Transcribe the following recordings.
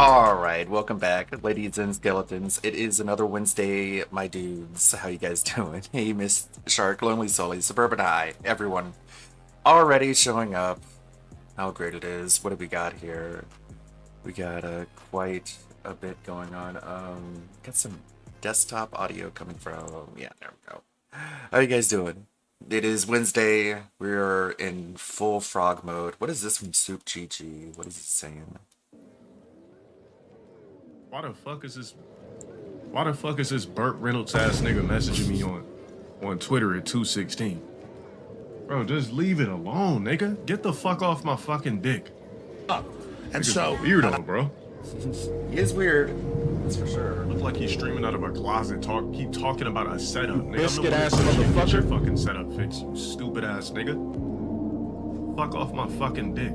All right, welcome back, ladies and skeletons. It is another Wednesday, my dudes. How you guys doing? Hey, Miss Shark, Lonely Sully, Suburban High, everyone already showing up. How great it is. What do we got here? We got quite a bit going on. Got some desktop audio coming from. Yeah, there we go. How you guys doing? It is Wednesday. We're in full frog mode. What is this from Soup Chi Chi? What is he saying? Why the fuck is this? Why the fuck is this Burt Reynolds ass nigga messaging me on Twitter at 2:16? Bro, just leave it alone, nigga. Get the fuck off my fucking dick. And so, Weirdo, bro. He is weird. That's for sure. Look like he's streaming out of a closet. Keep talking about a setup, nigga. biscuit ass Get your motherfucker. fucking setup fixed, you stupid ass nigga. Fuck off my fucking dick.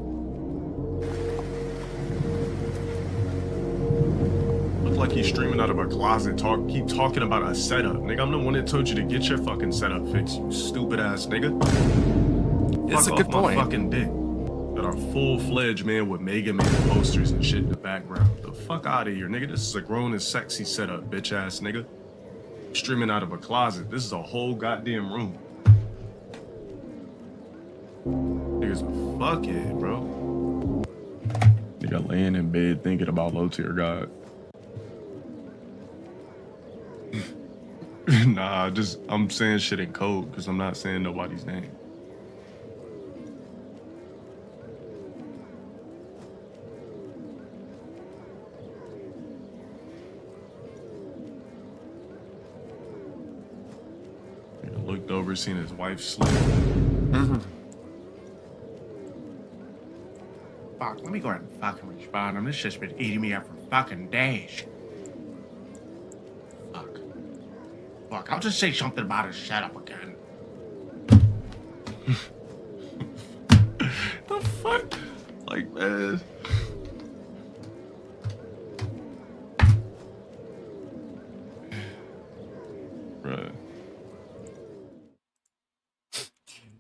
Look like he's streaming out of a closet. Keep talking about a setup, nigga. I'm the one that told you to get your fucking setup fixed, you stupid ass nigga. It's a Fuck good off my point. fucking dick. That are full-fledged man with Mega Man posters and shit in the background. The fuck out of here, nigga. This is a grown and sexy setup, bitch ass nigga. Streaming out of a closet. This is a whole goddamn room. Niggas a fuckhead, bro. Nigga laying in bed thinking about low tier God. Nah, I'm saying shit in code because I'm not saying nobody's name. Nigga looked over, seen his wife sleep. fuck, let me go ahead and fucking respond. This shit's been eating me up for fucking days. Fuck. Fuck, I'll just say something about his setup again. The fuck? Like, man. Bruh.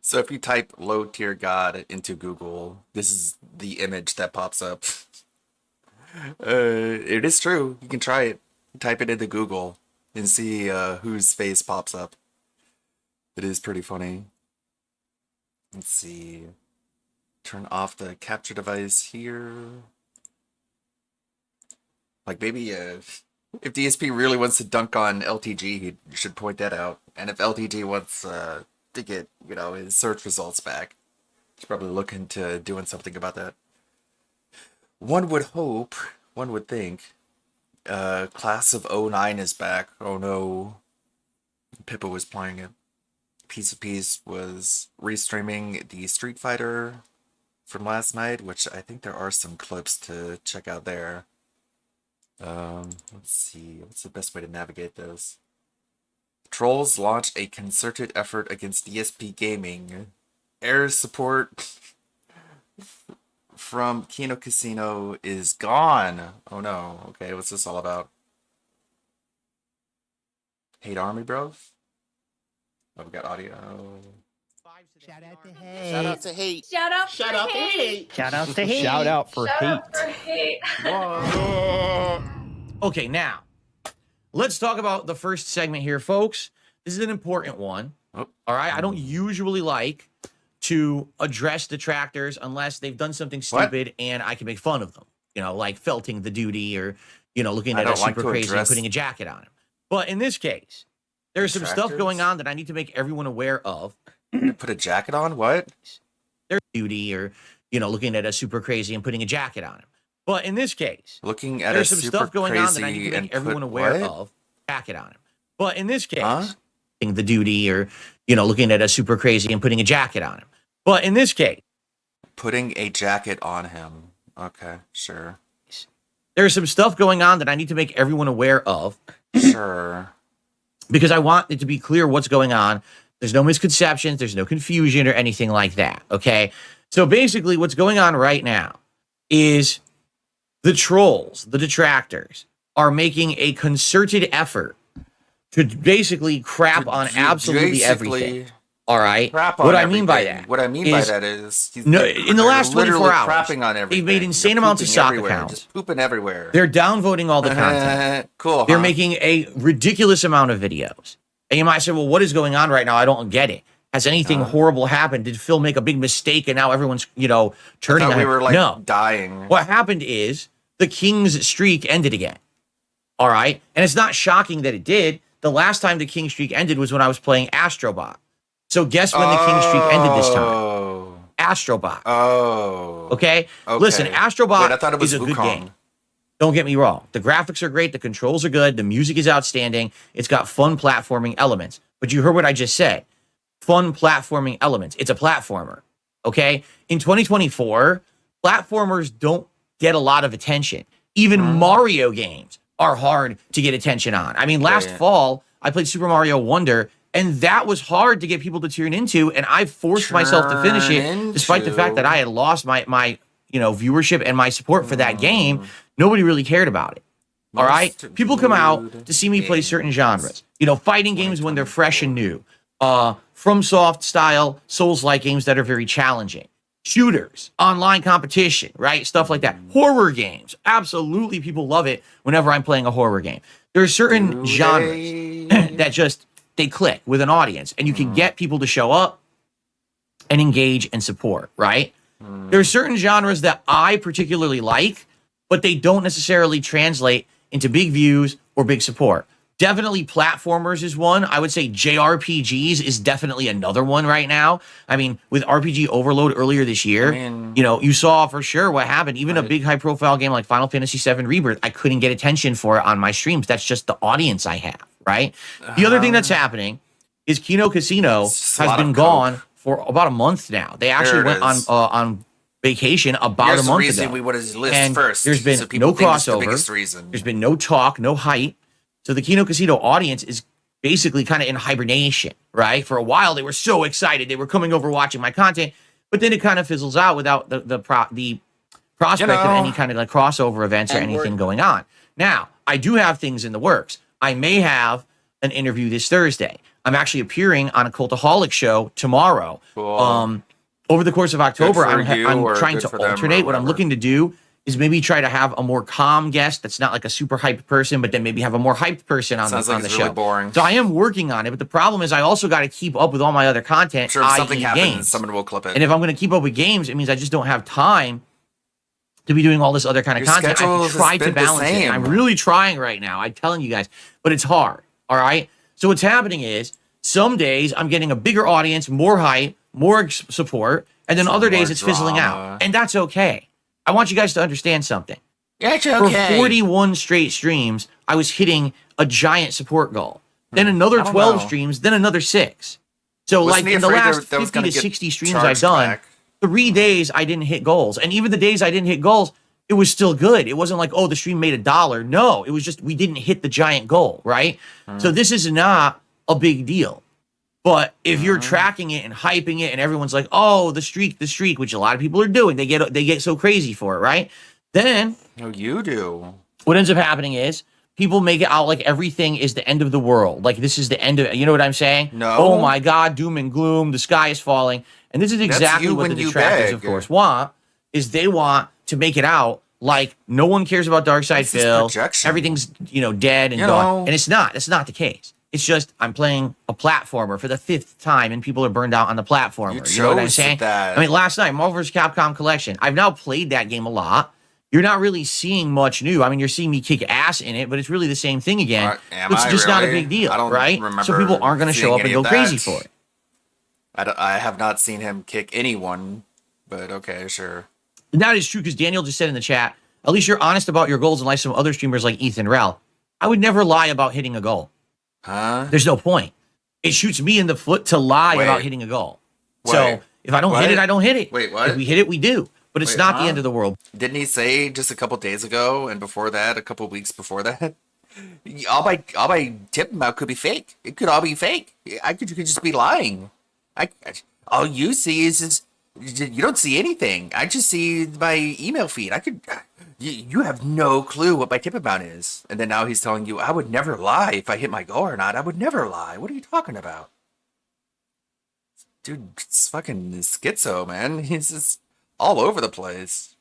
So if you type low tier god into Google, this is the image that pops up. It is true. You can try it. Type it into Google and see whose face pops up. It is pretty funny. Let's see. Turn off the capture device here. Like maybe if DSP really wants to dunk on LTG, he should point that out. And if LTG wants to get, his search results back, he's probably look into doing something about that. One would hope, one would think, Class of '09 is back. Oh no. Pippa was playing it. Piece of Peace was restreaming the Street Fighter from last night, which I think there are some clips to check out there. Let's see, what's the best way to navigate this? Trolls launch a concerted effort against DSP Gaming. Air support from Kino Casino is gone. Oh no. Okay, what's this all about? Hate Army, bro? Oh, we got audio. Shout out to Shout out to hate. Shout out Shout for out to hate. hate. Shout out to hate. Shout out for Shout hate. out for hate. Okay, now let's talk about the first segment here, folks. This is an important one. Oh. All right, I don't usually like to address detractors unless they've done something What? stupid and I can make fun of them. Like felting the duty or looking I at a don't like super to crazy and address- putting a jacket on him. But in this case, there's some stuff Detractors? going on that I need to make everyone aware of. Put a jacket on? What? Their duty or looking at a super crazy and putting a jacket on him. But in this case, Looking at there's a some super stuff going on that I need crazy to and make everyone put aware what? of. Jacket on him. But in this case, Huh? the duty or looking at a super crazy and putting a jacket on him. But in this case, Putting a jacket on him. Okay, sure. there's some stuff going on that I need to make everyone aware of Sure. because I want it to be clear what's going on. There's no misconceptions, there's no confusion or anything like that. Okay. So basically, what's going on right now is the trolls, the detractors, are making a concerted effort to basically crap on absolutely everything. All right. Crap on What I mean by everything. that. What I mean by that is No, in the last 24 hours, crapping on everything. they've made insane They're amounts of pooping stock everywhere, accounts. just pooping everywhere. They're downvoting all the content. Cool. They're huh? making a ridiculous amount of videos. And you might say, well, what is going on right now? I don't get it. Has anything horrible happened? Did Phil make a big mistake and now everyone's, turning I thought on we him? were like No. dying. What happened is the Kings streak ended again. All right. And it's not shocking that it did. The last time the King streak ended was when I was playing Astrobot. So guess when the King streak ended this time? Oh. Astrobot. Oh. Okay? Okay. Listen, Astrobot Wait, I thought it was is a good Wukong. game. Don't get me wrong. The graphics are great. The controls are good. The music is outstanding. It's got fun platforming elements. But you heard what I just said. Fun platforming elements. It's a platformer. Okay? In 2024, platformers don't get a lot of attention. Even Mario games are hard to get attention on. I mean, last fall, I played Super Mario Wonder, and that was hard to get people to tune into, and I forced myself to finish it, despite the fact that I had lost my viewership and my support for that game. Nobody really cared about it. All right? People come out to see me play certain genres. Fighting games when they're fresh and new. FromSoft style, Souls-like games that are very challenging. Shooters, online competition, right? Stuff like that. Horror games. Absolutely, people love it whenever I'm playing a horror game. There are certain genres that they click with an audience, and you can get people to show up and engage and support, right? There are certain genres that I particularly like, but they don't necessarily translate into big views or big support. Definitely platformers is one. I would say JRPGs is definitely another one right now. I mean, with RPG Overload earlier this year, you saw for sure what happened. Even a big high-profile game like Final Fantasy VII Rebirth, I couldn't get attention for it on my streams. That's just the audience I have, right? The other thing that's happening is Kino Casino has been gone for about a month now. They actually went on vacation about a month ago. We wanted to list And first. there's been so people no think it's the crossover. biggest reason. There's been no talk, no hype. So the Kino Casino audience is basically kind of in hibernation, right? For a while, they were so excited. They were coming over watching my content, but then it kind of fizzles out without the prospect of any kind of like crossover events or anything going on. Now, I do have things in the works. I may have an interview this Thursday. I'm actually appearing on a Cultaholic show tomorrow. Cool. Over the course of October, Good for you I'm or trying good to for them or alternate. What I'm whatever. looking to do is maybe try to have a more calm guest that's not like a super hyped person, but then maybe have a more hyped person on Sounds the, like on the it's show. really boring. So I am working on it, but the problem is I also got to keep up with all my other content, Sure, if i.e. something happens, games. someone will clip it. And if I'm going to keep up with games, it means I just don't have time to be doing all this other kind of Your content. schedule I has try to been the balance it. And I'm same. really trying right now. I'm telling you guys, but it's hard. All right. So what's happening is some days I'm getting a bigger audience, more hype, more support, and then other days more it's fizzling drama. out. And that's okay. I want you guys to understand something. It's For 41 straight streams, I was hitting a giant support goal. Then another I don't 12 know. streams, then another 6. So Wasn't like he in the afraid last that was 50 gonna to get 60 streams charged I've done, back? 3 days I didn't hit goals. And even the days I didn't hit goals, it was still good. It wasn't like, oh, the stream made $1. No, it was just we didn't hit the giant goal, right? So this is not a big deal. But if you're tracking it and hyping it and everyone's like, oh, the streak, which a lot of people are doing, they get so crazy for it, right? Then No, you do. what ends up happening is people make it out like everything is the end of the world. Like this is the end of, you know what I'm saying? No. Oh my God, doom and gloom, the sky is falling. And this is exactly you what the when you detractors, beg. of course, want, is they want to make it out like no one cares about Darkside This is Phil. projection. Everything's, dead and You gone. know. And it's not. That's not the case. It's just I'm playing a platformer for the 5th time and people are burned out on the platformer. You know what I'm chose saying? that. I mean, last night, Marvel vs. Capcom Collection. I've now played that game a lot. You're not really seeing much new. I mean, you're seeing me kick ass in it, but it's really the same thing again. Am It's I just not a really? big deal, I don't right? remember So people aren't going to show seeing up and any go of crazy that. for it. I have not seen him kick anyone, but okay, sure. And that is true because Daniel just said in the chat, at least you're honest about your goals, unlike some other streamers like Ethan Rel. I would never lie about hitting a goal. Huh? There's no point. It shoots me in the foot to lie Wait. about hitting a goal. Wait. So if I don't hit What? it, I don't hit it. Wait, what? If we hit it, we do. But it's Wait, not the huh? end of the world. Didn't he say just a couple days ago, and before that, a couple weeks before that, all my tip amount could be fake. It could all be fake. You could just be lying. All you see is you don't see anything. I just see my email feed. You have no clue what my tip amount is. And then now he's telling you I would never lie if I hit my goal or not. I would never lie. What are you talking about? dude, it's fucking schizo, man. He's just all over the place.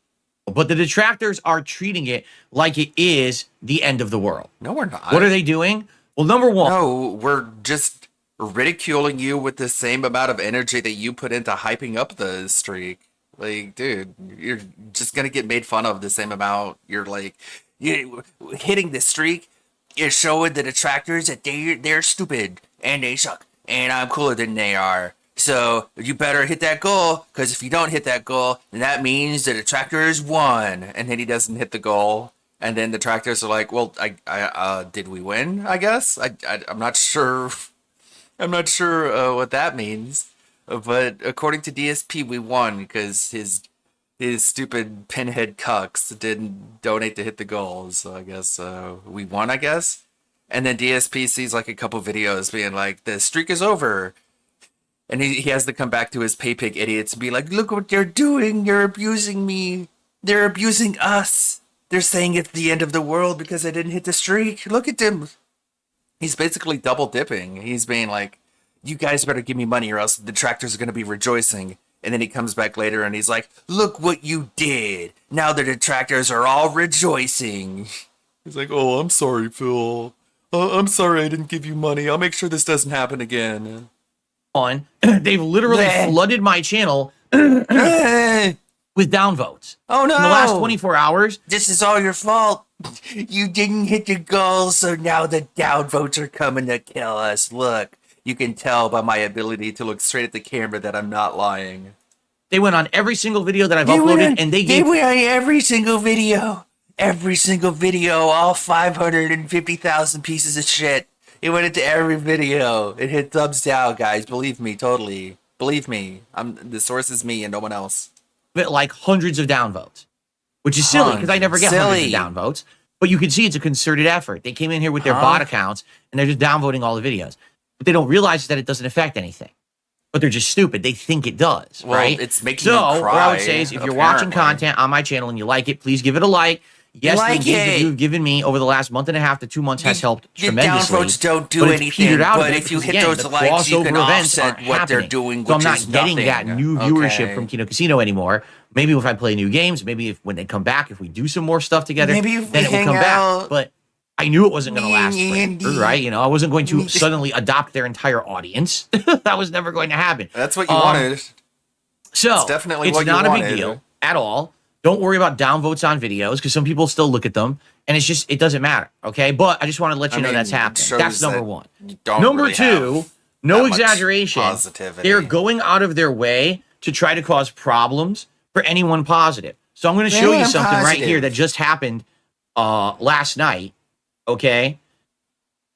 But the detractors are treating it like it is the end of the world. No, we're not. What are they doing? Well, number one, No, we're just ridiculing you with the same amount of energy that you put into hyping up the streak. Like, dude, you're just gonna get made fun of the same amount. You're like, you hitting the streak. You're showing the detractors that they're stupid and they suck, and I'm cooler than they are. So you better hit that goal, because if you don't hit that goal, then that means the detractors won. And then he doesn't hit the goal, and then the detractors are like, "Well, did we win? I guess I'm not sure. I'm not sure what that means." But according to DSP, we won because his stupid pinhead cucks didn't donate to hit the goals. So I guess we won, I guess. And then DSP sees like a couple videos being like, the streak is over. And he has to come back to his pay-pig idiots and be like, look what they're doing. They're abusing me. They're abusing us. They're saying it's the end of the world because I didn't hit the streak. Look at them. He's basically double dipping. He's being like, you guys better give me money or else the detractors are going to be rejoicing. And then he comes back later and he's like, look what you did. Now the detractors are all rejoicing. He's like, oh, I'm sorry, Phil. I'm sorry I didn't give you money. I'll make sure this doesn't happen again. They've literally Bleh. flooded my channel Eh, with downvotes. oh no. In the last 24 hours, This is all your fault. You didn't hit the goal, so now the downvotes are coming to kill us. Look, you can tell by my ability to look straight at the camera that I'm not lying. they went on every single video that I've uploaded, and they gave went on every single video. Every single video, all 550,000 pieces of shit. It went into every video. It hit thumbs down, guys. Believe me, totally. Believe me. The source is me and no one else. it like hundreds of downvotes, which is silly because I never get hundreds of downvotes. But you can see it's a concerted effort. They came in here with their bot accounts and they're just downvoting all the videos. What they don't realize is that it doesn't affect anything. But they're just stupid. They think it does, Well, right? it's making so you what I cry, would say is if you're watching apparently. content on my channel and you like it, please give it a like. Yes, Like the engagement it. you've given me over the last month and a half to 2 months has helped The tremendously. downvotes don't do but it's anything, petered out a but bit if you because, hit again, those the likes, you can crossover events offset aren't what they're happening. doing, So I'm which not is getting that nothing. new viewership Okay. from Kino Casino anymore. Maybe if I play new games, maybe if when they come back, if we do some more stuff together, Maybe if then we it will hang come out. back. But I knew it wasn't going to last Andy. forever, right? You know, I wasn't going to suddenly adopt their entire audience. That was never going to happen. That's what you wanted. So It's definitely it's what you not a big wanted. deal at all. Don't worry about downvotes on videos because some people still look at them, and it's just it doesn't matter. Okay, but I just want to let you know mean, that's it happening. shows That's number that one. you don't Number really two, have no that much exaggeration. positivity. They're going out of their way to try to cause problems for anyone positive. So I'm going to show you Damn something right positive. here that just happened last night. Okay,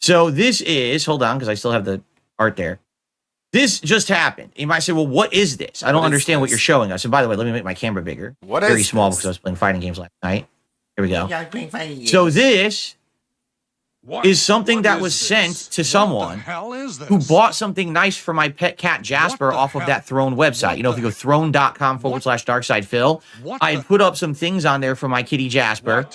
so this is hold on because I still have the art there. This just happened. You might say, well, what is this? I don't What is understand what this? you're showing us. And by the way, let me make my camera bigger. What Very is small this? because I was playing fighting games last night. Here we go. So this is something that was sent to someone who bought something nice for my pet cat Jasper off of that Throne website. You know, if you go throne.com/darksidephil, I had put up some things on there for my kitty Jasper.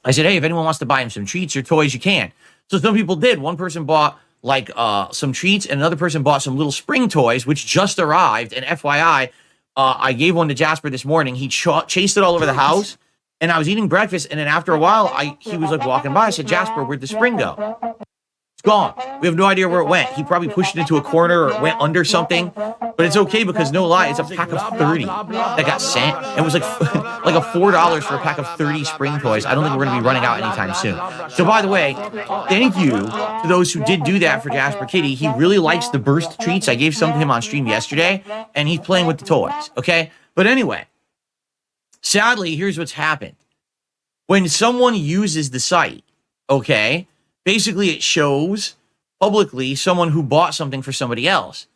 I said, hey, if anyone wants to buy him some treats or toys, you can. So some people did. One person bought like some treats and another person bought some little spring toys, which just arrived. And FYI, I gave one to Jasper this morning. He chased it all over the house. And I was eating breakfast, and then after a while, he was like walking by. I said, Jasper, where'd the spring go? It's gone. We have no idea where it went. He probably pushed it into a corner or it went under something. But it's okay because no lie, it's a pack of 30 that got sent. It was like like a $4 for a pack of 30 spring toys. I don't think we're going to be running out anytime soon. So by the way, thank you to those who did do that for Jasper Kitty. He really likes the burst treats. I gave some to him on stream yesterday, and he's playing with the toys. Okay? But anyway. Sadly, here's what's happened. When someone uses the site, okay, basically it shows publicly someone who bought something for somebody else.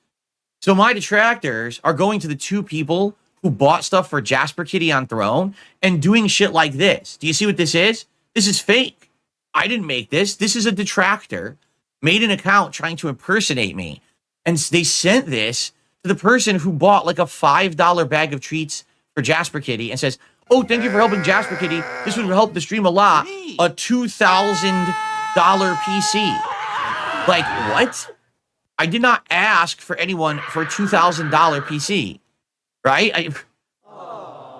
So my detractors are going to the two people who bought stuff for Jasper Kitty on Throne and doing shit like this. Do you see what this is? This is fake. I didn't make this. This is a detractor made an account trying to impersonate me. And they sent this to the person who bought like a $5 bag of treats for Jasper Kitty and says, oh, thank you for helping Jasper Kitty. This would help the stream a lot. A $2,000 PC. Like, what? I did not ask for anyone for a $2,000 PC, right?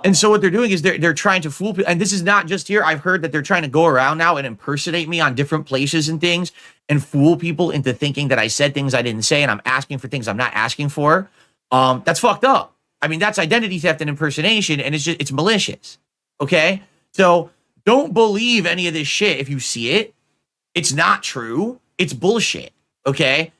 And so what they're doing is they're trying to fool people. And this is not just here. I've heard that they're trying to go around now and impersonate me on different places and things and fool people into thinking that I said things I didn't say and I'm asking for things I'm not asking for. That's fucked up. I mean, that's identity theft and impersonation, and it's malicious. Okay? So don't believe any of this shit if you see it. It's not true. It's bullshit. Okay?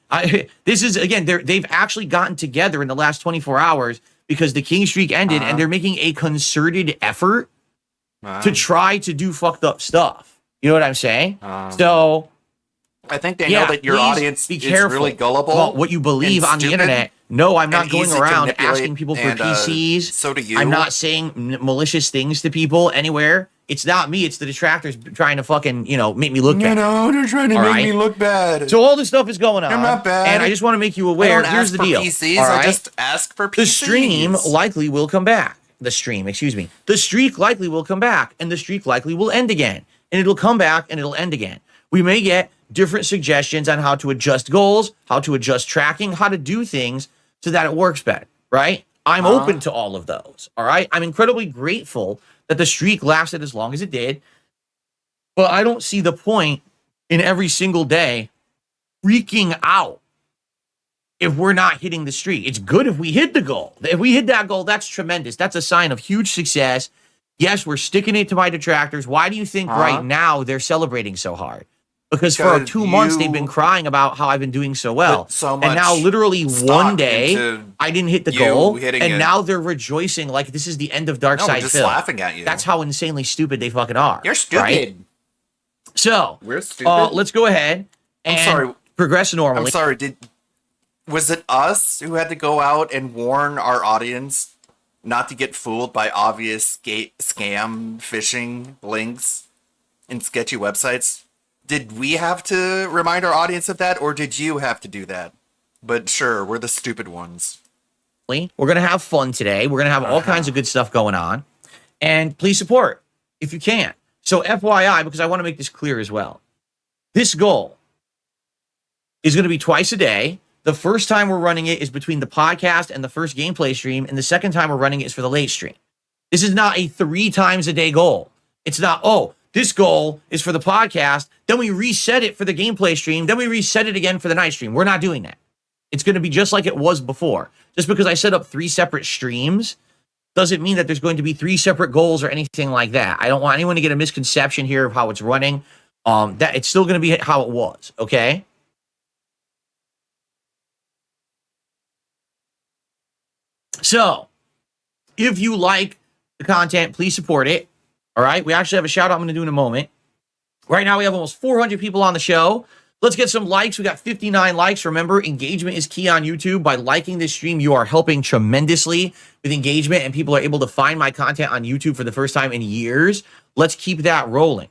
This is, again, they've actually gotten together in the last 24 hours because the king streak ended and they're making a concerted effort to try to do fucked up stuff. You know what I'm saying? So I think they know that your please audience be is careful really gullible. about what you believe and on the stupid internet. No, I'm not and going easy to around manipulate, asking people for and, PCs. so do you. I'm not saying malicious things to people anywhere. It's not me. It's the detractors trying to fucking, make me look bad. they're trying to All make right? me look bad. So all this stuff is going on. I'm not bad. And I just want to make you I aware. don't Here's ask the for deal. PCs, all I right? just ask for PCs. The stream likely will come back. The streak likely will come back, and the streak likely will end again. And it'll come back and it'll end again. We may get different suggestions on how to adjust goals, how to adjust tracking, how to do things so that it works better, right? I'm open to all of those, all right? I'm incredibly grateful that the streak lasted as long as it did, but I don't see the point in every single day freaking out if we're not hitting the streak. It's good if we hit the goal. If we hit that goal, that's tremendous. That's a sign of huge success. Yes, we're sticking it to my detractors. Why do you think right now they're celebrating so hard? Because for Because 2 months, they've you been crying about how I've been doing so well. put so And now much literally stock one day, into I didn't hit the you goal. hitting And it. now they're rejoicing like this is the end of Dark No, we're Side just Phil. laughing at you. That's how insanely stupid they fucking are. You're stupid. right? So, We're stupid. let's go ahead and sorry. progress normally. I'm sorry. Was it us who had to go out and warn our audience not to get fooled by obvious scam phishing links and sketchy websites? Did we have to remind our audience of that, or did you have to do that? But sure, we're the stupid ones. We're going to have fun today. We're going to have all kinds of good stuff going on. And please support if you can. So FYI, because I want to make this clear as well. This goal is going to be twice a day. The first time we're running it is between the podcast and the first gameplay stream. And the second time we're running it is for the late stream. This is not a 3 times a day goal. It's not, this goal is for the podcast. Then we reset it for the gameplay stream. Then we reset it again for the night stream. We're not doing that. It's going to be just like it was before. Just because I set up 3 separate streams doesn't mean that there's going to be 3 separate goals or anything like that. I don't want anyone to get a misconception here of how it's running. That it's still going to be how it was. Okay. So, if you like the content, please support it. All right. We actually have a shout out I'm going to do in a moment. Right now, we have almost 400 people on the show. Let's get some likes. We got 59 likes. Remember, engagement is key on YouTube. By liking this stream, you are helping tremendously with engagement, and people are able to find my content on YouTube for the first time in years. Let's keep that rolling.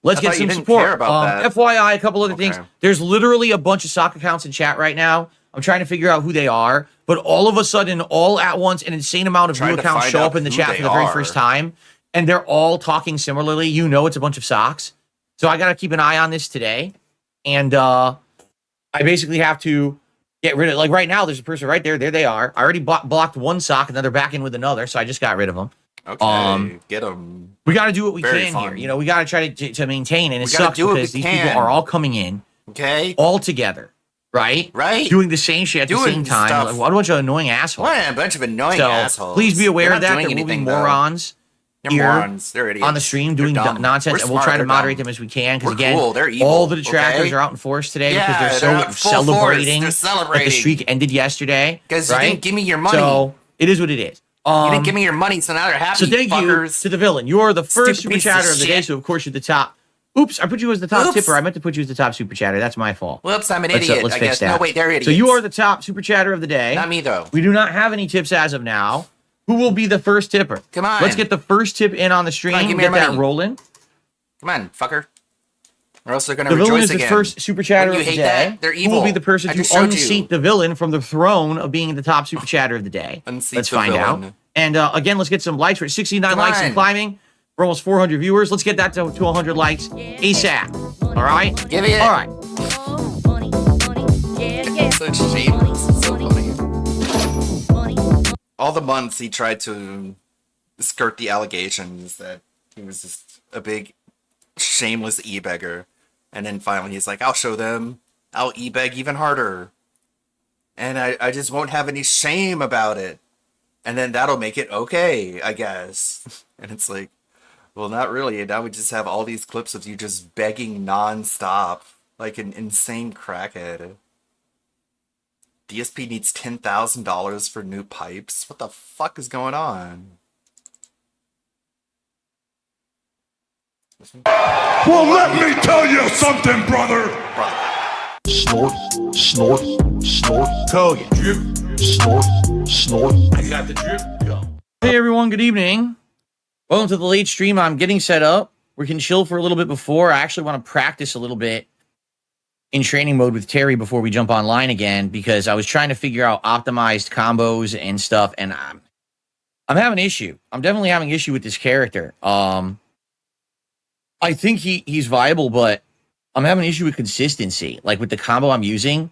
Let's get some support. Care about that. FYI, a couple other things. There's literally a bunch of sock accounts in chat right now. I'm trying to figure out who they are, but all of a sudden, all at once, an insane amount of new accounts show up in the chat for the very first time, and they're all talking similarly. You know it's a bunch of socks. So I got to keep an eye on this today. And I basically have to get rid of, like right now, there's a person right there. There they are. I already blocked one sock and then they're back in with another. So I just got rid of them. Okay, get them. We got to do what we Very can fun. here. We got to try to maintain. And it We gotta sucks do what because we these people can. are all coming in Okay. all together, right? Right. Doing the same shit at the Doing same time. stuff. Like, what a bunch of annoying assholes. What a bunch of annoying So assholes. please be aware They're of not that. doing There will be anything, though. morons They're here morons. They're idiots. on the stream doing They're dumb. nonsense, We're and we'll smart, try to they're moderate dumb. them as we can. We're Because again, cool. They're evil, all the detractors okay? are out in force today Yeah, because they're they're out so full force. celebrating They're that the celebrating. streak ended yesterday. Because you right? didn't give me your money. So it is what it is. You didn't give me your money, so now they're happy. So thank fuckers. you to the villain. You are the first Stupid super piece of chatter of the day. shit. So of course you're the top. Oops, I put you as the top Oops. tipper. I meant to put you as the top super chatter. That's my fault. Whoops, I'm an Let's idiot. fix I guess. that. No, wait, they're idiots. So you are the top super chatter of the day. Not me though. We do not have any tips as of now. Who will be the first tipper? Come on. Let's get the first tip in on the stream. Come on, give me Get your that money. rolling. Come on, fucker. Or else they're gonna The villain rejoice is the again. first super chatter Wouldn't of the you hate day. that? They're Who will evil. be the person I to just showed you. unseat the villain from the throne of being the top super chatter of the day? Unseat Let's the find villain. out. And again, let's get some likes. We're at 69 Come likes and on. climbing. We're almost 400 viewers. Let's get that to 100 likes ASAP. All right? Give it. All right. So Shameless is so funny. All the months he tried to skirt the allegations that he was just a big shameless e-beggar. And then finally he's like, I'll show them. I'll e-beg even harder. And I just won't have any shame about it. And then that'll make it okay, I guess. And it's like, well, not really. Now we just have all these clips of you just begging non-stop. Like an insane crackhead. DSP needs $10,000 for new pipes? What the fuck is going on? Well, let me tell you something, brother. Snort, snort, snort. Kogan. Drip, snort, snort. I got the drip. Go. Hey everyone, good evening. Welcome to the late stream. I'm getting set up. We can chill for a little bit before. I actually want to practice a little bit in training mode with Terry before we jump online again, because I was trying to figure out optimized combos and stuff, and I'm having an issue. I'm definitely having an issue with this character. I think he's viable, but I'm having an issue with consistency. Like with the combo I'm using,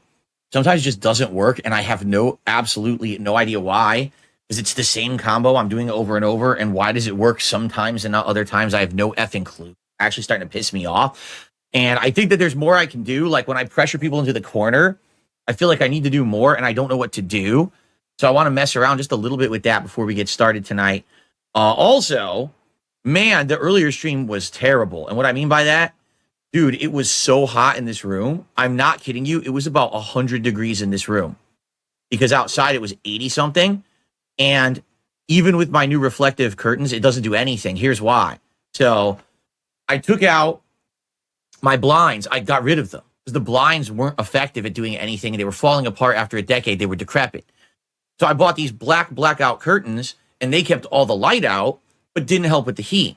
sometimes it just doesn't work, and I have absolutely no idea why. Because it's the same combo I'm doing over and over, and why does it work sometimes and not other times? I have no effing clue. Actually starting to piss me off. And I think that there's more I can do. Like when I pressure people into the corner, I feel like I need to do more, and I don't know what to do. So I want to mess around just a little bit with that before we get started tonight. Also, man, the earlier stream was terrible. And what I mean by that, dude, it was so hot in this room. I'm not kidding you. It was about 100 degrees in this room. Because outside it was 80 something. And even with my new reflective curtains, it doesn't do anything. Here's why. So I took out my blinds. I got rid of them because the blinds weren't effective at doing anything. They were falling apart after a decade. They were decrepit. So I bought these blackout curtains, and they kept all the light out, but didn't help with the heat.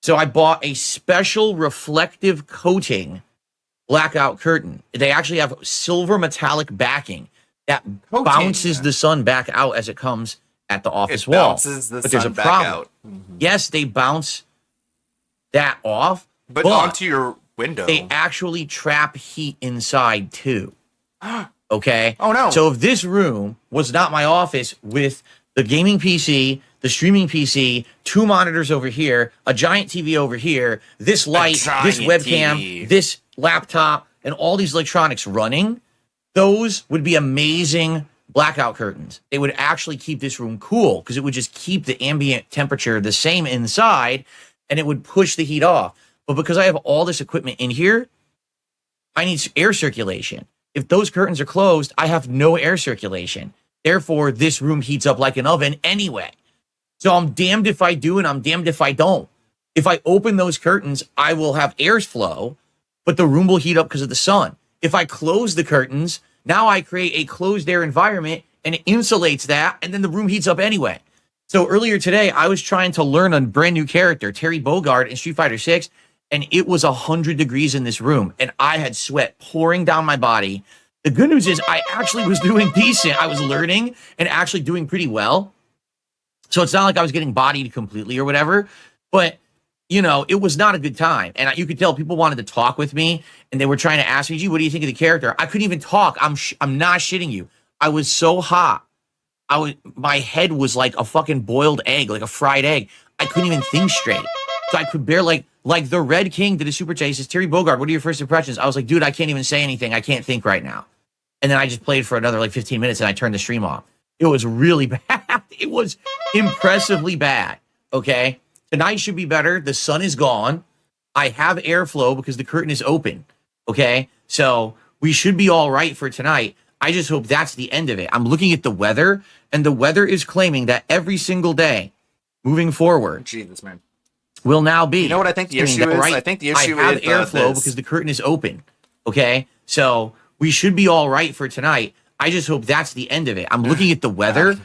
So I bought a special reflective coating blackout curtain. They actually have silver metallic backing that bounces the sun back out as it comes at the office wall. Bounces the but there's a sun back problem. out. Mm-hmm. Yes, they bounce that off, But onto your window. they actually trap heat inside too. Okay? Oh, no. So if this room was not my office with the gaming PC, the streaming PC, 2 monitors over here, a giant TV over here, this light, this giant webcam, TV. this laptop, and all these electronics running, those would be amazing blackout curtains. They would actually keep this room cool because it would just keep the ambient temperature the same inside, and it would push the heat off. But because I have all this equipment in here, I need air circulation. If those curtains are closed, I have no air circulation. Therefore, this room heats up like an oven anyway. So I'm damned if I do and I'm damned if I don't. If I open those curtains, I will have airflow, but the room will heat up because of the sun. If I close the curtains, now I create a closed air environment and it insulates that, and then the room heats up anyway. So earlier today, I was trying to learn a brand new character, Terry Bogard in Street Fighter 6, and it was 100 degrees in this room, and I had sweat pouring down my body. The good news is I actually was doing decent. I was learning and actually doing pretty well. So it's not like I was getting bodied completely or whatever, but you know, it was not a good time. And you could tell people wanted to talk with me, and they were trying to ask me, gee, what do you think of the character? I couldn't even talk. I'm not shitting you. I was so hot. My head was like a fucking boiled egg, like a fried egg. I couldn't even think straight. So I could barely, like the Red King did a super chat. He says, Terry Bogard, what are your first impressions? I was like, dude, I can't even say anything. I can't think right now. And then I just played for another like 15 minutes and I turned the stream off. It was really bad. It was impressively bad. Okay. Tonight should be better. The sun is gone. I have airflow because the curtain is open. Okay. So we should be all right for tonight. I just hope that's the end of it. I'm looking at the weather, and the weather is claiming that every single day moving forward Jesus, man. will now be. You know what I think the issue is? I think the issue I have is airflow this. because the curtain is open. Okay. So we should be all right for tonight. I just hope that's the end of it. I'm looking at the weather.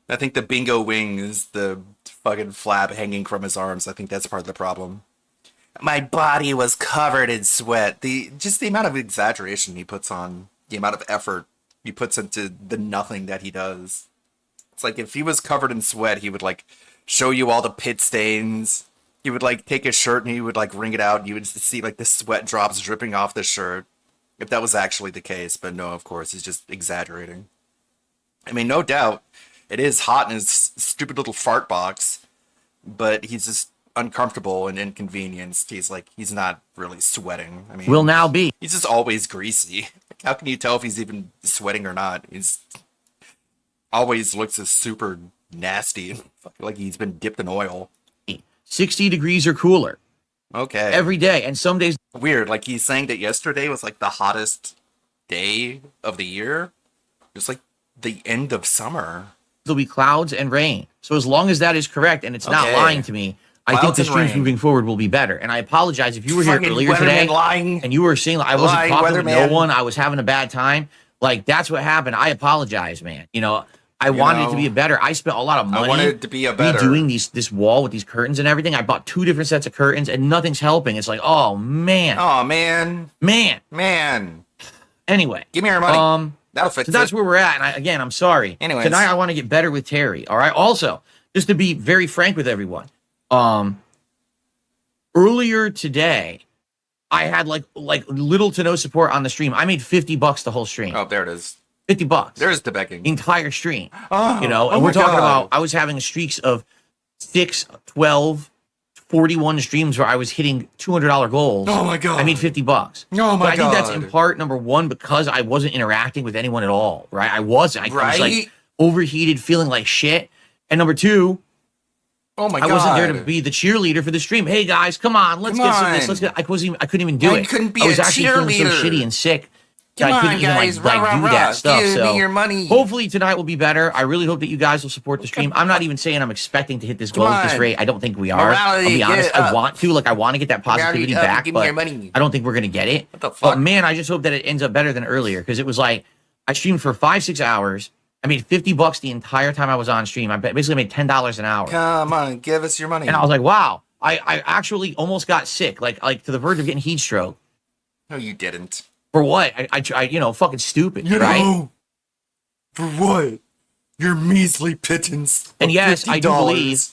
I think the bingo wing is the fucking flap hanging from his arms. I think that's part of the problem. My body was covered in sweat. The amount of exaggeration he puts on, the amount of effort he puts into the nothing that he does. It's like if he was covered in sweat, he would like show you all the pit stains. He would like take his shirt and he would like wring it out, and you would see like the sweat drops dripping off the shirt. if that was actually the case, but no, of course, he's just exaggerating. I mean, no doubt, it is hot in his stupid little fart box, but he's just uncomfortable and inconvenienced. He's not really sweating. I mean, Will now be. he's just always greasy. Like, how can you tell if he's even sweating or not? He's always looks as super nasty and fucking like he's been dipped in oil. 60 degrees or cooler Okay. every day. And some days Weird. Like he's saying that yesterday was like the hottest day of the year. Just like the end of summer. there'll be clouds and rain. So as long as that is correct and it's not Okay. lying to me, I think Clouds the and streams rain. moving forward will be better. And I apologize if you were here Fucking earlier today weatherman lying. and you were seeing I wasn't Lying talking with no weatherman. one. I was having a bad time. Like that's what happened. I apologize, man. I wanted it to be a better. I spent a lot of money. I wanted it to be a better. redoing this wall with these curtains and everything. I bought 2 different sets of curtains and nothing's helping. It's like, oh man, Oh man. man. Anyway, Give me your money. That'll fix so that's it. where we're at. And I'm sorry. Anyways. Tonight I want to get better with Terry. All right. Also, just to be very frank with everyone, earlier today, I had like little to no support on the stream. I made $50 the whole stream. Oh, there it is. $50. There's the becking. Entire stream. Oh, And oh we're my talking God. about I was having streaks of 6, 12, 41 streams where I was hitting $200 goals. Oh my God. I made $50. Oh my But I think that's God. in part number one because I wasn't interacting with anyone at all, right? I wasn't. I was like Right? overheated, feeling like shit. And number two, Oh my I God. wasn't there to be the cheerleader for the stream. Hey guys, come on, let's Come get some of this. on. Let's get. I couldn't even do You it. couldn't be I was a actually feeling so cheerleader. shitty and sick. Come I couldn't on, even guys. like Rah, do rah, that rah. stuff. Give So me your money. hopefully tonight will be better. I really hope that you guys will support the stream. I'm not even saying I'm expecting to hit this goal at this on. rate. I don't think we are. Morality, I'll be get honest. it I up. want to. Like I want to get that positivity Morality up. back, Give me but your money. I don't think we're gonna get it. What the But fuck? man, I just hope that it ends up better than earlier because it was like I streamed for 5-6 hours. I made $50 the entire time I was on stream. I basically made $10 an hour. Come on, give us your money. And I was like, wow, I actually almost got sick, like to the verge of getting heat stroke. No, you didn't. For what? I fucking stupid, right? For what? Your measly pittance. And yes, I do believe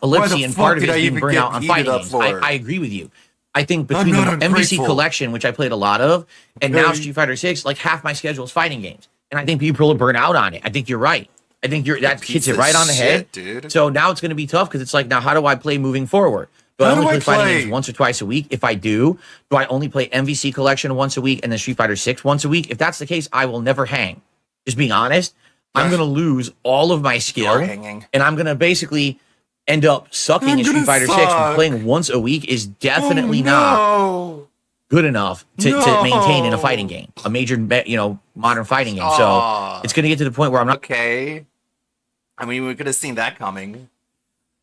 Ellipsy and fuck part of did it I is being even burnt get out on heated fighting up games. for? I agree with you. I think between the not MVC ungrateful. collection, which I played a lot of, and now Okay. Street Fighter 6, like half my schedule is fighting games. And I think people are burnt out on it. I think you're right. I think that piece hits it of right on the head. shit, dude. So now it's going to be tough because it's like, now how do I play moving forward? Do I How do only I play fighting play? games once or twice a week? If I do I only play MVC collection once a week and then Street Fighter 6 once a week? If that's the case, I will never hang. Just being honest, I'm going to lose all of my skill. You're hanging. And I'm going to basically end up sucking I'm in Street gonna Fighter 6 and suck. playing once a week is definitely not No. good enough to maintain in a fighting No. game, a major, modern fighting game. Aw. So it's going to get to the point where I'm not. Okay. I mean, we could have seen that coming.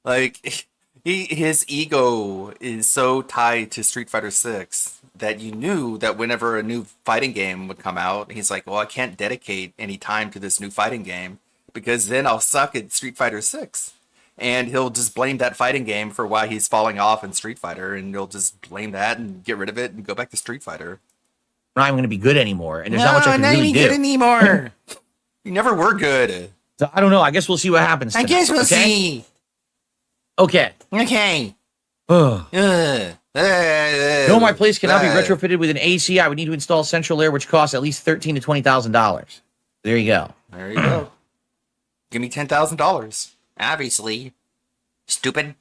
Like, his ego is so tied to Street Fighter 6 that you knew that whenever a new fighting game would come out, he's like, well, I can't dedicate any time to this new fighting game because then I'll suck at Street Fighter 6. And he'll just blame that fighting game for why he's falling off in Street Fighter, and he'll just blame that and get rid of it and go back to Street Fighter. Not even going to be good anymore, and there's not much I can really do. anymore. You never were good. So I don't know. I guess we'll see what happens. Tonight, okay? see. Okay. Okay. Ugh. No, My place cannot be retrofitted with an AC. I would need to install central air, which costs at least $13,000 to $20,000. There you go. There you go. Give me $10,000. Obviously. Stupid.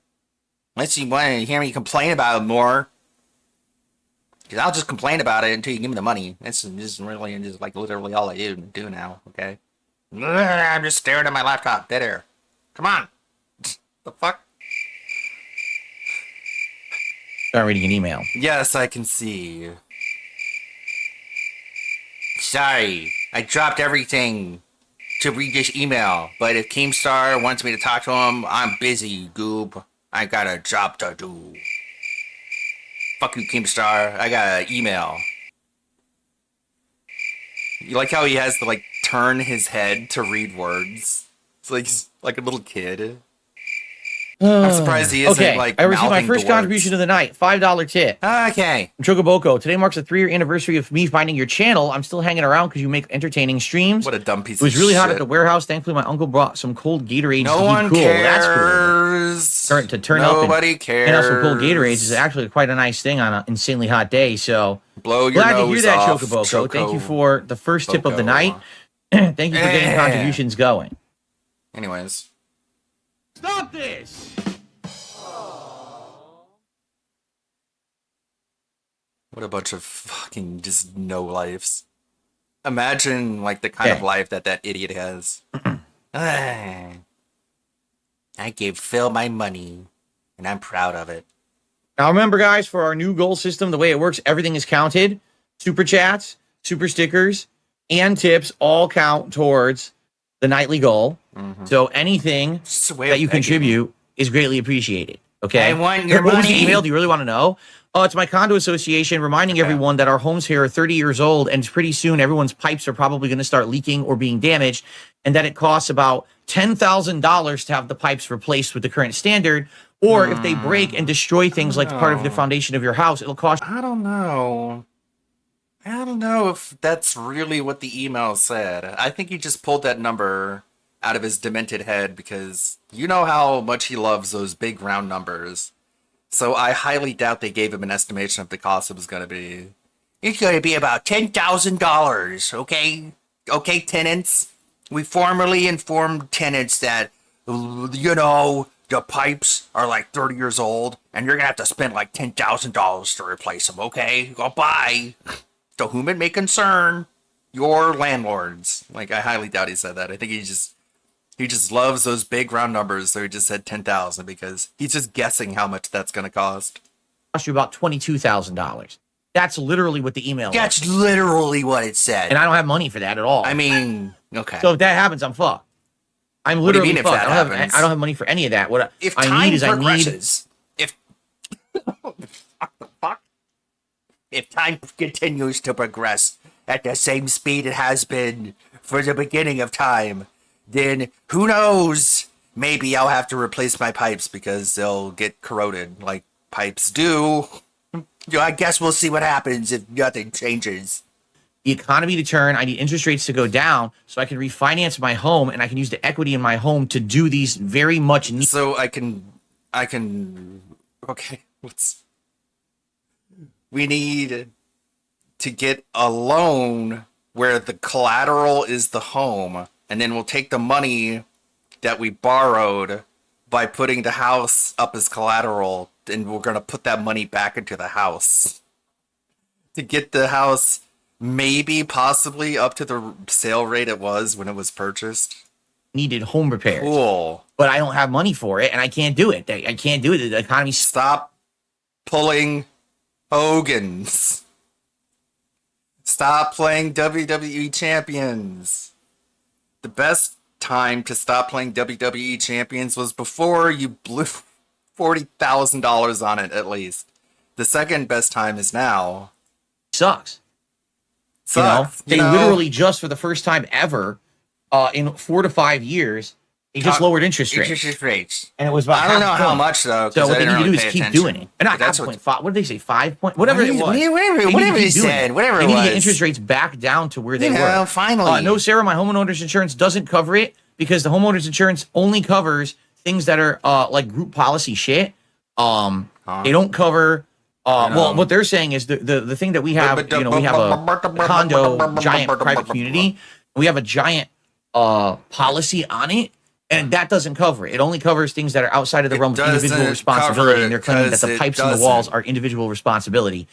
Unless you want to hear me complain about it more. Because I'll just complain about it until you give me the money. That's just really just like literally all I do now, okay? I'm just staring at my laptop. Dead air. Come on. The fuck? Start reading an email. Yes, I can see. Sorry, I dropped everything to read this email, but if Keemstar wants me to talk to him, I'm busy, goob. I got a job to do. Fuck you, Keemstar. I got an email. You like how he has to, like, turn his head to read words? It's like he's like a little kid. I'm surprised he isn't Okay, like I received my mouthing first the contribution words. of the night, $5 tip. Okay. Chocoboko, today marks the 3-year anniversary of me finding your channel. I'm still hanging around because you make entertaining streams. What a dumb piece It was of really hot shit. at the warehouse. Thankfully, my uncle brought some cold Gatorades No to one keep cool. That's cool. cares. To turn up Nobody and cares. hand out some cold Gatorades is actually quite a nice thing on an insanely hot day. So Blow your glad to nose hear that, off, Chocoboko. Thank you for the first tip of the Boko. night. Thank you for getting Yeah. contributions going. Anyways. Stop this! What a bunch of fucking just no lives. Imagine like the kind of Okay. life that idiot has. I gave Phil my money, and I'm proud of it. Now remember, guys, for our new goal system, the way it works, everything is counted. Super chats, super stickers, and tips all count towards the nightly goal. So anything Just a way that of you begging. contribute is greatly appreciated. Okay. I want your What was the money. email? Do you really want to know? Oh, it's my condo association reminding everyone that our homes here are 30 years old, and pretty soon everyone's pipes are probably going to start leaking or being damaged, and that it costs about $10,000 to have the pipes replaced with the current standard. Or if they break and destroy things like part of the foundation of your house, it'll cost I don't know. I don't know if that's really what the email said. I think he just pulled that number out of his demented head because you know how much he loves those big round numbers. So I highly doubt they gave him an estimation of the cost it was going to be. It's going to be about $10,000, okay? Okay, tenants? We formally informed tenants that, you know, the pipes are like 30 years old, and you're going to have to spend like $10,000 to replace them, okay? Goodbye. To whom it may concern, your landlords. Like, I highly doubt he said that. I think he just loves those big round numbers, so he just said 10,000 because he's just guessing how much that's going to cost. you about $22,000. That's literally what the email was. That's literally what it said. And I don't have money for that at all. I mean, okay. So if that happens, I'm fucked. I'm do you literally mean if fucked. that happens? I don't have money for any of that. What If I time need is progresses, if fuck, if time continues to progress at the same speed it has been for the beginning of time, then who knows? Maybe I'll have to replace my pipes because they'll get corroded like pipes do. I guess we'll see what happens if nothing changes. the economy to turn. I need interest rates to go down so I can refinance my home and I can use the equity in my home to do these very much needed. So I can, okay, we need to get a loan where the collateral is the home, and then we'll take the money that we borrowed by putting the house up as collateral, and we're going to put that money back into the house to get the house maybe possibly up to the sale rate it was when it was purchased. Needed home repairs, Cool. but I don't have money for it and I can't do it. I can't do it. The economy's Stop pulling Hogans. Stop playing WWE champions. The best time to stop playing WWE champions was before you blew $40,000 on it, at least. The second best time is now. sucks. Sucks, They literally just for the first time ever, in 4 to 5 years, they just lowered interest rates, Interest rates. and it was about I don't know half a how point. much though. So 'cause what I they didn't need to do really is pay keep attention. doing it. And not But that's half what- point five. What did they say? 5 point? Whatever it was. Whatever They need to he keep doing said. it. Whatever They it need to get was. interest rates back down to where they You know, were. finally. No, Sarah, my homeowner's insurance doesn't cover it because the homeowner's insurance only covers things that are like group policy shit. They don't cover. Well, what they're saying is the thing that we have. We have a condo giant private community. We have a giant policy on it. And that doesn't cover it. It only covers things that are outside of the realm of individual doesn't responsibility. cover And they're it claiming that 'cause the it pipes and the walls doesn't. are individual responsibility.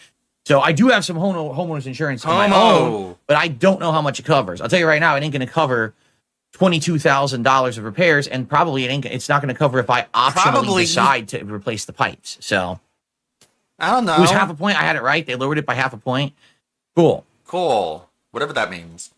So I do have some homeowners insurance on my Homo. own, but I don't know how much it covers. I'll tell you right now, it ain't going to cover $22,000 of repairs, and probably it's not going to cover if I optionally Probably. decide to replace the pipes. So I don't know. it was half a point. I had it right. They lowered it by half a point. Cool. Cool. Whatever that means.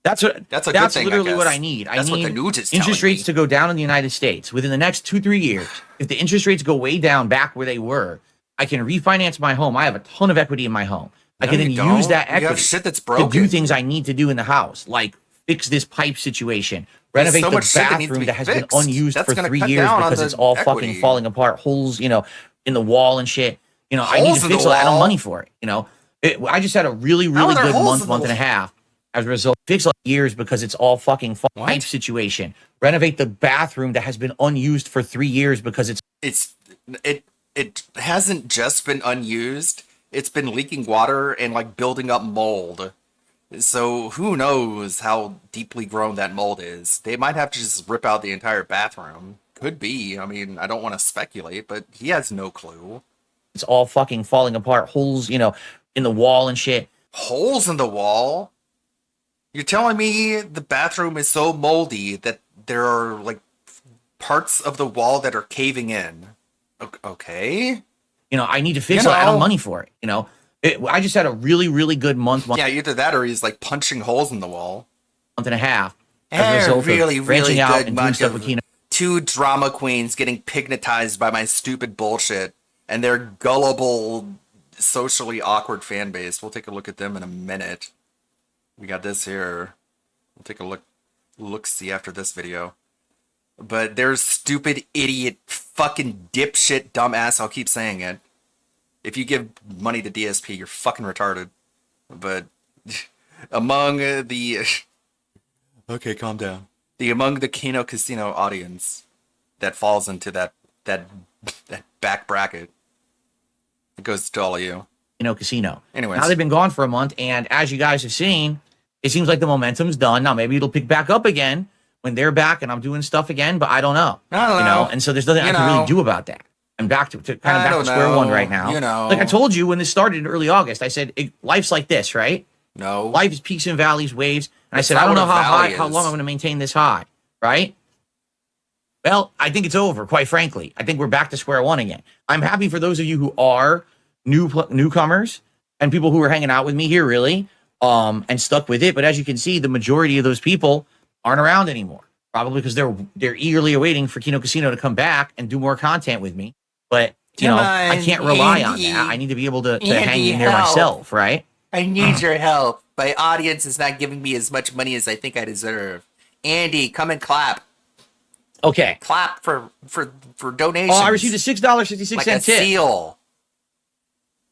That's That's a good thing, I literally what guess. I need. That's I what need the news is interest telling rates me. to go down in the United States within the next 2-3 years. If the interest rates go way down back where they were, I can refinance my home. I have a ton of equity in my home. I No, can then you don't. use that You have equity shit that's to do broken. things I need to do in the house, like fix this pipe situation. Renovate so the much shit that needs to bathroom be that has been fixed. unused That's for gonna 3 cut years down on because the it's all equity. fucking falling apart. Holes, in the wall and shit. I need Holes to in fix the it. I don't have wall? money for it. I just had a really, How are really there good holes in month the and a wall? half. As a result, fix like years because it's all fucking What? pipe situation. Renovate the bathroom that has been unused for 3 years because it's It hasn't just been unused. It's been leaking water and like building up mold. So who knows how deeply grown that mold is? They might have to just rip out the entire bathroom. Could be. I mean, I don't want to speculate, but he has no clue. all fucking falling apart. Holes, in the wall and shit. Holes in the wall? You're telling me the bathroom is so moldy that there are like parts of the wall that are caving in? Okay. I need to fix You it. I don't have know- money for it. I just had a really, really good month Yeah, either that or he's like punching holes in the wall. and a half. As a result of Really, branching really out good and doing month stuff of with Kino. two drama queens getting pignatized by my stupid bullshit and their gullible, socially awkward fan base. We'll take a look at them in a minute. We got this here. We'll take a look-see after this video. But there's stupid, idiot, fucking dipshit, dumbass, I'll keep saying it. If you give money to DSP, you're fucking retarded. But among the... Okay, calm down. Among the Kino Casino audience that falls into that back bracket, it goes to all of you. Casino. Anyways. Now they've been gone for a month, and as you guys have seen, it seems like the momentum's done. Now maybe it'll pick back up again when they're back and I'm doing stuff again, but I don't know. I don't know. And so there's nothing I can really do about that. I'm back to kind of I back to don't square one know. right now. Like I told you when this started in early August, I said life's like this, right? No. Life is peaks and valleys, waves. And That's I said, I not don't know what a how valley long is. I'm going to maintain this high, right? Well, I think it's over, quite frankly. I think we're back to square one again. I'm happy for those of you who are newcomers and people who are hanging out with me here, really, and stuck with it. But as you can see, the majority of those people aren't around anymore, probably because they're eagerly awaiting for Kino Casino to come back and do more content with me. But I can't rely on that. I need to be able to hang in there myself, right? I need your help. My audience is not giving me as much money as I think I deserve. Andy, come and clap. Okay. Clap for donations. Oh, I received a $6.66 like a tip. seal.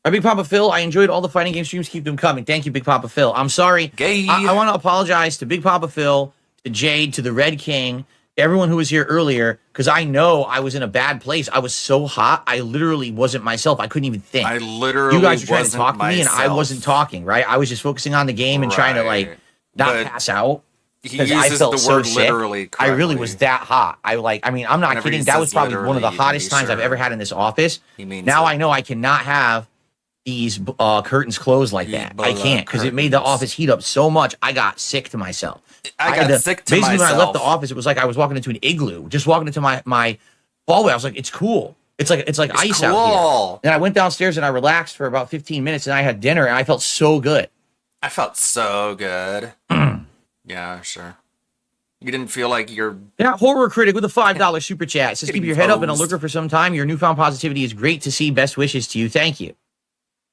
Our Big Papa Phil, I enjoyed all the fighting game streams. Keep them coming. Thank you, Big Papa Phil. I'm sorry. Gay. I want to apologize to Big Papa Phil, to Jade, to the Red King, everyone who was here earlier, because I know I was in a bad place. I was so hot, I literally wasn't myself. I couldn't even think. I literally You guys were trying to wasn't talk to me, and I myself. wasn't talking, right? I was just focusing on the game and trying to, Right. not But pass out. He Because I uses felt the so word sick. literally I really correctly. was that hot. I'm not Whenever he kidding. That was says probably one of the literally, hottest be times I've sure. ever had in this office. He means Now it. I know I cannot have these curtains closed like that. I can't because it made the curtains. office heat up so much. I got sick to myself. I had got sick to basically when I left the myself. office, it was like I was walking into an igloo. Just walking into my hallway, I was like, it's cool. It's like ice out here. cool. And I went downstairs and I relaxed for about 15 minutes and I had dinner and I felt so good. I felt so good. Yeah, sure. You didn't feel like you're Yeah, Horror Critic with a $5 super chat says, Getting keep your head up and a posed. looker for some time. Your newfound positivity is great to see. Best wishes to you. Thank you.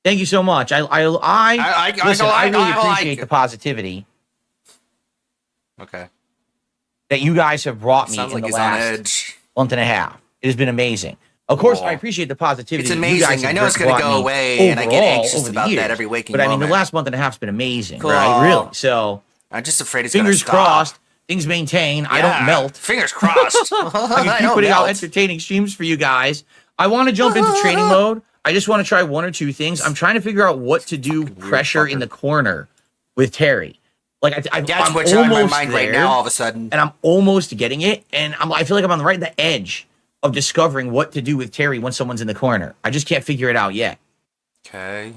Thank you so much. Listen, I really appreciate the positivity okay. that you guys have brought me Sounds in like the he's on last edge. month and a half. It has been amazing. Of course, Cool. I appreciate the positivity. It's that you amazing. guys have I know it's gonna brought go me away, and I get overall anxious over the about that years. every waking But I mean, the moment. last month and a half has been amazing, Cool. right? Really. So, I'm just afraid it's fingers gonna stop. crossed, things maintain. I don't Yeah, melt. Fingers crossed. I can keep putting out entertaining streams for you guys. I want to jump into training mode. I just want to try one or two things. I'm trying to figure out what to do pressure in the corner with Terry. Like I'm That's what's on my almost mind right there, now. All of a sudden, and I'm almost getting it. And I feel like I'm on the edge of discovering what to do with Terry when someone's in the corner. I just can't figure it out yet. okay.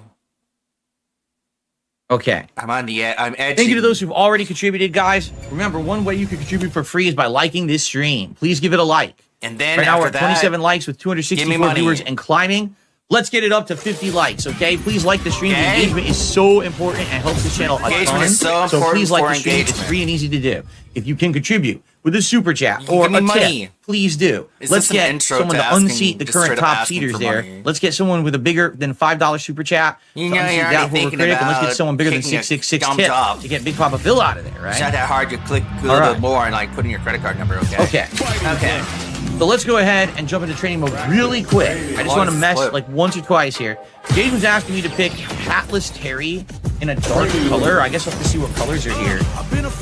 Okay. I'm on the edge. I'm edgy. Thank you to those who've already contributed, guys. Remember, one way you can contribute for free is by liking this stream. Please give it a like. And then Right now we're after at that, 27 likes with give me 264 money. viewers and climbing. Let's get it up to 50 likes, okay? Please like the stream. The Okay. engagement is so important and helps the channel a Engagement ton. is so So important please like for the stream. It's engagement. free and easy to do. If you can contribute, with a super chat You can or give me a money. tip, please do. Is Let's this an get intro someone to to asking- unseat the just current straight up top asking seaters for there. money? Let's get someone with a bigger than $5 super chat You to know, unseat you're already Doubtful thinking Critic, and let's get about someone bigger than kicking your 666 thumbs tip up. to get Big Papa Phil out of there, It's right? not that hard. You click a All little right. bit more and like put in your credit card number. Okay. Okay. Okay. So let's go ahead and jump into training mode really quick. I just want to mess like once or twice here. Jason's asking me to pick Hatless Terry in a dark color. I guess we'll have to see what colors are here. You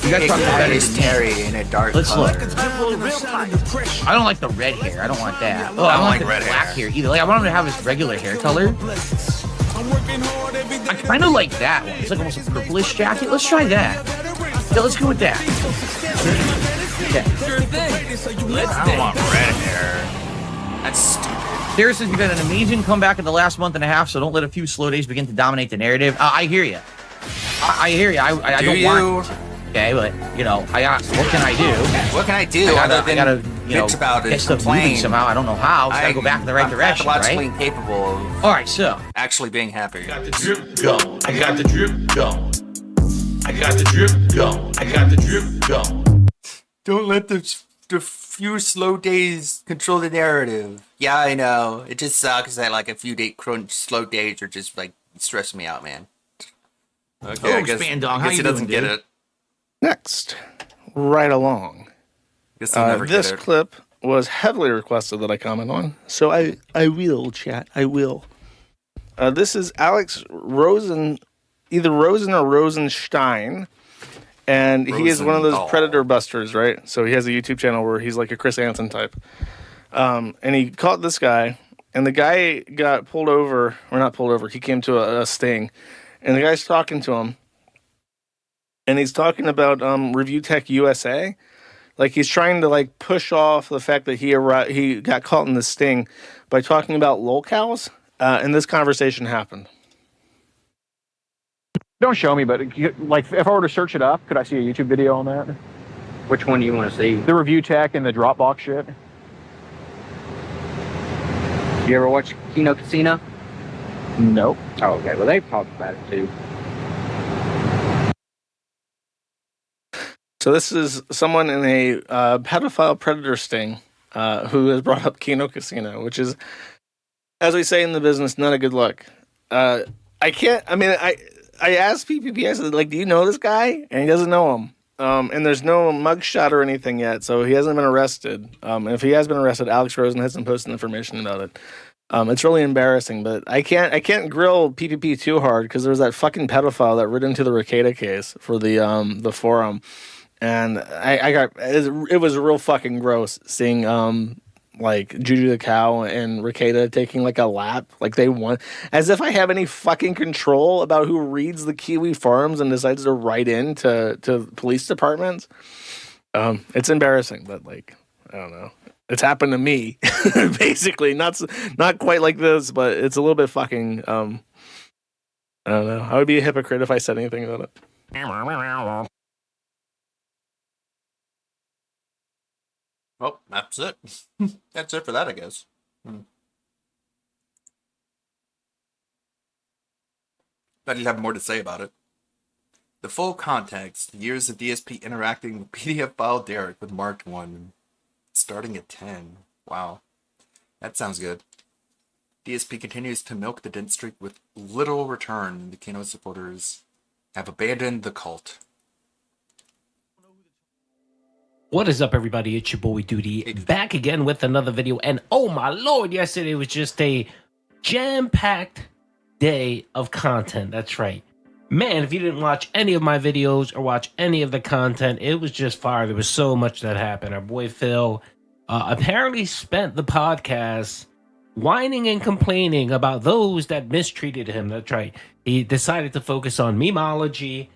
guys probably know better It's than me. Terry in a dark Let's color. look. I don't like the red hair. I don't want that. Oh, I don't like the red black hair. hair either. Like I want him to have his regular hair color. I kind of like that one. It's like almost a purplish jacket. Let's try that. Yeah, let's go with that. Okay. I don't want red hair. That's stupid. Sarah says you've had an amazing comeback in the last month and a half, so don't let a few slow days begin to dominate the narrative. I hear you. I hear you. I don't want to. Okay, but you know, what can I do? What can I do I other than gotta, you know, bitch about it, get stuff moving complain? somehow. I don't know how. So I gotta go back in the right direction, pathologically right? incapable of All right, so actually being happy. got the drip going. I got the drip going. I got the drip going. I got the drip going. Don't let the few slow days control the narrative. Yeah, I know. It just sucks that like a few slow days are just like stressing me out, man. Okay, I guess, Spandong, I how guess you he doesn't doing, get dude? it. Next, right along. Guess he'll never This get it. clip was heavily requested that I comment on, so I will, chat. I will. This is Alex Rosen, either Rosen or Rosenstein, and he is one of those Rosenthal. predator busters, right? So he has a YouTube channel where he's like a Chris Hansen type, and he caught this guy, and the guy got pulled over, or not pulled over. He came to a sting, and the guy's talking to him. And he's talking about Review Tech USA. Like he's trying to like push off the fact that he got caught in the sting by talking about lolcows. And this conversation happened. Don't show me, but like if I were to search it up, could I see a YouTube video on that? Which one do you want to see? The review tech and the Dropbox shit. You ever watch Kino Casino? Nope. Oh, okay. Well, they've talked about it too. So this is someone in a pedophile predator sting who has brought up Kino Casino, which is, as we say in the business, not a good look. I asked PPP, I said, like, do you know this guy? And he doesn't know him. And there's no mugshot or anything yet, so he hasn't been arrested. And if he has been arrested, Alex Rosen hasn't posted information about it. It's really embarrassing, but I can't grill PPP too hard because there was that fucking pedophile that writ into the Ricada case for the forum. And it was real fucking gross seeing like Juju the cow and Ricada taking like a lap, like they won, as if I have any fucking control about who reads the Kiwi forums and decides to write in to police departments. It's embarrassing, but like I don't know, it's happened to me basically, not quite like this, but it's a little bit fucking. I don't know. I would be a hypocrite if I said anything about it. Well, that's it. That's it for that, I guess. Bet he'd have more to say about it. The full context, years of DSP interacting with PDF file Derek with Mark 1, starting at 10. Wow. That sounds good. DSP continues to milk the dent streak with little return. The Kano supporters have abandoned the cult. What is up, everybody? It's your boy Duty back again with another video. And oh my lord, yesterday was just a jam-packed day of content. That's right. Man, if you didn't watch any of my videos or watch any of the content, it was just fire. There was so much that happened. Our boy Phil apparently spent the podcast whining and complaining about those that mistreated him. That's right. He decided to focus on memology.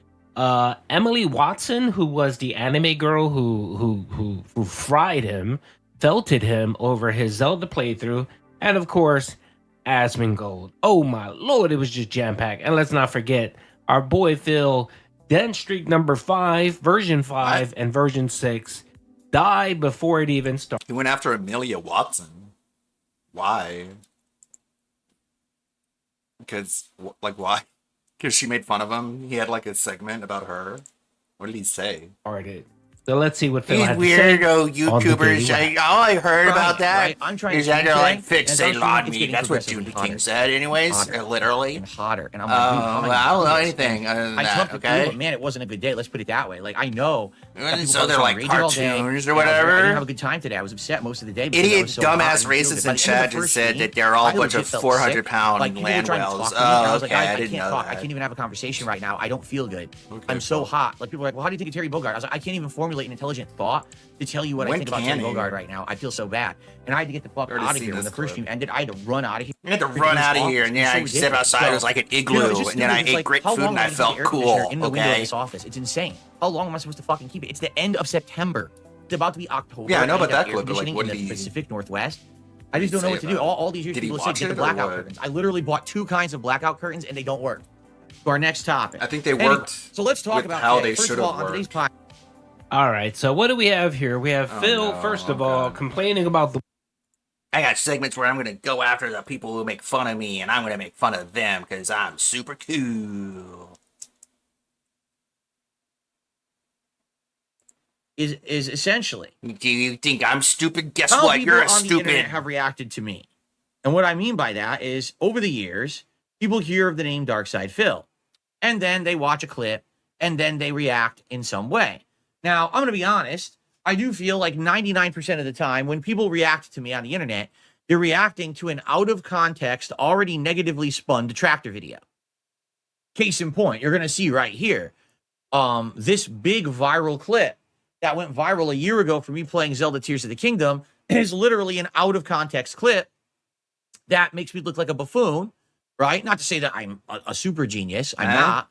Emily Watson, who was the anime girl who fried him, felted him over his Zelda playthrough, and of course, Asmongold. Oh my lord, it was just jam-packed. And let's not forget our boy Phil, Dent Streak number 5, version 5, and version 6 died before it even started. He went after Amelia Watson. Why? Because, like, why? Because she made fun of him? He had, like, a segment about her? What did he say? So let's see what Phil These had to say. weirdo on the YouTubers. daily All I heard Right, about that right. I'm trying is to that change they're like today, fixate and on it's me. getting That's what progressively June King hotter. said, anyways. Hotter Literally. and hotter. And I'm like, dude, Well, fine, I don't do know this. anything other than I that. jumped it through, Okay. but man, it wasn't a good day. Let's put it that way. Like I know. that And people so probably they're saw like me rage all day, cartoons or and I was like, whatever. I didn't have a good time today. I was upset most of the day. because I Idiot, was so hot, I dumbass didn't feel racists good. in By the end chat of the just first said stream, that they're all I a bunch of legit felt 400-pound sick. Like, people were trying to land talk whales. to me, and I was like, Okay, I I didn't can't know talk. I that. can't even have a conversation right now. I don't feel good. Okay, I'm so cool. hot. Like people were like, well, how do you think of Terry Bogard? I was like, I can't even formulate an intelligent thought to tell you what I When think about can Terry he? Bogard right now. I feel so bad, and I had to get the fuck Already out of seen here when this the first clip. stream ended. I had to run out of here. You had to Because run it was out of awful. here, It and was then so I step ridiculous. outside. It was like an You know, igloo, it's just and then I stupid. It's ate like, great how food, long and am I I gonna felt keep the air conditioner cool. in the window of Okay. this office? It's insane. How long am I supposed to fucking keep it? It's the end of September. It's about to be October. Yeah, I know and about got that air clip, but, like, conditioning what in did the he- Pacific Northwest. I just did don't know he what to say do. about it? All these years, Did he people say watch get the it or blackout what? curtains. I literally bought 2 kinds of blackout curtains and they don't work. To our next topic. I think they Anyway, worked So let's talk with about how today. they First should of all, have on today's worked. podcast. All right, so what do we have here? We have Oh, Phil, no. first of Oh, all, God. complaining about the I got segments where I'm gonna go after the people who make fun of me, and I'm gonna make fun of them because I'm super cool. Is essentially Do you think I'm stupid? Guess how what? people You're on the stupid. internet have reacted to me. And what I mean by that is over the years, people hear of the name Darkside Phil, and then they watch a clip, and then they react in some way. Now, I'm going to be honest. I do feel like 99% of the time when people react to me on the internet, they're reacting to an out of context, already negatively spun detractor video. Case in point, you're going to see right here, this big viral clip that went viral a year ago for me playing Zelda Tears of the Kingdom is literally an out of context clip that makes me look like a buffoon, right? Not to say that I'm a super genius. I'm Huh? not.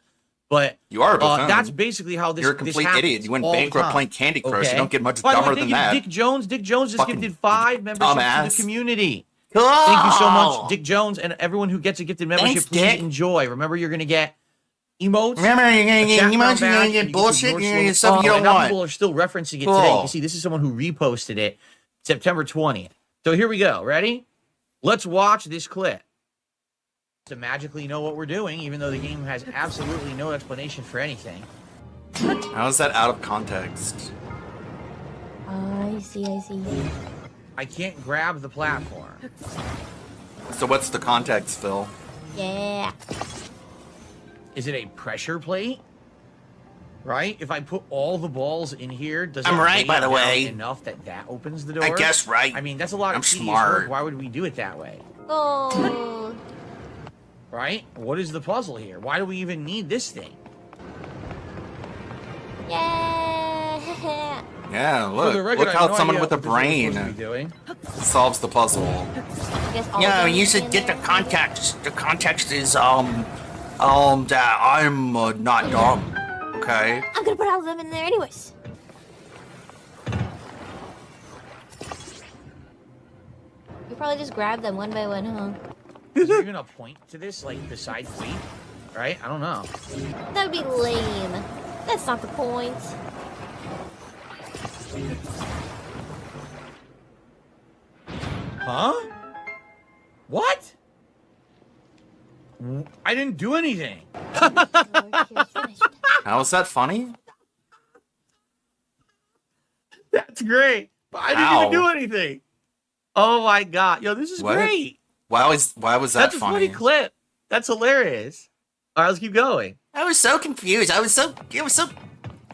But You are a buffoon. that's basically how this You're a this complete happens idiot. You went all the bankrupt time, playing Candy Crush. okay? You don't get much By the way, dumber thank than you to that. Dick Jones. Dick Jones just Fucking gifted 5 memberships to dumbass. the community. Cool. Thank you so much, Dick Jones, and everyone who gets a gifted membership. Thanks, Please Dick. enjoy. Remember, you're going to get emotes. Remember, you're gonna a get chat emotes, round you're badge, gonna and get you bullshit, can you're gonna ignore get stuff you don't and now want. people are still referencing it Cool. today. You can see this is someone who reposted it September 20th. So here we go. Ready? Let's watch this clip to magically know what we're doing, even though the game has absolutely no explanation for anything. How is that out of context? I see. I can't grab the platform. So what's the context, Phil? Yeah. Is it a pressure plate? Right? If I put all the balls in here, does I'm it right, weigh by the down way. enough that opens the door? I guess right. I mean, that's a lot I'm of tedious smart. work. Why would we do it that way? Gold. Right? What is the puzzle here? Why do we even need this thing? Yeah. Yeah, For the look. record, Look I have how no someone idea with a what this is supposed to be brain doing. solves the puzzle. I guess all Yeah, of them you should in get the there. context. The context is that I'm not dumb. Okay. I'm gonna put all of them in there anyways. You probably just grab them one by one, huh? Is there even a point to this, like, besides weight? Right? I don't know. That would be lame. That's not the point. Huh? What? I didn't do anything. Here's finished. How is that funny? That's great. But I didn't even do anything. Oh my god. Yo, this is What? great. Why was that That's a funny? funny clip. That's hilarious. All right, let's keep going. I was so confused. It was so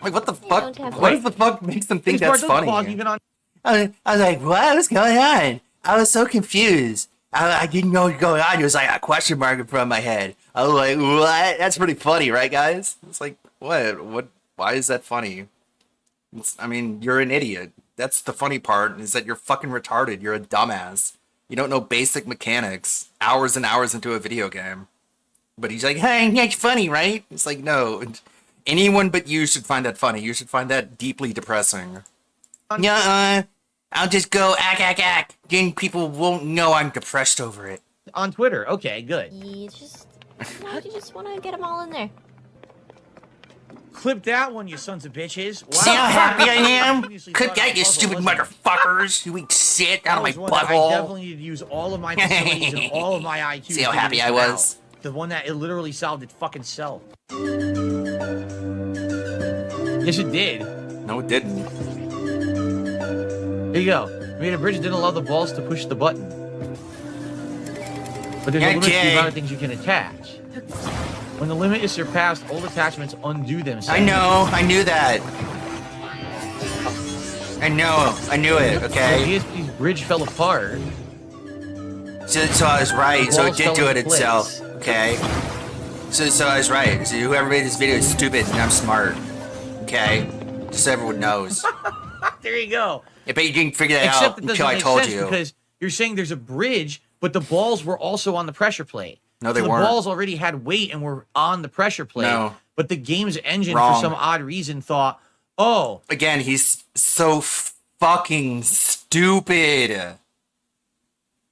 like what the fuck? don't have What to. the fuck makes them think This part that's doesn't pause funny? even on I was like, what was going on? I was so confused. I didn't know what was going on. It was like a question mark in front of my head. I was like, what? That's pretty funny, right, guys? It's like, what? Why is that funny? I mean, you're an idiot. That's the funny part, is that you're fucking retarded. You're a dumbass. You don't know basic mechanics hours and hours into a video game. But he's like, hey, that's funny, right? It's like, no. Anyone but you should find that funny. You should find that deeply depressing. Yeah, I'll just go ack. Then people won't know I'm depressed over it. on Twitter. Okay, good. You just want to get them all in there. Clip that one, you sons of bitches. Wow. See how happy I am? Obviously Clip thought that, it you was stupid puzzle, wasn't it? motherfuckers. You eat shit out of my That was one that I butthole. definitely need to use all of my facilities and all of my IQ. See how to happy figure I this was? out. The one that it literally solved it fucking self. Yes, it did. No, it didn't. There you go. I mean, a bridge didn't allow the balls to push the button. But there's a limit to the amount of things you can attach. When the limit is surpassed, old attachments undo themselves. I know. I knew that. I know. I knew it. Okay. So DSP's bridge fell apart. So I was right. So it did do it into place. itself. Okay. So I was right. So whoever made this video is stupid and I'm smart. Okay. Just so everyone knows. There you go. I bet you didn't figure that Except out it doesn't until I make told sense you. because you're saying there's a bridge, but the balls were also on the pressure plate. No, they so weren't. The balls already had weight and were on the pressure plate. No. But the game's engine, Wrong. for some odd reason, thought, oh. Again, he's so fucking stupid.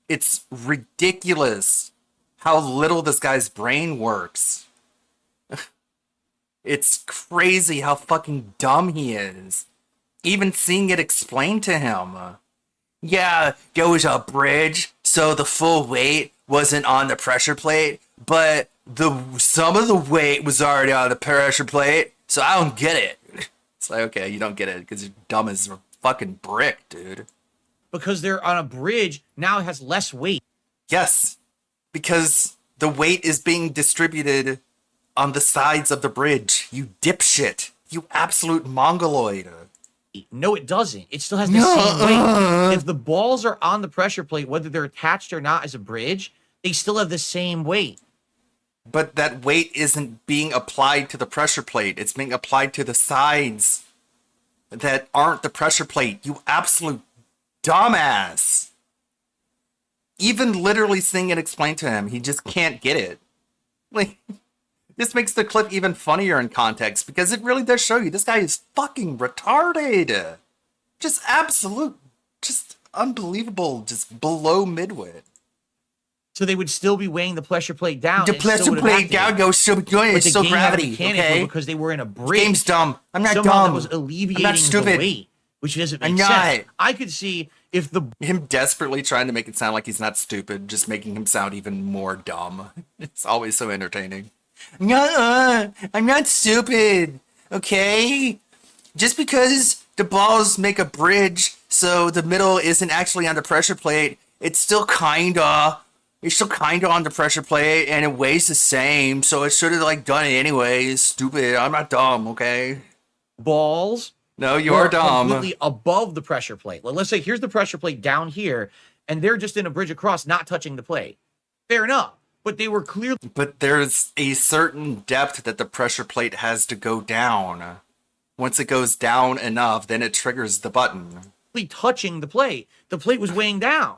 It's ridiculous how little this guy's brain works. It's crazy how fucking dumb he is. Even seeing it explained to him. Yeah, there was a bridge, so the full weight wasn't on the pressure plate, but some of the weight was already on the pressure plate, so I don't get it. It's like, okay, you don't get it because you're dumb as a fucking brick, dude. Because they're on a bridge, now it has less weight. Yes, because the weight is being distributed on the sides of the bridge. You dipshit. You absolute mongoloid. No, it doesn't. It still has the same weight. If the balls are on the pressure plate, whether they're attached or not as a bridge, they still have the same weight. But that weight isn't being applied to the pressure plate. It's being applied to the sides that aren't the pressure plate. You absolute dumbass. Even literally seeing it explained to him, he just can't get it. Like, this makes the clip even funnier in context because it really does show you this guy is fucking retarded. Just absolute, just unbelievable, just below midwit. So they would still be weighing the pressure plate down. The pressure plate down goes still doing it's still gravity. Okay, because they were in a bridge. Game's dumb. I'm not Somehow dumb. That was alleviating I'm not stupid. the weight, which doesn't make I'm sense. not. I could see if him desperately trying to make it sound like he's not stupid, just making him sound even more dumb. It's always so entertaining. Nuh-uh, I'm not stupid. Okay, just because the balls make a bridge, so the middle isn't actually on the pressure plate. It's still kinda on the pressure plate, and it weighs the same, so it should have like done it anyways. Stupid. I'm not dumb. Okay. Balls. No, you are dumb. Completely above the pressure plate. Let's say here's the pressure plate down here, and they're just in a bridge across, not touching the plate. Fair enough. But they were clearly. But there's a certain depth that the pressure plate has to go down. Once it goes down enough, then it triggers the button. Touching the plate. The plate was weighing down.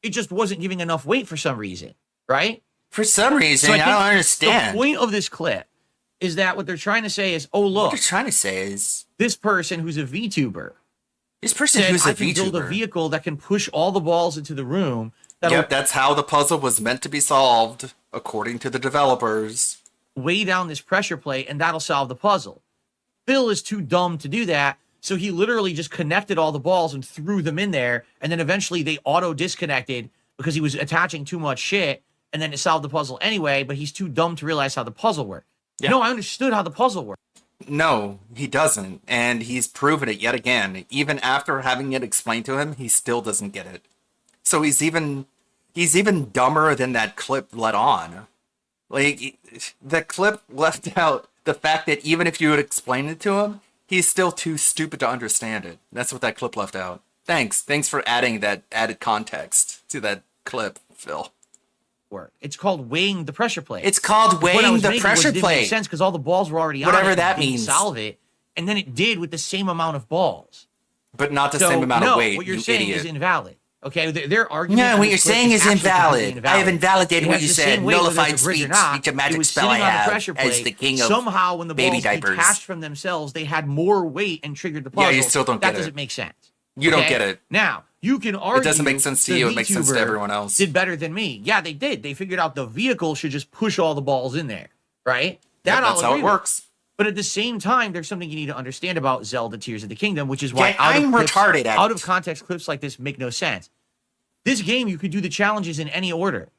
It just wasn't giving enough weight for some reason, right? For some reason, I don't understand. The point of this clip is that what they're trying to say is, oh, look. What they're trying to say is this person who's a VTuber. This person who's a VTuber. I can build a vehicle that can push all the balls into the room. Yep, that's how the puzzle was meant to be solved, according to the developers. Weigh down this pressure plate, and that'll solve the puzzle. Phil is too dumb to do that, so he literally just connected all the balls and threw them in there, and then eventually they auto-disconnected because he was attaching too much shit, and then it solved the puzzle anyway, but he's too dumb to realize how the puzzle worked. Yeah. No, I understood how the puzzle worked. No, he doesn't, and he's proven it yet again. Even after having it explained to him, he still doesn't get it. So he's even dumber than that clip let on. Like, the clip left out the fact that even if you would explain it to him, he's still too stupid to understand it. That's what that clip left out. Thanks for adding that added context to that clip, Phil. It's called weighing the pressure plate. It's called weighing the pressure plate. It makes sense because all the balls were already on it. Whatever that means. Solve it, and then it did with the same amount of balls. But not the same amount of weight. What you're saying idiot. is invalid. Okay, their argument. No, what you're saying is invalid. I have invalidated what you said. Nullified speech. Speech a magic spell I have as the king of somehow when the baby balls diapers. detached from themselves, they had more weight and triggered the puzzle. Yeah, you still don't get it. That doesn't make sense. You don't get it. Now, you can argue it doesn't make sense to you. It makes sense to everyone else. Did better than me. Yeah, they did. They figured out the vehicle should just push all the balls in there, right? That's how it works. But at the same time, there's something you need to understand about Zelda Tears of the Kingdom, which is why I'm retarded at out of context clips like this make no sense. This game, you could do the challenges in any order.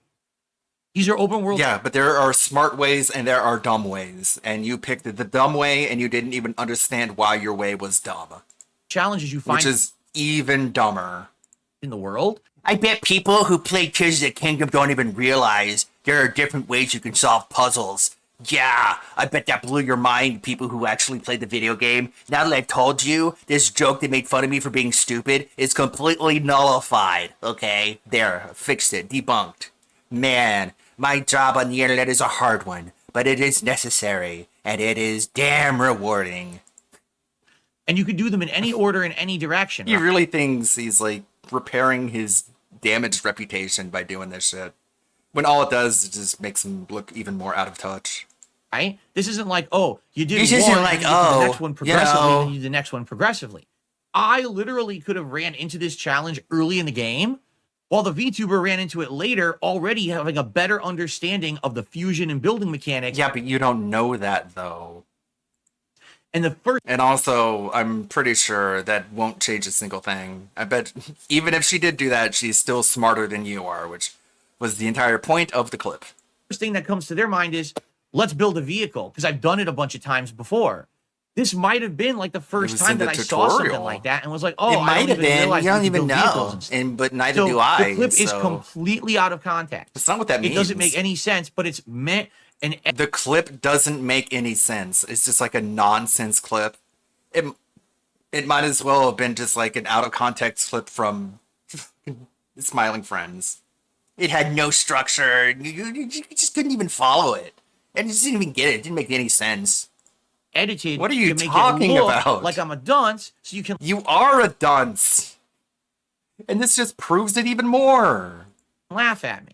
These are open world Yeah, but there are smart ways and there are dumb ways. And you picked the dumb way and you didn't even understand why your way was dumb. challenges you find Which is even dumber. in the world. I bet people who play Tears of the Kingdom don't even realize there are different ways you can solve puzzles. Yeah, I bet that blew your mind, people who actually played the video game. Now that I've told you, this joke that made fun of me for being stupid is completely nullified. Okay, there, fixed it, debunked. Man, my job on the internet is a hard one, but it is necessary, and it is damn rewarding. And you can do them in any order, in any direction. He right? really thinks he's like repairing his damaged reputation by doing this shit. When all it does is just makes him look even more out of touch. Right? This isn't like, oh, you did This one, isn't and like, you do the oh, next one you progressively, know. and you do the next one progressively. I literally could have ran into this challenge early in the game, while the VTuber ran into it later, already having a better understanding of the fusion and building mechanics. Yeah, but you don't know that though. And the first And also, I'm pretty sure that won't change a single thing. I bet even if she did do that, she's still smarter than you are, which was the entire point of the clip. thing that comes to their mind is, let's build a vehicle, because I've done it a bunch of times before. This might have been like the first was time in the that I saw something tutorial. like that and was like, oh, It I might don't have even been. realize You don't we can even build vehicles know. and stuff. And but neither So do I. the clip is so- completely out of context. That's not what that means. It doesn't make any sense, but it's meant and The clip doesn't make any sense. It's just like a nonsense clip. It might as well have been just like an out of context clip from Smiling Friends. It had no structure. You just couldn't even follow it. And you just didn't even get it. It didn't make any sense. edited What are you to make talking it look about? like I'm a dunce, so you can You are a dunce. And this just proves it even more. laugh at me.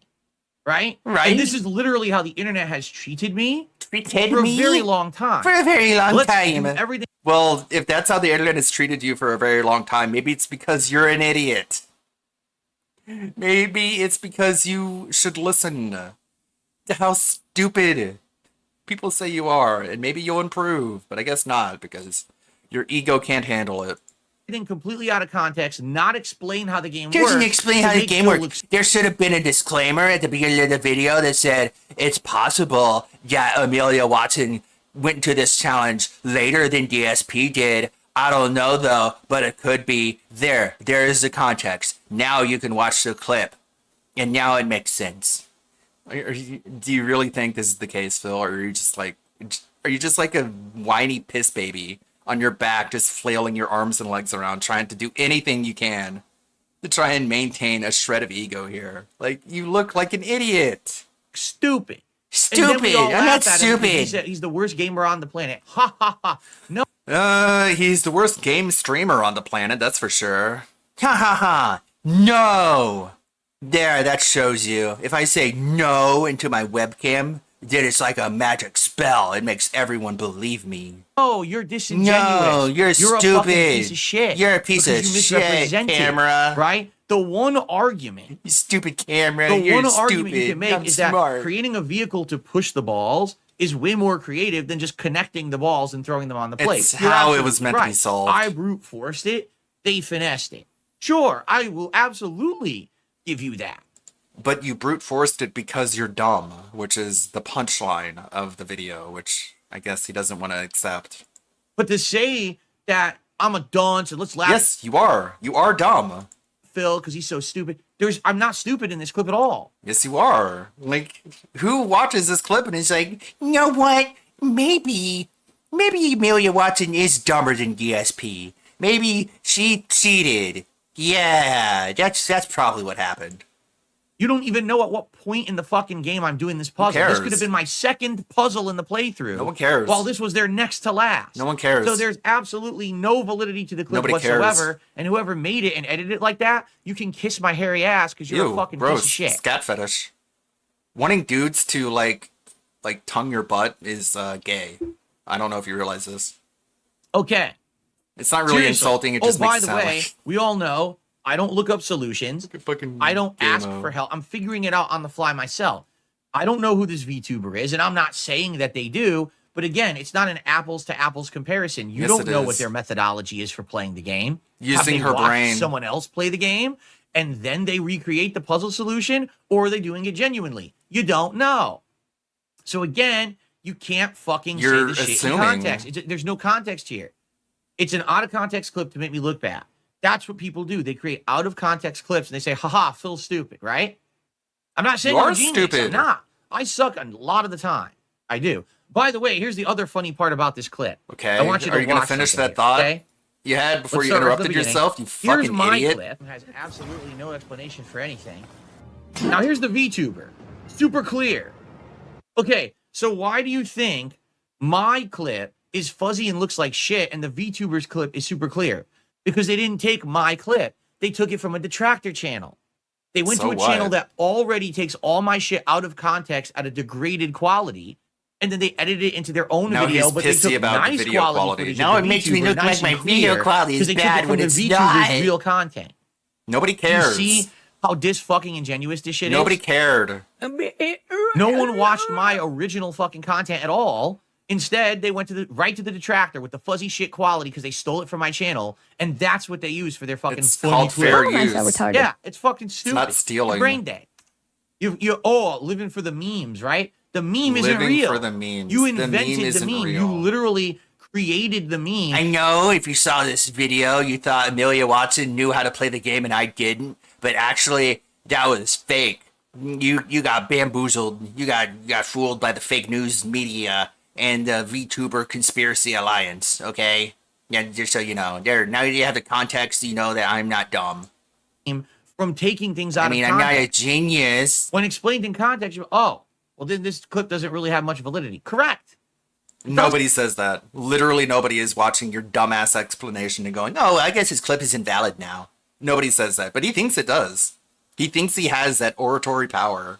Right? Right. And this is literally how the internet has treated me Treated for me a very long time. for a very long Let's time. do everything Well, if that's how the internet has treated you for a very long time, maybe it's because you're an idiot. Maybe it's because you should listen to how stupid people say you are, and maybe you'll improve, but I guess not, because your ego can't handle it. completely out of context, not explain how the game works. Doesn't explain to how the make game Phil works. look There should have been a disclaimer at the beginning of the video that said, it's possible that Amelia Watson went into this challenge later than DSP did. I don't know though, but it could be. There is the context. Now you can watch the clip. And now it makes sense. Do you really think this is the case, Phil, or are you just like a whiny piss baby on your back, just flailing your arms and legs around, trying to do anything you can to try and maintain a shred of ego here? Like, you look like an idiot. stupid. And then we Stupid. all I'm laugh not at him because stupid. he's the worst gamer on the planet. Ha ha ha. No, He's the worst game streamer on the planet, that's for sure. Ha ha ha. No. There, that shows you. If I say no into my webcam, then it's like a magic spell. It makes everyone believe me. you're disingenuous. No, you're a fucking stupid. piece of shit. You're a piece because of you shit, misrepresented, camera. Right? The one argument, You stupid camera. the You're one stupid. argument you can make I'm is smart. that creating a vehicle to push the balls is way more creative than just connecting the balls and throwing them on the plate. It's You're how it absolutely was meant to be right. solved. I brute forced it. They finessed it. Sure, I will absolutely give you that. But you brute forced it because you're dumb, which is the punchline of the video, which I guess he doesn't want to accept. But to say that I'm a dunce and let's laugh Yes, you are. You are dumb. at Phil because he's so stupid. I'm not stupid in this clip at all. Yes, you are. Like, who watches this clip and is like, You know what? Maybe Amelia Watson is dumber than DSP. Maybe she cheated. Yeah, that's probably what happened. You don't even know at what point in the fucking game I'm doing this puzzle. This cares? could have been my second puzzle in the playthrough. No one cares. While this was their next to last. No one cares. So there's absolutely no validity to the clip Nobody whatsoever. cares. And whoever made it and edited it like that, you can kiss my hairy ass because you're Ew, a fucking gross. piece of shit. Scat fetish. Wanting dudes to, like tongue your butt is gay. I don't know if you realize this. Okay. It's not really Seriously. insulting. It just by makes it the sound way, like we all know I don't look up solutions. fucking I don't ask gay-mo. for help. I'm figuring it out on the fly myself. I don't know who this VTuber is, and I'm not saying that they do. But again, it's not an apples to apples comparison. You Yes, don't it know is. what their methodology is for playing the game. Have Using they her watched brain. someone else play the game, and then they recreate the puzzle solution, or are they doing it genuinely? You don't know. So again, you can't fucking You're say the shit assuming. in context. There's no context here. It's an out of context clip to make me look bad. That's what people do. They create out of context clips and they say, haha, Phil's stupid, right? I'm not saying You I'm are a genius. stupid. I'm not. I suck a lot of the time. I do. By the way, here's the other funny part about this clip. Okay. I want you to Are you gonna watch finish something that thought here, okay? you had before Let's you start from the interrupted beginning. yourself? You Here's fucking my idiot. clip. It has absolutely no explanation for anything. Now here's the VTuber. Super clear. Okay, so why do you think my clip is fuzzy and looks like shit and the VTuber's clip is super clear? Because they didn't take my clip. They took it from a detractor channel. They went So to a channel what? that already takes all my shit out of context at a degraded quality, and then they edited it into their own Now video, he's but they pissy took about the nice video quality. footage Now of the it makes me VTuber, look nice like and my video clear, quality is 'cause they took bad it from when the it's VTuber's not. real content. Nobody Do you cares. see how fucking ingenuous this shit Nobody is? cared. No one watched my original fucking content at all. Instead, they went to the detractor with the fuzzy shit quality because they stole it from my channel, and that's what they use for their fucking It's funny called clip. fair Oh, nice, use. retarded. Yeah, it's fucking stupid. not stealing. Brain dead. You living for the memes, right? The meme isn't Living real. for the memes. You The meme invented the isn't meme. real. You literally created the meme. I know if you saw this video, you thought Amelia Watson knew how to play the game and I didn't, but actually that was fake. You got bamboozled. You got fooled by the fake news media and the VTuber Conspiracy Alliance. Okay, yeah, just so you know. There, now you have the context. You know that I'm not dumb. From taking things out I mean, of I'm context. not a genius. When explained in context, well, then this clip doesn't really have much validity. Correct. Nobody says that. Literally nobody is watching your dumbass explanation and going, "Oh, I guess his clip is invalid now." Nobody says that, but he thinks it does. He thinks he has that oratory power.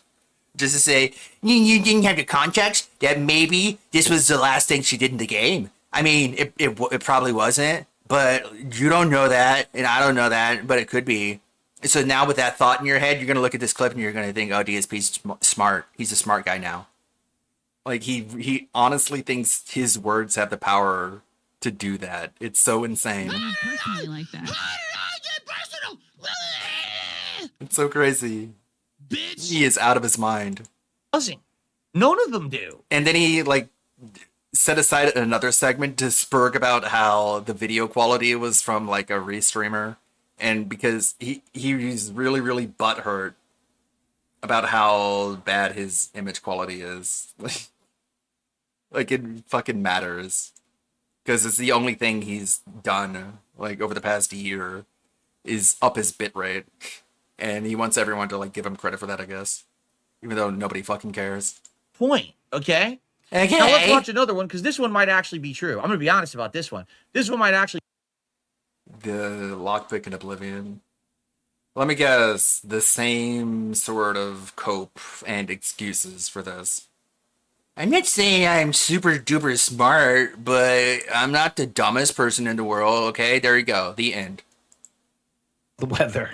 Just to say, you didn't have the context that maybe this was the last thing she did in the game. I mean, it probably wasn't, but you don't know that, and I don't know that, but it could be. So now with that thought in your head, you're going to look at this clip and you're going to think, oh, DSP's smart. He's a smart guy now. Like, he honestly thinks his words have the power to do that. It's so insane. Personally like that. It's so crazy. He is out of his mind. Doesn't. None of them do. And then he, like, set aside another segment to spurg about how the video quality was from, like, a restreamer. And because he's really, really butthurt about how bad his image quality is. Like, it fucking matters. Because it's the only thing he's done, like, over the past year is up his bitrate. And he wants everyone to, like, give him credit for that, I guess. Even though nobody fucking cares. Point. Okay. Okay. Now let's watch another one because this one might actually be true. I'm gonna be honest about this one. This one might actually. The lockpick in Oblivion. Let me guess, the same sort of cope and excuses for this. I'm not saying I'm super duper smart, but I'm not the dumbest person in the world, okay? There you go. The end. The weather.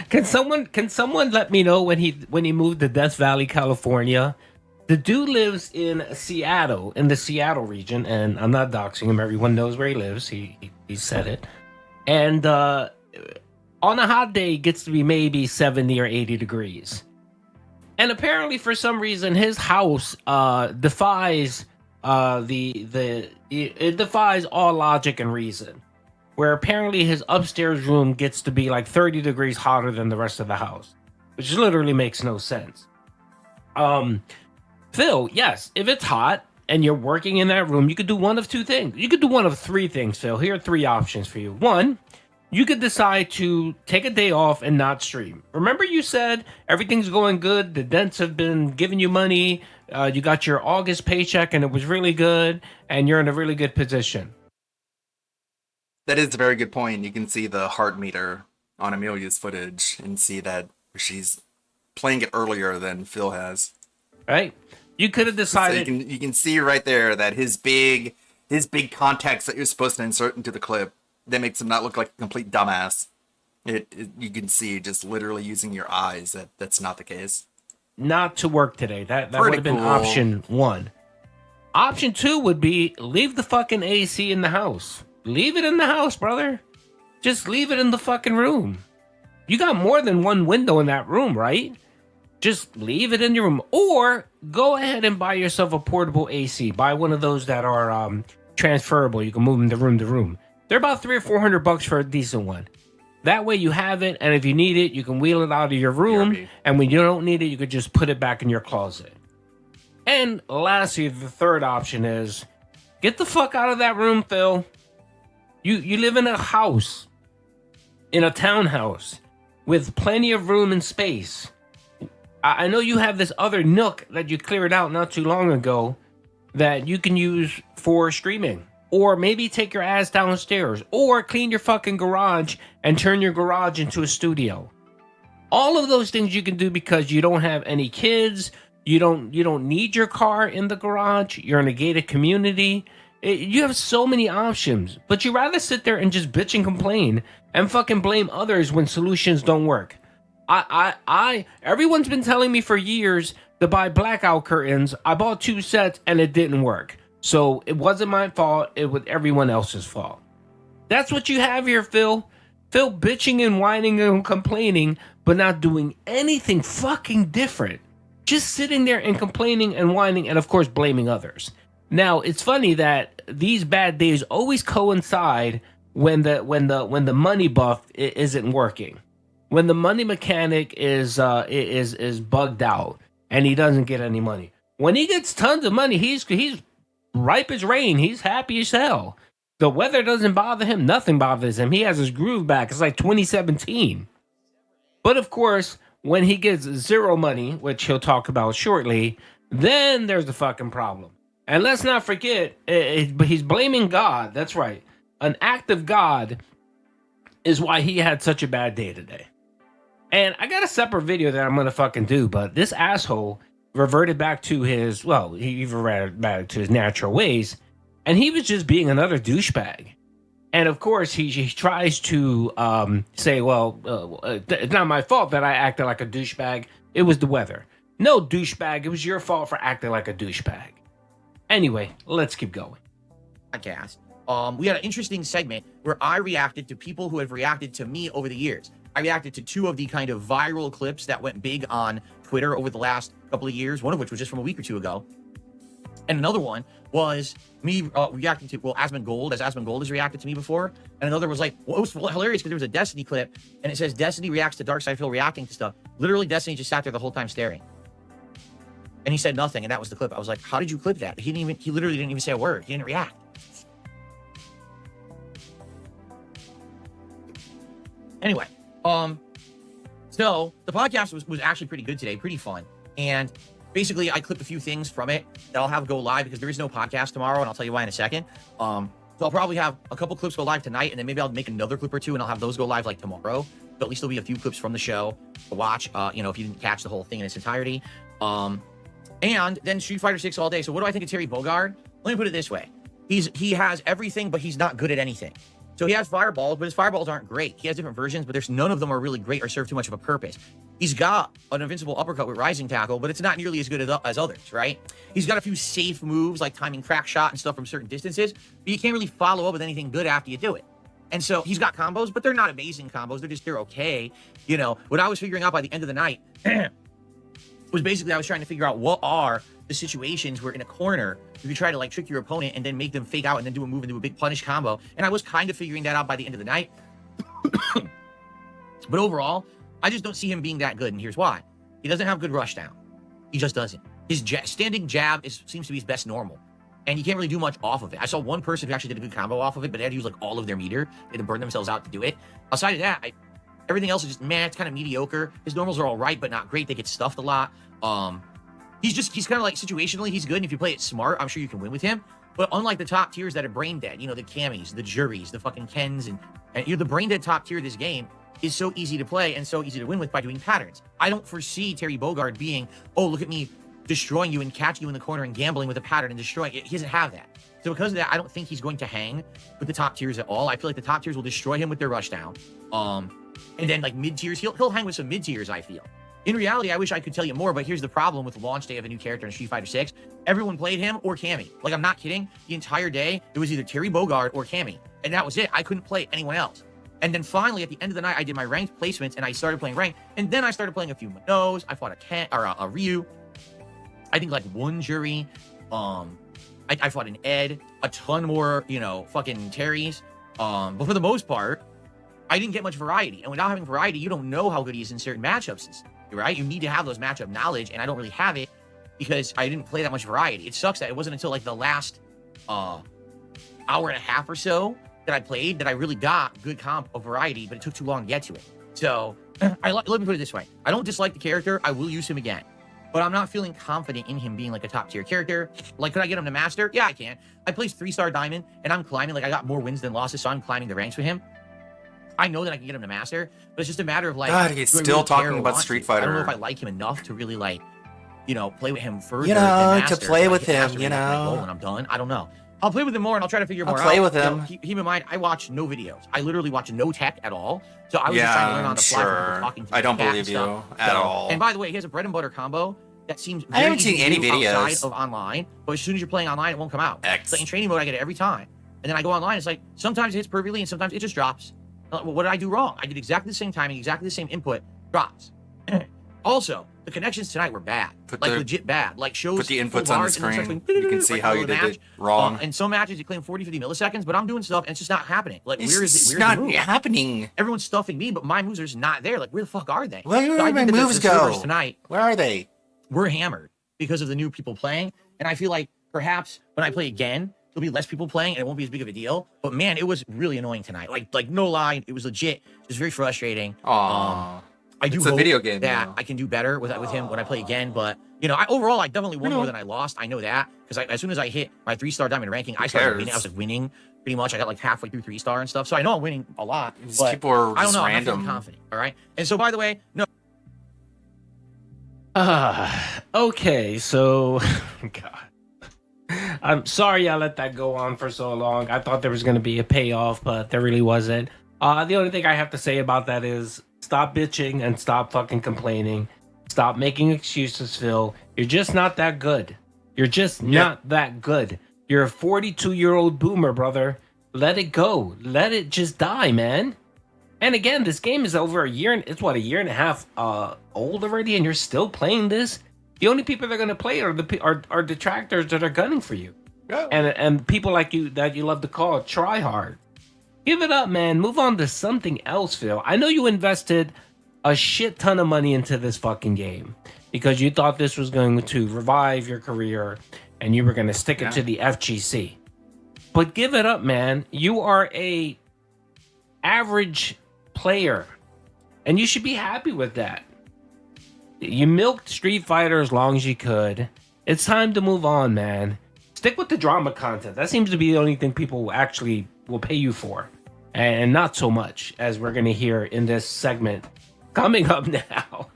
Can someone let me know when he moved to Death Valley, California? The dude lives in Seattle, in the Seattle region, and I'm not doxing him. Everyone knows where he lives. He said it. And on a hot day, it gets to be maybe 70 or 80 degrees. And apparently, for some reason, his house defies it defies all logic and reason. Where apparently his upstairs room gets to be like 30 degrees hotter than the rest of the house, which literally makes no sense. Phil, yes, if it's hot and you're working in that room, you could do one of two things. You could do one of three things, Phil. Here are three options for you. One, you could decide to take a day off and not stream. Remember you said everything's going good, the dents have been giving you money, you got your August paycheck and it was really good, and you're in a really good position. That is a very good point. You can see the heart meter on Amelia's footage and see that she's playing it earlier than Phil has. Right? You could have decided. So you can see right there that his big context that you're supposed to insert into the clip that makes him not look like a complete dumbass. You can see just literally using your eyes that that's not the case. Not to work today. That Pretty would have been cool. option one. Option two would be leave the fucking AC in the house. Leave it in the house, brother. Just leave it in the fucking room. You got more than one window in that room, right? Just leave it in your room, or go ahead and buy yourself a portable AC. Buy one of those that are transferable. You can move them to room to room. They're about $300 or $400 for a decent one. That way you have it, and if you need it, you can wheel it out of your room. And when you don't need it, you could just put it back in your closet. And lastly, the third option is get the fuck out of that room, Phil. You live in a house, in a townhouse, with plenty of room and space. I know you have this other nook that you cleared out not too long ago that you can use for streaming. Or maybe take your ass downstairs. Or clean your fucking garage and turn your garage into a studio. All of those things you can do because you don't have any kids. You don't need your car in the garage. You're in a gated community. You have so many options. But you rather sit there and just bitch and complain and fucking blame others when solutions don't work. Everyone's been telling me for years to buy blackout curtains. I bought 2 sets and it didn't work. So it wasn't my fault. It was everyone else's fault. That's what you have here, Phil. Phil bitching and whining and complaining, but not doing anything fucking different. Just sitting there and complaining and whining and, of course, blaming others. Now, it's funny that these bad days always coincide when the money buff isn't working. When the money mechanic is bugged out and he doesn't get any money. When he gets tons of money, he's ripe as rain. He's happy as hell. The weather doesn't bother him. Nothing bothers him. He has his groove back. It's like 2017. But of course, when he gets zero money, which he'll talk about shortly, then there's the fucking problem. And let's not forget, he's blaming God. That's right. An act of God is why he had such a bad day today. And I got a separate video that I'm going to fucking do, but this asshole reverted back to his, he reverted back to his natural ways, and he was just being another douchebag. And of course, he tries to say, it's not my fault that I acted like a douchebag. It was the weather. No, douchebag, it was your fault for acting like a douchebag. Anyway, let's keep going. Podcast. We had an interesting segment where I reacted to people who have reacted to me over the years. I reacted to 2 of the kind of viral clips that went big on Twitter over the last couple of years, one of which was just from a week or 2 ago. And another one was me reacting to, Asmongold, as Asmongold has reacted to me before. And another was like, it was hilarious because there was a Destiny clip and it says Destiny reacts to Darkside Phil reacting to stuff. Literally, Destiny just sat there the whole time staring. And he said nothing, and that was the clip. I was like, how did you clip that? He literally didn't even say a word. He didn't react. Anyway, so the podcast was actually pretty good today, pretty fun. And basically, I clipped a few things from it that I'll have go live because there is no podcast tomorrow, and I'll tell you why in a second. So I'll probably have a couple clips go live tonight, and then maybe I'll make another clip or 2, and I'll have those go live like tomorrow. But at least there'll be a few clips from the show to watch, if you didn't catch the whole thing in its entirety. And then Street Fighter 6 all day. So what do I think of Terry Bogard? Let me put it this way. He has everything, but he's not good at anything. So he has fireballs, but his fireballs aren't great. He has different versions, but there's none of them are really great or serve too much of a purpose. He's got an invincible uppercut with rising tackle, but it's not nearly as good as others, right? He's got a few safe moves like timing crack shot and stuff from certain distances, but you can't really follow up with anything good after you do it. And so he's got combos, but they're not amazing combos. They're okay. What I was figuring out by the end of the night was basically I was trying to figure out what are the situations where in a corner you could try to like trick your opponent and then make them fake out and then do a move and do a big punish combo. And I was kind of figuring that out by the end of the night. But overall, I just don't see him being that good. And here's why. He doesn't have good rush down. He just doesn't. His standing jab seems to be his best normal. And you can't really do much off of it. I saw one person who actually did a good combo off of it, but they had to use like all of their meter. They had to burn themselves out to do it. Outside of that, everything else is just, it's kind of mediocre. His normals are all right, but not great. They get stuffed a lot. He's kind of like situationally, he's good. And if you play it smart, I'm sure you can win with him. But unlike the top tiers that are brain dead, the Camis, the Juries, the fucking Kens, and the brain dead top tier of this game is so easy to play and so easy to win with by doing patterns. I don't foresee Terry Bogard being, oh, look at me destroying you and catching you in the corner and gambling with a pattern and destroying it. He doesn't have that. So because of that, I don't think he's going to hang with the top tiers at all. I feel like the top tiers will destroy him with their rush down. And then like mid tiers, he'll hang with some mid tiers, I feel. In reality, I wish I could tell you more, but here's the problem with the launch day of a new character in Street Fighter 6. Everyone played him or Cammy. Like, I'm not kidding. The entire day, it was either Terry Bogard or Cammy. And that was it. I couldn't play anyone else. And then finally, at the end of the night, I did my ranked placements and I started playing ranked. And then I started playing a few Minos. I fought a Ken or a Ryu. I think like one Jury. I fought an Ed, a ton more, fucking Terrys. But for the most part, I didn't get much variety. And without having variety, you don't know how good he is in certain matchups, right? You need to have those matchup knowledge, and I don't really have it because I didn't play that much variety. It sucks that it wasn't until like the last hour and a half or so that I played that I really got good comp of variety, but it took too long to get to it. So let me put it this way. I don't dislike the character. I will use him again. But I'm not feeling confident in him being like a top tier character. Like, could I get him to master? Yeah, I can. I placed 3-star diamond and I'm climbing. Like, I got more wins than losses, so I'm climbing the ranks with him. I know that I can get him to master, but it's just a matter of like, God, he's do I still really care talking or about want Street to? I don't know Fighter. if I like him enough to really like, play with him further. You than know, master, to play so I with hit him, master you and that's my know. goal and I'm done. I don't know. I'll play with him more and I'll try to figure I'll more play out. with him. Keep in mind, I watch no videos. I literally watch no tech at all. So I was just trying to learn on the fly from people sure. talking to I me don't in chat believe and you stuff. at all. And by the way, he has a bread and butter combo that seems I very haven't easy seen to any do videos. outside of online, but as soon as you're playing online, it won't come out. X. It's like in training mode, I get it every time. And then I go online, it's like, sometimes it hits perfectly and sometimes it just drops. Well, what did I do wrong? I did exactly the same timing, exactly the same input, drops. Also, the connections tonight were bad. Legit bad. Like shows Put the full inputs on the bars and then starts screen. going, You can see like, how middle you of the did match. it wrong. In some matches, you claim 40, 50 milliseconds, but I'm doing stuff and it's just not happening. Like, It's where is just it? Where's not the move? happening. Everyone's stuffing me, but my moves are just not there. Like, where the fuck are they? Where So did I my think that moves the servers go? tonight, Where are they? we're hammered because of the new people playing. And I feel like perhaps when I play again, there'll be less people playing and it won't be as big of a deal. But man, it was really annoying tonight. Like no lie, it was legit. It was very frustrating. Aww. I do It's a hope video game, that though. I can do better with him when I play again. But overall, I definitely won more than I lost. I know that because as soon as I hit my 3-star diamond ranking, I started winning. I was like winning pretty much. I got like halfway through 3-star and stuff. So I know I'm winning a lot. These But people are I don't just know. I'm not random. feeling confident. All right. And so by the way, no. Okay, so God. I'm sorry I let that go on for so long. I thought there was going to be a payoff, but there really wasn't. The only thing I have to say about that is stop bitching and stop fucking complaining. Stop making excuses, Phil. You're just not that good. You're just not that good. You're a 42-year-old boomer, brother. Let it go. Let it just die, man. And again, this game is over a year a year and a half old already, and you're still playing this. The only people that are going to play are detractors that are gunning for you, and people like you that you love to call try hard. Give it up, man. Move on to something else, Phil. I know you invested a shit ton of money into this fucking game because you thought this was going to revive your career and you were going to stick it to the FGC. But give it up, man. You are a average player, and you should be happy with that. You milked Street Fighter as long as you could. It's time to move on, man. Stick with the drama content. That seems to be the only thing people actually will pay you for, and not so much as we're going to hear in this segment coming up now.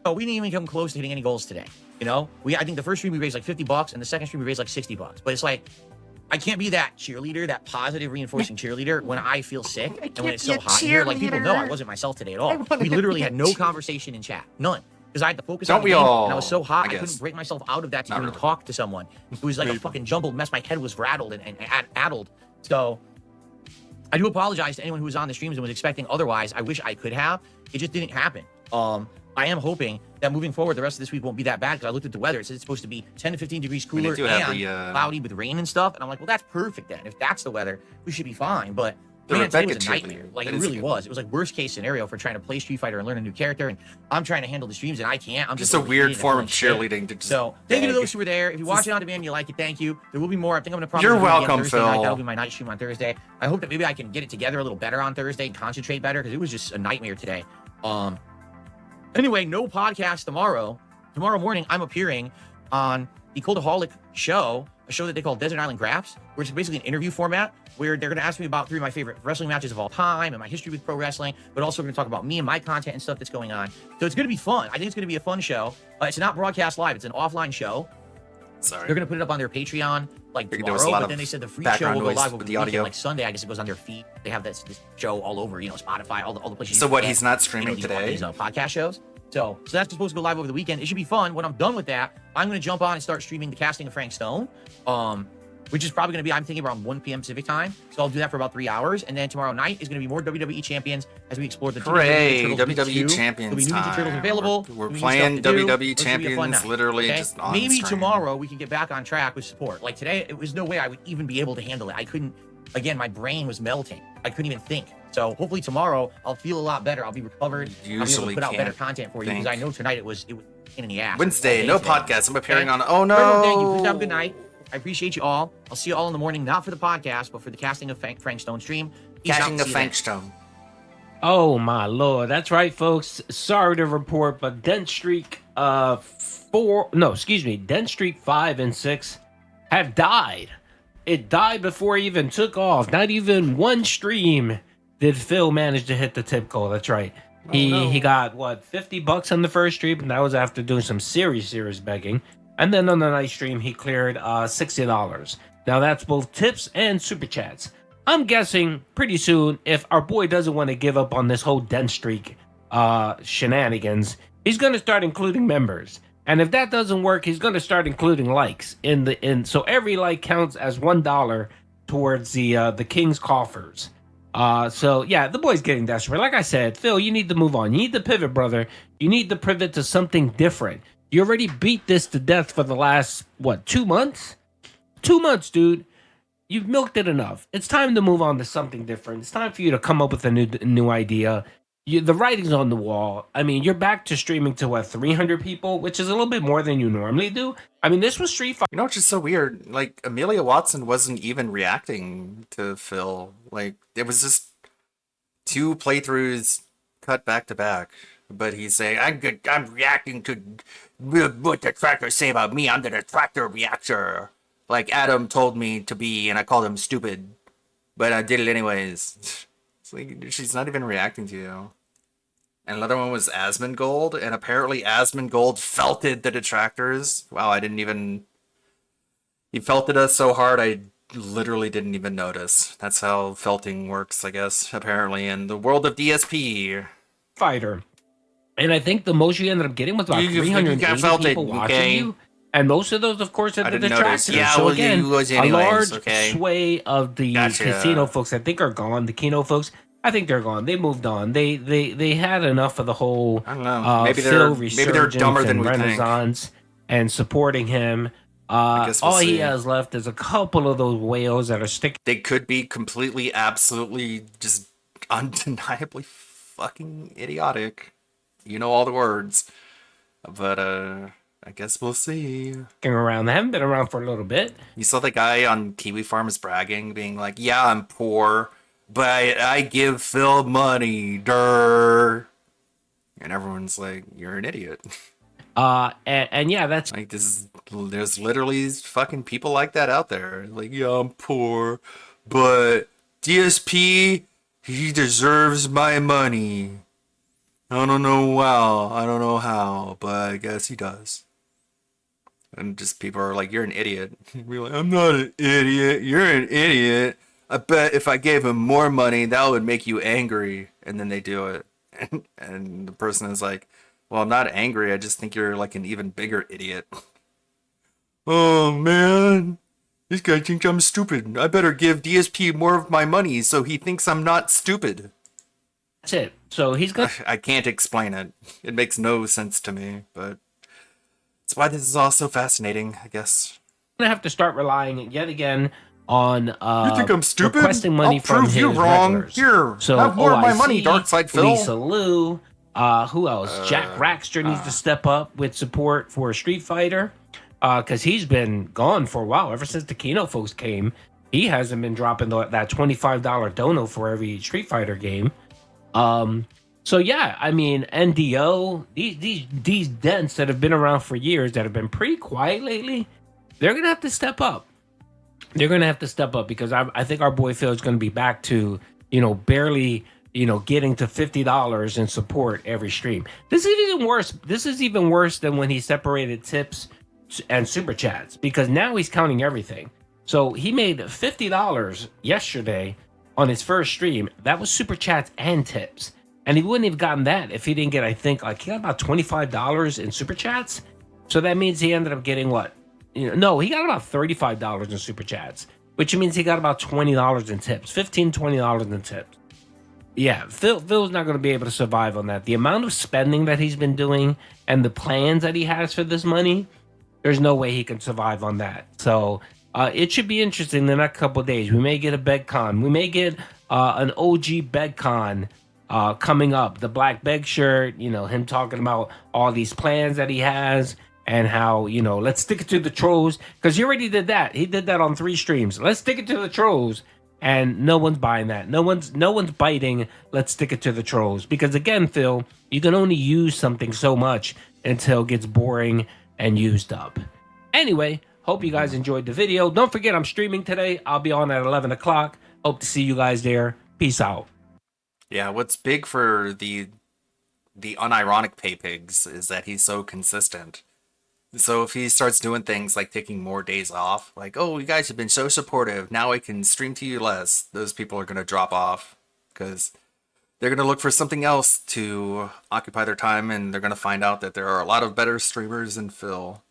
Oh, we didn't even come close to hitting any goals today. I think the first stream we raised like $50 and the second stream we raised like $60. But it's like, I can't be that cheerleader, that positive reinforcing cheerleader when I feel sick and when it's so hot in here. Like, people know I wasn't myself today at all. We literally had no conversation in chat. None. Because I had to focus on the game, and I was so hot, I couldn't break myself out of that to even talk to someone. It was like a fucking jumbled mess. My head was rattled and addled. So I do apologize to anyone who was on the streams and was expecting otherwise. I wish I could have. It just didn't happen. I am hoping that moving forward, the rest of this week won't be that bad because I looked at the weather. It says it's supposed to be 10 to 15 degrees cooler and cloudy with rain and stuff. And I'm like, well, that's perfect then. If that's the weather, we should be fine. But man, today was a nightmare. Like, it really was. It was like worst case scenario for trying to play Street Fighter and learn a new character. And I'm trying to handle the streams and I can't. I'm just a weird form of cheerleading. To just so thank you to those who were there. If you watch it on demand and you like it, thank you. There will be more. I think I'm going to probably You're do it again welcome, Thursday Phil. night. That'll be my night stream on Thursday. I hope that maybe I can get it together a little better on Thursday and concentrate better because it was just a nightmare today. Anyway, no podcast tomorrow. Tomorrow morning, I'm appearing on the Coldaholic show, a show that they call Desert Island Graps, where it's basically an interview format where they're going to ask me about 3 of my favorite wrestling matches of all time and my history with pro wrestling, but also going to talk about me and my content and stuff that's going on. So it's going to be fun. I think it's going to be a fun show. It's not broadcast live. It's an offline show. Sorry. They're going to put it up on their Patreon like There was a tomorrow, lot but of then they said the free show background will go noise live over with the the weekend, audio. like Sunday. I guess it goes on their feed. They have this show all over, Spotify, all the places. So you what, can he's get, not streaming these today? podcast shows. So that's supposed to go live over the weekend. It should be fun. When I'm done with that, I'm going to jump on and start streaming the casting of Frank Stone. which is probably going to be, I'm thinking, around 1 p.m. Pacific time. So I'll do that for about 3 hours. And then tomorrow night is going to be more WWE Champions as we explore the Hooray, Teenage Mutant Ninja Turtles WWE Mix 2. Champions There'll be New Ninja Turtles time. available. We're new playing stuff to do. WWE It's gonna be a fun Champions night, literally okay? just on Maybe screen. tomorrow we can get back on track with support. Like today, it was no way I would even be able to handle it. I couldn't, again, my brain was melting. I couldn't even think. So hopefully tomorrow I'll feel a lot better. I'll be recovered. I'll be able to Usually put out better can't content for you because think. I know tonight it was a pain in the ass. Wednesday, no podcast. I'm appearing on. Oh Everyone, thank you. Please no! have a good night. I appreciate you all. I'll see you all in the morning, not for the podcast, but for the casting of Frank Stone stream. Peace out. Catching See a you then. Fankstone. Oh my lord, that's right, folks. Sorry to report, but Dent Streak Dent Streak 5 and 6 have died. It died before it even took off. Not even one stream did Phil manage to hit the tip goal. That's right. He got what, $50 on the first stream, and that was after doing some serious begging. And then on the night stream, he cleared $60. Now that's both tips and super chats. I'm guessing pretty soon, if our boy doesn't want to give up on this whole Dent Streak shenanigans, he's gonna start including members. And if that doesn't work, he's gonna start including likes so every like counts as $1 towards the King's coffers. So yeah, the boy's getting desperate. Like I said, Phil, you need to move on. You need to pivot, brother. You need to pivot to something different. You already beat this to death for the last, 2 months? 2 months, dude. You've milked it enough. It's time to move on to something different. It's time for you to come up with a new idea. The writing's on the wall. I mean, you're back to streaming to 300 people, which is a little bit more than you normally do. I mean, this was Street Fighter. You know, it's just so weird. Like, Amelia Watson wasn't even reacting to Phil. Like, it was just 2 playthroughs cut back to back. But he's saying, I'm reacting to what the detractors say about me. I'm the detractor reactor. Like Adam told me to be, and I called him stupid. But I did it anyways. It's like, she's not even reacting to you. And another one was Asmongold, and apparently Asmongold felted the detractors. Wow, I didn't even... He felted us so hard, I literally didn't even notice. That's how felting works, I guess, apparently, in the world of DSP. Fighter. And I think the most you ended up getting was about You 380 felt it, people watching okay? you. And most of those, of course, are I the didn't detractors. notice. Yeah, so well, again, you was a anyways, large okay? sway of the Gotcha. casino folks, I think, are gone. The Keno folks, I think they're gone. They moved on. They had enough of the whole I don't know. Maybe Phil they're dumber resurgence than and we think. Renaissance and supporting him. guess we'll All he see. has left is a couple of those whales that are sticking. They could be completely, absolutely, just undeniably fucking idiotic. You know all the words. But, I guess we'll see. Around. They haven't been around for a little bit. You saw the guy on Kiwi Farms bragging, being like, yeah, I'm poor, but I give Phil money, durr. And everyone's like, you're an idiot. And yeah, that's like there's literally fucking people like that out there. Like, yeah, I'm poor, but DSP, he deserves my money. I don't know how, but I guess he does. And just people are like, you're an idiot. We're like, I'm not an idiot. You're an idiot. I bet if I gave him more money, that would make you angry. And then they do it. And the person is like, well, I'm not angry. I just think you're like an even bigger idiot. Oh, man. This guy thinks I'm stupid. I better give DSP more of my money so he thinks I'm not stupid. That's it. So he's gonna... I can't explain it. It makes no sense to me, but that's why this is all so fascinating, I guess. Gonna have to start relying yet again on You think I'm stupid? requesting money I'll from prove you his wrong. regulars. Here, So have more of my OIC, money, Darkside Phil. Lisa Liu, who else? Jack Rackster needs to step up with support for Street Fighter, because he's been gone for a while. Ever since the Keno folks came, he hasn't been dropping that $25 dono for every Street Fighter game. So yeah, I mean, NDO, these dents that have been around for years that have been pretty quiet lately, they're gonna have to step up. They're gonna have to step up because I think our boy Phil is gonna be back to, barely, getting to $50 in support every stream. This is even worse. This is even worse than when he separated tips and super chats, because now he's counting everything. So he made $50 yesterday on his first stream. That was super chats and tips. And he wouldn't have gotten that if he didn't get, I think, he got about $25 in super chats. So that means he ended up getting what? No, he got about $35 in super chats, which means he got about $20 in tips, $15-$20 in tips. Yeah, Phil's not going to be able to survive on that. The amount of spending that he's been doing and the plans that he has for this money, there's no way he can survive on that. So it should be interesting in the next couple of days. We may get a BegCon. We may get an OG BegCon coming up. The black beg shirt, him talking about all these plans that he has and how, let's stick it to the trolls. Because he already did that. He did that on 3 streams. Let's stick it to the trolls. And no one's buying that. No one's biting. Let's stick it to the trolls. Because again, Phil, you can only use something so much until it gets boring and used up. Anyway, hope you guys enjoyed the video. Don't forget, I'm streaming today. I'll be on at 11 o'clock. Hope to see you guys there. Peace out. Yeah, what's big for the unironic pay pigs is that he's so consistent. So if he starts doing things like taking more days off, like, oh, you guys have been so supportive, now I can stream to you less, those people are going to drop off because they're going to look for something else to occupy their time, and they're going to find out that there are a lot of better streamers than Phil.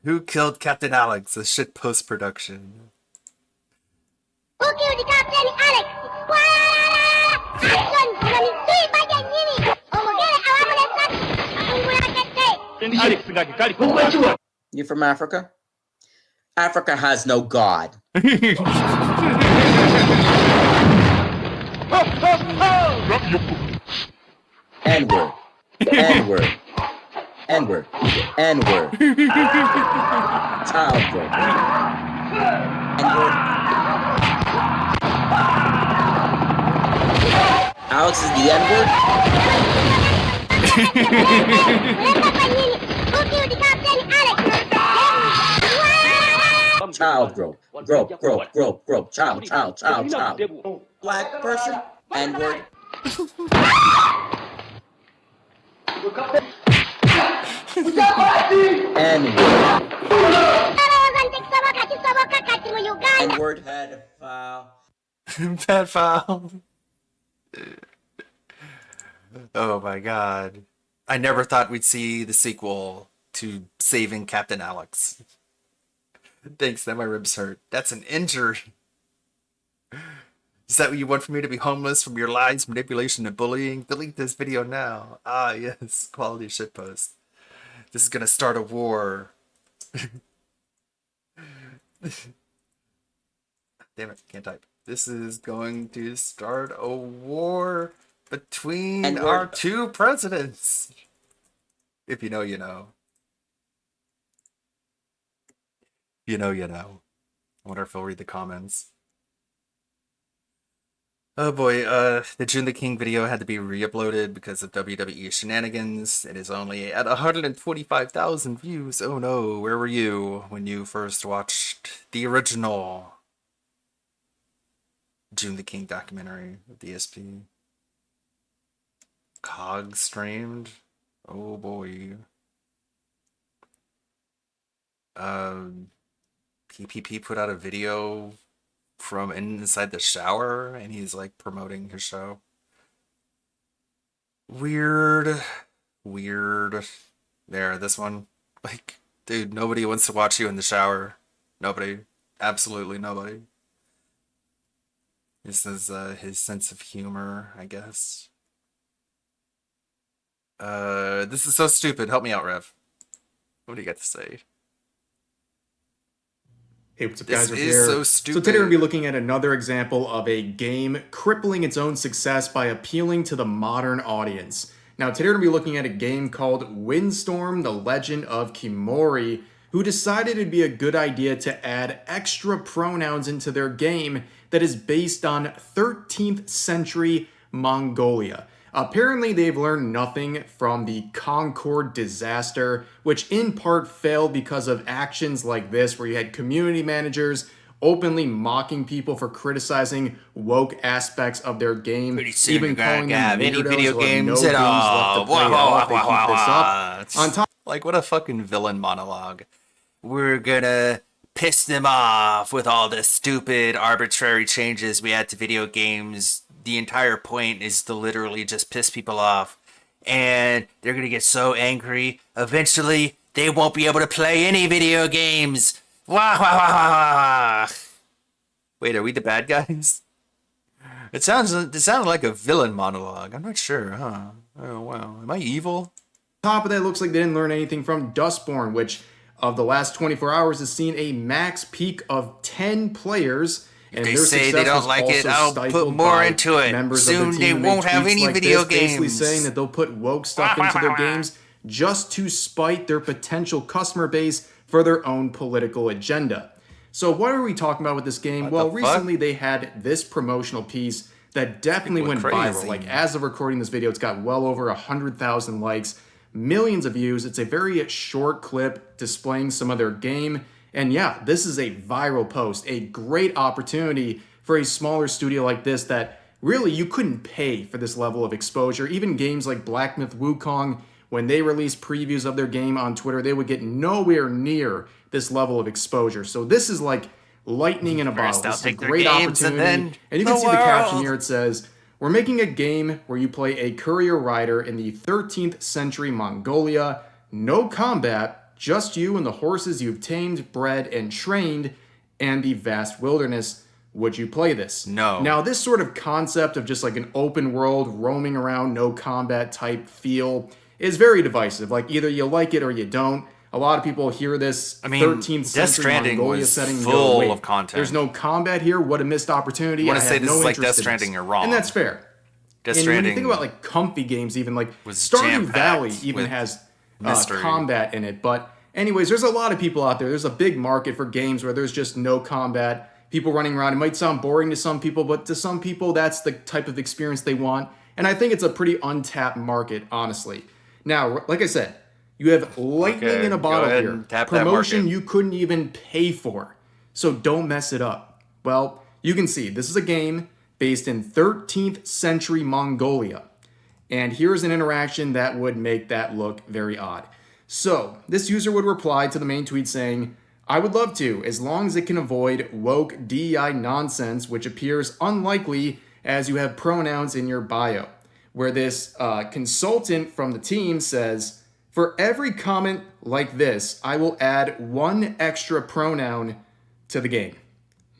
Who killed Captain Alex? A shit post-production. Who killed the Captain Alex? You from Africa? Africa has no God. N-word. N-word. N-word. N-word. Child bro. N-word. Alex is the N-word? Child grow. Child. Black person, N-word. N-word. Pedophile. Pedophile. Oh my god. I never thought we'd see the sequel to Saving Captain Alex. Thanks, that my ribs hurt. That's an injury. Is that what you want from me, to be homeless from your lies, manipulation, and bullying? Delete this video now. Ah, yes. Quality shitpost. This is gonna start a war. Damn it, can't type. This is going to start a war between our 2 presidents. If you know, you know. You know, you know. I wonder if he'll read the comments. Oh boy, the June the King video had to be re-uploaded because of WWE shenanigans. It is only at 125,000 views. Oh no, where were you when you first watched the original June the King documentary of DSP? COG streamed? Oh boy. PPP put out a video from inside the shower, and he's like promoting his show. Weird. There, this one. Like, dude, nobody wants to watch you in the shower. Nobody. Absolutely nobody. This is his sense of humor, I guess. This is so stupid. Help me out, Rev. What do you got to say? Hey, what's up, This guys? We're is here. so So stupid. today we're going to be looking at another example of a game crippling its own success by appealing to the modern audience. Now, today we're going to be looking at a game called Windstorm: The Legend of Kimori, who decided it'd be a good idea to add extra pronouns into their game that is based on 13th century Mongolia. Apparently, they've learned nothing from the Concord disaster, which in part failed because of actions like this, where you had community managers openly mocking people for criticizing woke aspects of their game, even calling them any weirdos video who have games no at games all. left to play at all if they keep this up. It's On top like, what a fucking villain monologue. We're gonna piss them off with all the stupid, arbitrary changes we add to video games. The entire point is to literally just piss people off. And they're gonna get so angry. Eventually, they won't be able to play any video games. Wah, wah, wah, wah, wah. Wait, are we the bad guys? It sounded like a villain monologue. I'm not sure, huh? Oh wow, am I evil? Top of that, looks like they didn't learn anything from Dustborn, which of the last 24 hours has seen a max peak of 10 players. And They their say success they don't was like it, also I'll put stifled more by into it. members of their Soon team they who made won't have tweets any like video this, basically games. saying that they'll put woke stuff into their games just to spite their potential customer base for their own political agenda. So what are we talking about with this game? Well, recently they had this promotional piece that definitely went viral. crazy. Like, as of recording this video, it's got well over 100,000 likes, millions of views. It's a very short clip displaying some of their game. And yeah, this is a viral post, a great opportunity for a smaller studio like this that really you couldn't pay for this level of exposure. Even games like Black Myth Wukong, when they release previews of their game on Twitter, they would get nowhere near this level of exposure. So this is like lightning in a bottle. I'll This is a take their great games and opportunity. then And you can the see the caption world. here. It says, "We're making a game where you play a courier rider in the 13th century Mongolia. No combat, just you and the horses you've tamed, bred, and trained, and the vast wilderness. Would you play this?" No. Now, this sort of concept of just like an open world, roaming around, no combat type feel is very divisive. Like, either you like it or you don't. A lot of people hear this 13th Death century Stranding Mongolia was setting and full go, "Wait, of content. there's no combat here. What a missed opportunity." You wanna I say have this no is like interest Death in this." Stranding, you're wrong. And that's fair. Death And when you Stranding think about like comfy games, even like was Stardew jam-packed Valley even with has mystery. combat in it. But anyways, there's a lot of people out there. There's a big market for games where there's just no combat. People running around. It might sound boring to some people, but to some people, that's the type of experience they want. And I think it's a pretty untapped market, honestly. Now, like I said, you have lightning Okay, in a go bottle ahead here. and tap that Promotion market. you couldn't even pay for. So don't mess it up. Well, you can see this is a game based in 13th century Mongolia. And here's an interaction that would make that look very odd. So this user would reply to the main tweet saying, "I would love to, as long as it can avoid woke DEI nonsense, which appears unlikely as you have pronouns in your bio." Where this consultant from the team says, "For every comment like this, I will add one extra pronoun to the game."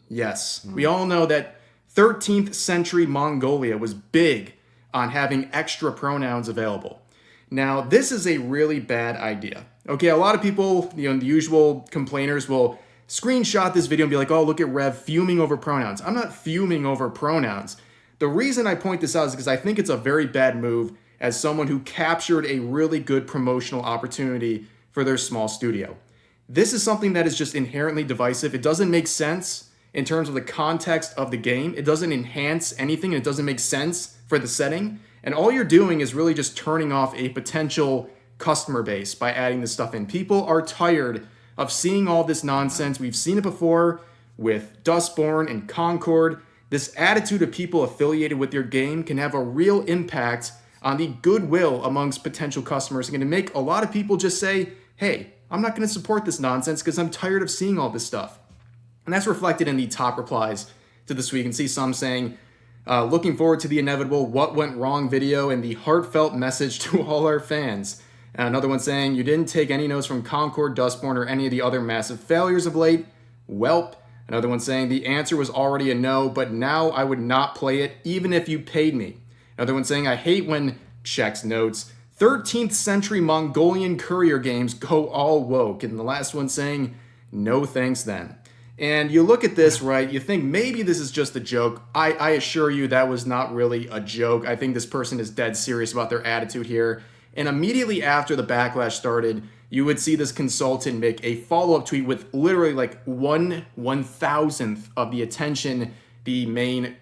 Yes, we all know that 13th century Mongolia was big on having extra pronouns available. Now, this is a really bad idea. Okay, a lot of people, the usual complainers will screenshot this video and be like, "Oh, look at Rev fuming over pronouns." I'm not fuming over pronouns. The reason I point this out is because I think it's a very bad move as someone who captured a really good promotional opportunity for their small studio. This is something that is just inherently divisive. It doesn't make sense in terms of the context of the game. It doesn't enhance anything, and it doesn't make sense for the setting. And all you're doing is really just turning off a potential customer base by adding this stuff in. People are tired of seeing all this nonsense. We've seen it before with Dustborn and Concord. This attitude of people affiliated with your game can have a real impact on the goodwill amongst potential customers. It's going to make a lot of people just say, "Hey, I'm not going to support this nonsense because I'm tired of seeing all this stuff." And that's reflected in the top replies to this week. You can see some saying, "Looking forward to the inevitable what went wrong video and the heartfelt message to all our fans." Another one saying, "You didn't take any notes from Concord, Dustborn, or any of the other massive failures of late. Welp." Another one saying, "The answer was already a no, but now I would not play it even if you paid me." Another one saying, "I hate when," checks notes, "13th century Mongolian courier games go all woke." And the last one saying, "No thanks then." And you look at this, right, you think maybe this is just a joke. I assure you that was not really a joke. I think this person is dead serious about their attitude here. And immediately after the backlash started, you would see this consultant make a follow-up tweet with literally like 1/1000th of the attention the main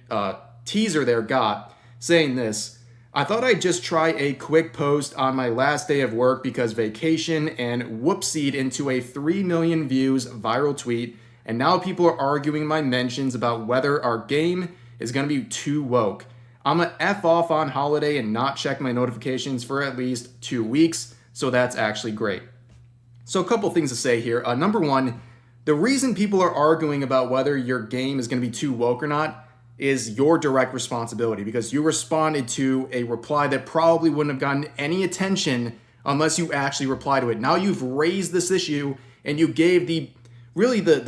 teaser there got, saying this: "I thought I'd just try a quick post on my last day of work because vacation, and whoopsied into a 3 million views viral tweet. And now people are arguing my mentions about whether our game is going to be too woke. I'm going to F off on holiday and not check my notifications for at least 2 weeks, so that's actually great." So a couple things to say here. Number one, the reason people are arguing about whether your game is going to be too woke or not is your direct responsibility, because you responded to a reply that probably wouldn't have gotten any attention unless you actually reply to it. Now you've raised this issue and you gave the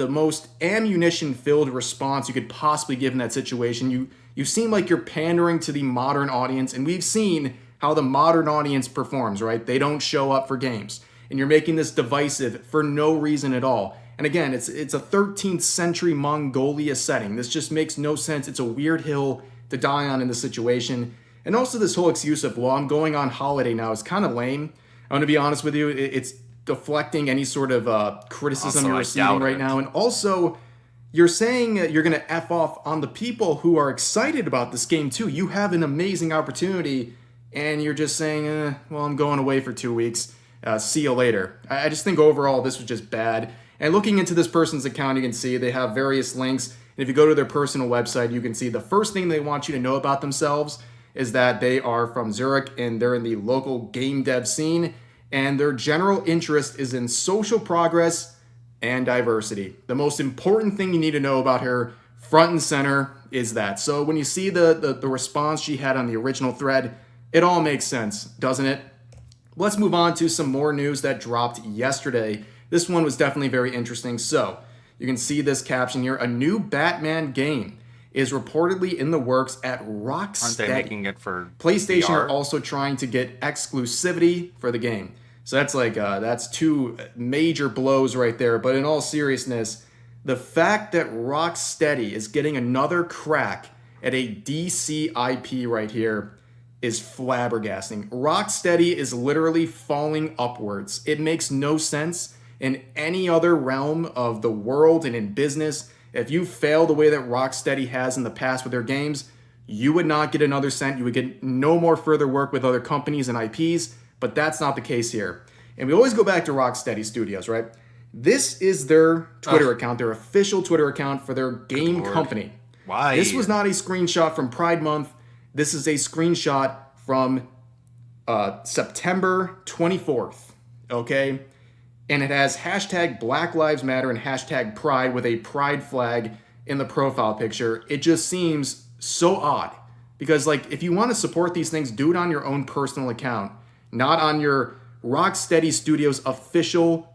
most ammunition-filled response you could possibly give in that situation. You seem like you're pandering to the modern audience, and we've seen how the modern audience performs, right? They don't show up for games. And you're making this divisive for no reason at all. And again, it's a 13th century Mongolia setting. This just makes no sense. It's a weird hill to die on in this situation. And also this whole excuse of, well, I'm going on holiday now is kind of lame. I'm going to be honest with you. It's deflecting any sort of criticism Also, you're I receiving doubt right it. now. And also, you're saying you're going to F off on the people who are excited about this game too. You have an amazing opportunity, and you're just saying, well, I'm going away for 2 weeks. See you later. I just think overall this was just bad. And looking into this person's account, you can see they have various links. And if you go to their personal website, you can see the first thing they want you to know about themselves is that they are from Zurich and they're in the local game dev scene. And their general interest is in social progress and diversity. The most important thing you need to know about her, front and center, is that. So when you see the response she had on the original thread, it all makes sense, doesn't it? Let's move on to some more news that dropped yesterday. This one was definitely very interesting. So you can see this caption here. A new Batman game is reportedly in the works at Rocksteady. Aren't they making it for PlayStation VR? are also trying to get exclusivity for the game. So that's two major blows right there. But in all seriousness, the fact that Rocksteady is getting another crack at a DC IP right here is flabbergasting. Rocksteady is literally falling upwards. It makes no sense in any other realm of the world and in business. If you fail the way that Rocksteady has in the past with their games, you would not get another cent. You would get no more further work with other companies and IPs, but that's not the case here. And we always go back to Rocksteady Studios, right? This is their Twitter account, their official Twitter account for their game company. Why? This was not a screenshot from Pride Month. This is a screenshot from September 24th, okay? And it has hashtag Black Lives Matter and hashtag Pride with a pride flag in the profile picture. It just seems so odd because, like, if you want to support these things, do it on your own personal account, not on your Rocksteady Studios official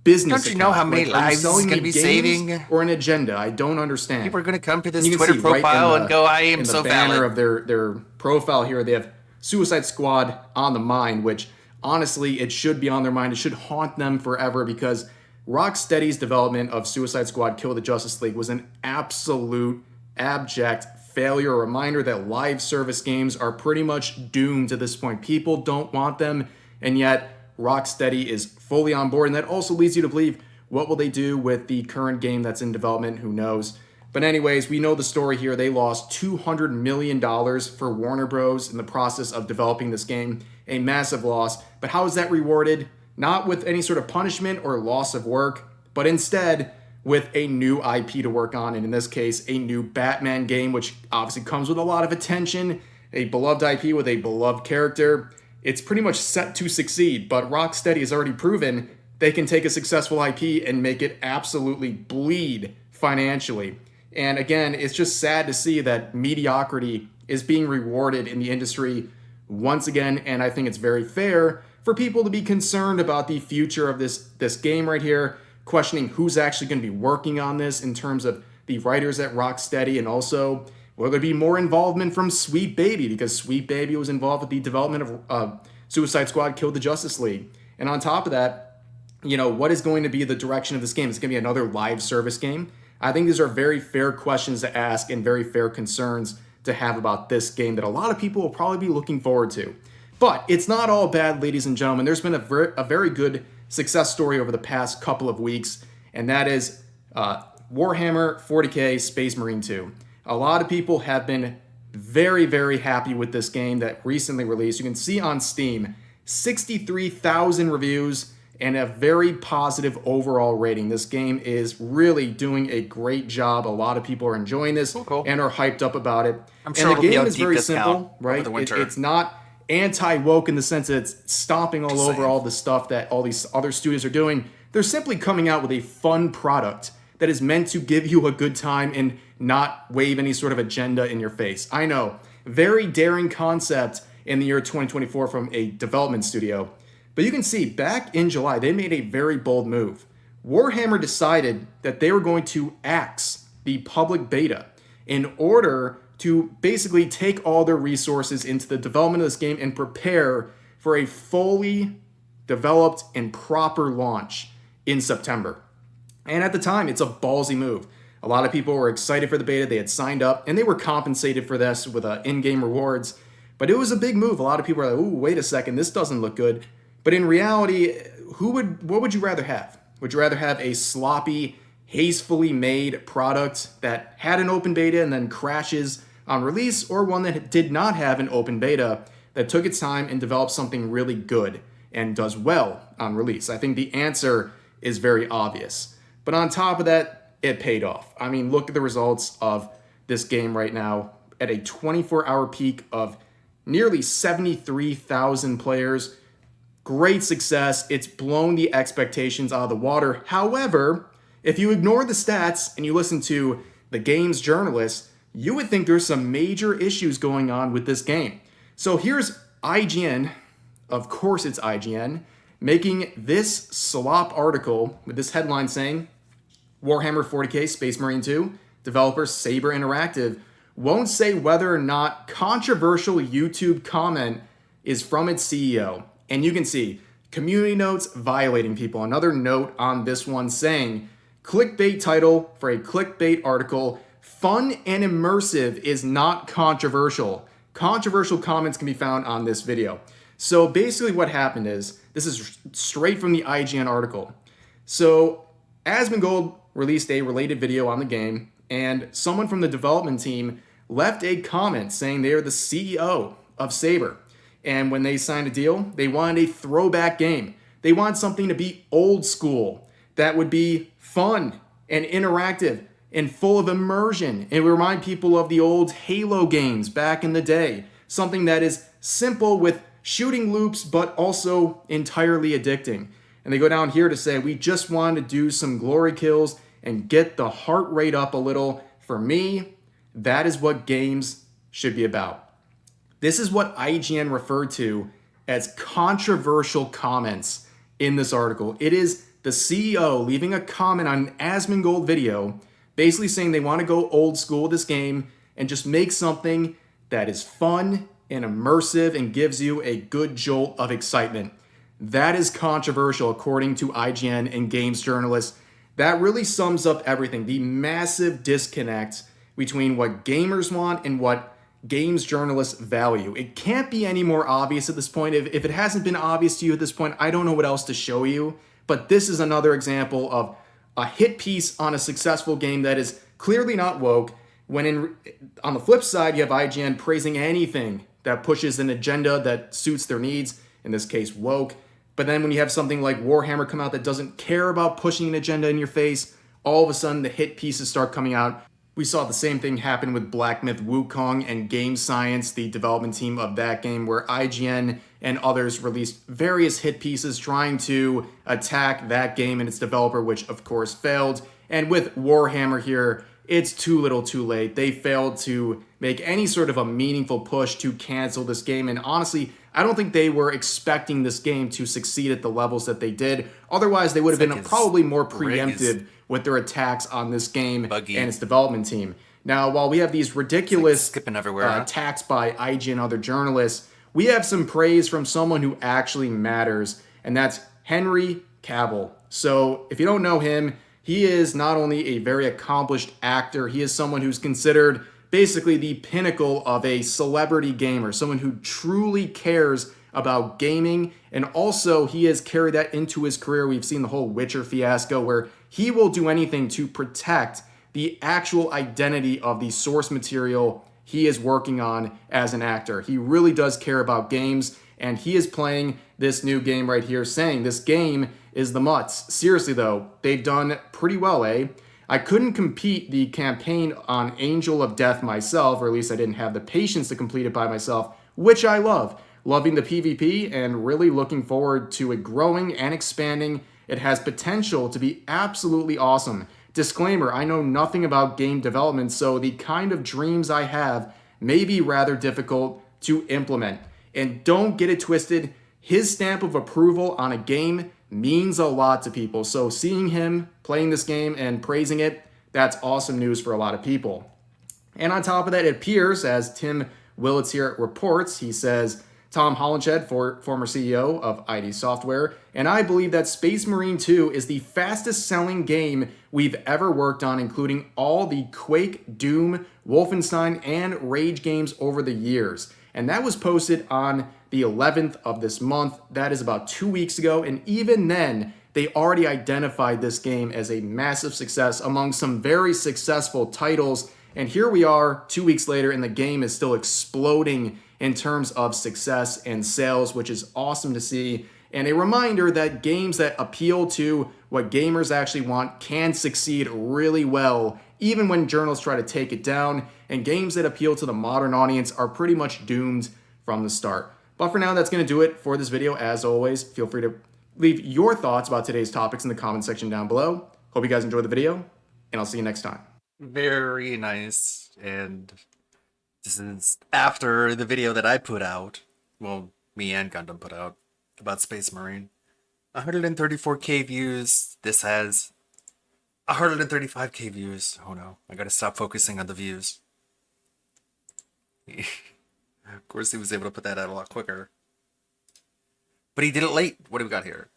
business Don't you know account. how many Like, are you lives selling it's gonna me be games saving? or an agenda? I don't understand. People are going to come to this And you can Twitter see right in profile the- and go, I am in the so banner valid. of their profile here, they have Suicide Squad on the mind, which honestly, it should be on their mind. It should haunt them forever because Rocksteady's development of Suicide Squad Kill the Justice League was an absolute abject failure. A reminder that live service games are pretty much doomed to this point. People don't want them, and yet Rocksteady is fully on board. And that also leads you to believe, what will they do with the current game that's in development? Who knows? But anyways, we know the story here. They lost $200 million for Warner Bros. In the process of developing this game. A massive loss. But how is that rewarded? Not with any sort of punishment or loss of work, but instead with a new IP to work on. And in this case, a new Batman game, which obviously comes with a lot of attention. A beloved IP with a beloved character. It's pretty much set to succeed, but Rocksteady has already proven they can take a successful IP and make it absolutely bleed financially. And again, it's just sad to see that mediocrity is being rewarded in the industry once again, and I think it's very fair for people to be concerned about the future of this game right here, questioning who's actually going to be working on this in terms of the writers at Rocksteady, and also will there be more involvement from Sweet Baby, because Sweet Baby was involved with the development of Suicide Squad Kill the Justice League. And on top of that, you know, what is going to be the direction of this game? It's going to be another live service game. I think these are very fair questions to ask and very fair concerns to have about this game that a lot of people will probably be looking forward to. But it's not all bad, ladies and gentlemen. There's been a very good success story over the past couple of weeks, and that is Warhammer 40k Space Marine 2. A lot of people have been very, very happy with this game that recently released. You can see on Steam, 63,000 reviews and a very positive overall rating. This game is really doing a great job. A lot of people are enjoying this and are hyped up about it. I'm sure and it'll the be game on is deep very discount simple, over right? the winter. It's not anti-woke in the sense that it's stomping all over all the stuff that all these other studios are doing. They're simply coming out with a fun product that is meant to give you a good time and not wave any sort of agenda in your face. I know, very daring concept in the year 2024 from a development studio. But you can see back in July, they made a very bold move. Warhammer decided that they were going to axe the public beta in order to basically take all their resources into the development of this game and prepare for a fully developed and proper launch in September. And at the time, it's a ballsy move. A lot of people were excited for the beta. They had signed up and they were compensated for this with in-game rewards. But it was a big move. A lot of people were like, ooh, wait a second, this doesn't look good. But in reality, what would you rather have? Would you rather have a sloppy, hastily made product that had an open beta and then crashes on release, or one that did not have an open beta that took its time and developed something really good and does well on release? I think the answer is very obvious. But on top of that, it paid off. I mean, look at the results of this game right now at a 24-hour peak of nearly 73,000 players. Great success. It's blown the expectations out of the water. However, if you ignore the stats and you listen to the game's journalists, you would think there's some major issues going on with this game. So here's IGN, of course it's IGN, making this slop article with this headline saying, Warhammer 40k Space Marine 2, developer Saber Interactive, won't say whether or not controversial YouTube comment is from its CEO. And you can see community notes violating people. Another note on this one saying, clickbait title for a clickbait article, fun and immersive is not controversial. Controversial comments can be found on this video. So basically what happened is, this is straight from the IGN article. So Asmongold released a related video on the game, and someone from the development team left a comment saying they are the CEO of Saber. And when they signed a deal, they wanted a throwback game. They want something to be old school, that would be fun and interactive and full of immersion. It would remind people of the old Halo games back in the day. Something that is simple with shooting loops, but also entirely addicting. And they go down here to say, we just wanted to do some glory kills and get the heart rate up a little. For me, that is what games should be about. This is what IGN referred to as controversial comments in this article. It is the CEO leaving a comment on an Asmongold video, basically saying they want to go old school with this game and just make something that is fun and immersive and gives you a good jolt of excitement. That is controversial according to IGN and games journalists. That really sums up everything. The massive disconnect between what gamers want and what games journalists value. It can't be any more obvious at this point. If it hasn't been obvious to you at this point, I don't know what else to show you. But this is another example of a hit piece on a successful game that is clearly not woke, when on the flip side, you have IGN praising anything that pushes an agenda that suits their needs, in this case, woke. But then when you have something like Warhammer come out that doesn't care about pushing an agenda in your face, all of a sudden the hit pieces start coming out. We saw the same thing happen with Black Myth Wukong and Game Science, the development team of that game, where IGN and others released various hit pieces trying to attack that game and its developer, which of course failed. And with Warhammer here, it's too little too late. They failed to make any sort of a meaningful push to cancel this game. And honestly, I don't think they were expecting this game to succeed at the levels that they did. Otherwise, they would have been probably more preemptive with their attacks on this game and its development team. Now, while we have these ridiculous attacks by IGN and other journalists, we have some praise from someone who actually matters, and that's Henry Cavill. So if you don't know him, he is not only a very accomplished actor, he is someone who's considered basically the pinnacle of a celebrity gamer, someone who truly cares about gaming, and also he has carried that into his career. We've seen the whole Witcher fiasco where he will do anything to protect the actual identity of the source material he is working on as an actor. He really does care about games, and he is playing this new game right here, saying this game is the mutts. Seriously though, they've done pretty well, eh? I couldn't complete the campaign on Angel of Death myself, or at least I didn't have the patience to complete it by myself, which I love. Loving the PvP and really looking forward to it growing and expanding. It has potential to be absolutely awesome. Disclaimer, I know nothing about game development, so the kind of dreams I have may be rather difficult to implement. And don't get it twisted, his stamp of approval on a game means a lot to people. So seeing him playing this game and praising it, that's awesome news for a lot of people. And on top of that, it appears, as Tim Willits here reports, he says, Tom Hollenshed, former CEO of ID Software, and I believe that Space Marine 2 is the fastest selling game we've ever worked on, including all the Quake, Doom, Wolfenstein, and Rage games over the years. And that was posted on the 11th of this month. That is about 2 weeks ago. And even then, they already identified this game as a massive success among some very successful titles. And here we are 2 weeks later, and the game is still exploding in terms of success and sales, which is awesome to see. And a reminder that games that appeal to what gamers actually want can succeed really well, even when journalists try to take it down. And games that appeal to the modern audience are pretty much doomed from the start. But for now, that's going to do it for this video. As always, feel free to leave your thoughts about today's topics in the comment section down below. Hope you guys enjoyed the video, and I'll see you next time. Very nice. And this is after the video that I put out. Well, me and Gundam put out about Space Marine. 134k views. This has 135k views. Oh no, I gotta stop focusing on the views. Of course, he was able to put that out a lot quicker. But he did it late. What do we got here?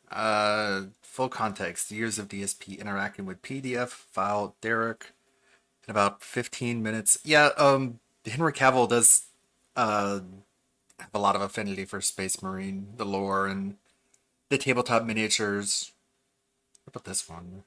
Full context. Years of DSP interacting with PDF file Derek in about 15 minutes. Yeah, Henry Cavill does have a lot of affinity for Space Marine, the lore, and the tabletop miniatures. What about this one?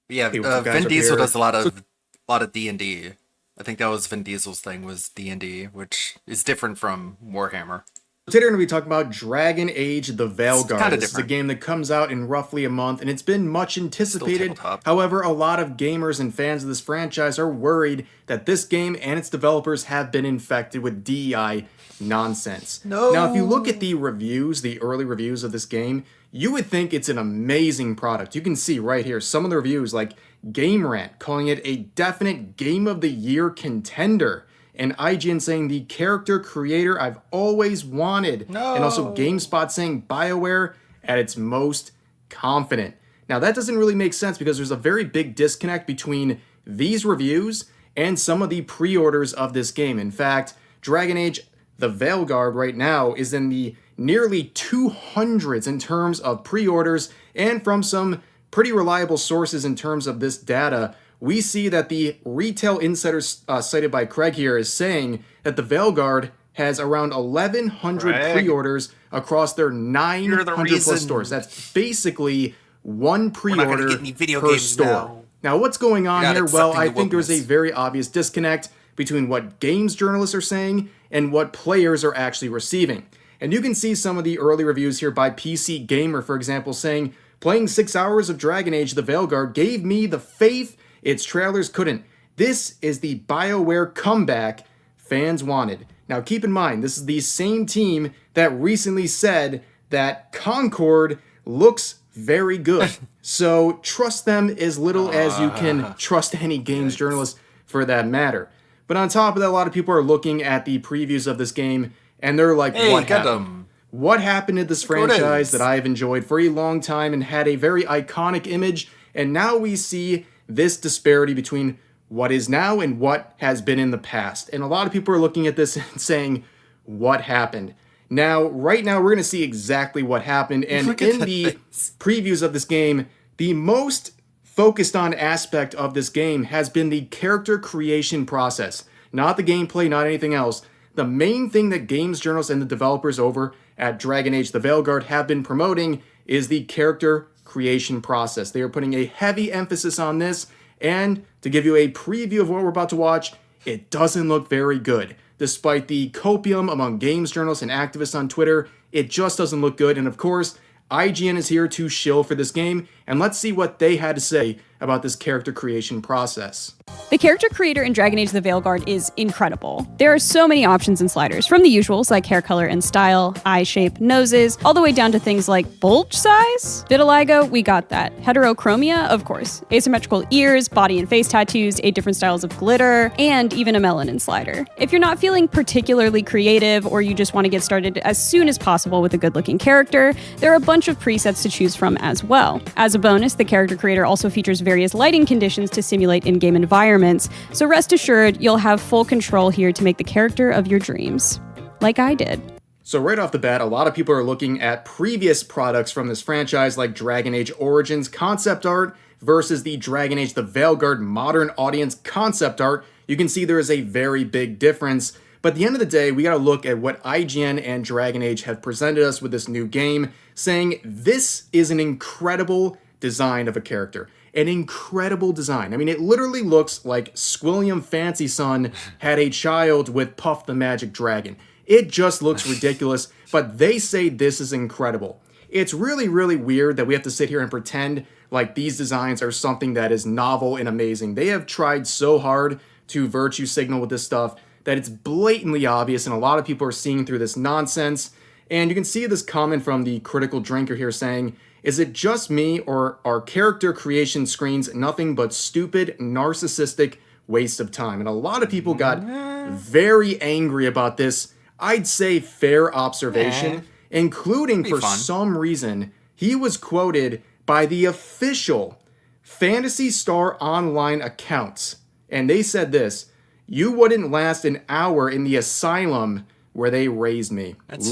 But yeah, Vin Diesel does a lot of D&D. I think that was Vin Diesel's thing, was D&D, which is different from Warhammer. Today we're going to be talking about Dragon Age: The Veilguard. This is a different. game that comes out in roughly a month, and it's been much anticipated. However, a lot of gamers and fans of this franchise are worried that this game and its developers have been infected with DEI nonsense. No. Now, if you look at the reviews, the early reviews of this game, you would think it's an amazing product. You can see right here some of the reviews, like Game Rant calling it a definite Game of the Year contender, and IGN saying the character creator I've always wanted, and also GameSpot saying BioWare at its most confident. Now that doesn't really make sense because there's a very big disconnect between these reviews and some of the pre-orders of this game. In fact, Dragon Age: The Veilguard right now is in the nearly 200s in terms of pre-orders, and from some pretty reliable sources in terms of this data, we see that the retail insider cited by Craig here is saying that the Veilguard has around 1,100 pre-orders across their 900 plus stores. That's basically one pre-order per store. Now, what's going on here? Well, I think there's a very obvious disconnect between what games journalists are saying and what players are actually receiving. And you can see some of the early reviews here by PC Gamer, for example, saying, playing 6 hours of Dragon Age: The Veilguard gave me the faith its trailers couldn't. This is the BioWare comeback fans wanted. Now keep in mind, this is the same team that recently said that Concord looks very good. So trust them as little as you can trust any games journalist for that matter. But on top of that, a lot of people are looking at the previews of this game and they're like, what happened? What happened to this franchise that I've enjoyed for a long time and had a very iconic image? And now we see this disparity between what is now and what has been in the past. And a lot of people are looking at this and saying, what happened? Now, right now, we're going to see exactly what happened. And in the previews of this game, the most focused on aspect of this game has been the character creation process. Not the gameplay, not anything else. The main thing that games journalists and the developers over at Dragon Age: The Veilguard have been promoting is the character creation process. They are putting a heavy emphasis on this, and to give you a preview of what we're about to watch, it doesn't look very good. Despite the copium among games journalists and activists on Twitter, it just doesn't look good. And of course, IGN is here to shill for this game, and let's see what they had to say about this character creation process. The character creator in Dragon Age the Veilguard is incredible. There are so many options and sliders, from the usuals like hair color and style, eye shape, noses, all the way down to things like bulge size. Vitiligo, we got that. Heterochromia, of course. Asymmetrical ears, body and face tattoos, 8 different styles of glitter, and even a melanin slider. If you're not feeling particularly creative or you just want to get started as soon as possible with a good-looking character, there are a bunch of presets to choose from as well. As a bonus, the character creator also features various lighting conditions to simulate in-game environments, so rest assured you'll have full control here to make the character of your dreams. Like I did. So right off the bat, a lot of people are looking at previous products from this franchise like Dragon Age Origins concept art versus the Dragon Age the Veilguard Modern Audience concept art. You can see there is a very big difference. But at the end of the day, we gotta look at what IGN and Dragon Age have presented us with this new game, saying this is an incredible design of a character. An incredible design. I mean, it literally looks like Squilliam Fancy Son had a child with Puff the Magic Dragon. It just looks ridiculous, but they say this is incredible. It's really, really weird that we have to sit here and pretend like these designs are something that is novel and amazing. They have tried so hard to virtue signal with this stuff that it's blatantly obvious, and a lot of people are seeing through this nonsense. And you can see this comment from the Critical Drinker here saying, "Is it just me, or are character creation screens nothing but stupid, narcissistic waste of time?" And a lot of people got very angry about this, I'd say fair observation, including for some reason, he was quoted by the official Phantasy Star Online accounts. And they said this, "You wouldn't last an hour in the asylum where they raised me." That's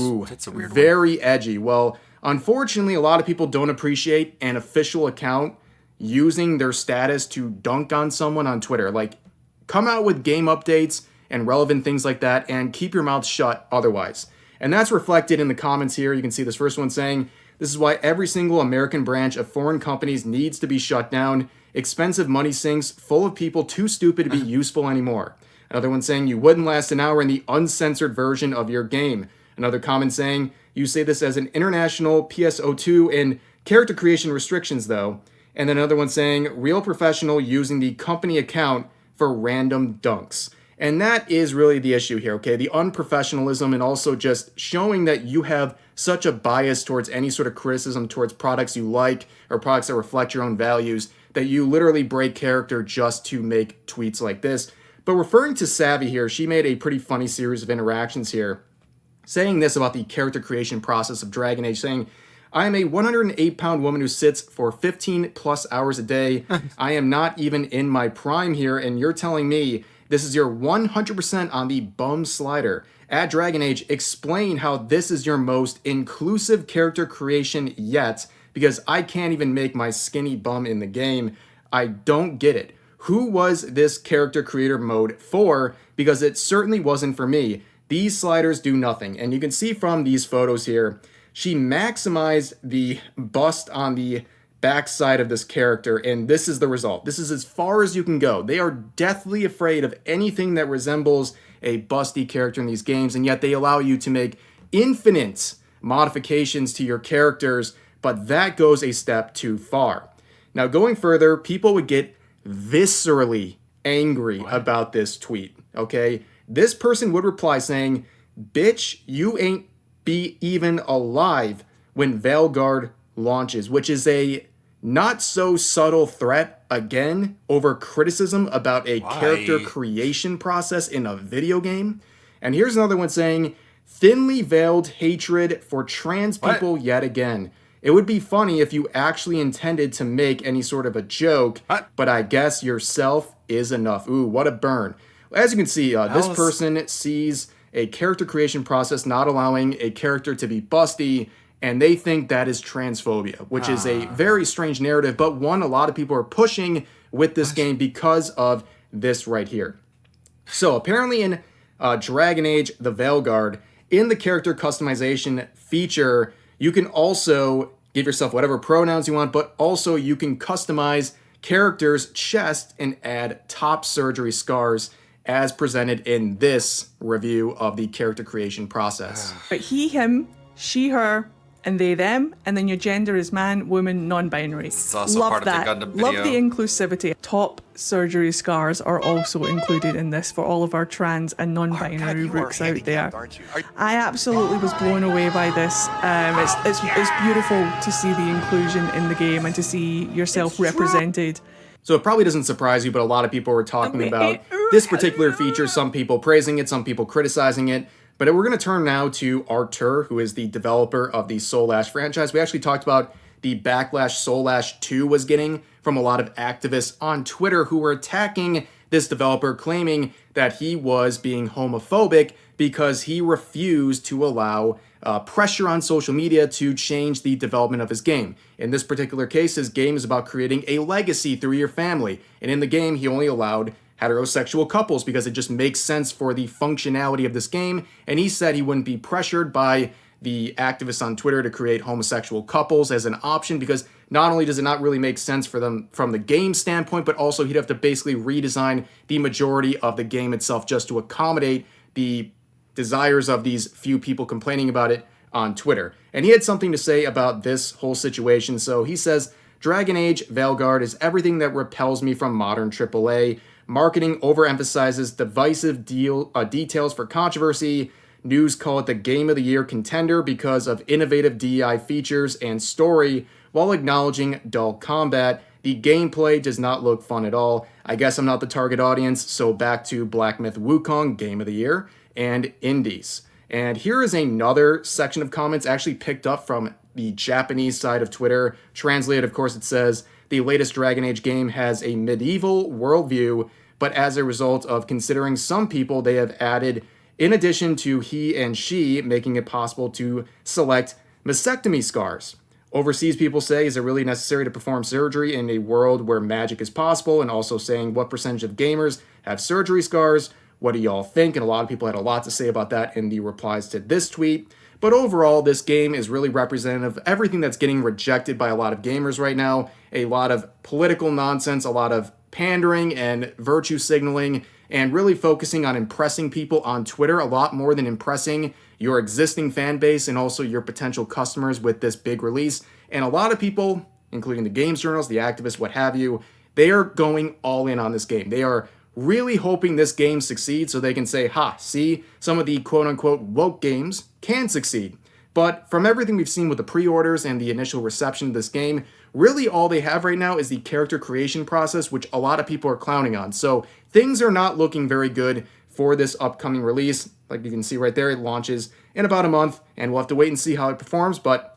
a weird one. Very edgy. Well, unfortunately, a lot of people don't appreciate an official account using their status to dunk on someone on Twitter. Like, come out with game updates and relevant things like that, and keep your mouth shut otherwise. And that's reflected in the comments here. You can see this first one saying, "This is why every single American branch of foreign companies needs to be shut down. Expensive money sinks full of people too stupid to be useful anymore." Another one saying, "You wouldn't last an hour in the uncensored version of your game." Another comment saying, "You say this as an international PSO2 and character creation restrictions though." And then another one saying, "Real professional using the company account for random dunks." And that is really the issue here, okay? The unprofessionalism, and also just showing that you have such a bias towards any sort of criticism towards products you like or products that reflect your own values, that you literally break character just to make tweets like this. But referring to Savvy here, she made a pretty funny series of interactions here, saying this about the character creation process of Dragon Age, saying, "I am a 108-pound woman who sits for 15 plus hours a day. I am not even in my prime here, and you're telling me this is your 100% on the bum slider. At Dragon Age, explain how this is your most inclusive character creation yet, because I can't even make my skinny bum in the game. I don't get it. Who was this character creator mode for? Because it certainly wasn't for me. These sliders do nothing." And you can see from these photos here, she maximized the bust on the backside of this character, and this is the result. This is as far as you can go. They are deathly afraid of anything that resembles a busty character in these games, and yet they allow you to make infinite modifications to your characters, but that goes a step too far. Now, going further, people would get viscerally angry about this tweet, okay? This person would reply saying, "Bitch, you ain't be even alive when Veilguard launches," which is a not so subtle threat, again, over criticism about a character creation process in a video game. And here's another one saying, "Thinly veiled hatred for trans people yet again. It would be funny if you actually intended to make any sort of a joke, but I guess yourself is enough." Ooh, what a burn. As you can see, this person sees a character creation process not allowing a character to be busty, and they think that is transphobia, which is a very strange narrative, but one a lot of people are pushing with this game because of this right here. So apparently in Dragon Age the Veilguard, in the character customization feature, you can also give yourself whatever pronouns you want, but also you can customize characters' chest and add top surgery scars, as presented in this review of the character creation process. He, him, she, her, and they, them, and then your gender is man, woman, non-binary. It's also Love part that. of the Gundam Love video. the inclusivity. Top surgery scars are also included in this for all of our trans and non-binary rooks out there. I absolutely was blown away by this. It's beautiful to see the inclusion in the game and to see yourself represented. So it probably doesn't surprise you, but a lot of people were talking about this particular feature, some people praising it, some people criticizing it. But we're going to turn now to Artur, who is the developer of the Soul Ash franchise. We actually talked about the backlash Soul Ash 2 was getting from a lot of activists on Twitter who were attacking this developer, claiming that he was being homophobic because he refused to allow pressure on social media to change the development of his game. In this particular case, his game is about creating a legacy through your family. And in the game, he only allowed heterosexual couples because it just makes sense for the functionality of this game. And he said he wouldn't be pressured by the activists on Twitter to create homosexual couples as an option, because not only does it not really make sense for them from the game standpoint, but also he'd have to basically redesign the majority of the game itself just to accommodate the desires of these few people complaining about it on Twitter. And he had something to say about this whole situation. So he says, Dragon Age Veilguard is everything that repels me from modern AAA. Marketing overemphasizes divisive details for controversy. News call it the Game of the Year contender because of innovative DEI features and story, while acknowledging dull combat. The gameplay does not look fun at all. I guess I'm not the target audience, so back to Black Myth Wukong, Game of the Year, and Indies. And here is another section of comments actually picked up from the Japanese side of Twitter. Translated, of course, it says, the latest Dragon Age game has a medieval worldview, but as a result of considering some people, they have added, in addition to he and she, making it possible to select mastectomy scars. Overseas people say, is it really necessary to perform surgery in a world where magic is possible? And also saying, what percentage of gamers have surgery scars? What do y'all think? And a lot of people had a lot to say about that in the replies to this tweet. But overall, this game is really representative of everything that's getting rejected by a lot of gamers right now. A lot of political nonsense, a lot of pandering and virtue signaling, and really focusing on impressing people on Twitter a lot more than impressing your existing fan base and also your potential customers with this big release. And a lot of people, including the games journals, the activists, what have you, they are going all in on this game. They are really hoping this game succeeds so they can say, ha, see, some of the quote-unquote woke games can succeed. But from everything we've seen with the pre-orders and the initial reception of this game, really all they have right now is the character creation process, which a lot of people are clowning on. So things are not looking very good for this upcoming release. Like you can see right there, it launches in about a month, and we'll have to wait and see how it performs. But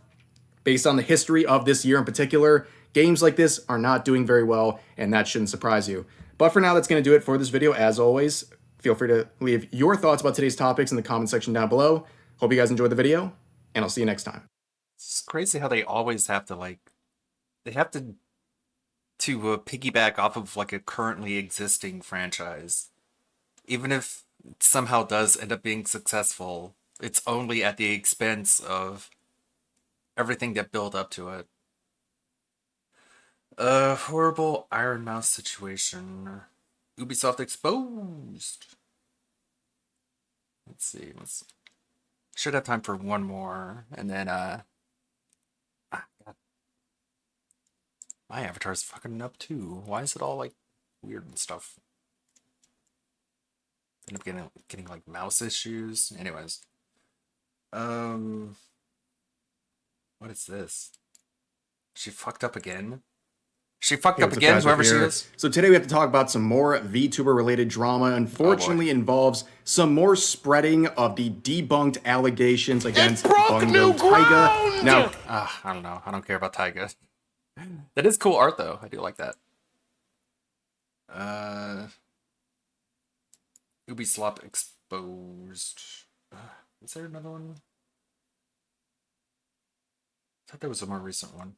based on the history of this year in particular, games like this are not doing very well, and that shouldn't surprise you. But for now, that's going to do it for this video. As always, feel free to leave your thoughts about today's topics in the comment section down below. Hope you guys enjoyed the video, and I'll see you next time. It's crazy how they always have to piggyback off of like a currently existing franchise. Even if it somehow does end up being successful, it's only at the expense of everything that built up to it. A horrible Iron Mouse situation. Ubisoft exposed. Let's see. Should have time for one more, and then God. My avatar's fucking up too. Why is it all like weird and stuff? End up getting like mouse issues. Anyways. What is this? She fucked up again? She fucked up again, whoever she is. So today we have to talk about some more VTuber related drama. Unfortunately, involves some more spreading of the debunked allegations against Bungo Taiga. Now, I don't know. I don't care about Taiga. That is cool art though. I do like that. Ubisoft exposed. Is there another one? I thought there was a more recent one.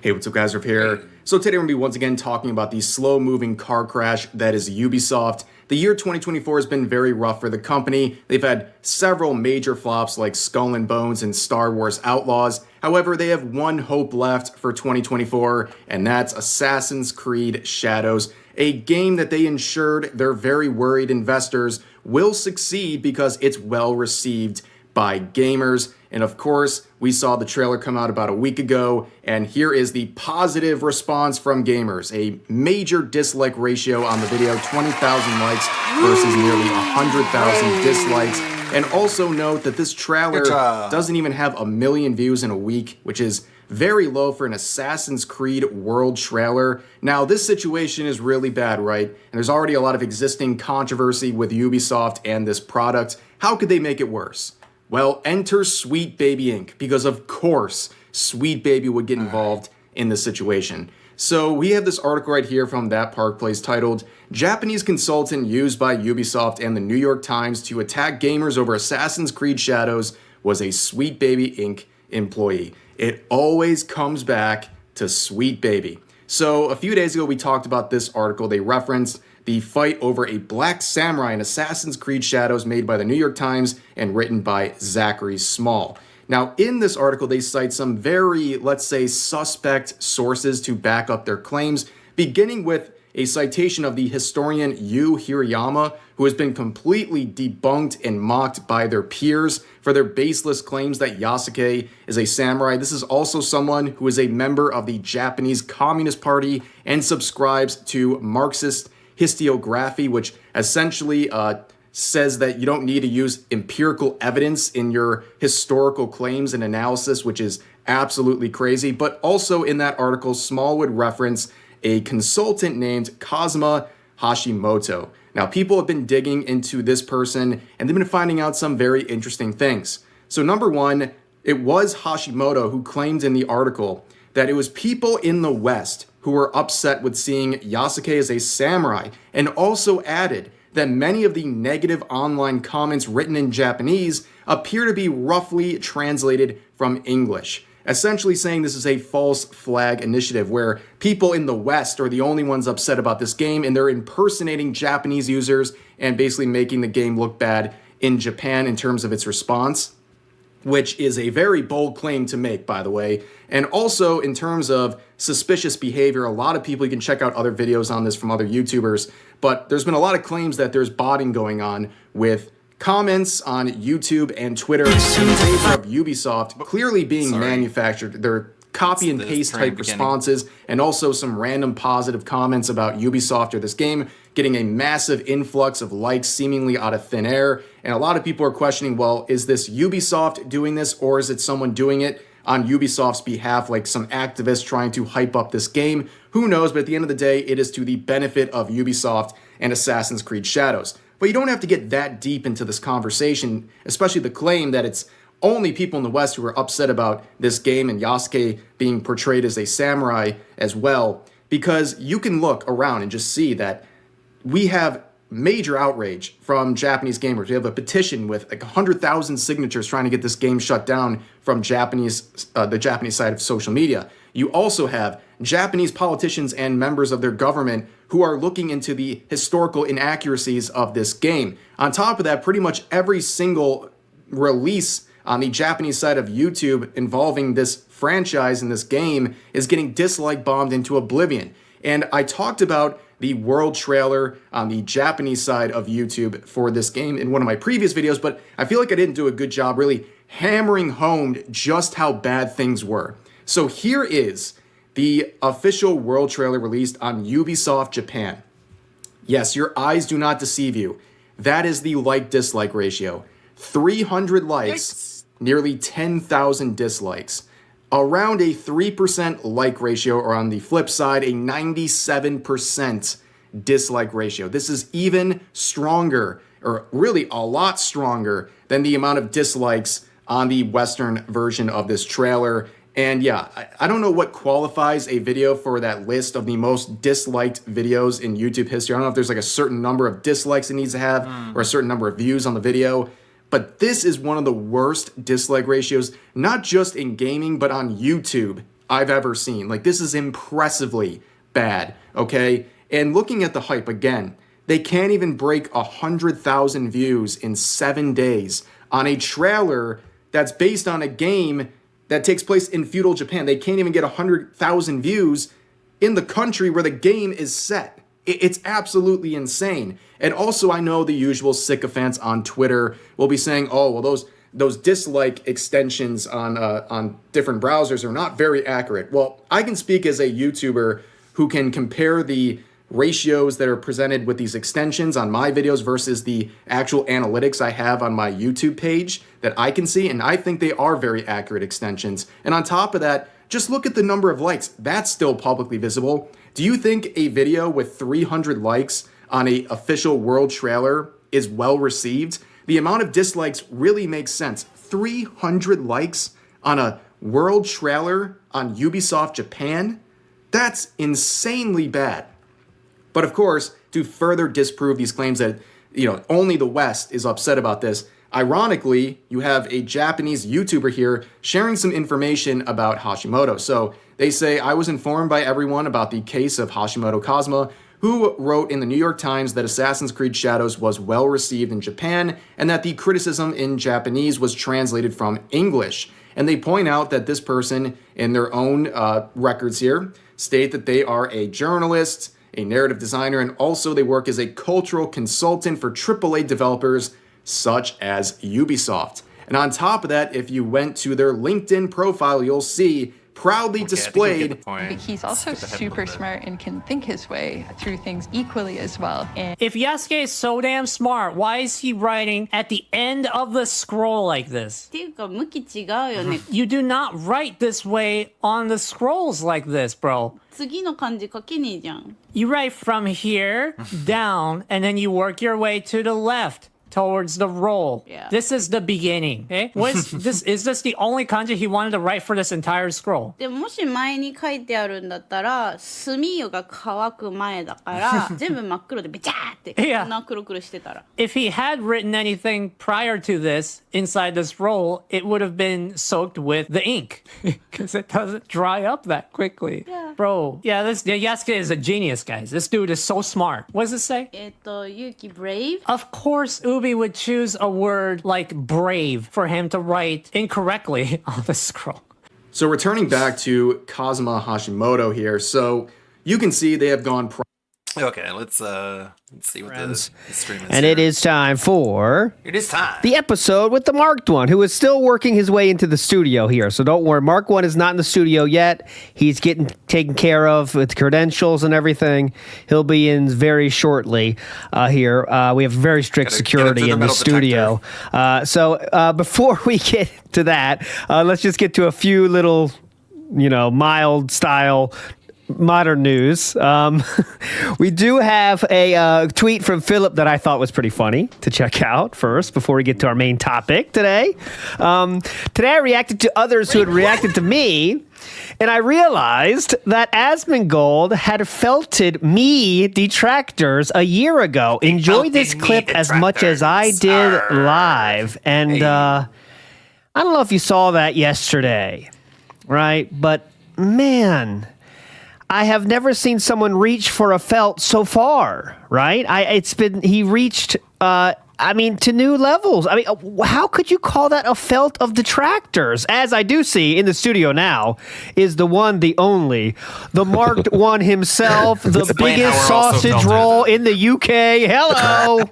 Hey, what's up guys, Riff here. So today we're going to be once again talking about the slow-moving car crash that is Ubisoft. The year 2024 has been very rough for the company. They've had several major flops like Skull and Bones and Star Wars Outlaws. However, they have one hope left for 2024, and that's Assassin's Creed Shadows, a game that they ensured their very worried investors will succeed because it's well received by gamers. And of course, we saw the trailer come out about a week ago, and here is the positive response from gamers. A major dislike ratio on the video, 20,000 likes versus nearly 100,000 dislikes. And also note that this trailer doesn't even have 1 million views in a week, which is very low for an Assassin's Creed World trailer. Now, this situation is really bad, right? And there's already a lot of existing controversy with Ubisoft and this product. How could they make it worse? Well, enter Sweet Baby Inc., because of course Sweet Baby would get involved in this situation. So we have this article right here from That Park Place titled, Japanese Consultant Used by Ubisoft and the New York Times to Attack Gamers Over Assassin's Creed Shadows Was a Sweet Baby Inc. Employee. It always comes back to Sweet Baby. So a few days ago we talked about this article. They referenced the fight over a black samurai in Assassin's Creed Shadows made by the New York Times and written by Zachary Small. Now, in this article, they cite some very, let's say, suspect sources to back up their claims, beginning with a citation of the historian Yu Hirayama, who has been completely debunked and mocked by their peers for their baseless claims that Yasuke is a samurai. This is also someone who is a member of the Japanese Communist Party and subscribes to Marxist historiography, which essentially says that you don't need to use empirical evidence in your historical claims and analysis, which is absolutely crazy. But also in that article, Small would reference a consultant named Kazuma Hashimoto. Now, people have been digging into this person and they've been finding out some very interesting things. So number one, it was Hashimoto who claimed in the article that it was people in the West who were upset with seeing Yasuke as a samurai, and also added that many of the negative online comments written in Japanese appear to be roughly translated from English, essentially saying this is a false flag initiative where people in the West are the only ones upset about this game and they're impersonating Japanese users and basically making the game look bad in Japan in terms of its response, which is a very bold claim to make, by the way. And also in terms of suspicious behavior, a lot of people, you can check out other videos on this from other YouTubers, but there's been a lot of claims that there's botting going on with comments on YouTube and Twitter in favor of Ubisoft clearly being manufactured. They're copy and paste type responses, and also some random positive comments about Ubisoft or this game getting a massive influx of likes seemingly out of thin air. And a lot of people are questioning, well, is this Ubisoft doing this, or is it someone doing it on Ubisoft's behalf, like some activists trying to hype up this game? Who knows? But at the end of the day, it is to the benefit of Ubisoft and Assassin's Creed Shadows. But you don't have to get that deep into this conversation, especially the claim that it's only people in the West who are upset about this game and Yasuke being portrayed as a samurai as well, because you can look around and just see that we have major outrage from Japanese gamers. We have a petition with like 100,000 signatures trying to get this game shut down from the Japanese side of social media. You also have Japanese politicians and members of their government who are looking into the historical inaccuracies of this game. On top of that, pretty much every single release on the Japanese side of YouTube involving this franchise and this game is getting dislike bombed into oblivion. And I talked about the world trailer on the Japanese side of YouTube for this game in one of my previous videos, but I feel like I didn't do a good job really hammering home just how bad things were. So here is the official world trailer released on Ubisoft Japan. Yes, your eyes do not deceive you. That is the like-dislike ratio. 300 likes, nearly 10,000 dislikes. Around a 3% like ratio, or on the flip side, a 97% dislike ratio. This is even stronger, or really a lot stronger, than the amount of dislikes on the Western version of this trailer. And yeah, I don't know what qualifies a video for that list of the most disliked videos in YouTube history. I don't know if there's like a certain number of dislikes it needs to have or a certain number of views on the video. But this is one of the worst dislike ratios, not just in gaming, but on YouTube I've ever seen. Like, this is impressively bad, okay? And looking at the hype again, they can't even break 100,000 views in 7 days on a trailer that's based on a game that takes place in feudal Japan. They can't even get 100,000 views in the country where the game is set. It's absolutely insane. And also, I know the usual sycophants on Twitter will be saying, oh, well, those those dislike extensions on different browsers are not very accurate. Well, I can speak as a YouTuber who can compare the ratios that are presented with these extensions on my videos versus the actual analytics I have on my YouTube page that I can see, and I think they are very accurate extensions. And on top of that, just look at the number of likes. That's still publicly visible. Do you think a video with 300 likes on a official world trailer is well received? The amount of dislikes really makes sense. 300 likes on a world trailer on Ubisoft Japan? That's insanely bad. But of course, to further disprove these claims that, only the West is upset about this, ironically, you have a Japanese YouTuber here sharing some information about Hashimoto. So they say, I was informed by everyone about the case of Hashimoto Kazuma, who wrote in the New York Times that Assassin's Creed Shadows was well received in Japan and that the criticism in Japanese was translated from English. And they point out that this person, in their own records here, state that they are a journalist, a narrative designer, and also they work as a cultural consultant for AAA developers such as Ubisoft. And on top of that, if you went to their LinkedIn profile, you'll see proudly displayed. He's also super smart and can think his way through things equally as well. And if Yasuke is so damn smart, why is he writing at the end of the scroll like this? You do not write this way on the scrolls like this, bro. You write from here down, and then you work your way to the left towards the roll. Yeah. This is the beginning. Okay? What is this? Is this the only kanji he wanted to write for this entire scroll? でもし前に書いてあるんだったら、墨が乾く前だから、全部真っ黒でベチャーってこんな黒々してたら。If he had written anything prior to this inside this roll, it would have been soaked with the ink because it doesn't dry up that quickly. Yeah. Bro, Yasuke is a genius, guys. This dude is so smart. What does it say? Yuki brave. Of course, Ubi would choose a word like brave for him to write incorrectly on the scroll. So returning back to Kazuma Hashimoto here, so you can see they have gone. Okay, let's see what the stream is. And here. it is time for the episode with the Marked One, who is still working his way into the studio here. So don't worry, Mark One is not in the studio yet. He's getting taken care of with credentials and everything. He'll be in very shortly here. We have very strict security in the studio. So before we get to that, let's just get to a few little, mild style modern news. We do have a tweet from Philip that I thought was pretty funny to check out first before we get to our main topic today. Today I reacted to others who had reacted to me, and I realized that Asmongold had felted me detractors a year ago. Enjoy this clip as much as I did live. And I don't know if you saw that yesterday, right? But man, I have never seen someone reach for a felt so far, right? He reached, to new levels. How could you call that a felt of detractors? As I do see in the studio now is the one, the only, the Marked One himself, the biggest sausage roll in the UK. Hello.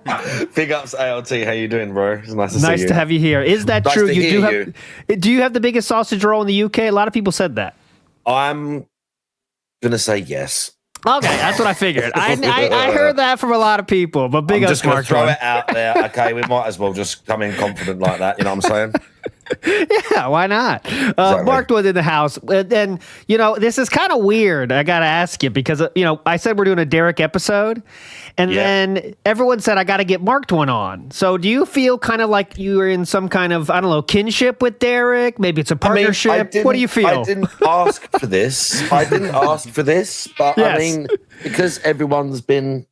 Big ups, ALT. How you doing, bro? It's nice to see you. Nice to have you here. Is that true? Do you have the biggest sausage roll in the UK? A lot of people said that. I'm gonna say yes. Okay, that's what I figured. I heard that from a lot of people, but big ups, Mark. Throw it out there. Okay, we might as well just come in confident like that. You know what I'm saying? Yeah, why not? Exactly. Mark was in the house. And, this is kind of weird. I got to ask you because, I said we're doing a Derek episode. And then everyone said I got to get Marked One on. So do you feel kind of like you were in some kind of, kinship with Derek? Maybe it's a partnership. What do you feel? I didn't ask for this. But yes. Because everyone's been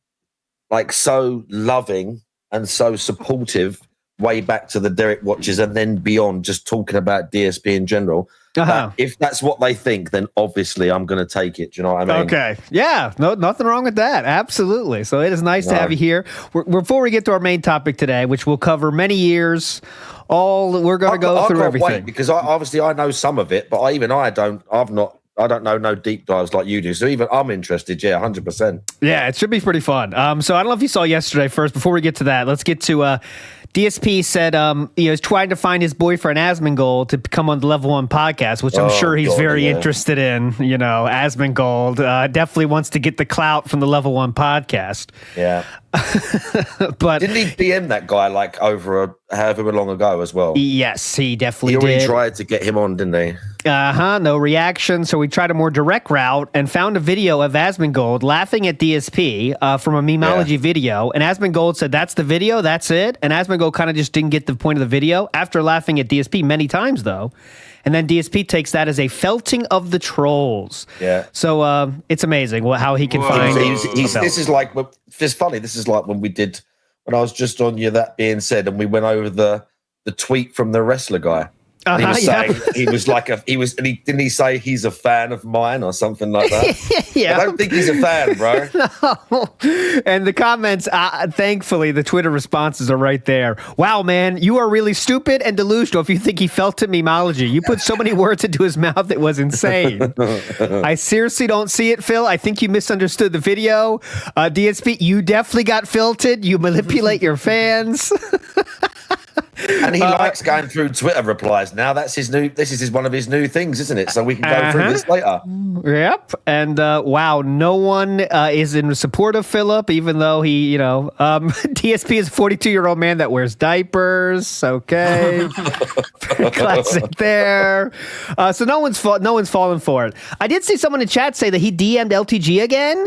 so loving and so supportive way back to the Derek watches and then beyond, just talking about DSP in general. If that's what they think, then obviously I'm going to take it. Do you know what I mean? Okay. Yeah. No, nothing wrong with that. Absolutely. So it is nice to have you here. Before we get to our main topic today, which will cover many years, we're going to go through everything. Wait, because I know some of it, but I don't know no deep dives like you do. So even I'm interested. Yeah, 100%. Yeah, it should be pretty fun. So I don't know if you saw yesterday first. Before we get to that, let's get to DSP said he was trying to find his boyfriend Asmongold to come on the Level 1 podcast, which I'm sure he's very interested in. You know, Asmongold definitely wants to get the clout from the Level 1 podcast. Yeah. But didn't he DM that guy like over however long ago as well? Yes, he definitely did. He already did. tried to get him on, didn't he? No reaction. So we tried a more direct route and found a video of Asmongold laughing at DSP from a Memeology video. And Asmongold said, "That's the video. That's it." And Asmongold kind of just didn't get the point of the video after laughing at DSP many times, though. And then DSP takes that as a felting of the trolls. Yeah. So it's amazing how he can find. This is like, it's funny. This is like when I was just on you. That being said, and we went over the tweet from the wrestler guy. And he was saying didn't he say he's a fan of mine or something like that? Yeah. I don't think he's a fan, bro. No. And the comments, thankfully, the Twitter responses are right there. Wow, man, you are really stupid and delusional if you think he felt to Memeology. You put so many words into his mouth, it was insane. I seriously don't see it, Phil. I think you misunderstood the video. DSP, you definitely got filtered. You manipulate your fans. And he likes going through Twitter replies now. This is one of his new things, isn't it? So we can go through this later. Yep. And wow, no one is in support of Philip, even though he, DSP is a 42-year-old man that wears diapers. Okay. Classic there. So no one's falling for it. I did see someone in chat say that he DM'd LTG again.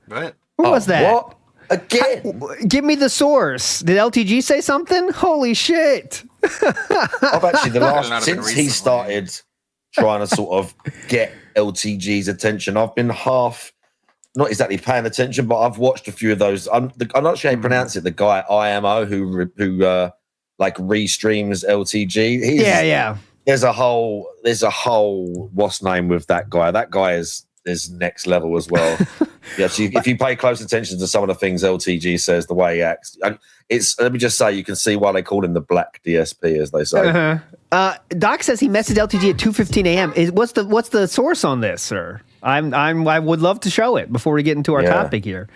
Right. Who was that? What? Again? Give me the source. Did LTG say something? Holy shit. I've actually, since he started trying to sort of get LTG's attention, I've been not exactly paying attention, but I've watched a few of those. I'm not sure how you pronounce it. The guy IMO who like restreams LTG. Yeah. There's a whole what's name with that guy. That guy is next level as well. Yeah, so if you pay close attention to some of the things LTG says, the way he acts, and let me just say, you can see why they call him the Black DSP, as they say. Doc says he messaged LTG at 2:15 a.m. What's the source on this, sir? I would love to show it before we get into our topic here.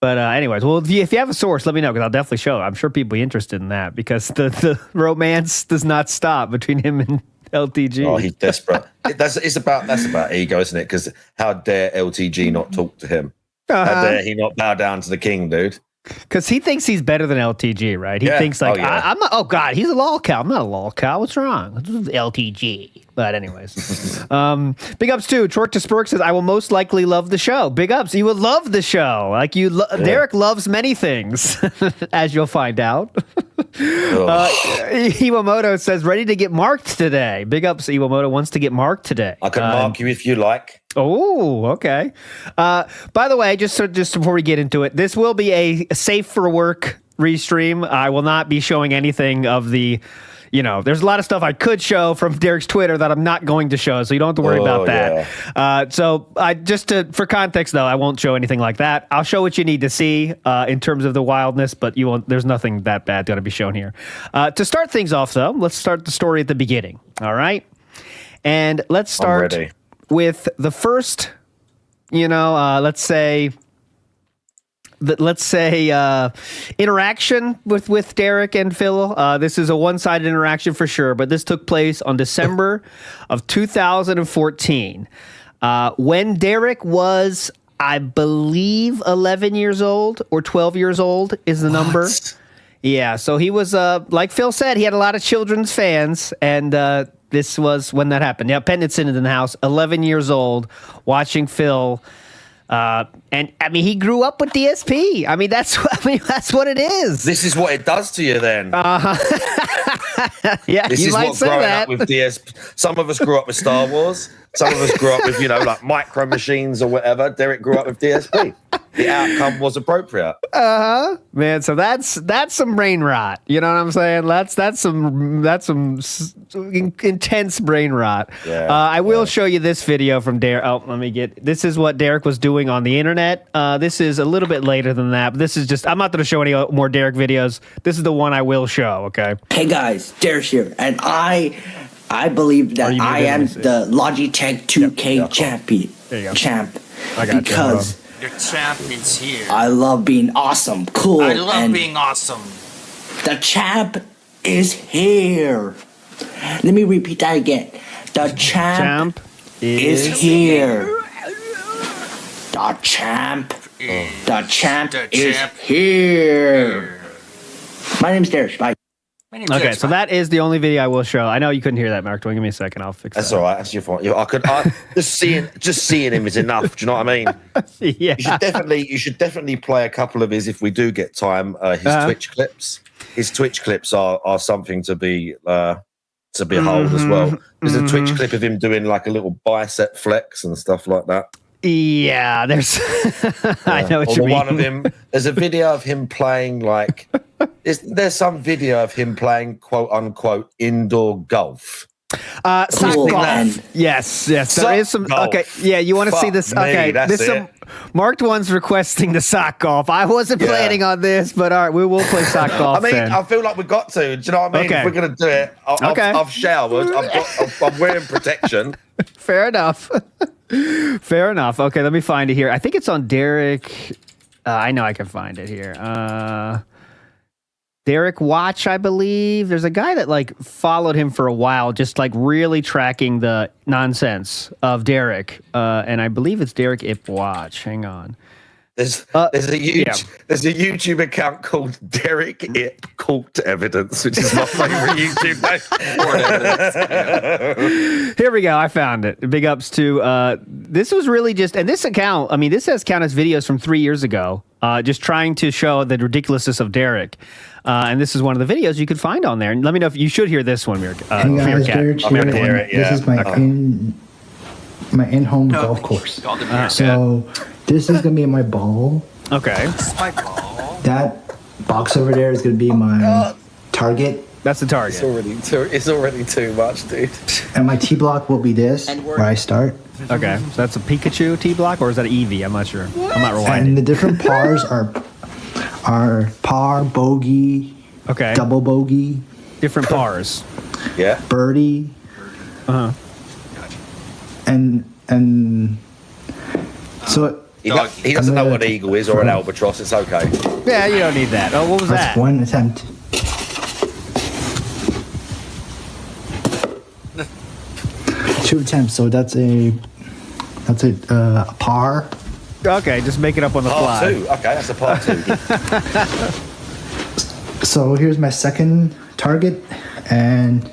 But anyways, well, if you have a source, let me know, because I'll definitely show it. I'm sure people will be interested in that, because the romance does not stop between him and LTG. Oh, he's desperate. That's about ego, isn't it? Because how dare LTG not talk to him? How dare he not bow down to the king, dude? Because he thinks he's better than LTG, right? He thinks like, I'm not. Oh God, he's a lolcow. I'm not a lolcow. What's wrong? This is LTG. But anyways, big ups too. Chork to Spurk says, I will most likely love the show. Big ups. You would love the show. Like Derek loves many things, as you'll find out. Iwamoto says, ready to get marked today. Big ups. Iwamoto wants to get marked today. I can mark you if you like. Oh, okay. By the way, just before we get into it, this will be a safe for work restream. I will not be showing anything of the, there's a lot of stuff I could show from Derek's Twitter that I'm not going to show, so you don't have to worry about that. Yeah. So for context though, I won't show anything like that. I'll show what you need to see in terms of the wildness, but there's nothing that bad going to be shown here. To start things off though, let's start the story at the beginning. All right. And let's start with the first, let's say interaction with Derek and Phil. This is a one-sided interaction for sure, but this took place on December of 2014, when Derek was, I believe, 11 years old or 12 years old is the number. Yeah, so he was, like Phil said, he had a lot of children's fans, and this was when that happened. Yeah, Pendleton in the house, 11 years old, watching Phil. And I mean, he grew up with DSP. I mean, that's what it is. This is what it does to you, then. Yeah, this is what growing up with DSP. Some of us grew up with Star Wars. Some of us grew up with, like Micro Machines or whatever. Derek grew up with DSP. The outcome was appropriate. Man, so that's some brain rot. You know what I'm saying? That's some intense brain rot. Yeah, I will show you this video from Derek. Oh, this is what Derek was doing on the internet. This is a little bit later than that, but this is just, I'm not going to show any more Derek videos. This is the one I will show, okay? Hey guys, Derek here, and I believe that I am the Logitech 2K champ because your champ is here. I love being awesome, cool. I love being awesome. The champ is here. Let me repeat that again. The champ is here. The champ is here. My name's Darius. Bye. Okay, so that is the only video I will show. I know you couldn't hear that, Mark. Don't give me a second. I'll fix That's that. all right. That's your fault. Just seeing him is enough. Do you know what I mean? Yeah. You should definitely play a couple of his if we do get time. His Twitch clips. His Twitch clips are something to behold as well. There's a Twitch clip of him doing like a little bicep flex and stuff like that. Yeah, there's. I know what you mean. One of him. There's a video of him playing like. There's some video of him playing quote unquote indoor golf. Sock golf. Yes. There is some. Golf. Okay, yeah. You want to see this? Me, Okay, that's there's some. Marked one's requesting the sock golf. I wasn't planning on this, but all right, we will play sock golf. I mean, then. I feel like we got to. Do you know what I mean? Okay. If we're gonna do it, I've showered. I'm wearing protection. Fair enough. Fair enough. Okay, let me find it here. I think it's on Derek. I know I can find it here. Derek Watch, I believe. There's a guy that like followed him for a while, just like really tracking the nonsense of Derek. And I believe it's Derek Ip Watch. Hang on. There's a YouTube account called Derek Ip Court Evidence, which is my favorite YouTube name. Here we go. I found it. Big ups to this was really just, and this account, I mean, this has counted as videos from 3 years ago, just trying to show the ridiculousness of Derek. And this is one of the videos you could find on there. And let me know if you should hear this one, Hey guys, Derek here. This is my in-home golf course. So this is gonna be my ball. Okay. That box over there is gonna be my target. That's the target. It's already too much, dude. And my tee block will be this, where I start. Okay, so that's a Pikachu tee block, or is that an Eevee? I'm not sure. I'm not rewinding. And the different pars are par, bogey, okay, double bogey, different pars. Yeah. Birdie. And so he doesn't know what an eagle is or an albatross. It's okay. Yeah, you don't need that. Oh, what was that's that? one attempt. Two attempts. So that's a par. Okay, just make it up on the Par fly. two. Okay, that's a par two. So here's my second target, and all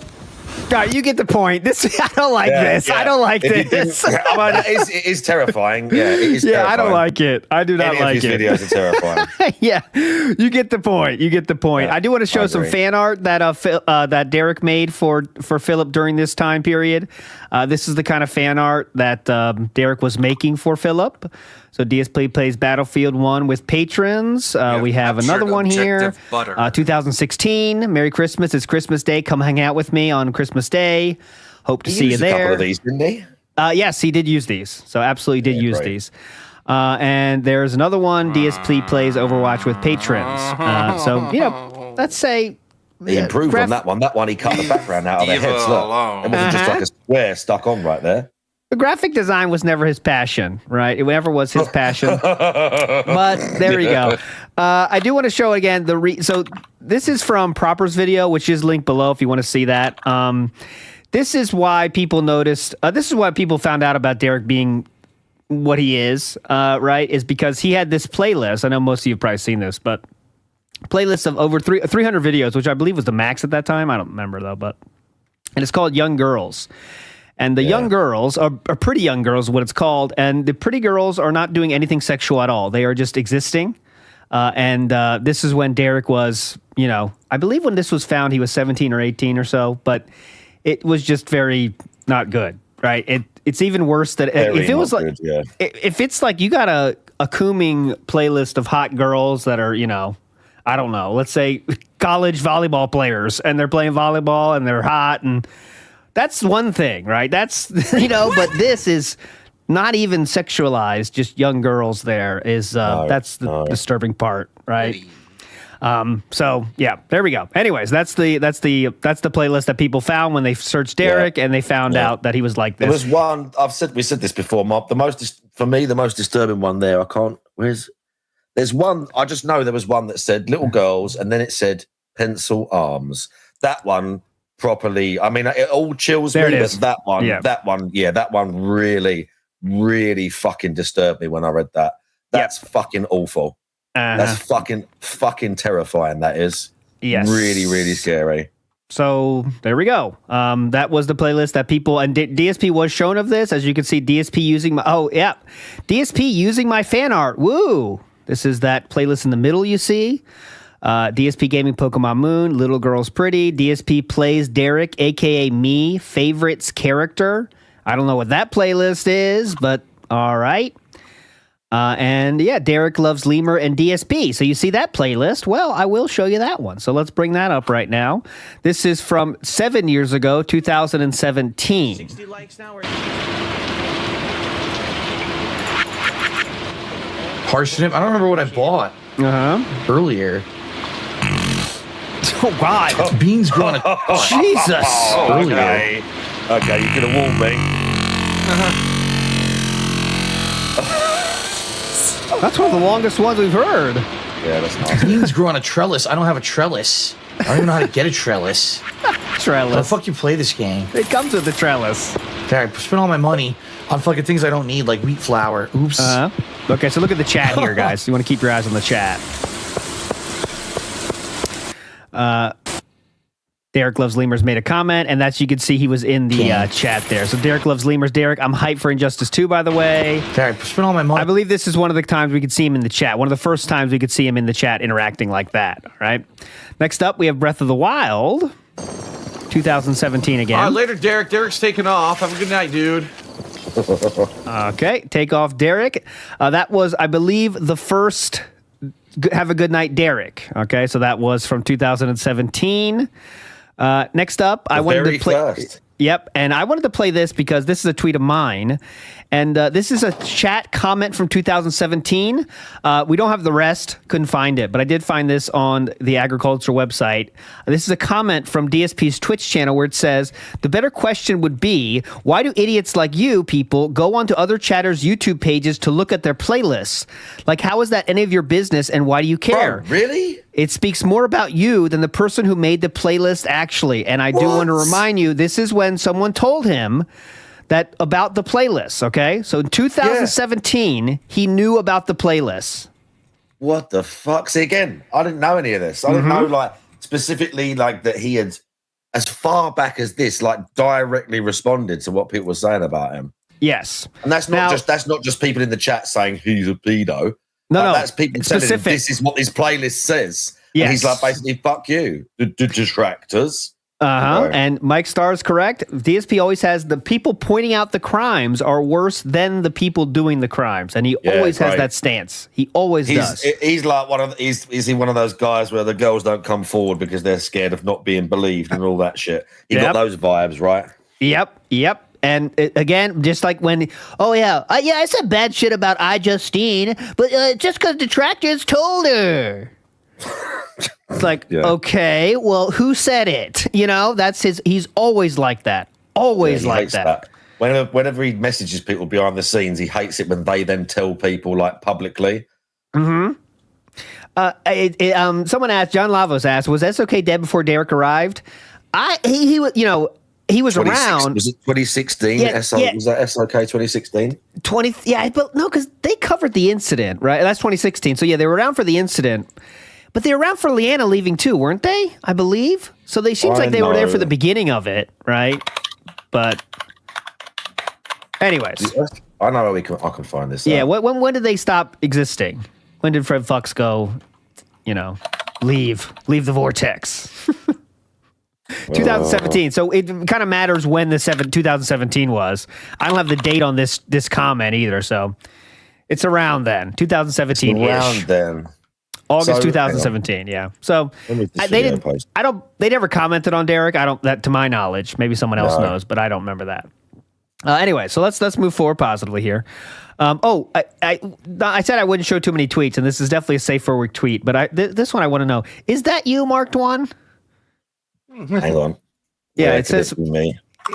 right, you get the point. This I don't like this. I don't like this. I mean, it is terrifying. Yeah, it is terrifying. I don't like it. I do not Any like of his it. videos are terrifying. Yeah, you get the point. You get the point. Yeah, I do want to show some agree. fan art that that Derek made for Philip during this time period. This is the kind of fan art that Derek was making for Philip. So DSP plays Battlefield 1 with patrons. We have another one here. 2016. Merry Christmas. It's Christmas Day. Come hang out with me on Christmas Day. Hope to see you there. A couple of these, didn't he? Yes, he did use these. So absolutely did use these. And there's another one. DSP plays Overwatch with patrons. So, let's say... He improved on that one. That one, he cut the background out of their heads. Look, it wasn't just like a square stuck on right there. The graphic design was never his passion, right? It never was his passion. But there you go. I do want to show again so this is from Proper's video, which is linked below if you want to see that. This is why people noticed. This is why people found out about Derek being what he is, right? Is because he had this playlist. I know most of you have probably seen this, but playlist of over 300 videos, which I believe was the max at that time. I don't remember though, and it's called Young Girls. And the young girls are pretty young girls, what it's called. And the pretty girls are not doing anything sexual at all. They are just existing. And this is when Derek was, I believe when this was found, he was 17 or 18 or so. But it was just very not good, right? It's even worse that if it was like, if it's like you got a Cooming playlist of hot girls that are, I don't know, let's say college volleyball players, and they're playing volleyball and they're hot, and that's one thing, right? That's, but this is not even sexualized, just young girls there is, that's the disturbing part, right? So yeah, there we go. Anyways, that's the playlist that people found when they searched Derek and they found out that he was like this. There was one, we said this before, Mob, the most disturbing one there, there's one, I just know there was one that said little girls, and then it said pencil arms. That one properly. I mean, it all chills There me. it But is. that one, Yeah. that one really, really fucking disturbed me when I read that. That's fucking awful. That's fucking terrifying. That is. Yes. Really, really scary. So there we go. That was the playlist that people and DSP was shown of this. As you can see, DSP using DSP using my fan art. Woo! This is that playlist in the middle. You see, DSP Gaming Pokemon Moon, Little Girl's Pretty. DSP plays Derek, aka me, favorites character. I don't know what that playlist is, but all right. And yeah, Derek loves Lemur and DSP. So you see that playlist? Well, I will show you that one. So let's bring that up right now. This is from 7 years ago, 2017. 60 likes now. Parsnip. I don't remember what I bought earlier. Oh God! Beans growing. Jesus! Okay, you could have warned me. That's one of the longest ones we've heard. Yeah, that's nice. Beans grow on a trellis. I don't have a trellis. I don't even know how to get a trellis. Trellis. How the fuck you play this game? It comes with the trellis. Okay, I spent all my money on fucking things I don't need, like wheat flour. Oops. Okay, so look at the chat here, guys. You want to keep your eyes on the chat. Derek Loves Lemurs made a comment, and that's, you can see he was in the chat there. So Derek Loves Lemurs. Derek, I'm hyped for Injustice 2, by the way. Okay, I spent all my money. I believe this is one of the times we could see him in the chat. One of the first times we could see him in the chat interacting like that. All right. Next up, we have Breath of the Wild, 2017 again. All right, later, Derek. Derek's taking off. Have a good night, dude. Okay, take off, Derek. That was, I believe, the first Have a Good Night, Derek. Okay, so that was from 2017. Next up, I wanted to play. First. Yep, and I wanted to play this because this is a tweet of mine, and this is a chat comment from 2017. We don't have the rest, couldn't find it, but I did find this on the agriculture website. This is a comment from DSP's Twitch channel where it says, the better question would be, why do idiots like you people go onto other chatters' YouTube pages to look at their playlists? Like, how is that any of your business, and why do you care? Oh, really? It speaks more about you than the person who made the playlist, actually. And I do want to remind you, this is when someone told him that about the playlist, okay? So in 2017, he knew about the playlist. What the fuck? See, again, I didn't know any of this. I didn't know, like, specifically, like, that he had, as far back as this, like, directly responded to what people were saying about him. Yes. And that's not just people in the chat saying he's a pedo. No, that's people telling him this is what this playlist says. Yes. And he's like, basically, fuck you, the detractors. And Mike Starr is correct. DSP always has the people pointing out the crimes are worse than the people doing the crimes, and he always has that stance. He always does. He's like is he one of those guys where the girls don't come forward because they're scared of not being believed and all that shit? You got those vibes, right? Yep. And again, just like when, I said bad shit about iJustine, but just because detractors told her. It's like, okay, well, who said it? You know, that's he's always like that. Always like that. Whenever he messages people behind the scenes, he hates it when they then tell people, like, publicly. Someone asked, John Lavos asked, was SOK dead before Derek arrived? He was, he was around. Was it 2016? Was that SOK 2016? But no, because they covered the incident, right? That's 2016. So yeah, they were around for the incident, but they were around for Leanna leaving too, weren't they? I believe. So they seems like they were there for the beginning of it, right? But anyways, I know where I can find this. Yeah, when did they stop existing? When did Fred Fox go? Leave the vortex. 2017. So it kind of matters when the 2017 was. I don't have the date on this comment either, so it's around then. 2017. Around then. August 2017. Yeah. So they never commented on Derek. That to my knowledge. Maybe someone else knows, but I don't remember that. Anyway, so let's move forward positively here. I said I wouldn't show too many tweets, and this is definitely a safe for work tweet. But this one I want to know: is that you, Marked One? Hang on. Yeah, it says.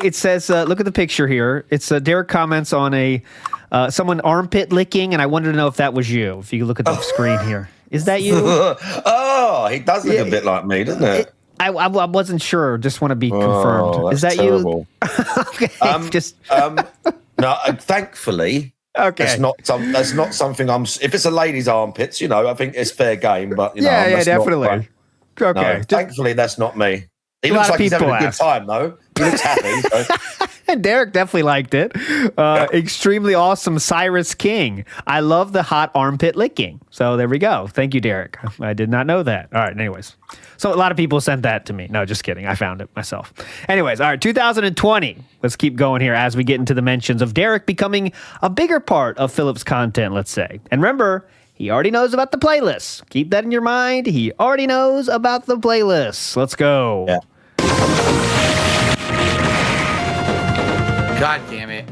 It says, look at the picture here. It's Derek comments on someone armpit licking, and I wanted to know if that was you. If you look at the screen here, is that you? Oh, he does look a bit like me, doesn't it? I wasn't sure. Just want to be confirmed. Is that terrible. you? Okay. No, thankfully, okay. That's not something I'm. If it's a lady's armpits, you know, I think it's fair game. But you know, yeah, that's not definitely. fun. Okay. No, thankfully, that's not me. He A looks lot of like he's having a people good time, though. He looks happy. So. Derek definitely liked it. Extremely awesome, Cyrus King. I love the hot armpit licking. So there we go. Thank you, Derek. I did not know that. All right. Anyways, so a lot of people sent that to me. No, just kidding. I found it myself. Anyways, all right. 2020. Let's keep going here as we get into the mentions of Derek becoming a bigger part of Philip's content. Let's say, and remember, he already knows about the playlists. Keep that in your mind. He already knows about the playlists. Let's go. Yeah. God damn it.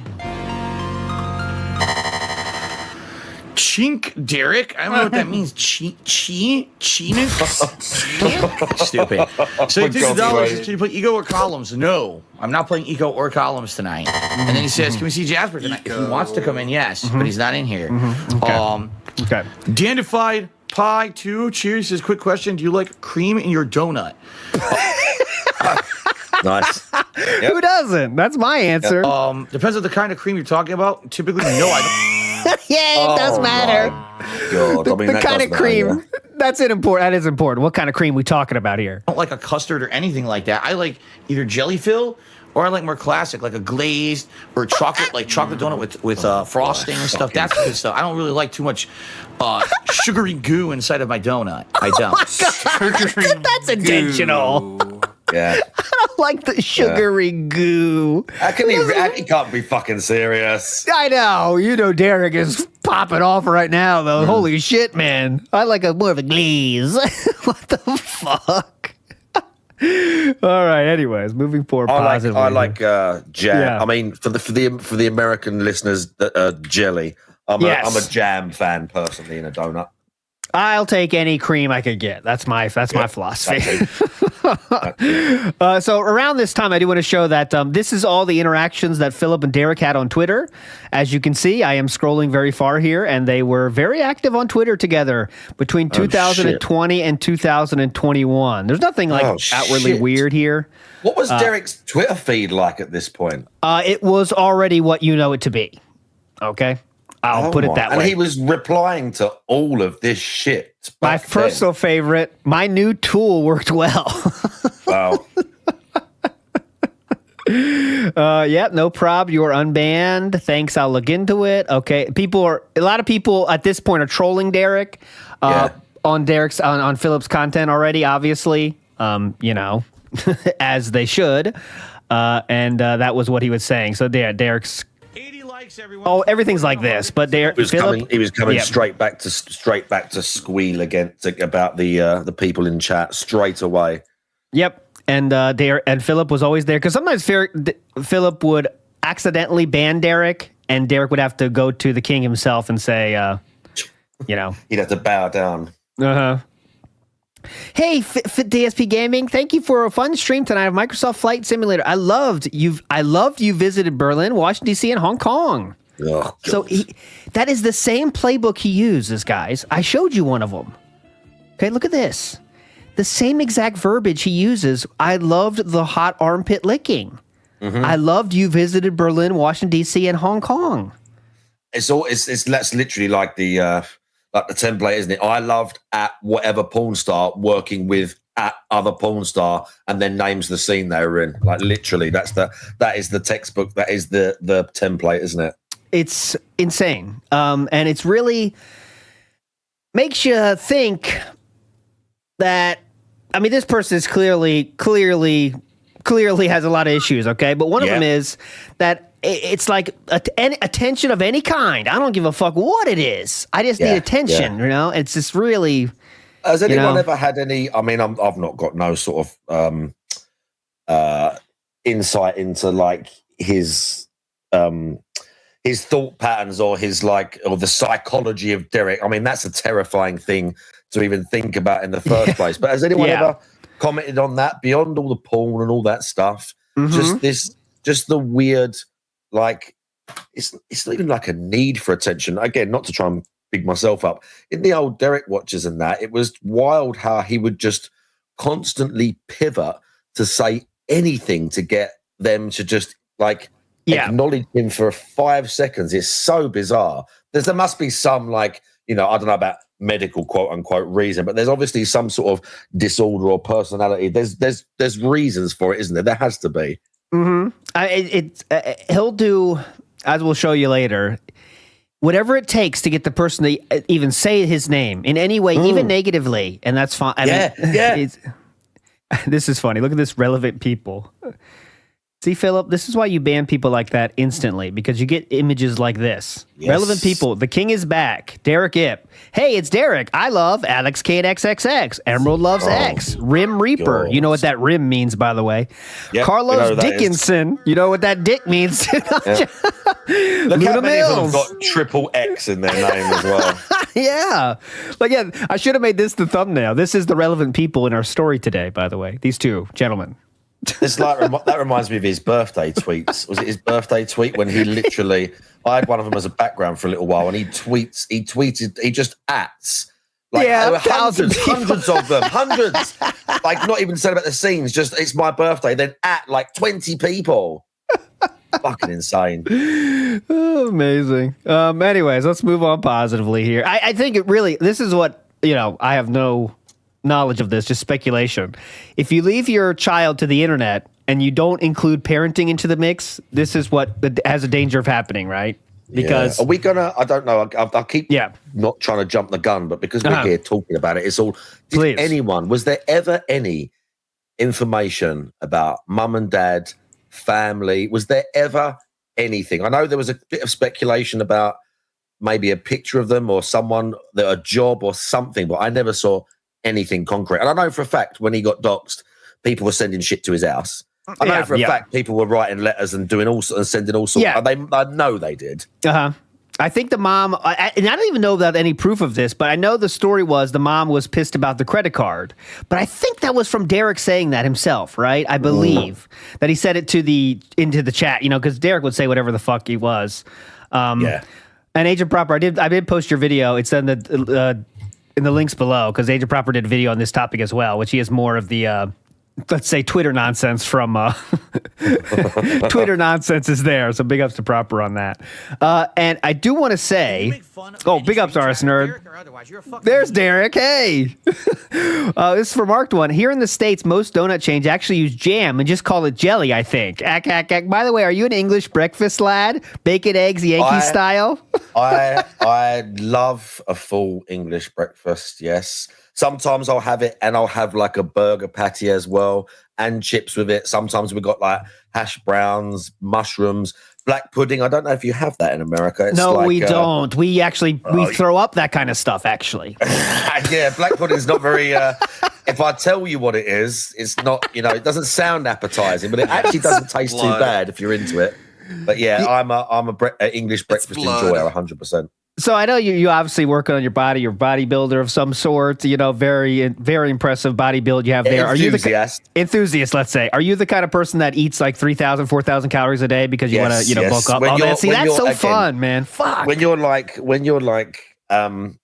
Chink Derek? I don't know what that means. Chink? Stupid. So $50. Can you play Ego or Columns? No. I'm not playing Ego or Columns tonight. And then he says, can we see Jasper tonight? If he wants to come in, yes. But he's not in here. Okay. Dandified Pie 2. Cheers. Says, quick question. Do you like cream in your donut? Nice. Yep. Who doesn't? That's my answer. Depends on the kind of cream you're talking about. Typically, no, I don't. Yeah, it does matter. God, The kind of cream. That is important. What kind of cream we talking about here? I don't like a custard or anything like that. I like either jelly fill or I like more classic, like a glazed or chocolate, like chocolate donut with frosting and stuff. That's good stuff. I don't really like too much sugary goo inside of my donut. I don't. That's intentional. Yeah. I don't like the sugary goo. How can he can't be fucking serious. I know. You know Derek is popping off right now, though. Holy shit, man. I like more of a glaze. What the fuck? All right. Anyways, moving forward positively. I like jam. Yeah. I mean, for the American listeners, jelly. I'm a jam fan personally in a donut. I'll take any cream I could get. That's my philosophy. So around this time, I do want to show that this is all the interactions that Philip and Derek had on Twitter. As you can see, I am scrolling very far here, and they were very active on Twitter together between 2020 and 2021. There's nothing outwardly weird here. What was Derek's Twitter feed like at this point? It was already what you know it to be. Okay. I'll put it that way. And he was replying to all of this shit. My personal favorite, my new tool worked well. Wow. Yep, no prob. You're unbanned. Thanks. I'll look into it. Okay. A lot of people at this point are trolling Derek on Derek's on Philip's content already, obviously. As they should. And that was what he was saying. So Derek's everything's like this, but he was coming straight back to squeal about the people in chat straight away. Yep, and Philip was always there because sometimes Philip would accidentally ban Derek, and Derek would have to go to the king himself and say, he'd have to bow down. Hey, DSP Gaming, thank you for a fun stream tonight of Microsoft Flight Simulator. I loved you visited Berlin, Washington, D.C., and Hong Kong. Oh, so that is the same playbook he uses, guys. I showed you one of them. Okay, look at this. The same exact verbiage he uses. I loved the hot armpit licking. Mm-hmm. I loved you visited Berlin, Washington, D.C., and Hong Kong. That's literally like the template, isn't it? I loved at whatever porn star working with at other porn star, and then names the scene they were in. Like literally, that is the textbook. That is the template, isn't it? It's insane, and it's really makes you think that. I mean, this person is clearly has a lot of issues. Okay, but one of them is that. It's like attention of any kind. I don't give a fuck what it is. I just need attention, you know? It's just really... Has anyone ever had any... I mean, I've not got no sort of insight into, like, his thought patterns or or the psychology of Derek. I mean, that's a terrifying thing to even think about in the first place. But has anyone ever commented on that beyond all the porn and all that stuff? Mm-hmm. Just the weird... Like, it's not even like a need for attention. Again, not to try and big myself up. In the old Derek watches and that, it was wild how he would just constantly pivot to say anything to get them to just like acknowledge him for 5 seconds. It's so bizarre. There must be some like, I don't know about medical quote unquote reason, but there's obviously some sort of disorder or personality. There's reasons for it, isn't there? There has to be. He'll do, as we'll show you later, whatever it takes to get the person to even say his name in any way, even negatively, and that's fine. I mean, this is funny. Look at this relevant people. See, Philip, this is why you ban people like that instantly, because you get images like this. Yes. Relevant people. The king is back. Derek Ip. Hey, it's Derek. I love Alex Kate XXX. Emerald loves X. Rim Reaper. God. You know what that rim means, by the way. Yep, Carlos Dickinson. You know what that dick means. Look how many of them got triple X in their name as well. Yeah. Like, yeah, I should have made this the thumbnail. This is the relevant people in our story today, by the way. These two gentlemen. It's like that reminds me of his birthday tweets. Was it his birthday tweet when he literally? I had one of them as a background for a little while, and he tweeted, he just ats like there were hundreds of them, hundreds. Like not even said about the scenes, just it's my birthday, then at like 20 people. Fucking insane. Oh, amazing. Anyways, let's move on positively here. I think it really. This is what I have no knowledge of this, just speculation. If you leave your child to the internet and you don't include parenting into the mix, this is what has a danger of happening, right? Because are we gonna? I don't know. I'll keep not trying to jump the gun, but because we're here talking about it, it's all. Was there ever any information about mum and dad, family? Was there ever anything? I know there was a bit of speculation about maybe a picture of them or someone, a job or something, but I never saw anything concrete. And I know for a fact when he got doxxed, people were sending shit to his house. I know for a fact people were writing letters and doing all and sending all sorts. I know they did. I think the mom, and I don't even know about any proof of this, but I know the story was the mom was pissed about the credit card. But I think that was from Derek saying that himself, right? I believe that he said it into the chat, because Derek would say whatever the fuck he was. And Agent Proper, I did post your video. It's in the links below, because Agent Proper did a video on this topic as well, which he has more of the, let's say, Twitter nonsense from Twitter nonsense is there. So big ups to Proper on that. And I do want to say, big ups, RS Nerd. There's Derek. Hey, this is for Marked One. Here in the States, most donut chains actually use jam and just call it jelly, I think. By the way, are you an English breakfast lad? Bacon, eggs, Yankee style? I love a full English breakfast, yes. Sometimes I'll have it and I'll have like a burger patty as well and chips with it. Sometimes we've got like hash browns, mushrooms, black pudding. I don't know if you have that in America. It's no, we don't. We actually, we throw up that kind of stuff, actually. Yeah, black pudding is not very, if I tell you what it is, it's not, it doesn't sound appetizing, but it actually doesn't taste too bad if you're into it. But yeah, I'm a English breakfast enjoyer, 100%. So I know you obviously working on your body, you're a bodybuilder of some sort, very, very impressive body build you have there. Enthusiast. Are you the enthusiast, let's say. Are you the kind of person that eats like 3,000, 4,000 calories a day because you want to, bulk up? That's so fun, man. Fuck. When you're like, again,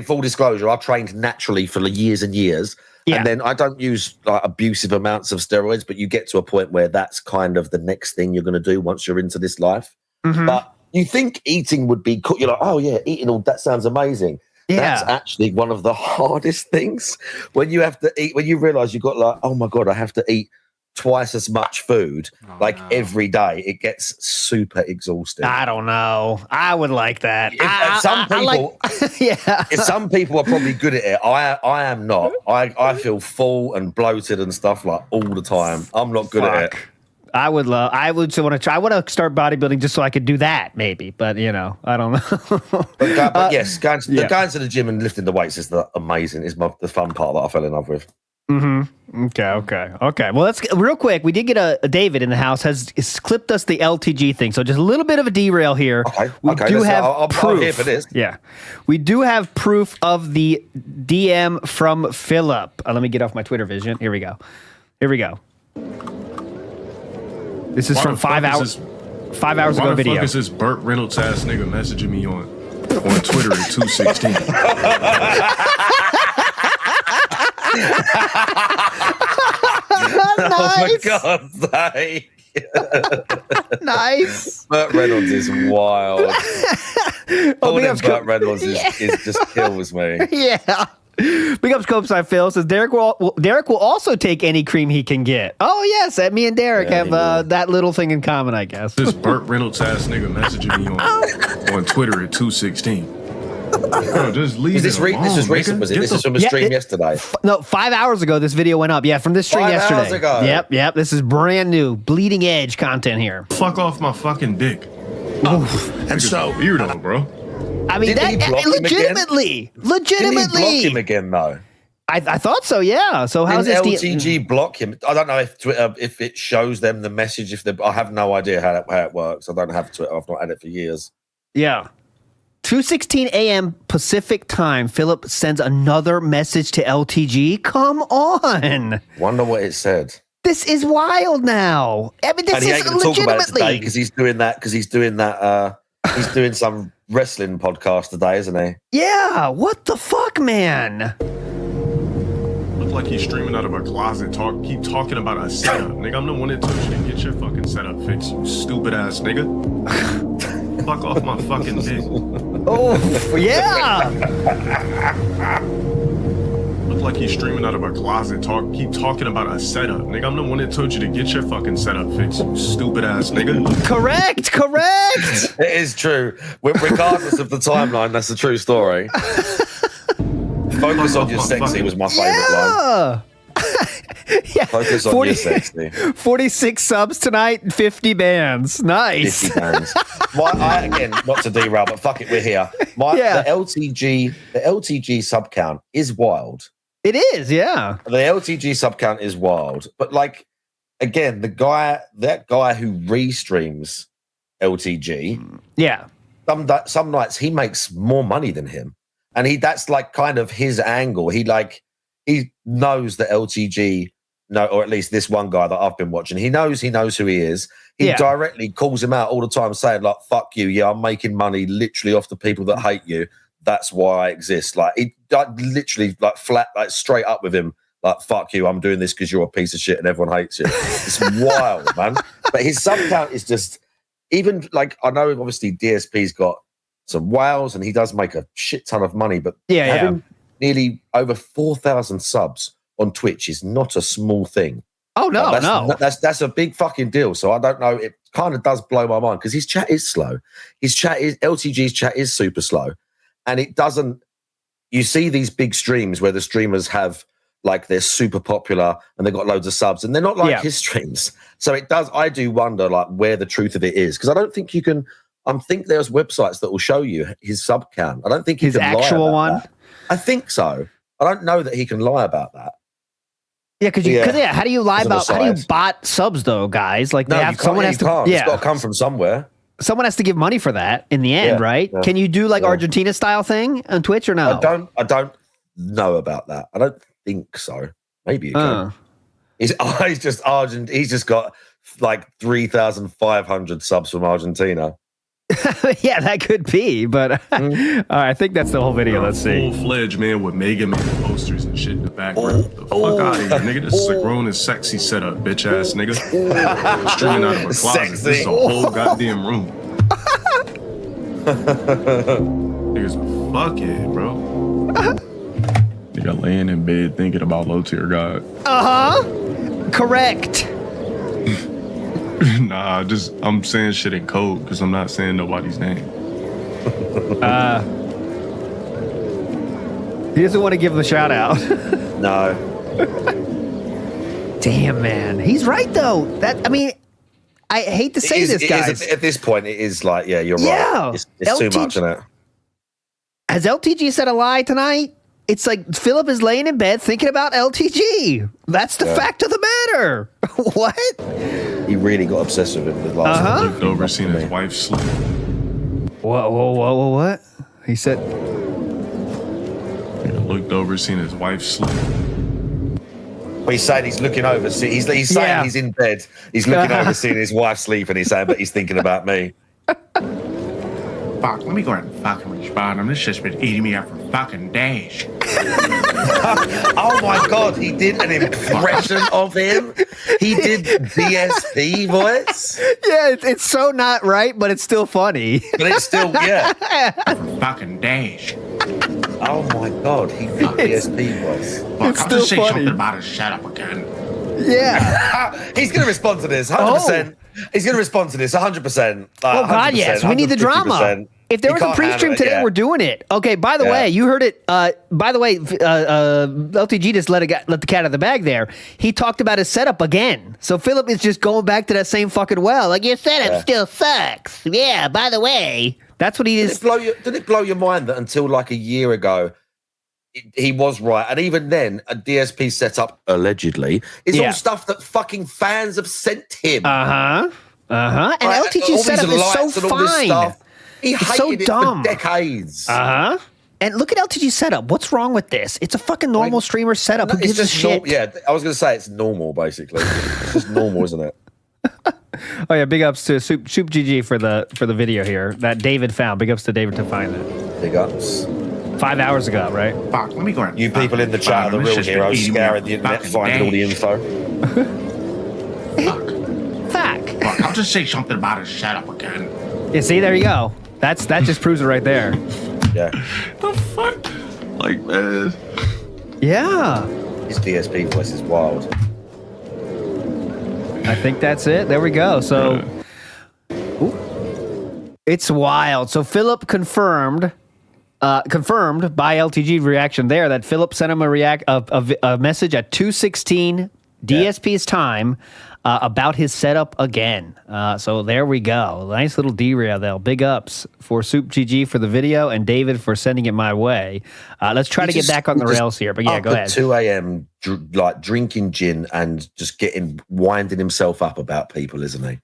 full disclosure, I've trained naturally for years and years. Yeah. And then I don't use like abusive amounts of steroids, but you get to a point where that's kind of the next thing you're going to do once you're into this life. Mm-hmm. But you think eating would be cool. You're like, oh yeah, eating all that sounds amazing. Yeah. That's actually one of the hardest things when you have to eat, when you realize you've got like, oh my God, I have to eat twice as much food every day. It gets super exhausting. I don't know. I would like that. Some people are probably good at it. I am not. I feel full and bloated and stuff like all the time. I'm not good at it. I would want to try. I want to start bodybuilding just so I could do that, maybe. But I don't know. but yes, going to the gym and lifting the weights is amazing. Is the fun part that I fell in love with. Mm-hmm. Okay. Well, let's real quick. We did get a David in the house has clipped us the LTG thing. So just a little bit of a derail here. We do have proof. I'm here for this. Yeah, we do have proof of the DM from Philip. Let me get off my Twitter vision. Here we go. This is from 5 hours. 5 hours ago. Video. Why the fuck is this Burt Reynolds ass nigga messaging me on On Twitter at 216. Oh my God, Zay. Nice. Burt Reynolds is wild. Calling him Burt Reynolds is just kills me. Yeah. Big ups, Copeside Phil says Derek will also take any cream he can get. Oh yes, me and Derek have that little thing in common, I guess. This Burt Reynolds ass nigga messaging me on Twitter at 216. Bro, just leave this it alone, this was recent, was it? This is from a stream yesterday. No, 5 hours ago this video went up. Yeah, from this stream 5 yesterday. hours ago. Yep. This is brand new, bleeding edge content here. Fuck off my fucking dick. And so weirdo, bro. I mean, Didn't he block him legitimately. Didn't he block him again though? I thought so. Yeah. So how's this? LTG block him? I don't know if Twitter, if it shows them the message. I have no idea how it works. I don't have Twitter. I've not had it for years. Yeah. 2:16 a.m. Pacific time. Philip sends another message to LTG. Come on. Wonder what it said. This is wild now. I mean, this and he is ain't gonna talk about it today legitimately. because he's doing that. He's doing some wrestling podcast today, isn't he? Yeah. What the fuck, man? Look like he's streaming out of a closet. Keep talking about a setup, nigga. I'm the one that told you to get your fucking setup fixed, you stupid ass nigga. Fuck off my fucking dick. Oh yeah. Look like he's streaming out of a closet. Keep talking about a setup, nigga. I'm the one that told you to get your fucking setup fixed, you stupid ass nigga. Correct. It is true. Regardless of the timeline, that's a true story. Focus on your sexy was my favorite line. Yeah. Focus on your sexy. 46 subs tonight, 50 bans. Nice. 50 bans. Again, not to derail, but fuck it, we're here. The LTG sub count is wild. It is, yeah. The LTG sub count is wild. But like, again, that guy who restreams LTG, yeah. Some nights he makes more money than him. And that's like kind of his angle. He knows that LTG, or at least this one guy that I've been watching, he knows who he is. He directly calls him out all the time, saying like, fuck you, yeah, I'm making money literally off the people that hate you. That's why I exist. Like, he literally like flat, like straight up with him, like, fuck you, I'm doing this because you're a piece of shit and everyone hates you. It's wild, man. But his sub count is just, even like, I know obviously DSP's got some wows and he does make a shit ton of money, but having nearly over 4,000 subs on Twitch is not a small thing. Oh no, that's a big fucking deal. So I don't know. It kind of does blow my mind because his chat is slow. LTG's chat is super slow, and it doesn't. You see these big streams where the streamers have like they're super popular and they've got loads of subs, and they're not like his streams. So it does. I do wonder like where the truth of it is because I don't think you can. I think there's websites that will show you his sub count. I don't think his actual one. That. I think so. I don't know that he can lie about that. Yeah, because how do you lie about? How do you bot subs though, guys? Like someone has to. Can't. It's got to come from somewhere. Someone has to give money for that in the end, right? Yeah. Can you do like Argentina style thing on Twitch or no? I don't know about that. I don't think so. Maybe you can. He's just Argent. He's just got like 3,500 subs from Argentina. Yeah, that could be, but I think that's the whole video. Let's see. Full-fledged man with Mega Man posters and shit in the background. Get the fuck out of here, nigga. This is a grown and sexy setup, bitch ass nigga. Streaming out of a closet. This is a whole goddamn room. Niggas a fuckhead, bro. Nigga laying in bed thinking about low tier God. Correct. Nah, I'm saying shit in code because I'm not saying nobody's name. He doesn't want to give him a shout out. No. Damn, man. He's right though. I hate to say this, guys. At this point, it is like, yeah, you're right. It's too much, isn't it? Has LTG said a lie tonight? It's like Philip is laying in bed thinking about LTG. That's the fact of the matter. What? He really got obsessed with him. Last Looked over, seen his wife sleep. Whoa, what? He said. Looked over, seen his wife sleep. Well, he's saying he's looking over. He's saying he's in bed. He's looking over, seeing his wife sleep, and he's saying, but he's thinking about me. Fuck, let me go ahead and fucking respond him. This shit's been eating me up for fucking days. Oh my god, he did an impression of him. He did DSP voice. Yeah, it's so not right, but it's still funny. But it's still, yeah. For fucking days. Oh my god, he did DSP voice. Fuck, I'll just say something about his setup again. Yeah. He's going to respond to this, 100%. He's going to respond to this, 100%. Oh, God, yes. We need the drama. If there was a pre-stream today, we're doing it. Okay, by the way, you heard it. By the way, LTG just let the cat out of the bag there. He talked about his setup again. So Philip is just going back to that same fucking well. Like, your setup still sucks. Yeah, by the way. That's what he is. Did it blow your mind that until like a year ago, he was right? And even then, a DSP setup, allegedly, is all stuff that fucking fans have sent him. And LTG's setup is so fine. He it's hated so it dumb for decades. And look at LTG's setup. What's wrong with this? It's a fucking normal streamer setup. Who gives a shit? Yeah, I was going to say it's normal, basically. It's just normal, isn't it? Oh yeah, big ups to Soup GG for the video here that David found. Big ups to David to find that. Big ups. 5 hours ago, right? Fuck, let me go ahead. You people in the chat are the real heroes, scouring the internet, finding all the info. Fuck. Fuck, I'll just say something about his setup again. Yeah, see, there you go. That just proves it right there. Yeah. The fuck? Like, man. Yeah. His DSP voice is wild. I think that's it. There we go. So, it's wild. So Philip confirmed by LTG reaction there that Philip sent him a message at 2:16 DSP's time about his setup again. So there we go. Nice little derail there. Big ups for Soup GG for the video and David for sending it my way. Let's try to get back on the rails here. But yeah, go ahead. 2 a.m. Like drinking gin and just winding himself up about people, isn't he?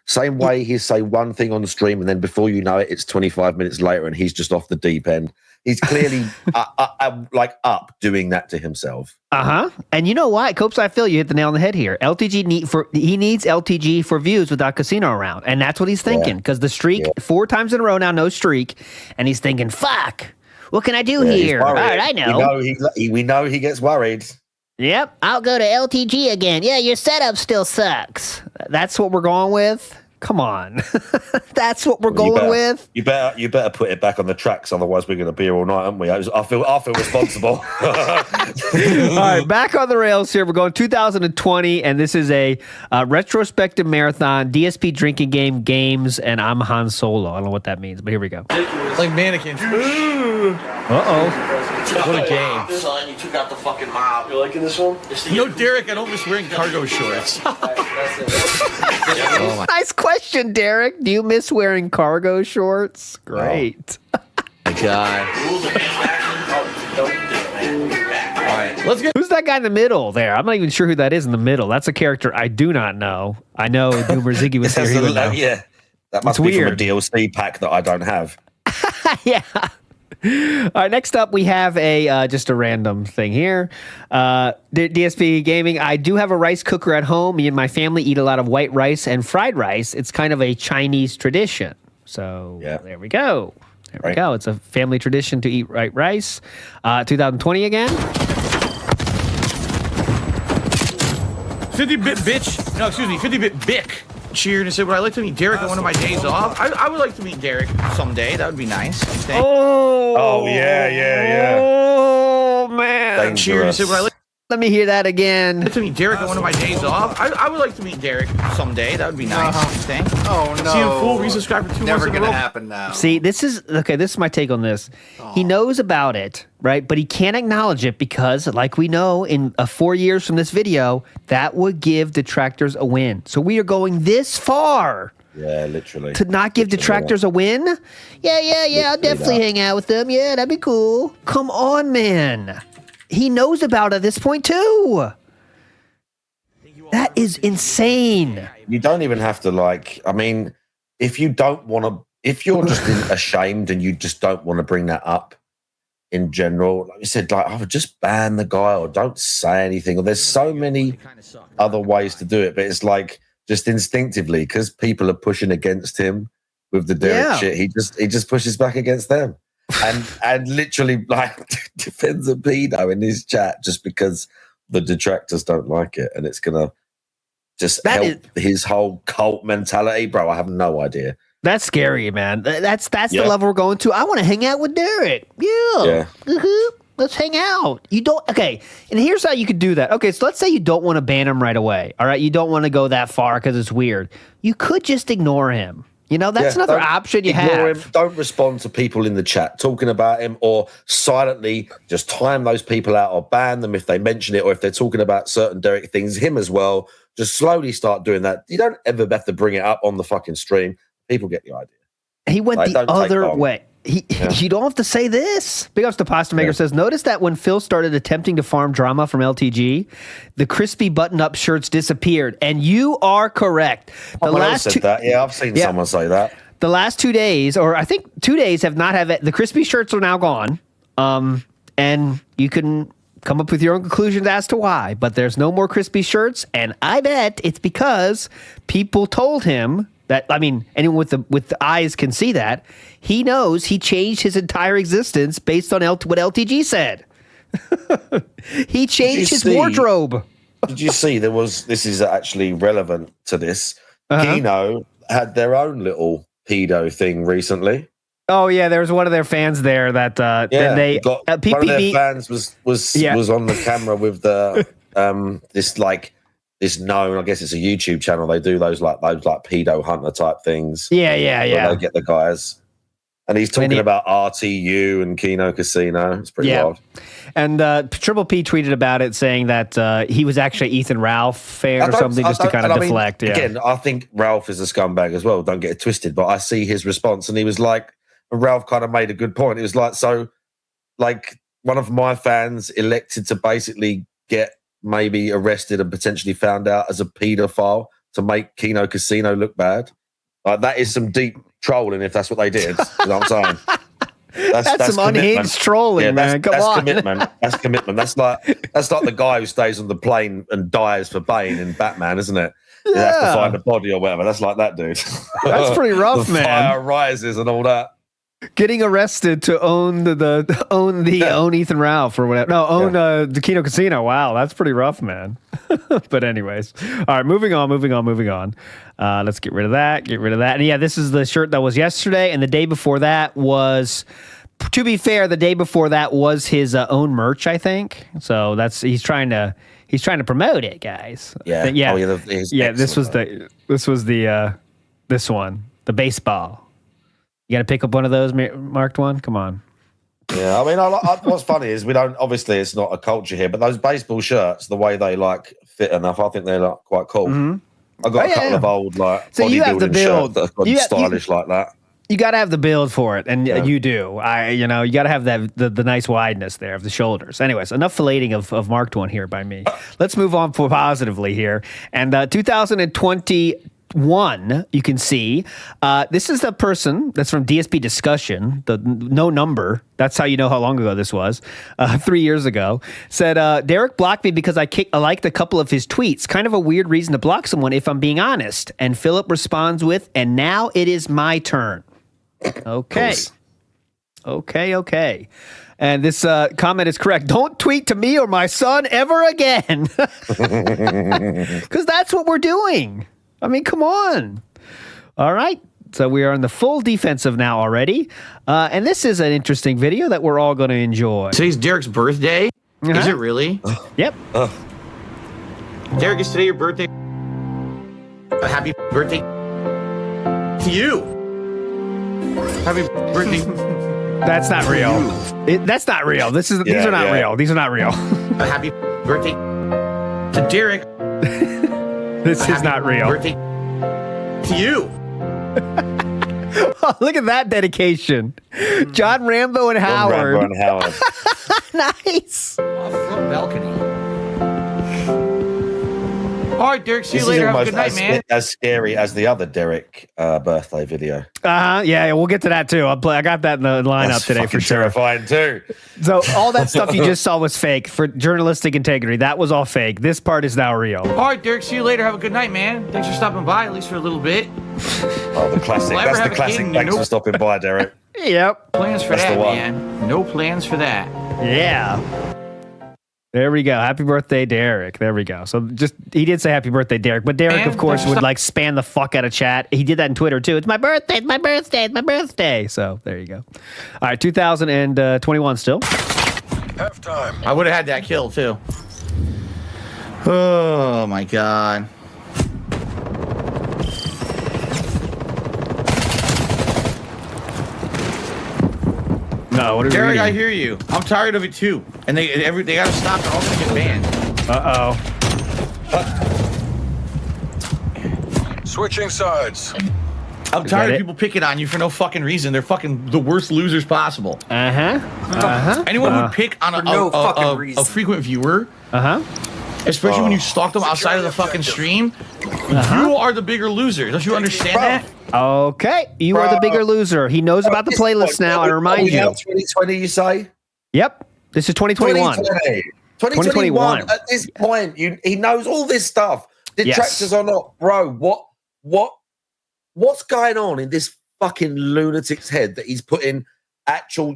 Same way he'll say one thing on the stream and then before you know it, it's 25 minutes later and he's just off the deep end. He's clearly up doing that to himself. And you know what, Copes? I feel you hit the nail on the head here. He needs LTG for views without Casino around, and that's what he's thinking. Because the streak 4 times in a row now, no streak, and he's thinking, "Fuck, what can I do here?" All right, I know. We know he gets worried. Yep, I'll go to LTG again. Yeah, your setup still sucks. That's what we're going with. Come on, that's what we're going with. You better put it back on the tracks, otherwise we're going to be here all night, aren't we? I feel responsible. All right, back on the rails here. We're going 2020, and this is a retrospective marathon DSP drinking games, and I'm Han Solo. I don't know what that means, but here we go. Like mannequins. What a game. Son, you took out the fucking mob. You liking this one? No, Derek, I don't miss wearing cargo shorts. Nice question, Derek. Do you miss wearing cargo shorts? Great. My God. Let's go. Who's that guy in the middle there? I'm not even sure who that is in the middle. That's a character I do not know. I know Doomer Ziggy was here. Yeah, that must be from a DLC pack that I don't have. Yeah. All right, next up we have a just a random thing here. DSP Gaming, I do have a rice cooker at home. Me and my family eat a lot of white rice and fried rice. It's kind of a Chinese tradition. So there we go. There we go. It's a family tradition to eat white rice. 2020 again. 50-bit bitch. No, excuse me, 50-bit Bic. Cheered and said, would I like to meet Derek on one of my days off? I would like to meet Derek someday. That would be nice, I think. Oh, yeah. Oh, man. Cheered and said, would I like Let me hear that again. to meet Derek on one of my days off? I would like to meet Derek someday. That would be nice, I think. Oh, no. See him full resubscribe for 2 months Never in a gonna row. happen now. See, this is my take on this. He knows about it, right? But he can't acknowledge it because, like we know, in 4 years from this video, that would give detractors a win. So we are going this far. Yeah, literally. To not give detractors a win? Yeah, I'll definitely hang out with them. Yeah, that'd be cool. Come on, man. He knows about it at this point, too. That is insane. You don't even have to if you don't want to, if you're just ashamed and you just don't want to bring that up in general, like you said, I would just ban the guy or don't say anything. Or there's so many other ways to do it, but it's just instinctively, because people are pushing against him, with the Derek shit. He just pushes back against them, and literally like defends a pedo in his chat just because the detractors don't like it, and it's gonna just help his whole cult mentality, bro. I have no idea. That's scary, man. That's the level we're going to. I want to hang out with Derek. Yeah. Let's hang out. You don't. Okay. And here's how you could do that. Okay. So let's say you don't want to ban him right away. All right. You don't want to go that far because it's weird. You could just ignore him. You know, that's another option you have. Him. Don't respond to people in the chat talking about him, or silently just time those people out or ban them if they mention it, or if they're talking about certain Derek things, him as well. Just slowly start doing that. You don't ever have to bring it up on the fucking stream. People get the idea. He went the other way. You don't have to say this. Big ups to Pasta Maker says, notice that when Phil started attempting to farm drama from LTG, the crispy button-up shirts disappeared. And you are correct. The last said that. Yeah, I've seen someone say that. The last 2 days, or I think 2 days, have not had the crispy shirts are now gone. And you can come up with your own conclusions as to why. But there's no more crispy shirts, and I bet it's because people told him that, I mean, anyone with the eyes can see that. He knows he changed his entire existence based on what LTG said. He changed his wardrobe. Did you see this is actually relevant to this. Kino had their own little pedo thing recently. Oh yeah, there was one of their fans there that then they one of their fans was on the camera with the this known, I guess it's a YouTube channel. They do those pedo hunter type things. Yeah. They get the guys, and he's talking about RTU and Kino Casino. It's pretty wild. And Triple P tweeted about it, saying that he was actually Ethan Ralph fan or something, just to kind of deflect. Again, I think Ralph is a scumbag as well. Don't get it twisted. But I see his response, and he was like, Ralph kind of made a good point. It was like one of my fans elected to basically get maybe arrested and potentially found out as a paedophile to make Kino Casino look bad. Like, that is some deep trolling if that's what they did. You know what I'm saying? That's some unhinged trolling, man. Come on. Commitment. That's commitment. That's like the guy who stays on the plane and dies for Bane in Batman, isn't it? You have to find a body or whatever. That's like that dude. That's pretty rough, the man. Fire rises and all that. Getting arrested to own own Ethan Ralph or whatever. No, the Kino Casino. Wow, that's pretty rough, man. But anyways, all right, moving on. Let's get rid of that. And yeah, this is the shirt that was yesterday, and the day before that was. To be fair, the day before that was his own merch, I think. So he's trying to promote it, guys. Yeah. This was this one, the baseball. You got to pick up one of those marked one. Come on. Yeah, I mean, what's funny is we don't. Obviously, it's not a culture here, but those baseball shirts, the way they fit enough, I think they're quite cool. Mm-hmm. I got a couple of old bodybuilding shirts that are stylish like that. You got to have the build for it, and you do. You got to have the nice wideness there of the shoulders. Anyways, enough filleting of marked one here by me. Let's move on positively here. And 2021, you can see this is the person that's from DSP Discussion. The no number. That's how you know how long ago this was. 3 years ago, said Derek blocked me because I liked a couple of his tweets. Kind of a weird reason to block someone, if I'm being honest. And Philip responds with, "And now it is my turn." Okay. And this comment is correct. Don't tweet to me or my son ever again. Because that's what we're doing. I mean, come on. All right. So we are in the full defensive now already. And this is an interesting video that we're all going to enjoy. Today's Derek's birthday? Is it really? Yep. Derek, is today your birthday? A happy birthday to you. Happy birthday. That's not real. That's not real. These are not real. These are not real. A happy birthday to Derek. This is not real. Birthday to you. Oh, look at that dedication. John Rambo and Howard. Nice. Off front balcony. All right, Derek. See you This is later. Have a almost good night, man. as scary as the other Derek birthday video. Yeah, we'll get to that too. I got that in the lineup That's today for fucking sure. terrifying too. So all that stuff you just saw was fake for journalistic integrity. That was all fake. This part is now real. All right, Derek. See you later. Have a good night, man. Thanks for stopping by, at least for a little bit. Oh, the classic. Will I ever That's the have a classic. kid? Thanks Nope. for stopping by, Derek. Yep. Plans for That's that, the one. man. No plans for that. Yeah. There we go. Happy birthday, Derek. There we go. So he did say happy birthday, Derek. But Derek, Man, of course, thanks for would like spam the fuck out of chat. He did that in Twitter too. It's my birthday. It's my birthday. It's my birthday. So there you go. All right, 2021 still. Halftime. I would have had that kill too. Oh my god. No, what are we Derek, reading? I hear you. I'm tired of it too. And they gotta stop. They're all gonna get banned. Switching sides. I'm tired of people picking on you for no fucking reason. They're fucking the worst losers possible. Anyone who would pick on a frequent viewer, especially when you stalk them outside of the fucking stream, you are the bigger loser. Don't you understand that? Okay, you are the bigger loser. He knows about the playlist now. I remind you. 2020, you say? Yep. This is 2021. 2021. At this point, he knows all this stuff. Detractors or not, bro. What's going on in this fucking lunatic's head that he's putting actual,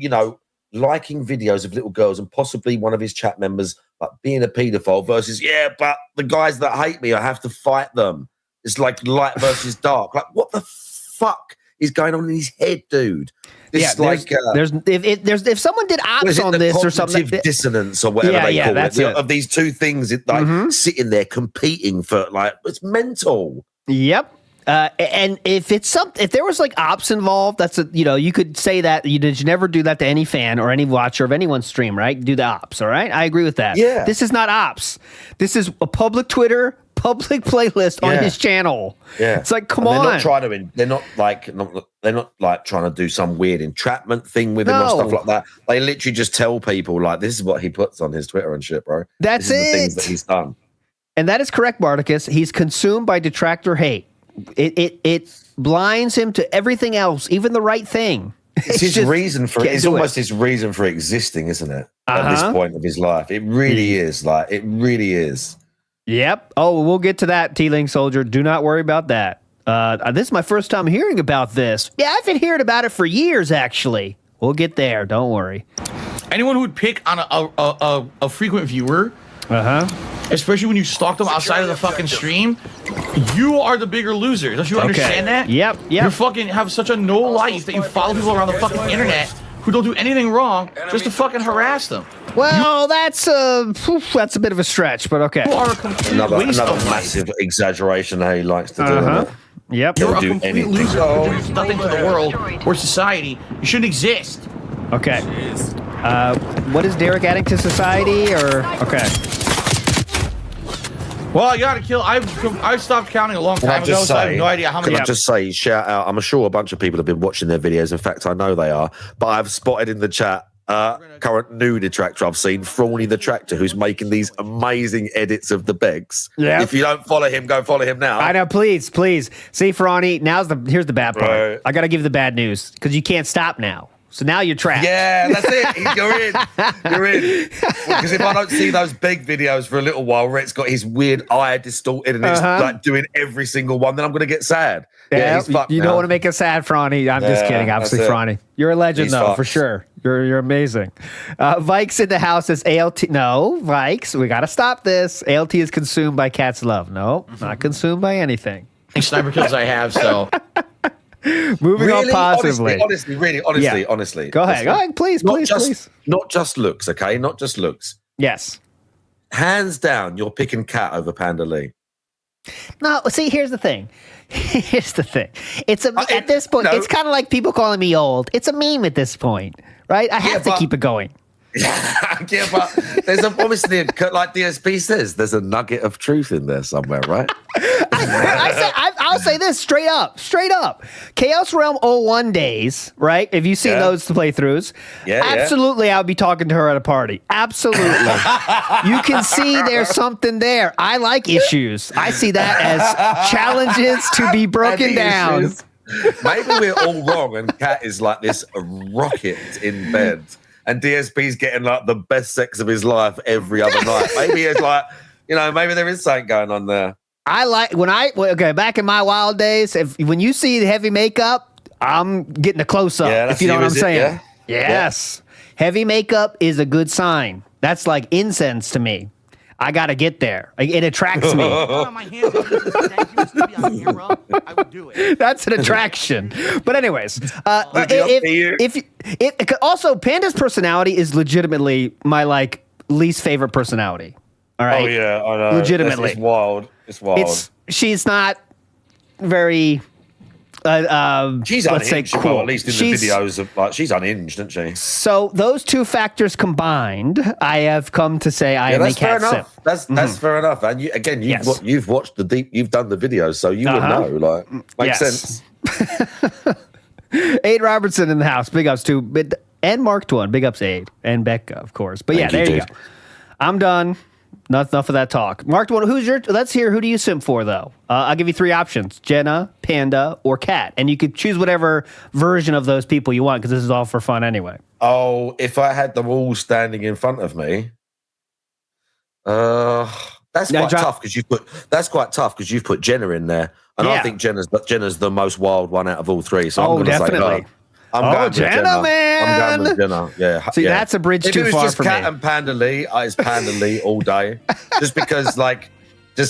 liking videos of little girls and possibly one of his chat members like being a paedophile versus but the guys that hate me, I have to fight them. It's like light versus dark. Like, what the fuck is going on in his head, dude? This if someone did ops on this or something, dissonance or whatever they call that's it, of these two things, sitting there competing for it's mental. Yep. And if there was like ops involved, that's you could say that you never do that to any fan or any watcher of anyone's stream, right? Do the ops, all right? I agree with that. Yeah. This is not ops. This is a public Twitter, public playlist on his channel. Yeah. It's like, come and on. They're not trying to do some weird entrapment thing with him or stuff like that. They literally just tell people like, this is what he puts on his Twitter and shit, bro. That's this is the things that he's done. And that is correct, Barticus. He's consumed by detractor hate. It blinds him to everything else, even the right thing. It's his reason for it. It's almost his reason for existing, isn't it? At this point of his life. It really is. Like, it really is. Yep. Oh, we'll get to that, T-Ling Soldier. Do not worry about that. This is my first time hearing about this. Yeah, I've been hearing about it for years, actually. We'll get there. Don't worry. Anyone who would pick on a frequent viewer, especially when you stalk them outside of the fucking stream, you are the bigger loser. Don't you understand that? Yep. You fucking have such a no life that you follow people around the fucking internet who don't do anything wrong just to fucking harass them. Well, that's a bit of a stretch, but okay. You are a complete Another waste of massive exaggeration that he likes to do. Isn't it? Yep. You're a do complete anything. loser who contributes nothing to the world or society. You shouldn't exist. Okay. What is Derek adding to society? Or okay. Well, I gotta kill. I stopped counting a long time ago, so I have no idea how many. Can I just say, shout out? I'm sure a bunch of people have been watching their videos. In fact, I know they are. But I've spotted in the chat current new detractor I've seen, Frawny the Tractor, who's making these amazing edits of the Begs. Yeah. If you don't follow him, go follow him now. I know, please. See, Frawny, here's the bad part. I gotta give the bad news because you can't stop now. So now you're trapped. Yeah, that's it. You're in. You're in. Because if I don't see those big videos for a little while where it's got his weird eye distorted and it's like doing every single one, then I'm going to get sad. Yeah, he's fucked you now. don't want to make us sad, Frawny. I'm just kidding. Obviously, that's it. Frawny. You're a legend, He's though, fucked. for sure. You're amazing. Vikes in the house is ALT. No, Vikes, we got to stop this. ALT is consumed by Cat's love. No, not consumed by anything. Sniper kills I have, so. Moving on positively. Honestly. Go ahead, please. Not just looks, okay? Not just looks. Yes. Hands down, you're picking Cat over Panda Lee. No, see, here's the thing. It's at this point, it's kind of like people calling me old. It's a meme at this point, right? I have to keep it going. Yeah, but there's obviously, like DSP says, there's a nugget of truth in there somewhere, right? I'll say this straight up. Chaos Realm 01 days, right? Have you seen those playthroughs? Yeah. Absolutely, I would be talking to her at a party. Absolutely. You can see there's something there. I like issues. I see that as challenges to be broken down. Issues. Maybe we're all wrong, and Kat is like this rocket in bed, and DSP's getting like the best sex of his life every other night. Maybe it's like, maybe there is something going on there. I like back in my wild days, when you see the heavy makeup, I'm getting a close up. Yeah, if you know what I'm saying. Yeah? Yes. Yeah. Heavy makeup is a good sign. That's like incense to me. I got to get there. It attracts me. I would do it. That's an attraction. But anyways, also Panda's personality is legitimately my least favorite personality. All right. Oh yeah, I know. Legitimately, it's wild. It's wild. She's not very. She's let's say unhinged. cool. Well, at least in the videos of she's unhinged, isn't she? So those two factors combined, I have come to say I am a cat sim. That's fair enough. And you've watched you've done the videos, so you would know. Makes sense. Aid Robertson in the house. Big ups to and Mark Twain. Big ups Aid and Becca, of course. But Thank there you you go. I'm done. Enough of that talk. Mark Twain, let's hear, who do you sim for, though? I'll give you three options: Jenna, Panda, or Cat. And you could choose whatever version of those people you want, because this is all for fun anyway. Oh, if I had them all standing in front of me, that's quite tough because you've put Jenna in there, and I think Jenna's the most wild one out of all three. So I'm going to say her. I'm going with Jenna, man. I'm going with Jenna. Yeah. See, that's a bridge too far for me. If it was just Kat and Panda Lee, it's Panda Lee all day. Just because,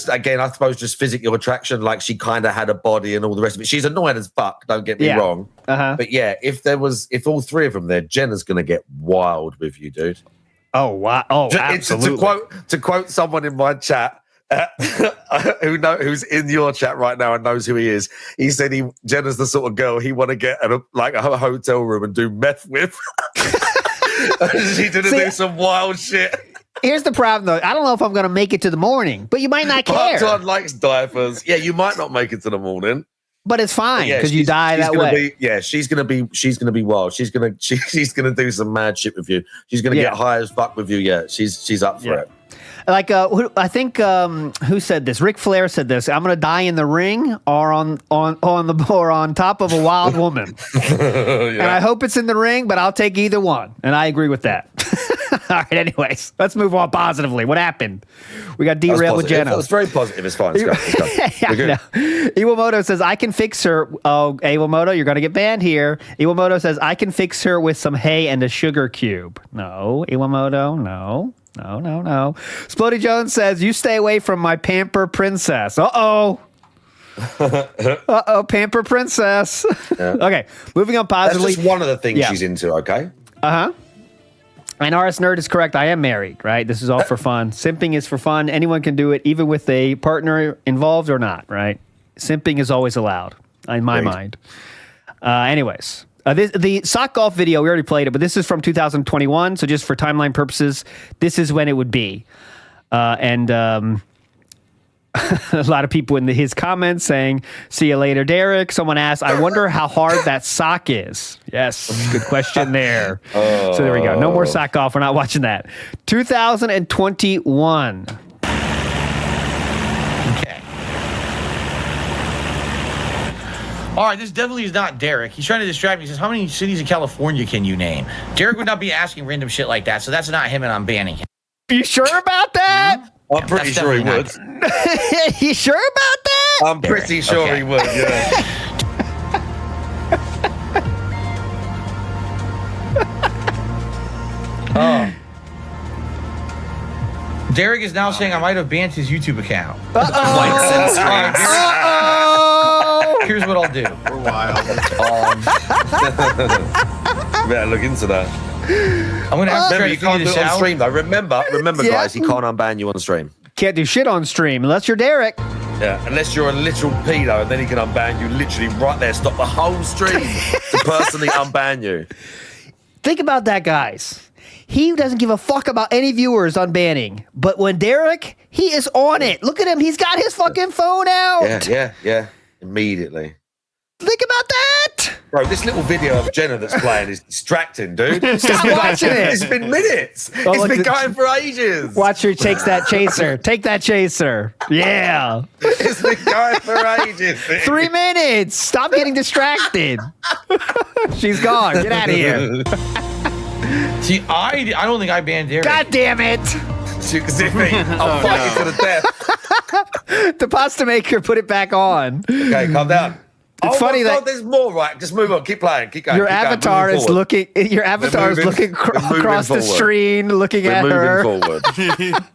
again, I suppose just physical attraction. She kind of had a body and all the rest of it. She's annoying as fuck. Don't get me wrong. But yeah, if all three of them there, Jenna's going to get wild with you, dude. Oh wow! Oh, absolutely. To quote someone in my chat. Who's in your chat right now and knows who he is. He said Jenna's the sort of girl he want to get at a hotel room and do meth with. She didn't do some wild shit. Here's the problem, though. I don't know if I'm going to make it to the morning, but you might not care. John likes diapers. Yeah, you might not make it to the morning, but it's fine because you die that way. She's gonna be wild. She's gonna do some mad shit with you. She's gonna get high as fuck with you. Yeah, she's up for it. I think who said this? Ric Flair said this. I'm gonna die in the ring or on top of a wild woman. And I hope it's in the ring, but I'll take either one. And I agree with that. All right. Anyways, let's move on positively. What happened? We got derailed with Jenna. It was very positive. It's fine. Let's go. Iwamoto says I can fix her. Oh, Iwamoto, you're gonna get banned here. Iwamoto says I can fix her with some hay and a sugar cube. No, Iwamoto, no. No. Splody Jones says, you stay away from my pamper princess. Uh-oh, pamper princess. Yeah. Okay, moving on positively. That's just one of the things she's into, okay? Uh-huh. And RS Nerd is correct. I am married, right? This is all for fun. Simping is for fun. Anyone can do it, even with a partner involved or not, right? Simping is always allowed, in my mind. Anyways. The sock golf video, we already played it, but this is from 2021. So just for timeline purposes, this is when it would be. And a lot of people in his comments saying, see you later, Derek. Someone asked, I wonder how hard that sock is. Yes, good question there. So there we go. No more sock golf. We're not watching that. 2021. All right, this definitely is not Derek. He's trying to distract me. He says, how many cities in California can you name? Derek would not be asking random shit like that, so that's not him, and I'm banning him. Are you sure about that? I'm pretty sure he would. You sure about that? I'm pretty sure he would, yeah. Derek is now saying I might have banned his YouTube account. Here's what I'll do. We're wild. Better look into that. I'm gonna have to try to you can't do it on stream though. Remember, guys, he can't unban you on stream. Can't do shit on stream unless you're Derek. Yeah, unless you're a literal pedo, and then he can unban you literally right there. Stop the whole stream to personally unban you. Think about that, guys. He doesn't give a fuck about any viewers unbanning. But when Derek, he is on it. Look at him. He's got his fucking phone out. Yeah. Immediately. Think about that. Bro, this little video of Jenna that's playing is distracting, dude. Stop watching it. It's been minutes. Oh, It's look been at- going for ages. Watch her takes that chaser. Take that chaser. Yeah. It's been going for ages. 3 minutes. Stop getting distracted. She's gone. Get out of here. See, I don't think I banned Derek. God damn it. I'll fight you to the death. The pasta maker put it back on. Okay, calm down. It's funny my that God, there's more, right? Just move on. Keep playing. Keep going. your keep going, avatar moving is forward. looking. Your avatar is We're looking moving across the forward. screen, looking We're at moving her. forward.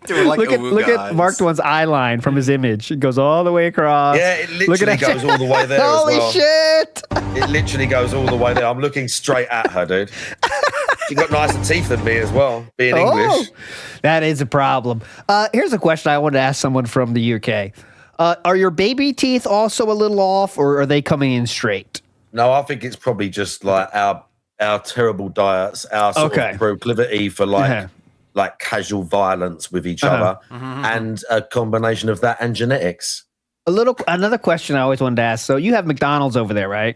Doing like Look at Marked One's eye line from his image. It goes all the way across. Yeah, it Look at literally that. goes all the way there Holy as well. shit! It literally goes all the way there. I'm looking straight at her, dude. She got nicer teeth than me as well, being English. That is a problem. Here's a question I wanted to ask someone from the UK. Are your baby teeth also a little off, or are they coming in straight? No, I think it's probably just like our terrible diets, our sort of proclivity for like casual violence with each other, and a combination of that and genetics. Another question I always wanted to ask. So you have McDonald's over there, right?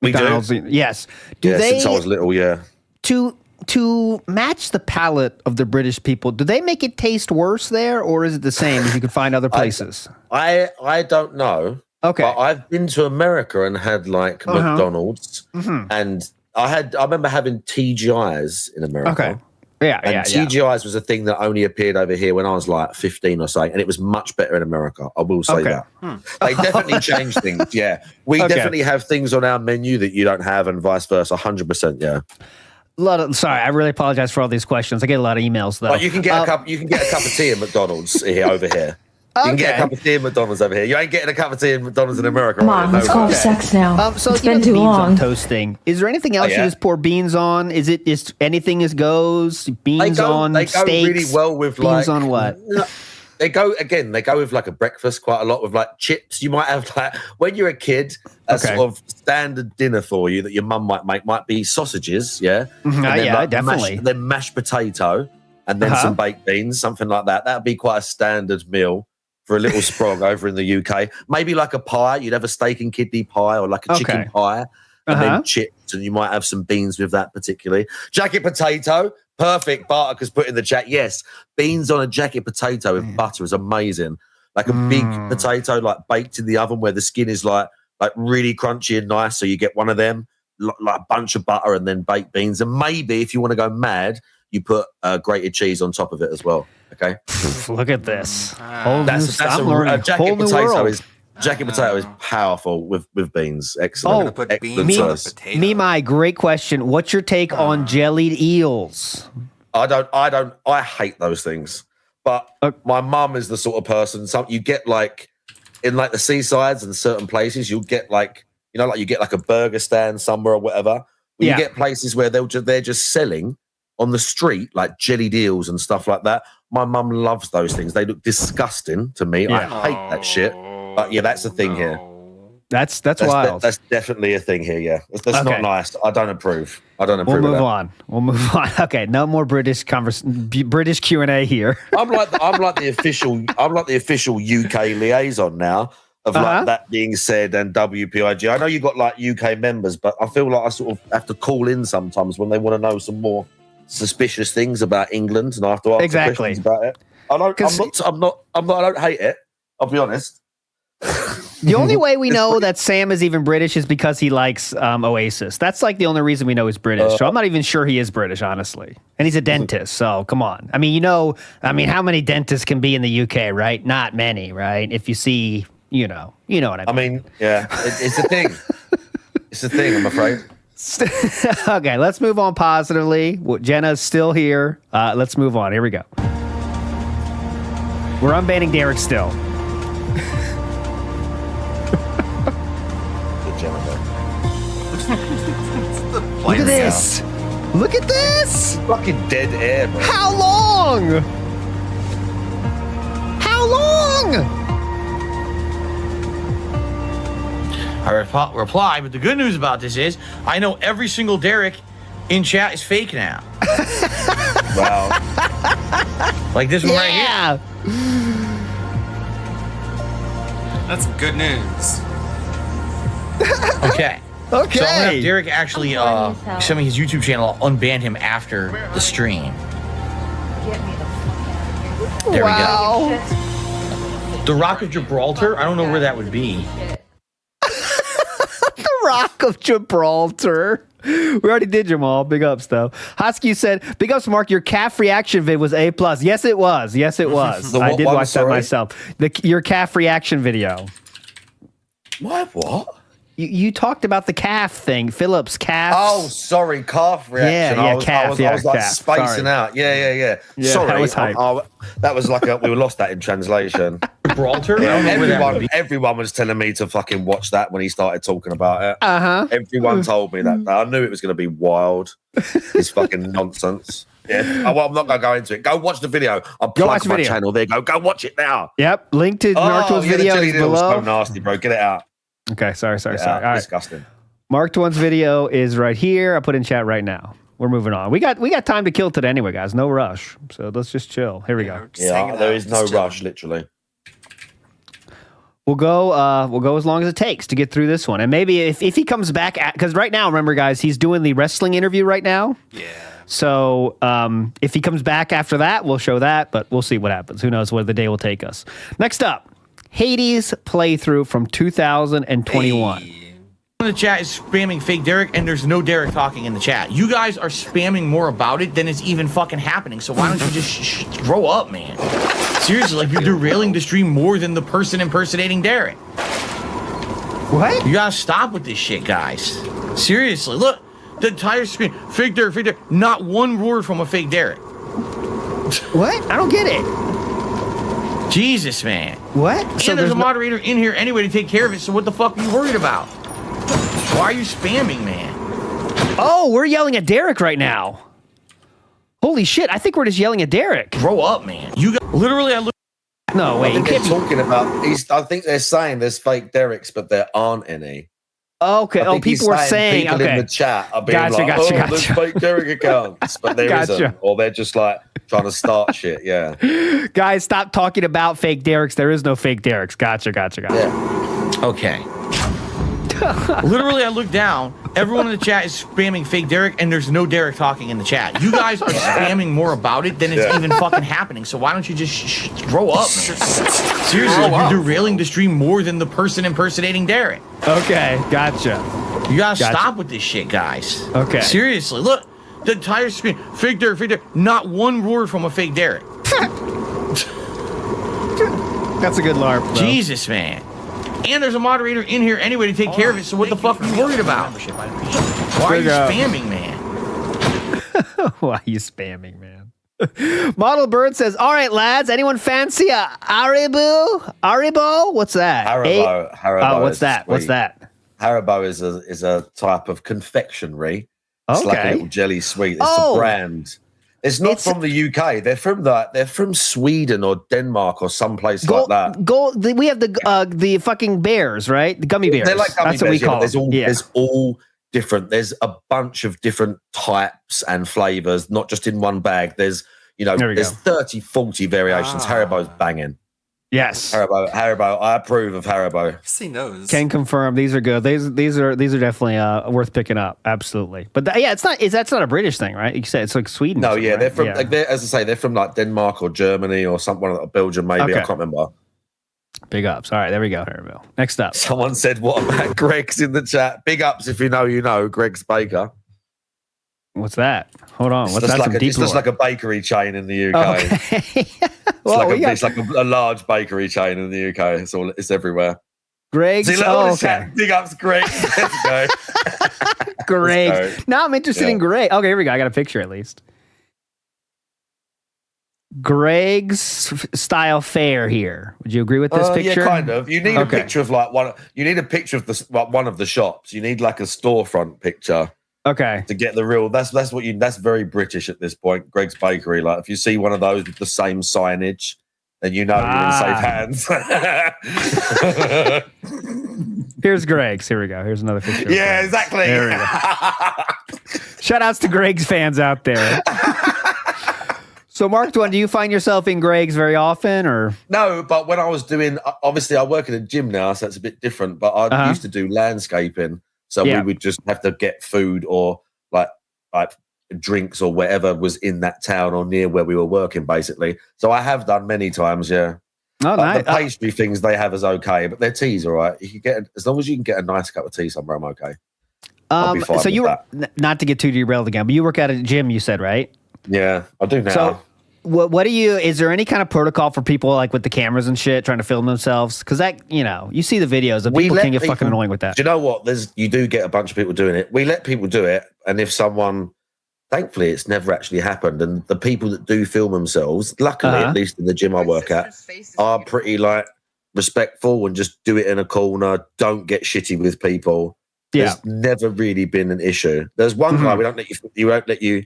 We McDonald's, do. yes. Since I was little, yeah. To match the palate of the British people, do they make it taste worse there, or is it the same as you can find other places? I don't know. Okay. But I've been to America and had like McDonald's, and I remember having TGIs in America. Okay. Yeah, and TGIs was a thing that only appeared over here when I was like 15 or so, and it was much better in America. I will say that. They definitely changed things. Yeah, we definitely have things on our menu that you don't have, and vice versa. 100%. Yeah. Sorry, I really apologize for all these questions. I get a lot of emails though. But you can get a cup. You can get a cup of tea at McDonald's over here. You can get a cup of tea at McDonald's over here. You ain't getting a cup of tea at McDonald's in America. Come on, let's go have sex now. So it's you know been the too beans long. on toast thing. Is there anything else you just pour beans on? Is it just anything as goes? Beans on They go steaks? really well with beans like on what? They go with like a breakfast quite a lot with like chips. You might have like when you're a kid, a sort of standard dinner for you that your mum might make might be sausages, yeah, Mhm. And then, Yeah, like, definitely. then mashed potato, and then some baked beans, something like that. That'd be quite a standard meal for a little sprog over in the UK. Maybe like a pie. You'd have a steak and kidney pie or like a chicken pie, and then chips, and you might have some beans with that particularly. Jacket potato. Perfect. Bartek has put in the chat. Yes, beans on a jacket potato with butter is amazing. Like a big potato, like baked in the oven, where the skin is like really crunchy and nice. So you get one of them, like a bunch of butter, and then baked beans. And maybe if you want to go mad, you put grated cheese on top of it as well. Okay. Look at this. That's a jacket potato is powerful with beans. Excellent. Me, my great question. What's your take on jellied eels? I hate those things. But my mum is the sort of person. You get like in like the seasides and certain places, you'll get like you get like a burger stand somewhere or whatever. You get places where they're just selling on the street like jellied eels and stuff like that. My mum loves those things. They look disgusting to me. I hate that shit. But yeah, that's the thing here. That's wild. That's definitely a thing here. Yeah, that's not nice. I don't approve. We'll move on. Okay, no more British British Q&A here. I'm like the official UK liaison now of like that being said and WPIG. I know you got like UK members, but I feel like I sort of have to call in sometimes when they want to know some more suspicious things about England, and I have to ask questions about it. I don't hate it. I'll be honest. The only way we know that Sam is even British is because he likes Oasis. That's like the only reason we know he's British. So I'm not even sure he is British, honestly. And he's a dentist, so come on. I mean, how many dentists can be in the UK, right? Not many, right? If you see, you know what I mean. I mean, yeah, it's a thing. It's a thing, I'm afraid. Okay, let's move on positively. Jenna's still here. Let's move on. Here we go. We're unbanning Derek still. Look at this. Look at this. Fucking dead air, bro. How long? How long? I reply, but the good news about this is I know every single Derek in chat is fake now. Wow. Like this one right here. That's good news. Okay. Okay. So I'm gonna have Derek actually send me his YouTube channel. I'll unban him after the stream. There we go. The Rock of Gibraltar? I don't know where that would be. The Rock of Gibraltar. We already did Jamal. Big ups, though. Husky said, big ups, Mark. Your calf reaction vid was A+. Yes, it was. Yes, it was. I did watch that myself. Your calf reaction video. What? You talked about the calf thing, Phillips calf. Oh, sorry, calf reaction. Yeah, I was like calf. spacing Sorry. out. Yeah. Sorry, that was hype. that was like we lost that in translation. Gibraltar? Yeah, everyone was telling me to fucking watch that when he started talking about it. Everyone told me that. I knew it was going to be wild. It's fucking nonsense. Yeah, well, I'm not going to go into it. Go watch the video. I'll plug my channel. There you go watch it now. Yep, link to Naruto's video is below. So nasty, bro. Get it out. Okay, sorry. All right. Disgusting. Mark Twain's video is right here. I put in chat right now. We're moving on. We got time to kill today anyway, guys. No rush. So let's just chill. Here we go. Yeah, there is no rush, literally. We'll go as long as it takes to get through this one. And maybe if he comes back because right now, remember guys, he's doing the wrestling interview right now. Yeah. So if he comes back after that, we'll show that, but we'll see what happens. Who knows where the day will take us. Next up, Hades playthrough from 2021. In the chat is spamming fake Derek, and there's no Derek talking in the chat. You guys are spamming more about it than it's even fucking happening. So why don't you just grow up, man? Seriously, like you're derailing the stream more than the person impersonating Derek. What? You gotta stop with this shit, guys. Seriously, look, the entire screen, fake Derek. Not one word from a fake Derek. What? I don't get it. Jesus, man. What? And there's a moderator in here anyway to take care of it, so what the fuck are you worried about? Why are you spamming, man? Oh, we're yelling at Derek right now. Holy shit, I think we're just yelling at Derek. Grow up, man. You got, literally, I look. No, wait. I think they're talking about, I think they're saying there's fake Dereks, but there aren't any. Okay. Oh, people were saying, people in the chat are being gotcha. There's fake Derek accounts, but there isn't. Or they're just like trying to start shit, yeah. Guys, stop talking about fake Dereks. There is no fake Dereks. Gotcha. Yeah. Okay. Literally, I look down. Everyone in the chat is spamming fake Derek, and there's no Derek talking in the chat. You guys are spamming more about it than it's even fucking happening. So why don't you just grow up, man? Seriously, like you're derailing the stream more than the person impersonating Derek. Okay, gotcha. You gotta stop with this shit, guys. Okay. Seriously, look, the entire screen, fake Derek. Not one word from a fake Derek. That's a good LARP, though. Jesus, man. And there's a moderator in here anyway to take care of it, so what the fuck are you worried about? Why are you spamming, man? Why are you spamming, man? Model Bird says, all right, lads, anyone fancy a Haribo? What's that? Haribo. Oh, what's that? What's that? Haribo is a type of confectionery. It's like a little jelly sweet. It's a brand. It's not from the UK. They're from Sweden or Denmark or someplace like that. We have the fucking bears, right? The gummy bears. They're like gummy That's bears. what we call them. There's all different. There's a bunch of different types and flavors, not just in one bag. There's 30, 40 variations. Haribo's banging. Yes. Haribo. I approve of Haribo. I've seen those. Can confirm these are good. These are definitely worth picking up. Absolutely. But that's not a British thing, right? You said it's like Sweden. No, yeah, they're right? from as I say, they're from like Denmark or Germany or something, Belgium maybe. Okay. I can't remember. Big ups. All right, there we go, Haribo. Next up. Someone said, "What about Greg's in the chat?" Big ups if you know. Greg's Baker. What's that? Hold on. What's that? It's just like a bakery chain in the UK. Okay. It's like a large bakery chain in the UK. It's everywhere. Greg's. Okay. Big ups, Greg. Let's go. Greg. Now I'm interested in Greg. Okay, here we go. I got a picture at least. Greg's style fare here. Would you agree with this picture? Yeah, kind of. You need a picture of one. You need a picture of one of the shops. You need like a storefront picture. Okay. To get the real, that's very British at this point. Greg's Bakery. Like if you see one of those with the same signage, then you know you're in safe hands. Here's Greg's. Here we go. Here's another picture. Yeah, exactly. There we go. Shout outs to Greg's fans out there. So, Mark Dwan, do you find yourself in Greg's very often, or no? But when I was doing, obviously, I work in a gym now, so it's a bit different. But I used to do landscaping, so we would just have to get food or like drinks or whatever was in that town or near where we were working, basically. So I have done many times, yeah. Oh, nice. The pastry things they have is okay, but their tea's all right. You can get as long as you can get a nice cup of tea somewhere, I'm okay. So you were not to get too derailed again, but you work at a gym, you said, right? Yeah, I do now. So, what do you? Is there any kind of protocol for people like with the cameras and shit trying to film themselves? Because that, you see the videos, and people can get fucking annoying with that. Do you know what? You do get a bunch of people doing it. We let people do it, and if someone, thankfully, it's never actually happened. And the people that do film themselves, luckily, at least in the gym I work at, are pretty like respectful and just do it in a corner. Don't get shitty with people. Yeah. There's never really been an issue. There's one guy we won't let you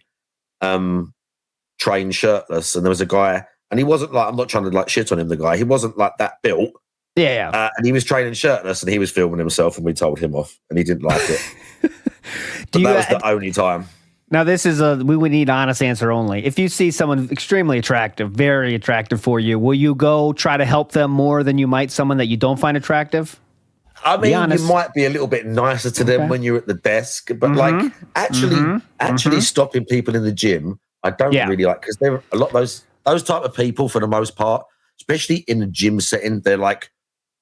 train shirtless, and there was a guy, and he wasn't like, I'm not trying to like shit on him, the guy, he wasn't like that built, and he was training shirtless, and he was filming himself, and we told him off, and he didn't like it. But that was the only time. Now this is we would need an honest answer only. If you see someone extremely attractive, very attractive for you, will you go try to help them more than you might someone that you don't find attractive? I mean, you might be a little bit nicer to them when you're at the desk, but like actually stopping people in the gym, I don't really like, because there are a lot of those type of people for the most part, especially in a gym setting, they're like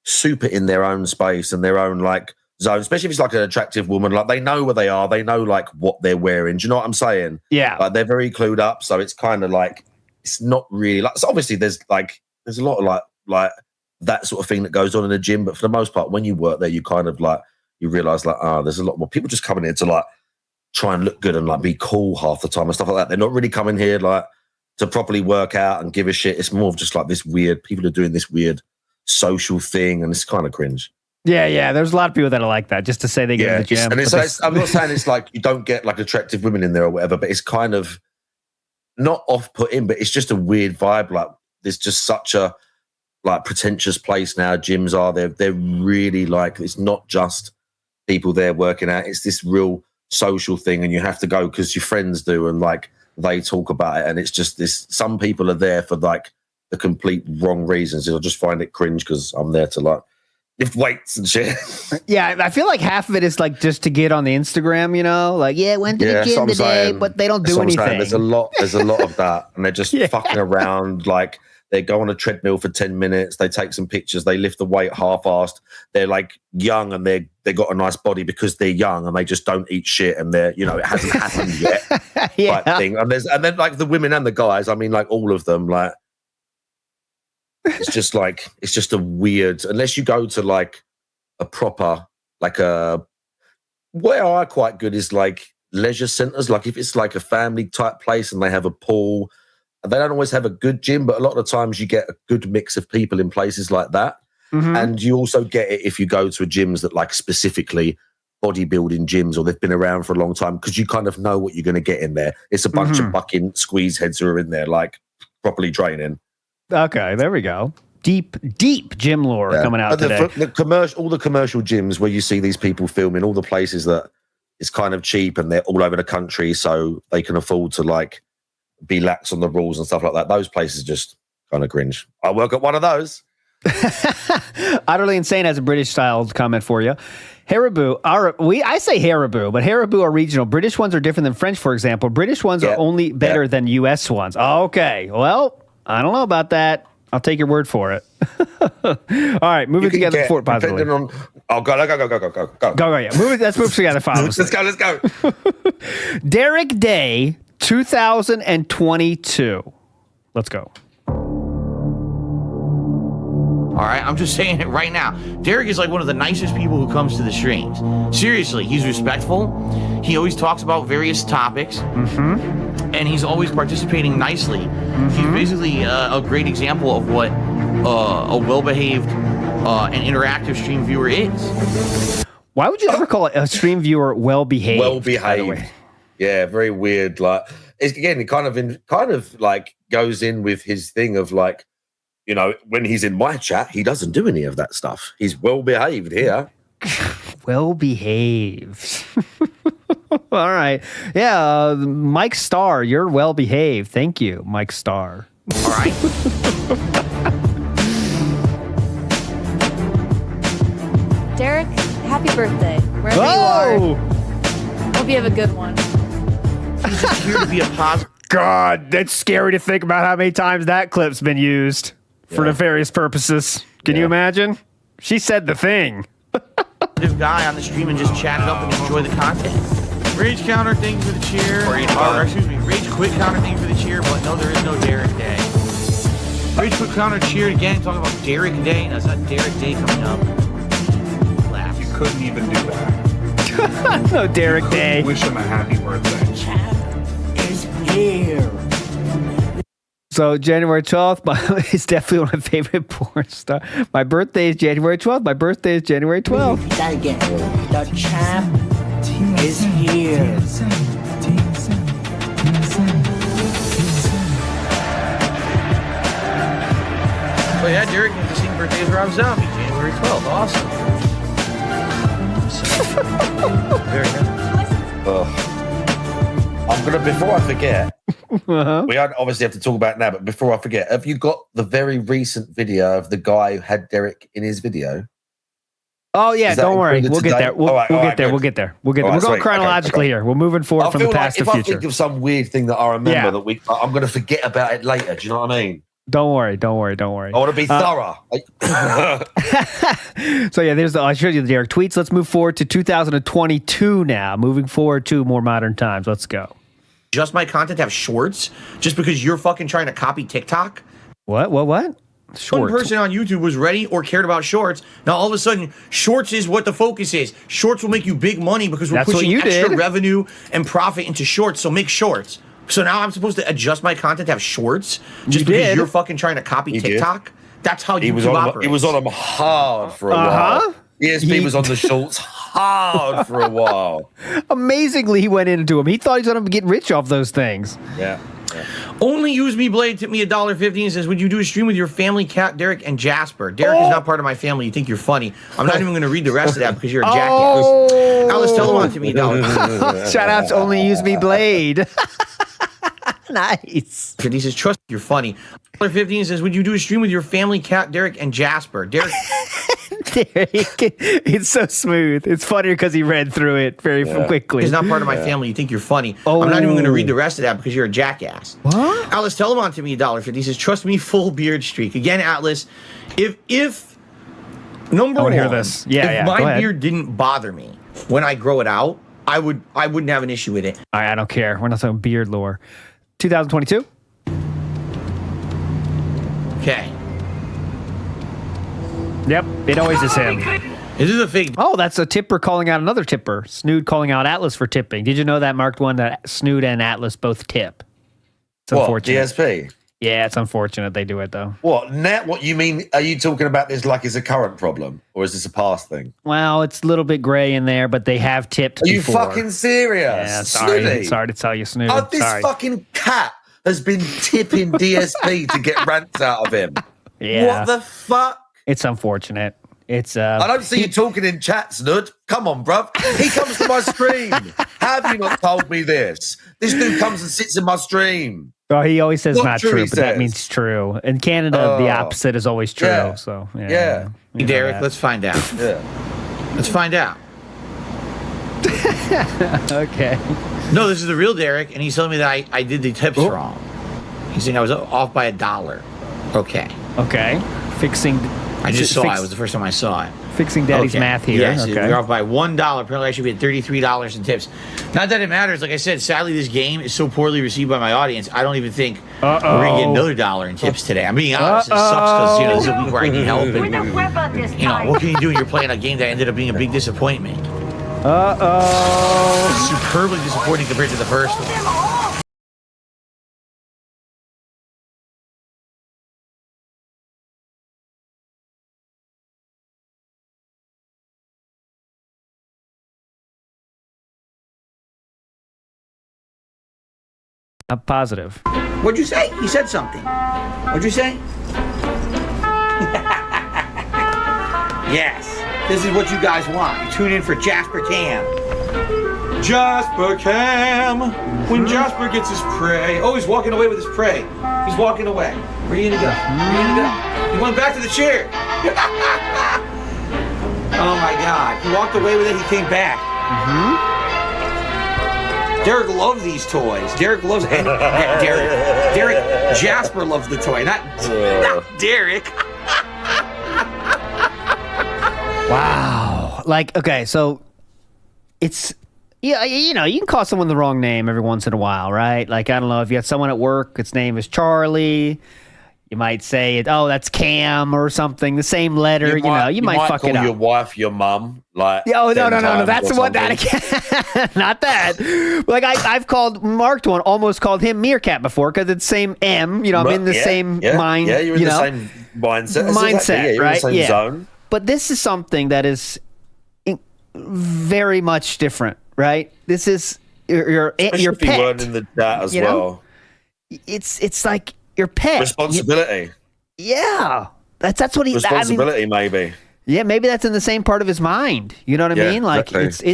super in their own space and their own like zone, especially if it's like an attractive woman, like they know where they are, they know like what they're wearing. Do you know what I'm saying? Yeah. Like they're very clued up. So it's kind of like, it's not really like, so obviously there's a lot of like that sort of thing that goes on in the gym. But for the most part, when you work there, you kind of like, you realize like, there's a lot more people just coming in to like try and look good and like be cool half the time and stuff like that. They're not really coming here like to properly work out and give a shit. It's more of just like this weird, people are doing this weird social thing, and it's kind of cringe. Yeah. There's a lot of people that are like that, just to say they go to the gym. And I'm not saying it's like you don't get like attractive women in there or whatever, but it's kind of not off-putting, but it's just a weird vibe. Like there's just such a like pretentious place now. Gyms are, they're really like, it's not just people there working out. It's this real social thing, and you have to go because your friends do, and like they talk about it, and it's just this. Some people are there for like the complete wrong reasons. I just find it cringe because I'm there to like lift weights and shit. Yeah, I feel like half of it is like just to get on the Instagram, went to the gym today, but they don't do anything. There's a lot of that, and they're just fucking around. Like they go on a treadmill for 10 minutes, they take some pictures, they lift the weight half-assed. They're like young, and they got a nice body because they're young, and they just don't eat shit, and they're it hasn't happened yet. Type thing. And then like the women and the guys, I mean like all of them, like it's just a weird, unless you go to like a proper, like where I quite good is like leisure centers. Like if it's like a family type place and they have a pool, they don't always have a good gym, but a lot of the times you get a good mix of people in places like that. Mm-hmm. And you also get it if you go to gyms that like specifically bodybuilding gyms, or they've been around for a long time, because you kind of know what you're going to get in there. It's a bunch of fucking squeeze heads who are in there like properly training. Okay, there we go. Deep gym lore coming out today. All the commercial gyms where you see these people filming, all the places that it's kind of cheap and they're all over the country, so they can afford to like be lax on the rules and stuff like that. Those places just kind of cringe. I work at one of those. Utterly Insane has a British style comment for you. Haribo, I say Haribo, but Haribo are regional. British ones are different than French, for example. British ones are only better than US ones. Okay, well, I don't know about that. I'll take your word for it. All right, moving together for positively. Go. Yeah, let's move together. Let's go. Derek Day, 2022. Let's go. All right, I'm just saying it right now. Derek is like one of the nicest people who comes to the streams. Seriously, he's respectful. He always talks about various topics. And he's always participating nicely. He's basically a great example of what a well-behaved and interactive stream viewer is. Why would you ever call a stream viewer well-behaved? Well-behaved. Yeah, very weird. Like, it kind of like goes in with his thing of like, when he's in my chat, he doesn't do any of that stuff. He's well-behaved here. Well-behaved. All right. Yeah, Mike Starr, you're well behaved. Thank you, Mike Starr. All right. Derek, happy birthday. Wherever you are. Hope you have a good one. He's just here to be a positive. God, that's scary to think about how many times that clip's been used for nefarious purposes. Can you imagine? She said the thing. Guy on the stream and just chat it up and enjoy the content. Rage counter, thank you for the cheer. Or excuse me, Rage quit counter, thank you for the cheer. But no, there is no Derek Day. Rage quit counter, cheer again. Talking about Derek Day. No, it's not Derek Day coming up. Laugh. You couldn't even do that. No Derek Day. Wish him a happy birthday. Is here. So January 12th is definitely one of my favorite porn stars. My birthday is January 12th. My birthday is January 12th. Repeat that again. The champ is here. Oh yeah, Derek has the same birthday as Rob Zombie, January 12th. Awesome. Very good. I'm gonna, before I forget, we obviously have to talk about it now, but before I forget, have you got the very recent video of the guy who had Derek in his video? Oh yeah, Is that don't worry. included We'll get today? there. We'll All right, get good. there. We'll get there. We'll get there. All We're right, going sweet. chronologically Okay. here. We're moving forward I from the feel like past if to I future. think of some weird thing that I remember Yeah. that I'm gonna forget about it later. Do you know what I mean? Don't worry. Don't worry. Don't worry. I want to be thorough. So yeah, I showed you the Derek tweets. Let's move forward to 2022 now. Moving forward to more modern times. Let's go. Just my content to have shorts just because you're fucking trying to copy TikTok? What? One Shorts. person on YouTube was ready or cared about shorts. Now all of a sudden, shorts is what the focus is. Shorts will make you big money because we're That's what pushing you extra did. revenue and profit into shorts. So make shorts. So now I'm supposed to adjust my content to have shorts just because did. you're fucking trying to copy He did. TikTok? That's how He YouTube was on. operates. He was on them hard for a while. ESP was on the shorts hard for a while. Amazingly, he went into him. He thought he was going to get rich off those things. Yeah. Only Use Me Blade tipped me $1.50 and says, would you do a stream with your family, Cat, Derek, and Jasper? Derek is not part of my family. You think you're funny. I'm not even going to read the rest of that because you're a jackass. Alice Telemon tipped me $1. Shout out to Only Use Me Blade. Nice. He says, trust you're funny. $1.50 says, would you do a stream with your family, Cat, Derek, and Jasper? Derek. It's so smooth. It's funnier because he read through it very quickly. He's not part of my family. You think you're funny. I'm not even going to read the rest of that because you're a jackass. What? Atlas Telemon to me $1.50. He says, trust me, full beard streak. Again, Atlas, if number I one, wanna hear this. Yeah, if go my ahead. beard didn't bother me when I grow it out, I wouldn't have an issue with it. All right, I don't care. We're not talking beard lore. 2022. Okay. Yep, it always is him. Is this a fake? Oh, that's a tipper calling out another tipper. Snood calling out Atlas for tipping. Did you know that marked one that Snood and Atlas both tip? It's unfortunate. DSP? Yeah, it's unfortunate they do it though. What? What you mean? Are you talking about this like it's a current problem, or is this a past thing? Well, it's a little bit gray in there, but they have tipped. Are you before. fucking serious? Yeah, sorry. Snooty? Sorry to tell you, Snood. Oh, this sorry. fucking cat has been tipping DSP to get rants out of him. Yeah. What the fuck? It's unfortunate. It's I don't see you talking in chat, Snood. Come on, bruv. He comes to my stream. Have you not told me this? This dude comes and sits in my stream. Oh, he always says Not not true, true, he but that says. means true. In Canada, the opposite is always true. Yeah. So Yeah. we know Derek, that. let's find out. Yeah. Let's find out. Okay. No, this is the real Derek, and he's telling me that I did the tips wrong. He's saying I was off by $1. Okay. Okay. Fixing. I just saw it. It was the first time I saw it. Fixing Daddy's Okay. math here. Yes, okay. we're off by $1. Apparently, I should be at $33 in tips. Not that it matters. Like I said, sadly, this game is so poorly received by my audience. I don't even think we're going to get another $1 in tips today. I'm being honest. It sucks because this is a week where I need help. And, what can you do when you're playing a game that ended up being a big disappointment? Superbly disappointing compared to the first one. I'm positive. What'd you say? He said something. What'd you say? Yes. This is what you guys want. Tune in for Jasper Cam. Jasper Cam. When Jasper gets his prey. Oh, he's walking away with his prey. He's walking away. Where are you gonna go? Where are you gonna go? He went back to the chair. Oh my God. He walked away with it. He came back. Derek loves these toys. Derek loves Derek. Jasper loves the toy, not Derek. Wow. Like, okay, so it's, yeah, you know, you can call someone the wrong name every once in a while, right? Like, I don't know, if you have someone at work, its name is Charlie, you might say, oh, that's Cam or something, the same letter, you might fuck call it up. your wife your mum, like. Oh, no, 10 times that's or what that something. again. Not that. Like, I've called Mark one, almost called him Meerkat before because it's same M, I'm in the same mind. Yeah, you're in the same mindset. Mindset, you're right? in the same zone. But this is something that is very much different, right? This is your Especially if you pet. weren't in the chat as well. It's like your pet. Responsibility. Yeah, that's what he. Responsibility, maybe. Yeah, maybe that's in the same part of his mind. You know what I mean? Like exactly.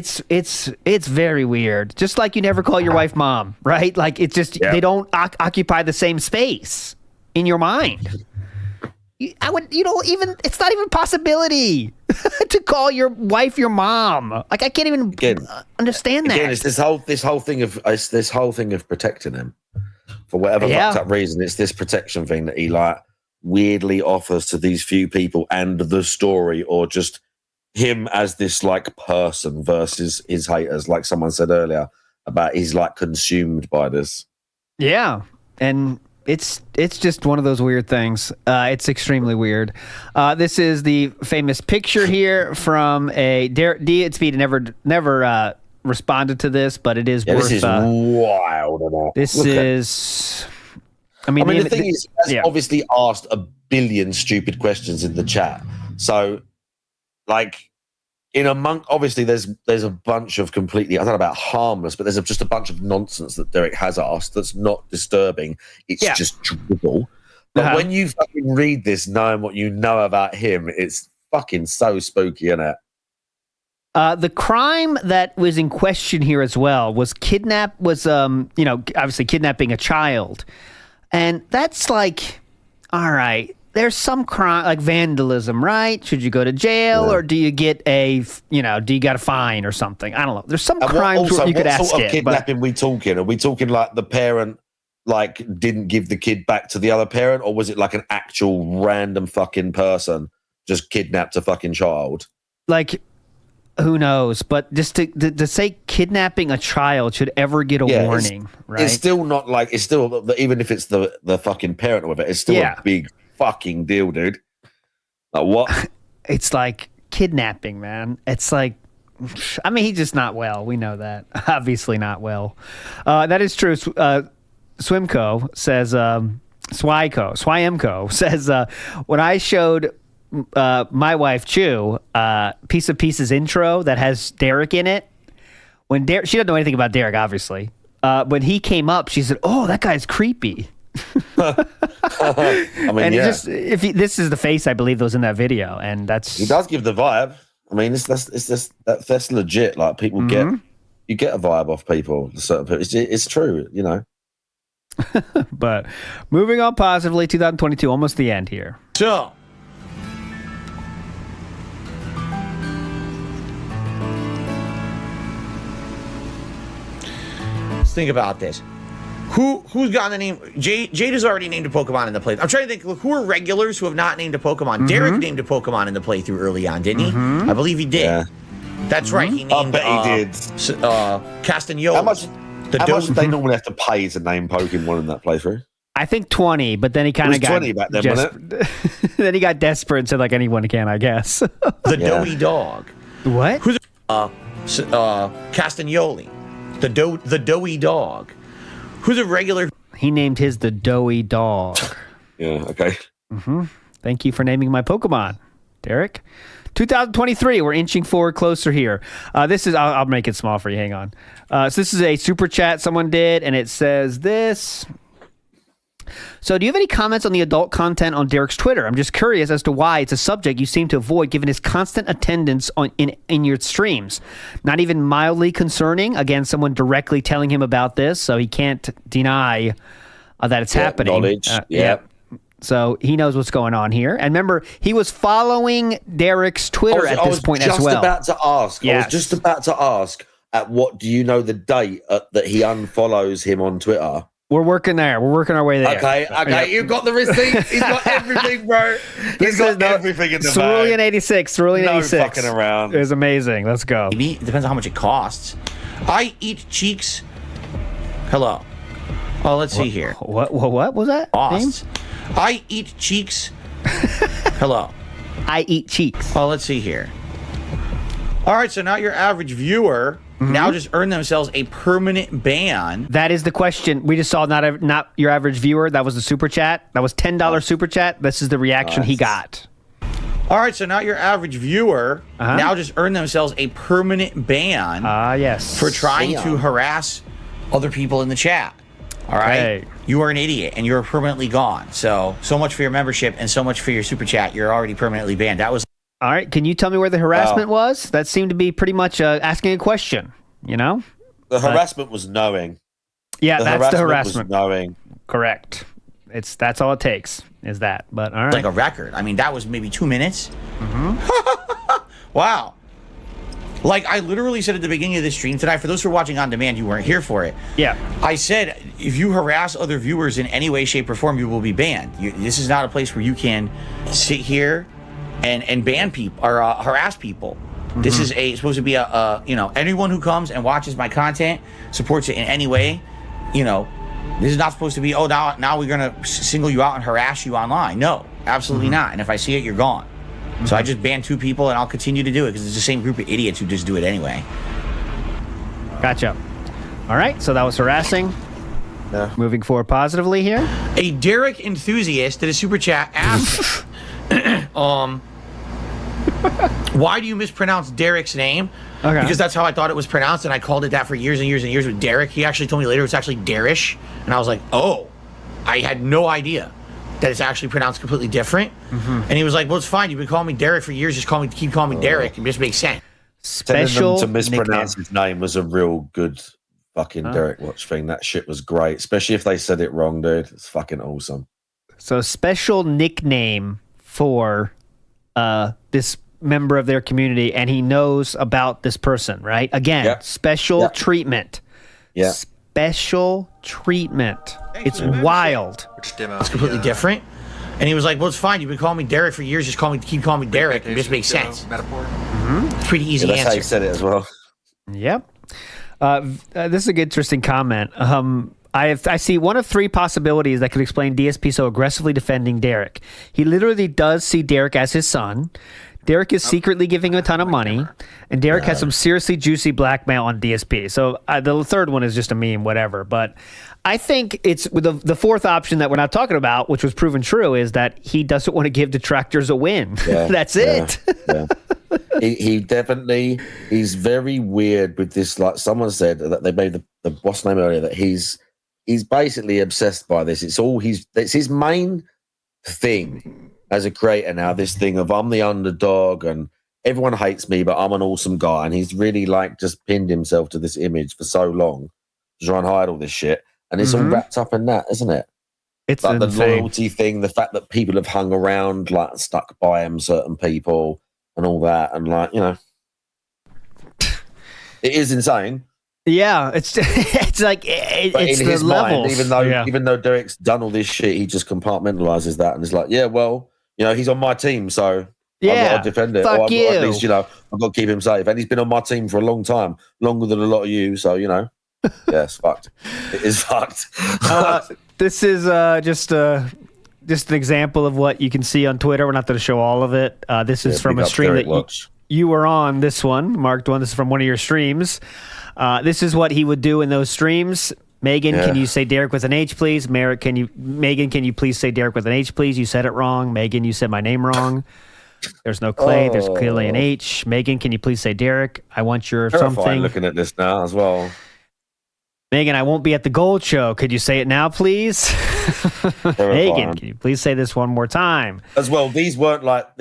it's very weird. Just like you never call your wife mom, right? Like it's just they don't occupy the same space in your mind. It's not even a possibility to call your wife your mom. Like I can't even understand that. Again, it's this whole thing of protecting him for whatever fucked up reason. It's this protection thing that he like weirdly offers to these few people and the story, or just him as this like person versus his haters, like someone said earlier about he's like consumed by this. Yeah, and it's just one of those weird things. It's extremely weird. This is the famous picture here from a DSP never responded to this, but it is worth. This is wild. I mean, the thing is, he has obviously asked a billion stupid questions in the chat. So, like, obviously, there's a bunch of completely, I don't know about harmless, but there's just a bunch of nonsense that Derek has asked that's not disturbing. It's just dribble. But when you fucking read this, knowing what you know about him, it's fucking so spooky, isn't it? The crime that was in question here as well was obviously kidnapping a child. And that's like, all right, there's some crime like vandalism, right? Should you go to jail or do you get do you got a fine or something? I don't know. There's some crimes where you could ask what sort of kidnapping we talking? Are we talking like the parent like didn't give the kid back to the other parent, or was it like an actual random fucking person just kidnapped a fucking child? Like, who knows? But just to say kidnapping a child should ever get a warning, right? It's still not like, it's still, even if it's the fucking parent with it, it's still a big fucking deal, dude. Like what? It's like kidnapping, man. It's like, I mean, he's just not well. We know that. Obviously not well. That is true. Swimco says, Swymco says, when I showed my wife Chu Piece of Pieces intro that has Derek in it, when Derek, she doesn't know anything about Derek, obviously. When he came up, she said, "Oh, that guy's creepy." I mean, and this is the face I believe that was in that video, and he does give the vibe. I mean, that's legit. Like people get a vibe off people. Certain people. It's true, you know. But moving on positively, 2022, almost the end here. So. Think about this. Who's gotten the name? Jade has already named a Pokemon in the playthrough. I'm trying to think. Look, who are regulars who have not named a Pokemon? Derek named a Pokemon in the playthrough early on, didn't he? I believe he did. Yeah. That's right. He named. I bet he did. Castagnoli. How much did they normally have to pay to name Pokemon in that playthrough? I think 20, but then he kind of got 20 back then, wasn't it? Then he got desperate and said, like, anyone can, I guess. The Doughy Dog. What? Who's Castagnoli? The Doughy Dog. Who's a regular? He named his the Doughy Dog. Yeah, okay. Thank you for naming my Pokemon, Derek. 2023, we're inching forward closer here. This is, I'll make it small for you, hang on. So this is a super chat someone did, and it says this. So, do you have any comments on the adult content on Derek's Twitter? I'm just curious as to why it's a subject you seem to avoid given his constant attendance in your streams. Not even mildly concerning? Again, someone directly telling him about this, so he can't deny that it's happening. Knowledge. So he knows what's going on here. And remember, he was following Derek's Twitter at this point as well. I was just about to ask, at what do you know the date that he unfollows him on Twitter? We're working there. We're working our way there. Okay. You've got the receipt. He's got everything, bro. He's got everything in the bag. Cerulean 86. Cerulean 86. No fucking around. It was amazing. Let's go. Maybe it depends on how much it costs. I eat cheeks. Hello. Oh, let's see here. What was that? Costs. I eat cheeks. Hello. I eat cheeks. Oh, let's see here. All right, so now your average viewer now just earned themselves a permanent ban. That is the question. We just saw not your average viewer. That was the super chat. That was $10 super chat. This is the reaction he got. All right, so now your average viewer now just earned themselves a permanent ban. Yes. For trying to harass other people in the chat. All right. Hey. You are an idiot and you're permanently gone. So much for your membership and so much for your super chat. You're already permanently banned. That was. All right. Can you tell me where the harassment was? That seemed to be pretty much asking a question, you know? The harassment was knowing. Yeah, that's the harassment. Was knowing. Correct. That's all it takes is that. But all right. Like a record. I mean, that was maybe 2 minutes. Wow. Like, I literally said at the beginning of the stream tonight, for those who are watching on demand, you weren't here for it. Yeah. I said, if you harass other viewers in any way, shape, or form, you will be banned. This is not a place where you can sit here and ban people or harass people. This is supposed to be anyone who comes and watches my content, supports it in any way, this is not supposed to be, now we're going to single you out and harass you online. No, absolutely not. And if I see it, you're gone. So I just banned 2 people, and I'll continue to do it because it's the same group of idiots who just do it anyway. Gotcha. All right, so that was harassing. Yeah. Moving forward positively here. A Derek enthusiast did a super chat asked, why do you mispronounce Derek's name? Okay. Because that's how I thought it was pronounced, and I called it that for years and years and years with Derek. He actually told me later it's actually Derish, and I was like, oh, I had no idea that it's actually pronounced completely different. And he was like, well, it's fine. You've been calling me Derek for years. Just keep calling me Derek. It just makes sense. Telling them to mispronounce his name was a real good fucking Derek Watch thing. That shit was great, especially if they said it wrong, dude. It's fucking awesome. So special nickname for this member of their community, and he knows about this person, right? Again, special treatment. Yeah. Special treatment. It's wild. Which demo? It's completely different. And he was like, well, it's fine. You've been calling me Derek for years. Just keep calling me Derek. It just makes sense. Metaphor. It's pretty easy That's answer. how you said it as well. Yep. This is an interesting comment. I see one of 3 possibilities that could explain DSP so aggressively defending Derek. He literally does see Derek as his son. Derek is secretly giving a ton of money, and Derek has some seriously juicy blackmail on DSP. So the third one is just a meme, whatever. But I think it's the fourth option that we're not talking about, which was proven true, is that he doesn't want to give detractors a win. Yeah, That's it. Yeah. He definitely, he's very weird with this. Like someone said that they made the boss name earlier, that he's basically obsessed by this. It's his main thing as a creator now, this thing of I'm the underdog and everyone hates me, but I'm an awesome guy. And he's really just pinned himself to this image for so long to try and hide all this shit. And it's all wrapped up in that, isn't it? It's like the insane. loyalty thing, the fact that people have hung around, stuck by him, certain people and all that. And it is insane. Yeah, it's like it's in the his levels. Mind, even though Derek's done all this shit, he just compartmentalizes that and is like, yeah, well, he's on my team, so I've got to defend it. Fuck you. At least, I've got to keep him safe. And he's been on my team for a long time, longer than a lot of you. So, yeah, it's fucked. It is fucked. This is just an example of what you can see on Twitter. We're not going to show all of it. This is from a stream that you were on. This one, marked one. This is from one of your streams. This is what he would do in those streams. Megan, can you say Derek with an H, please? Megan, can you please say Derek with an H, please? You said it wrong. Megan, you said my name wrong. There's no Clay. There's clearly an H. Megan, can you please say Derek? I want your Terrifying something. Looking at this now as well. Megan, I won't be at the gold show. Could you say it now, please? Megan, can you please say this one more time? As well, these were like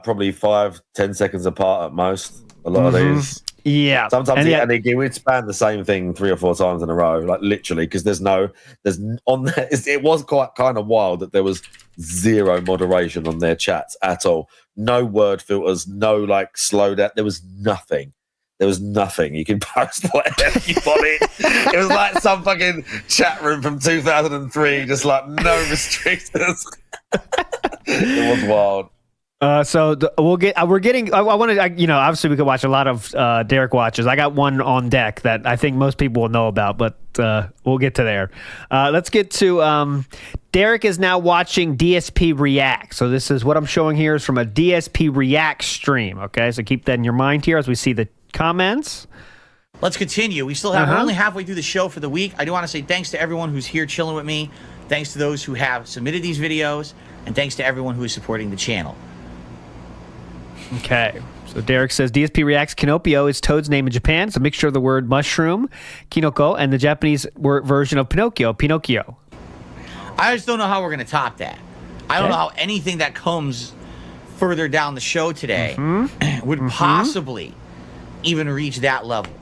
probably 5-10 seconds apart at most. A lot of these. Yeah. Sometimes and they would span the same thing 3 or 4 times in a row, like literally, because there's on there. It was quite kind of wild that there was zero moderation on their chats at all. No word filters, no like slow down. There was nothing. There was nothing. You can post whatever you wanted. It was like some fucking chat room from 2003, just like no restrictions. It was wild. Obviously we could watch a lot of Derek watches. I got one on deck that I think most people will know about, but we'll get to there. Let's get to Derek is now watching DSP React. So this is what I'm showing here is from a DSP React stream. Okay, so keep that in your mind here as we see the comments. Let's continue. We still have we're only halfway through the show for the week. I do want to say thanks to everyone who's here chilling with me. Thanks to those who have submitted these videos, and thanks to everyone who is supporting the channel. Okay, so Derek says DSP Reacts Kinopio is Toad's name in Japan. It's a mixture of the word mushroom, kinoko, and the Japanese version of Pinocchio. I just don't know how we're going to top that. I don't know how anything that comes further down the show today would possibly even reach that level.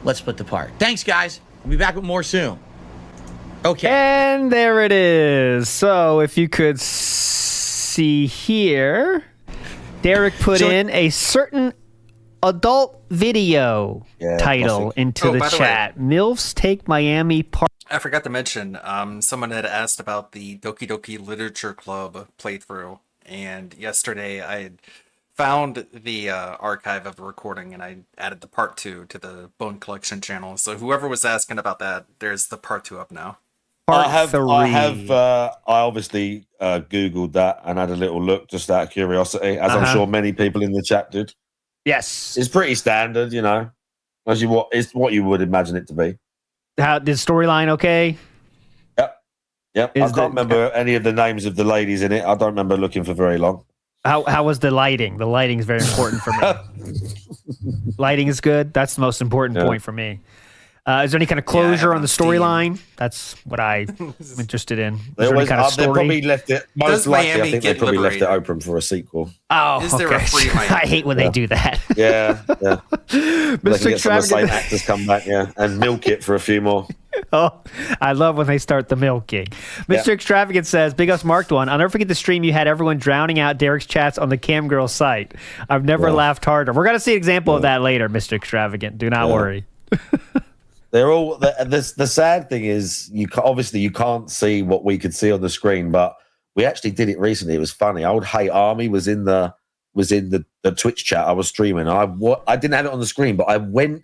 Let's split the part. Thanks, guys. We'll be back with more soon. Okay. And there it is. So if you could see here, Derek put in a certain adult video title into the chat. MILFs Take Miami Part. I forgot to mention, someone had asked about the Doki Doki Literature Club playthrough, and yesterday I had found the archive of the recording, and I added the part 2 to the Bone Collection channel. So whoever was asking about that, there's the part 2 up now. I obviously Googled that and had a little look just out of curiosity, as I'm sure many people in the chat did. Yes. It's pretty standard, it's what you would imagine it to be. How did storyline okay? Yep. I can't remember any of the names of the ladies in it. I don't remember looking for very long. How was the lighting? The lighting is very important for me. Lighting is good. That's the most important point for me. Is there any kind of closure on the storyline? That's what I'm interested in. They probably left it. Most likely, I think they probably left it open for a sequel. Oh, is there a free Miami? I hate when they do that. Yeah. Mr. Get some of the same actors come back, and milk it for a few more. Oh, I love when they start the milking. Mr. Extravagant says, Big Us Marked One. I'll never forget the stream you had everyone drowning out Derek's chats on the Camgirl site. I've never laughed harder. We're going to see an example of that later, Mr. Extravagant. Do not worry. They're all the sad thing is you can't see what we could see on the screen, but we actually did it recently. It was funny. Old Hey Army was in the Twitch chat I was streaming. I didn't have it on the screen, but I went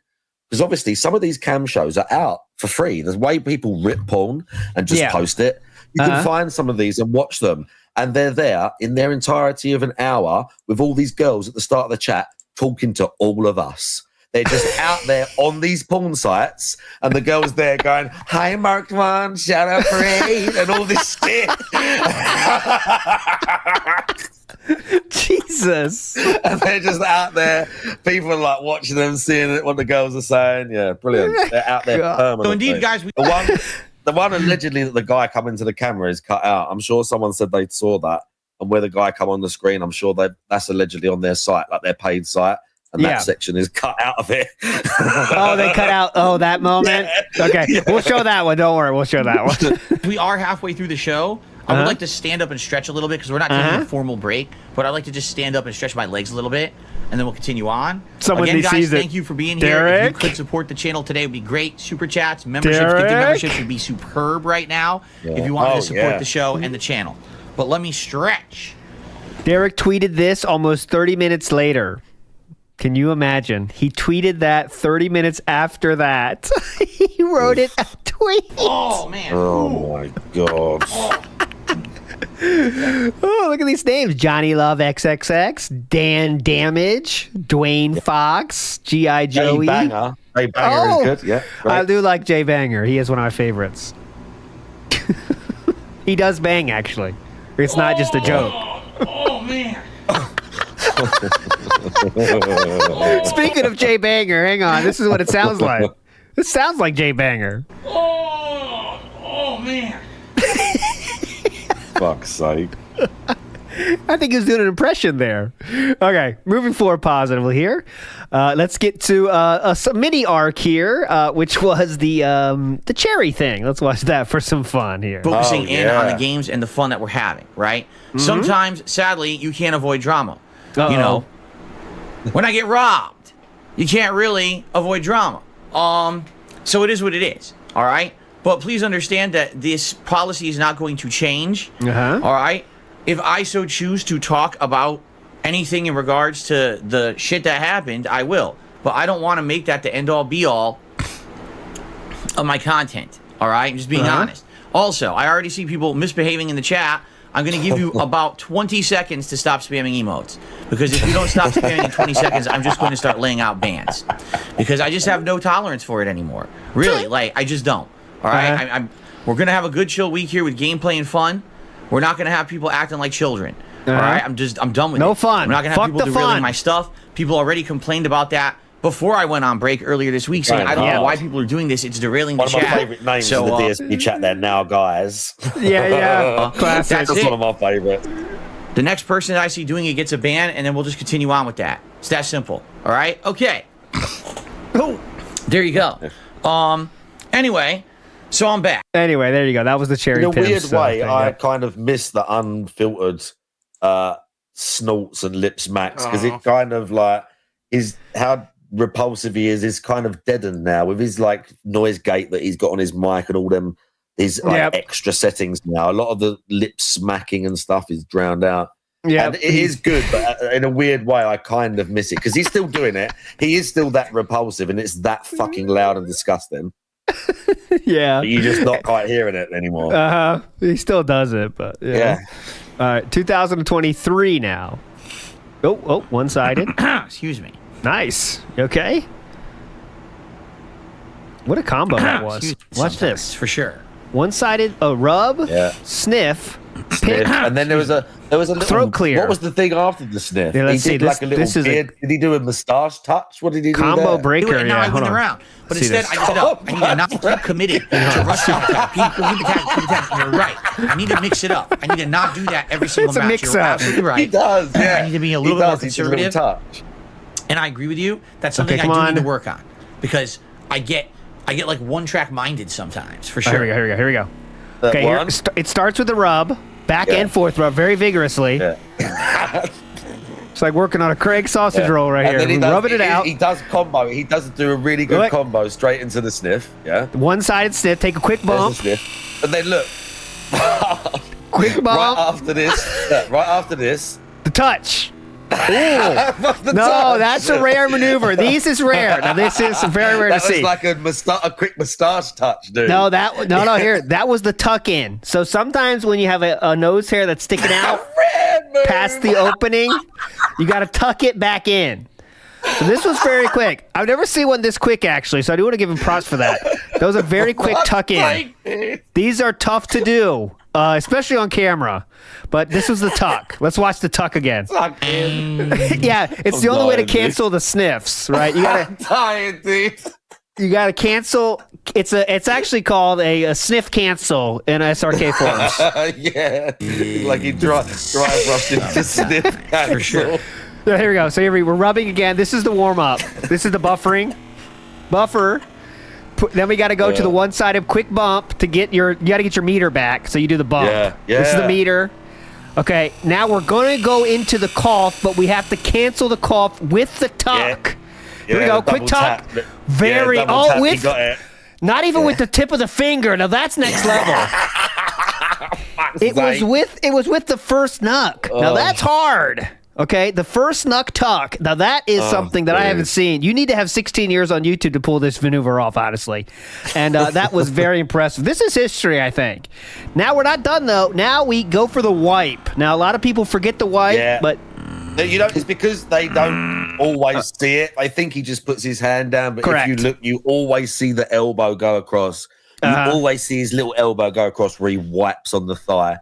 because obviously some of these cam shows are out for free. There's way people rip porn and just post it. You can find some of these and watch them, and they're there in their entirety of an hour with all these girls at the start of the chat talking to all of us. They're just out there on these porn sites, and the girls there going, "Hi, Marked One, shout out Parade," and all this shit. Jesus. And they're just out there. People are like watching them, seeing what the girls are saying. Yeah, brilliant. They're out there permanently. So indeed, guys, the one allegedly that the guy come into the camera is cut out. I'm sure someone said they saw that, and where the guy come on the screen, I'm sure that's allegedly on their site, like their paid site. And that section is cut out of it. Oh, they cut out that moment? Yeah. Okay, we'll show that one. Don't worry, we'll show that one. We are halfway through the show. I would like to stand up and stretch a little bit because we're not taking a formal break, but I'd like to just stand up and stretch my legs a little bit, and then we'll continue on. Again, guys, thank you for being here. If you could support the channel today, it would be great. Super chats, memberships, gifted memberships would be superb right now if you wanted to support the show and the channel. But let me stretch. Derek tweeted this almost 30 minutes later. Can you imagine? He tweeted that 30 minutes after that. He wrote it a tweet. Oh, man. Oh, my God. Oh, look at these names. Johnny Love XXX, Dan Damage, Dwayne Fox, G.I. Joey. Jay Banger. Jay Banger is good. Yeah, great. I do like Jay Banger. He is one of my favorites. He does bang, actually. It's not just a joke. Oh, man. Speaking of Jay Banger, hang on. This is what it sounds like. This sounds like Jay Banger. Oh man. Fuck's sake. I think he was doing an impression there. Okay, moving forward positively here. Let's get to a mini arc here, which was the cherry thing. Let's watch that for some fun here. Focusing in on the games and the fun that we're having, right? Sometimes, sadly, you can't avoid drama. You know, when I get robbed, you can't really avoid drama. So it is what it is, all right? But please understand that this policy is not going to change, all right? If I so choose to talk about anything in regards to the shit that happened, I will. But I don't want to make that the end-all, be-all of my content, all right? I'm just being honest. Also, I already see people misbehaving in the chat. I'm going to give you about 20 seconds to stop spamming emotes. Because if you don't stop spamming in 20 seconds, I'm just going to start laying out bans. Because I just have no tolerance for it anymore. Really, like, I just don't. All right? We're going to have a good, chill week here with gameplay and fun. We're not going to have people acting like children. All right? I'm done with it. No fun. I'm not going to have people derailing my stuff. People already complained about that before I went on break earlier this week, saying, I don't know why people are doing this. It's derailing the chat. One of my favorite names in the DSP chat there now, guys. Classic. That's one of my favorite. The next person that I see doing it gets a ban, and then we'll just continue on with that. It's that simple. All right? Okay. There you go. Anyway, so I'm back. Anyway, there you go. That was the cherry. In a weird pimps, way, thing, I kind of miss the unfiltered snorts and lip smacks because it kind of like is how repulsive he is kind of deadened now with his like noise gate that he's got on his mic and all them his like extra settings now. A lot of the lip smacking and stuff is drowned out. Yeah, and it is good, but in a weird way, I kind of miss it because he's still doing it. He is still that repulsive, and it's that fucking loud and disgusting. Yeah, but you're just not quite hearing it anymore. He still does it, but yeah. All right, 2023 now. Oh, one-sided. Excuse me. Nice. You okay? What a combo that was. Watch this. For sure. One-sided, a rub, sniff, pick, and then there was a little throat clear. What was the thing after the sniff? Yeah, let's he did see, like a little beard. Did he do a moustache touch? What did he do? Combo there? breaker. Now I went around, but instead I set up. I need to not keep committed to rush out attack. You're right. I need to mix it up. I need to not do that every single match. Mix You're up. absolutely right. He does. Yeah. I need to be a little bit more conservative. Touch. And I agree with you. That's something I do need to work on because I get like one-track minded sometimes for sure. Here we go. Okay, here, it starts with the rub, back and forth rub, very vigorously. Yeah. It's like working on a Craig sausage roll right here. Then Rubbing it out. He does combo. He does do a really good combo straight into the sniff. Yeah. One-sided sniff. Take a quick bump. Sniff. And then look. Quick bump. Right after this. The touch. No, that's a rare maneuver. This is rare. Now this is very rare to see. That was like a quick moustache touch, dude. No, here. That was the tuck in. So sometimes when you have a nose hair that's sticking out past the opening, you got to tuck it back in. So this was very quick. I've never seen one this quick, actually, so I do want to give him props for that. That was a very quick tuck in. These are tough to do, especially on camera. But this was the tuck. Let's watch the tuck again. Yeah, it's the only way to cancel the sniffs, right? I'm tired, dude. You got to cancel. It's actually called a sniff cancel in SRK forums. Yeah, like you dry rushed into sniff cancel. For sure. So here we go. So we're rubbing again. This is the warm up. This is the buffering. Buffer. Then we got to go to the one-sided quick bump to get you got to get your meter back. So you do the bump. Yeah. This is the meter. Okay, now we're going to go into the cough, but we have to cancel the cough with the tuck. Here we go, quick tuck. Not even with the tip of the finger. Now that's next level. It was with the first knuck. Now that's hard. Okay, the first knuck tuck. Now that is something that I haven't seen. You need to have 16 years on YouTube to pull this maneuver off, honestly. And that was very impressive. This is history, I think. Now we're not done though. Now we go for the wipe. Now a lot of people forget the wipe, but it's because they don't always see it. I think he just puts his hand down, but if you look, you always see the elbow go across. You always see his little elbow go across where he wipes on the thigh.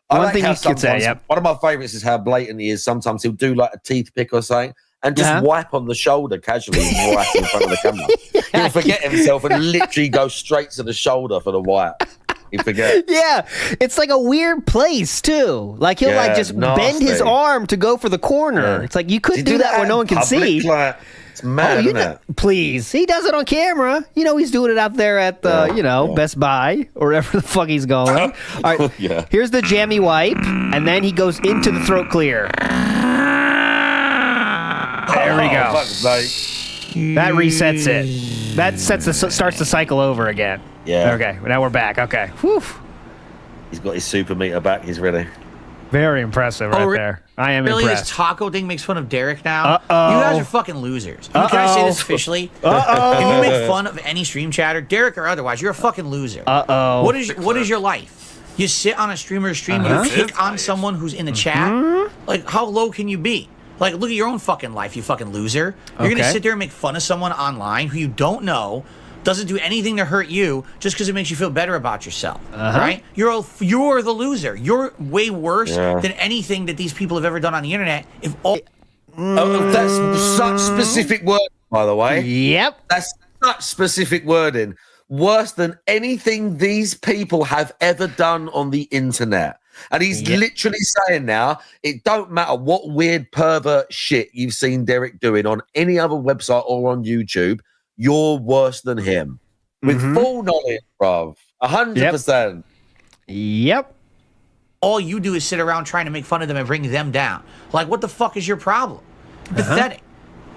One thing you could say, one of my favorites is how blatant he is. Sometimes he'll do like a teeth pick or something, and just wipe on the shoulder casually right in front of the camera. He'll forget himself and literally go straight to the shoulder for the wipe. He forget. Yeah, it's like a weird place too. Like he'll like just bend his arm to go for the corner. It's like you couldn't do that when no one can see. Like, it's mad, isn't it? Please, he does it on camera. You know he's doing it out there at Best Buy or wherever the fuck he's going. All right, here's the jammy wipe, and then he goes into the throat clear. There we go. That resets it. That starts the cycle over again. Yeah. Okay, now we're back. Okay. Whew. He's got his super meter back. He's ready. Very impressive there. I am really, impressed. this taco thing makes fun of Derek now? You guys are fucking losers. Can I say this officially? If you make fun of any stream chatter, Derek or otherwise, you're a fucking loser. What is your life? You sit on a streamer's stream, you pick on someone who's in the chat? Like, how low can you be? Like, look at your own fucking life, you fucking loser. You're gonna sit there and make fun of someone online who you don't know, doesn't do anything to hurt you, just because it makes you feel better about yourself, right? You're the loser. You're way worse than anything that these people have ever done on the internet. If all that's such specific word, by the way. Yep, that's such specific wording. Worse than anything these people have ever done on the internet. And he's literally saying now, it don't matter what weird pervert shit you've seen Derek doing on any other website or on YouTube, you're worse than him. With full knowledge, bruv. 100%. Yep. All you do is sit around trying to make fun of them and bring them down. Like, what the fuck is your problem? Pathetic.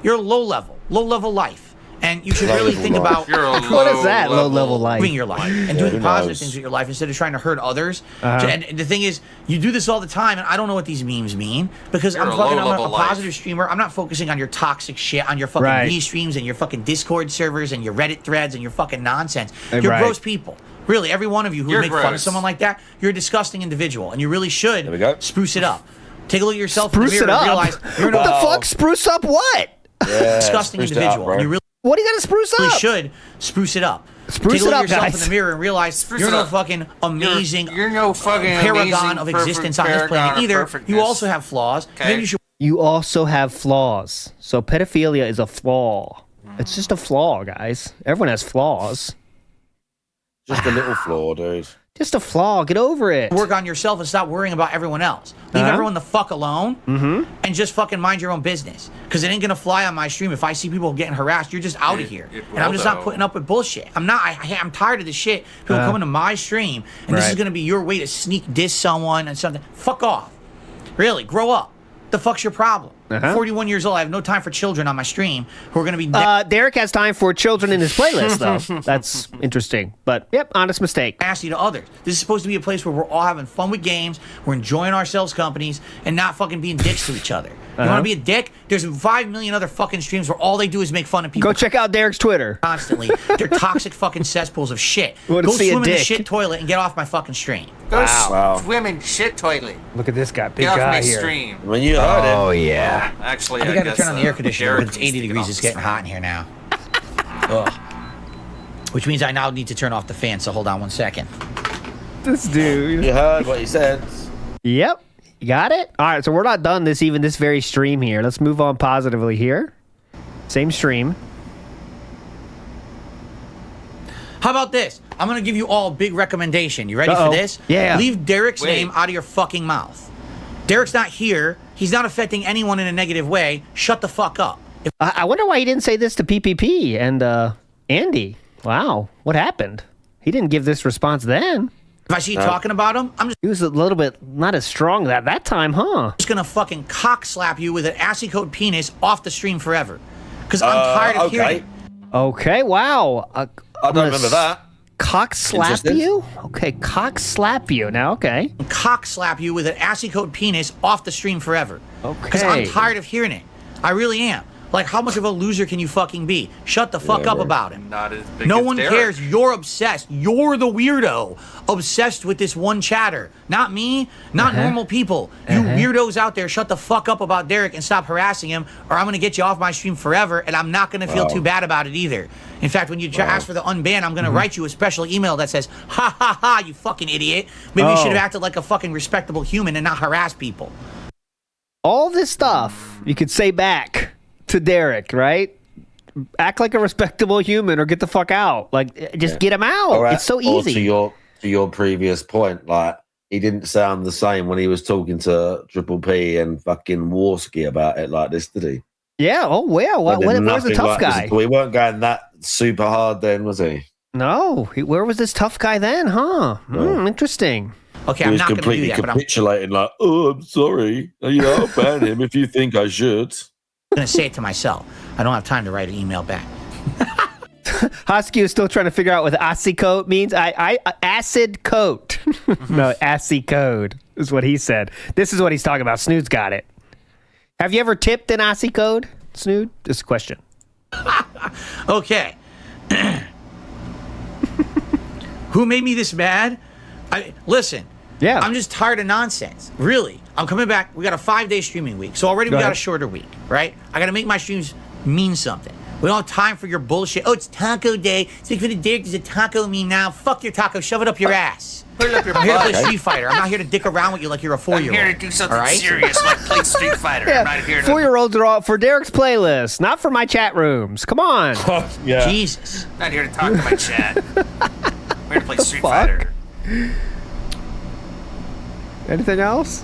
You're low level life. And you should really think about what is that low-level life? Living your life and doing positive things with your life instead of trying to hurt others. And the thing is, you do this all the time, and I don't know what these memes mean because I'm a positive streamer. I'm not focusing on your toxic shit, on your fucking V streams and your fucking Discord servers and your Reddit threads and your fucking nonsense. You're gross people. Really, every one of you who make fun of someone like that, you're a disgusting individual, and you really should spruce it up. Take a look at yourself in the mirror and realize you're what the fuck? Spruce up what? Disgusting individual. And you really what do you got to spruce up? You should spruce it up. Spruce Take a look it at up, yourself guys. in the mirror and realize you're no fucking amazing, you're no fucking paragon of existence on this planet either. You also have flaws. Maybe you should. You also have flaws. So pedophilia is a flaw. It's just a flaw, guys. Everyone has flaws. Just a little flaw, dude. Just a flaw. Get over it. Work on yourself and stop worrying about everyone else. Leave everyone the fuck alone and just fucking mind your own business. Because it ain't gonna fly on my stream. If I see people getting harassed, you're just out of here. And I'm just not putting up with bullshit. I'm tired of this shit. People coming to my stream and this is gonna be your way to sneak diss someone and something. Fuck off. Really, grow up. The fuck's your problem? 41 years old. I have no time for children on my stream who are going to be. Derek has time for children in his playlist, though. That's interesting. But yep, honest mistake. Nasty to others. This is supposed to be a place where we're all having fun with games, we're enjoying ourselves companies, and not fucking being dicks to each other. You want to be a dick? There's 5 million other fucking streams where all they do is make fun of people. Go check out Derek's Twitter. Constantly. They're toxic fucking cesspools of shit. Go swim in the shit toilet and get off my fucking stream. Go swim in shit toilet. Look at this guy. Big Get guy off my here. stream. When you heard it. Oh, yeah. Actually, I think I got to guess, turn on the air conditioner, but it's Derek 80 degrees. It's getting hot in here now. Ugh. Which means I now need to turn off the fan, so hold on 1 second. This dude. You heard what he said. Yep. You got it? All right, so we're not done this very stream here. Let's move on positively here. Same stream. How about this? I'm going to give you all a big recommendation. You ready for this? Yeah. Leave Derek's name out of your fucking mouth. Derek's not here. He's not affecting anyone in a negative way. Shut the fuck up. I wonder why he didn't say this to PPP and Andy. Wow, what happened? He didn't give this response then. If I see you talking about him, he was a little bit not as strong that time, huh? Just gonna fucking cock slap you with an assy coat penis off the stream forever. Because I'm tired of hearing it. Okay, wow. I don't remember that. Cock slap you? Okay, cock slap you. Now, okay. Cock slap you with an assy coat penis off the stream forever. Okay. Because I'm tired of hearing it. I really am. Like, how much of a loser can you fucking be? Shut the fuck up about it. Not as big No as one Derek. cares. You're obsessed. You're the weirdo. Obsessed with this one chatter. Not me. Not normal people. You weirdos out there, shut the fuck up about Derek and stop harassing him, or I'm going to get you off my stream forever, and I'm not going to feel too bad about it either. In fact, when you ask for the unban, I'm going to write you a special email that says, ha ha ha, you fucking idiot. Maybe you should have acted like a fucking respectable human and not harass people. All this stuff you could say back to Derek, right? Act like a respectable human or get the fuck out. Like, just get him out. Or It's so or easy. to your previous point, like he didn't sound the same when he was talking to Triple P and fucking Warski about it like this, did he? Yeah. Oh, well. Like, Where's the nothing tough like guy? this. We weren't going that super hard then, was he? No. Where was this tough guy then, huh? Interesting. Okay, He I'm was not going to do completely that, but I'm capitulating, like, oh, I'm sorry. I'll ban him if you think I should. going to say it to myself. I don't have time to write an email back. Husky is still trying to figure out what acid coat means. Acid coat. No, acid code is what he said. This is what he's talking about. Snood's got it. Have you ever tipped an acid code, Snood? This is a question. Okay. Who made me this mad? Listen. Yeah. I'm just tired of nonsense. Really. I'm coming back. We got a 5-day streaming week. So already we got a shorter week, right? I got to make my streams mean something. We don't have time for your bullshit. Oh, it's taco day. Speak for the Derek. Does a taco mean now? Fuck your taco. Shove it up your ass. Put it up your I'm here to butt. play Street Fighter. I'm not here to dick around with you like you're a 4-year-old. I'm here to do something all right? serious like play Street Fighter. I'm not here to... 4-year-olds are all for Derek's playlist, not for my chat rooms. Come on. Jesus. I'm not here to talk to my chat. I'm here to play Street Fighter. Anything else?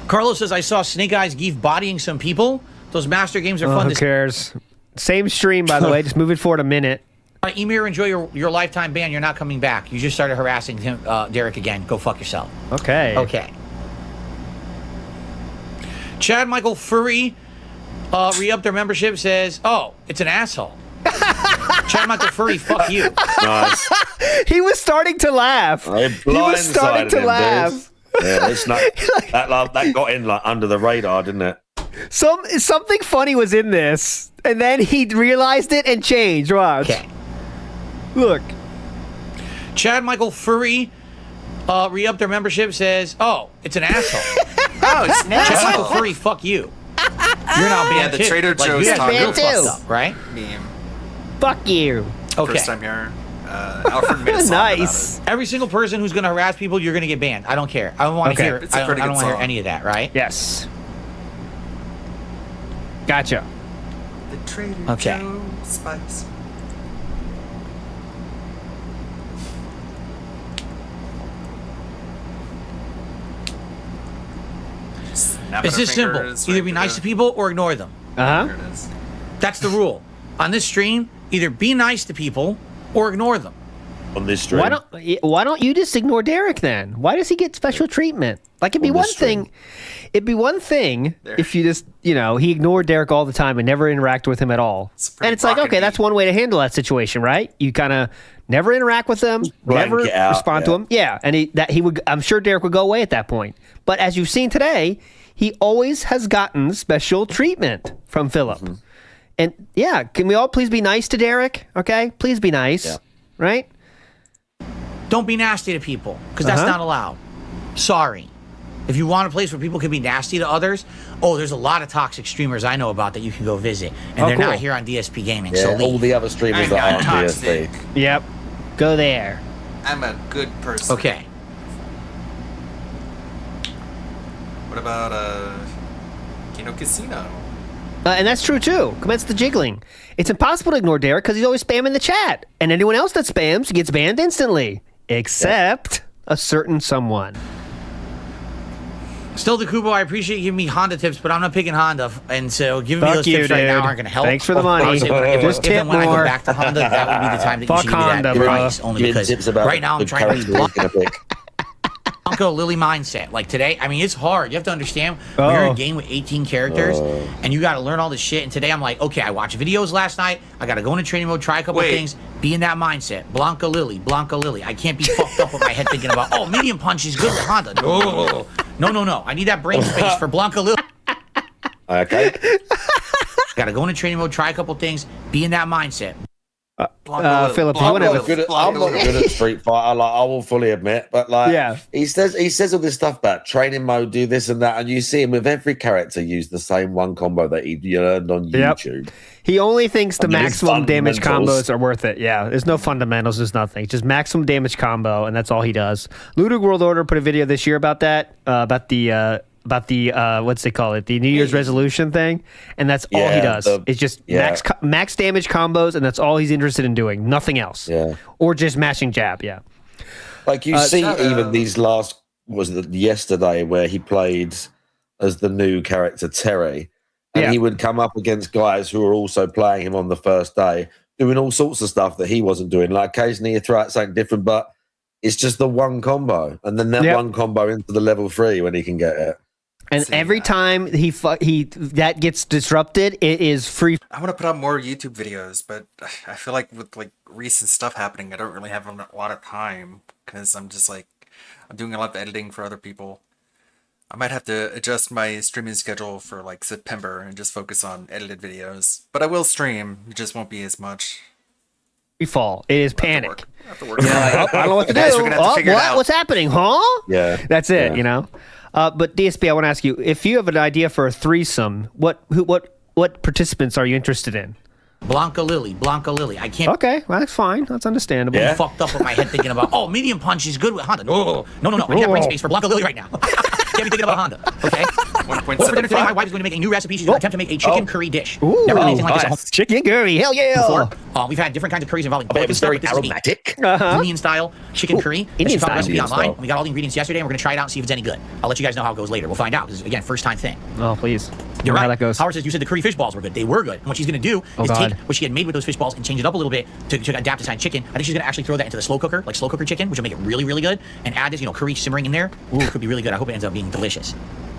Carlos says, I saw Snake Eyes Geef bodying some people. Those master games are fun Who to cares? Same stream, by the way. Just move it forward a minute. Emir, enjoy your lifetime ban. You're not coming back. You just started harassing him, Derek again. Go fuck yourself. Okay. Okay. Chad Michael Furry re-upped their membership, says, oh, it's an asshole. Chad Michael Furry, fuck you. Nice. He was starting to laugh. He was starting to laugh. Yeah, it's not that got in like under the radar, didn't it? Something funny was in this, and then he realized it and changed. Watch. Okay. Look. Chad Michael Furry re-upped their membership, says, oh, it's an asshole. Oh, it's an Chad asshole. Michael Furry, fuck you. You're not banned Yeah, the too. Trader Like, Joe's you guys talking real about fucked up, right? Meme. Fuck you. Okay. First time here. Alfred made a song Nice. Every single person who's going to harass people, you're going to get banned. I don't care. I don't want to Okay. hear. It's a I don't pretty good want to hear song. any of that. Right? Yes. Gotcha. about it. The Trader Okay. Joe spice. Snapping It's her just simple. fingers Either right be to nice the- to people or ignore them. Uh There huh. it is. That's the rule. On this stream, either be nice to people or ignore them. On this stream. Why don't you just ignore Derek then? Why does he get special treatment? Like it'd be On one this stream. thing. It'd be one thing if you just, he ignored Derek all the time and never interacted with him at all. pretty And it's like, okay, that's one way to handle that situation, right? You kind of never interact with him, never Blank it out, respond to him. Yeah, and he would. I'm sure Derek would go away at that point. But as you've seen today, he always has gotten special treatment from Philip. Mm-hmm. And yeah, can we all please be nice to Derek? Okay, please be nice, right? Don't be nasty to people because that's not allowed. Sorry. If you want a place where people can be nasty to others, there's a lot of toxic streamers I know about that you can go visit, and they're cool. not here on DSP Gaming. Yeah, So all leave. the other streamers I'm that not aren't toxic. DSP. Yep, go there. I'm a good person. Okay. What about Kino Casino? And that's true too. Commence the jiggling. It's impossible to ignore Derek because he's always spamming the chat, and anyone else that spams gets banned instantly, except a certain someone. Still, DeKubo, I appreciate you giving me Honda tips, but I'm not picking Honda, and so giving me Fuck those you, tips right now dude. aren't going to help. Thanks for the money. I would say if Just tip and when I more. go back to Honda, that would be the time that Fuck you should give me Honda, that bro. price, only Give because tips about right now I'm the trying to be character you're gonna pick. Blanco Lily mindset. Like today, I mean, it's hard. You have to understand, when you're in a game with 18 characters, and you got to learn all this shit. And today I'm like, okay, I watched videos last night. I got to go into training mode, try a couple of things, be in that mindset. Blanca Lily. I can't be fucked up with my head thinking about, medium punch is good with Honda. No. I need that brain space for Blanca Lily. Okay. Got to go into training mode, try a couple things, be in that mindset. Philip, you I'm want not good at Street Fighter. Like I will fully admit, but like, Yeah. he says all this stuff about training mode, do this and that, and you see him with every character use the same one combo that he learned on Yep. YouTube. He only thinks the I mean, it's maximum damage fundamentals. combos are worth it. Yeah, there's no fundamentals, there's nothing. Just maximum damage combo, and that's all he does. Ludwig World Order put a video this year about that, about the about the what's they call it, the New Year's resolution thing, and that's all he does. It's just max damage combos, and that's all he's interested in doing. Nothing else. Yeah. Or just mashing jab. Yeah. Like you see, even these last yesterday where he played as the new character Terry, and he would come up against guys who were also playing him on the first day, doing all sorts of stuff that he wasn't doing. Like occasionally you throw out something different, but it's just the one combo, and then that one combo into the level 3 when he can get it. And every time he that gets disrupted, it is free. I want to put out more YouTube videos, but I feel like with like recent stuff happening, I don't really have a lot of time because I'm just like I'm doing a lot of editing for other people. I might have to adjust my streaming schedule for like September and just focus on edited videos. But I will stream; it just won't be as much. Free fall. It is panic. I don't know what to do. What's happening? Huh? Yeah, that's it. You know. But DSP, I want to ask you, if you have an idea for a threesome, what participants are you interested in? Blanca Lily. I can't. Okay, well, that's fine. That's understandable. I'm fucked up with my head thinking about, medium punch is good with Honda. No. I need brain space for Blanca Lily right now. Can't be thinking about Honda. Okay. Over for dinner today, my wife is going to make a new recipe. She's going to attempt to make a chicken curry dish. Never done anything like this at home. Chicken curry, hell yeah! Before. We've had different kinds of curries involving pork. It was very aromatic. Indian style chicken curry. Indian style. Recipe online. We got all the ingredients yesterday, and we're going to try it out and see if it's any good. I'll let you guys know how it goes later. We'll find out. This is again first time thing. Oh please. You're right. How that goes. Howard says you said the curry fish balls were good. They were good. And what she's going to do is take what she had made with those fish balls and change it up a little bit to adapt to kind of chicken. I think she's going to actually throw that into the slow cooker, like slow cooker chicken, which will make it really, really good. And add this, curry simmering in there. Ooh, it could be really good. I hope it ends up being delicious.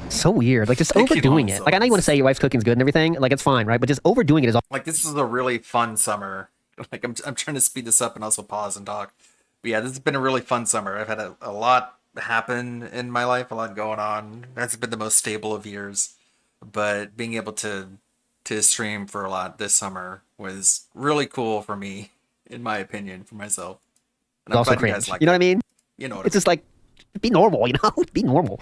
So weird, like just overdoing it. Like I know you want to say your wife's cooking's good and everything, like it's fine, right? But just overdoing it is all. Like this is a really fun summer. Like I'm trying to speed this up and also pause and talk. But yeah, this has been a really fun summer. I've had a lot happen in my life, a lot going on. That's been the most stable of years. But being able to stream for a lot this summer was really cool for me, in my opinion, for myself. And I'm also cringe. You know what I mean? It's just like. Be normal, Be normal.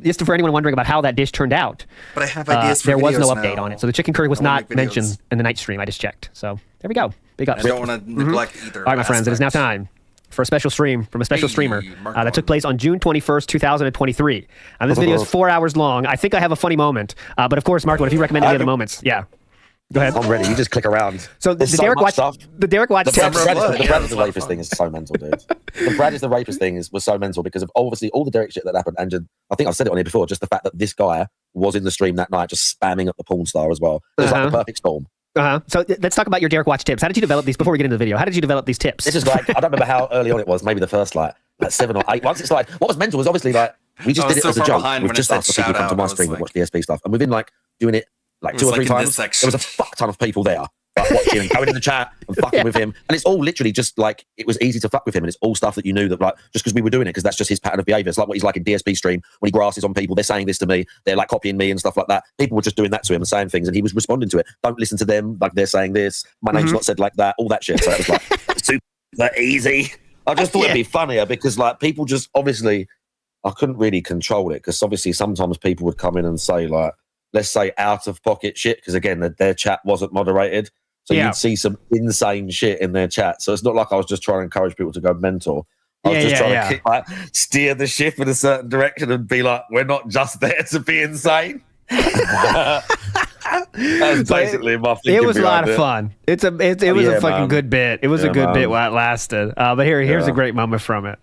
Just for anyone wondering about how that dish turned out. But I have ideas for there was no videos update now. on it. So the chicken curry was not mentioned in the night stream. I just checked. So there we go. Big ups. I don't want to neglect either. All right, my friends. It is now time for a special stream from a special streamer that took place on June 21st, 2023. This video is 4 hours long. I think I have a funny moment. But of course, Mark, what if you recommend any other moments? Yeah. Go ahead. I'm ready. You just click around. So the Derek Watch stuff. The Derek Watch. The Brad is the rapist thing is so mental, dude. The Brad is the rapist thing was so mental because of obviously all the Derek shit that happened, and I think I've said it on here before. Just the fact that this guy was in the stream that night, just spamming up the porn star as well. It was like the perfect storm. So let's talk about your Derek Watch tips. How did you develop these before we get into the video? How did you develop these tips? This is like I don't remember how early on it was. Maybe the first like 7 or 8. Once it's like what was mental was obviously like we just did it as a joke. We've just asked for people to come to my stream and watch DSP stuff, and within like doing it. Like 2 or 3 times, there was a fuck ton of people there like, watching and going in the chat and fucking with him. And it's all literally just like, it was easy to fuck with him. And it's all stuff that you knew that like, just because we were doing it, because that's just his pattern of behavior. It's like what he's like in DSP stream when he grasses on people. They're saying this to me. They're like copying me and stuff like that. People were just doing that to him and saying things. And he was responding to it. Don't listen to them. Like they're saying this. My name's not said like that. All that shit. So it was like super easy. I just thought it'd be funnier because like people just obviously, I couldn't really control it because obviously sometimes people would come in and say like, let's say out of pocket shit because again their chat wasn't moderated, so you'd see some insane shit in their chat. So it's not like I was just trying to encourage people to go mental. I was just trying to steer the ship in a certain direction and be like, we're not just there to be insane. That's basically my thinking. It was a lot of it. fun. It was a fucking good bit. It was a good bit while it lasted. But here's a great moment from it.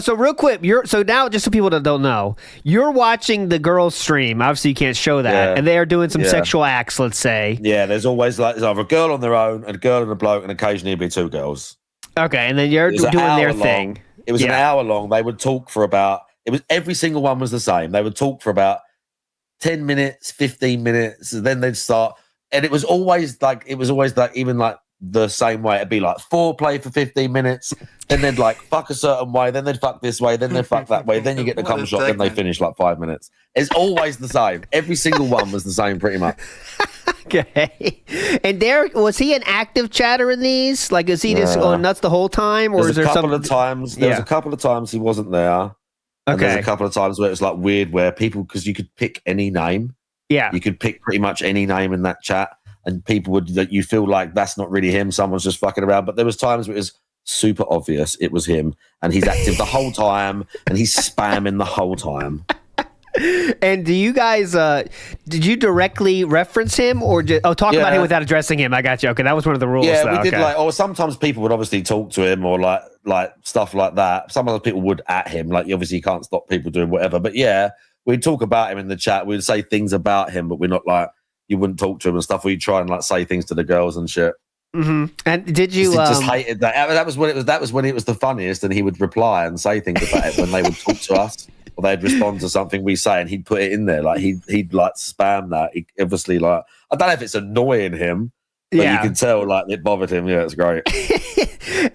So real quick, so now just so people that don't know, you're watching the girls stream. Obviously you can't show that, and they are doing some sexual acts, let's say. Yeah, there's always like there's either a girl on their own, a girl and a bloke, and occasionally it'll be 2 girls. Okay, and then you're doing their thing. It was an hour long. They would talk for about every single one was the same. They would talk for about 10 minutes, 15 minutes, and then they'd start, and it was always like even like the same way. It'd be like foreplay for 15 minutes, then they'd like fuck a certain way, then they'd fuck this way, then they'd fuck that way, then you get the cum shot, then they finish like 5 minutes. It's always the same. Every single one was the same pretty much. Okay. And Derek, was he an active chatter in these? Like, is he just going nuts the whole time, or is there some? There was a couple of times he wasn't there. And there's a couple of times where it was like weird, where people, because you could pick any name. Yeah. You could pick pretty much any name in that chat. And people would, that you feel like that's not really him. Someone's just fucking around. But there was times where it was super obvious it was him, and he's active the whole time, and he's spamming the whole time. And do you guys, did you directly reference him or talk about him without addressing him? I got you. Okay, that was one of the rules. Yeah, though. we did Okay. or sometimes people would obviously talk to him or like stuff like that. Some other people would at him, like obviously you can't stop people doing whatever. But yeah, we'd talk about him in the chat. We'd say things about him, but we're not like, you wouldn't talk to him and stuff. We'd try and like say things to the girls and shit. Mm-hmm. And did you just hated that? That was when it was the funniest, and he would reply and say things about it when they would talk to us. Or they'd respond to something we say, and he'd put it in there. Like he'd like spam that. He obviously, like, I don't know if it's annoying him, but you can tell like it bothered him. Yeah, it's great.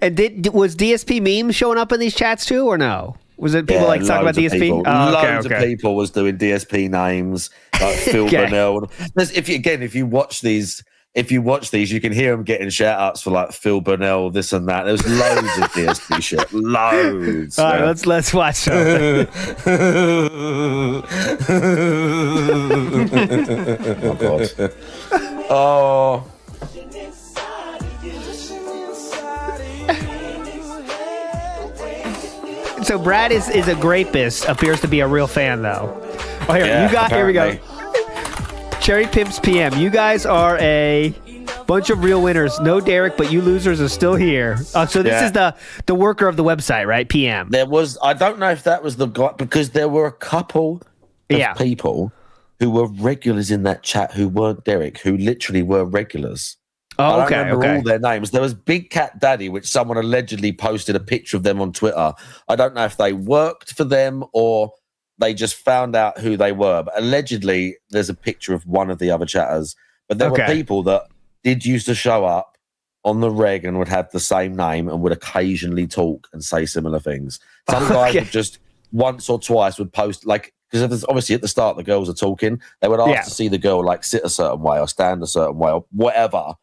And was DSP memes showing up in these chats too, or no? Was it people like talking about DSP? Loads of people was doing DSP names, like Phil Burnell. If you watch these, you can hear him getting shout outs for like Phil Burnell, this and that. There's loads of DSP shit. Loads. All right, let's watch something. Oh God. Oh. So Brad is a grapist, appears to be a real fan though. Oh, here we go. Cherry Pimps PM. You guys are a bunch of real winners. No Derek, but you losers are still here. So this is the worker of the website, right? PM. I don't know if that was the guy, because there were a couple of people who were regulars in that chat who weren't Derek, who literally were regulars. Oh, I don't remember all their names. There was Big Cat Daddy, which someone allegedly posted a picture of them on Twitter. I don't know if they worked for them or they just found out who they were. But allegedly, there's a picture of one of the other chatters. But there were people that did used to show up on the reg and would have the same name and would occasionally talk and say similar things. Some guys would just once or twice would post, like, because obviously at the start the girls are talking, they would ask to see the girl like sit a certain way or stand a certain way or whatever.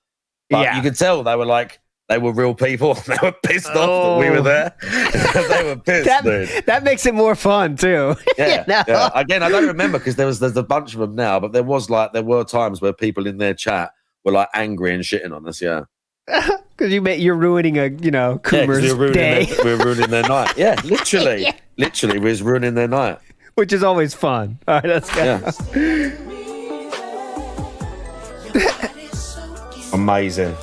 But you could tell they were real people. They were pissed off that we were there. They were pissed, dude. That makes it more fun too. Yeah, yeah. Again, I don't remember because there's a bunch of them now, but there were times where people in their chat were like angry and shitting on us. Yeah, because you're ruining Coomer's day. We're ruining their night. Yeah, literally, literally, we're ruining their night, which is always fun. All right, let's go. Yeah. Amazing.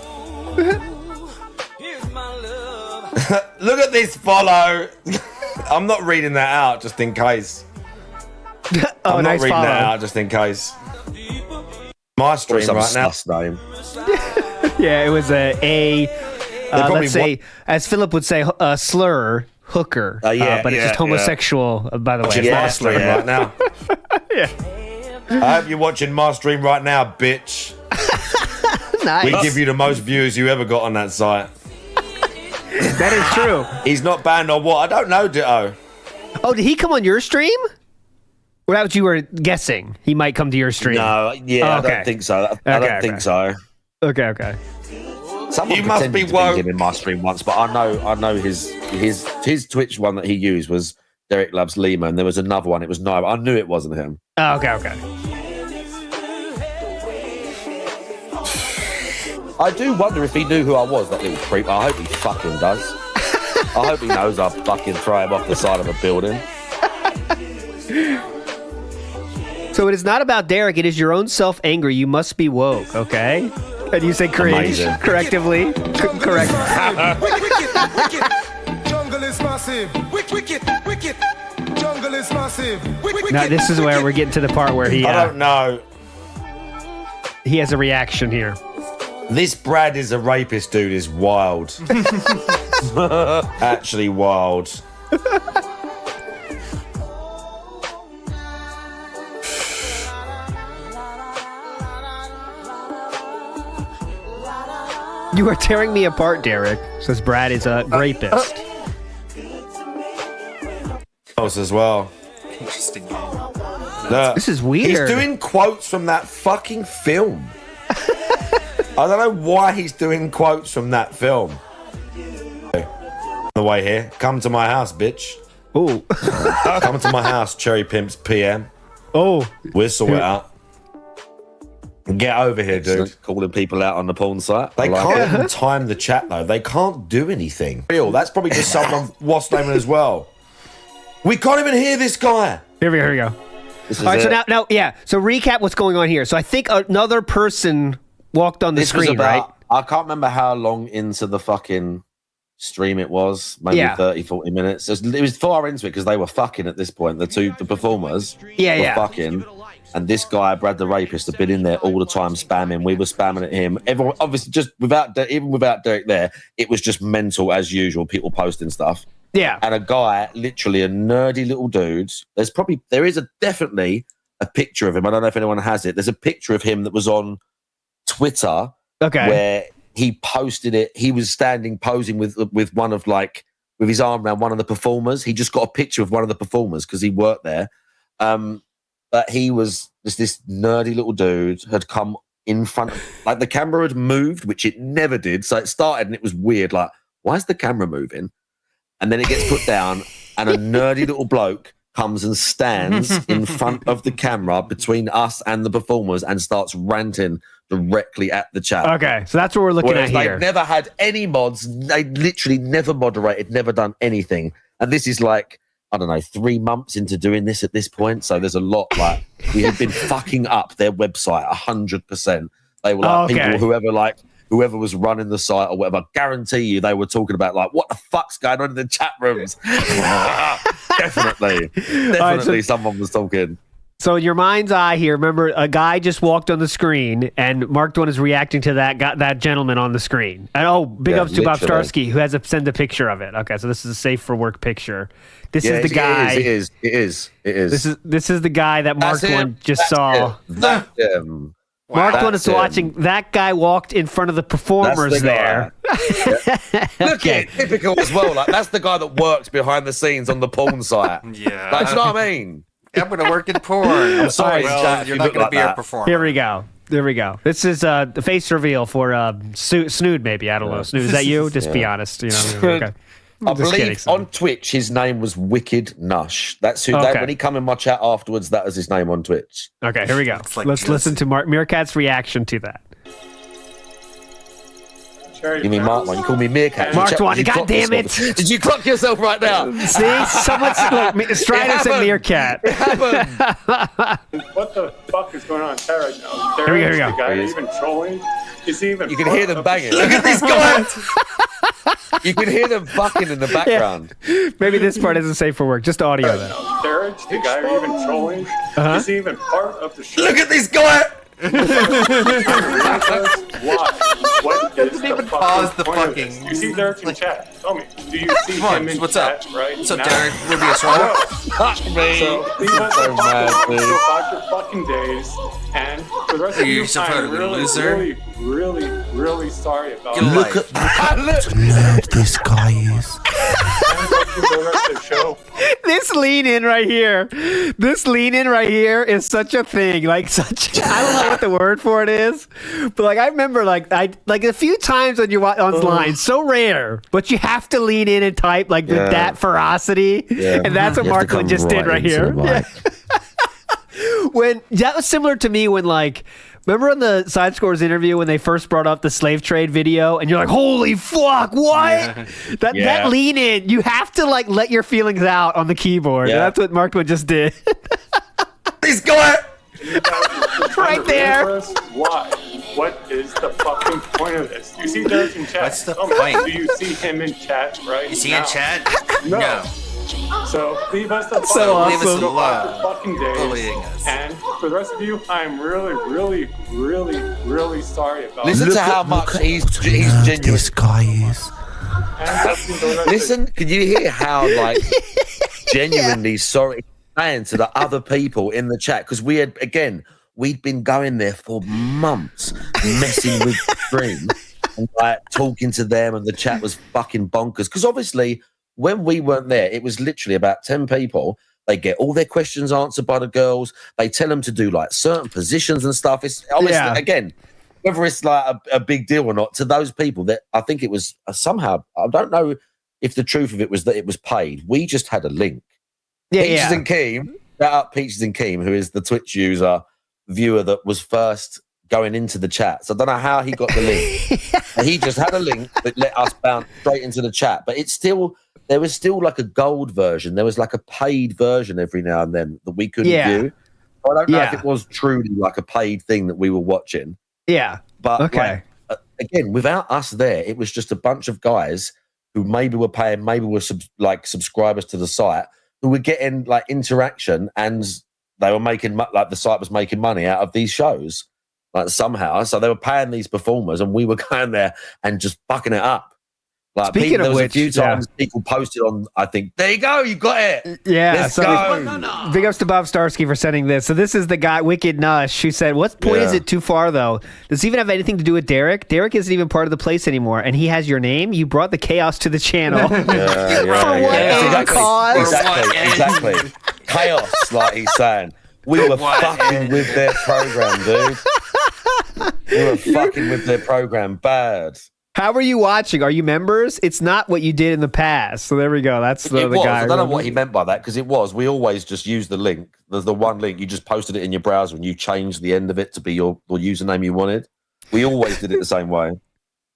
Look at this follow. I'm not reading that out just in case. I'm not reading that out just in case. My stream right now. Name. Yeah, it was let's say, as Philip would say, a slur hooker. But it's just homosexual, by the way. Watching my stream right now. I hope you're watching my stream right now, bitch. Nice. We give you the most views you ever got on that site. That is true. He's not banned or what? I don't know, Ditto. Oh, did he come on your stream? Or that what you were guessing? He might come to your stream. No, I don't think so. I don't think so. Okay. Someone must be woke. Him in my stream once, but I know his Twitch one that he used was Derek Loves Lima, and there was another one. It was no. I knew it wasn't him. Oh, okay. I do wonder if he knew who I was, that little creep. I hope he fucking does. I hope he knows I'll fucking throw him off the side of a building. So it is not about Derek. It is your own self-anger. You must be woke, okay? And you say cringe correctively. Correct. Jungle is massive. Wicked. Jungle is massive. Now this is where we're getting to the part where he. I don't know. He has a reaction here. This Brad is a rapist dude is wild. Actually wild. You are tearing me apart, Derek, says Brad is a rapist. Else as well. Interesting. Look, this is weird. He's doing quotes from that fucking film. I don't know why he's doing quotes from that film. On the way here, come to my house, bitch. Oh, come to my house, Cherry Pimps PM. Oh, We'll sort it out. Get over here, dude. Calling people out on the porn site. They can't even time the chat, though. They can't do anything. Real. That's probably just someone what's naming as well. We can't even hear this guy. Here we go. All right, so now, so recap what's going on here. So I think another person walked on the screen, right? I can't remember how long into the fucking stream it was. Maybe 30, 40 minutes. It was far into it because they were fucking at this point. The performers were fucking. And this guy, Brad the Rapist, had been in there all the time spamming. We were spamming at him. Everyone, obviously, just without Derek there, it was just mental as usual. People posting stuff. Yeah. And a guy, literally a nerdy little dude. There is definitely a picture of him. I don't know if anyone has it. There's a picture of him that was on Twitter. Okay. Where he posted it. He was standing posing with one of with his arm around one of the performers. He just got a picture of one of the performers because he worked there. But he was just this nerdy little dude had come in front of, the camera had moved, which it never did. So it started and it was weird. Like, why is the camera moving? And then it gets put down and a nerdy little bloke comes and stands in front of the camera between us and the performers and starts ranting directly at the chat. Okay, so that's what we're looking at here. They've never had any mods. They literally never moderated, never done anything. And this is I don't know, 3 months into doing this at this point. So there's a lot we had been fucking up their website 100%. They were people, whoever was running the site or whatever, guarantee you they were talking about what the fuck's going on in the chat rooms. Definitely someone was talking. So in your mind's eye here, remember a guy just walked on the screen and Mark Dwan is reacting to that gentleman on the screen. And big ups to Bob Starsky who has sent a picture of it. Okay, so this is a safe for work picture. This is the guy. It is. This is the guy that Mark Dwan just saw. Mark Dwan is watching. That guy walked in front of the performers there. Look at typical as well. That's the guy that works behind the scenes on the porn site. Yeah. Do you know what I mean? I'm going to work in porn. I'm sorry, you're not going to be our performer. Here we go. This is the face reveal for Snood, maybe. I don't know. Snood, is that you? Just be honest. Okay. I believe on Twitch his name was Wicked Nush. That's who. When he come in my chat afterwards, that was his name on Twitch. Okay, here we go. Let's listen to Meerkat's reaction to that. You mean Mark one? You call me Meerkat. Mark one, God damn it! Did you clock yourself right now? See, someone's Strider said Meerkat. It happened. What the fuck is going on in chat right now? Here we go. The guy even trolling. Is he even? You can hear them banging. Look at these guys. You can hear them fucking in the background. Yeah. Maybe this part isn't safe for work. Just audio then. Derek, the guy even trolling. Is he even part of the show? Look at these guys. Why? What doesn't even pause the fucking. You see Derek in chat. Tell me, do you see him in chat right What's up, now? Derek? We'll be a troll. So leave us so mad, go back your fucking days, and for the rest of you, I'm really sorry about it. Look at nerd this guy is. This lean in right here. This lean in right here is such a thing. I don't know what the word for it is, but I remember a few times when you're online, so rare, but you have to lean in and type with that ferocity, and that's what Mark just did right here. When that was similar to me when remember in the Side Scores interview when they first brought up the slave trade video and you're like, holy fuck, what? That lean in, you have to let your feelings out on the keyboard. Yeah. That's what Mark Dwan just did. He's going right there. Why? What is the fucking point of this? You see Derek in chat. What's the point? Do you see him in chat right Is he now? in chat? No. So leave us the fucking days. Bullying us. And for the rest of you, I'm really sorry about Listen to how much he's genuine. This guy is. Listen, can you hear how genuinely sorry he's saying to the other people in the chat? Because we'd been going there for months, messing with the stream and talking to them, and the chat was fucking bonkers. Because obviously, when we weren't there, it was literally about 10 people. They get all their questions answered by the girls. They tell them to do certain positions and stuff. It's obviously, again, whether it's a big deal or not, to those people that I think it was somehow, I don't know if the truth of it was that it was paid. We just had a link. Peaches and Keem, shout out Peaches and Keem, who is the Twitch viewer that was first going into the chat. So I don't know how he got the link. And he just had a link that let us bounce straight into the chat. But there was still like a gold version. There was like a paid version every now and then that we couldn't view. I don't know if it was truly like a paid thing that we were watching. Yeah. But again, without us there, it was just a bunch of guys who maybe were paying, maybe were subscribers to the site, who were getting like interaction, and they were making like the site was making money out of these shows, like somehow. So they were paying these performers, and we were going there and just fucking it up. Like, Speaking there of was which, a few times people posted on, I think, there you go, you got it. Yeah, let's go. Big ups to Bob Starsky for sending this. So this is the guy, Wicked Nush, who said, "What point is it too far, though? Does it even have anything to do with Derek? Derek isn't even part of the place anymore, and he has your name. You brought the chaos to the channel." For what end cause? Exactly. Chaos, like he's saying. We were fucking with their program, dude. We were fucking with their program bad. How are you watching? Are you members? It's not what you did in the past. So there we go. That's the guy. I don't know what he meant by that, because it was. We always just use the link. There's the one link. You just posted it in your browser and you changed the end of it to be your username you wanted. We always did it the same way.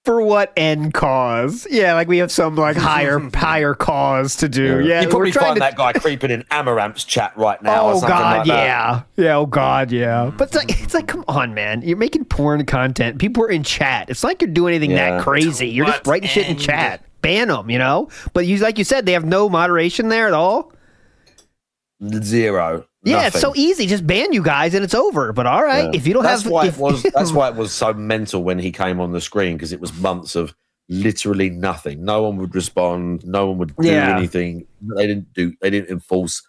For what end cause? Yeah, like we have some like higher cause to do. Yeah, you probably find that guy creeping in Amaramp's chat right now. Oh God, like yeah. Oh God, yeah. But it's like, come on, man. You're making porn content. People are in chat. It's like you're doing anything that crazy. You're just writing shit in chat. Ban them, you know. But like you said, they have no moderation there at all. Zero. Yeah, Nothing. it's so easy. Just ban you guys and it's over. But all right, if you don't that's have, why that's why it was so mental when he came on the screen, because it was months of literally nothing. No one would respond. No one would do anything. They didn't enforce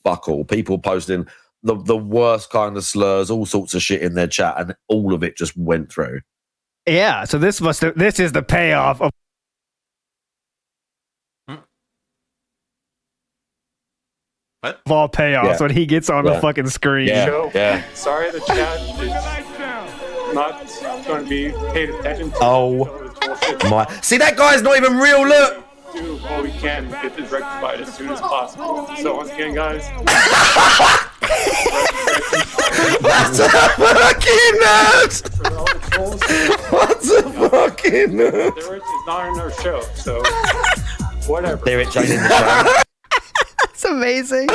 fuck all. People posting the worst kind of slurs, all sorts of shit in their chat, and all of it just went through. Yeah. So this is the payoff of. What? Of all payoffs when he gets on the fucking screen. Sorry, the chat is not going to be paid attention to. Oh my! See, that guy's not even real. Look. Do all we can to get this rectified as soon as possible. So once again, guys. That's a fucking nerd. What's a fucking nerd? Derek is not in our show, so whatever. Derek ain't in the show. That's amazing.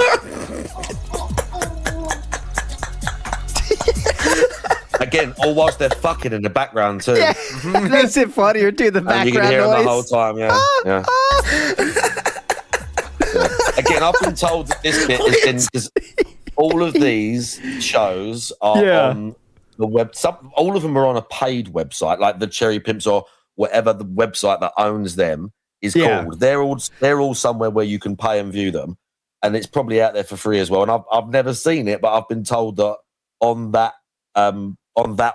Again, all whilst they're fucking in the background too. Yeah, makes it funnier too. The background you can hear noise. them the whole time. Yeah. Again, I've been told that this bit has been, because all of these shows are on the web. All of them are on a paid website, like the Cherry Pimps or whatever the website that owns them is called. They're all somewhere where you can pay and view them, and it's probably out there for free as well. And I've never seen it, but I've been told that on that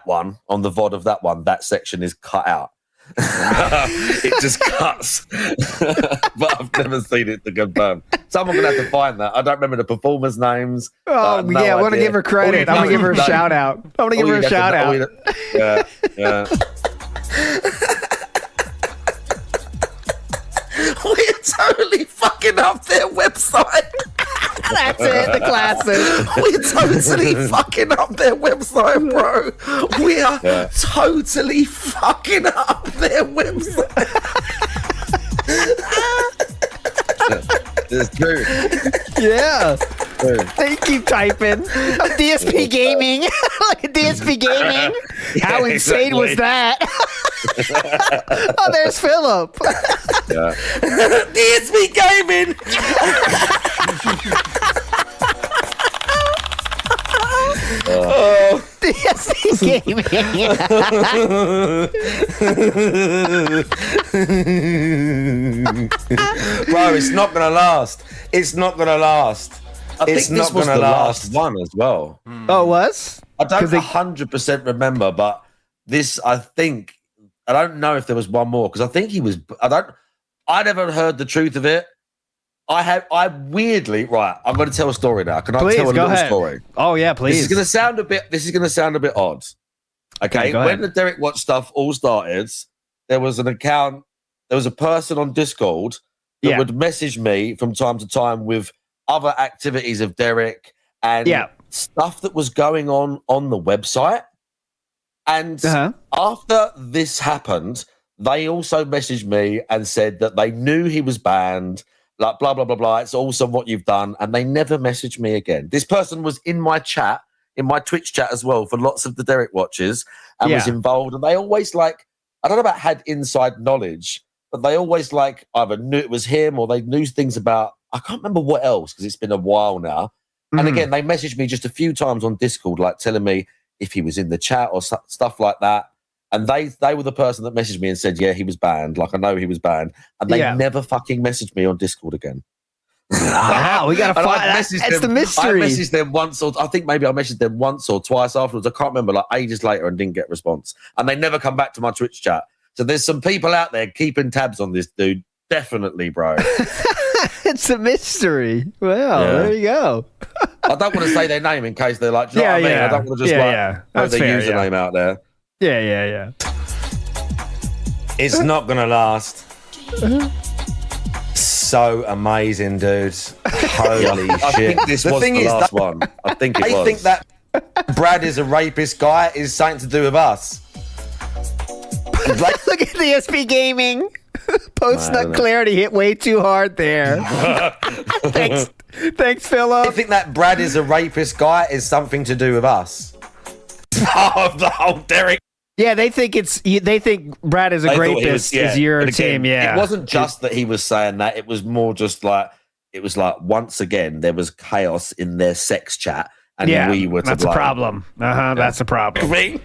one, on the VOD of that one, that section is cut out. It just cuts. But I've never seen it to confirm. Someone's gonna have to find that. I don't remember the performers' names. Oh no yeah, I want to give her credit. I want to give her a shout out. I want to give her a shout out. Yeah. We're totally fucking up their website. That's it, the classic. We're totally fucking up their website, bro. We are totally fucking up their website. It's true. Yeah. They keep typing. DSP Gaming. Look at DSP Gaming. How insane was that? Oh, there's Philip. DSP Gaming. DSP Gaming. Bro, it's not gonna last. It's not gonna last. It's not gonna last one as well. Oh, it was? I don't 100% remember, but this, I don't know if there was one more, because I think he was. I never heard the truth of it. I weirdly, right, I'm going to tell a story now. Can I tell a little story? Oh yeah, please. This is going to sound a bit odd. Okay, when the Derek Watch stuff all started, there was an account, there was a person on Discord that would message me from time to time with other activities of Derek and stuff that was going on the website. And after this happened, they also messaged me and said that they knew he was banned, like blah, blah, blah, blah. It's awesome what you've done. And they never messaged me again. This person was in my chat, in my Twitch chat as well, for lots of the Derek watchers, and was involved. And they always like, I don't know about had inside knowledge, but they always like either knew it was him or they knew things about, I can't remember what else because it's been a while now. And again, they messaged me just a few times on Discord, like telling me if he was in the chat or stuff like that. And they were the person that messaged me and said, yeah, he was banned. Like, I know he was banned. And they never fucking messaged me on Discord again. Wow, we got to find that. That's the mystery. I messaged them once, or I think maybe I messaged them once or twice afterwards. I can't remember, like ages later, and didn't get a response. And they never come back to my Twitch chat. So there's some people out there keeping tabs on this dude. Definitely, bro. It's a mystery. Well, there you go. I don't want to say their name in case they're like, do you know what I mean? I don't want to just have their username out there. Yeah. It's not going to last. So amazing, dude. Holy shit. I think this was the last one. I think it was. I think that Brad is a rapist guy is something to do with us. Look at the SP Gaming. Post-nut clarity hit way too hard there. Thanks, Philip. I think that Brad is a rapist guy is something to do with us. Oh, the whole Derek. Yeah, they think Brad is a rapist. Is your team? Yeah, it wasn't just that he was saying that. It was more just like once again there was chaos in their sex chat, and we were. That's a problem. That's a problem.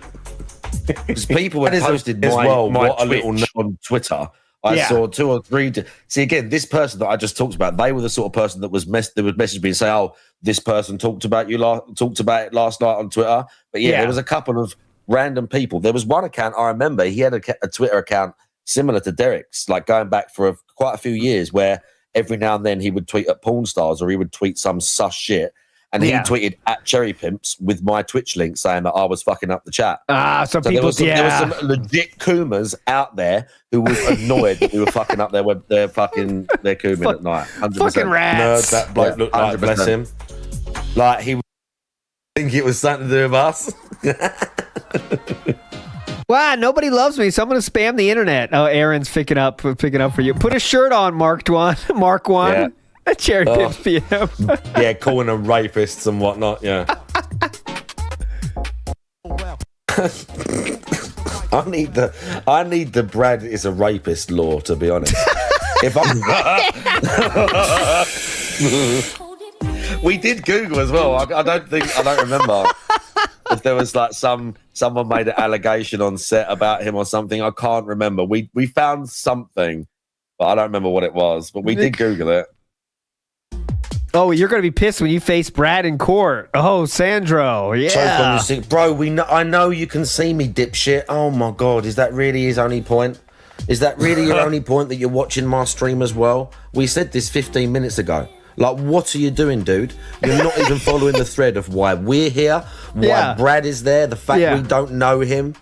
Because people had posted what a little note on Twitter. I saw 2 or 3. See, again, this person that I just talked about, they were the sort of person that would message me and say, "Oh, this person talked about it last night on Twitter." But there was a couple of random people. There was one account I remember. He had a Twitter account similar to Derek's, like going back for quite a few years, where every now and then he would tweet at porn stars or he would tweet some sus shit. And he tweeted at Cherry Pimps with my Twitch link saying that I was fucking up the chat. So people, there was some legit Coomers out there who was annoyed that we were fucking up their cooming at night. 100%. Fucking rats. Nerd, that bloke looked like, 100%. bless him. Like he would think it was something to do with us. Wow, nobody loves me, so I'm going to spam the internet. Oh, Aaron's picking up for you. Put a shirt on, Mark One. Yeah. Cherry Pimps PM. Yeah, calling them rapists and whatnot. Yeah. I need the Brad is a rapist law, to be honest. If we did Google as well. I don't remember if there was like someone made an allegation on set about him or something. I can't remember. We found something, but I don't remember what it was. But we did Google it. Oh, you're going to be pissed when you face Brad in court. Oh, Sandro. Yeah. Bro, I know you can see me, dipshit. Oh, my God. Is that really his only point? Is that really your only point that you're watching my stream as well? We said this 15 minutes ago. Like, what are you doing, dude? You're not even following the thread of why we're here, why Brad is there, the fact we don't know him.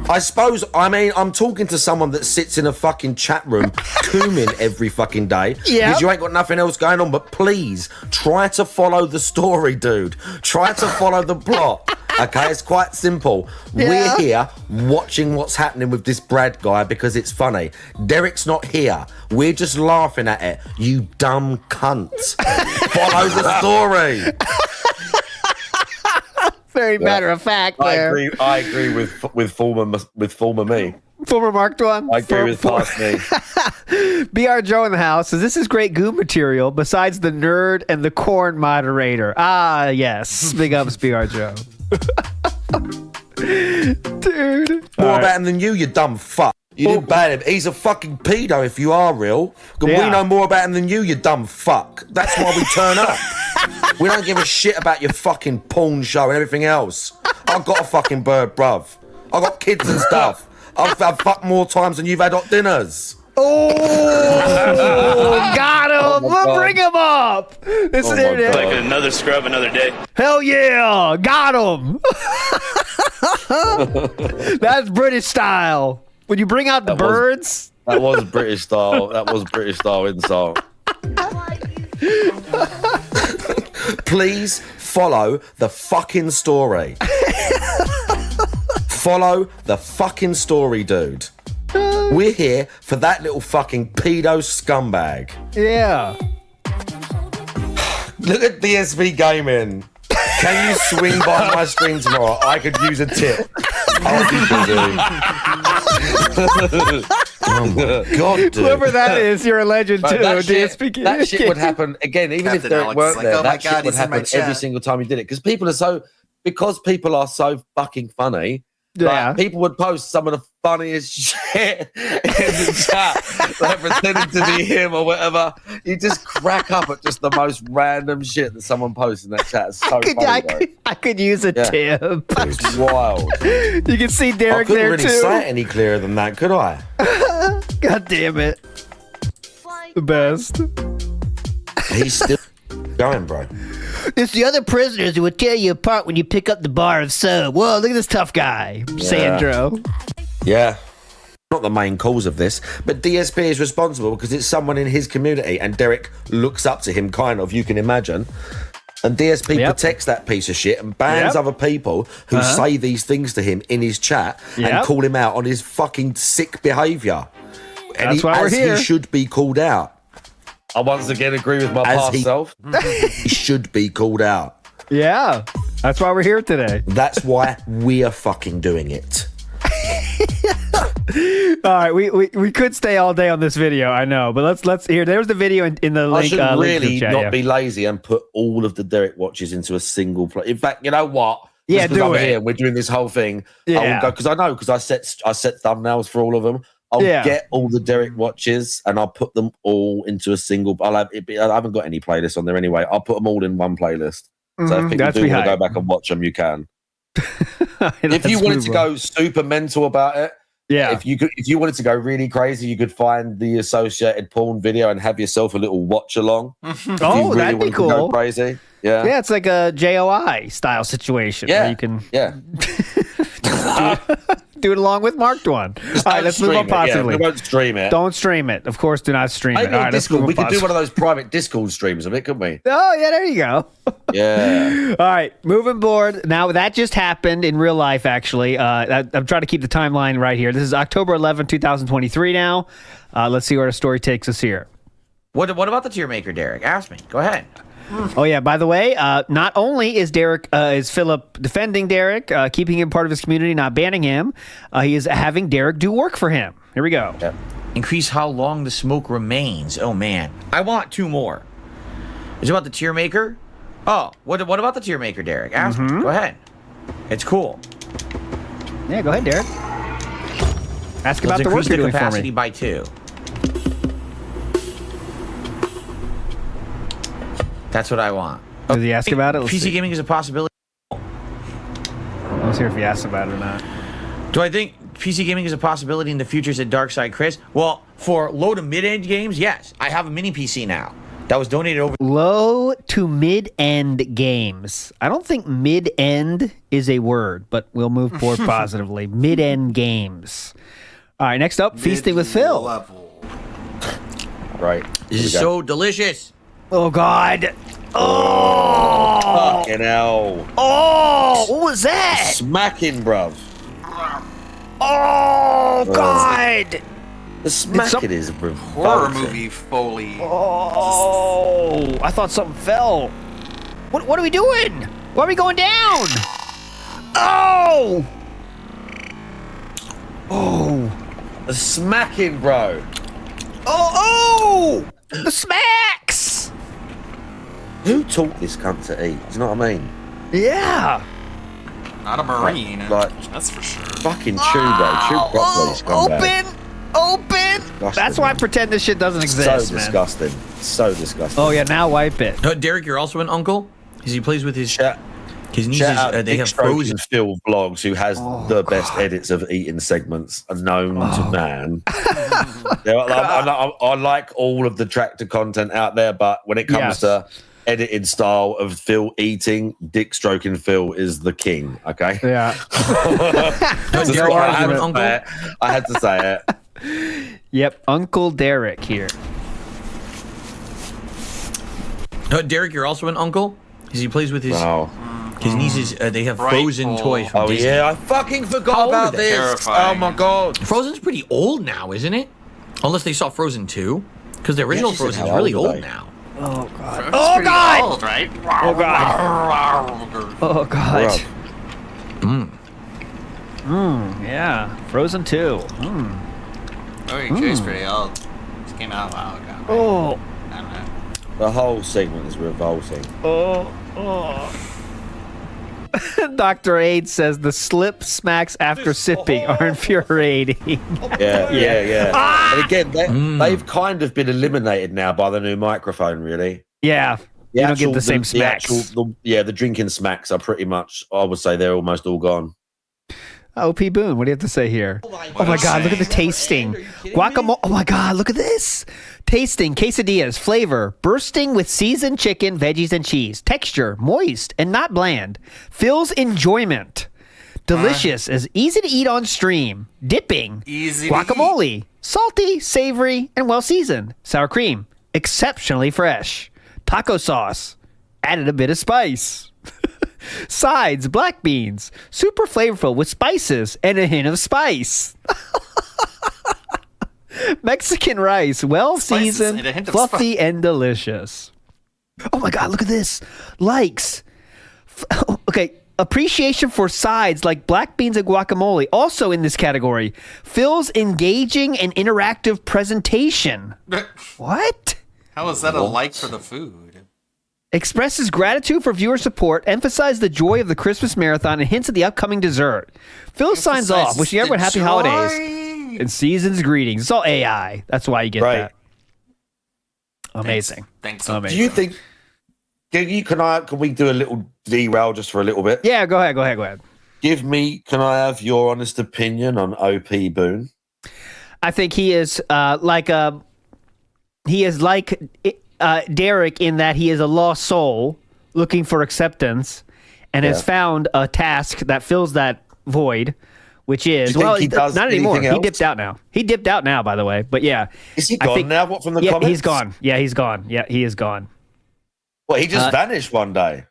I suppose, I'm talking to someone that sits in a fucking chat room cooming every fucking day because you ain't got nothing else going on, but please try to follow the story, dude. Try to follow the plot. Okay, it's quite simple. We're here watching what's happening with this Brad guy because it's funny. Derek's not here. We're just laughing at it. You dumb cunt. Follow the story. Very matter of fact. There. I agree with former me. Former Mark One. I agree with past me. BR Joe in the house says this is great goo material besides the nerd and the corn moderator. Ah, yes. Big ups, BR Joe. Dude. More about him than you dumb fuck. You didn't ban him. He's a fucking pedo if you are real. We know more about him than you dumb fuck. That's why we turn up. We don't give a shit about your fucking porn show and everything else. I've got a fucking bird, bruv. I've got kids and stuff. I've fucked more times than you've had hot dinners. Oh, got him. Bring him up. This is it. Like another scrub, another day. Hell yeah. Got him. That's British style. When you bring out the birds. That was British style. That was British style insult. Please follow the fucking story. Follow the fucking story, dude. We're here for that little fucking pedo scumbag. Yeah. Look at DSP Gaming. Can you swing by my stream tomorrow? I could use a tip. Oh my God, dude. Whoever that is, you're a legend too. That DSP shit would happen again, even if Captain Derek Alex weren't is like, there. "Oh my That shit God, would he's in my happen every chat." single time he did it because people are so fucking funny. Yeah. Like, people would post some of the funniest shit in the chat, like pretending to be him or whatever. You just crack up at just the most random shit that someone posts in that chat. It's so funny. I could use a tip. It's wild. You can see I Derek couldn't there really too. say it any clearer than that, could I? God damn it. The best. He's still going, bro. It's the other prisoners who will tear you apart when you pick up the bar of soap. Whoa, look at this tough guy, Sandro. Yeah. Not the main cause of this, but DSP is responsible because it's someone in his community and Derek looks up to him, kind of, you can imagine. And DSP protects that piece of shit and bans other people who say these things to him in his chat and call him out on his fucking sick behaviour. And That's why we're here. He should be called out. I once again agree with my past self. He should be called out. Yeah, that's why we're here today. That's why we are fucking doing it. All right, we could stay all day on this video, I know, but let's hear. There's the video in the I link. should link really group chat, not be lazy and put all of the Derek watches into a single play. In fact, you know what? Yeah, Just 'cause do I'm it. here and we're doing this whole thing. I Yeah. will go because I set thumbnails for all of them. I'll get all the Derek watches and I'll put them all into a single. I haven't got any playlists on there anyway. I'll put them all in one playlist. So if people that's do want to behind. go back and watch them, you can. If you wanted to go super mental about it, if you wanted to go really crazy, you could find the associated porn video and have yourself a little watch along. Oh, that'd be cool. Go crazy. Yeah, it's like a JOI style situation. Yeah, where you can do do it along with Marked One. All right, let's move on positively. We won't stream it. Don't stream it. Of course, do not stream it. Maybe All on right, let's Discord. move We could do positively. one of those private Discord streams of it, couldn't we? Oh, yeah, there you go. Yeah. All right, moving forward. Now, that just happened in real life, actually. I'm trying to keep the timeline right here. This is October 11, 2023 now. Let's see where the story takes us here. What about the tier maker, Derek? Ask me. Go ahead. Oh, yeah, by the way, not only is Philip defending Derek, keeping him part of his community, not banning him, he is having Derek do work for him. Here we go. Yeah. Increase how long the smoke remains. Oh, man. I want 2 more. Is it about the tier maker? Oh, what about the tier maker, Derek? Ask me. Go ahead. It's cool. Yeah, go ahead, Derek. Ask about Let's the work increase you're the doing for capacity me. by 2. That's what I want. Does he ask about it? Let's PC see. gaming is a possibility. Let's hear if he asks about it or not. Do I think PC gaming is a possibility in the future? Said Darkside Chris. Well, for low to mid-end games, yes. I have a mini PC now that was donated over. Low to mid-end games. I don't think mid-end is a word, but we'll move forward positively. Mid-end games. All right, next up, Feasting with Phil. Right. This is so delicious. Oh, God. Oh! Fucking hell. Oh! What was that? Smacking, bruv. Oh, God! The smacking is a Horror movie Foley. Oh, I thought something fell. What are we doing? Why are we going down? Oh! Oh! The smacking, bro. Oh! The smacks! Who taught this cunt to eat? Do you know what I mean? Yeah. Not a Marine. Like, that's for sure. Fucking chew, bro. Chew properly. scumbag. Open! That's why I pretend this shit doesn't exist, So man. disgusting. So disgusting. Oh, yeah, now wipe it. Derek, you're also an uncle? Because he plays with his nieces. Shout out They Dick have Stroking frozen. Phil Vlogs, who has the best edits of eating segments known to man. Yeah, I like all of the tractor content out there, but when it comes to edited style of Phil eating, Dick Stroking Phil is the king, okay? Yeah. So No I had argument. to say it. I had to say it. Yep, Uncle Derek here. Derek, you're also an uncle? Because he plays with his His nieces, they have Frozen toys from Oh Disney. yeah, I fucking forgot How old about are they? this. Oh my god. Frozen's pretty old now, isn't it? Unless they saw Frozen 2. Because the original she said Frozen's how really old are old they? now. Oh god. Oh God! Old, right? Oh god. Oh god. Yeah. Frozen 2. Oh, Jerry's pretty old. This came out a while ago. Right? Oh. I don't know. The whole segment is revolting. Dr. Aid says the slip smacks after sipping are infuriating. Yeah. And again, they've kind of been eliminated now by the new microphone, really. Yeah. You don't get the same smacks. The drinking smacks are pretty much, I would say they're almost all gone. OP Boone, what do you have to say here? Oh my god, look at the tasting. Guacamole. Oh my god, look at this. Tasting quesadillas, flavor, bursting with seasoned chicken, veggies, and cheese. Texture, moist and not bland. Fills enjoyment. Delicious, is easy to eat on stream. Dipping. Easy to Guacamole. Salty, savory, and well seasoned. Sour cream. Exceptionally fresh. Taco sauce. Added a bit of spice. Sides, black beans, super flavorful with spices and a hint of spice. Mexican rice, well seasoned, fluffy and delicious. Oh my god, look at this. Likes. Okay, appreciation for sides like black beans and guacamole, also in this category. Fills engaging and interactive presentation. What? How is that a like for the food? Expresses gratitude for viewer support, emphasizes the joy of the Christmas marathon, and hints at the upcoming dessert. Phil signs off, wishing everyone happy holidays and season's greetings. It's all AI. That's why you get that. Amazing. Thanks. Amazing. Do you think? Can we do a little derail just for a little bit? Yeah, go ahead. Can I have your honest opinion on OP Boone? I think he is like Derek in that he is a lost soul looking for acceptance and has found a task that fills that void, which is, well, not anymore. He dipped out now. He dipped out now, by the way. But yeah. Is he gone now? What, from the comments? He's gone. Yeah, he's gone. Yeah, he is gone. Well, he just vanished one day.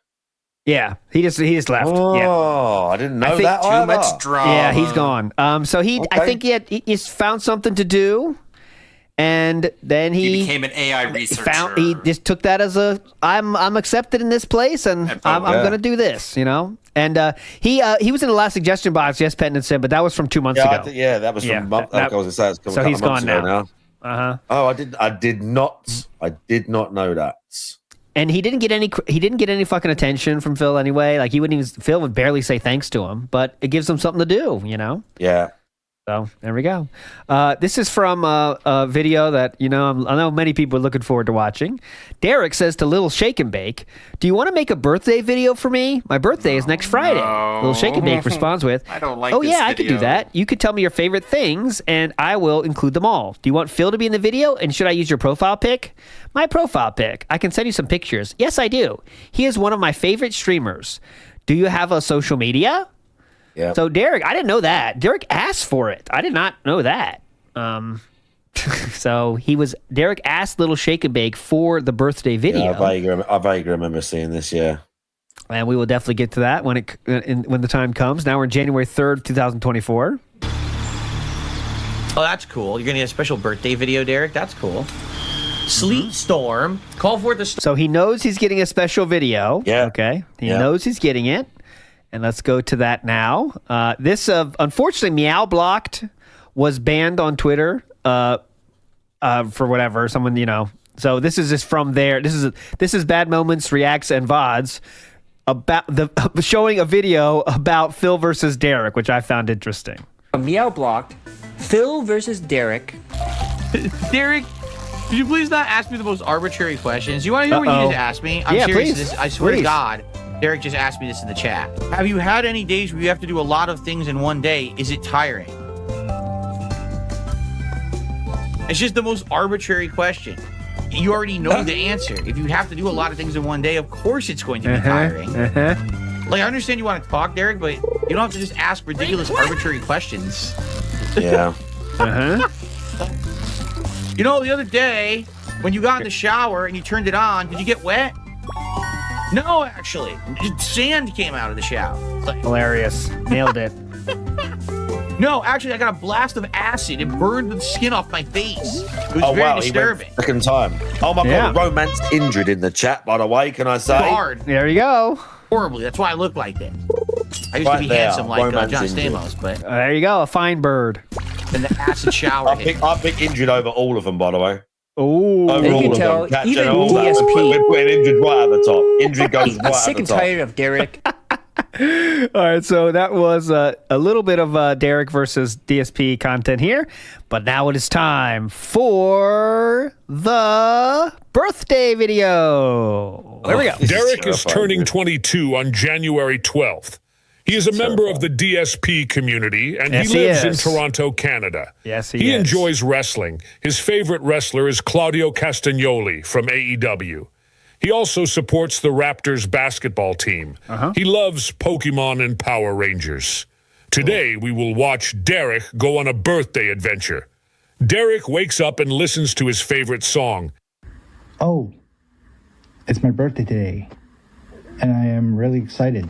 Yeah, he just left. Oh, I didn't know that. Too much drama. Yeah, he's gone. So I think he's found something to do. And then he became an AI researcher. He just took that as I'm accepted in this place, and I'm going to do this, you know. And he was in the last suggestion box, yes, Penton said, but that was from 2 months ago. That was from a month. I was going to say, it's so he's gone now. Oh, I did not know that. And he didn't get any fucking attention from Phil anyway. Like Phil would barely say thanks to him, but it gives him something to do, you know. Yeah. So there we go. This is from a video that, I know many people are looking forward to watching. Derek says to Little Shake and Bake, "Do you want to make a birthday video for me? My birthday is next Friday." Little Shake and Bake responds with, I don't like "Oh this yeah, I could do video." that. You could tell me your favorite things and I will include them all. Do you want Phil to be in the video? And should I use your profile pic? My profile pic. I can send you some pictures. Yes, I do. He is one of my favorite streamers. Do you have a social media?" Yeah. So Derek, I didn't know that. Derek asked for it. I did not know that. So Derek asked Little Shake and Bake for the birthday video. Yeah, I vaguely remember seeing this. Yeah. And we will definitely get to that when the time comes. Now we're January 3rd, 2024. Oh, that's cool. You're gonna get a special birthday video, Derek. That's cool. Sleet Storm. Call for the. So he knows he's getting a special video. Yeah. Okay. He knows he's getting it. And let's go to that now. This, unfortunately, Meow Blocked was banned on Twitter for whatever. Someone, So this is just from there. This is Bad Moments, Reacts, and VODs about showing a video about Phil versus Derek, which I found interesting. Meow Blocked, Phil versus Derek. Derek, could you please not ask me the most arbitrary questions? You want to hear what you just asked me? I'm serious. Please. I swear Please. to God. Derek just asked me this in the chat. Have you had any days where you have to do a lot of things in one day? Is it tiring? It's just the most arbitrary question. You already know the answer. If you have to do a lot of things in one day, of course it's going to be tiring. Like, I understand you want to talk, Derek, but you don't have to just ask ridiculous, arbitrary questions. Yeah. The other day, when you got in the shower and you turned it on, did you get wet? No, actually, sand came out of the shower. Hilarious. Nailed it. No, actually, I got a blast of acid. It burned the skin off my face. It was Oh very wow, disturbing. he went second time. Oh my Yeah. god, romance injured in the chat, by the way. Can I say? Hard. There you go. Horribly. That's why I look like that. I used Right to be there, handsome like romance John injured. Stamos, but There you go. A fine bird. then the acid shower I hit. pick injured over all of them, by the way. Oh, Over You all can of tell, them. Catch even and all that. DSP. We're putting injured right at the top. Injured goes right I'm at sick the and top. tired of Derek. All right, so that was a little bit of Derek versus DSP content here, but now it is time for the birthday video. There we go. Derek is turning 22 on January 12th. He is a member of the DSP community, and Yes, he he lives in is. Toronto, Canada. Yes, he He is. enjoys wrestling. His favorite wrestler is Claudio Castagnoli from AEW. He also supports the Raptors basketball team. He loves Pokemon and Power Rangers. Today, we will watch Derek go on a birthday adventure. Derek wakes up and listens to his favorite song. Oh, it's my birthday today, and I am really excited.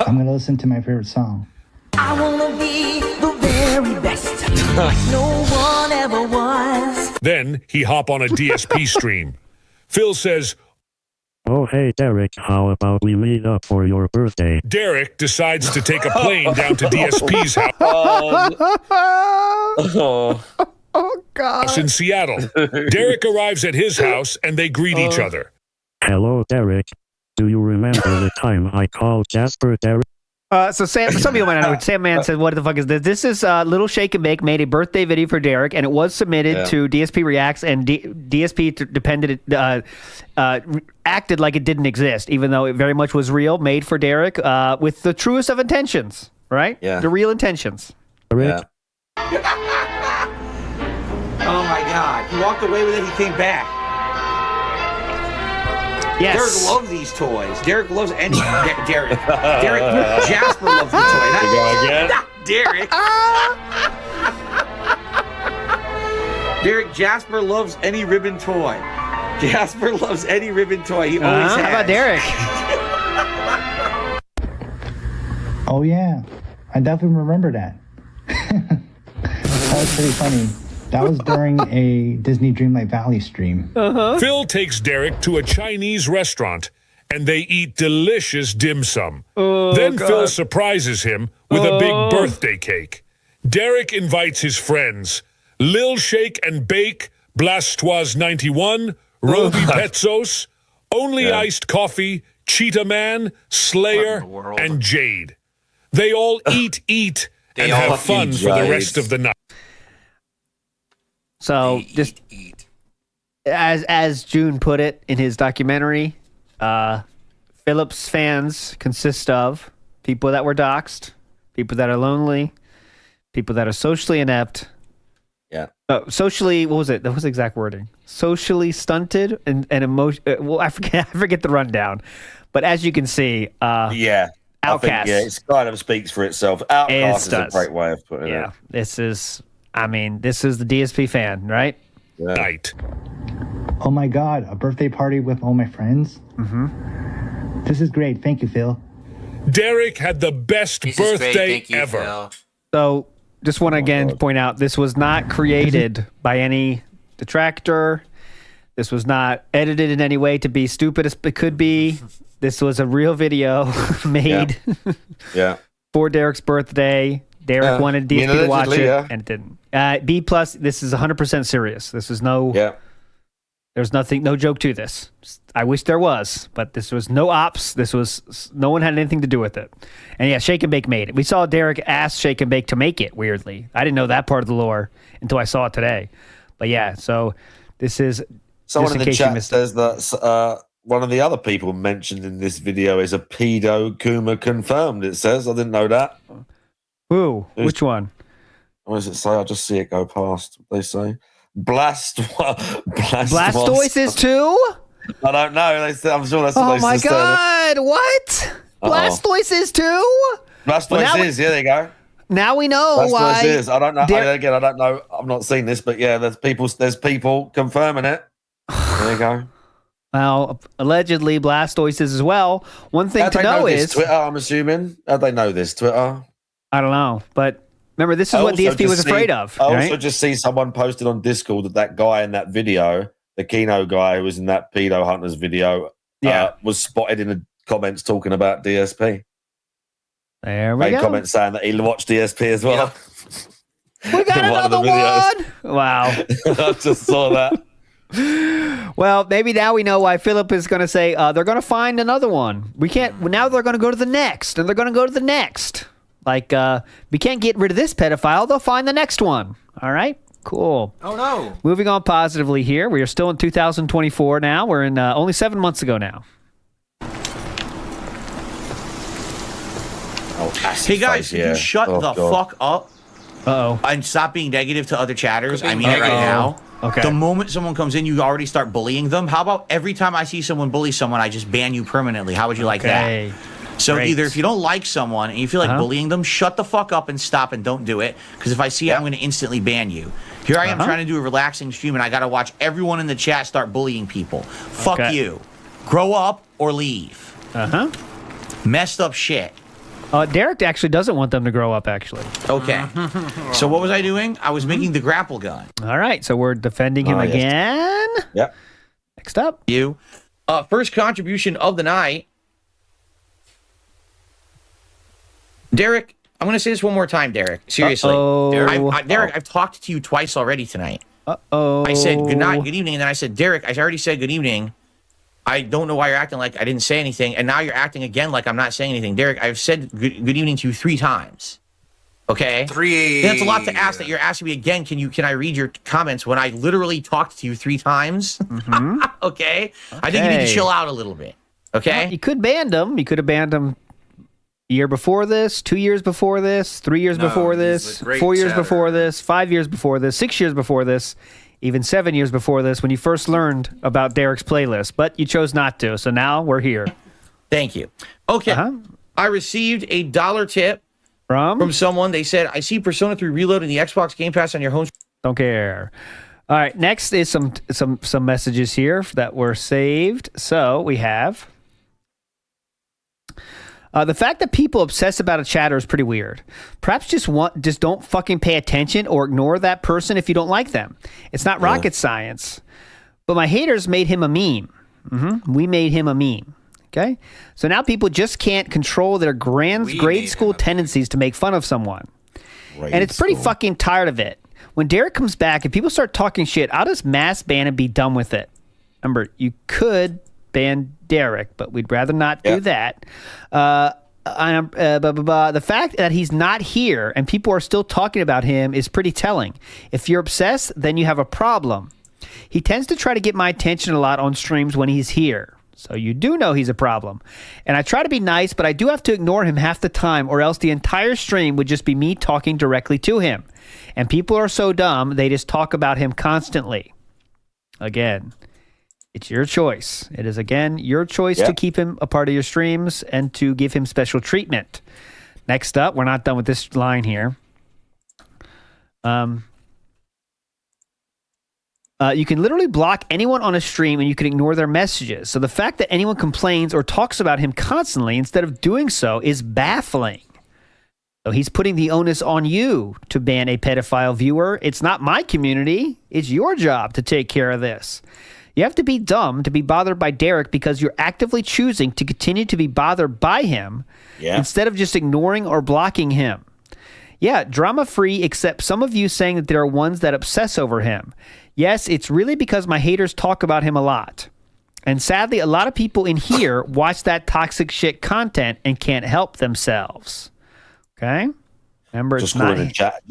I'm going to listen to my favorite song. I wanna be the very best, like no one ever was. Then he hop on a DSP stream. Phil says, "Oh, hey, Derek, how about we meet up for your birthday?" Derek decides to take a plane down to DSP's house in Seattle. Derek arrives at his house and they greet each other. "Hello, Derek. Do you remember the time I called Jasper Derek?" So Sam, some people might not know. Sam Man said, "What the fuck is this?" This is Little Shake and Bake made a birthday video for Derek, and it was submitted to DSP Reacts, and DSP acted like it didn't exist, even though it very much was real, made for Derek, with the truest of intentions, right? Yeah. The real intentions. Yeah. Oh my God! He walked away with it. He came back. Yes. Derek loves these toys. Derek loves any. Derek. Jasper loves the toy. You go again? Not Derek. Derek, Jasper loves any ribbon toy. Jasper loves any ribbon toy. He always has. How about Derek? Oh, yeah. I definitely remember that. That was pretty funny. That was during a Disney Dreamlight Valley stream. Phil takes Derek to a Chinese restaurant and they eat delicious dim sum. Then Phil surprises him with a big birthday cake. Derek invites his friends, Lil Shake and Bake, Blastoise 91, Roby Petzos, Only Iced Coffee, Cheetah Man, Slayer, and Jade. They all eat and all have fun eat for the Jade. rest of the night. So just as June put it in his documentary, Phillips fans consist of people that were doxxed, people that are lonely, people that are socially inept. Yeah. Socially, what was it? That was the exact wording. Socially stunted and emotion. Well, I forget the rundown. But as you can see, Yeah. Outcast. I think, it kind of speaks for itself. Outcast is a does. great way of putting Yeah, it. this is the DSP fan, right? Night. Oh my God, a birthday party with all my friends? Mm-hmm. This is great. Thank you, Phil. Derek had the best birthday ever. Phil. So, just want to again point out this was not created by any detractor. This was not edited in any way to be stupid as it could be. This was a real video made for Derek's birthday. Derek wanted DSP to watch it, and it didn't. B+, this is 100% serious. This is there's nothing, no joke to this. I wish there was, but this was no ops. No one had anything to do with it. And yeah, Shake and Bake made it. We saw Derek ask Shake and Bake to make it, weirdly. I didn't know that part of the lore until I saw it today. But yeah, so this is, Someone just in in the case you chat missed says that one of the other people mentioned in this video is a pedo Kuma confirmed. It says. I didn't know that. Who? Which one? What does it say? I just see it go past. They say Blastoise is too? I don't know. I'm sure that's what Oh they my said. God! What? Blastoise is too? Blastoise Well, now is. Yeah, there you go. Now we know Blastoise why. is. I don't know. Der- Again, I don't know. I've not seen this, but yeah, there's people confirming it. There you go. Well, allegedly Blastoise is as well. One thing How'd to they know this, is Twitter. I'm assuming. How'd they know this, Twitter? I don't know, but remember, this is I what also DSP was just afraid see- of. I also right? just see someone posted on Discord that guy in that video, the Kino guy who was in that Pedo Hunters video, was spotted in the comments talking about DSP. There we Made go. comments saying that he watched DSP as well. We got In one of the another one. Wow. I just saw that. Well, maybe now we know why Philip is going to say they're going to find another one. We can't. Now they're going to go to the next, and they're going to go to the next. Like we can't get rid of this pedophile. They'll find the next one. All right. Cool. Oh no. Moving on positively here. We are still in 2024 now. We're in only 7 months ago now. Hey guys, can you shut the fuck up? Uh-oh. And stop being negative to other chatters. I mean it right now. Okay. The moment someone comes in, you already start bullying them. How about every time I see someone bully someone, I just ban you permanently? How would you like Okay. that? So Great. either if you don't like someone and you feel like bullying them, shut the fuck up and stop and don't do it. Because if I see it, I'm going to instantly ban you. Here I am trying to do a relaxing stream and I got to watch everyone in the chat start bullying people. Fuck Okay. you. Grow up or leave. Uh-huh. Messed up shit. Derek actually doesn't want them to grow up, actually. Okay. So what was I doing? I was making the grapple gun. All right. So we're defending him yes. again. Yep. Next up. You. First contribution of the night. Derek, I'm going to say this one more time, Derek. Seriously. Derek, I've talked to you twice already tonight. Uh-oh. I said good night, good evening, and then I said, Derek, I already said good evening. I don't know why you're acting like I didn't say anything, and now you're acting again like I'm not saying anything. Derek, I've said good evening to you 3 times. Okay? 3. That's a lot to ask that you're asking me again. Can I read your comments when I literally talked to you 3 times? Okay? I think you need to chill out a little bit. Okay? Well, you could ban them. You could have banned them year before this, 2 years before this, 3 years before this, 4 years before this, 5 years before this, 6 years before this, even 7 years before this when you first learned about Derek's playlist, but you chose not to. So now we're here. Thank you. Okay. I received a $1 tip from someone. They said, I see Persona 3 Reload in the Xbox Game Pass on your home. Don't care. All right. Next is some messages here that were saved. So we have the fact that people obsess about a chatter is pretty weird. Perhaps just don't fucking pay attention or ignore that person if you don't like them. It's not rocket science. But my haters made him a meme. We made him a meme. Okay? So now people just can't control their grade school tendencies to make fun of someone. And it's pretty fucking tired of it. When Derek comes back and people start talking shit, I'll just mass ban and be done with it. Remember, you could ban Derek, but we'd rather not do that. The fact that he's not here and people are still talking about him is pretty telling. If you're obsessed, then you have a problem. He tends to try to get my attention a lot on streams when he's here. So you do know he's a problem. And I try to be nice, but I do have to ignore him half the time, or else the entire stream would just be me talking directly to him. And people are so dumb, they just talk about him constantly. Again, it's your choice. It is, again, your choice to keep him a part of your streams and to give him special treatment. Next up, we're not done with this line here. You can literally block anyone on a stream and you can ignore their messages. So the fact that anyone complains or talks about him constantly instead of doing so is baffling. So he's putting the onus on you to ban a pedophile viewer. It's not my community. It's your job to take care of this. You have to be dumb to be bothered by Derek because you're actively choosing to continue to be bothered by him instead of just ignoring or blocking him. Yeah, drama-free, except some of you saying that there are ones that obsess over him. Yes, it's really because my haters talk about him a lot. And sadly, a lot of people in here watch that toxic shit content and can't help themselves. Okay? Remember, just it's not... calling the chat.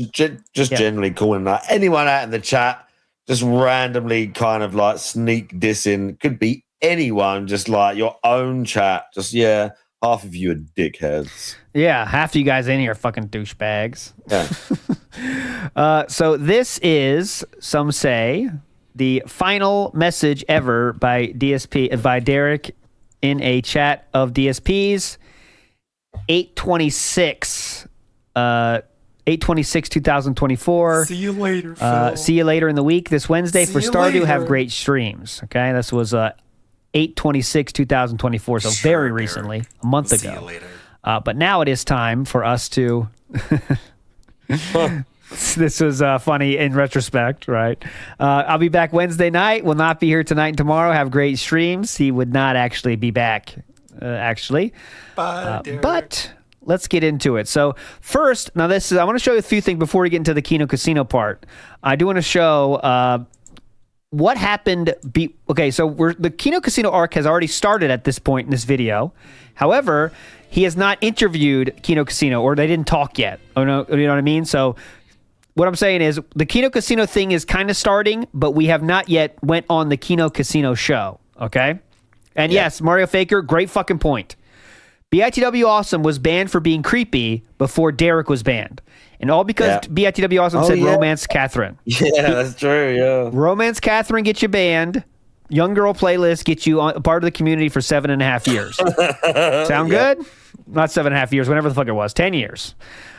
Just generally calling anyone out in the chat, just randomly kind of like sneak dissing. Could be anyone, just like your own chat. Just, half of you are dickheads. Yeah, half of you guys in here are fucking douchebags. Yeah. So this is, some say, the final message ever by Derek in a chat of DSPs. 8/26, 2024. See you later, Phil. See you later in the week this Wednesday See for you Stardew. Have later. great streams. Okay, this was 8/26/2024. So very recently, a month ago. See you later. But now it is time for us to. This was funny in retrospect, right? I'll be back Wednesday night. Will not be here tonight and tomorrow. Have great streams. He would not actually be back, actually. But let's get into it. So first, now I want to show you a few things before we get into the Kino Casino part. I do want to show what happened. Okay, so the Kino Casino arc has already started at this point in this video. However, he has not interviewed Kino Casino, or they didn't talk yet. You know what I mean? So what I'm saying is the Kino Casino thing is kind of starting, but we have not yet went on the Kino Casino show, okay? And yes, Mario Faker, great fucking point. BITW Awesome was banned for being creepy before Derek was banned. And all because BITW Awesome said Romance Catherine. Yeah, that's true, yeah. Romance Catherine gets you banned. Young Girl Playlist gets you a part of the community for 7.5 years. Sound good? Not 7.5 years, whatever the fuck it was, 10 years.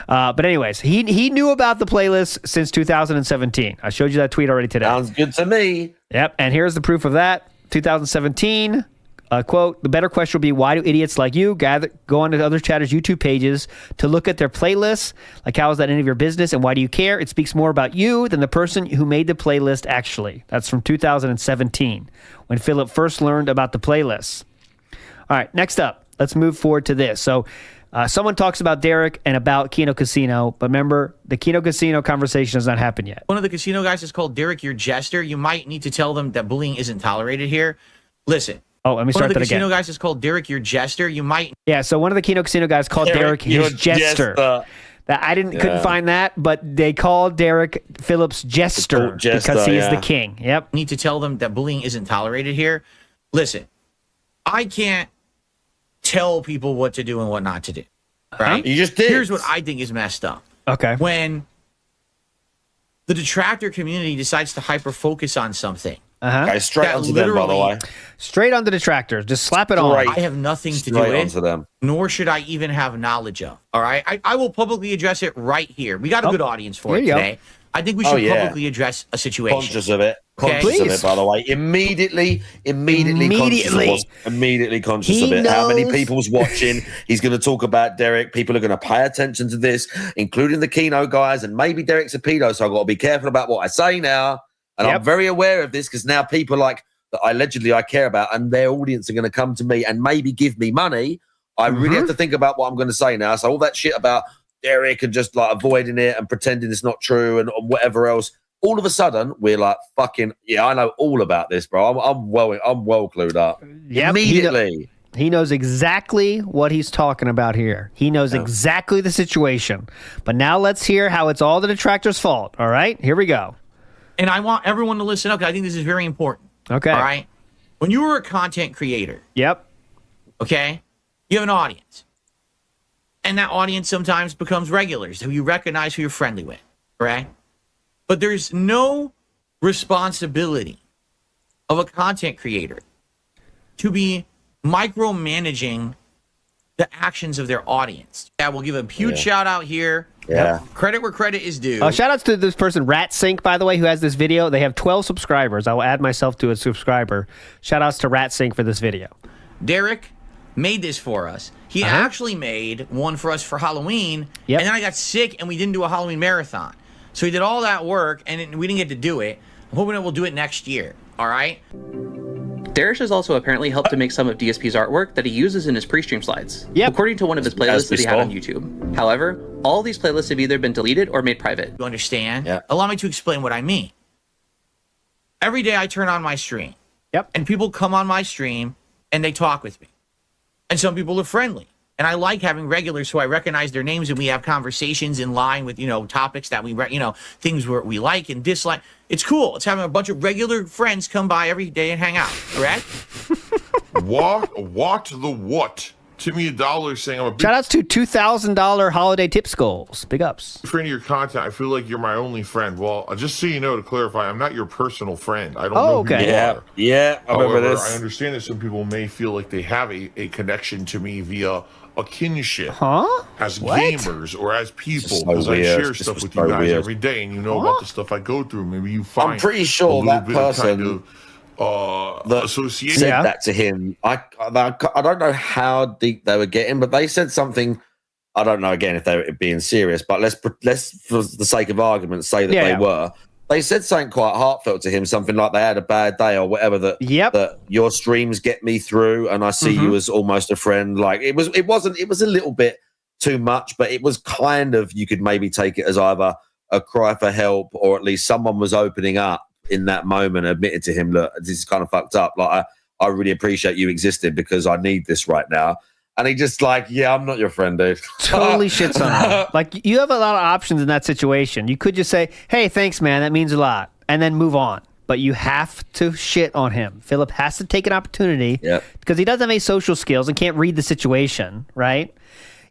But anyways, he knew about the playlist since 2017. I showed you that tweet already today. Sounds good to me. Yep, and here's the proof of that. 2017, quote, the better question will be, why do idiots like you go on to other chatters' YouTube pages to look at their playlists? Like, how is that any of your business, and why do you care? It speaks more about you than the person who made the playlist, actually. That's from 2017, when Philip first learned about the playlists. All right, next up, let's move forward to this. So, someone talks about Derek and about Kino Casino, but remember, the Kino Casino conversation has not happened yet. One of the casino guys is called Derek, your jester. You might need to tell them that bullying isn't tolerated here. Listen. Oh, let me start that again. One of the casino guys is called Derek, your jester. You might. Yeah, so one of the Kino Casino guys called Derek his jester. That I couldn't find that, but they called Derek Phillips jester because he's the king. Yep. Need to tell them that bullying isn't tolerated here. Listen, I can't tell people what to do and what not to do. Right? You just did. Here's what I think is messed up. Okay. When the detractor community decides to hyper focus on something. Okay, straight onto them, by the way. Straight on the detractors. Just slap it on. I have nothing to do with, nor should I even have knowledge of. All right? I will publicly address it right here. We got a good audience for it today. I think we should publicly address a situation. Conscious of it. Okay? Conscious of it, by the way. Immediately conscious of it. How many people's watching? He's going to talk about Derek. People are going to pay attention to this, including the Kino guys, and maybe Derek's a pedo, so I've got to be careful about what I say now. And I'm very aware of this because now people like that I care about, and their audience are going to come to me and maybe give me money. I really have to think about what I'm going to say now. So all that shit about Derek and just like avoiding it and pretending it's not true and whatever else. All of a sudden, we're like, fucking, I know all about this, bro. I'm well clued up. Yep, Immediately. He knows exactly what he's talking about here. He knows exactly the situation. But now let's hear how it's all the detractors' fault. All right, here we go. And I want everyone to listen up because I think this is very important. Okay. All right. When you were a content creator. Yep. Okay. You have an audience. And that audience sometimes becomes regulars who you recognize, who you're friendly with. Right? But there's no responsibility of a content creator to be micromanaging the actions of their audience. I will give a huge shout out here. Yeah. Credit where credit is due. Shout outs to this person, RatSync, by the way, who has this video. They have 12 subscribers. I will add myself to a subscriber. Shout outs to RatSync for this video. Derek made this for us. He actually made one for us for Halloween. Yep. And then I got sick and we didn't do a Halloween marathon. So he did all that work and we didn't get to do it. I'm hoping that we'll do it next year. All right? Darish has also apparently helped to make some of DSP's artwork that he uses in his pre-stream slides, according to one of his playlists that he had on YouTube. However, all these playlists have either been deleted or made private. You understand? Yeah. Allow me to explain what I mean. Every day I turn on my stream. Yep. And people come on my stream and they talk with me. And some people are friendly. And I like having regulars who I recognize their names and we have conversations in line with, topics that we, things where we like and dislike. It's cool. It's having a bunch of regular friends come by every day and hang out. Correct? What the what? Timmy $1 saying I'm a big Shout outs to $2,000 holiday tips goals. Big ups. friend of your content. I feel like you're my only friend. Well, just so you know, to clarify, I'm not your personal friend. I don't know who you are. Yeah, I remember However, this. I understand that some people may feel like they have a connection to me via a kinship as gamers or as people, because I share stuff with you guys every day and you know about the stuff I go through. Maybe you find I'm pretty sure a little that bit person of association said that to him. I don't know how deep they were getting, but they said something. I don't know again if they were being serious, but let's for the sake of argument say that they were. They said something quite heartfelt to him, something like they had a bad day or whatever. That your streams get me through, and I see you as almost a friend. Like it was a little bit too much, but it was kind of, you could maybe take it as either a cry for help or at least someone was opening up in that moment, admitted to him, look, this is kind of fucked up. Like I really appreciate you existing because I need this right now. And he just like, yeah, I'm not your friend, dude. Totally shits on him. Like, you have a lot of options in that situation. You could just say, hey, thanks, man, that means a lot, and then move on. But you have to shit on him. Philip has to take an opportunity because he doesn't have any social skills and can't read the situation, right?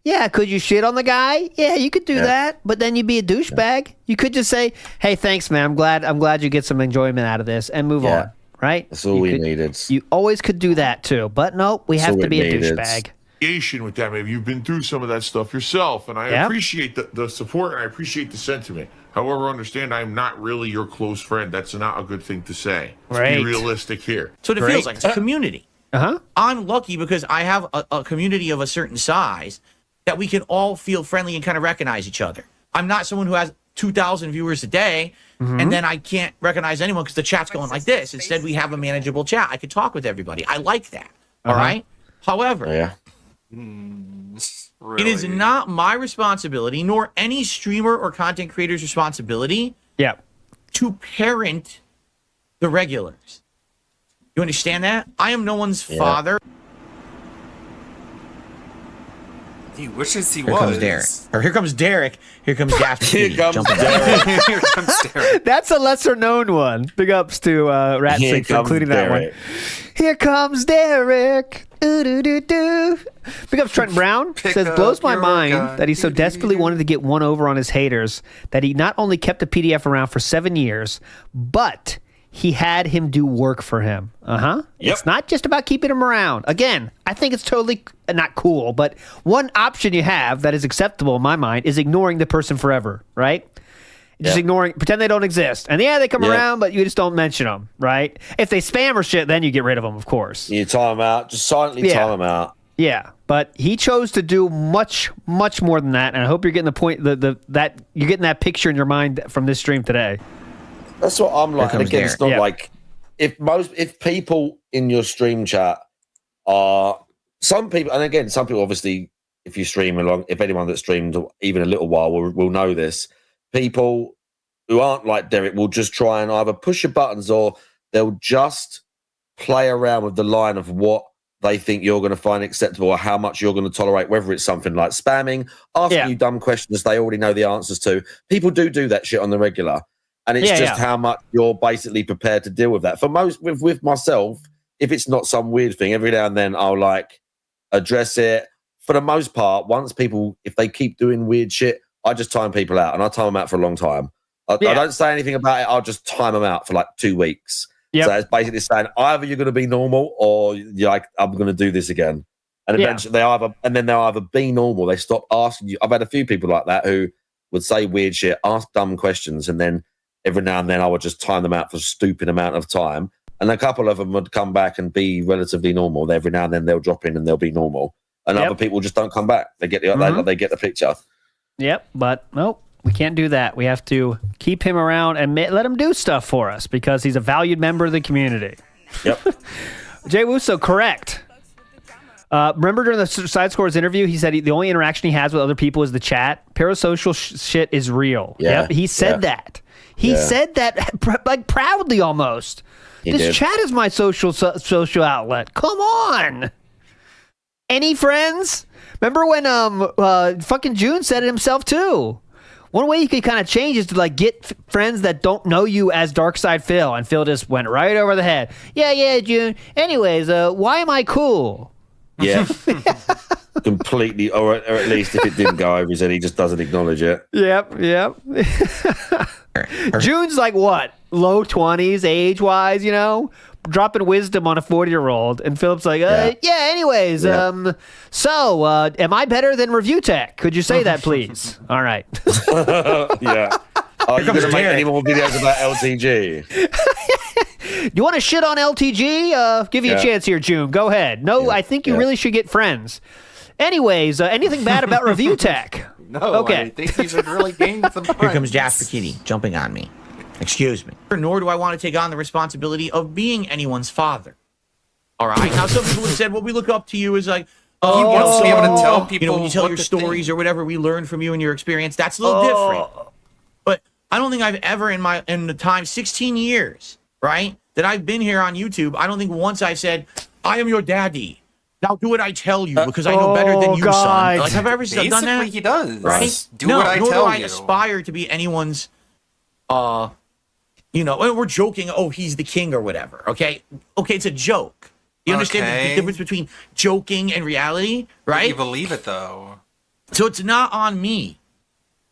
Yeah, could you shit on the guy? Yeah, you could do that, but then you'd be a douchebag. You could just say, hey, thanks, man, I'm glad you get some enjoyment out of this, and move on, right? That's all we needed. You always could do that, too. But no, we have to be a douchebag. With that, maybe you've been through some of that stuff yourself, and I appreciate the support and I appreciate the sentiment. However, understand I'm not really your close friend. That's not a good thing to say. Let's be realistic here. So it feels like it's a community. I'm lucky because I have a community of a certain size that we can all feel friendly and kind of recognize each other. I'm not someone who has 2,000 viewers a day, and then I can't recognize anyone because the chat's going like this. Instead, we have a manageable chat. I can talk with everybody. I like that. All right? However, it is not my responsibility, nor any streamer or content creator's responsibility to parent the regulars. You understand that? I am no one's father. He wishes he Here was. comes Derek. Or here comes Derek. Here comes Gasper. Here comes Derek. Here comes Derek. That's a lesser known one. Big ups to Ratsink for including that one. Here comes Derek. Ooh-doo-doo-doo. Big ups Trent Brown. Says, blows my mind that he so desperately wanted to get one over on his haters that he not only kept the PDF around for 7 years, but he had him do work for him. It's not just about keeping him around. Again, I think it's totally not cool, but one option you have that is acceptable in my mind is ignoring the person forever, right? Just ignoring, pretend they don't exist. And they come around, but you just don't mention them, right? If they spam or shit, then you get rid of them, of course. You time them out. Just silently time them out. Yeah, but he chose to do much, much more than that, and I hope you're getting the point, that you're getting that picture in your mind from this stream today. That's what I'm like. And again, it's not like if people in your stream chat are some people, and again, some people obviously, if you stream along, if anyone that streamed even a little while will know this. People who aren't like Derek will just try and either push your buttons or they'll just play around with the line of what they think you're going to find acceptable or how much you're going to tolerate, whether it's something like spamming, asking you dumb questions they already know the answers to. People do that shit on the regular. And it's just how much you're basically prepared to deal with that. For most, with myself, if it's not some weird thing, every now and then I'll like address it. For the most part, once people, if they keep doing weird shit, I just time people out, and I time them out for a long time. I don't say anything about it. I'll just time them out for like 2 weeks. So it's basically saying either you're going to be normal or you're like, I'm going to do this again. And eventually they'll either be normal. They stop asking you. I've had a few people like that who would say weird shit, ask dumb questions, and then every now and then I would just time them out for a stupid amount of time. And a couple of them would come back and be relatively normal. Every now and then they'll drop in and they'll be normal. And other people just don't come back. They get they get the picture. Yep, but nope, we can't do that. We have to keep him around and let him do stuff for us because he's a valued member of the community. Yep. Jay Wusso, correct. Remember during the Side Scores interview, he said the only interaction he has with other people is the chat. Parasocial shit is real. Yeah. Yep, he said that. He said that like proudly almost. This chat is my social outlet. Come on. Any friends? Remember when fucking June said it himself too? One way you could kind of change is to like get friends that don't know you as Darkside Phil, and Phil just went right over the head. Yeah, June. Anyways, why am I cool? Yeah. Completely, or at least if it didn't go over his head, he just doesn't acknowledge it. Yep. June's like what? Low 20s age-wise, you know? Dropping wisdom on a 40-year-old. And Philip's like, anyways, so, am I better than Review Tech? Could you say that, please? All right. Yeah. Are you going to make any more videos about LTG? You want to shit on LTG? Give you a chance here, June. Go ahead. No, I think you really should get friends. Anyways, anything bad about Review Tech? No, Okay. I think you should really gain some friends. Here comes Jasper Kitty jumping on me. Excuse me. Nor do I want to take on the responsibility of being anyone's father. All right. Now, some people have said, well, we look up to you as like, He wants to be able to tell people. you know, when you tell what your to stories think. or whatever we learn from you and your experience, that's a little different. But I don't think I've ever in the time 16 years, right, that I've been here on YouTube, I don't think once I said, I am your daddy. Now do what I tell you because I know better than you, son. Like, have I ever done that? Basically, he does. Right? Do what I nor tell do I you. aspire to be anyone's, you know, we're joking, oh, he's the king or whatever, okay? Okay, it's a joke. You understand the difference between joking and reality, right? You believe it, though. So it's not on me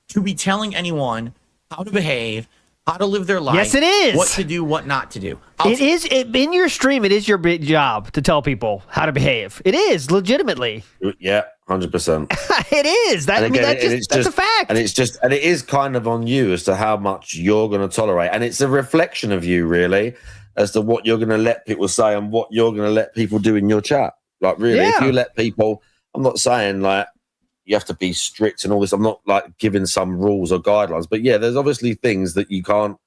to be telling anyone how to behave, how to live their life. Yes, it is. What to do, what not to do. In your stream, it is your big job to tell people how to behave. It is, legitimately. Yeah, 100%. It is. That's a fact. And it is kind of on you as to how much you're going to tolerate. And it's a reflection of you, really, as to what you're going to let people say and what you're going to let people do in your chat. Like, really, if you let people, I'm not saying like you have to be strict and all this. I'm not like giving some rules or guidelines, but yeah, there's obviously things that you can't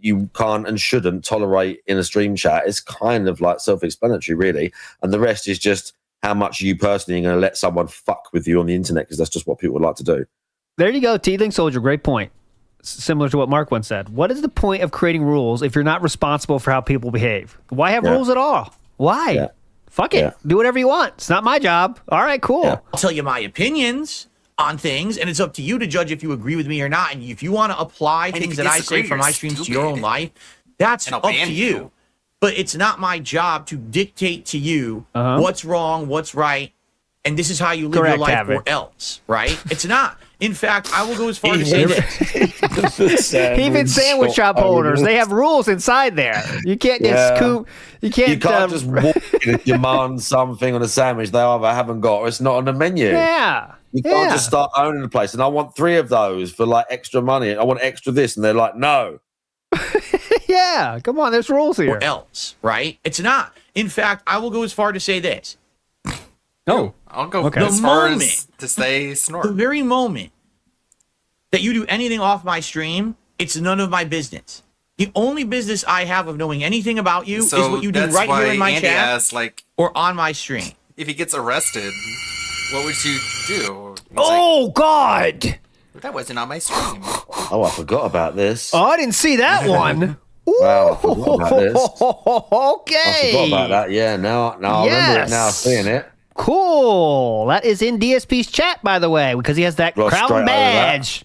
and shouldn't tolerate in a stream chat. It's kind of like self-explanatory, really. And the rest is just how much you personally are going to let someone fuck with you on the internet, because that's just what people would like to do. There you go, Teething Soldier. Great point. Similar to what Mark once said. What is the point of creating rules if you're not responsible for how people behave? Why have rules at all? Why? Yeah. Fuck it. Do whatever you want. It's not my job. All right, cool. I'll tell you my opinions on things, and it's up to you to judge if you agree with me or not. And if you want to apply things that I say from my streams to your own life, that's up to you. But it's not my job to dictate to you what's wrong, what's right, and this is how you live your life or else, right? It's not. In fact, I will go as far to say this. Even sandwich shop holders, they have rules inside there. You can't just scoop. You can't just walk in and demand something on a sandwich they either haven't got or it's not on the menu. Yeah. You can't just start owning the place. And I want 3 of those for like extra money. I want extra this. And they're like, no. Yeah. Come on. There's rules here. Or else, right? It's not. In fact, I will go as far to say this. No. I'll go as far as to say snort. The very moment that you do anything off my stream, it's none of my business. The only business I have of knowing anything about you is what you do right here in my chat asked, like, or on my stream. If he gets arrested, what would you do? God! That wasn't on my stream. Oh, I forgot about this. Oh, I didn't see that one. Wow, I forgot about this. Okay. I forgot about that. Yeah, now I remember it now, seeing it. Cool. That is in DSP's chat, by the way, because he has that crown badge.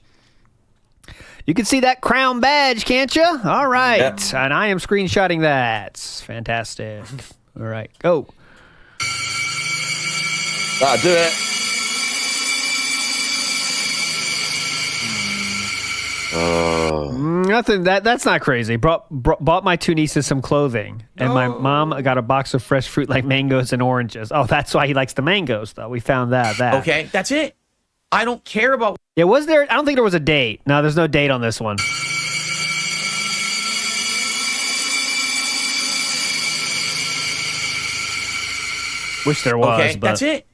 You can see that crown badge, can't you? All right. Yep. And I am screenshotting that. Fantastic. All right. Go. That'll do it. Nothing. That's not crazy. Bought my 2 nieces some clothing, and my mom got a box of fresh fruit like mangoes and oranges. Oh, that's why he likes the mangoes, though. We found that. Okay, that's it. I don't care about. Yeah, was there? I don't think there was a date. No, there's no date on this one. Wish there was. Okay, but that's it.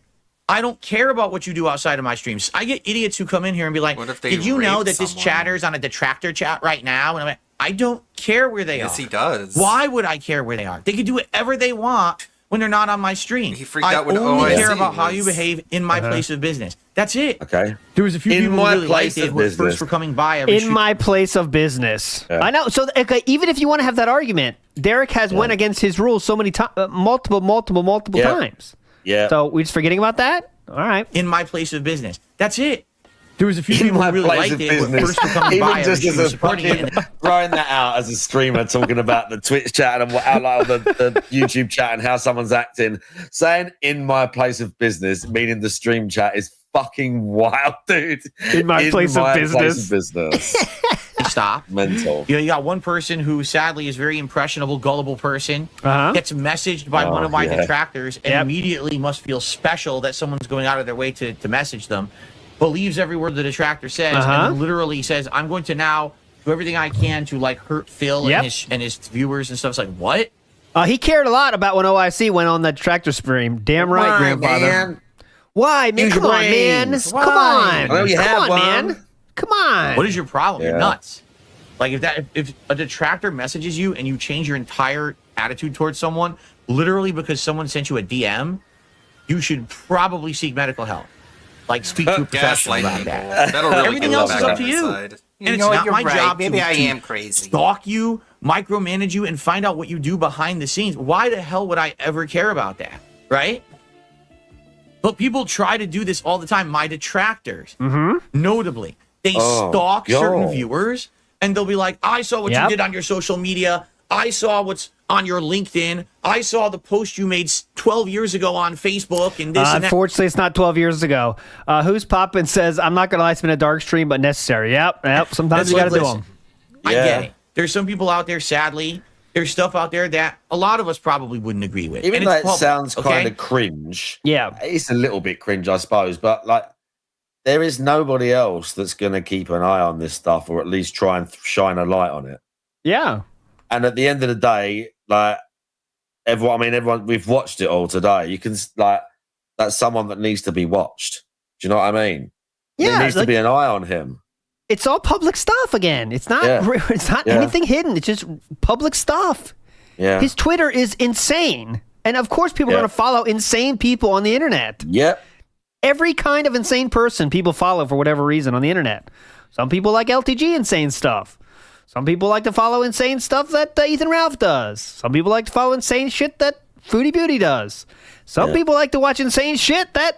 I don't care about what you do outside of my streams. I get idiots who come in here and be like, did you know that this chatter's on a detractor chat right now? And I'm like, I don't care where they are. Yes, he does. Why would I care where they are? They can do whatever they want when they're not on my stream. He freaked out when I only OIZ care about how was- you behave in my place of business. That's it. Okay. There was a few In people my who really place liked it of who at business. first were coming by every in my place of business. Yeah. I know. So okay, even if you want to have that argument, Derek has went against his rules so many times, multiple Yeah. times. Yeah. So we just forgetting about that? All right. in my place of business. That's it. There was a few people my who really place liked of it who at business. first were coming Even by every just as stream a supporting it. fucking throwing that out as a streamer, talking about the Twitch chat and out loud the YouTube chat and how someone's acting, saying "in my place of business," meaning the stream chat, is fucking wild, dude. In my place of business. business. Stop. Mental. You know, you got one person who sadly is a very impressionable, gullible person, gets messaged by one of my detractors and immediately must feel special that someone's going out of their way to message them, believes every word the detractor says, and then literally says, I'm going to now do everything I can to like hurt Phil and his viewers and stuff. It's like, what? He cared a lot about when OIC went on that tractor stream. Damn right, grandfather. Man. Why, man? Use Come your on, man. brains. Come on. I know you Come have on, one. man. Come on. What is your problem? You're Yeah. nuts. Like if a detractor messages you and you change your entire attitude towards someone, literally because someone sent you a DM, you should probably seek medical help. Like speak to a professional about that. That'll really Everything get else back is up on to my you. side. And You it's know what, not you're my right. job Maybe to, I to am crazy. stalk you, micromanage you, and find out what you do behind the scenes. Why the hell would I ever care about that? Right? But people try to do this all the time. My detractors, notably, they stalk certain viewers, and they'll be like, I saw what you did on your social media. I saw what's on your LinkedIn. I saw the post you made 12 years ago on Facebook and this and that. Unfortunately, it's not 12 years ago. Who's Poppin' says, I'm not going to lie, it's been a dark stream, but necessary. Yep. Sometimes you got to do them. I get it. There's some people out there, sadly, there's stuff out there that a lot of us probably wouldn't agree with. Even And though it's it public, sounds okay? kind of cringe, yeah, it's a little bit cringe, I suppose. But like, there is nobody else that's going to keep an eye on this stuff, or at least try and shine a light on it. Yeah. And at the end of the day, like everyone, we've watched it all today. You can that's someone that needs to be watched. Do you know what I mean? Yeah, there needs to be an eye on him. It's all public stuff again. It's not. It's not anything hidden. It's just public stuff. Yeah. His Twitter is insane, and of course, people are going to follow insane people on the internet. Yep. Every kind of insane person people follow for whatever reason on the internet. Some people like LTG insane stuff. Some people like to follow insane stuff that Ethan Ralph does. Some people like to follow insane shit that Foodie Beauty does. Some people like to watch insane shit that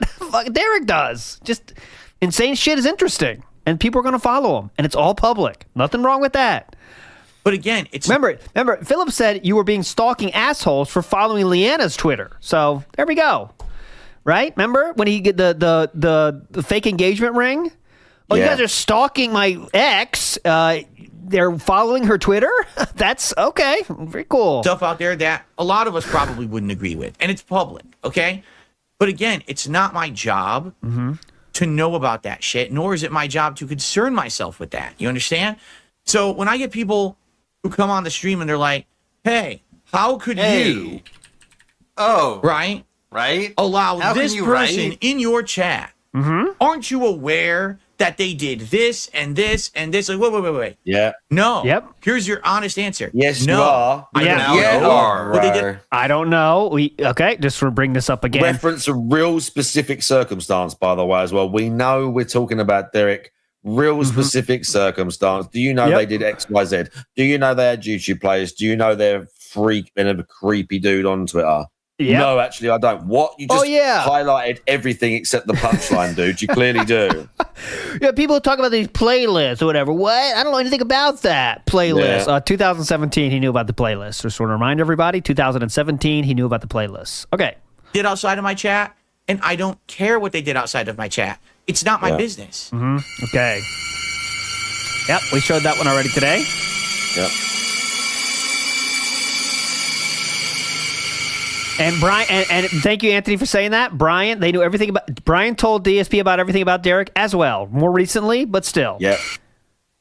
Derek does. Just insane shit is interesting, and people are going to follow him, and it's all public. Nothing wrong with that. But again, it's remember. Philip said you were being stalking assholes for following Leanna's Twitter. So there we go. Right? Remember when he get the fake engagement ring? Oh, you guys are stalking my ex. They're following her Twitter? That's okay. Very cool. Stuff out there that a lot of us probably wouldn't agree with. And it's public, okay? But again, it's not my job to know about that shit, nor is it my job to concern myself with that. You understand? So when I get people who come on the stream and they're like, hey, how could you right allow How this can you person write? in your chat? Aren't you aware that they did this and this and this? Like, wait. Yeah. No. Yep. Here's your honest answer. Yes, no. you are. I Yeah, don't you know are. what they did. I don't know. Okay, just to bring this up again. Reference a real specific circumstance, by the way, as well. We know we're talking about Derek. Real specific circumstance. Do you know they did X, Y, Z? Do you know they had YouTube players? Do you know they're freak and a creepy dude on Twitter? Yep. No, actually, I don't. What? You just highlighted everything except the punchline, dude. You clearly do. Yeah, people talk about these playlists or whatever. What? I don't know anything about that playlist. Yeah. 2017, he knew about the playlist. Just want to remind everybody, 2017, he knew about the playlist. Okay. Did outside of my chat, and I don't care what they did outside of my chat. It's not my business. Okay. Yep, we showed that one already today. Yep. And Brian, and thank you, Anthony, for saying that. Brian, they knew everything about. Brian told DSP about everything about Derek as well, more recently, but still. Yeah.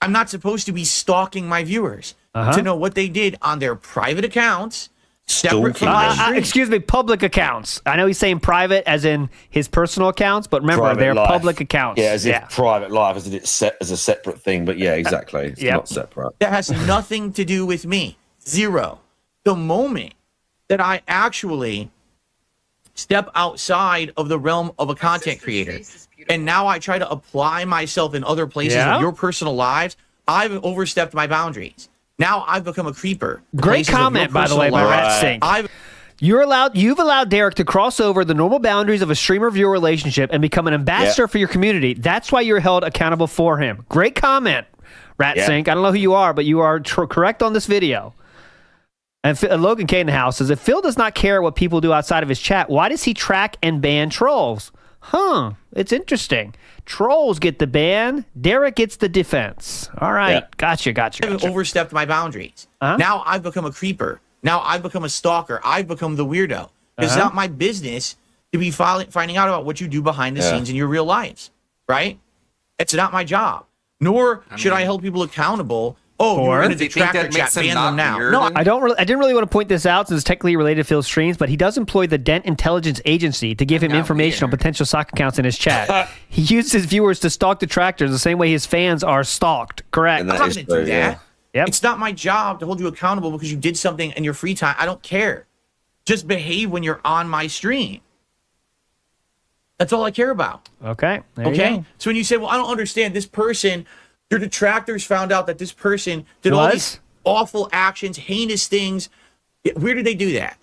I'm not supposed to be stalking my viewers to know what they did on their private accounts, separate from my stream. Excuse me, public accounts. I know he's saying private, as in his personal accounts, but remember, Private they're life. public accounts. Yeah, as if private life, as if it's set as a separate thing. But yeah, exactly. It's not separate. That has nothing to do with me. Zero. The moment that I actually step outside of the realm of a content creator, and now I try to apply myself in other places of your personal lives, I've overstepped my boundaries. Now I've become a creeper. Great comment, by the way, by RatSync. You've allowed Derek to cross over the normal boundaries of a streamer-viewer relationship and become an ambassador for your community. That's why you're held accountable for him. Great comment, RatSync. I don't know who you are, but you are correct on this video. And Logan K in the house says, if Phil does not care what people do outside of his chat, why does he track and ban trolls? It's interesting. Trolls get the ban. Derek gets the defense. All right. Gotcha. I've overstepped my boundaries. Now I've become a creeper. Now I've become a stalker. I've become the weirdo. It's not my business to be finding out about what you do behind the scenes in your real lives, right? It's not my job. Nor should I hold people accountable oh, Or- you're in a Do you think detractor that makes chat, him ban not them now. weird? No, I didn't really want to point this out since it's technically related to Phil's streams, but he does employ the Dent Intelligence Agency to give him information on potential sock accounts in his chat. He used his viewers to stalk detractors the same way his fans are stalked. Correct. I'm not going to do that. Yep. It's not my job to hold you accountable because you did something in your free time. I don't care. Just behave when you're on my stream. That's all I care about. Okay. There you Okay. go. So when you say, well, I don't understand this person, your detractors found out that this person did all these awful actions, heinous things. Where did they do that?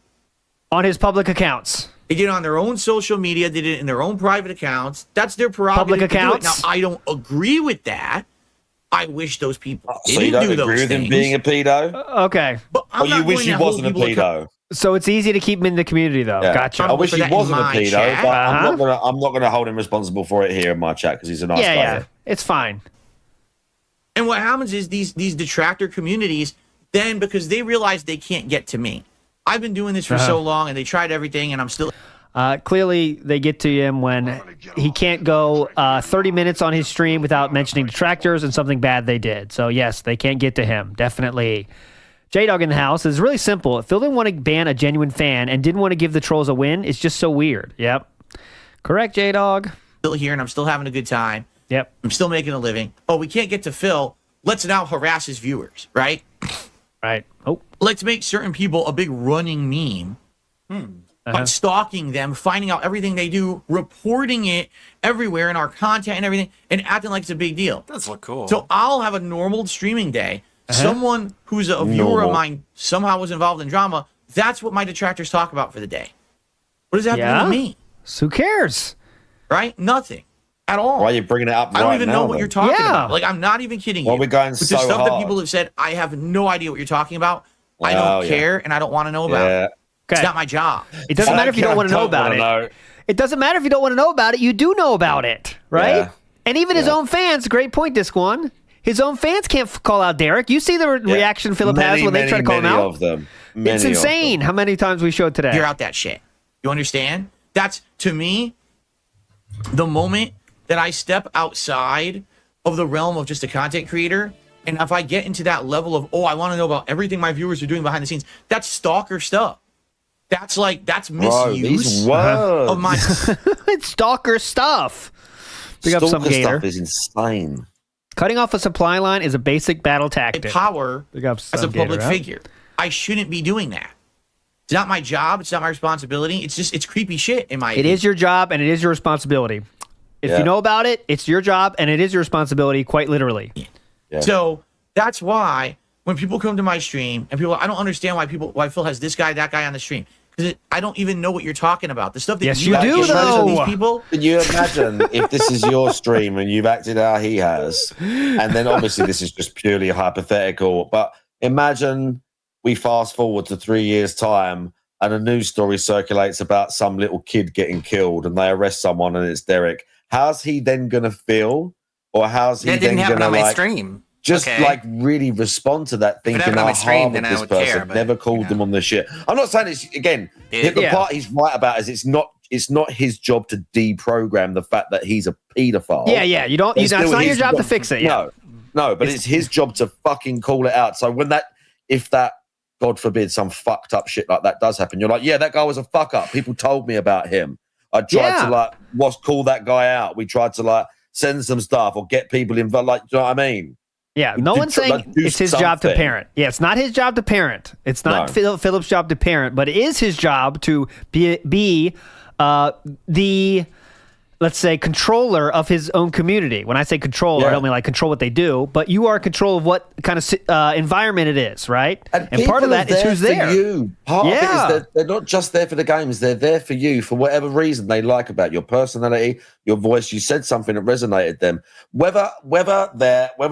On his public accounts. They did it on their own social media. They did it in their own private accounts. That's their prerogative. Public to do it. accounts? Now, I don't agree with that. I wish those people So didn't you don't do agree those with him things. being a pedo? Okay. But I'm you not wish going he to hold wasn't a people pedo? So it's easy to keep him in the community, though. Yeah. Gotcha. I wish he wasn't a my pedo, chat. but I'm not gonna hold him responsible for it here in my chat because he's a nice guy. Yeah. It's fine. And what happens is these detractor communities, then because they realize they can't get to me. I've been doing this for so long, and they tried everything, and I'm still. Clearly, they get to him when he can't go 30 minutes on his stream without mentioning detractors and something bad they did. So, yes, they can't get to him. Definitely. J-Dog in the house is really simple. If Phil didn't want to ban a genuine fan and didn't want to give the trolls a win, it's just so weird. Yep. Correct, J-Dog. Still here, and I'm still having a good time. Yep. I'm still making a living. Oh, we can't get to Phil. Let's now harass his viewers, right? Right. Oh. Let's make certain people a big running meme. By stalking them, finding out everything they do, reporting it everywhere in our content and everything, and acting like it's a big deal. Does look cool. So I'll have a normal streaming day. Someone who's a viewer of mine somehow was involved in drama. That's what my detractors talk about for the day. What does that have to do with me? So who cares? Right? Nothing. At all. Why are you bringing it up I don't right even now, know what then? you're talking about. Like, I'm not even kidding you. Why are we going With so the stuff that hard? people have said, I have no idea what you're talking about. I don't Oh, yeah. care, and I don't want to know about it. It's not my job. It doesn't matter if you don't want to know about it. It doesn't matter if you don't want to know about it. You do know about it, right? Yeah. And even his own fans, great point, Disc One. His own fans can't call out Derek. You see the reaction Philip has when they try to call him out? Of them. It's insane how many times we showed today. Hear out that shit. You understand? That's, to me, the moment that I step outside of the realm of just a content creator. And if I get into that level of, I want to know about everything my viewers are doing behind the scenes, that's stalker stuff. That's misuse of my. It's stalker stuff. Big up some Stalker gator. stuff is insane. Cutting off a supply line is a basic battle tactic. Power Big up as some a public gator, huh? figure. I shouldn't be doing that. It's not my job. It's not my responsibility. It's creepy shit in my It is your job and it is your responsibility. If Yeah. you know about it, it's your job and it is your responsibility, quite literally. Yeah. So that's why when people come to my stream and I don't understand why Phil has this guy, that guy on the stream. Because I don't even know what you're talking about. The stuff that Yes, you you do, get shows of these though. people. Can you imagine if this is your stream and you've acted how he has? And then obviously this is just purely hypothetical, but imagine we fast forward to 3 years' time and a news story circulates about some little kid getting killed and they arrest someone and it's Derek. How's he then going to feel? Or how's he That then didn't happen going to on my like, stream. just Okay. like really respond to that it thinking happened on how my stream, harm then I this would person care, but, never called them on the shit. I'm not saying it's again the Yeah. part he's right about is it's not his job to deprogram the fact that he's a pedophile. Yeah. You don't. It's It's still not your his job to fix it. Yeah. No, but it's his job to fucking call it out. So if that, God forbid, some fucked up shit like that does happen, you're like, yeah, that guy was a fuck up. People told me about him. I tried to call that guy out. We tried to send some stuff or get people involved. Like, do you know what I mean? Yeah, no one's saying it's his job to parent. Yeah, it's not his job to parent. It's not Philip's job to parent, but it is his job to be the, let's say, controller of his own community. When I say controller, I don't mean like control what they do, but you are in control of what kind of environment it is, right? And part of that is who's there. You. Part of it is they're not just there for the games. They're there for you for whatever reason they like about your personality, your voice. You said something that resonated them. Whether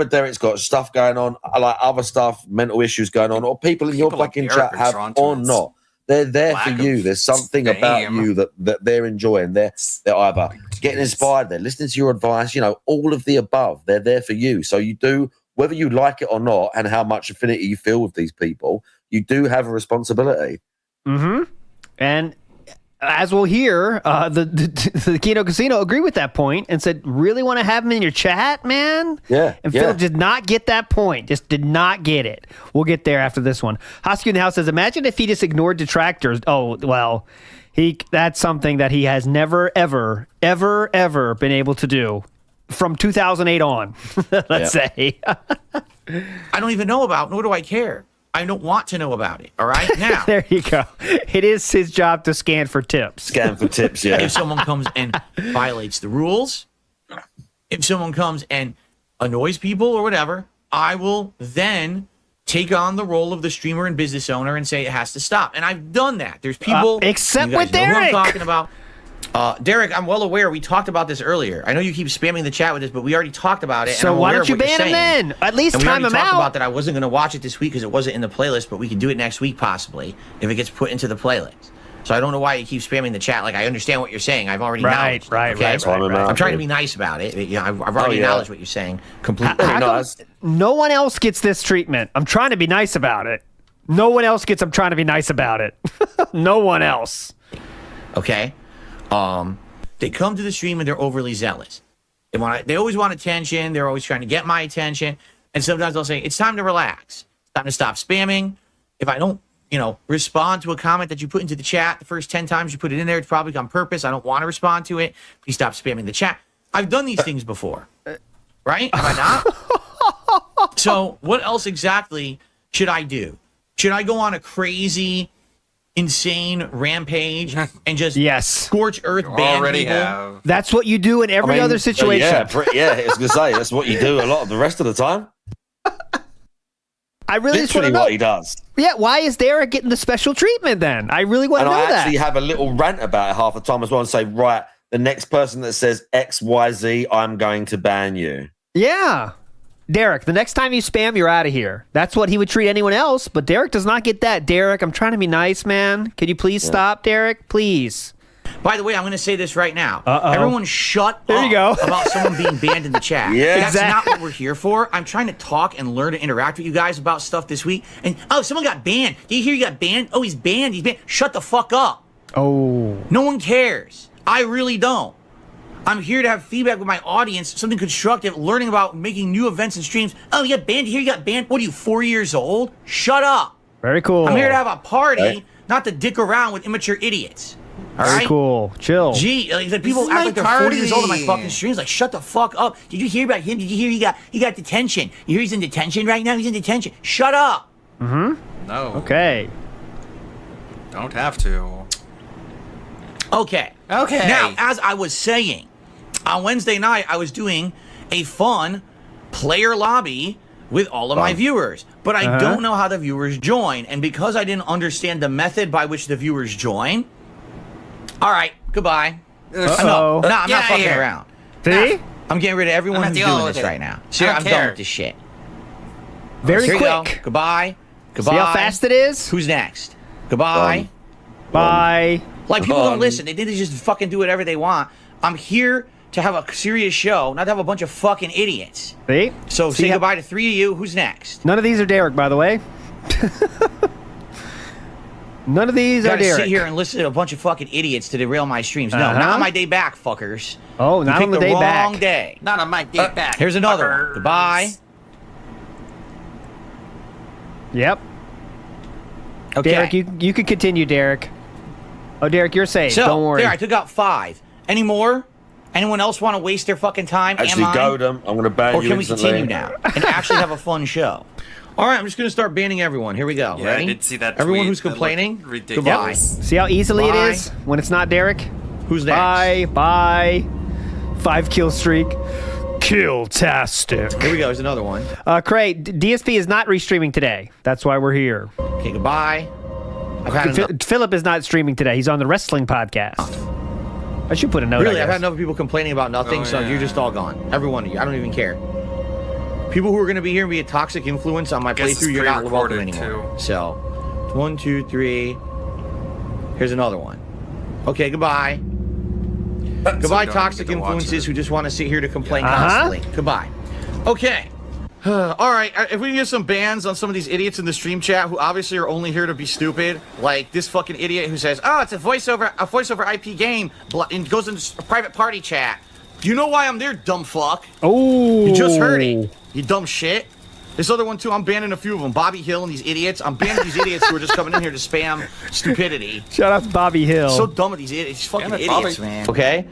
Derek's got stuff going on, like other stuff, mental issues going on, or people in your fucking chat have or not. They're there for you. There's something about you that they're enjoying. They're either getting inspired, they're listening to your advice, all of the above. They're there for you. So you do, whether you like it or not, and how much affinity you feel with these people, you do have a responsibility. Mm-hmm. And as we'll hear, the Kino Casino agreed with that point and said, really want to have him in your chat, man? Yeah. And Philip did not get that point. Just did not get it. We'll get there after this one. Hosky in the house says, imagine if he just ignored detractors. Oh, well, that's something that he has never, ever, ever, ever been able to do from 2008 on, let's say. I don't even know about, nor do I care. I don't want to know about it. All right, now. There you go. It is his job to scan for tips. Scan for tips, yeah. If someone comes and violates the rules, if someone comes and annoys people or whatever, I will then take on the role of the streamer and business owner and say it has to stop. And I've done that. There's people, except you guys with know who Derek. I'm talking about. Derek, I'm well aware. We talked about this earlier. I know you keep spamming the chat with this, but we already talked about it. So and I'm why aware don't you of what you're ban him saying. then? At least and time we him already talked out. about that. I wasn't going to watch it this week because it wasn't in the playlist, but we can do it next week possibly if it gets put into the playlist. So I don't know why you keep spamming the chat. Like, I understand what you're saying. I've already acknowledged it, okay? I'm trying to be nice about it. I've already acknowledged what you're saying completely. No one else gets this treatment. I'm trying to be nice about it. No one else gets I'm trying to be nice about it. No one else. Okay? They come to the stream and they're overly zealous. They always want attention. They're always trying to get my attention. And sometimes they'll say, it's time to relax. It's time to stop spamming. If I don't, respond to a comment that you put into the chat the first 10 times you put it in there, it's probably on purpose. I don't want to respond to it. Please stop spamming the chat. I've done these things before. Right? Have I not? So what else exactly should I do? Should I go on a crazy, insane rampage and just scorch earth ban people? That's what you do in every other situation. Yeah, I was going to say, that's what you do a lot of the rest of the time. I really just want Literally to know what he does. Yeah, why is Derek getting the special treatment then? I really want to know And I that. actually have a little rant about it half the time as well and say, right, the next person that says XYZ, I'm going to ban you. Yeah. Derek, the next time you spam, you're out of here. That's what he would treat anyone else, but Derek does not get that. Derek, I'm trying to be nice, man. Can you please stop, Derek? Please. By the way, I'm going to say this right now. Uh-oh. Everyone shut There up you go. about someone being banned in the chat. Yeah. That's Exactly. not what we're here for. I'm trying to talk and learn to interact with you guys about stuff this week. And, someone got banned. Did you hear he got banned? Oh, he's banned. He's banned. Shut the fuck up. Oh. No one cares. I really don't. I'm here to have feedback with my audience, something constructive, learning about making new events and streams. Oh, you got banned? Here you got banned? What are you, 4 years old? Shut up. Very cool. I'm here to have a party, Right. not to dick around with immature idiots. All Very right? cool. Chill. Gee, like people act like they're 40 years old on my fucking streams. Like, shut the fuck up. Did you hear about him? Did you hear he got detention? You hear he's in detention right now? He's in detention. Shut up. Mm-hmm. No. Okay. Don't have to. Okay. Okay. Now, as I was saying, on Wednesday night, I was doing a fun player lobby with all of my viewers, but I don't know how the viewers join. And because I didn't understand the method by which the viewers join, all right, goodbye. Uh-oh. No, I'm Get not outta fucking here. around. See? I'm getting rid of everyone I'm who's not dealing doing with this it. right now. I See, don't I'm care. done with this shit. Very Here you go. quick. Goodbye. Goodbye. See how fast it is? Who's next? Goodbye. Bye. Like, people don't listen. They think they just fucking do whatever they want. I'm here to have a serious show, not to have a bunch of fucking idiots. See? So See say how- goodbye to 3 of you. Who's next? None of these are Derek, by the way. None of these are Gotta Derek. sit here and listen to a bunch of fucking idiots to derail my streams. No, Uh-huh. not on my day back, fuckers. Oh, You not on picked the day wrong back. day. Not on my day back. Here's another one. fuckers. Goodbye. Yep. Okay. Derek, you can continue, Derek. Oh, Derek, you're safe. So, Don't worry. there, I took out 5. Any more? Anyone else want to waste their fucking time? Actually, Am I? go them. I'm going to ban Or you can we instantly. continue now and actually have a fun show? All right, I'm just going to start banning everyone. Here we go. Yeah, Ready? I did see that Everyone tweet. who's That looked complaining, ridiculous. goodbye. See how easily Bye. it is when it's not Derek? Who's next? Bye. 5 kill streak. Kill-tastic. Here we go. Here's another one. Cray, DSP is not restreaming today. That's why we're here. Okay, goodbye. I've had enough. Philip is not streaming today. He's on the wrestling podcast. I should put a note. Really, I I've guess. had enough people complaining about nothing, so you're just all gone. Every one of you. I don't even care. People who are going to be here and be a toxic influence on my Guess it's playthrough, you're not welcome pre-recorded, anymore. So, 1, 2, 3. Here's another one. Okay, goodbye. Goodbye, don't toxic get to watch influences it. who just want to sit here to complain Uh-huh. constantly. Goodbye. Okay. All right, if we can get some bans on some of these idiots in the stream chat who obviously are only here to be stupid, like this fucking idiot who says, "Oh, it's a voice over IP game," and goes into a private party chat. You know why I'm there, dumb fuck? Oh, you just heard it, you dumb shit. This other one too, I'm banning a few of them. Bobby Hill and these idiots. I'm banning these idiots who are just coming in here to spam stupidity. Shout out to Bobby Hill. So dumb with these idiots. These fucking idiots, Bobby. man. Okay.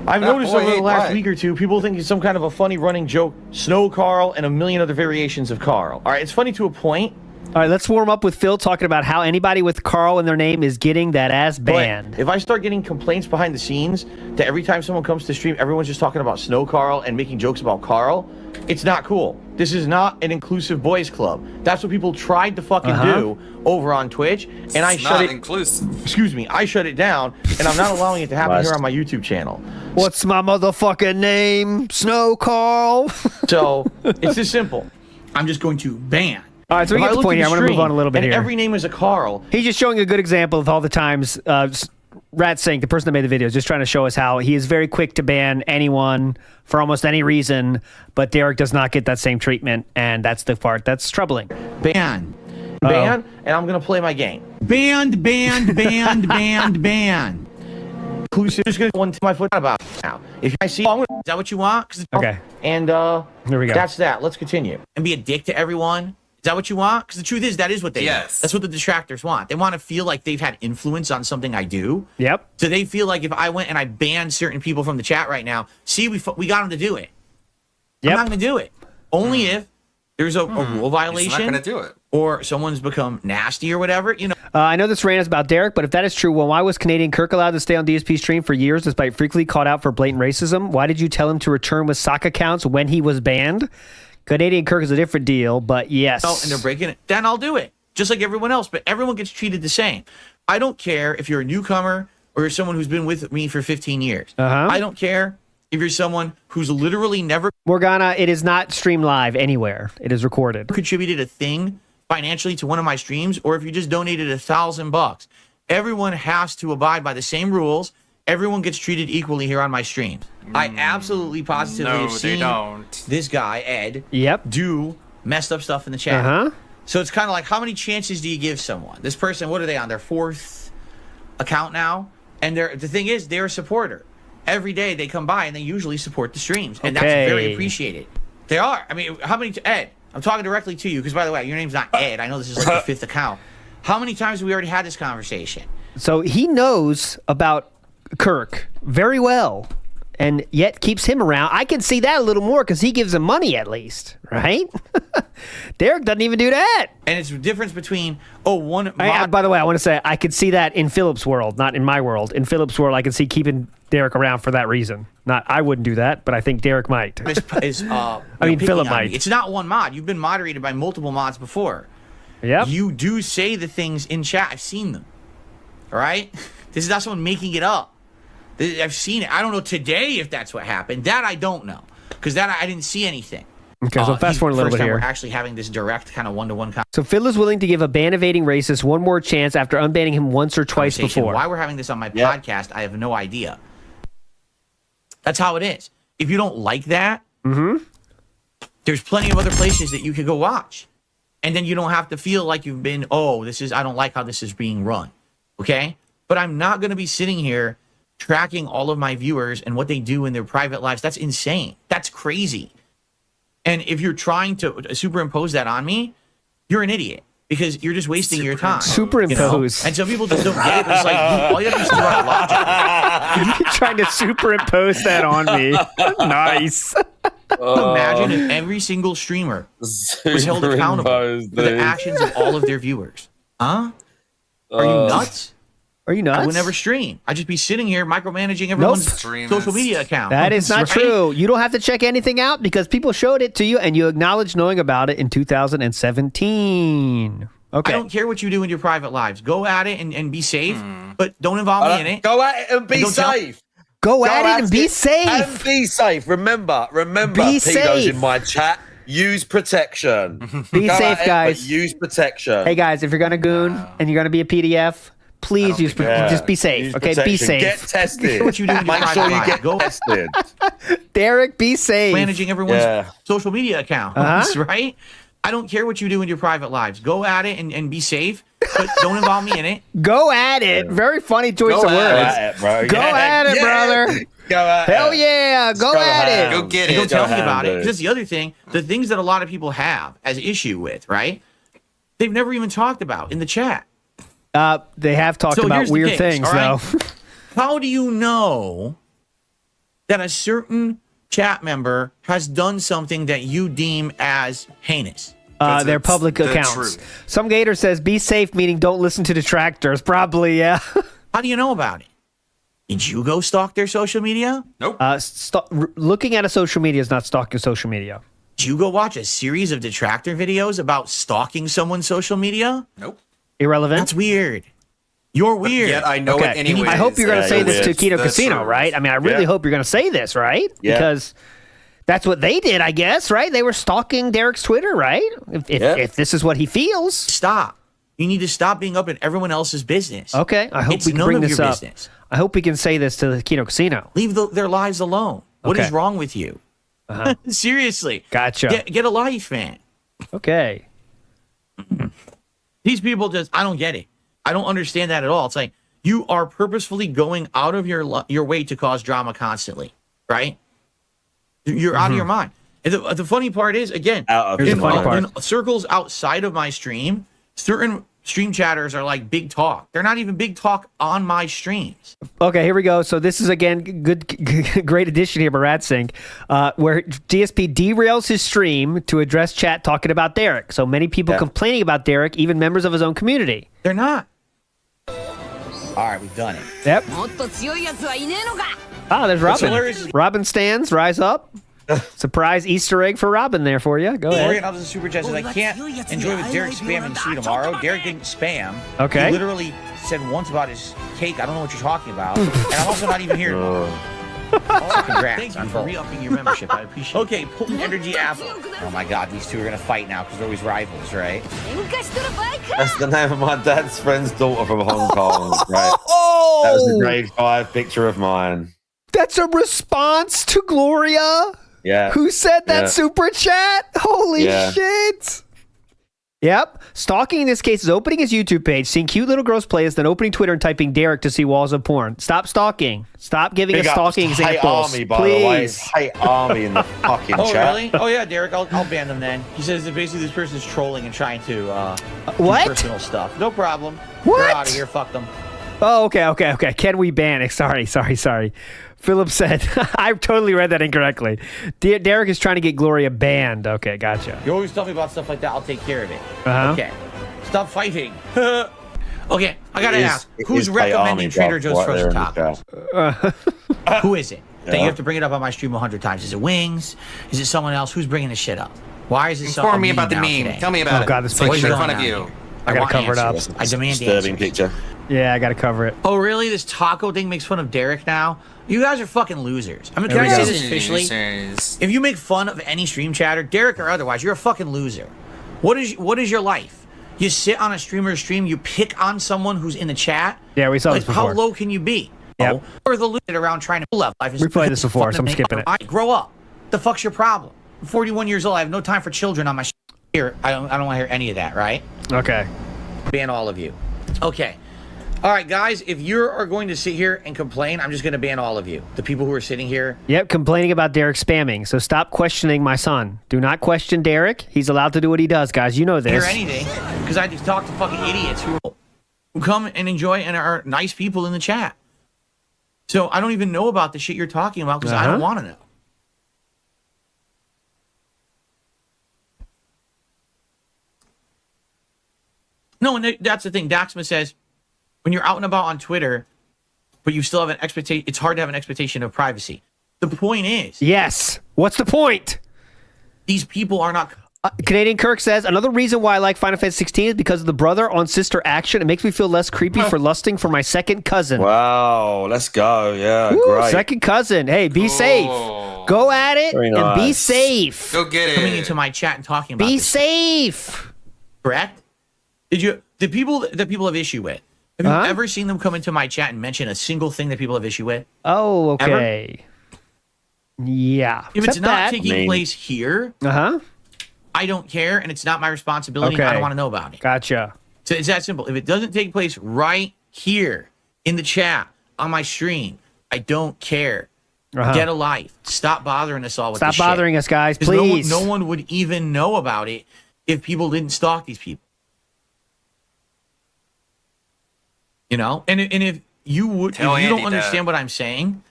I've noticed over the last week or two, people think it's some kind of a funny running joke. Snow Carl and a million other variations of Carl. All right, it's funny to a point. All right, let's warm up with Phil talking about how anybody with Carl in their name is getting that ass banned. But if I start getting complaints behind the scenes that every time someone comes to stream, everyone's just talking about Snow Carl and making jokes about Carl, it's not cool. This is not an inclusive boys club. That's what people tried to fucking do over on Twitch, and I shut it. Inclusive. Excuse me, I shut it down, and I'm not allowing it to happen here on my YouTube channel. What's my motherfucking name? Snow Carl. So it's this simple. I'm just going to ban. All right, so we get the point here. I want to move on a little bit and here. Every name is a Carl. He's just showing a good example of all the times Ratsync, the person that made the video, is just trying to show us how he is very quick to ban anyone for almost any reason, but Derek does not get that same treatment, and that's the part that's troubling. Ban. Ban, and I'm going to play my game. Banned. Inclusive. Just going to one to my foot about now. If I see, is that what you want? Okay. And here we go. That's that. Let's continue. And be a dick to everyone. Is that what you want? Because the truth is, that is what they want. That's what the detractors want. They want to feel like they've had influence on something I do. Yep. So they feel like if I went and I banned certain people from the chat right now, see, we got them to do it. Yep. I'm not going to do it. Only if there's a rule violation. He's not going to do it. Or someone's become nasty or whatever, you know. I know this rant is about Derek, but if that is true, well, why was Canadian Kirk allowed to stay on DSP stream for years despite frequently called out for blatant racism? Why did you tell him to return with sock accounts when he was banned? Canadian Kirk is a different deal, but yes. Oh, and they're breaking it. Then I'll do it, just like everyone else. But everyone gets treated the same. I don't care if you're a newcomer or you're someone who's been with me for 15 years. I don't care if you're someone who's literally never... Morgana, it is not streamed live anywhere. It is recorded. ...contributed a thing financially to one of my streams, or if you just donated $1,000. Everyone has to abide by the same rules. Everyone gets treated equally here on my streams. I absolutely positively have seen this guy, Ed, do messed up stuff in the chat. So it's kind of like, how many chances do you give someone? This person, what are they on? Their 4th account now? And the thing is, they're a supporter. Every day they come by and they usually support the streams. And that's very appreciated. They are. I mean, how many... Ed, I'm talking directly to you because, by the way, your name's not Ed. I know this is like the 5th account. How many times have we already had this conversation? So he knows about Kirk very well, and yet keeps him around. I can see that a little more because he gives him money at least, right? Derek doesn't even do that. And it's the difference between, by the way, I want to say I could see that in Philip's world, not in my world. In Philip's world, I can see keeping Derek around for that reason. I wouldn't do that, but I think Derek might. I mean, Philip might. It's not one mod. You've been moderated by multiple mods before. Yep. You do say the things in chat. I've seen them. All right? This is not someone making it up. I've seen it. I don't know today if that's what happened. That I don't know. Because that I didn't see anything. Okay, so fast forward a little bit here. We're actually having this direct kind of one-to-one conversation. So Phil is willing to give a ban-evading racist one more chance after unbanning him once or twice before. Why we're having this on my podcast, I have no idea. That's how it is. If you don't like that, there's plenty of other places that you could go watch. And then you don't have to feel like you've been, I don't like how this is being run. Okay? But I'm not going to be sitting here tracking all of my viewers and what they do in their private lives. That's insane. That's crazy. And if you're trying to superimpose that on me, you're an idiot because you're just wasting your time. Superimpose. You know? And some people just don't get it. It's like, all you have to do is throw out logic. You're trying to superimpose that on me. Nice. Imagine if every single streamer was held accountable for the actions of all of their viewers. Huh? Are you nuts? Are you nuts? I would never stream. I'd just be sitting here micromanaging everyone's social media account. That is not true. You don't have to check anything out because people showed it to you and you acknowledged knowing about it in 2017. Okay. I don't care what you do in your private lives. Go at it and be safe, but don't involve me in it. Go at it and be safe. Go at it and be safe. And be safe. Remember, be Pedo's safe. in my chat. Use protection. Be safe, guys. Use protection. Hey, guys, if you're going to goon and you're going to be a PDF, please just be safe. Use Okay, be protection. safe. Get tested. What you do in your Make sure you private get life. tested. Derek, be safe. Managing everyone's Yeah. social media accounts, right? I don't care what you do in your private lives. Go at it and be safe, but don't involve me in it. Go at it. Very funny choice of words. At it, bro. Go at it, brother. Go at Hell it. yeah. Go at it. Go get And it. don't tell me Go about it. ham, Because that's the other thing. The things that a lot of people have as issue with, right? They've never even talked about in the chat. They have talked So about here's the weird case, things, all right? though. How do you know that a certain chat member has done something that you deem as heinous? Their public the accounts. truth. Some Gator says, be safe, meaning don't listen to detractors. Probably, yeah. How do you know about it? Did you go stalk their social media? Nope. Looking at a social media is not stalking social media. Did you go watch a series of detractor videos about stalking someone's social media? Nope. Irrelevant. That's weird. You're weird. Yet I know it anyway. I hope you're going to say this to Keto The Casino, truth. right? I mean, I really hope you're going to say this, right? Yeah. Because that's what they did, I guess, right? They were stalking Derek's Twitter, right? If this is what he feels. Stop. You need to stop being up in everyone else's business. Okay, I hope It's we can none bring of this your up. business. I hope we can say this to the Keto Casino. Leave their lives alone. What is Okay. wrong with you? Seriously. Gotcha. Get a life, man. Okay. These people I don't get it. I don't understand that at all. It's like you are purposefully going out of your way to cause drama constantly, right? You're out of your mind. And the funny part is, again, in circles outside of my stream, certain stream chatters are like big talk. They're not even big talk on my streams. Okay, here we go. So this is again great addition here by Ratsync, where DSP derails his stream to address chat talking about Derek. So many people complaining about Derek, even members of his own community. They're not. All right, we've done it. Yep. Ah, there's What's Robin. hilarious is- Robin stands, rise up. Surprise Easter egg for Robin there for you. Go ahead. Orion Hubs and Super Chat says, I can't enjoy with Derek spamming Sue tomorrow. Derek didn't spam. Okay. He literally said once about his cake. I don't know what you're talking about. And I'm also not even here tomorrow. Oh, congrats. Thank you on for both. re-upping your membership. I appreciate it. Okay, Potent Energy Apple. Oh my god, these two are going to fight now because they're always rivals, right? That's the name of my dad's friend's daughter from Hong Kong. Right. That was the grade 5 picture of mine. That's a response to Gloria. Yeah. Who said that Yeah. super chat? Holy Yeah. shit. Yep. Stalking in this case is opening his YouTube page, seeing cute little girls play this, then opening Twitter and typing Derek to see walls of porn. Stop stalking. Stop giving us Big ups stalking to Hate examples. Army, by the way. Please. Hate Army in the fucking Oh, chat. really? Oh, yeah, Derek, I'll ban them then. He says that basically this person's trolling and trying to do What? personal stuff. No problem. What? They're out of here. Fuck them. Oh, okay. Can we ban it? Sorry. Philip said, I totally read that incorrectly. Derek is trying to get Gloria banned. Okay, gotcha. You always tell me about stuff like that. I'll take care of it. Uh-huh. Okay. Stop fighting. Okay, I gotta ask, who's recommending Trader Joe's frozen tacos? Who is it? That you have to bring it up on my stream 100 times. Is it Wings? Is it someone else? Who's bringing this shit up? Why is it so? Inform me about the meme. Tell me about it. God, this It's like picture. making fun of you. I gotta want cover it up. answers. I demand Disturbing answers. picture. Yeah, I gotta cover it. Oh, really? This taco thing makes fun of Derek now? You guys are fucking losers. I mean, can There I we say go. this officially? If you make fun of any stream chatter, Derek or otherwise, you're a fucking loser. What is your life? You sit on a streamer's stream, you pick on someone who's in the chat? Yeah, we saw Like, this before. how low can you be? Yep. Or the loser around trying to level life. We played this before, so I'm skipping it. Grow up. The fuck's your problem? I'm 41 years old. I have no time for children on my here. I don't want to hear any of that, right? Okay. Ban all of you. Okay. All right, guys, if you are going to sit here and complain, I'm just going to ban all of you. The people who are sitting here. Yep, complaining about Derek spamming. So stop questioning my son. Do not question Derek. He's allowed to do what he does, guys. You know this. Hear anything, because I just talk to fucking idiots who come and enjoy and are nice people in the chat. So I don't even know about the shit you're talking about because I don't want to know. No, and that's the thing. Daxma says, when you're out and about on Twitter, but you still have an expectation, it's hard to have an expectation of privacy. The point is, Yes. What's the point? these people are not. Canadian Kirk says, another reason why I like Final Fantasy 16 is because of the brother on sister action. It makes me feel less creepy for lusting for my second cousin. Wow, let's go. Yeah, Woo, great. second cousin. Hey, be safe. Go at it Very and be nice. safe. Go get it. Coming into my chat and talking about Be this. safe. Correct? The people that people have issue with Have you ever seen them come into my chat and mention a single thing that people have issue with? Oh, okay. Yeah. If it's Except not that- taking place here, I don't care, and it's not my responsibility. And I Okay. don't want to know about it. Gotcha. So it's that simple. If it doesn't take place right here in the chat on my stream, I don't care. Get a life. Stop bothering us all with Stop this shit. bothering us, guys, 'Cause please. No one would even know about it if people didn't stalk these people. You know, and if you would, Tell if you Andy don't understand what I'm saying,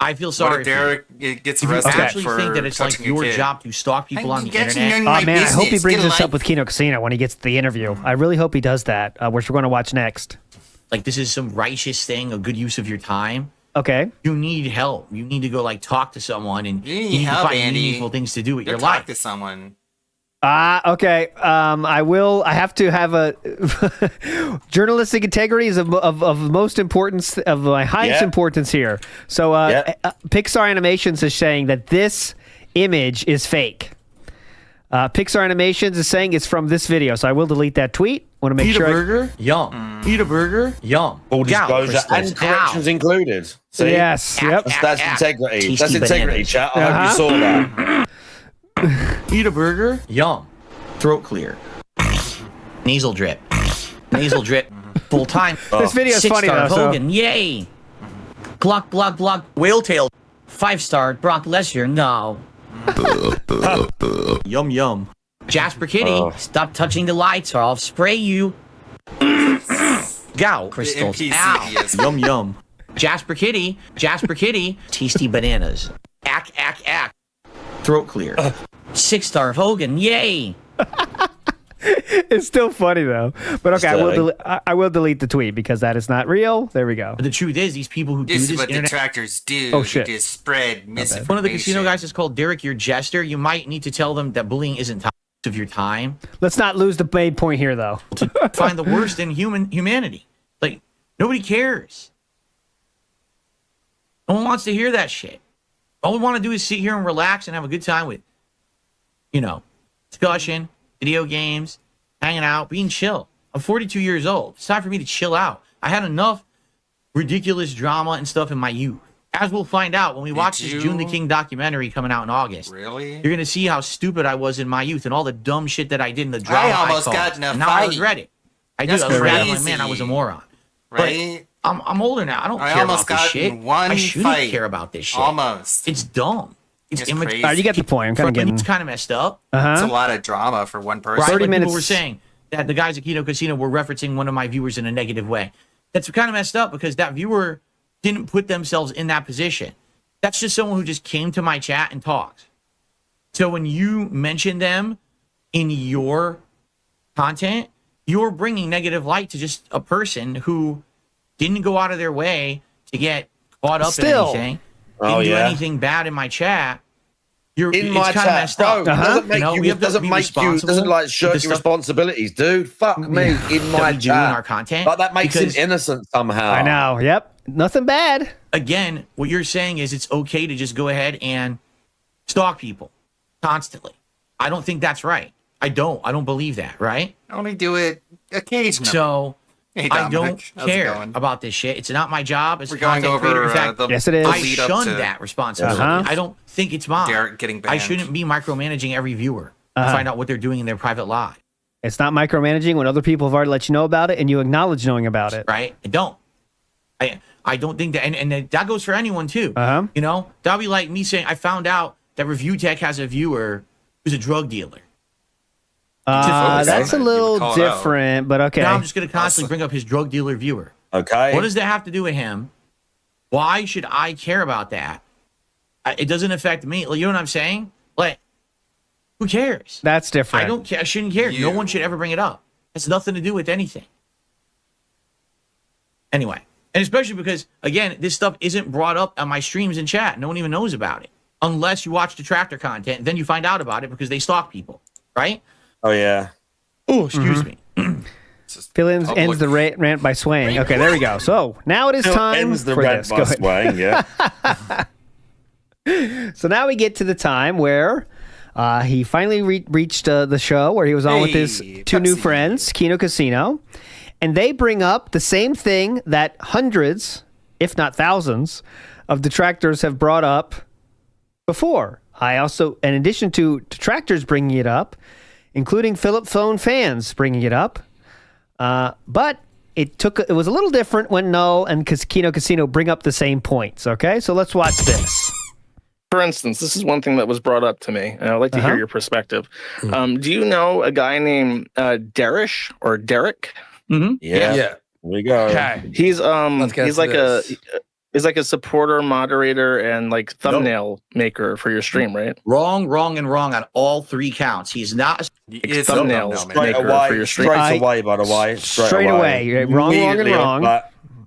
I feel What sorry. if Derek gets if you arrested actually for think that it's like touching a your kid? job to stalk people on the get internet. in Oh my man, I hope he business. brings Get a this up life. with Kino Casino when he gets to the interview. I really hope he does that, which we're going to watch next. Like this is some righteous thing, a good use of your time. Okay. You need help. You need to go like talk to someone, and You you need need to help, find Andy. meaningful things to do with Go your talk life. to someone. Okay. I will. I have to have a journalistic integrity is of most importance, of my highest Yeah. importance here. So, Pixar Animations is saying that this image is fake. Pixar Animations is saying it's from this video, so I will delete that tweet. Want to make Eat sure. a burger, yum. Eat a burger, yum. Full Gal disclosure crystals, and corrections ow. included. See? Yes. Yep. That's integrity. Tasty That's integrity, bananas. chat. I hope you saw that. Eat a burger, yum. Throat clear. Nasal drip. Nasal drip. Full time. This video is funny, Six-star though, so- Hogan, yay. Glock, glock, glock. Whale tail. 5-star Brock Lesnar, no. Yum, yum. Jasper Kitty, stop touching the lights or I'll spray you. Gal crystals. NPC Ow. is- Yum, yum. Jasper Kitty, tasty bananas. Ack, ack, ack. Throat clear. 6-star Hogan, yay. It's still funny though. But okay, Still. I will delete the tweet because that is not real. There we go. But the truth is, these people who do This this is what internet. detractors do. Oh, shit. They just spread misinformation. One of the casino guys is called Derek, your jester. You might need to tell them that bullying isn't top of your time. Let's not lose the main point here, though. To find the worst in humanity. Like, nobody cares. No one wants to hear that shit. All we want to do is sit here and relax and have a good time with, discussion, video games, hanging out, being chill. I'm 42 years old. It's time for me to chill out. I had enough ridiculous drama and stuff in my youth. As we'll find out when we watch this June the King documentary coming out in August. Really? You're going to see how stupid I was in my youth and all the dumb shit that I did in the drama. almost caused. got in a And now I fight. regret it. I do. That's I regret it. I'm like, crazy. man, I was a moron. Right? But I'm older now. I don't I care almost about this got shit. in one I shouldn't fight. care about this shit. Almost. It's dumb. It's It's immature. crazy. All right, you get the point. I'm kind of getting. It's kind of messed up. It's a lot of drama for one person. Right, 30 like minutes. People were saying that the guys at Kino Casino were referencing one of my viewers in a negative way. That's kind of messed up because that viewer didn't put themselves in that position. That's just someone who just came to my chat and talked. So when you mention them in your content, you're bringing negative light to just a person who didn't go out of their way to get caught up Still. in anything, Oh, didn't do yeah. anything bad in my chat. In it's my kind of chat, messed bro, up. doesn't make we you, have to doesn't be make you, responsible doesn't like with shirk the your stuff responsibilities, dude. Fuck me in my that we do in chat. our content. Like that makes because- him innocent somehow. I know. Yep. Nothing bad. Again, what you're saying is it's okay to just go ahead and stalk people constantly. I don't think that's right. I don't believe that, right? I only do it occasionally. So Hey, I don't Dominic, how's it care going? about this shit. It's not my job as We're a going content creator. over In fact, the Yes, it is. I lead up shun to that responsibility. Uh-huh. I don't think it's mine. Derek getting banned. I shouldn't be micromanaging every viewer to Uh-huh. find out what they're doing in their private life, It's not micromanaging when other people have already let you know about it and you acknowledge knowing about it. right? I don't. I don't think that, and that goes for anyone too. Uh-huh. You know, that'll be like me saying I found out that Review Tech has a viewer who's a drug dealer. That's a You would little call it out. different, but okay. Now I'm just going to constantly bring up his drug dealer viewer. Okay. What does that have to do with him? Why should I care about that? It doesn't affect me. Like, you know what I'm saying? Like, who cares? That's different. I don't care. I shouldn't care. No one should ever bring it up. It has nothing to do with anything. Anyway, and especially because, again, this stuff isn't brought up on my streams and chat. No one even knows about it. Unless you watch detractor content, then you find out about it because they stalk people, right? Oh yeah. Oh, excuse me. Phil ends the rant by swaying. Okay, there we go. So now it is Phil time ends the for rant this. by Go ahead. swaying, yeah. So now we get to the time where he finally reached the show where he was on with his two new friends, Kino Casino. And they bring up the same thing that hundreds, if not thousands, of detractors have brought up before. I also, in addition to detractors bringing it up, including Philip Phone fans bringing it up, but it was a little different when Null and Kino Casino bring up the same points. Okay, so let's watch this. For instance, this is one thing that was brought up to me, and I'd like to hear your perspective. Do you know a guy named Darish or Derek? Mm-hmm. Yeah. Here we go. Okay. He's like a supporter, moderator, and like thumbnail maker for your stream, right? Wrong on all 3 counts. He's not a thumbnail maker for your stream. Straight away, by the way. Straight away. Wrong, and wrong.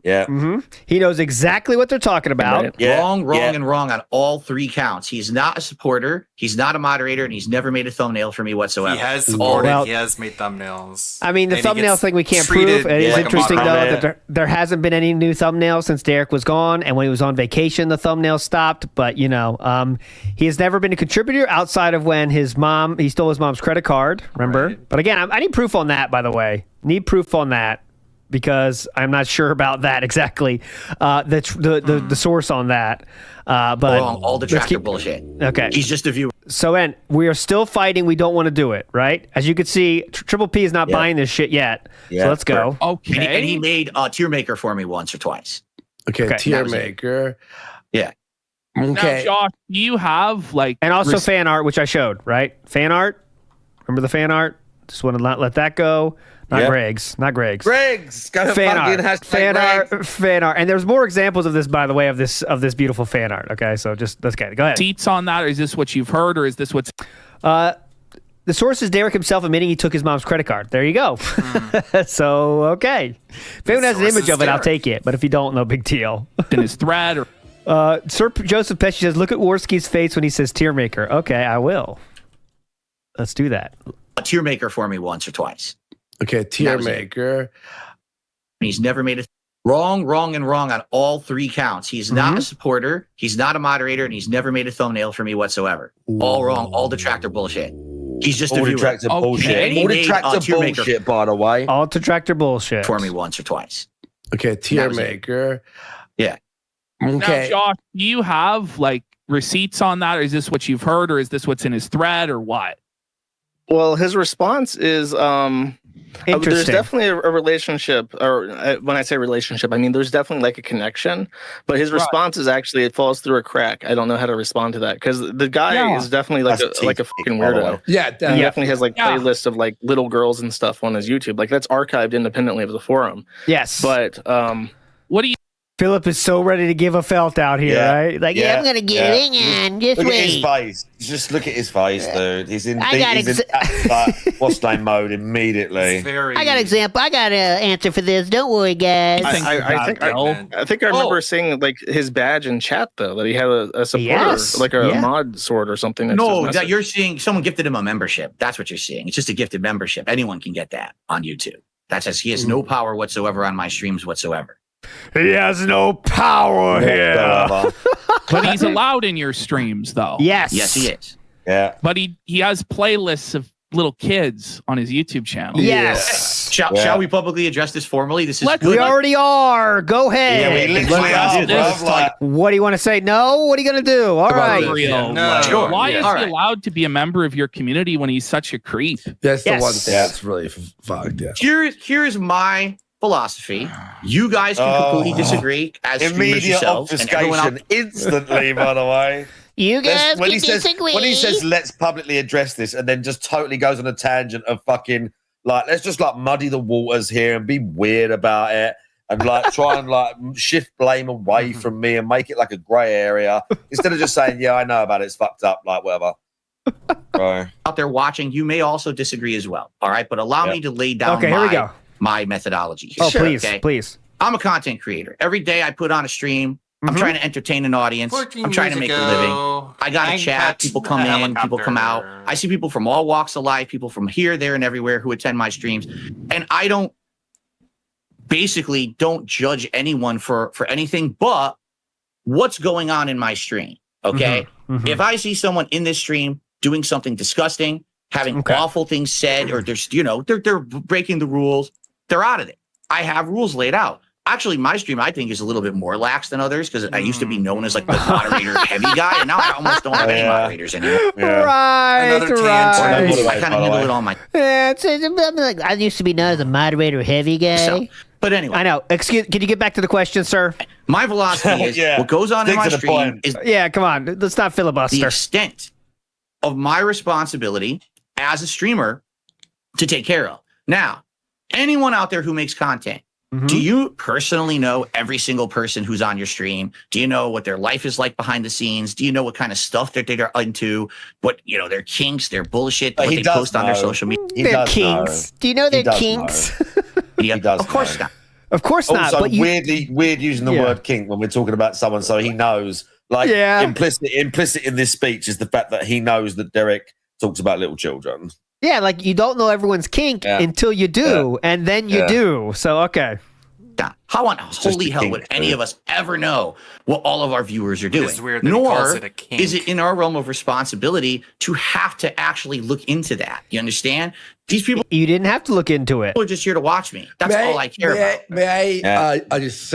Yeah. Mm-hmm. He knows exactly what they're talking about. Right. Yeah. Wrong on all 3 counts. He's not a supporter. He's not a moderator, and he's never made a thumbnail for me whatsoever. He has supported. He has made thumbnails. I mean, the thumbnail thing we can't prove. It is interesting, though, that there hasn't been any new thumbnails since Derek was gone, and when he was on vacation, the thumbnail stopped. But, he has never been a contributor outside of when he stole his mom's credit card, remember? Right. But again, I need proof on that, by the way. Need proof on that. Because I'm not sure about that exactly, the source on that. But all detractor bullshit. Okay, he's just a viewer. So, we are still fighting. We don't want to do it, right? As you can see, Triple P is not buying this shit yet. So let's go. Okay. And he made a tier maker for me once or twice. Okay. Tier maker. Yeah. Okay. Now, Josh, do you have and also fan art, which I showed, right? Fan art. Remember the fan art? Just want to not let that go. Not Greg's. Fan art. And there's more examples of this, by the way, of this beautiful fan art. Okay, so let's go ahead. Seats on that, or is this what you've heard, or is this what's? The source is Derek himself admitting he took his mom's credit card. There you go. So okay, if anyone has an image of it, I'll take it. But if you don't, no big deal. In his thread, or Sir Joseph Pesci says, "Look at Worski's face when he says tier maker." Okay, I will. Let's do that. A tier maker for me once or twice. Okay, tier maker. He's never made a wrong on all 3 counts. He's not a supporter. He's not a moderator, and he's never made a thumbnail for me whatsoever. All wrong. All detractor bullshit. He's just a viewer. Detractor bullshit. All detractor bullshit, by the way. All detractor bullshit. For me once or twice. Okay, tier maker. Yeah. Now, Okay. Josh, do you have receipts on that, or is this what you've heard, or is this what's in his thread, or what? Well, his response is there's definitely a relationship, or when I say relationship, I mean there's definitely a connection, but his response is actually it falls through a crack. I don't know how to respond to that because the guy is definitely like a fucking weirdo. Yeah, he definitely has playlists of little girls and stuff on his YouTube. That's archived independently of the forum. Yes, but what do you? Philip is so ready to give a felt out here, right? I'm gonna get it in. Just look wait. At his face. Just look at his face, dude. He's in what's name mode immediately. I got example. I got an answer for this. Don't worry, guys. I think I remember seeing his badge in chat though that he had a supporter, a mod sword or something. No, that you're seeing someone gifted him a membership. That's what you're seeing. It's just a gifted membership. Anyone can get that on YouTube. That says he has no power whatsoever on my streams whatsoever. He has no power here. But he's allowed in your streams, though. Yes, he is. Yeah. But he has playlists of little kids on his YouTube channel. Yes. Shall we publicly address this formally? This is we already are. Go ahead. What do you want to say? No. What are you going to do? All right. Why is he allowed to be a member of your community when he's such a creep? That's the one thing that's really fucked. Yeah. Here's my philosophy. You guys can completely disagree as streamers yourselves. Obfuscation instantly, by the way. You guys can disagree. When he says, let's publicly address this, and then just totally goes on a tangent of fucking, let's just, muddy the waters here and be weird about it and, try and, shift blame away from me and make it, a grey area instead of just saying, yeah, I know about it, it's fucked up, whatever. Right. Out there watching, you may also disagree as well, all right? But allow me to lay down my methodology here. Oh, please. I'm a content creator. Every day I put on a stream. I'm trying to entertain an audience. I'm trying to make a living. I got a chat. People come in, people come out. I see people from all walks of life, people from here, there, and everywhere who attend my streams. And I don't judge anyone for anything but what's going on in my stream. Okay? If I see someone in this stream doing something disgusting, having awful things said, or there's, they're breaking the rules, they're out of it. I have rules laid out. Actually, my stream, I think, is a little bit more lax than others because I used to be known as like the moderator heavy guy, and now I almost don't have any moderators anymore. Right, I kind of handle it on my. Yeah, I'm like, I used to be known as a moderator heavy guy. But anyway, I know. Excuse. Can you get back to the question, sir? My philosophy is what goes on in my stream is come on. Let's not filibuster. the extent of my responsibility as a streamer to take care of. Now, anyone out there who makes content. Do you personally know every single person who's on your stream? Do you know what their life is like behind the scenes? Do you know what kind of stuff that they're into? What, their kinks, their bullshit, what they post on their social media? Their kinks. Do you know their kinks? Yeah, of course not. Of course not. Also, But you, weird using the word kink when we're talking about someone, so he knows. Like implicit in this speech is the fact that he knows that Derek talks about little children. yeah, like you don't know everyone's kink until you do, and then you do. So okay. How on holy hell would any of us ever know what all of our viewers are doing? It's weird that he calls it a kink. Is it in our realm of responsibility to have to actually look into that? You understand? These people. You didn't have to look into it. People are just here to watch me. That's all I care about. May I just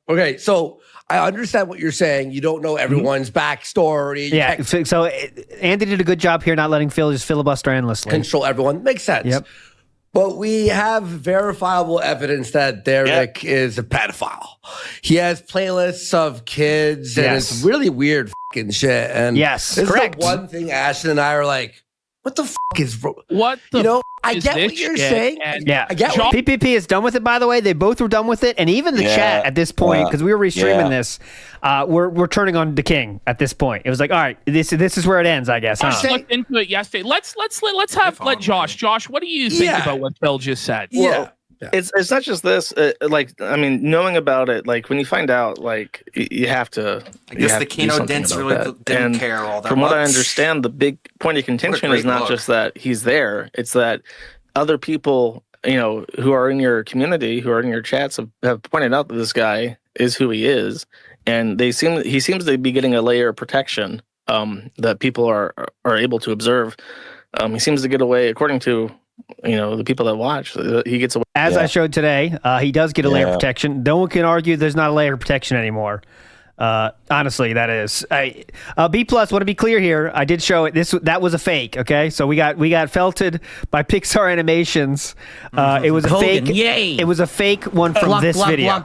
okay? So I understand what you're saying. You don't know everyone's backstory. Yeah. So Andy did a good job here, not letting Phil just filibuster endlessly. Control everyone. Makes sense. Yep. But we have verifiable evidence that Derek is a pedophile. He has playlists of kids, and it's really weird fucking shit. And this is the one thing Ashton and I are like, what the fuck is what the I get what you're saying. Yeah, I get PPP is done with it, by the way. They both were done with it, and even the chat at this point, because we were restreaming this, we're turning on the king at this point. It was like, all right, this is where it ends, I guess. I looked into it yesterday. Let's let Josh. Josh, what do you think about what Phil just said? It's not just this. Knowing about it, like when you find out, like you have to. I guess the Keno Dents really didn't care all that From what I much. understand, the big point of contention is not just that he's there; it's that other people, who are in your community, who are in your chats, have pointed out that this guy is who he is, and he seems to be getting a layer of protection that people are able to observe. He seems to get away, according to the people that watch, he gets away. As I showed today, he does get a layer of protection. No one can argue there's not a layer of protection anymore. Honestly, that is. B plus. Want to be clear here? I did show it. That was a fake. Okay, so we got felted by Pixar Animations. It was a Hogan, fake. yay. It was a fake one from this video.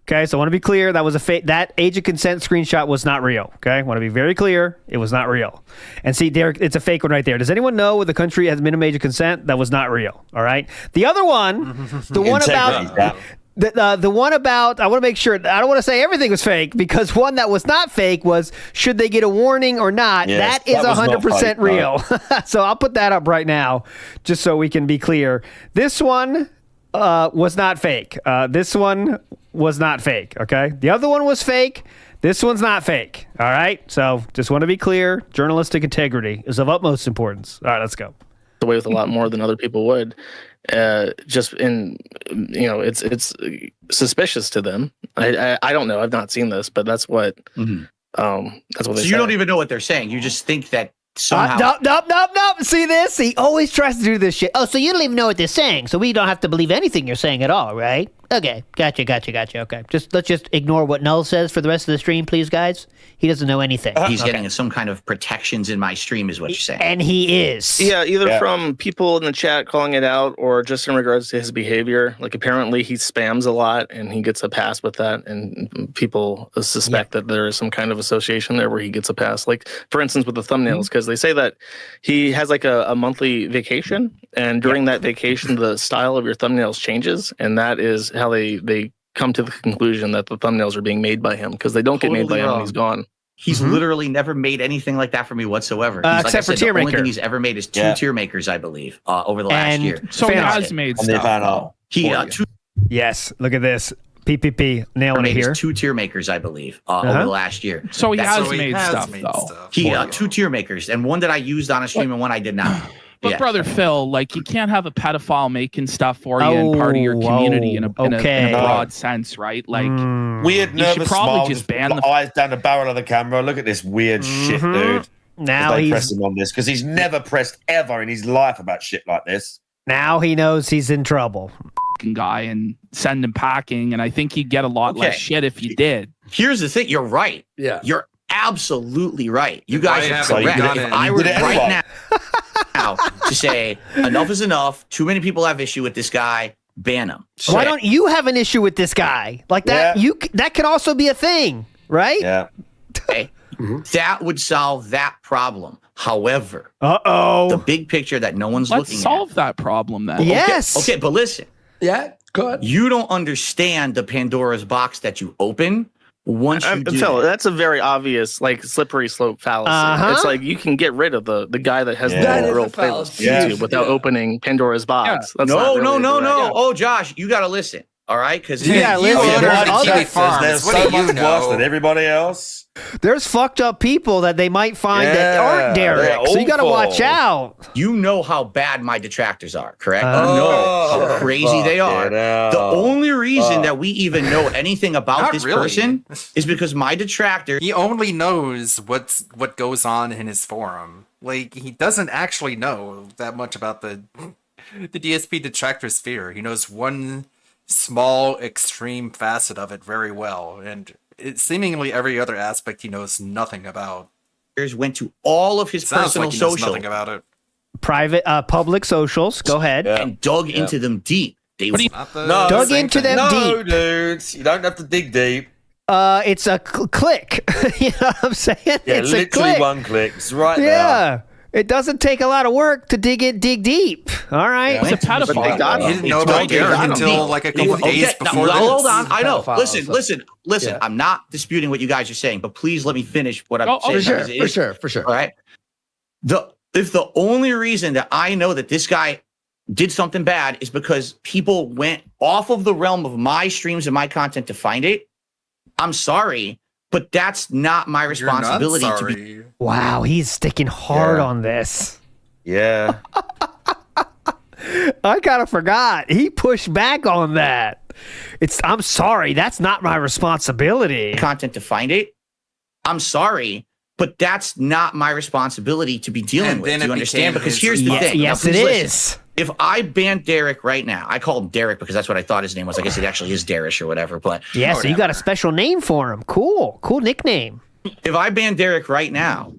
Okay, so I want to be clear. That was a fake. That age of consent screenshot was not real. Okay, I want to be very clear. It was not real. And see, Derek, it's a fake one right there. Does anyone know the country has minimum age of consent? That was not real. All right. The other one, the one about. The one about, I want to make sure, I don't want to say everything was fake, because one that was not fake was, should they get a warning or not? Yes, that is that was 100% fake, real. So I'll put that up right now, just so we can be clear. This one was not fake. This one was not fake, okay? The other one was fake. This one's not fake, all right? So just want to be clear, journalistic integrity is of utmost importance. All right, let's go. Away with a lot more than other people would. Just in, it's suspicious to them. I don't know. I've not seen this, but that's what that's what they say. So you don't even know what they're saying. You just think that somehow. Nope. See this? He always tries to do this shit. Oh, so you don't even know what they're saying, so we don't have to believe anything you're saying at all, right? Okay, gotcha. Okay, let's just ignore what Null says for the rest of the stream, please, guys. He doesn't know anything. He's getting some kind of protections in my stream, is what you're saying. And he is. Yeah, either from people in the chat calling it out, or just in regards to his behavior. Like apparently he spams a lot, and he gets a pass with that, and people suspect that there is some kind of association there where he gets a pass. Like for instance with the thumbnails, because they say that he has like a monthly vacation, and during that vacation the style of your thumbnails changes, and that is how they come to the conclusion that the thumbnails are being made by him, because they don't get made by him when he's gone. He's literally never made anything like that for me whatsoever. Except for Tier The only Maker. thing he's ever made is two Tier Makers, I believe, over the last year. So he has made stuff. Yes, look at this. PPP nailing it here. 2 Tier Makers, I believe, over the last year. So he has made stuff, though. He 2 Tier Makers, and one that I used on a stream and one I did not. But brother Phil, like you can't have a pedophile making stuff for you and part of your community in a broad sense, right? Like weird, you should nervous probably smile, just ban the eyes down the barrel of the camera. Look at this weird shit, dude. Now they he's press him on this because he's never pressed ever in his life about shit like this. Now he knows he's in trouble. fucking guy and send him packing. And I think he'd get a lot less shit if you did. Here's the thing. You're right. Yeah. You're absolutely right. You guys are correct. If I were it right anyway. now to say enough is enough, too many people have issue with this guy, ban him. Why don't you have an issue with this guy? Like that, that could also be a thing, right? Yeah. Okay. That would solve that problem. However, the big picture that no one's Let's looking solve that problem then. Yes. Okay, but listen. Yeah, good. You don't understand the Pandora's box that you open once you do Phil, that. that's a very obvious, like, slippery slope fallacy. It's like you can get rid of the guy that has the real playlist on YouTube without opening Pandora's box. That's not really No. Oh, Josh, you got to listen. All right, because There's so much worse than everybody else. There's fucked up people that they might find that aren't Derek, so you got to watch out. You know how bad my detractors are, correct? You know how crazy they are. The only reason that we even know anything about Not this really. person is because my detractor. He only knows what goes on in his forum. Like, he doesn't actually know that much about the DSP detractor sphere. He knows one small, extreme facet of it very well, and seemingly every other aspect he knows nothing about. Went to all of his personal like he knows social, nothing about it. Private, public socials. Go ahead. And dug into them deep. They dug into them deep. No, dudes, you don't have to dig deep. It's a click. You know what I'm saying? Yeah, it's literally a click. one click. It's right there. Yeah. It doesn't take a lot of work to dig deep. All right. It's a pedophile. He didn't know about Derek until like a couple days before this. Hold on. I know. Listen. I'm not disputing what you guys are saying, but please let me finish what I'm saying. For sure. All right. If the only reason that I know that this guy did something bad is because people went off of the realm of my streams and my content to find it, I'm sorry, but that's not my responsibility to be. Wow, he's sticking hard on this. Yeah. I kind of forgot. He pushed back on that. I'm sorry, that's not my responsibility. Content to find it. I'm sorry, but that's not my responsibility to be dealing with. Do you understand? Because here's the thing. Yes, it is. If I ban Derek right now, I call him Derek because that's what I thought his name was. I guess it actually is Darish or whatever. But yeah, so you got a special name for him. Cool nickname. If I ban Derek right now,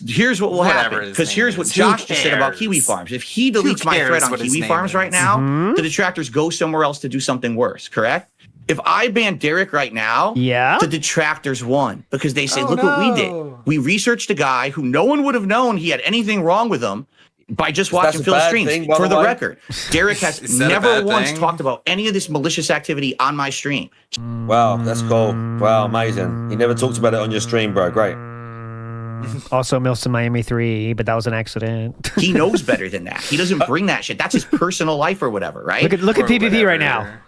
here's what will happen. Because here's what Josh just said about Kiwi Farms. If he deletes my thread on Kiwi Farms right now, the detractors go somewhere else to do something worse, correct? If I ban Derek right now, the detractors won because they say, look what we did. We researched a guy who no one would have known he had anything wrong with him by just watching Phil's streams. For the record, Derek has never once talked about any of this malicious activity on my stream. Wow, that's cool. Wow, amazing. You never talked about it on your stream, bro. Great. Also, Milson Miami 3, but that was an accident. He knows better than that. He doesn't bring that shit. That's his personal life or whatever, right? Look at PPP right now.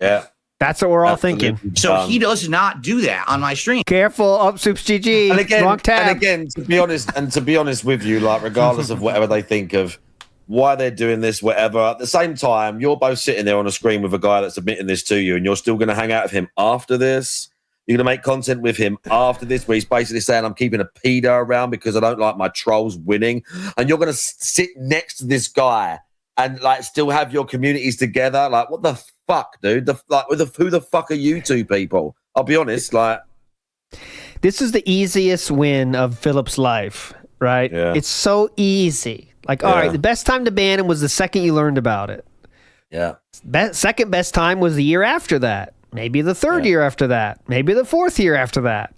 Yeah. That's what we're all thinking. So he does not do that on my stream. Careful, up Soups GG. And again, wrong tab. And again, to be honest with you, like regardless of whatever they think of why they're doing this, whatever, at the same time, you're both sitting there on a screen with a guy that's admitting this to you, and you're still going to hang out with him after this. You're going to make content with him after this, where he's basically saying, I'm keeping a pedo around because I don't like my trolls winning. And you're going to sit next to this guy and like still have your communities together. Like, what the fuck, dude? Who the fuck are you two people? I'll be honest, like. This is the easiest win of Philip's life, right? Yeah. It's so easy. Like, all right, the best time to ban him was the second you learned about it. Yeah. Second best time was the year after that. Maybe the third year after that. Maybe the fourth year after that.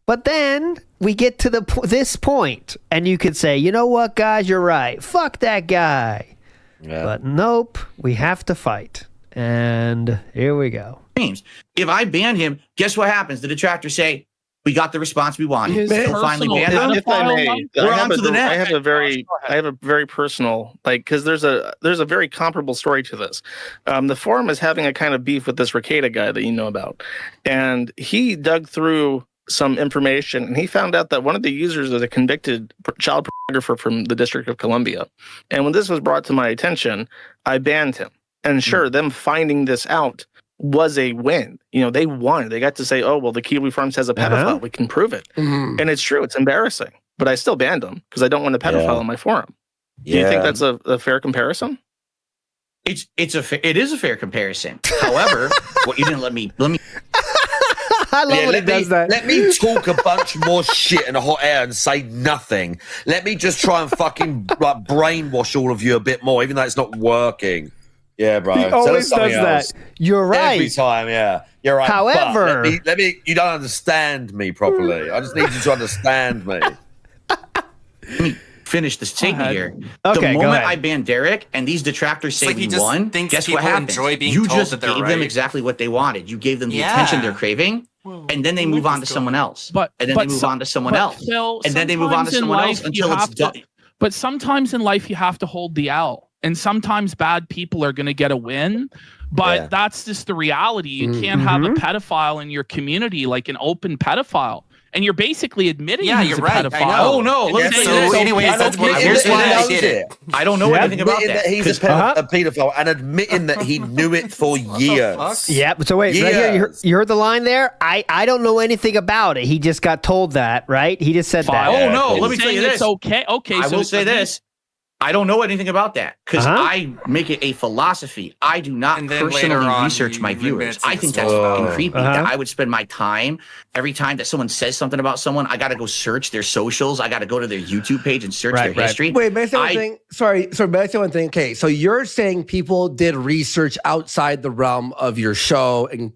But then we get to this point, and you could say, you know what, guys, you're right. Fuck that guy. Yeah. But nope, we have to fight. And here we go. If I ban him, guess what happens? The detractors say, we got the response we wanted. Finally banned him. If I may, we're on to the next. I have a very personal, because there's a very comparable story to this. The forum is having a kind of beef with this Ricada guy that you know about, and he dug through some information and he found out that one of the users is a convicted child pornographer from the District of Columbia. And when this was brought to my attention, I banned him. And sure, them finding this out was a win. You know, they won. They got to say, oh, well, the Kiwi Farms has a pedophile. We can prove it. And it's true. It's embarrassing. But I still banned him because I don't want a pedophile on my forum. Do you think that's a fair comparison? It is a fair comparison. However, what you didn't let me. I love when he does that. Let me talk a bunch more shit in a hot air and say nothing. Let me just try and fucking like brainwash all of you a bit more, even though it's not working. Yeah, bro. He always does that. You're right. Every time, yeah. You're right. However, but let me. You don't understand me properly. I just need you to understand me. Let me finish this statement here. Okay, the go moment ahead. I banned Derek and these detractors say like we he just won, thinks guess what people happened? enjoy being You told just that gave they're them right. exactly what they wanted. You gave them the Yeah. attention they're craving, and then they move on to someone else. But and then they move on to someone else. Phil, and then they move on to sometimes in someone else life until you it's have to- done. But sometimes in life you have to hold the L, and sometimes bad people are going to get a win. But that's just the reality. You can't have a pedophile in your community, like an open pedophile. And you're basically admitting he's you're a right. pedophile. I know. Oh no! Let me Yeah, tell you so this. anyways, that's what Here's why I I did it. I don't know anything about Admitting that. that he's a pedophile and admitting that he knew it for years. Yeah, so wait, right here, you heard the line there? I don't know anything about it. He just got told that, right? He just said that. Oh no! Let me tell you this. It's okay. Okay, I so will say this. I don't know anything about that because Uh-huh. I make it a philosophy. I do not And then later personally on, research you my admit viewers. to I the think that's story. fucking creepy. Uh-huh. That I would spend my time every time that someone says something about someone. I got to go search their socials. I got to go to their YouTube page and search their history. Wait, may I say one thing? Sorry, may I say one thing? Okay, so you're saying people did research outside the realm of your show and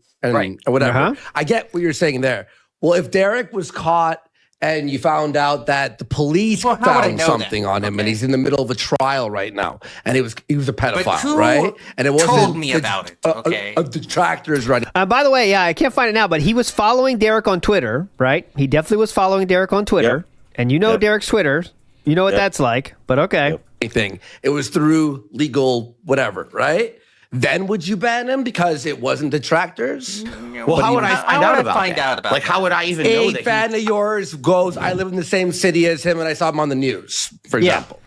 whatever. Uh-huh. I get what you're saying there. Well, if Derek was caught and you found out that the police how would I found know something that? on him and he's in the middle of a trial right now and he was a pedophile, who right? And it wasn't told me about it, okay? a detractors running. By the way, yeah, I can't find it now, but he was following Derek on Twitter, right? He definitely was following Derek on Twitter. And you know Derek's Twitter. You know what that's like, but okay. Anything. It was through legal whatever, right? Then would you ban him because it wasn't detractors? Well, how would I find out about that? Like, how would I even know A that? fan of yours goes, I live in the same city as him and I saw him on the news, for example.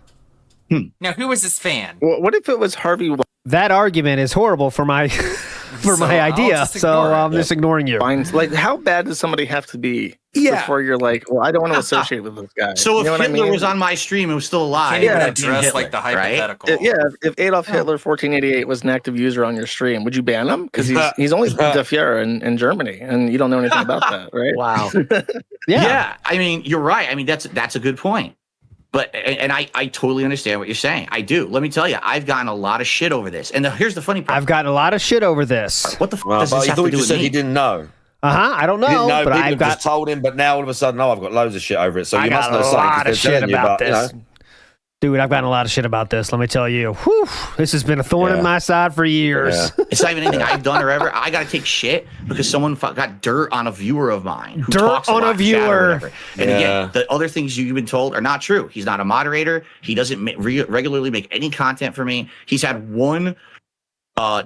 Now, who was his fan? What if it was Harvey? That argument is horrible for my my idea, so I'm just ignoring you. Like, how bad does somebody have to be before you're like, well, I don't want to associate with this guy? So You if know what I Hitler mean? was on my stream and was still alive, Can't even I'd be address Hitler, like the right? hypothetical. If Adolf Hitler 1488 was an active user on your stream, would you ban him? Because he's only the Führer in Germany, and you don't know anything about that, right? Wow. Yeah. I mean, you're right. I mean, that's a good point. But and I totally understand what you're saying. I do. Let me tell you, I've gotten a lot of shit over this. And here's the funny part. I've gotten a lot of shit over this. What the fuck does this But have to he do with said me? he didn't know. I don't He didn't know, know. but People I've have got just told him, but now all of a sudden, I've got loads of shit over it. So I you must got know a something. lot of 'cause they're shit telling you about you know. this. Dude, I've gotten a lot of shit about this. Let me tell you. Whew, this has been a thorn in my side for years. Yeah. It's not even anything I've done or ever. I got to take shit because someone got dirt on a viewer of mine. Who Dirt talks on a lot, chat or viewer. whatever. And again, the other things you've been told are not true. He's not a moderator. He doesn't regularly make any content for me. He's had one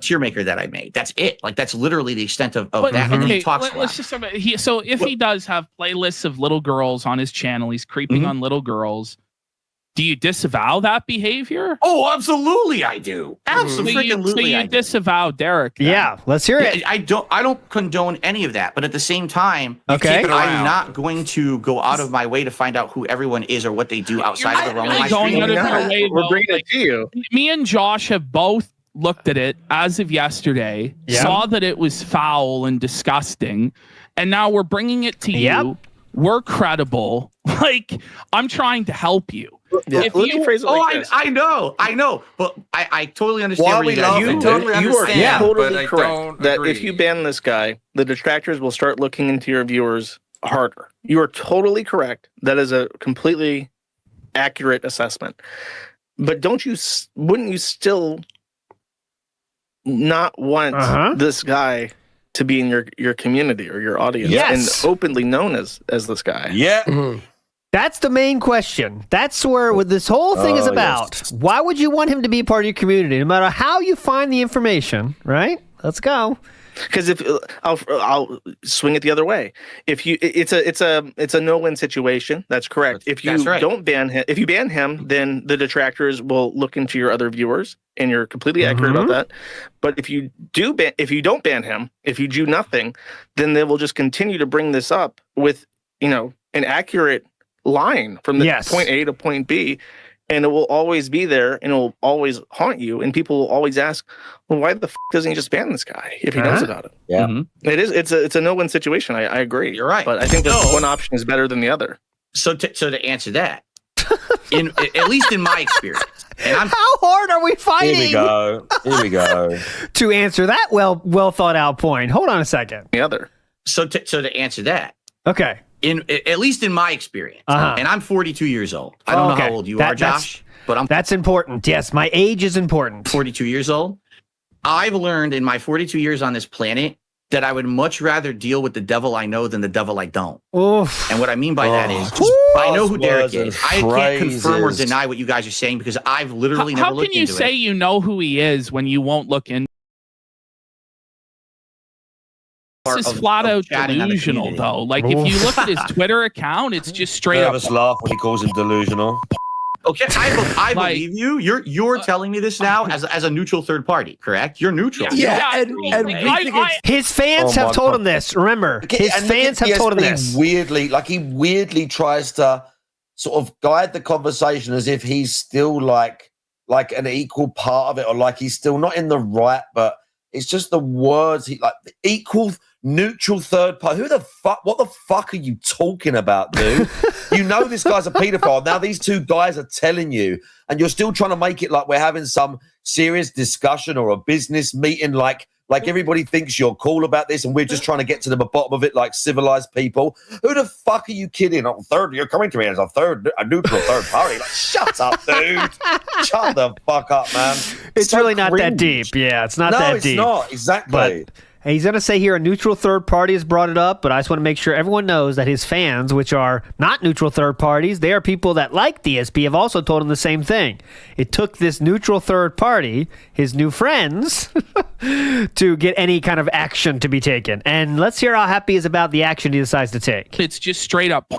tier maker that I made. That's it. Like, that's literally the extent of that. And then he talks a lot. Let's just so if he does have playlists of little girls on his channel, he's creeping on little girls. Do you disavow that behavior? Oh, absolutely, I do. Absolutely, So you disavow Derek. then? Yeah, let's hear it. I don't condone any of that, but at the same time, Okay. keep it around. I'm not going to go out of my way to find out who everyone is or what they do outside of the realm of really my going stream. out of your way, We're though, bringing like, it to you. Me and Josh have both looked at it as of yesterday, saw that it was foul and disgusting, and now we're bringing it to you. We're credible. Like, I'm trying to help you. Let me phrase it like this. I know, but I totally understand Why where are we you guys laughing? are. You totally are understand, totally but I correct don't that agree. if you ban this guy, the detractors will start looking into your viewers harder. You are totally correct. That is a completely accurate assessment. But wouldn't you still not want this guy to be in your community or your audience and openly known as this guy? Yeah. That's the main question. That's where what this whole thing is about. Yes. Why would you want him to be part of your community? No matter how you find the information, right? Let's go. Because if I'll swing it the other way. If you, it's a no-win situation. That's correct. If you don't ban him, if you ban him, then the detractors will look into your other viewers, and you're completely accurate about that. But if you don't ban him, if you do nothing, then they will just continue to bring this up with an accurate line from the point A to point B. and it will always be there, and it will always haunt you. And people will always ask, "Well, why the doesn't he just ban this guy if he knows about it?" Yeah, it's a no-win situation. I agree. You're right, but I think that one option is better than the other. So to answer that, at least in my experience, and how hard are we fighting? Here we go. To answer that well thought out point. Hold on a second. The other. So to answer that, okay. At least in my experience, and I'm 42 years old. I don't know how old you are, Josh, but that's important. Yes, my age is important. 42 years old. I've learned in my 42 years on this planet that I would much rather deal with the devil I know than the devil I don't. Oof. And what I mean by that is, I know who Derek is. I can't confirm or deny what you guys are saying because I've literally never looked into it. How can you say you know who he is when you won't look in? This is flat out delusional, though. Like, if you look at his Twitter account, it's just straight up. Laugh when he calls him delusional. Okay, I believe you. You're telling me this now as a neutral third party, correct? You're neutral. Yeah, his fans have told him this. Remember, his fans have told him this. He weirdly tries to sort of guide the conversation as if he's still like an equal part of it, or like he's still not in the right, but it's just the words he like equal. Neutral third party. Who the fuck? What the fuck are you talking about, dude? You know this guy's a pedophile. Now these two guys are telling you, and you're still trying to make it like we're having some serious discussion or a business meeting. Like everybody thinks you're cool about this, and we're just trying to get to the bottom of it like civilized people. Who the fuck are you kidding? You're coming to me as a neutral third party. Like, shut up, dude. Shut the fuck up, man. It's so really not that deep. Yeah, it's not that deep. No, it's not. Exactly. But he's going to say here a neutral third party has brought it up, but I just want to make sure everyone knows that his fans, which are not neutral third parties, they are people that like DSP, have also told him the same thing. It took this neutral third party, his new friends, to get any kind of action to be taken. And let's hear how happy he is about the action he decides to take. It's just straight up.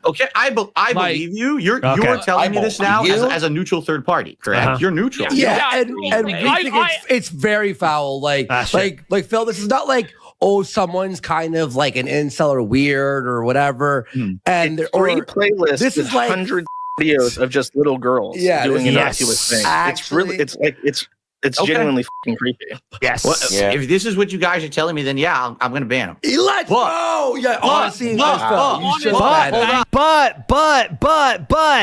Okay, I believe you. You're telling me this now as a neutral third party, correct? You're neutral. Yeah, and we think it's very foul. Like Phil, this is not like, oh, someone's kind of like an incel or weird or whatever. And three playlists. This is like hundreds of videos of just little girls doing innocuous things. It's genuinely fucking creepy. Yes. Well, if this is what you guys are telling me, then I'm going to ban him. Let's go. Yeah, honestly, but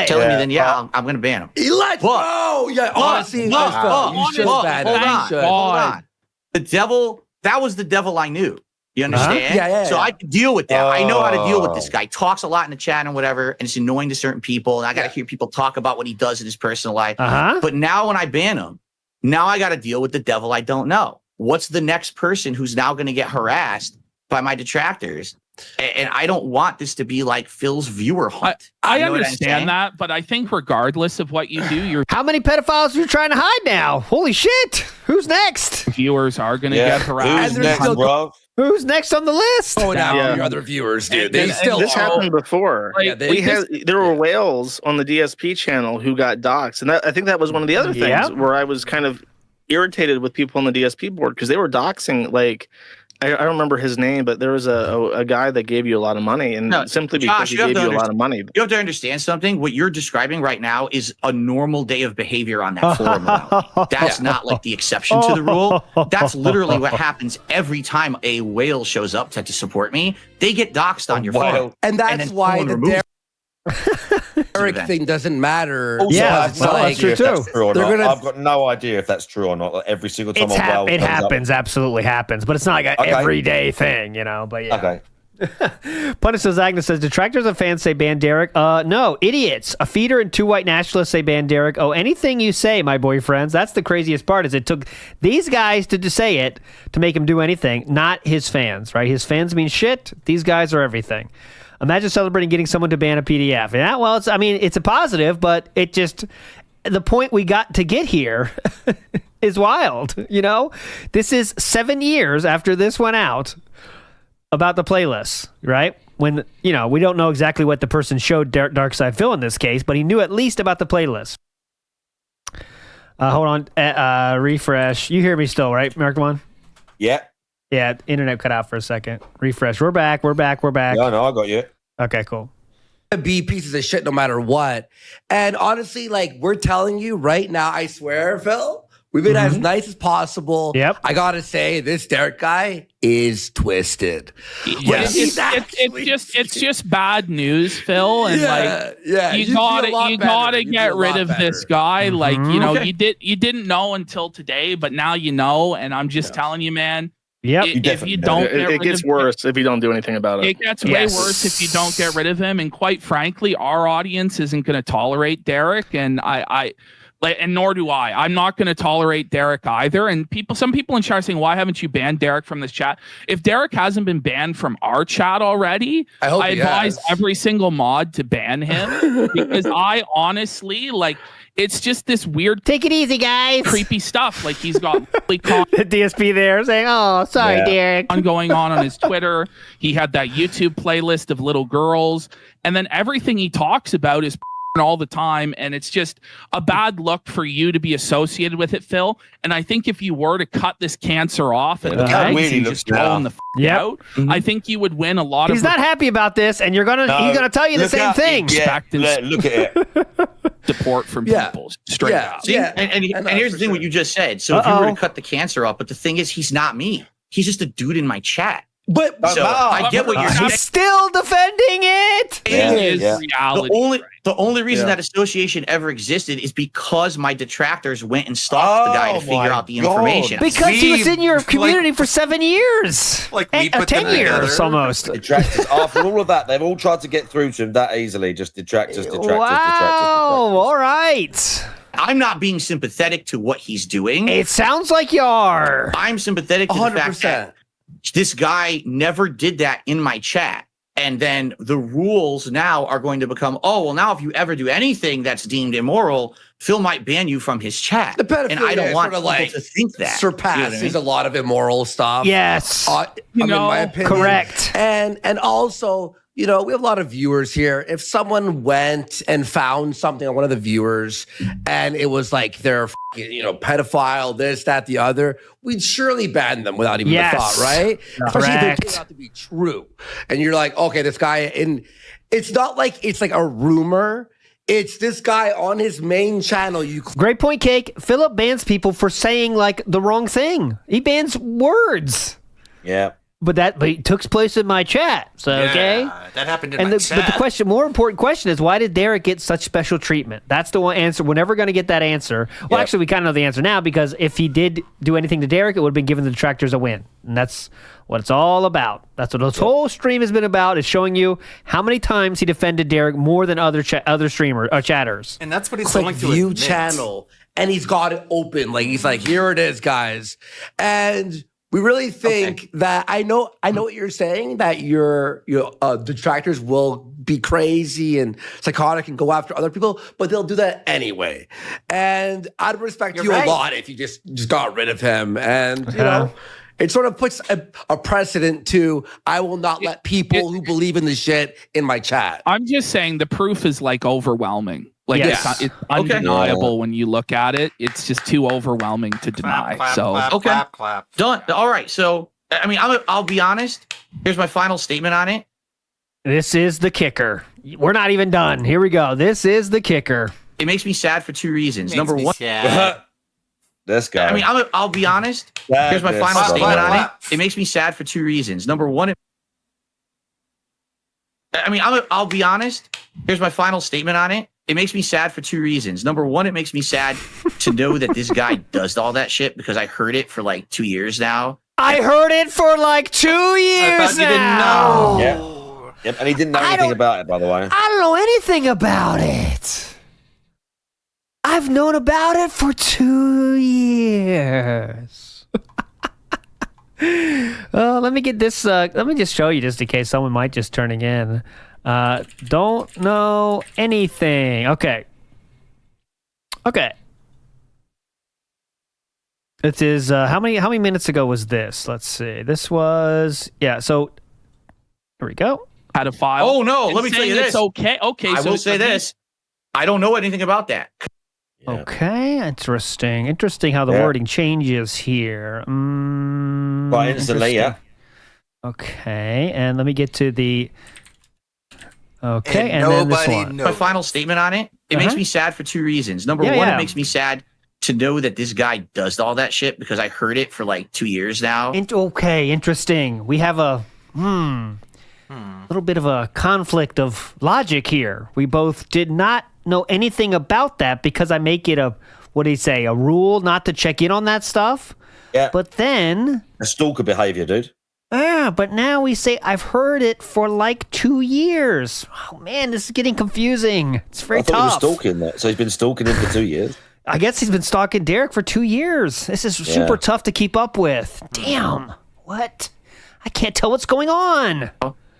telling me, then I'm going to ban him. Let's go. Yeah, honestly, you should ban him. Hold on. The devil. That was the devil I knew. You understand? Yeah. So I can deal with that. I know how to deal with this guy. Talks a lot in the chat and whatever, and it's annoying to certain people. And I got to hear people talk about what he does in his personal life. But now when I ban him, now I got to deal with the devil I don't know. What's the next person who's now going to get harassed by my detractors? And I don't want this to be like Phil's viewer hunt. I understand that, but I think regardless of what you do, you're how many pedophiles are you trying to hide now? Holy shit! Who's next? Viewers are going to get harassed. Who's next, bro? Who's next on the list? Oh, now your other viewers, dude. This happened before. There were whales on the DSP channel who got doxxed, and I think that was one of the other things where I was kind of irritated with people on the DSP board because they were doxing. Like, I don't remember his name, but there was a guy that gave you a lot of money, and simply because he gave you a lot of money. You have to understand something. What you're describing right now is a normal day of behavior on that forum. That's not like the exception to the rule. That's literally what happens every time a whale shows up to support me. They get doxxed on your forum. And that's why the Derek thing doesn't matter. That's true too. I've got no idea if that's true or not. Like, every single time it happens, absolutely happens, but it's not like an everyday thing, you know. But yeah. Okay. Punishes Agnes says, detractors and fans say ban Derek. No, idiots. A feeder and two white nationalists say ban Derek. Oh, anything you say, my boyfriends. That's the craziest part, is it took these guys to say it to make him do anything, not his fans, right? His fans mean shit. These guys are everything. Imagine celebrating getting someone to ban a PDF. Yeah, well, it's a positive, but it just, the point we got to get here is wild, you know? This is 7 years after this went out about the playlist, right? When, you know, we don't know exactly what the person showed Darkside Phil in this case, but he knew at least about the playlist. Hold on, refresh. You hear me still, right, Mark One? Yeah. Yeah, internet cut out for a second. Refresh. We're back. Yeah, no, I got you. Okay, cool. be pieces of shit no matter what. And honestly, like we're telling you right now, I swear, Phil, we've been as nice as possible. Yep. I gotta say, this Derek guy is twisted. Yes. It's just bad news, Phil. And you gotta get rid of this guy. Like, you know, you didn't know until today, but now you know. And I'm just telling you, man. Yep. If you don't, it gets worse if you don't do anything about it. It gets way worse if you don't get rid of him. And quite frankly, our audience isn't going to tolerate Derek, and and nor do I. I'm not going to tolerate Derek either. And some people in chat are saying, "Why haven't you banned Derek from this chat?" If Derek hasn't been banned from our chat already, I advise every single mod to ban him because I honestly like. It's just this weird, take it easy, guys, creepy stuff. Like he's got the DSP there saying, "Oh, sorry, Derek." Going on his Twitter. He had that YouTube playlist of little girls, and then everything he talks about is all the time, and it's just a bad look for you to be associated with it, Phil. And I think if you were to cut this cancer off and just throw him the out, I think you would win a lot of. He's not happy about this, and he's gonna tell you the same thing. Look at it. Support from people straight up. See, and here's the thing: what you just said. So if you were to cut the cancer off, but the thing is, he's not me. He's just a dude in my chat. But I get what you're saying. He's still defending it. It is reality. The only reason that association ever existed is because my detractors went and stalked the guy to figure out the information. Because he was in your community for 7 years. Like we put 10 years almost. Detractors. After all of that, they've all tried to get through to him that easily. Just detractors. Wow. All right. I'm not being sympathetic to what he's doing. It sounds like you are. I'm sympathetic to 100%. The fact that this guy never did that in my chat. And then the rules now are going to become, now if you ever do anything that's deemed immoral, Phil might ban you from his chat. The pedophilia, and I don't want sort of people to think that. Surpasses a lot of immoral stuff. Yes. In my opinion. Correct. And also, you know, we have a lot of viewers here. If someone went and found something on one of the viewers and it was like they're, pedophile, this, that, the other, we'd surely ban them without even a thought, right? Especially if it turned out to be true. And you're like, okay, this guy, and it's not like it's like a rumor. It's this guy on his main channel. Great point, Cake. Philip bans people for saying like the wrong thing. He bans words. Yeah. But it took place in my chat. So okay, that happened in my chat. But the more important question is, why did Derek get such special treatment? That's the one answer. We're never going to get that answer. Well, actually, we kind of know the answer now because if he did do anything to Derek, it would have been giving the detractors a win, and that's what it's all about. That's what this whole stream has been about. Is showing you how many times he defended Derek more than other streamers or chatters. And that's what he's like view channel, and he's got it open. Like he's like, here it is, guys, and. We really think that I know what you're saying, that your detractors will be crazy and psychotic and go after other people, but they'll do that anyway. And I'd respect you a lot if you just got rid of him. And you know, it sort of puts a precedent to I will not let people who believe in the shit in my chat. I'm just saying the proof is like overwhelming. Like it's undeniable when you look at it. It's just too overwhelming to deny. Clap. Done. All right. So I mean, I'll be honest. Here's my final statement on it. This is the kicker. We're not even done. Here we go. This is the kicker. It makes me sad for two reasons. Number one, this guy. I mean, I'll be honest. Here's my final statement on it. It makes me sad for two reasons. Number one, I'll be honest. Here's my final statement on it. It makes me sad for two reasons. Number one, it makes me sad to know that this guy does all that shit because I heard it for like 2 years now. I heard it for like 2 years now. You didn't know. Yep, and he didn't know anything about it, by the way. I don't know anything about it. I've known about it for 2 years. Let me get this. Let me just show you just in case someone might just turning in. Don't know anything. Okay. It is how many minutes ago was this? Let's see. This was so here we go. Pedophile. Oh no, let me tell you this. It's okay. I will say this. I don't know anything about that. Yeah. Okay, interesting. Interesting how the wording changes here. Quite instantly, yeah. Okay, and let me get to the Okay, and then this one. My final statement on it. It makes me sad for two reasons. Number one, it makes me sad to know that this guy does all that shit because I heard it for like 2 years now. Okay, interesting. We have a little bit of a conflict of logic here. We both did not know anything about that because I make it a, what do you say, a rule not to check in on that stuff. Yeah. But then... A stalker behavior, dude. Yeah, but now we say, I've heard it for like 2 years. Oh, man, this is getting confusing. It's very tough. I thought he was stalking that. So he's been stalking him for 2 years. I guess he's been stalking Derek for 2 years. This is super tough to keep up with. Damn. What? I can't tell what's going on.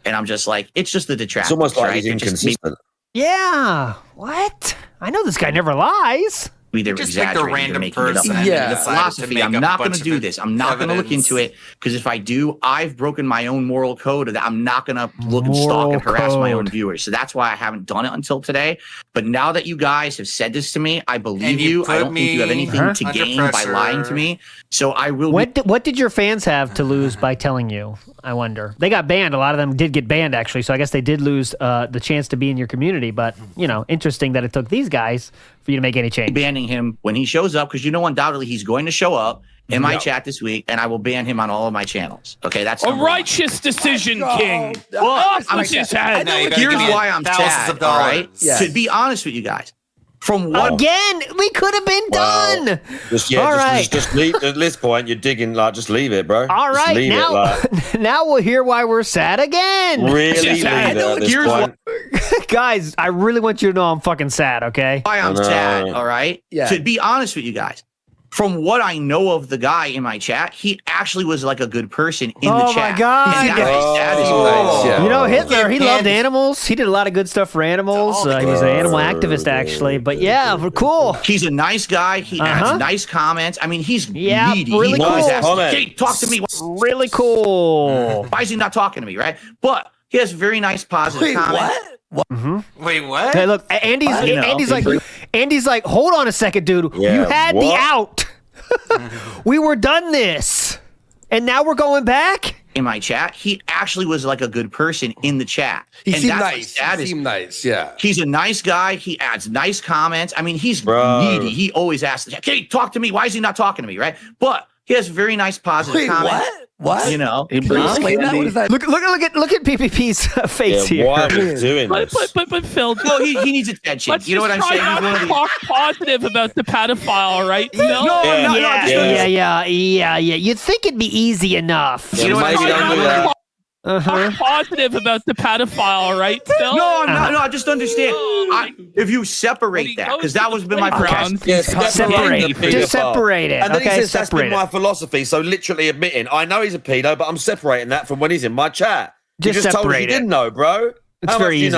And I'm just like, it's just the detractors. It's almost like right? he's inconsistent. Yeah. What? I know this guy never lies. Either just pick a exaggerating or random making it up. person. The philosophy, I'm not going to do this. I'm not going to look into it because if I do, I've broken my own moral code that I'm not going to look and stalk and harass my own viewers. So that's why I haven't done it until today. But now that you guys have said this to me, I believe you. I don't think you have anything to gain by lying to me. So I will. What did your fans have to lose by telling you? I wonder. They got banned. A lot of them did get banned, actually. So I guess they did lose the chance to be in your community. But, you know, interesting that it took these guys for you to make any change. Banning him when he shows up, because you know undoubtedly he's going to show up in my chat this week, and I will ban him on all of my channels. Okay, that's a righteous decision, King. Off with his head. Here's why I'm sad. All right, to be honest with you guys, from what again, we could have been done. Just leave. At this point, you're digging. Like, just leave it, bro. All right, leave now, now we'll hear why we're sad again. Really leave it at this point. Guys, I really want you to know I'm fucking sad. Okay, why I'm sad. All right, to be honest with you guys. From what I know of the guy in my chat, he actually was like a good person in the chat. Oh my God. And you know, Hitler, he loved animals. He did a lot of good stuff for animals. He was an animal activist, actually. But yeah, cool. He's a nice guy. He adds nice comments. I mean, he's needy. Really he always cool. asks, hey, talk to me. Really cool. Why is he not talking to me, right? But he has very nice positive comments. Wait, what? Hey, look, Andy's like, hold on a second, dude. Yeah, you had the out. We were done this, and now we're going back. In my chat, he actually was like a good person in the chat. He seemed nice. Yeah. He's a nice guy. He adds nice comments. I mean, he's needy. He always asks, "Hey, talk to me." Why is he not talking to me? Right? But he has very nice positive comments. What? You know, look at PPP's face here. Why are we doing this? But Phil, well, he needs attention. You know what I'm saying? Talk positive about the pedophile, right? Phil? Yeah. You'd think it'd be easy enough. You know what I'm saying? Talk positive about the pedophile, right, Phil? No, I'm not. No, I just understand. If you separate that, because that was been my problem. Separate it. And then he says that's separate been my philosophy. So literally admitting, I know he's a pedo, but I'm separating that from when he's in my chat. Just you just told us you didn't know, bro. It's very easy.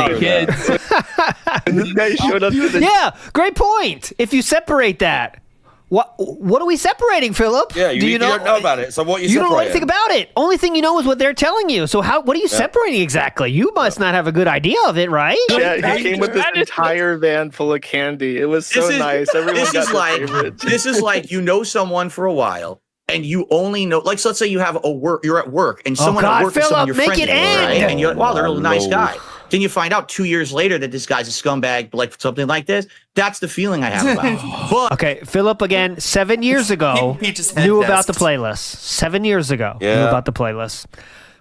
Yeah, great point. If you separate that. What are we separating, Philip? Yeah, you don't know about it. So what you don't know anything about it. Only thing you know is what they're telling you. So what are you separating exactly? You must not have a good idea of it, right? Yeah, he came with this entire van full of candy. It was so nice. This is like you know someone for a while. And you only know, like, so let's say you're at work, and someone at work is someone you're friendly with, right? And you're like, wow, they're a nice guy. Then you find out 2 years later that this guy's a scumbag, like something like this. That's the feeling I have about it. Okay, Philip, again, 7 years ago, knew about the playlist. 7 years ago, knew about the playlist.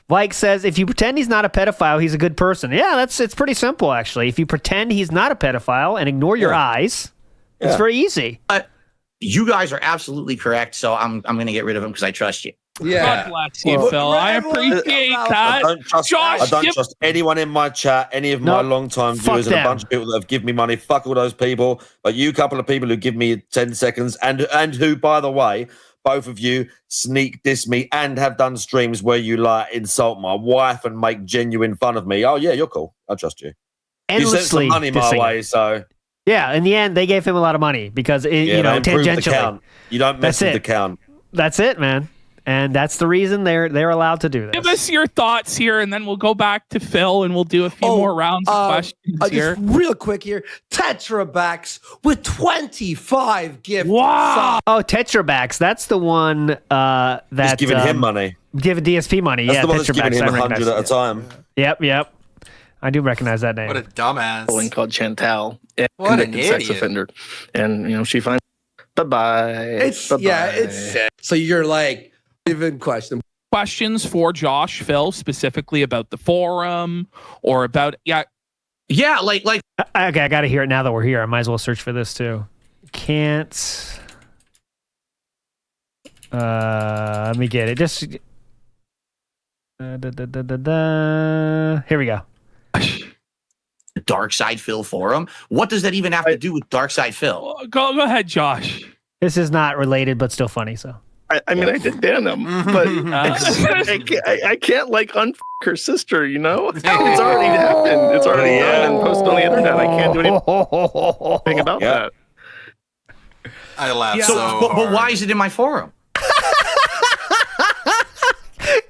Mike says, if you pretend he's not a pedophile, he's a good person. Yeah, it's pretty simple, actually. If you pretend he's not a pedophile and ignore your eyes, it's very easy. You guys are absolutely correct, so I'm going to get rid of him because I trust you. Yeah. God bless you, Phil. I appreciate that. I don't trust anyone in my chat, any of my long-time viewers, and a bunch of people that have given me money. Fuck all those people. But you couple of people who give me 10 seconds and who, by the way, both of you sneak diss me and have done streams where you like insult my wife and make genuine fun of me. Oh, yeah, you're cool. I trust you. You sent some money my way, so... Yeah, in the end, they gave him a lot of money because, tangentially. You don't mess with the count. That's it, man. And that's the reason they're allowed to do this. Give us your thoughts here, and then we'll go back to Phil, and we'll do a few more rounds of questions here. Just real quick here. Tetrabacks with 25 gifts. Wow. Oh, Tetrabacks. That's the one that's giving him money. Giving DSP money. That's the one that's giving him 100 at a time. Yep. I do recognize that name. What a dumbass. Woman called Chantal, What an convicted sex idiot. offender, and she finds. Bye-bye. It's Bye-bye. yeah, it's sad. So you're like even question. Questions for Josh, Phil, specifically about the forum or about like okay, I gotta hear it now that we're here. I might as well search for this too. Can't let me get it. Just here we go. Dark Side Phil forum. What does that even have to do with Dark Side Phil? Go ahead, Josh. This is not related, but still funny. So I mean, I did ban them, but I can't like unfuck her sister. You know, it's already happened. It's already done and posted on the internet. I can't do anything about that. I laughed but why is it in my forum?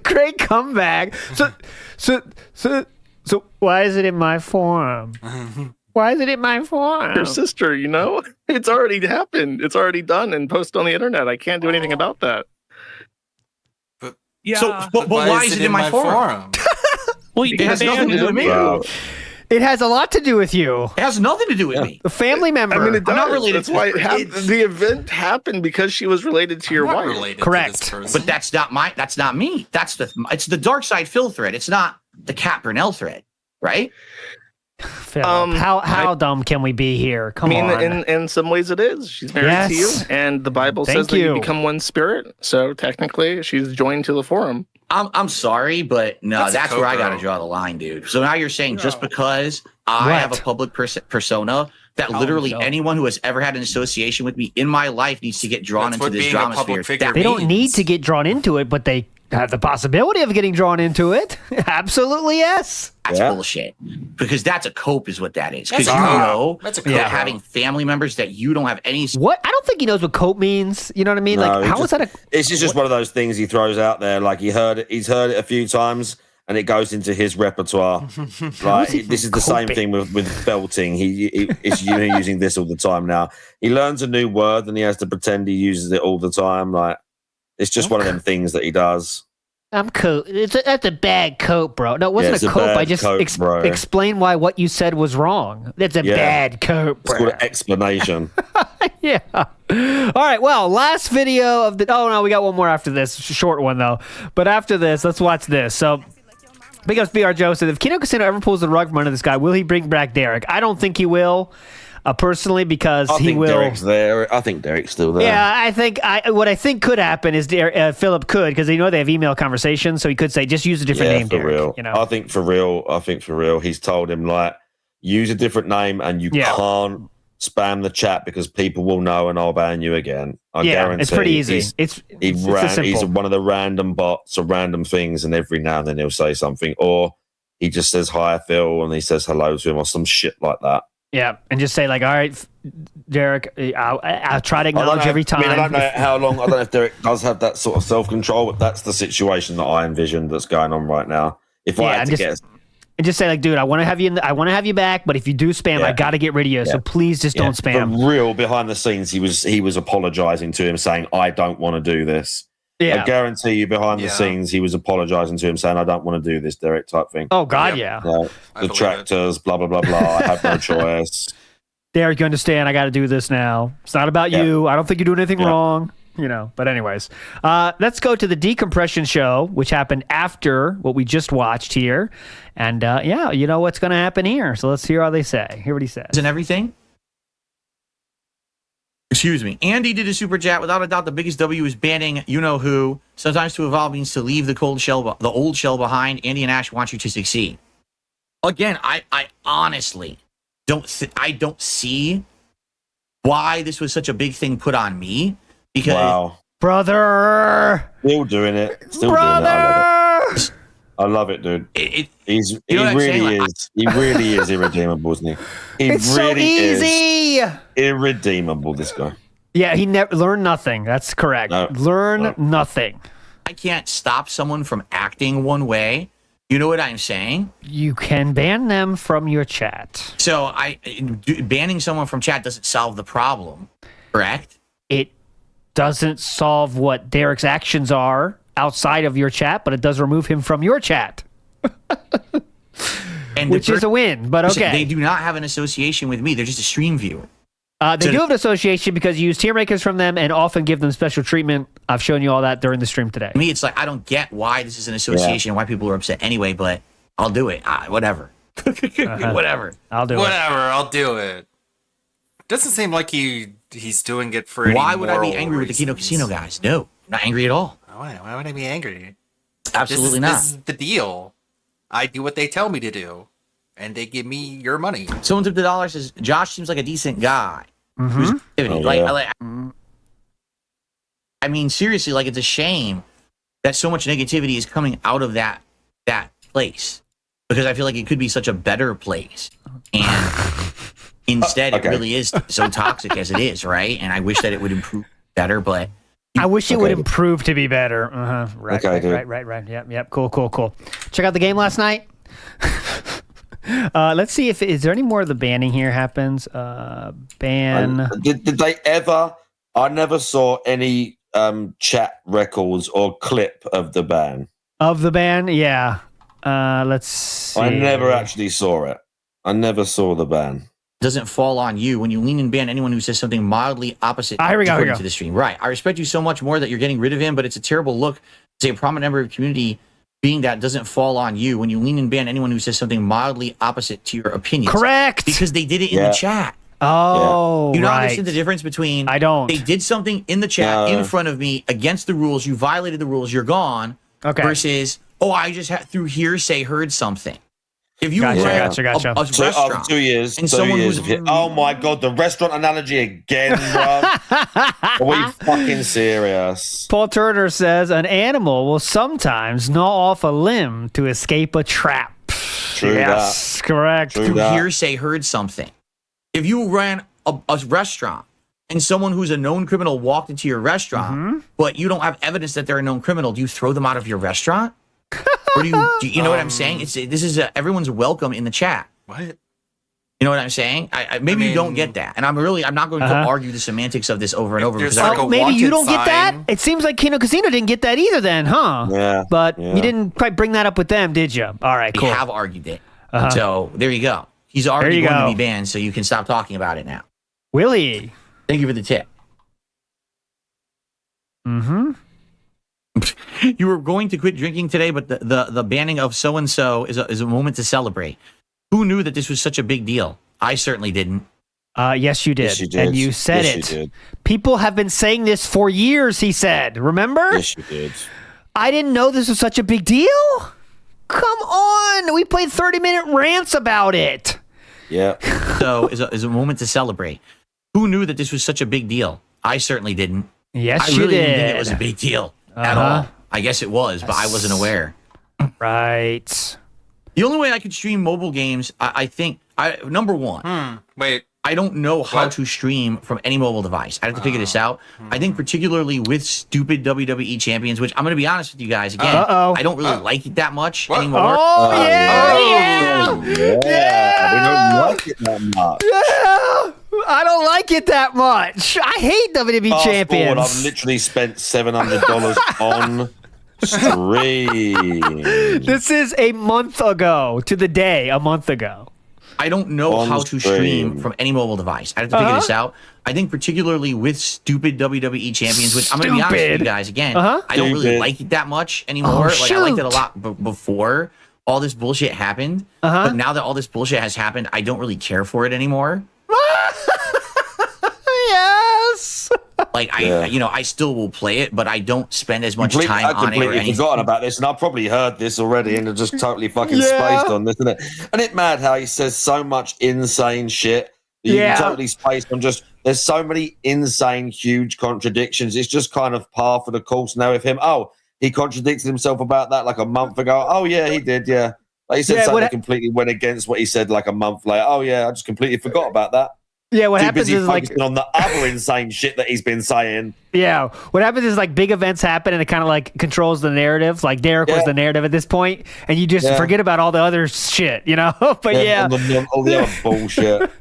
Great comeback. So why is it in my forum? Why is it in my forum? Her sister, you know, it's already happened. It's already done and posted on the internet. I can't do anything about that. But why is it in my forum? Well, it has nothing to do with me. It has a lot to do with you. It has nothing to do with me. The family member. I mean, it does. I'm not related That's why the event happened because she was related to your wife. Correct. But that's not me. It's the Dark Side Phil thread. It's not the Cat Brunel thread, right? Phil, how dumb can we be here? Come on. In some ways it is. She's married to you, and the Bible says that you become one spirit. So technically, she's joined to the forum. I'm sorry, but no, that's where I got to draw the line, dude. So now you're saying just because I have a public persona that literally anyone who has ever had an association with me in my life needs to get drawn into this drama sphere. They don't need to get drawn into it, but they have the possibility of getting drawn into it. Absolutely, yes. That's bullshit. Because that's a cope is what that is. Because that having family members that you don't have any... What? I don't think he knows what cope means. You know what I mean? No, like, how is that a... It's just one of those things he throws out there. Like he's heard it a few times and it goes into his repertoire. Like this is the same thing with belting. He's using this all the time now. He learns a new word and he has to pretend he uses it all the time. Like it's just one of them things that he does. I'm cope. That's a bad cope, bro. No, it wasn't a cope. I just explain why what you said was wrong. That's a bad cope, bro. It's called an explanation. Yeah. All right. Well, last video of the... Oh, no, we got one more after this. Short one, though. But after this, let's watch this. So, big ups BR Joseph. If Kino Casino ever pulls the rug from under this guy, will he bring back Derek? I don't think he will. Personally, because I he think will. Derek's there. I think Derek's still there. Yeah, I think what I think could happen is Philip could, because they have email conversations, so he could say just use a different name. For Derek, real. You know? I think for real. He's told him like use a different name and you can't spam the chat because people will know and I'll ban you again. I guarantee. It's pretty easy. It's he's one of the random bots or random things, and every now and then he'll say something, or he just says hi Phil and he says hello to him or some shit like that. Yeah, and just say like, all right, Derek, I'll try to acknowledge every time. I don't know how long. I don't know if Derek does have that sort of self-control, but that's the situation that I envision that's going on right now. If I had to guess. And just say like, dude, I want to have you. I want to have you back, but if you do spam, I got to get rid of you. So please just don't spam. For real, behind the scenes, he was apologizing to him, saying, "I don't want to do this." Yeah. I guarantee you, behind the scenes, he was apologizing to him, saying, "I don't want to do this, Derek," type thing. Oh God, yeah. The tractors, blah blah blah blah. I have no choice. Derek, you understand? I got to do this now. It's not about you. I don't think you're doing anything wrong. You know. But anyways, let's go to the decompression show, which happened after what we just watched here, and you know what's going to happen here. So let's hear how they say. Hear what he says. And everything. Excuse me. Andy did a super chat. Without a doubt, the biggest W is banning you-know-who. Sometimes to evolve means to leave the old shell behind. Andy and Ash want you to succeed. Again, I honestly don't see why this was such a big thing put on me. Because brother, still doing it. I love it, dude. He really is irredeemable, isn't he? It's really so easy. Is irredeemable, this guy. Yeah, he never learned nothing. That's correct. Learn nothing. I can't stop someone from acting one way. You know what I'm saying? You can ban them from your chat. So banning someone from chat doesn't solve the problem, correct? It doesn't solve what Derek's actions are outside of your chat, but it does remove him from your chat. And which is a win, but okay. They do not have an association with me. They're just a stream viewer. They do have an association because you use tier makers from them and often give them special treatment. I've shown you all that during the stream today. To me, it's like, I don't get why this is an association and why people are upset anyway, but I'll do it. Whatever. Whatever. I'll do it. Whatever, I'll do it. Doesn't seem like he's doing it for any Why would I be moral angry with the Kino reasons. Casino guys? No, not angry at all. Why would I be angry? Absolutely not. This is the deal. I do what they tell me to do, and they give me your money. Someone took the dollar, says, Josh seems like a decent guy. Mm-hmm. I mean, seriously, like, it's a shame that so much negativity is coming out of that place, because I feel like it could be such a better place, and instead it really is so toxic as it is, right? And I wish that it would improve better, but I wish it would improve to be better. Right. Yep. Cool. Check out the game last night. Let's see is there any more of the banning here happens. Ban. Did they ever? I never saw any chat records or clip of the ban. Of the ban, yeah. Let's see. I never actually saw it. I never saw the ban. Doesn't fall on you when you lean and ban anyone who says something mildly opposite here we go. to the stream. Right. I respect you so much more that you're getting rid of him, but it's a terrible look to say a prominent member of the community being that doesn't fall on you when you lean and ban anyone who says something mildly opposite to your opinions. Correct. Because they did it in the chat. Oh, You don't right. understand the difference between I don't. They did something in the chat in front of me against the rules. You violated the rules. You're gone. Okay. Versus, I just through hearsay heard something. If you Gotcha. a restaurant 2 years, and 2 someone years who's of oh my god, the restaurant analogy again, bro. Are we fucking serious? Paul Turner says an animal will sometimes gnaw off a limb to escape a trap. True yes, that. Correct. True through that. hearsay heard something. If you ran a restaurant and someone who's a known criminal walked into your restaurant, but you don't have evidence that they're a known criminal, do you throw them out of your restaurant? Or do you know what I'm saying? This is everyone's welcome in the chat. What? You know what I'm saying? Maybe you don't get that, and I'm not going to argue the semantics of this over and over. Because maybe you don't get that. It seems like Kino Casino didn't get that either, then, huh? Yeah. But you didn't quite bring that up with them, did you? All right, cool. We have argued it, so there you go. He's already going to be banned, so you can stop talking about it now. Willie, thank you for the tip. Mm-hmm. You were going to quit drinking today, but the banning of so and so is a moment to celebrate. Who knew that this was such a big deal? I certainly didn't. Yes, you did. Yes, you did. And you said Yes, it. you did. People have been saying this for years, he said. Remember? Yes, you did. I didn't know this was such a big deal. Come on. We played 30-minute rants about it. Yeah. So is a moment to celebrate. Who knew that this was such a big deal? I certainly didn't. Yes, I you really did. didn't think it was a big deal at all. I guess it was, but I wasn't aware. Right. The only way I could stream mobile games, I think, number one. Wait. I don't know how to stream from any mobile device. I have to figure this out. I think particularly with stupid WWE champions, which I'm going to be honest with you guys again, I don't really like it that much anymore. Oh, yeah. We don't like it that much. Yeah. I don't like it that much. I hate WWE Fast champions. forward, I've literally spent $700 on stream. This is a month ago to the day, a month ago. I don't know On how to stream from any mobile device. I have to figure this out. I think particularly with stupid WWE champions, which I'm going to be honest with you guys again, I don't really like it that much anymore. Like I liked it a lot before all this bullshit happened. But now that all this bullshit has happened, I don't really care for it anymore. Yes. Like I still will play it, but I don't spend as much time on it. I Or completely anything. forgotten about this, and I've probably heard this already, and just totally fucking spaced on this, isn't it? And it's mad how he says so much insane shit. You totally spaced on just. There's so many insane, huge contradictions. It's just kind of par for the course now with him. Oh, he contradicted himself about that like a month ago. Oh yeah, he did. Yeah, like he said something that completely went against what he said like a month later. Oh yeah, I just completely forgot about that. Yeah, what Too happens busy is like focusing on the other insane shit that he's been saying. Yeah, what happens is like big events happen and it kind of like controls the narrative. Like Derek was the narrative at this point, and you just forget about all the other shit, you know. But all the other bullshit.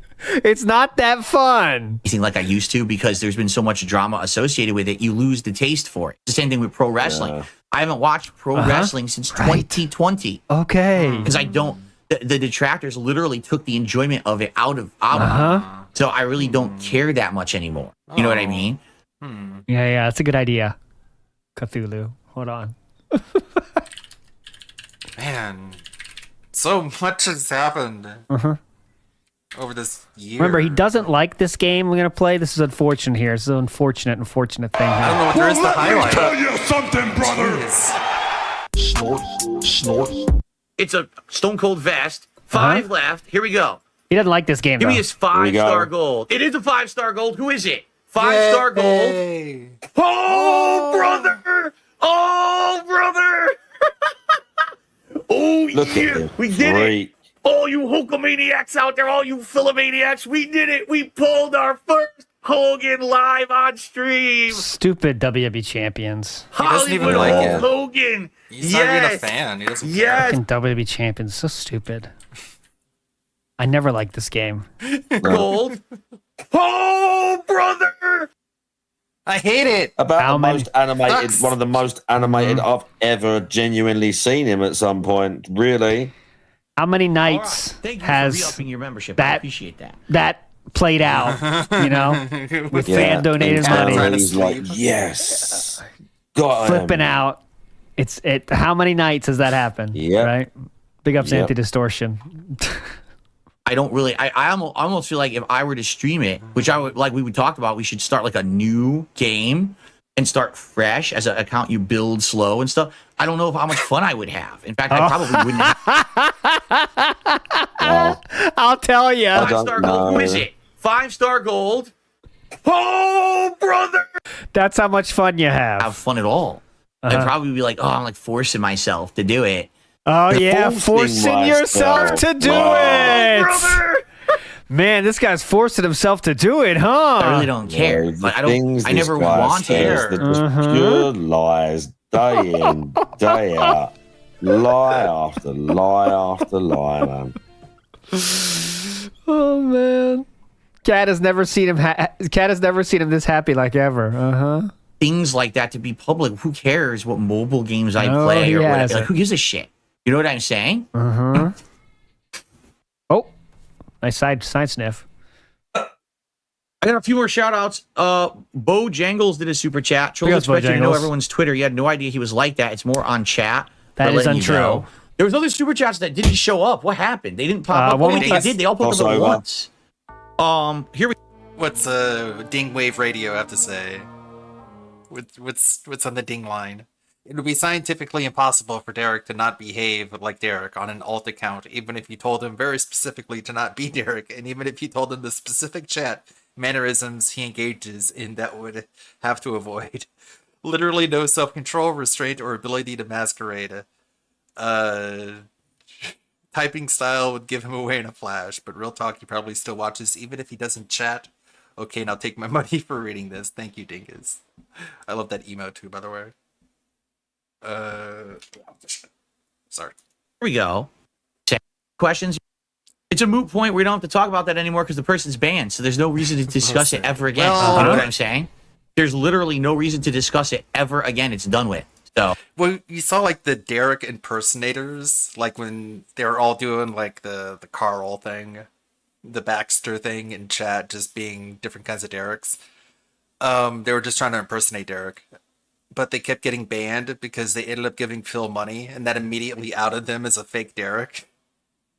It's not that fun. Anything like I used to because there's been so much drama associated with it. You lose the taste for it. It's the same thing with pro wrestling. I haven't watched pro wrestling since 2020. Okay, because I don't. the detractors literally took the enjoyment of it out of it. So I really don't care that much anymore. You know what I mean? Yeah, that's a good idea. Cthulhu. Hold on. Man, so much has happened over this year. Remember, he doesn't like this game we're going to play. This is unfortunate here. This is an unfortunate thing here. I don't know what there is to highlight. Tell you something, brother. Snort. It's a Stone Cold Vest. 5 left. Here we go. He doesn't like this game, Give though. me his 5-star gold. It is a 5-star gold. Who is it? 5-star gold. Oh, brother. Oh, brother. Oh, yeah. We did it. All you Hulkamaniacs out there, all you Philomaniacs, we did it. We pulled our first Hogan live on stream. Stupid WWE champions. He doesn't even like it. Hogan. He's not even a fan. He doesn't care. Fucking WWE champions. So stupid. I never liked this game. Gold. Oh, brother. I hate it. About one of the most animated I've ever genuinely seen him at some point. Really. How many nights Thank you has for re-upping your membership. I appreciate that. That played out, with fan donated money. He's like, yes. God, flipping out. How many nights has that happened? Yeah. Right? Big ups Anti-Distortion. I don't really. I almost feel like if I were to stream it, which I would, like we would talk about, we should start like a new game and start fresh as an account you build slow and stuff. I don't know how much fun I would have. In fact, I probably wouldn't have. I'll tell you. 5-star gold. Who is it? 5-star gold. Oh, brother. That's how much fun you have. Have fun at all. I'd probably be like, I'm like forcing myself to do it. Oh, yeah, forcing yourself to do it. Brother. Man, this guy's forcing himself to do it, huh? I really don't care. Like, I never want to. Pure lies, day in, day out. Lie after lie after lie, man. Oh, man. Cat has never seen him this happy like ever. Things like that to be public. Who cares what mobile games I play or whatever? Like, who gives a shit? You know what I'm saying? Oh, nice side sniff. I got a few more shout outs. Bo Jangles did a super chat. Trolls expect you to know everyone's Twitter. You had no idea he was like that. It's more on chat. That is untrue. There was other super chats that didn't show up. What happened? They didn't pop up. They did. They all popped up at once. Here we. What's Ding Wave Radio have to say? What's on the ding line? It would be scientifically impossible for Derek to not behave like Derek on an alt account, even if you told him very specifically to not be Derek, and even if you told him the specific chat mannerisms he engages in that would have to avoid. Literally no self-control, restraint, or ability to masquerade. Typing style would give him away in a flash, but real talk, he probably still watches even if he doesn't chat. Okay, now take my money for reading this. Thank you, Dingus. I love that emo too, by the way. Sorry. Here we go. Questions. It's a moot point. We don't have to talk about that anymore because the person's banned, so there's no reason to discuss it ever again. You know what I'm saying? There's literally no reason to discuss it ever again. It's done with. So, well, you saw like the Derek impersonators, like when they were all doing like the Carl thing, the Baxter thing in chat, just being different kinds of Dereks. They were just trying to impersonate Derek, but they kept getting banned because they ended up giving Phil money, and that immediately outed them as a fake Derek.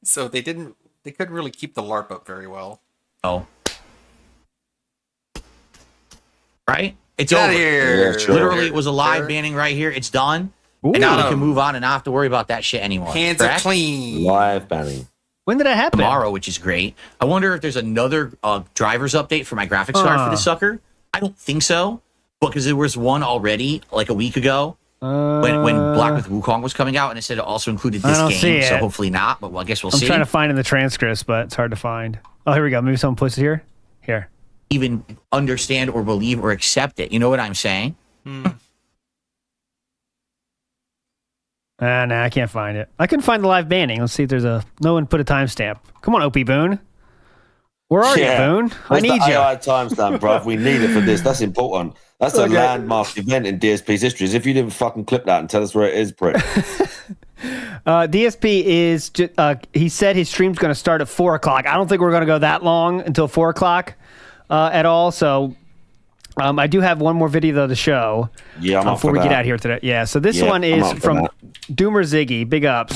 So they couldn't really keep the LARP up very well. Oh. Right? It's Get over. out of here. Yeah, sure. Literally, it was a live banning right here. It's done. And now we can move on and not have to worry about that shit anymore. Hands are clean. Live banning. When did that happen? Tomorrow, which is great. I wonder if there's another driver's update for my graphics card for this sucker. I don't think so, because there was one already like a week ago when Black with Wukong was coming out, and it said it also included this game. So hopefully not, but I guess we'll see. I'm trying to find in the transcripts, but it's hard to find. Oh, here we go. Maybe someone puts it here. Here. Even understand or believe or accept it. You know what I'm saying? Nah, I can't find it. I couldn't find the live banning. Let's see if there's no one put a timestamp. Come on, Opie Boone. Where are you, Boone? I need you. AI timestamp, bruv. We need it for this. That's important. That's a landmark event in DSP's history. If you didn't fucking clip that and tell us where it is, prick. DSP is. He said his stream's going to start at 4 o'clock. I don't think we're going to go that long until 4 o'clock at all. So I do have one more video though to show. Yeah, I'm before we get out here today. Yeah. So this one is from Doomer Ziggy. Big ups.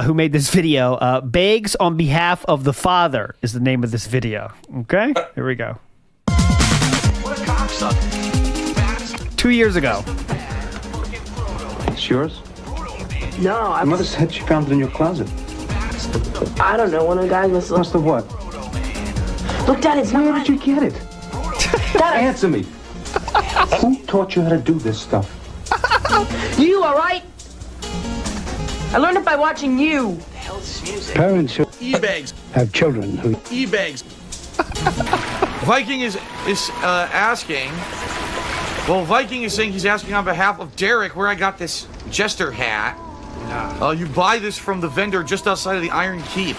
Who made this video? Begs on behalf of the father is the name of this video. Okay, here we go. What a cocksucker. 2 years ago. It's yours? No, My mother said she found it in your closet. I don't know. One of the guys must Must have what? Look, Dad, it's Where did you get it? Dad, Answer me. Who taught you how to do this stuff? You, all right? I learned it by watching you. Parents who E-bags. have children who E-bags. Viking is asking. Well, Viking is saying he's asking on behalf of Derek where I got this jester hat. You buy this from the vendor just outside of the Iron Keep.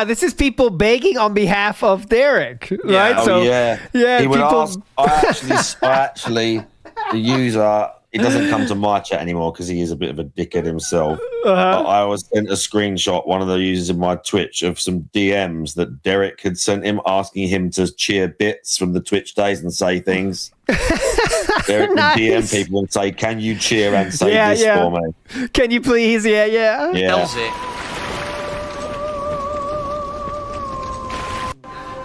This is people begging on behalf of Derek, right? Oh, yeah. He would people. ask. I actually, the user. He doesn't come to my chat anymore because he is a bit of a dickhead himself. But I was sent a screenshot, one of the users in my Twitch, of some DMs that Derek had sent him asking him to cheer bits from the Twitch days and say things. Derek would DM people and say, "Can you cheer and say this for me? Can you please?" Yeah. Tells it.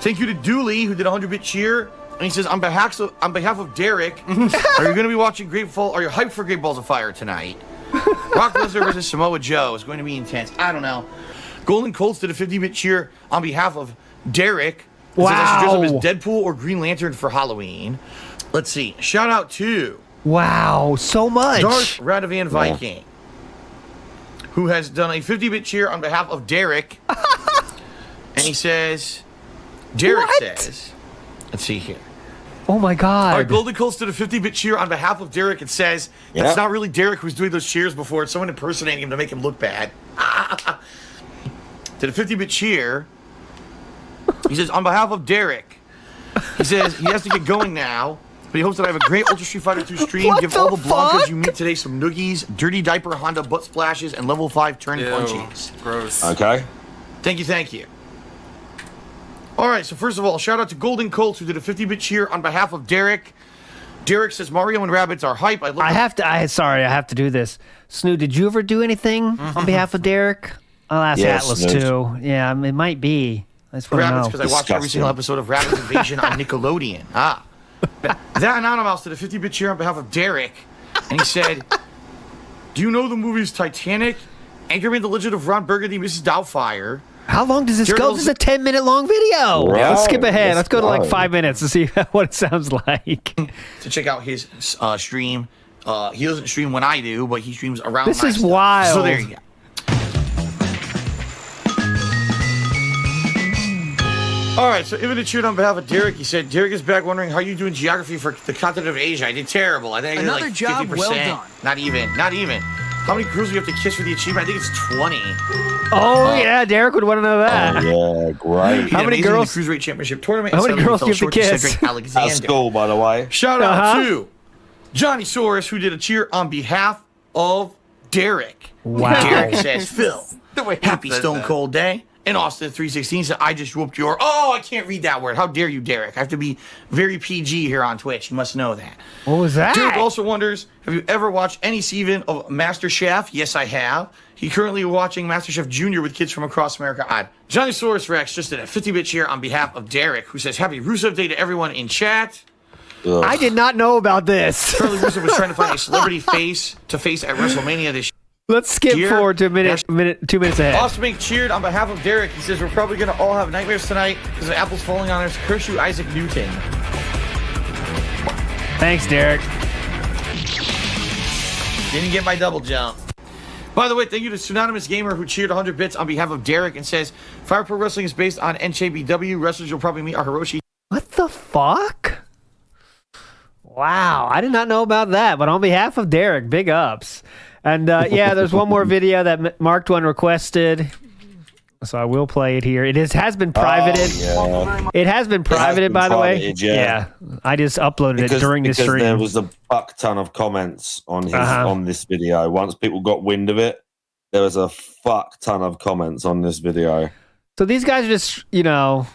Thank you to Dooley, who did a 100-bit cheer. And he says, on behalf of Derek, are you going to be watching Are you hyped for Great Balls of Fire tonight? Brock Lesnar versus Samoa Joe is going to be intense. I don't know. Golden Colts did a 50-bit cheer on behalf of Derek. Wow. Says I should dress up as Deadpool or Green Lantern for Halloween. Let's see. Shout out to... Wow, so much. Darth Radovan Viking, who has done a 50-bit cheer on behalf of Derek. And he says... Derek says... Let's see here. Oh my God. All right, Golden Colts did a 50-bit cheer on behalf of Derek. It says that's not really Derek who's doing those cheers before. It's someone impersonating him to make him look bad. Did a 50-bit cheer. He says, on behalf of Derek, he says he has to get going now, but he hopes that I have a great Ultra Street Fighter 2 stream. Give all the Blancas you meet today some noogies, dirty diaper Honda butt splashes, and level 5 turn punchies. Gross. Okay. Thank you. All right, so first of all, shout out to Golden Colts, who did a 50-bit cheer on behalf of Derek. Derek says Mario and Rabbids are hype. I have to do this. Snoo, did you ever do anything on behalf of Derek? I'll ask Atlas too. Yeah, it might be. That's what I know. Because I watch every single episode of Rabbids Invasion on Nickelodeon. That Anonymous did a 50-bit cheer on behalf of Derek, and he said, do you know the movies Titanic, Anchorman, The Legend of Ron Burgundy, Mrs. Doubtfire? How long does this go? This is a 10-minute long video. Right. Let's skip ahead. Let's go to like 5 minutes to see what it sounds like. To check out his stream. He doesn't stream when I do, but he streams around This my is stuff. wild. So there you go. All right, so Ivan cheered on behalf of Derek. He said, Derek is back wondering how you doing geography for the continent of Asia. I did terrible. I think I did Another like 50%. job well done. Not even. How many girls do you have to kiss for the achievement? I think it's 20. Oh, yeah, Derek would want to know that. Oh, yeah, great. How many girls? In the Cruiserweight Championship tournament. How many girls do you have to kiss? Cedric Alexander. That's cool, by the way. Shout out to Johnny Soros, who did a cheer on behalf of Derek. Wow. Derek says, Phil, happy Stone Cold Day. And Austin 316 said, I just whooped your... Oh, I can't read that word. How dare you, Derek? I have to be very PG here on Twitch. You must know that. What was that? Derek also wonders, have you ever watched any season of MasterChef? Yes, I have. He's currently watching MasterChef Junior with kids from across America. Johnny Soros Rex just did a 50-bit cheer on behalf of Derek, who says, Happy Rusev Day to everyone in chat. Ugh. I did not know about this. Charlie Rusev was trying to find a celebrity face to face at WrestleMania this year. Let's skip forward to 2 minutes ahead. Austin cheered on behalf of Derek. He says, we're probably going to all have nightmares tonight because the apple's falling on us. Curse you, Isaac Newton. Thanks, Derek. Didn't get my double jump. By the way, thank you to Pseudonymous Gamer, who cheered 100 bits on behalf of Derek and says, Fire Pro Wrestling is based on NJBW. Wrestlers you'll probably meet are Hiroshi. What the fuck? Wow, I did not know about that. But on behalf of Derek, big ups. And yeah, there's one more video that Marked One requested. So I will play it here. It has been privated. It has been privated, by the way. Yeah. I just uploaded it during the stream. There was a fuck ton of comments on his on this video. Once people got wind of it, there was a fuck ton of comments on this video. So these guys are just, you know,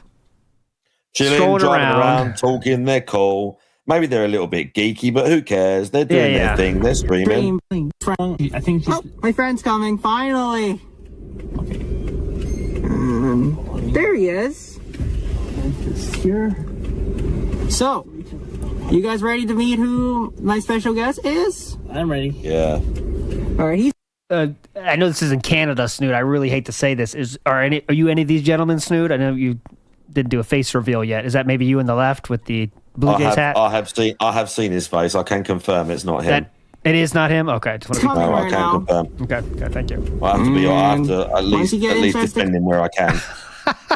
chilling, driving around, talking. They're cool. Maybe they're a little bit geeky, but who cares? They're doing their thing. They're streaming. I think my friend's coming. Finally. There he is. Here. So, you guys ready to meet who my special guest is? I'm ready. Yeah. All right. He's. I know this isn't Canada, Snoot. I really hate to say this. Are you any of these gentlemen, Snoot? I know you didn't do a face reveal yet. Is that maybe you in the left with the Blue Jays hat? I have seen his face. I can confirm it's not him. It is not him. Okay, I can confirm. Okay, thank you. I have to at least defend him where I can.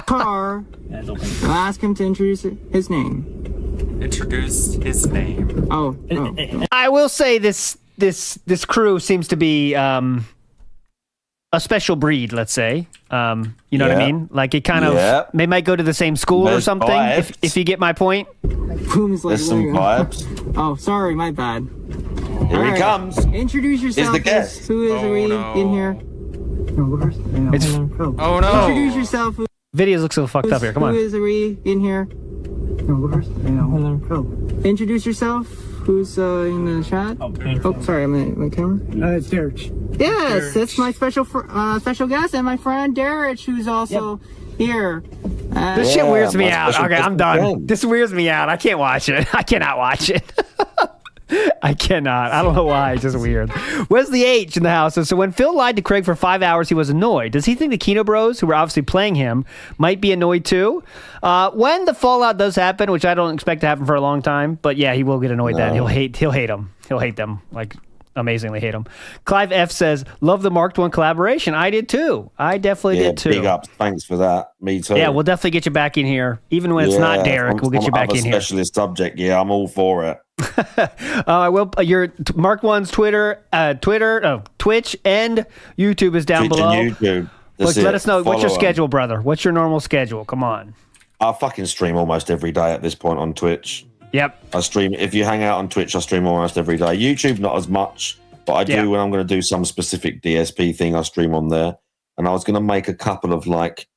Car. I'll ask him to introduce his name. Introduce his name. Oh. I will say this crew seems to be a special breed, let's say. You know what I mean? Like it kind of they might go to the same school or something. If you get my point. There's some vibes. Oh, sorry, my bad. Here he comes. Introduce yourself. Is the guest? Who is in here? Oh no! Introduce yourself. Videos look so fucked up here. Come on. Who is in here? Introduce yourself. Who's in the chat? Oh, sorry, I'm in my camera. It's Derek. Yes, that's my special guest and my friend Derek, who's also here. This shit weirds me out. Okay, I'm done. This weirds me out. I can't watch it. I cannot watch it. I cannot. I don't know why. It's just weird. Where's the H in the house? So when Phil lied to Craig for 5 hours, he was annoyed. Does he think the Kino Bros, who were obviously playing him, might be annoyed too? When the fallout does happen, which I don't expect to happen for a long time, but yeah, he will get annoyed then. He'll hate them. He'll hate them. Like, amazingly hate them. Clive F says, love the Marked One collaboration. I did too. I definitely did too. Big ups. Thanks for that. Me too. Yeah, we'll definitely get you back in here. Even when it's not Derek, we'll get you back in here. Specialist subject. Yeah, I'm all for it. I will. Your Mark One's Twitch, and YouTube is down below. And YouTube. Look, let us know what's your schedule, brother. What's your normal schedule? Come on. I fucking stream almost every day at this point on Twitch. Yep. I stream. If you hang out on Twitch, I stream almost every day. YouTube, not as much, but I do when I'm going to do some specific DSP thing. I stream on there, and I was going to make a couple of like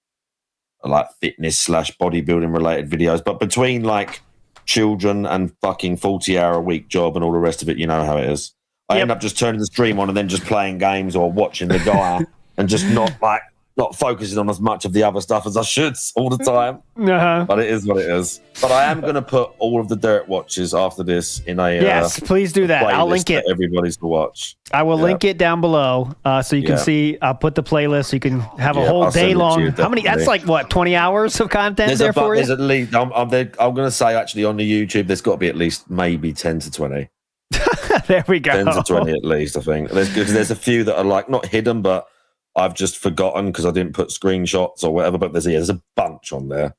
fitness / bodybuilding related videos, but between like children and fucking 40-hour-a-week job and all the rest of it, you know how it is. I end up just turning the stream on and then just playing games or watching the guy and just not focusing on as much of the other stuff as I should all the time. But it is what it is. But I am going to put all of the Derek watches after this in a yes, please do that. I'll link it. Everybody's to watch. I will link it down below so you can see. I'll put the playlist so you can have a whole day long. How many? That's like what, 20 hours of content there for you? There's at least. I'm going to say actually on the YouTube, there's got to be at least maybe 10 to 20. There we go. 10 to 20 at least, I think. There's a few that are like not hidden, but I've just forgotten because I didn't put screenshots or whatever. But there's a bunch on there.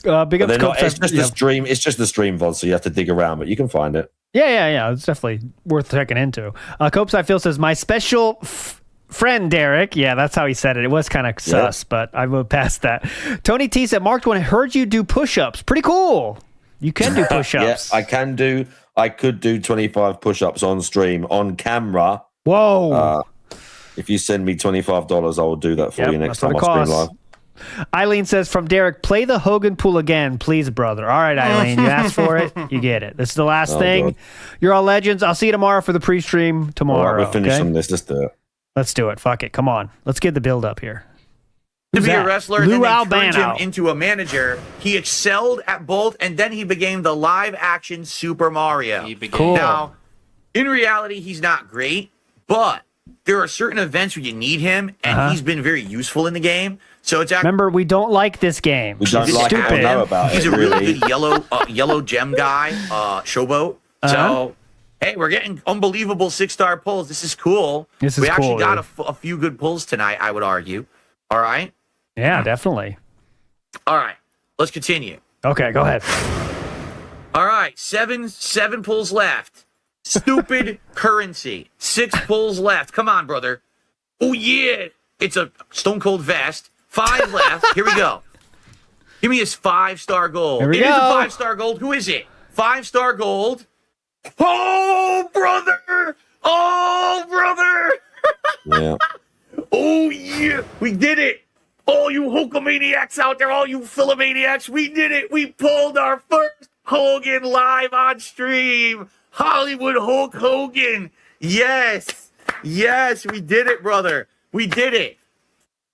Big it's just the stream. It's just the stream VOD, so you have to dig around, but you can find it. Yeah. It's definitely worth checking into. Copes I feel says my special friend Derek. Yeah, that's how he said it. It was kind of sus, but I moved past that. Tony T said, Marked One, I heard you do push-ups. Pretty cool. You can do push-ups. Yeah, I could do 25 push-ups on stream on camera. Whoa. If you send me $25, I will do that for you next time I stream live. Eileen says, from Derek, play the Hogan pool again, please, brother. All right, Eileen, you asked for it. You get it. This is the last thing. God. You're all legends. I'll see you tomorrow for the pre-stream tomorrow. Right, we're finished on this. Let's do it. Let's do it. Fuck it. Come on. Let's get the build up here. To be a wrestler, Lou then they turned Albano him into a manager. He excelled at both, and then he became the live-action Super Mario. Cool. Now, in reality, he's not great, but there are certain events where you need him, and he's been very useful in the game. So it's actually, remember, we don't like this game. We don't like stupid. it. Know about he's it, a really good yellow gem guy, Showboat. So, hey, we're getting unbelievable 6-star pulls. This is cool. We actually got a few good pulls tonight, I would argue. All right? Yeah, definitely. All right. Let's continue. Okay, go ahead. All right. Seven pulls left. Stupid currency. 6 pulls left. Come on, brother. Oh, yeah. It's a Stone Cold vest. 5 left. Here we go. Give me his 5-star gold. Here we It is a go. 5-star gold. Who is it? 5-star gold. Oh, brother! Oh, brother! Yeah. Oh, yeah! We did it! All you Hulkamaniacs out there, all you Philomaniacs, we did it! We pulled our first Hogan live on stream! Hollywood Hulk Hogan! Yes! Yes, we did it, brother! We did it!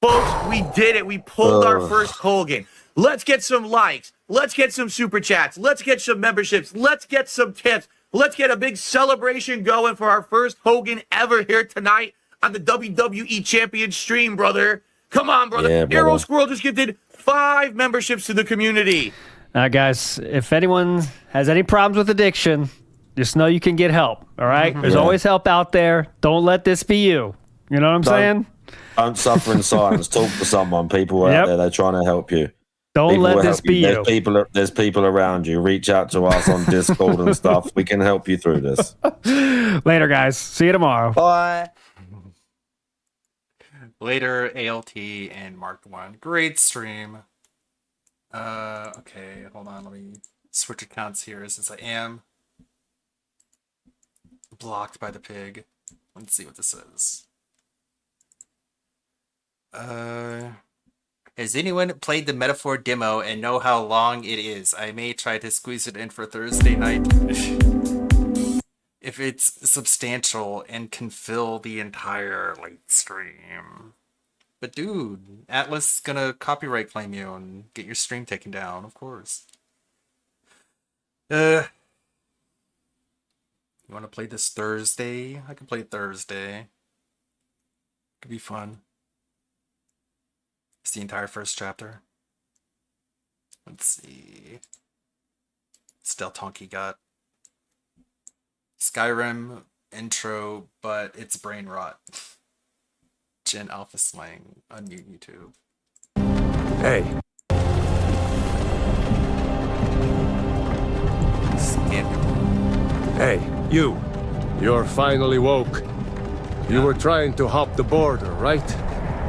Folks, we did it! We pulled our first Hogan. Let's get some likes. Let's get some super chats. Let's get some memberships. Let's get some tips. Let's get a big celebration going for our first Hogan ever here tonight on the WWE Champion stream, brother. Come on, brother. Yeah, brother. Arrow Squirrel just gifted 5 memberships to the community. Guys, if anyone has any problems with addiction, just know you can get help, all right? There's always help out there. Don't let this be you. You know what I'm saying? Don't suffer in silence. Talk to someone. People are out there. They're trying to help you. Don't People let will this help you. be There's people around you. Reach out to us on Discord and stuff. We can help you through this. Later, guys. See you tomorrow. Bye. Later, ALT and Mark 1. Great stream. Okay, hold on. Let me switch accounts here since I am blocked by the pig. Let's see what this is. Has anyone played the Metaphor demo and know how long it is? I may try to squeeze it in for Thursday night. If it's substantial and can fill the entire stream. But dude, Atlas is gonna copyright claim you and get your stream taken down, of course. You wanna play this Thursday? I can play Thursday. Could be fun. It's the entire first chapter. Let's see. Still Tonky got Skyrim intro, but it's brain rot. Gen Alpha Slang, unmute YouTube. Hey. Skip. Hey, you. You're finally woke. You were trying to hop the border, right?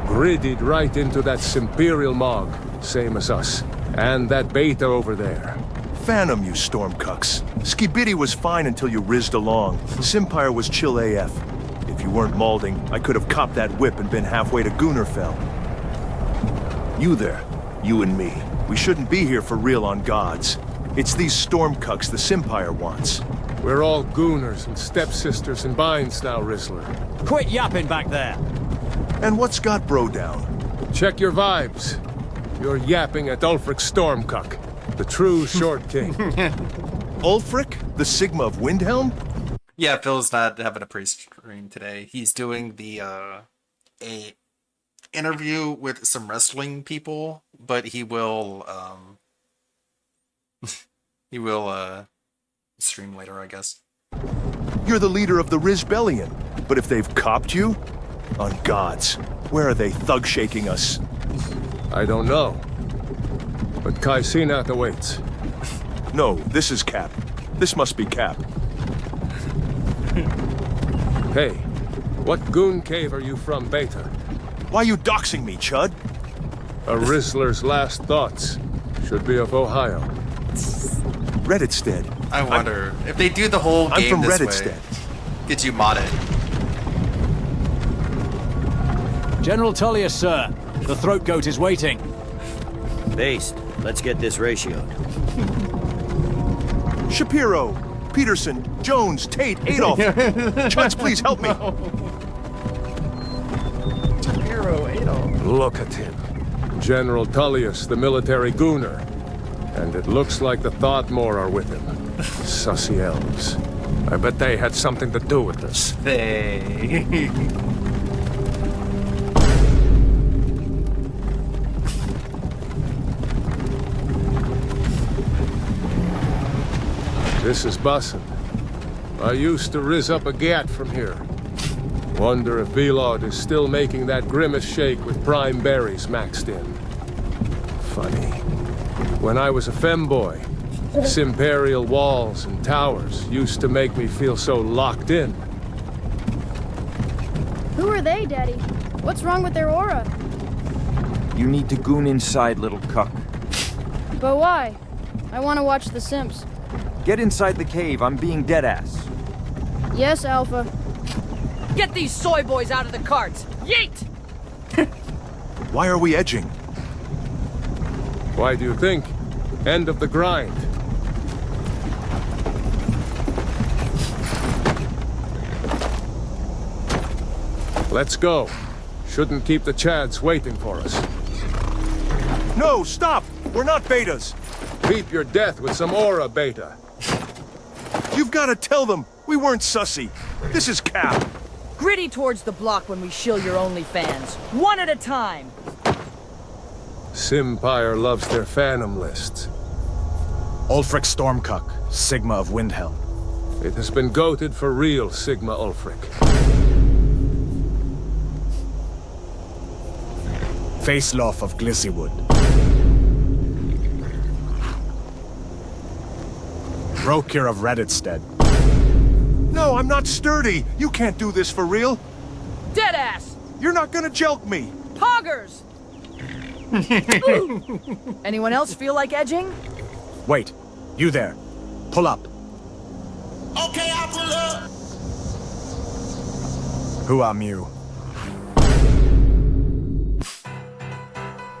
Gridded right into that Simperial Mog, same as us. And that beta over there. Phantom, you stormcucks. Skibidi was fine until you rizzed along. Simpire was chill AF. If you weren't Malding, I could have copped that whip and been halfway to Gunnerfell. You there, you and me. We shouldn't be here for real on gods. It's these stormcucks the Simpire wants. We're all gooners and stepsisters and binds now, Rizzler. Quit yapping back there. And what's got bro down? Check your vibes. You're yapping at Ulfric Stormcuck, the true Short King. Ulfric? The Sigma of Windhelm? Yeah, Phil's not having a pre-stream today. He's doing the a interview with some wrestling people, but he will stream later, I guess. You're the leader of the Rizbellion, but if they've copped you, on gods, where are they thug shaking us? I don't know. But Kai Cenat awaits. No, this is Cap. This must be Cap. Hey, what goon cave are you from, Beta? Why you doxing me, Chud? A Rizzler's last thoughts. Should be of Ohio. Redditstead. I wonder if they do the whole game I'm from this Redditstead. way. Did you mod it? General Tullius, sir. The throat goat is waiting. Based. Let's get this ratioed. Shapiro, Peterson, Jones, Tate, Adolf. Chuds, please help me. Shapiro, Adolf. Look at him. General Tullius, the military gooner. And it looks like the Thoughtmore are with him. Sussy elves. I bet they had something to do with this. They. This is Bussin. I used to rizz up a gat from here. Wonder if Velod is still making that grimace shake with prime berries maxed in. Funny. When I was a femboy, Simperial walls and towers used to make me feel so locked in. Who are they, Daddy? What's wrong with their aura? You need to goon inside, little cuck. But why? I want to watch The Sims. Get inside the cave. I'm being deadass. Yes, Alpha. Get these soy boys out of the carts! Yeet! Why are we edging? Why do you think? End of the grind. Let's go. Shouldn't keep the Chads waiting for us. No, stop! We're not betas! Beat your death with some aura, beta. You've got to tell them we weren't sussy. This is Cap. Gritty towards the block when we shill your OnlyFans. One at a time! Simpire loves their Phantom lists. Ulfric Stormcuck, Sigma of Windhelm. It has been goated for real, Sigma Ulfric. Faceloff of Glissywood. Brokir of Redditstead. No, I'm not sturdy. You can't do this for real. Deadass! You're not gonna jelk me. Poggers! Anyone else feel like edging? Wait, you there. Pull up. Okay, I'll pull up. Who am you?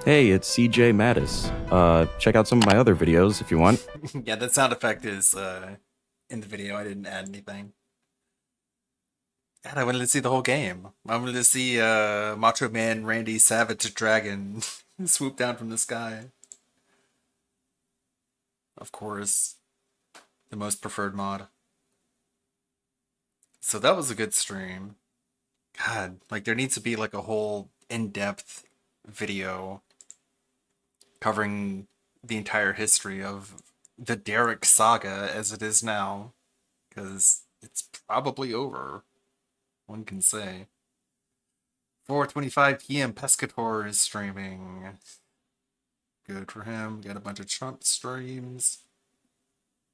Hey, it's CJ Mattis. Check out some of my other videos if you want. Yeah, that sound effect is in the video. I didn't add anything. God, I wanted to see the whole game. I wanted to see Macho Man Randy Savage Dragon swoop down from the sky. Of course, the most preferred mod. So that was a good stream. God, like there needs to be like a whole in-depth video covering the entire history of the Derek saga as it is now, because it's probably over, one can say. 4:25 p.m. Pescator is streaming. Good for him. Got a bunch of Trump streams.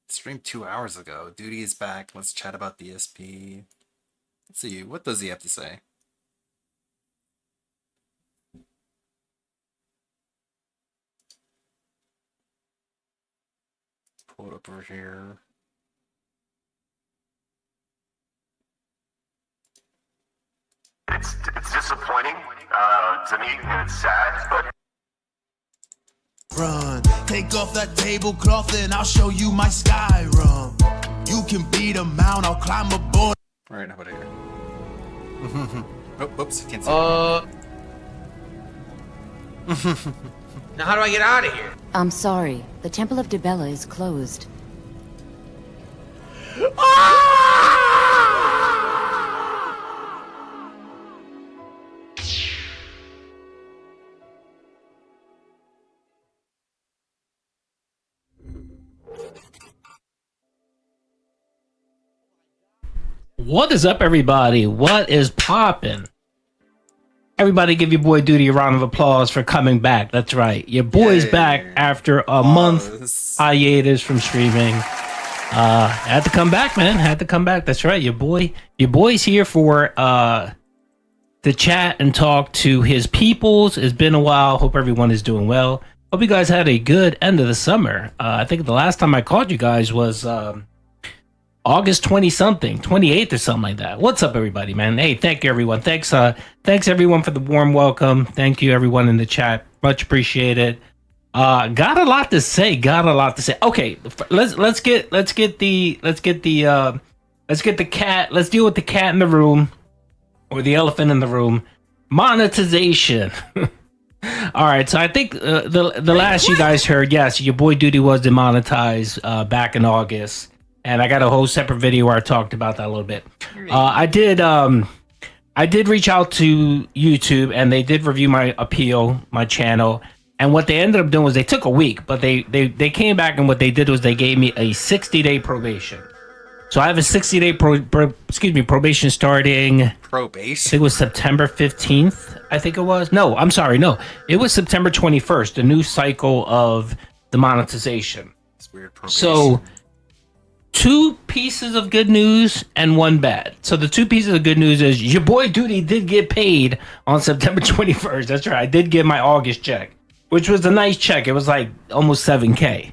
Streamed 2 hours ago. Duty is back. Let's chat about DSP. Let's see, what does he have to say? Pull it up over here. It's disappointing to me, and it's sad, but... Run, take off that tablecloth and I'll show you my sky run. You can beat a mount, I'll climb aboard. Alright, how about here? Oh, oops, can't see. Now how do I get out of here? I'm sorry. The Temple of Dibella is closed. What is up, everybody? What is poppin'? Everybody give your boy Duty a round of applause for coming back. That's right. Your boy's back after a month hiatus from streaming. Had to come back, man. Had to come back. That's right. Your boy's here for to chat and talk to his peoples. It's been a while. Hope everyone is doing well. Hope you guys had a good end of the summer. I think the last time I called you guys was August 20-something, 28th or something like that. What's up, everybody, man? Hey, thank you, everyone. Thanks everyone for the warm welcome. Thank you, everyone in the chat. Much appreciated. Got a lot to say. Okay, let's get the cat. Let's deal with the cat in the room, or the elephant in the room. Monetization. All right, so I think the last you guys heard, yes, your boy Duty was demonetized back in August. And I got a whole separate video where I talked about that a little bit. I did reach out to YouTube, and they did review my appeal, my channel. And what they ended up doing was they took a week, but they came back, and what they did was they gave me a 60-day probation. So I have a 60-day probation starting. Probation. I think it was September 15th. I think it was. No, I'm sorry. No, it was September 21st. The new cycle of the monetization. It's weird. Probation. So two pieces of good news and one bad. So the two pieces of good news is your boy Duty did get paid on September 21st. That's right. I did get my August check, which was a nice check. It was like almost $7K.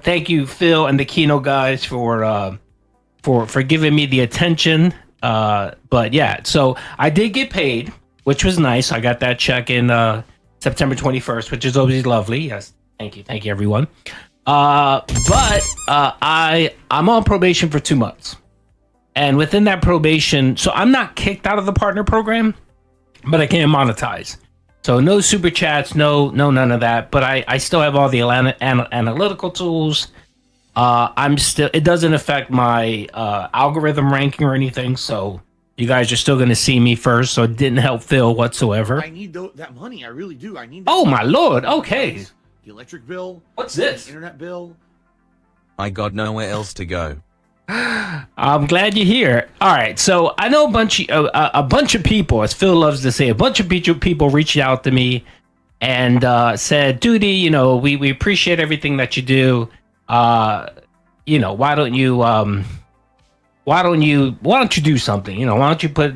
Thank you, Phil and the Kino guys for giving me the attention. But yeah, so I did get paid, which was nice. I got that check in September 21st, which is always lovely. Yes, thank you everyone. But I'm on probation for 2 months, and within that probation, so I'm not kicked out of the partner program, but I can't monetize. So no super chats, no none of that. But I still have all the analytical tools. It doesn't affect my algorithm ranking or anything. So you guys are still going to see me first. So it didn't help Phil whatsoever. I need that money. I really do. I need. Oh my lord. Okay. The electric bill. What's this? The internet bill. I got nowhere else to go. I'm glad you're here. All right, so I know a bunch of people, as Phil loves to say, a bunch of people reached out to me and said, "Duty, we appreciate everything that you do. Why don't you do something? Why don't you put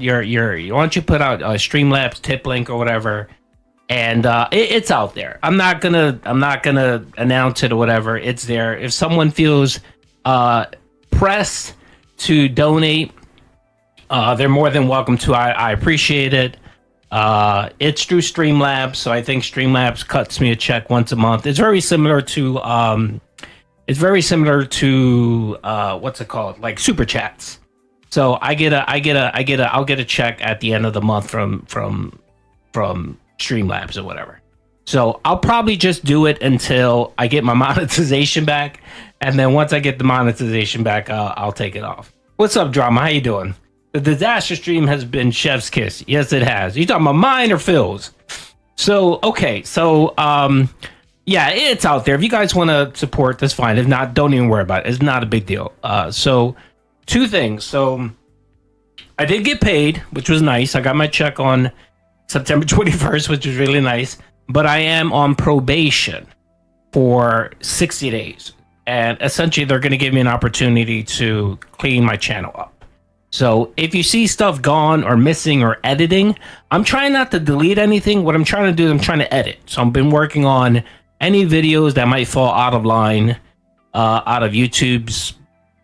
out a Streamlabs tip link or whatever?" And it's out there. I'm not gonna announce it or whatever. It's there. If someone feels pressed to donate, they're more than welcome to. I appreciate it. It's through Streamlabs, so I think Streamlabs cuts me a check once a month. It's very similar to what's it called, like super chats. So I'll get a check at the end of the month from Streamlabs or whatever. So I'll probably just do it until I get my monetization back, and then once I get the monetization back, I'll take it off. What's up, Drama? How you doing? The disaster stream has been chef's kiss. Yes, it has. You talking about mine or Phil's? So okay, yeah, it's out there. If you guys want to support, that's fine. If not, don't even worry about it. It's not a big deal. So two things. So I did get paid, which was nice. I got my check on September 21st, which was really nice, but I am on probation for 60 days. And essentially, they're going to give me an opportunity to clean my channel up. So if you see stuff gone or missing or editing, I'm trying not to delete anything. What I'm trying to do is I'm trying to edit. So I've been working on any videos that might fall out of line, out of YouTube's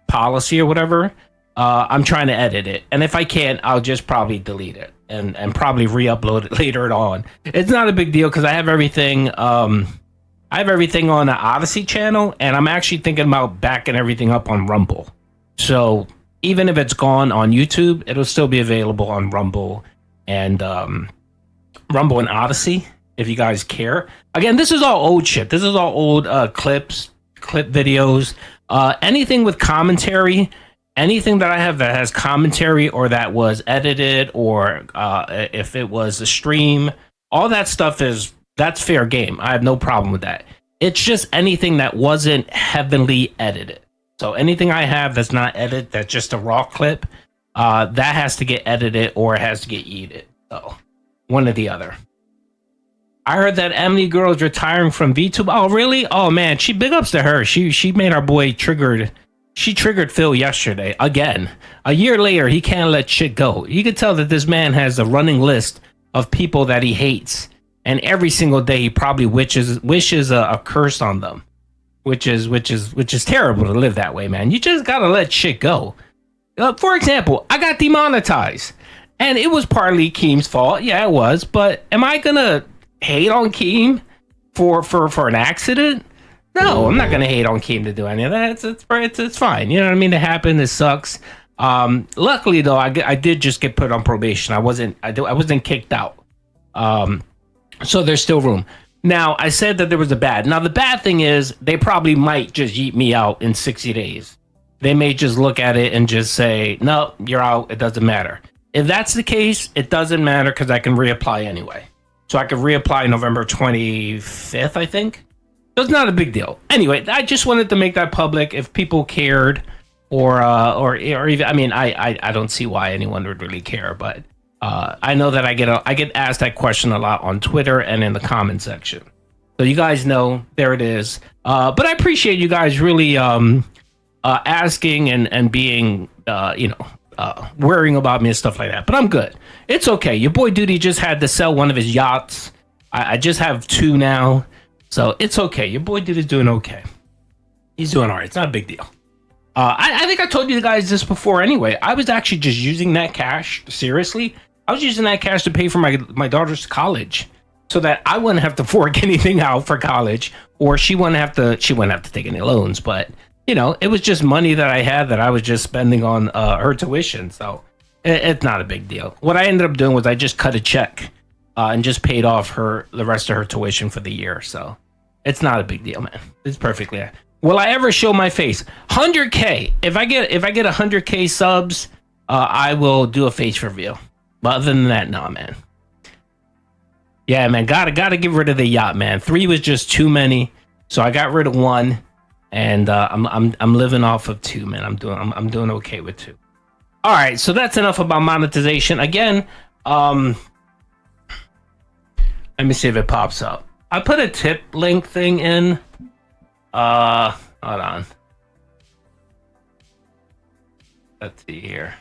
policy or whatever. I'm trying to edit it. And if I can't, I'll just probably delete it. And probably re-upload it later on. It's not a big deal because I have everything. I have everything on the Odyssey channel, and I'm actually thinking about backing everything up on Rumble. So even if it's gone on YouTube, it'll still be available on Rumble and Odyssey if you guys care. Again, this is all old shit. This is all old clip videos. Anything with commentary. Anything that I have that has commentary or that was edited or if it was a stream, all that stuff that's fair game. I have no problem with that. It's just anything that wasn't heavily edited. So anything I have that's not edited, that's just a raw clip, that has to get edited or it has to get yeeted. So one or the other. I heard that Emily Girl is retiring from VTube. Oh, really? Oh, man. Big ups to her. She made our boy triggered. She triggered Phil yesterday. Again, a year later, he can't let shit go. You can tell that this man has a running list of people that he hates. And every single day, he probably wishes a curse on them. Which is terrible to live that way, man. You just gotta let shit go. For example, I got demonetized. And it was partly Keem's fault. Yeah, it was. But am I gonna hate on Keem for an accident? No, I'm not gonna hate on Keem to do any of that. It's fine. You know what I mean? It happened. It sucks. Luckily though, I did just get put on probation. I wasn't kicked out. So there's still room. Now I said that there was a bad. Now the bad thing is they probably might just yeet me out in 60 days. They may just look at it and just say, no, you're out. It doesn't matter. If that's the case, it doesn't matter because I can reapply anyway. So I could reapply November 25th, I think. So it's not a big deal. Anyway, I just wanted to make that public if people cared or even, I mean, I don't see why anyone would really care, but I know that I get asked that question a lot on Twitter and in the comment section. So you guys know, there it is. But I appreciate you guys really asking and being, worrying about me and stuff like that. But I'm good. It's okay. Your boy Duty just had to sell one of his yachts. I just have 2 now. So it's okay. Your boy Duty's doing okay. He's doing all right. It's not a big deal. I think I told you guys this before anyway. I was actually just using that cash. Seriously. I was using that cash to pay for my daughter's college so that I wouldn't have to fork anything out for college, or she wouldn't have to take any loans. But, it was just money that I had that I was just spending on her tuition. So it's not a big deal. What I ended up doing was I just cut a check and just paid off the rest of her tuition for the year. So it's not a big deal, man. It's perfectly. Will I ever show my face? 100K. If I get 100K subs, I will do a face reveal. But other than that, nah, man. Yeah, man, gotta get rid of the yacht, man. 3 was just too many, so I got rid of 1, and I'm living off of 2, man. I'm doing okay with 2. All right, so that's enough about monetization. Again, let me see if it pops up. I put a tip link thing in. Hold on. Let's see here.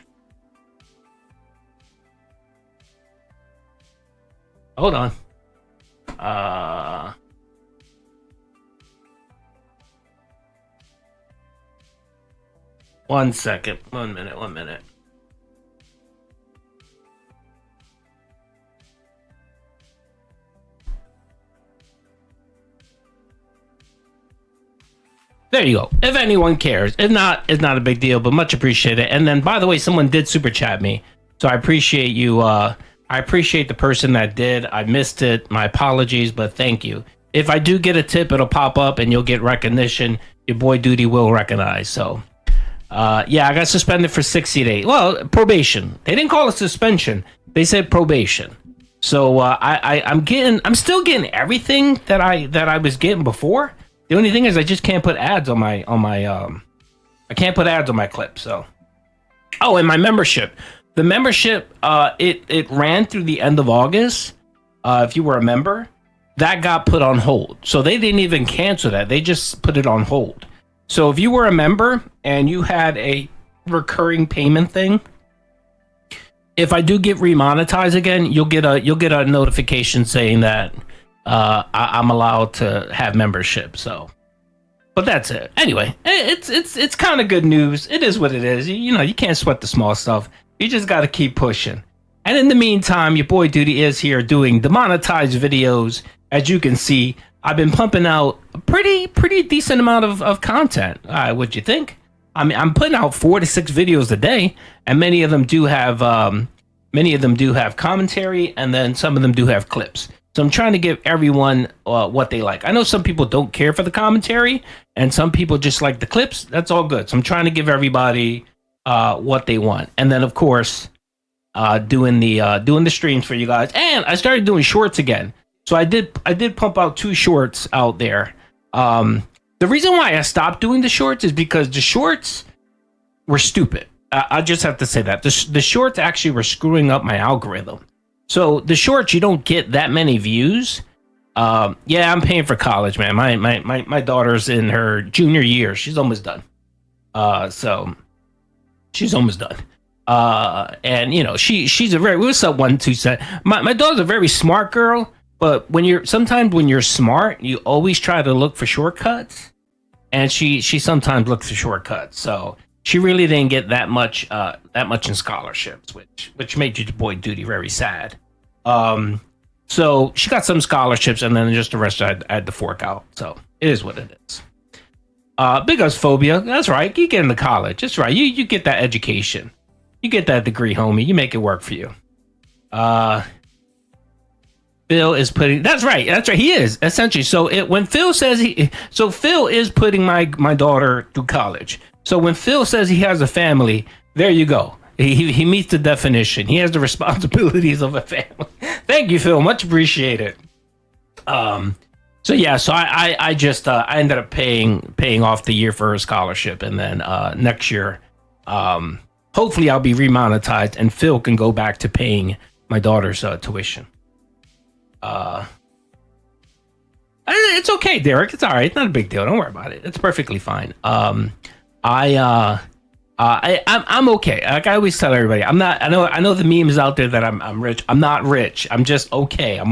Hold on. 1 second. 1 minute. 1 minute. There you go. If anyone cares. If not, it's not a big deal, but much appreciated. And then, by the way, someone did super chat me. So I appreciate you. I appreciate the person that did. I missed it. My apologies, but thank you. If I do get a tip, it'll pop up and you'll get recognition. Your boy Duty will recognize. So, yeah, I got suspended for 60 days. Well, probation. They didn't call it suspension. They said probation. So I'm still getting everything that I was getting before. The only thing is I just can't put ads on my I can't put ads on my clip. So, oh, and my membership. The membership, it ran through the end of August. If you were a member, that got put on hold. So they didn't even cancel that. They just put it on hold. So if you were a member and you had a recurring payment thing, if I do get remonetized again, you'll get a notification saying that I'm allowed to have membership. So, but that's it. Anyway, it's kind of good news. It is what it is. You can't sweat the small stuff. You just got to keep pushing. And in the meantime, your boy Duty is here doing demonetized videos. As you can see, I've been pumping out a pretty decent amount of content. What'd you think? I mean, I'm putting out 4 to 6 videos a day, and many of them do have commentary, and then some of them do have clips. So I'm trying to give everyone what they like. I know some people don't care for the commentary, and some people just like the clips. That's all good. So I'm trying to give everybody what they want, and then of course, doing the streams for you guys. And I started doing shorts again. So I did pump out 2 shorts out there. The reason why I stopped doing the shorts is because the shorts were stupid. I just have to say that the shorts actually were screwing up my algorithm. So the shorts, you don't get that many views. Yeah, I'm paying for college, man. My daughter's in her junior year. She's almost done. So she's almost done. And she's a very, what's up 1 2 set. My daughter's a very smart girl, but when you're smart, you always try to look for shortcuts, and she sometimes looks for shortcuts. So she really didn't get that much in scholarships, which made your boy Duty very sad. So she got some scholarships, and then just the rest I had to fork out. So it is what it is. Big ups Phobia. That's right. You get into college. That's right. You get that education. You get that degree, homie. You make it work for you. Phil is putting. That's right. He is essentially. So when Phil says Phil is putting my daughter through college. So when Phil says he has a family, there you go. He meets the definition. He has the responsibilities of a family. Thank you, Phil. Much appreciated. So yeah, so I just I ended up paying off the year for her scholarship, and then next year, hopefully I'll be remonetized, and Phil can go back to paying my daughter's tuition. It's okay, Derek. It's all right. It's not a big deal. Don't worry about it. It's perfectly fine. I'm okay. Like I always tell everybody, I'm not. I know the memes out there that I'm rich. I'm not rich. I'm just okay.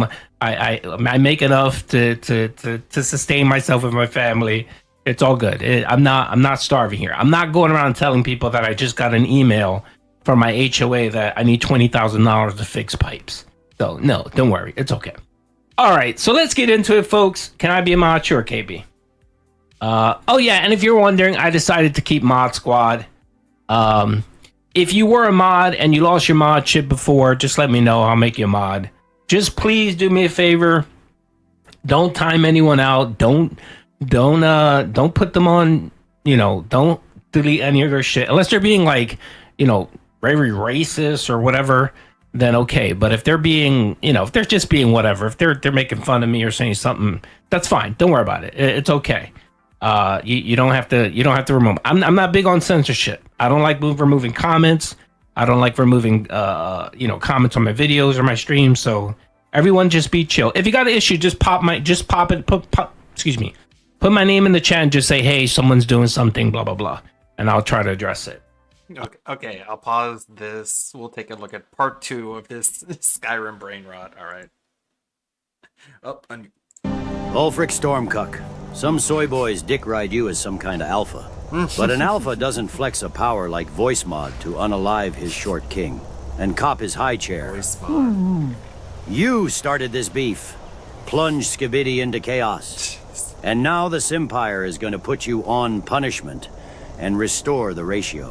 I make enough to sustain myself and my family. It's all good. I'm not starving here. I'm not going around telling people that I just got an email from my HOA that I need $20,000 to fix pipes. So no, don't worry. It's okay. All right, so let's get into it, folks. Can I be a mod? Sure, KB. Oh yeah, and if you're wondering, I decided to keep Mod Squad. If you were a mod and you lost your mod chip before, just let me know. I'll make you a mod. Just please do me a favor. Don't time anyone out. Don't put them on. Don't delete any of their shit unless they're being like, very racist or whatever. Then okay. But if they're being, if they're just being whatever, if they're making fun of me or saying something, that's fine. Don't worry about it. It's okay. You don't have to remove. I'm not big on censorship. I don't like removing comments. I don't like removing comments on my videos or my streams. So everyone just be chill. If you got an issue, just pop my name in the chat and just say, hey, someone's doing something, blah blah blah, and I'll try to address it. Okay, I'll pause this. We'll take a look at part 2 of this Skyrim brain rot. All right. Ulfric Stormcock. Some soy boys dick ride you as some kind of alpha. But an alpha doesn't flex a power like voice mod to unalive his short king and cop his high chair. You started this beef, plunged Skibidi into chaos. And now the Simpire is going to put you on punishment and restore the ratio.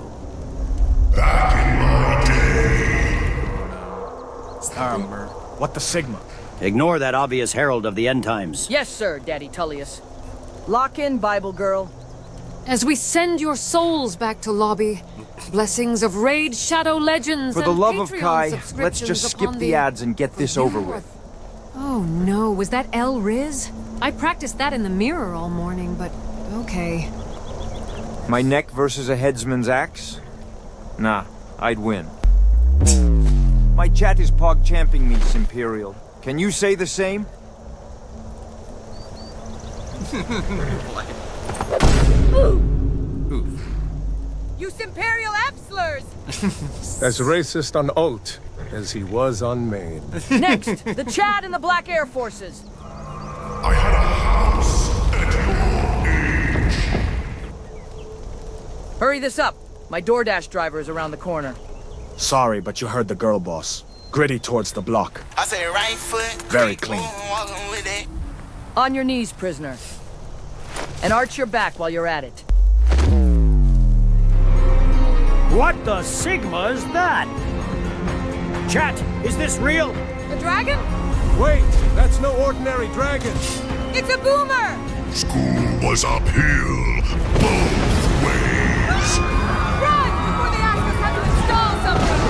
What the Sigma? Ignore that obvious herald of the end times. Yes, sir, Daddy Tullius. Lock in, Bible girl. As we send your souls back to lobby, blessings of Raid Shadow Legends For the and love of Patreon Kai, let's subscriptions just skip upon the ads and get this over with. Oh no, was that El Riz? I practiced that in the mirror all morning, but okay. My neck versus a headsman's axe? Nah, I'd win. My chat is pog-champing me, Imperial. Can you say the same? You Imperial F-slurs! As racist on oath as he was on main. Next, the Chad and the Black Air Forces. I had a house at your age. Hurry this up. My DoorDash driver is around the corner. Sorry, but you heard the girl boss. Gritty towards the block. I say right foot. Very clean. On your knees, prisoner. And arch your back while you're at it. What the Sigma is that? Chat, is this real? A dragon? Wait, that's no ordinary dragon. It's a boomer! School was uphill, both ways. Run before they ask us how to install something!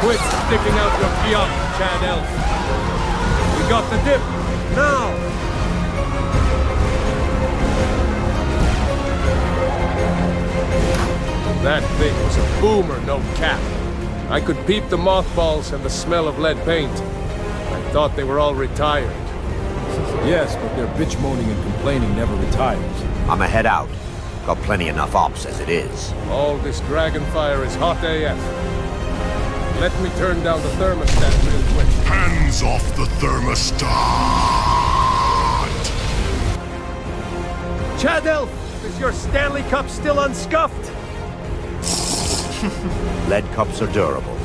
Quit sticking out your fiat, Chad Elf. We got the dip. Now! That thing was a boomer, no cap. I could peep the mothballs and the smell of lead paint. I thought they were all retired. Yes, but their bitch moaning and complaining never retires. I'ma head out. Got plenty enough ops as it is. All this dragon fire is hot AF. Let me turn down the thermostat real quick. Hands off the thermostat! Chad Elf, is your Stanley Cup still unscuffed? Lead cups are durable.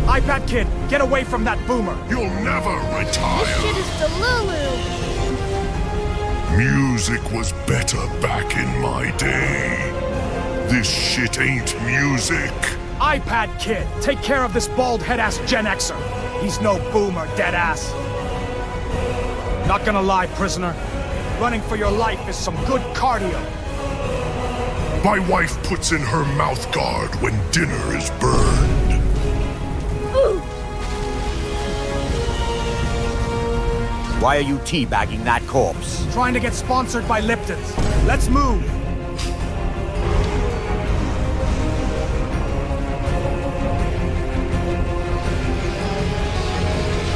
iPad kid, get away from that boomer! You'll never retire! This shit is Delulu! Music was better back in my day. This shit ain't music. iPad kid, take care of this bald head-ass Gen Xer. He's no boomer, deadass. Not gonna lie, prisoner. Running for your life is some good cardio. My wife puts in her mouth guard when dinner is burned. Why are you teabagging that corpse? Trying to get sponsored by Lipton's. Let's move.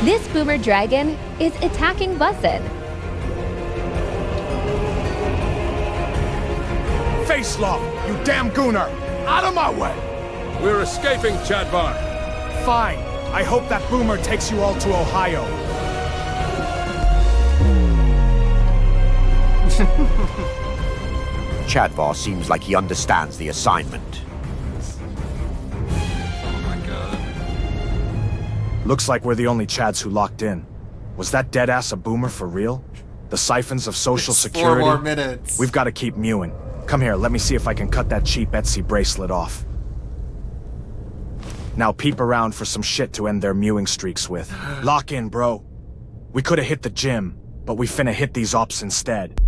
This boomer dragon is attacking Bussin. Face lock, you damn gooner! Out of my way! We're escaping, Chadvar. Fine. I hope that boomer takes you all to Ohio. Chadvar seems like he understands the assignment. Oh my god. Looks like we're the only Chads who locked in. Was that deadass a boomer for real? The siphons of Social Security? 4 more minutes. We've got to keep mewing. Come here, let me see if I can cut that cheap Etsy bracelet off. Now peep around for some shit to end their mewing streaks with. Lock in, bro. We could have hit the gym, but we finna hit these ops instead.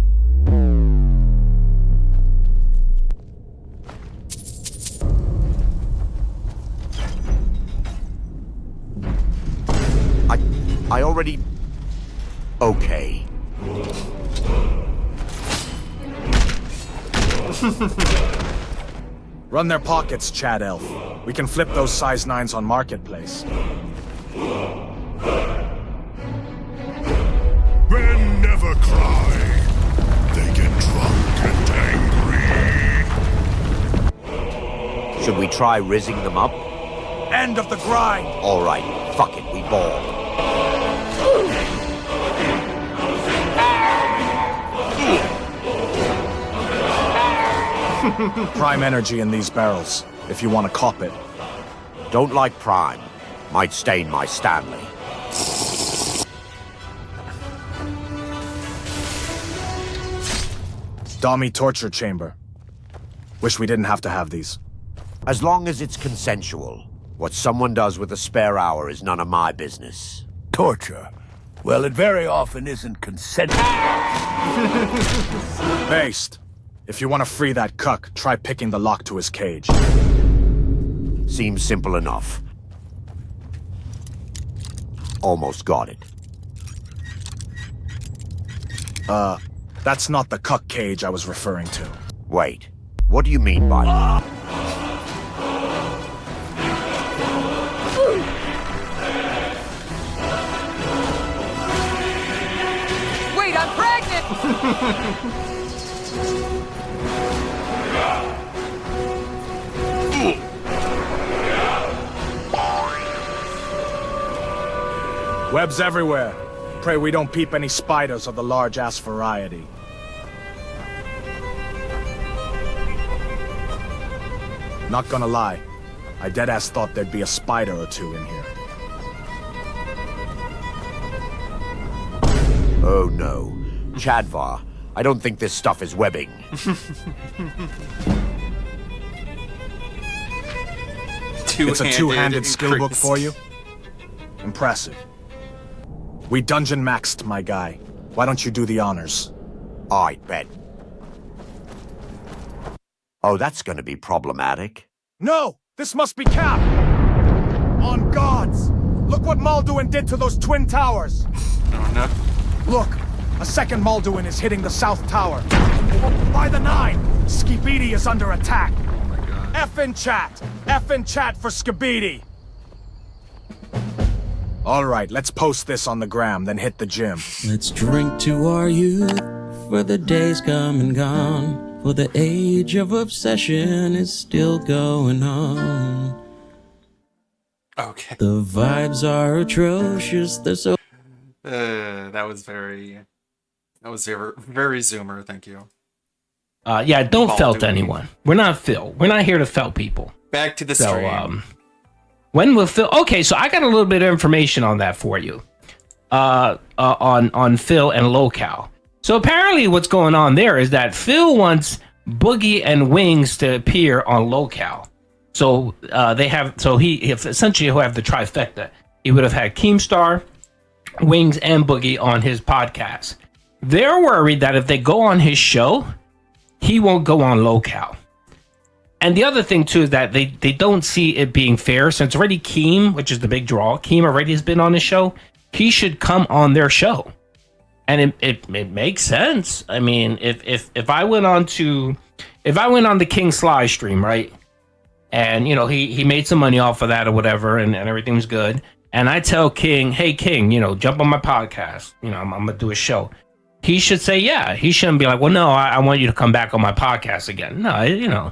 I already... Okay. Run their pockets, Chad Elf. We can flip those size 9s on Marketplace. Men never cry. They get drunk and angry. Should we try rizzing them up? End of the grind! All right, fuck it, we ball. Prime energy in these barrels, if you want to cop it. Don't like Prime. Might stain my Stanley. Dummy torture chamber. Wish we didn't have to have these. As long as it's consensual. What someone does with a spare hour is none of my business. Torture? Well, it very often isn't consensual. Based. If you want to free that cuck, try picking the lock to his cage. Seems simple enough. Almost got it. That's not the cuck cage I was referring to. Wait, what do you mean by that? Wait, I'm pregnant! Webs everywhere. Pray we don't peep any spiders of the large-ass variety. Not gonna lie, I deadass thought there'd be a spider or two in here. Oh no. Chadvar, I don't think this stuff is webbing. It's a two-handed skill book for you? Impressive. We dungeon maxed, my guy. Why don't you do the honors? I bet. Oh, that's gonna be problematic. No! This must be Cap! On gods! Look what Mulduin did to those twin towers! Oh no. Look! A second Mulduin is hitting the south tower. By the 9! Skibidi is under attack! Oh my god. F in chat! F in chat for Skibidi! Alright, let's post this on the gram, then hit the gym. Let's drink to our youth, for the days come and gone. For the age of obsession is still going on. Okay. The vibes are atrocious, they're so... That was very Zoomer, thank you. Yeah, don't felt anyone. We're not Phil. We're not here to felt people. Back to the stream. So, when will Phil... Okay, so I got a little bit of information on that for you. On Phil and Locale. So apparently what's going on there is that Phil wants Boogie and Wings to appear on Locale. So he essentially will have the trifecta. He would have had Keemstar, Wings, and Boogie on his podcast. They're worried that if they go on his show, he won't go on Locale. And the other thing too is that they don't see it being fair, since already Keem, which is the big draw, Keem already has been on the show. He should come on their show. And it makes sense. I mean, if I went on the King Sly stream, right? And you know, he made some money off of that or whatever, and everything was good. and I tell King, hey King, jump on my podcast, I'm gonna do a show, he should say yeah. He shouldn't be like, well, no, I want you to come back on my podcast again. No,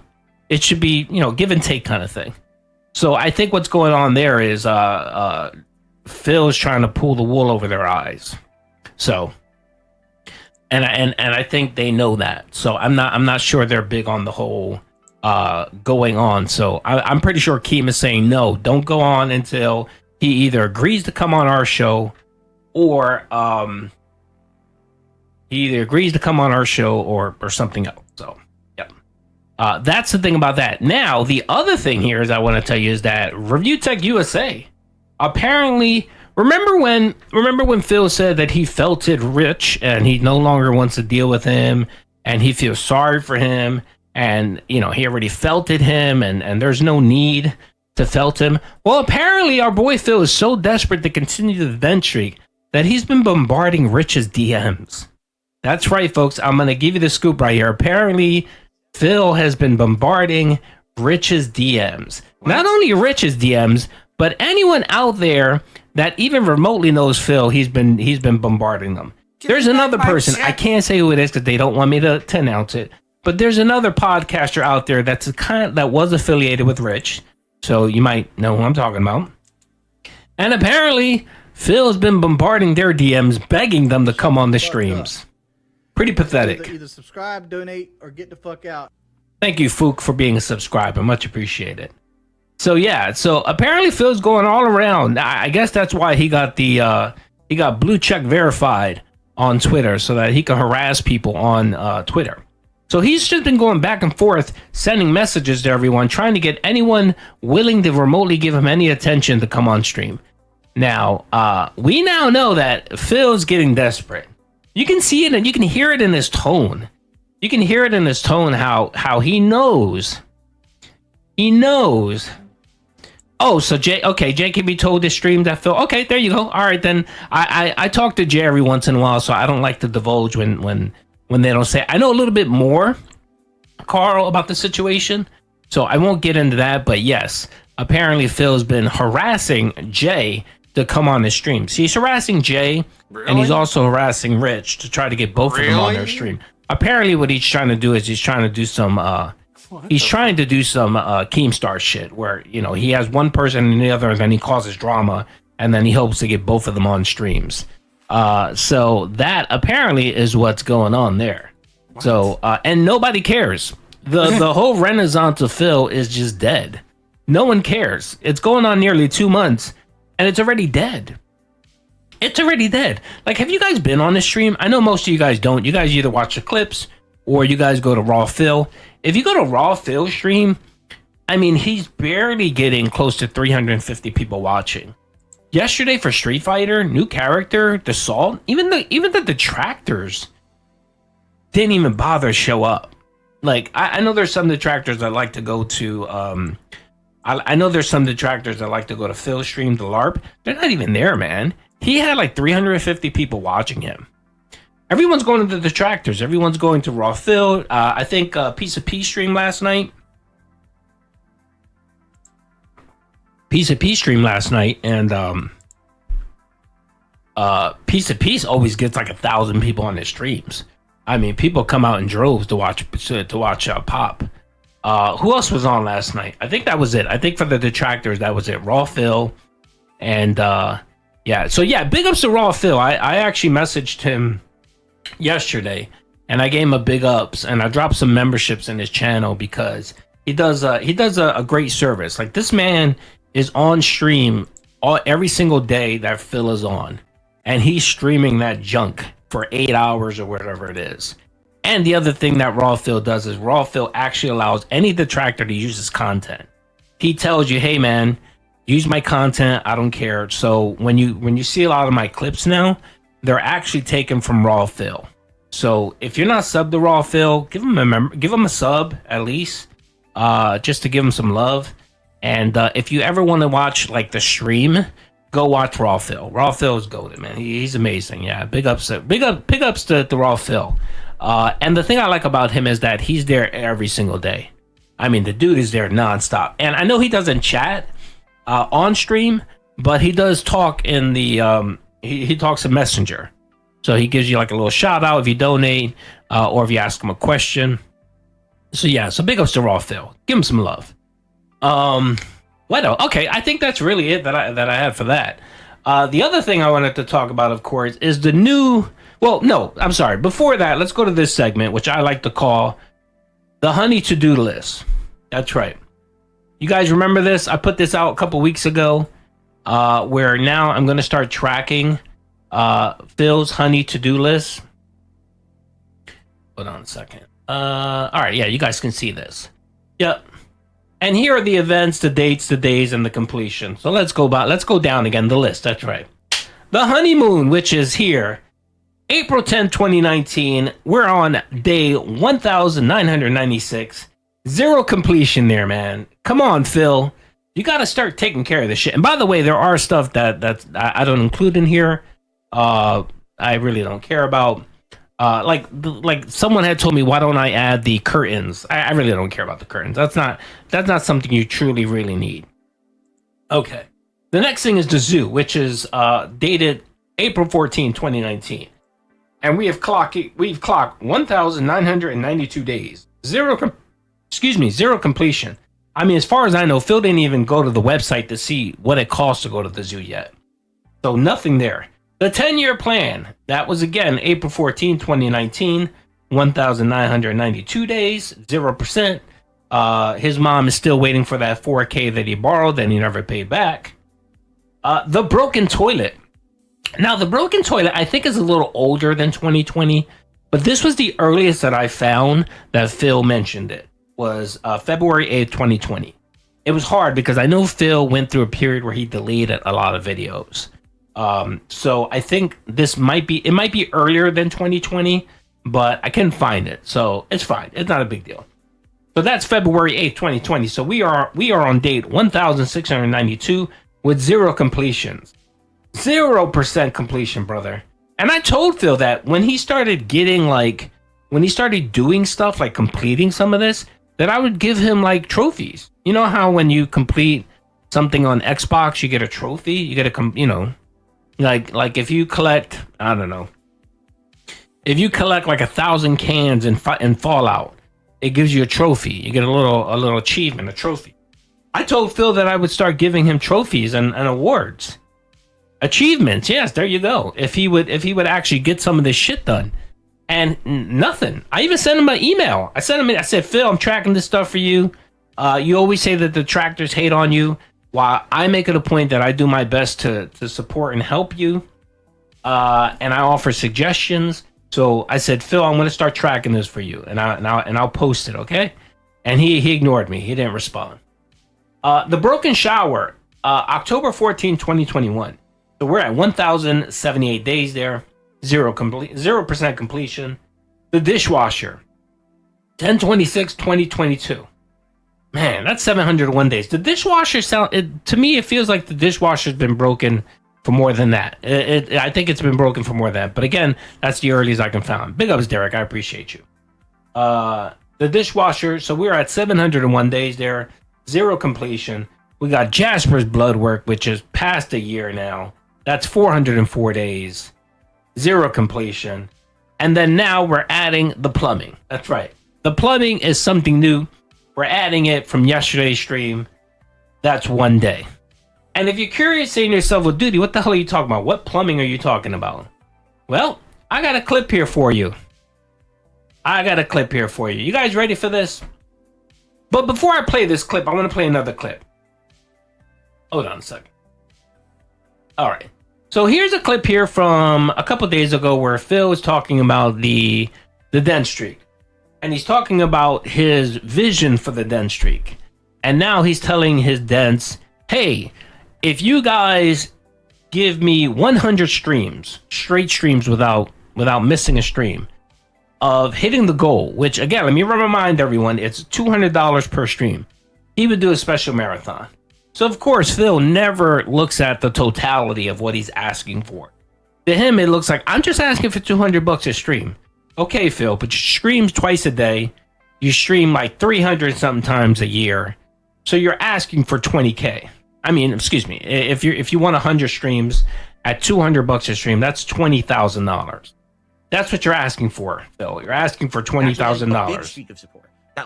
it should be, give and take kind of thing. So I think what's going on there is Phil is trying to pull the wool over their eyes. So, and I think they know that. So I'm not sure they're big on the whole going on. So I'm pretty sure Keem is saying no, don't go on until he either agrees to come on our show, or or something else. So yep. That's the thing about that. Now the other thing here is I want to tell you is that Review Tech USA apparently. Remember when Phil said that he felted Rich and he no longer wants to deal with him and he feels sorry for him, and he already felted him and there's no need to felt him? Well, apparently our boy Phil is so desperate to continue the vent streak that he's been bombarding Rich's DMs. That's right, folks. I'm going to give you the scoop right here. Apparently Phil has been bombarding Rich's DMs. Not only Rich's DMs, but anyone out there that even remotely knows Phil, he's been bombarding them. There's another person. I can't say who it is because they don't want me to announce it. But there's another podcaster out there that was affiliated with Rich, so you might know who I'm talking about. And apparently, Phil has been bombarding their DMs, begging them to come on the streams. Pretty pathetic. Either subscribe, donate, or get the fuck out. Thank you, Fook, for being a subscriber. Much appreciated. So yeah, so apparently Phil's going all around. I guess that's why he got blue check verified on Twitter, so that he can harass people on Twitter. So he's just been going back and forth, sending messages to everyone, trying to get anyone willing to remotely give him any attention to come on stream. Now, we now know that Phil's getting desperate. You can see it and you can hear it in his tone. You can hear it in his tone how he knows. He knows. Oh, so Jay can be told to stream that Phil. Okay, there you go. All right, then I talk to Jay every once in a while, so I don't like to divulge when they don't say. I know a little bit more, Carl, about the situation, so I won't get into that. But yes, apparently Phil's been harassing Jay to come on his stream. So he's harassing Jay, and he's also harassing Rich to try to get both of them on their stream. Apparently, what he's trying to do is he's trying to do some Keemstar shit where he has one person and the other, and then he causes drama, and then he hopes to get both of them on streams. So that apparently is what's going on there. What? So and nobody cares. The whole renaissance of Phil is just dead. No one cares. It's going on nearly 2 months, and it's already dead. It's already dead. Like, have you guys been on the stream? I know most of you guys don't. You guys either watch the clips or you guys go to Raw Phil. If you go to Raw Phil stream, I mean, he's barely getting close to 350 people watching. Yesterday for Street Fighter, new character, the Salt, even the detractors didn't even bother to show up. Like, I know there's some detractors that like to go to I know there's some detractors that like to go to Phil's stream, the LARP. They're not even there, man. He had like 350 people watching him. Everyone's going to the detractors. Everyone's going to Raw Phil. I think Piece of Peace stream last night. And Piece of Peace always gets like 1,000 people on his streams. I mean, people come out in droves to watch Pop. Who else was on last night? I think that was it. I think for the detractors, that was it. Raw Phil. And yeah, so yeah, big ups to Raw Phil. I actually messaged him yesterday and I gave him a big ups, and I dropped some memberships in his channel because he does a great service. Like, this man is on stream every single day that Phil is on, and he's streaming that junk for 8 hours or whatever it is. And the other thing that Raw Phil does is Raw Phil actually allows any detractor to use his content. He tells you, hey man, use my content, I don't care. So when you see a lot of my clips now, they're actually taken from Raw Phil. So if you're not subbed to Raw Phil, give him a sub at least, just to give him some love. And if you ever want to watch like the stream, go watch Raw Phil. Raw Phil is golden, man. He's amazing. Yeah, big ups to Raw Phil. And the thing I like about him is that he's there every single day. I mean, the dude is there nonstop. And I know he doesn't chat on stream, but he does talk in the he talks to Messenger. So he gives you like a little shout out if you donate or if you ask him a question. So yeah, so big ups to Raw Phil. Give him some love. What else? Okay, I think that's really it that I had for that. The other thing I wanted to talk about, of course, is the new... Well, no, I'm sorry. Before that, let's go to this segment, which I like to call the Honey To-Do List. That's right. You guys remember this? I put this out a couple weeks ago, where now I'm going to start tracking Phil's Honey To-Do List. Hold on a second. All right, yeah, you guys can see this. Yep. And here are the events, the dates, the days, and the completion. So let's go down again, the list. That's right. The honeymoon, which is here, April 10, 2019. We're on day 1,996. 0 completion there, man. Come on, Phil. You got to start taking care of this shit. And by the way, there are stuff that I don't include in here. I really don't care about. Like someone had told me, why don't I add the curtains? I really don't care about the curtains. That's not something you truly really need. Okay. The next thing is the zoo, which is dated April 14, 2019. And we've clocked 1,992 days. 0 completion. I mean, as far as I know, Phil didn't even go to the website to see what it costs to go to the zoo yet. So nothing there. The 10-year plan, that was again April 14, 2019, 1,992 days, 0%. His mom is still waiting for that $4K that he borrowed and he never paid back. The broken toilet. Now, the broken toilet, I think, is a little older than 2020, but this was the earliest that I found that Phil mentioned it, was February 8th, 2020. It was hard because I know Phil went through a period where he deleted a lot of videos. So I think it might be earlier than 2020, but I couldn't find it. So it's fine. It's not a big deal. So that's February 8th, 2020. So we are on date 1,692 with 0 completions. 0% completion, brother. And I told Phil that when he started doing stuff like completing some of this, that I would give him like trophies. You know how when you complete something on Xbox, you get a trophy, you get a, like if you collect, I don't know, if you collect like 1,000 cans in Fallout, it gives you a trophy. You get a little achievement, a trophy. I told Phil that I would start giving him trophies and awards, achievements. Yes, there you go. If he would actually get some of this shit done, and nothing. I even sent him an email. I said, Phil, I'm tracking this stuff for you. You always say that the tractors hate on you. While I make it a point that I do my best to support and help you, and I offer suggestions. So I said, Phil, I'm going to start tracking this for you, and I'll post it, okay? And he ignored me. He didn't respond. The broken shower, October 14, 2021. So we're at 1,078 days there, 0% completion. The dishwasher, 10/26/2022. Man, that's 701 days. The dishwasher to me, it feels like the dishwasher's been broken for more than that. I think it's been broken for more than that. But again, that's the earliest I can find. Big ups, Derek. I appreciate you. The dishwasher, so we're at 701 days there, 0 completion. We got Jasper's blood work, which is past a year now. That's 404 days, 0 completion. And then now we're adding the plumbing. That's right. The plumbing is something new. We're adding it from yesterday's stream. That's 1 day. And if you're curious, saying to yourself, well, Duty, what the hell are you talking about? What plumbing are you talking about? Well, I got a clip here for you. You guys ready for this? But before I play this clip, I want to play another clip. Hold on a second. All right. So here's a clip here from a couple days ago where Phil was talking about the den streak. And he's talking about his vision for the den streak. And now he's telling his dents, hey, if you guys give me 100 streams, straight streams without missing a stream, of hitting the goal, which again, let me remind everyone, it's $200 per stream, he would do a special marathon. So of course, Phil never looks at the totality of what he's asking for. To him, it looks like, I'm just asking for $200 a stream. Okay, Phil, but you stream twice a day. You stream like 300 something times a year. So you're asking for 20K. I mean, excuse me. If you want 100 streams at $200 a stream, that's $20,000. That's what you're asking for, Phil. You're asking for $20,000. All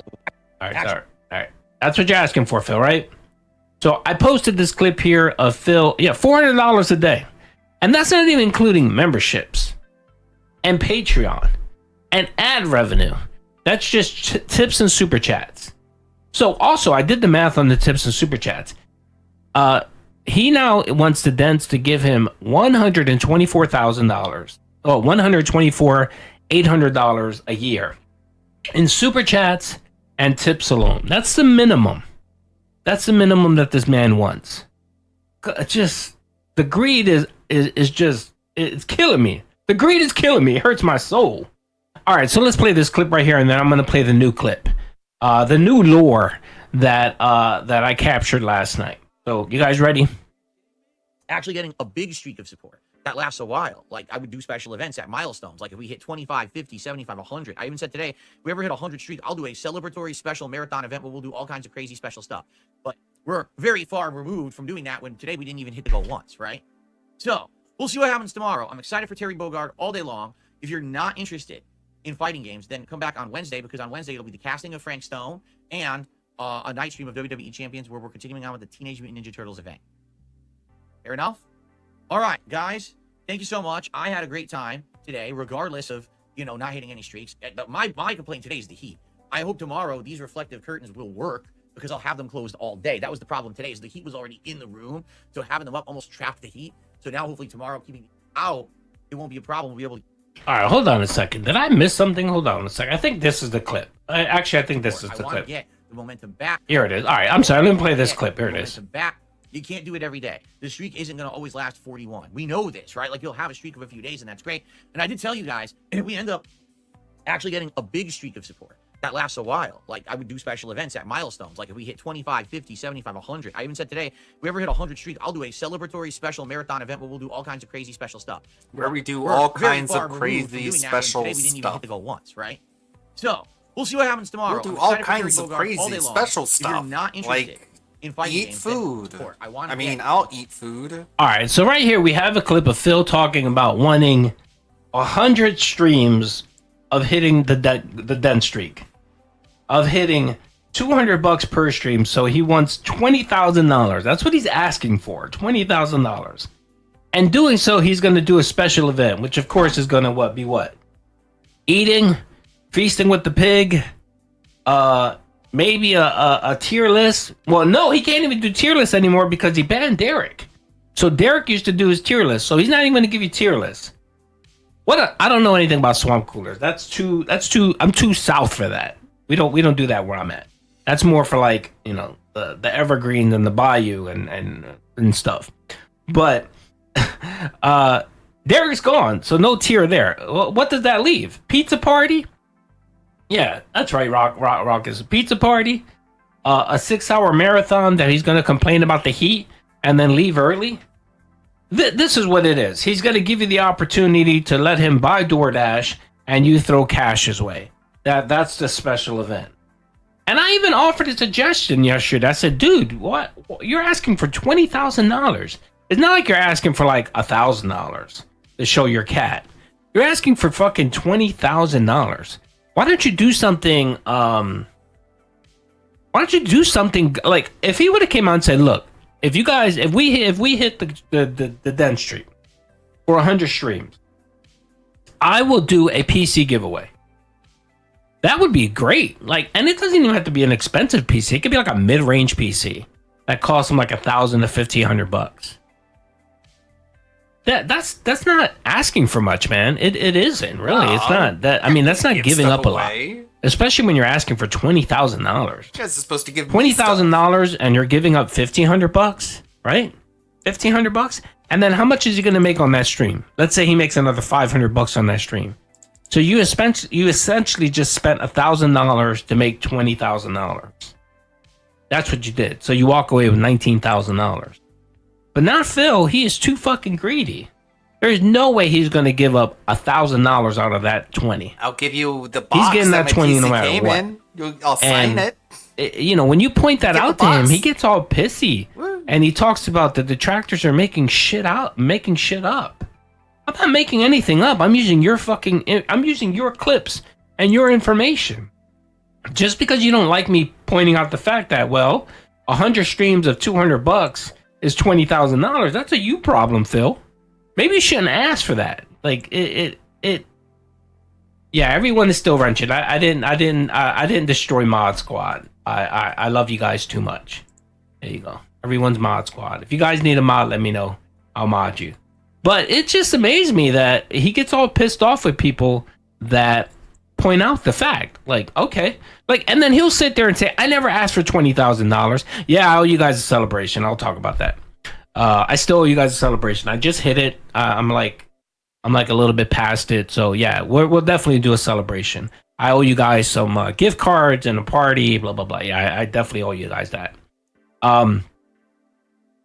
right. That's what you're asking for, Phil, right? So I posted this clip here of Phil. Yeah, $400 a day, and that's not even including memberships and Patreon and ad revenue. That's just tips and super chats. So also, I did the math on the tips and super chats. He now wants the Dents to give him $124,000. Oh, $124,800 a year in super chats and tips alone. That's the minimum. That's the minimum that this man wants. Just the greed is just, it's killing me. The greed is killing me. It hurts my soul. All right, so let's play this clip right here, and then I'm going to play the new clip, the new lore that I captured last night. So, you guys ready? Actually getting a big streak of support that lasts a while. Like, I would do special events at milestones. Like, if we hit 25, 50, 75, 100. I even said today, if we ever hit 100 streak, I'll do a celebratory special marathon event where we'll do all kinds of crazy special stuff. But we're very far removed from doing that when today we didn't even hit the goal once, right? So, we'll see what happens tomorrow. I'm excited for Terry Bogard all day long. If you're not interested in fighting games, then come back on Wednesday, because on Wednesday it'll be the casting of Frank Stone and a night stream of WWE Champions where we're continuing on with the Teenage Mutant Ninja Turtles event. Fair enough? All right, guys. Thank you so much. I had a great time today, regardless of, not hitting any streaks. My complaint today is the heat. I hope tomorrow these reflective curtains will work, because I'll have them closed all day. That was the problem today, is the heat was already in the room, so having them up almost trapped the heat. So now hopefully tomorrow, keeping it out, it won't be a problem. We'll be able to... All right, hold on a second. Did I miss something? Hold on a second. I think this is the clip. I think this is the clip. Get the momentum back. Here it is. All right, I'm sorry. Let me play this clip. Here it is. Back. You can't do it every day. The streak isn't going to always last 41. We know this, right? Like, you'll have a streak of a few days, and that's great. And I did tell you guys, if we end up actually getting a big streak of support that lasts a while, like, I would do special events at milestones. Like, if we hit 25, 50, 75, 100. I even said today, if we ever hit 100 streak, I'll do a celebratory special marathon event where we'll do all kinds of crazy special stuff. Where we do all kinds of crazy special today, we didn't even hit stuff. the goal once, right? So, we'll see what happens tomorrow. We'll do all kinds of crazy special stuff. If you're not interested, like, eat food. I'll eat food. All right, so right here we have a clip of Phil talking about wanting 100 streams of hitting the Dent streak, of hitting $200 per stream. So he wants $20,000. That's what he's asking for, $20,000. And doing so, he's going to do a special event, which of course is going to be what? Eating, feasting with the pig, maybe a tier list. Well, no, he can't even do tier lists anymore because he banned Derek. So Derek used to do his tier list. So he's not even going to give you tier lists. I don't know anything about swamp coolers. I'm too south for that. We don't do that where I'm at. That's more for, like, the evergreens and the bayou and stuff. But Derek's gone, so no tier there. What does that leave? Pizza party? Yeah, that's right, Rock is a pizza party, a 6-hour marathon that he's going to complain about the heat and then leave early. This is what it is. He's going to give you the opportunity to let him buy DoorDash and you throw cash his way. That's the special event. And I even offered a suggestion yesterday. I said, dude, what? You're asking for $20,000. It's not like you're asking for like $1,000 to show your cat. You're asking for fucking $20,000. Why don't you do something? Why don't you do something like, if he would have came out and said, "Look, if we hit the Dent streak for 100 streams, I will do a PC giveaway." That would be great. Like, and it doesn't even have to be an expensive PC. It could be like a mid-range PC that costs him like $1,000 to $1,500. That's not asking for much, man. It isn't really. It's not that. I mean, that's not giving up a lot, especially when you're asking for $20,000. You guys are supposed to give $20,000 and you're giving up $1,500, right? $1,500, and then how much is he going to make on that stream? Let's say he makes another $500 on that stream. So you essentially just spent $1,000 to make $20,000. That's what you did. So you walk away with $19,000. But not Phil. He is too fucking greedy. There's no way he's going to give up $1,000 out of that 20. I'll give you the box. He's getting that 20 no matter what. I'll sign it. you know, when you point that out to him, he gets all pissy. And he talks about the detractors are making shit up. I'm not making anything up. I'm using your clips and your information. Just because you don't like me pointing out the fact that, well, 100 streams of $200 is $20,000. That's a you problem, Phil. Maybe you shouldn't ask for that. Like yeah, everyone is still wrenching. I didn't destroy Mod Squad. I love you guys too much. There you go. Everyone's Mod Squad. If you guys need a mod, let me know. I'll mod you. But it just amazed me that he gets all pissed off with people that point out the fact. Like, okay. Like, and then he'll sit there and say, I never asked for $20,000. Yeah, I owe you guys a celebration. I'll talk about that. I still owe you guys a celebration. I just hit it. I'm like a little bit past it. So yeah, we'll definitely do a celebration. I owe you guys some gift cards and a party, blah, blah, blah. Yeah, I definitely owe you guys that.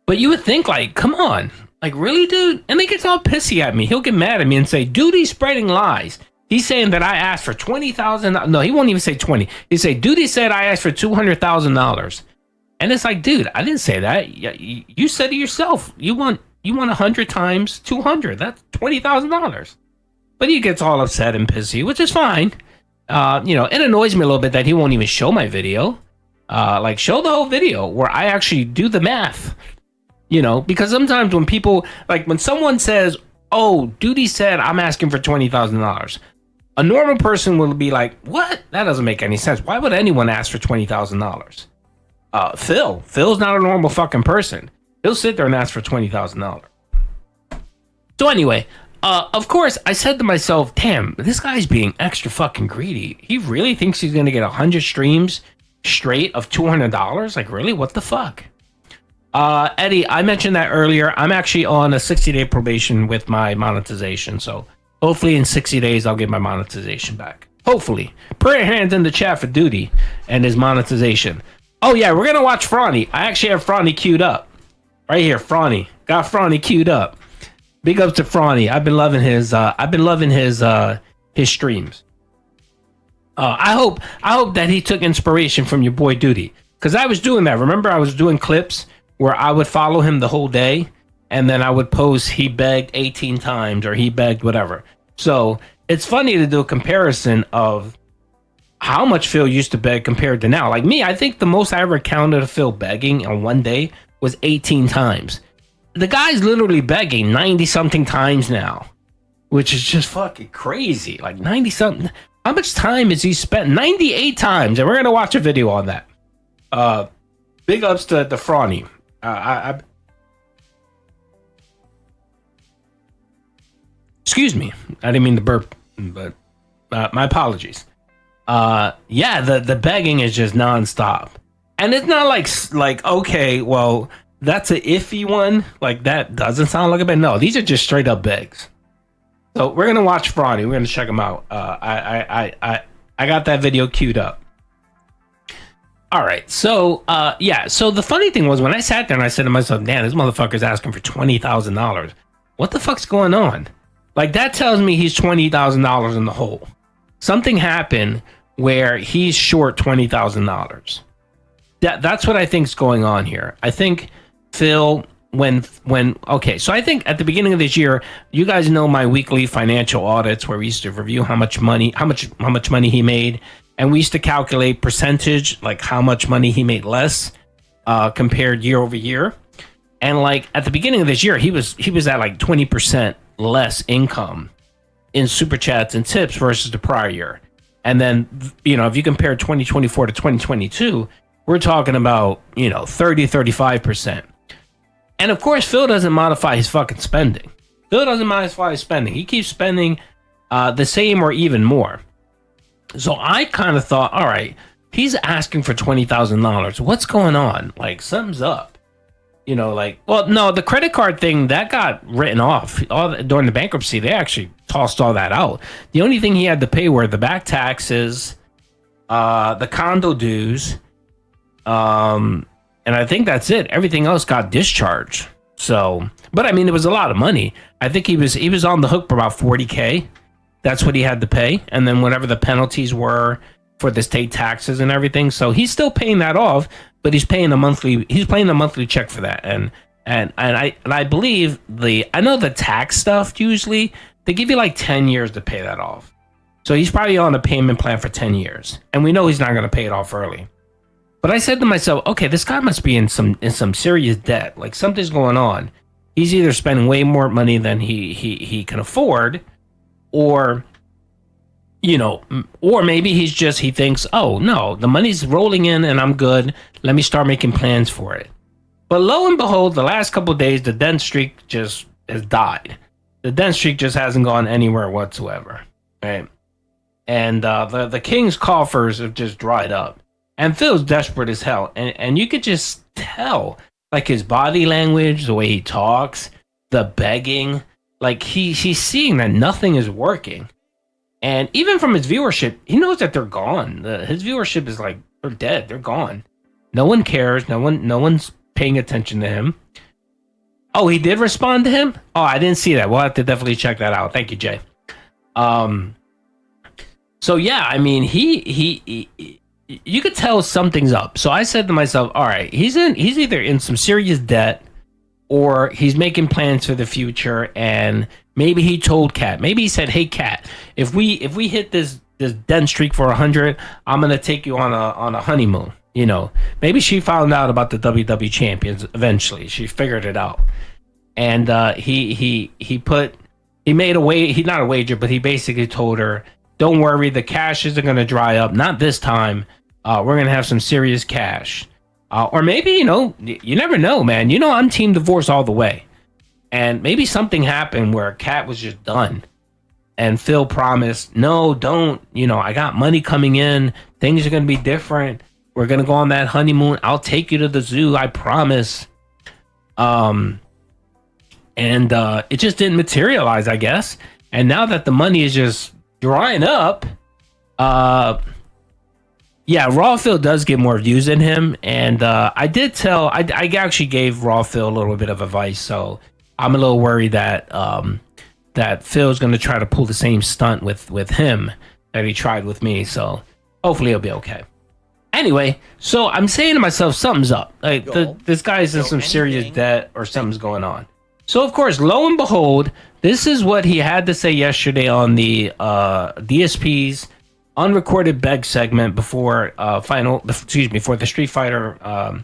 But you would think, like, come on. Like, really, dude? And he gets all pissy at me. He'll get mad at me and say, dude, he's spreading lies. He's saying that I asked for $20,000. No, he won't even say 20. He'd say, dude, he said I asked for $200,000. And it's like, dude, I didn't say that. You said it yourself. You want 100 times 200. That's $20,000. But he gets all upset and pissy, which is fine. You know, it annoys me a little bit that he won't even show my video. Like, show the whole video where I actually do the math. You know, because sometimes when people, like when someone says, oh, Duty said I'm asking for $20,000. A normal person will be like, what? That doesn't make any sense. Why would anyone ask for $20,000? Phil's not a normal fucking person. He'll sit there and ask for $20,000. So anyway, of course, I said to myself, damn, this guy's being extra fucking greedy. He really thinks he's going to get 100 streams straight of $200? Like, really? What the fuck? Eddie, I mentioned that earlier. I'm actually on a 60-day probation with my monetization. So hopefully in 60 days, I'll get my monetization back. Hopefully. Put your hands in the chat for Duty and his monetization. Oh, yeah, we're going to watch Frawny. I actually have Frawny queued up. Right here, Frawny. Got Frawny queued up. Big ups to Frawny. I've been loving his streams. I hope that he took inspiration from your boy Duty. Because I was doing that. Remember, I was doing clips where I would follow him the whole day, and then I would post he begged 18 times or he begged whatever. So it's funny to do a comparison of how much Phil used to beg compared to now. Like me, I think the most I ever counted of Phil begging on one day was 18 times. The guy's literally begging 90-something times now, which is just fucking crazy. Like 90-something. How much time has he spent? 98 times, and we're going to watch a video on that. Big ups to the Frawny. Excuse me, I didn't mean to burp, but my apologies. Yeah, the begging is just nonstop, and it's not like okay, well, that's an iffy one. Like that doesn't sound like a beg. No, these are just straight up begs. So we're gonna watch Frawny. We're gonna check him out. I got that video queued up. All right, so yeah. So the funny thing was when I sat there and I said to myself, "Man, this motherfucker's asking for $20,000. What the fuck's going on?" Like that tells me he's $20,000 in the hole. Something happened where he's short $20,000. That's what I think's going on here. I think Phil, okay, so I think at the beginning of this year, you guys know my weekly financial audits where we used to review how much money he made. And we used to calculate percentage, like how much money he made less compared year over year. And like at the beginning of this year, he was at like 20% less income in super chats and tips versus the prior year. And then, you know, if you compare 2024 to 2022, we're talking about, you know, 35%. And of course, Phil doesn't modify his fucking spending. Phil doesn't modify his spending. He keeps spending the same or even more. So I kind of thought, all right, he's asking for $20,000. What's going on? Like, something's up. You know, like, well, no, the credit card thing, that got written off. During the bankruptcy, they actually tossed all that out. The only thing he had to pay were the back taxes, the condo dues, and I think that's it. Everything else got discharged. So, but I mean, it was a lot of money. I think he was on the hook for about $40K. That's what he had to pay. And then whatever the penalties were, for the state taxes and everything. So he's still paying that off, but he's paying a monthly check for that. And I believe I know the tax stuff, usually they give you like 10 years to pay that off. So he's probably on a payment plan for 10 years. And we know he's not going to pay it off early. But I said to myself, okay, this guy must be in some serious debt. Like something's going on. He's either spending way more money than he can afford, or or maybe he thinks, oh no, the money's rolling in and I'm good. Let me start making plans for it. But lo and behold, the last couple of days, the dent streak just has died. The dent streak just hasn't gone anywhere whatsoever, right? And the King's coffers have just dried up. And Phil's desperate as hell. And you could just tell, like his body language, the way he talks, the begging, like he's seeing that nothing is working. And even from his viewership, he knows that they're gone. His viewership is like, they're dead, they're gone. No one cares, no one's paying attention to him. Oh, he did respond to him? Oh, I didn't see that. We'll have to definitely check that out. Thank you, Jay. So yeah, I mean, he you could tell something's up. So I said to myself, all right, he's either in some serious debt or he's making plans for the future. And maybe he told Kat, maybe he said, hey Kat, if we hit this dent streak for 100, I'm going to take you on a honeymoon. Maybe she found out about the WWE champions eventually. She figured it out. And he made not a wager, but he basically told her, don't worry, the cash isn't going to dry up. Not this time. We're going to have some serious cash. Or maybe, you never know, man. I'm team divorce all the way. And maybe something happened where Kat was just done. And Phil promised, no, don't. I got money coming in. Things are going to be different. We're going to go on that honeymoon. I'll take you to the zoo. I promise. And it just didn't materialize, I guess. And now that the money is just drying up, Raw Phil does get more views than him, and I actually gave Raw Phil a little bit of advice, so I'm a little worried that that Phil's going to try to pull the same stunt with him that he tried with me, so hopefully he'll be okay. Anyway, so I'm saying to myself, something's up. Like this guy's in some serious debt or something's going on. So of course, lo and behold, this is what he had to say yesterday on the DSP's unrecorded beg segment before the Street Fighter,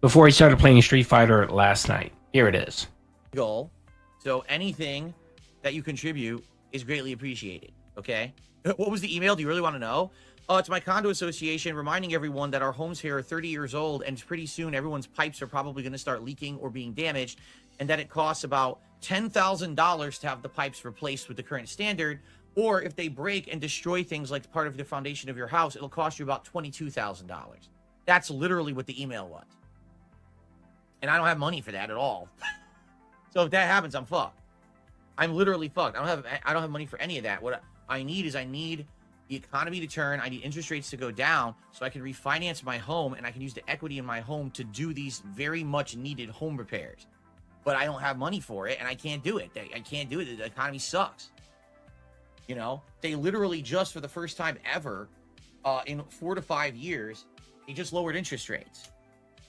before he started playing Street Fighter last night. Here it is. Goal. So anything that you contribute is greatly appreciated. Okay. What was the email? Do you really want to know? It's my condo association reminding everyone that our homes here are 30 years old, and pretty soon everyone's pipes are probably going to start leaking or being damaged, and that it costs about $10,000 to have the pipes replaced with the current standard, or if they break and destroy things like part of the foundation of your house, it'll cost you about $22,000. That's literally what the email was. And I don't have money for that at all. So if that happens, I'm fucked. I'm literally fucked. I don't have money for any of that. What I need is the economy to turn. I need interest rates to go down so I can refinance my home and I can use the equity in my home to do these very much needed home repairs. But I don't have money for it and I can't do it. I can't do it. The economy sucks. They literally just for the first time ever in 4 to 5 years, they just lowered interest rates.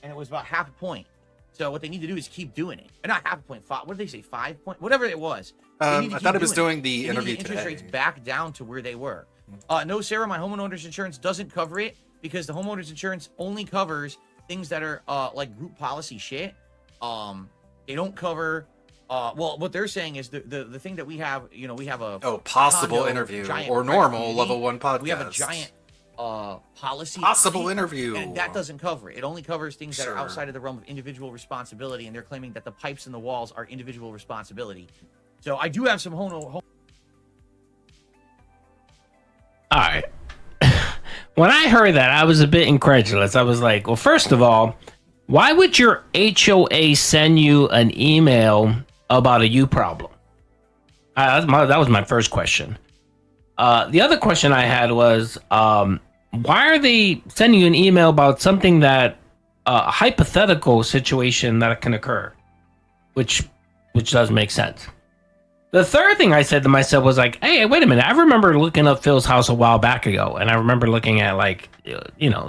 And it was about half a point. So what they need to do is keep doing it. And not half a point, what did they say, 5 point? Whatever it was. I thought it was doing the interview today. Interest rates back down to where they were. No, Sarah, my homeowner's insurance doesn't cover it because the homeowner's insurance only covers things that are like group policy shit. They don't cover. Well, what they're saying is the thing that we have, we have a possible interview or normal level 1 podcast. We have a giant policy possible interview, and that doesn't cover it. It only covers things that are outside of the realm of individual responsibility, and they're claiming that the pipes in the walls are individual responsibility. So I do have some home. All right. When I heard that, I was a bit incredulous. I was like, well, first of all, why would your HOA send you an email about a you problem? That was my first question. The other question I had was, why are they sending you an email about something that a hypothetical situation that can occur, which does make sense. The third thing I said to myself was like, hey, wait a minute. I remember looking up Phil's house a while back ago, and I remember looking at like,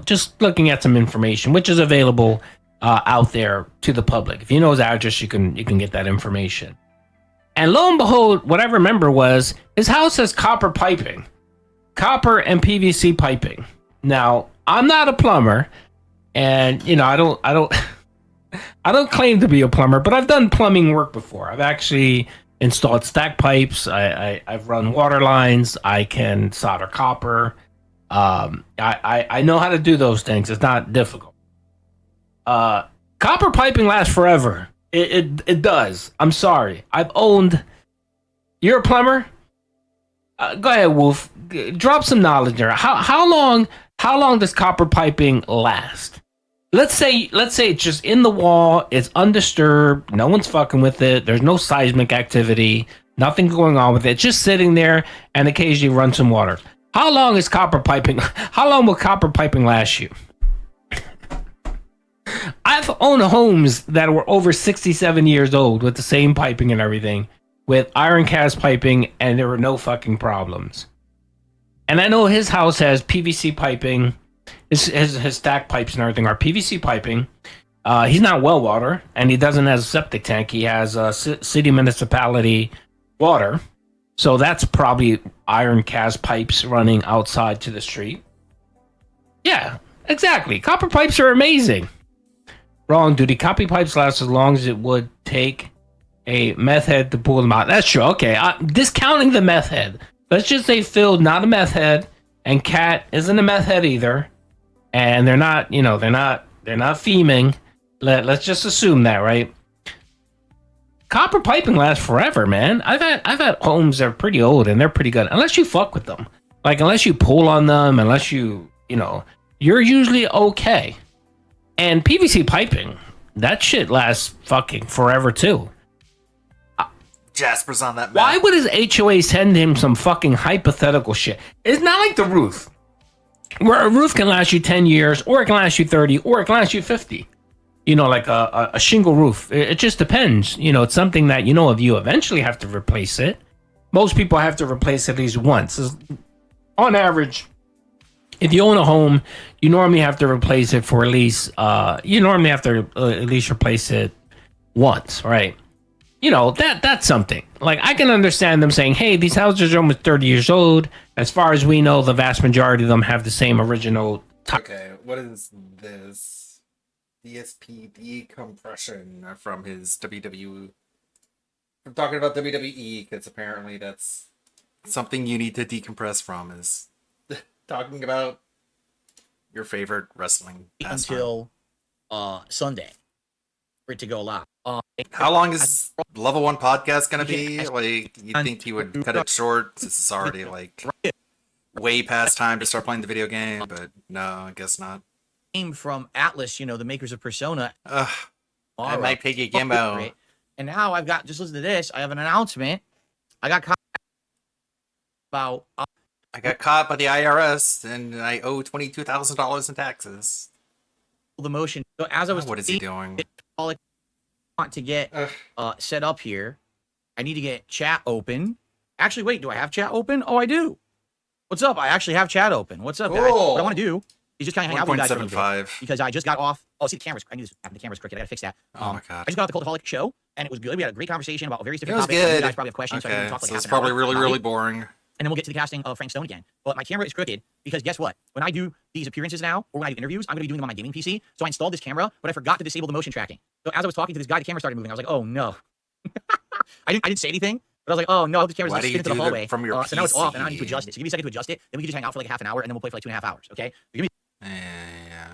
just looking at some information, which is available out there to the public. If you know his address, you can get that information. And lo and behold, what I remember was his house has copper piping, copper and PVC piping. Now, I'm not a plumber, and I don't I don't claim to be a plumber, but I've done plumbing work before. I've actually installed stack pipes. I've run water lines. I can solder copper. I know how to do those things. It's not difficult. Copper piping lasts forever. It does. I'm sorry. You're a plumber? Go ahead, Wolf. Drop some knowledge there. How long does copper piping last? Let's say it's just in the wall, it's undisturbed, no one's fucking with it, there's no seismic activity, nothing going on with it, just sitting there and occasionally run some water. How long will copper piping last you? I've owned homes that were over 67 years old with the same piping and everything, with iron cast piping, and there were no fucking problems. And I know his house has PVC piping. His stack pipes and everything are PVC piping. He's not well water, and he doesn't have a septic tank. He has city municipality water. So that's probably iron cast pipes running outside to the street. Yeah, exactly. Copper pipes are amazing. Wrong, dude. Copper pipes last as long as it would take a meth head to pull them out. That's true. Okay, discounting the meth head. Let's just say Phil, not a meth head, and Kat isn't a meth head either. And they're not theming. Let's just assume that, right? Copper piping lasts forever, man. I've had homes that are pretty old and they're pretty good. Unless you fuck with them. Like, unless you pull on them, unless you're usually okay. And PVC piping, that shit lasts fucking forever too. Jasper's on that map. Why would his HOA send him some fucking hypothetical shit? It's not like the roof, where a roof can last you 10 years, or it can last you 30, or it can last you 50. Like a shingle roof. It just depends. It's something that, if you eventually have to replace it, most people have to replace it at least once. On average, if you own a home, you normally have to replace it for at least, replace it once, right? That's something. Like, I can understand them saying, hey, these houses are almost 30 years old. As far as we know, the vast majority of them have the same original. Okay, what is this? DSP decompression from his WWE. I'm talking about WWE because apparently that's something you need to decompress from, is talking about your favorite wrestling pastime. Until Sunday for it to go live. How long is Level 1 podcast gonna be? Like, you think he would cut it short since it's already like way past time to start playing the video game? But no, I guess not. Came from Atlas, the makers of Persona. I might pick a Gimbo. And now I've got, just listen to this, I have an announcement. I got caught about. I got caught by the IRS and I owe $22,000 in taxes. The motion. So as I was, what is he doing? All I want to get set up here, I need to get chat open. Actually, wait, do I have chat open? Oh, I do. What's up? I actually have chat open. What's up, guys? What I want to do is just kind of hang out with you guys for a little bit, because I just got off. Oh, see, the camera's. I knew this happened. The camera's crooked. I gotta fix that. Oh my god. I just got off the Cultaholic show, and it was good. We had a great conversation about various different topics. Good. You guys probably have questions. Okay. So I can talk like so half it's an probably hour. really boring. And then we'll get to the casting of Frank Stone again. But my camera is crooked because guess what? When I do these appearances now, or when I do interviews, I'm going to be doing them on my gaming PC. So I installed this camera, but I forgot to disable the motion tracking. So as I was talking to this guy, the camera started moving. I was like, oh no. I didn't say anything, but I was like, oh no, this camera's going to spin into the hallway. From your so now it's off, and I need to adjust it. So give me a second to adjust it. Then we can just hang out for like a half an hour, and then we'll play for like 2.5 hours. Okay? So give me. Yeah.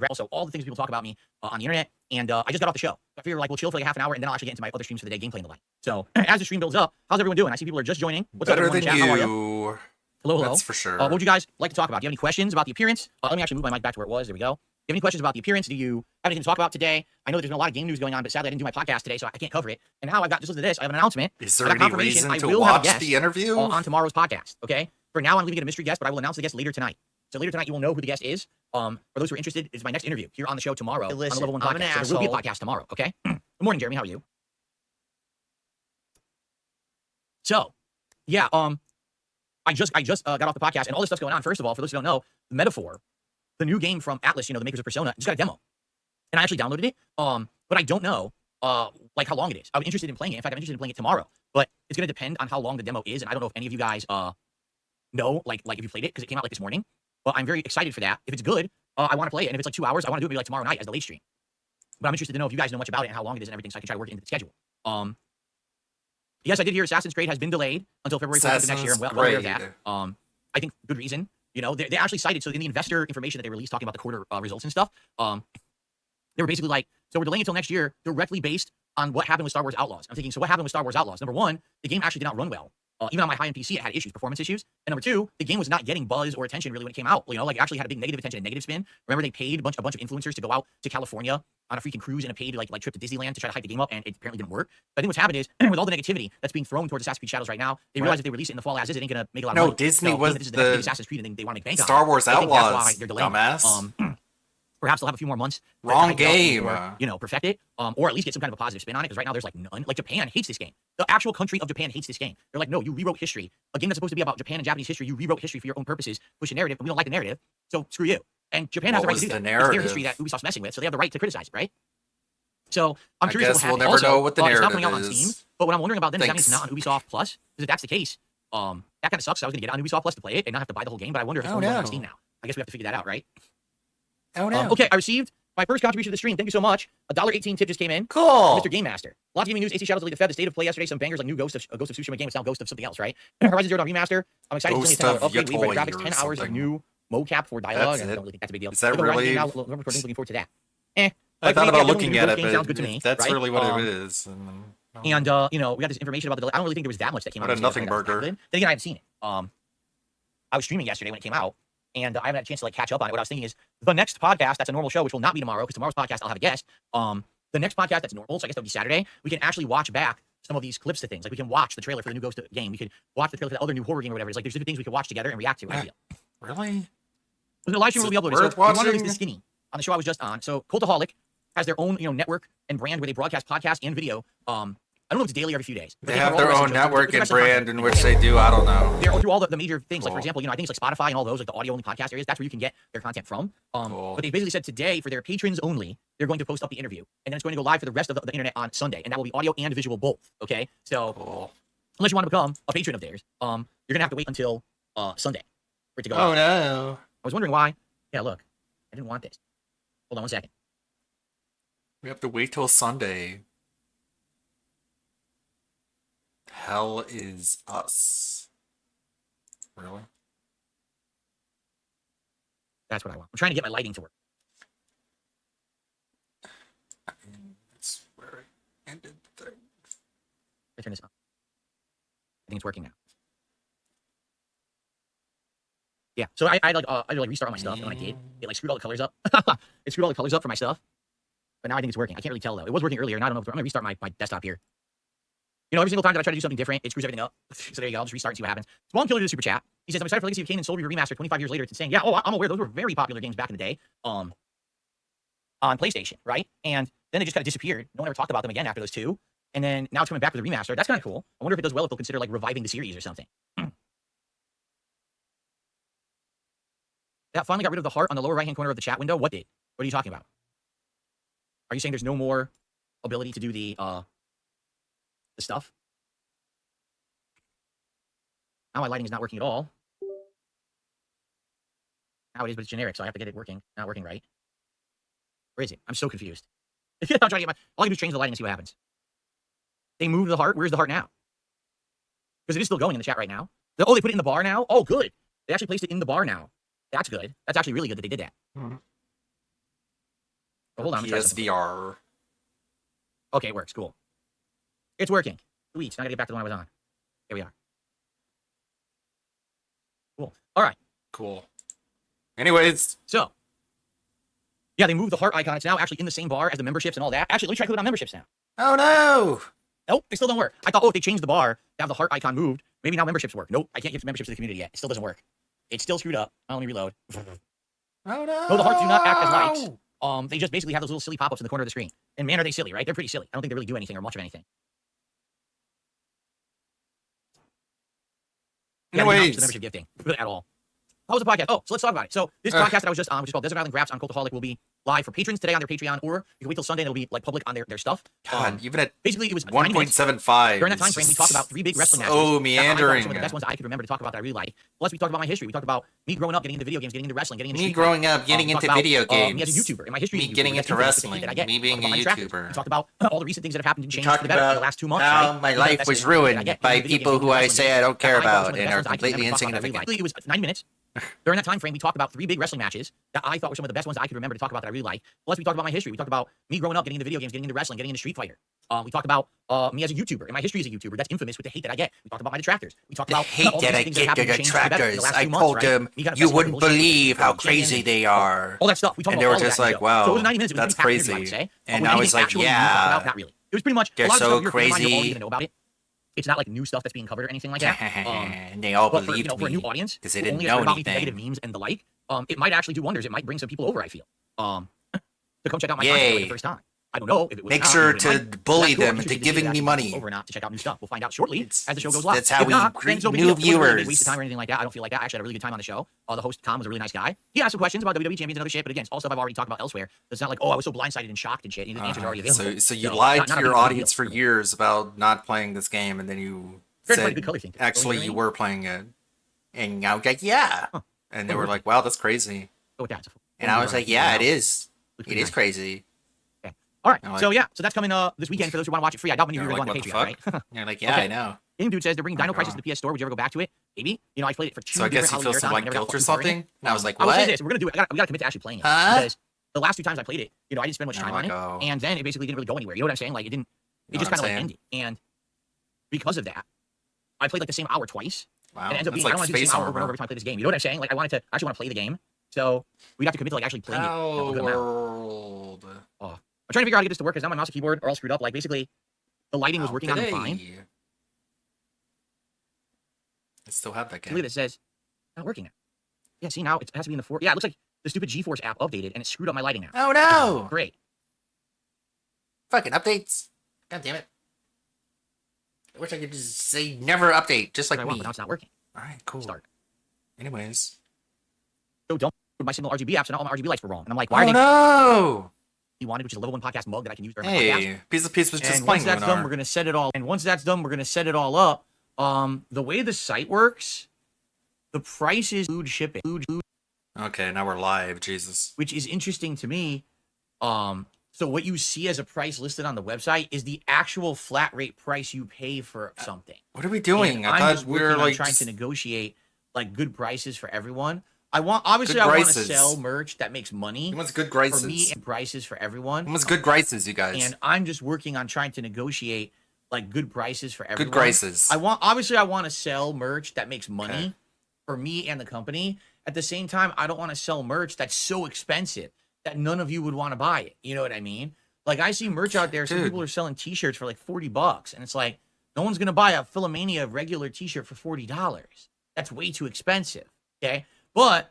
Also, all the things people talk about me on the internet, and I just got off the show. I figure like we'll chill for like a half an hour, and then I'll actually get into my other streams for the day, gameplay and the like. So as the stream builds up, how's everyone doing? I see people are just joining. What's Better up, everyone in than the chat? How are you. Hello. That's for sure. What would you guys like to talk about? Do you have any questions about the appearance? Let me actually move my mic back to where it was. There we go. Do you have any questions about the appearance? Do you have anything to talk about today? I know there's been a lot of game news going on, but sadly I didn't do my podcast today, so I can't cover it. And now I've got, just listen to this, I have an announcement. Is there any reason to watch the interview? On tomorrow's podcast, okay? For now, I'm leaving it a mystery guest, but I will announce the guest later tonight. So later tonight, you will know who the guest is. For those who are interested, it's my next interview here on the show tomorrow on the Level 1 podcast. So there will be a podcast tomorrow, okay? Good morning, Jeremy. How are you? So, yeah, I just got off the podcast, and all this stuff's going on. First of all, for those who don't know, Metaphor, the new game from Atlas, the makers of Persona, just got a demo, and I actually downloaded it. But I don't know, like how long it is. I'm interested in playing it. In fact, I'm interested in playing it tomorrow. But it's gonna depend on how long the demo is, and I don't know if any of you guys know, like if you played it, because it came out like this morning. But I'm very excited for that. If it's good, I want to play it, and if it's like 2 hours, I want to do it maybe like tomorrow night as the late stream. But I'm interested to know if you guys know much about it and how long it is and everything, so I can try to work it into the schedule. Yes, I did hear Assassin's Creed has been delayed until February 4th of next year. I'm well aware of that. I think good reason. They actually cited, so in the investor information that they released talking about the quarter results and stuff, they were basically like, so we're delaying until next year directly based on what happened with Star Wars Outlaws. I'm thinking, so what happened with Star Wars Outlaws? Number one, the game actually did not run well. Even on my high-end PC, it had issues, performance issues. And number two, the game was not getting buzz or attention really when it came out. Like it actually had a big negative attention and negative spin. Remember, they paid a bunch of influencers to go out to California on a freaking cruise and a paid like trip to Disneyland to try to hype the game up, and it apparently didn't work. But I think what's happened is, with all the negativity that's being thrown towards Assassin's Creed Shadows right now, they realize if they release it in the fall as is, it ain't gonna make a lot of money. No, Disney was this is the next big Assassin's Creed, and they want to make bank on it. Star Wars I think Outlaws, that's why they're delaying dumbass. Perhaps they'll have a few more months. Wrong game. Before, perfect it, or at least get some kind of a positive spin on it. Because right now there's like none. Like Japan hates this game. The actual country of Japan hates this game. They're like, no, you rewrote history. A game that's supposed to be about Japan and Japanese history, you rewrote history for your own purposes, push a narrative, and we don't like the narrative. So screw you. And Japan has the right to do that. It's their history that Ubisoft's messing with, so they have the right to criticize it, right? So I'm curious what will happen. We'll never know what the narrative it's not coming out on is. Steam, but what I'm wondering about then is that means it's not on Ubisoft Plus. Because if that's the case, that kind of sucks. I was gonna get on Ubisoft Plus to play it and not have to buy the whole game. But I wonder if it's going on Steam now. I guess we have to figure that out, right? Oh no. Okay, I received my first contribution to the stream. Thank you so much. $1.18 tip just came in. Cool. Mr. Game Master. Lots of gaming news. AC Shadows League the Fed. The state of play yesterday. Some bangers like new Ghost of Tsushima game. It's now Ghost of something else, right? Horizon Zero Dawn Remaster. I'm excited. It's only a $10 upgrade. Wave graphics, 10 hours of new mocap for dialogue. I don't really think that's a big deal. Is that really? Now, looking forward to that. I thought about looking at it, but sounds good to me, that's right? really what it is. And we got this information about the delay. I don't really think there was that much that came out. What a nothing burger. Then again, I haven't seen it. I was streaming yesterday when it came out, and I haven't had a chance to catch up on it. What I was thinking is the next podcast that's a normal show, which will not be tomorrow because tomorrow's podcast I'll have a guest. The next podcast that's normal, so I guess that'll be Saturday. We can actually watch back some of these clips to things. Like we can watch the trailer for the new Ghost game. We could watch the trailer for the other new horror game or whatever. It's like there's different things we could watch together and react to. I feel. Really? The live stream will be uploaded. So if you want to release the skinny on the show I was just on. So Cultaholic has their own network and brand where they broadcast podcasts and video. I don't know if it's daily or every few days. They have their own network and brand in which they do. I don't know. They're through all the major things. Like, for example, I think it's like Spotify and all those, like the audio-only podcast areas. That's where you can get their content from. But they basically said today, for their patrons only, they're going to post up the interview. And then it's going to go live for the rest of the internet on Sunday. And that will be audio and visual both. Okay? So, unless you want to become a patron of theirs, you're going to have to wait until Sunday for it to go live. No. I was wondering why. Yeah, look. I didn't want this. Hold on one second. We have to wait till Sunday. Hell is us. Really? That's what I want. I'm trying to get my lighting to work. That's where it ended the thing. I turn this on. I think it's working now. Yeah. So I had to restart all my stuff, and when I did, it screwed all the colors up. It screwed all the colors up for my stuff. But now I think it's working. I can't really tell though. It was working earlier, and I don't know if I'm gonna restart my desktop here. Every single time that I try to do something different, it screws everything up. So there you go. I'll just restart and see what happens. Spawn Killer did a super chat. He says, I'm excited for Legacy of Kain and Soul Reaver Remastered 25 years later. It's insane. Yeah, I'm aware. Those were very popular games back in the day on PlayStation, right? And then they just kind of disappeared. No one ever talked about them again after those two. And then now it's coming back with a remaster. That's kind of cool. I wonder if it does well if they'll consider reviving the series or something. That finally got rid of the heart on the lower right-hand corner of the chat window. What did? What are you talking about? Are you saying there's no more ability to do the stuff? Now my lighting is not working at all. Now it is, but it's generic, so I have to get it working. Not working right. Where is it? I'm so confused. I'm trying to get all I can do is change the lighting and see what happens. They moved the heart. Where's the heart now? Because it is still going in the chat right now. They put it in the bar now? Oh, good. They actually placed it in the bar now. That's good. That's actually really good that they did that. Mm-hmm. Oh, hold on. PSVR. Okay, it works. Cool. It's working. Sweet. Now I gotta get back to the one I was on. Here we are. Cool. All right. Cool. Anyways. So. Yeah, they moved the heart icon. It's now actually in the same bar as the memberships and all that. Actually, let me try to click on memberships now. Oh, no. Nope, they still don't work. I thought, if they changed the bar to have the heart icon moved, maybe now memberships work. Nope, I can't get memberships to the community yet. It still doesn't work. It's still screwed up. Let me reload. Oh, no. No, the hearts do not act as lights. They just basically have those little silly pop-ups in the corner of the screen. And man, are they silly, right? They're pretty silly. I don't think they really do anything or much of anything. Yeah, the Anyways. membership gifting at all. How was the podcast? Oh, so let's talk about it. So this podcast that I was just on, which is called Desert Island Graps on Cultaholic, will be live for patrons today on their Patreon, or you can wait till Sunday and it'll be like public on their stuff. God, even at basically it was 1.75. During that time frame, we talked about 3 big wrestling matches. Oh, That I thought were meandering. some of the best ones I could remember to talk about that I really like. Plus, we talked about my history. We talked about me growing up, getting into video games, getting into wrestling, getting into Me street growing fighting. up, getting We into talked video about, games. me as a YouTuber, and my history. Me as a YouTuber, getting that's into infamous with the wrestling. hate that I get. Me being We talked a about my detractors. YouTuber. We talked about all the recent things that have happened and changed Talk for the better in the about last 2 months. how right? my Those are the life best was things that I ruined get by in video people games, who I wrestling say games. I don't care I thought about some of the and best are ones I could completely remember to talk about that I really insignificant. liked. It was 90 minutes. During that time frame, we talked about 3 big wrestling matches that I thought were some of the best ones I could remember to talk about that I really like. Plus, we talked about my history. We talked about me growing up, getting into video games, getting into wrestling, getting into Street Fighter. We talked about me as a YouTuber and my history as a YouTuber. That's infamous with the hate that I get. We talked about my detractors. We talked about Hate all the that I recent things that get happened your and changed for the better in the detractors. last I 2 months, told right? them Me kind of you fessing up wouldn't bullshit, believe how champion, crazy they are. all that stuff. We talked And about they were all of just that in the like, show. wow, So it was 90 minutes. It was that's pretty packed, I crazy. would say. And With I anything was like, actually unique about yeah. that really. It was pretty much They're a lot of so stuff you're already crazy. going to know about it. It's not like new stuff that's being covered or anything like that. And they all but for, believed for a new me audience because they who didn't only has know heard about me through anything. negative memes and the like, it might actually do wonders. It might bring some people over, I feel. To come check out my content for the first time. I don't know if it would. Make not, sure but it to might. bully That's cool. them I'm into interested to see giving if it me actually money. goes over or not to check out new stuff. We'll find out shortly as the show goes live. That's how If we not, create then it's no big new deal. It wasn't really a viewers. waste of time or anything like that. I don't feel like that. I actually had a really good time on the show. The host Tom was a really nice guy. He asked some questions about WWE champions and other shit, but again, it's all stuff I've already talked about elsewhere. It's not like, oh, I was so blindsided and shocked and shit. And the answers are already available. So you No, lied not to a your big deal. audience for years about not playing this game, and then you Fair to play said good color thing. actually You know you what I mean? were playing it, and I was like, yeah, and they were like, wow, that's crazy. Go with that. And I was like, yeah, it is. Looks It is nice. crazy. All right. I'm like- So yeah, so that's coming this weekend for those who want to watch it free. I doubt many of you You're are like, going to what the Patreon, right? You're like, yeah, I know. Game Dude says they're bringing Oh, Dino Crisis God. to the PS Store. Would you ever go back to it? Maybe. You know, I played it for 2 So I guess different you feel Halloween some marathons. like I never got guilt or fucking far in it. something. And I was like, I would say what? this. We're gonna do it. We got to commit to actually playing it Huh? because the last 2 times I played it, you know, I didn't spend much time on it, and then it basically didn't really go anywhere. You know what I'm saying? Like it didn't. It just kind of like ended, and because of that, I played like the same hour twice. Wow, And it ends up that's being I like don't want to do the space same hour over and armor. over every time I play this game. You know what I'm saying? Like I actually want to play the game, so we'd have to commit to like actually playing it. You know, a good amount. World. I'm trying to figure out how to get this to work because now my mouse and keyboard are all screwed up. Like basically, the lighting was working on them fine. I still have that game. Look at it, it says not working now. Yeah, see now it has to be in the 4. Yeah, it looks like the stupid GeForce app updated and it screwed up my lighting now. Oh no! Great. Fucking updates. God damn it. I wish I could just say never update, just like I me. want, but now it's not working. All right, cool. Start. Anyways. So don't my signal RGB apps, so now all my RGB lights were wrong. And I'm like, why are they? No! He wanted, which is a level 1 podcast mug that I can use during my podcast. Hey, Piece of Peace was just And playing once that's done, Lunar. we're gonna set it all. And once that's done, we're gonna set it all up. The way the site works, the price is food shipping. Food, Okay, now we're live. Jesus. which is interesting to me. So what you see as a price listed on the website is the actual flat rate price you pay for something. What are we doing? And I I'm thought just we working were on like trying just- to negotiate like good prices for everyone. I want obviously Good I want to prices. sell merch that makes money. He wants good for me prices. and prices for everyone. He wants good prices, you guys. And I'm just working on trying to negotiate like good prices for everyone. prices. I want to sell merch that makes money for me and the company. At the same time, I don't want to sell merch that's so expensive that none of you would want to buy it. You know what I mean? Like I see merch out there. Some Dude. people are selling T-shirts for like $40, and it's like no one's gonna buy a Philomania regular T-shirt for $40. That's way too expensive. Okay, but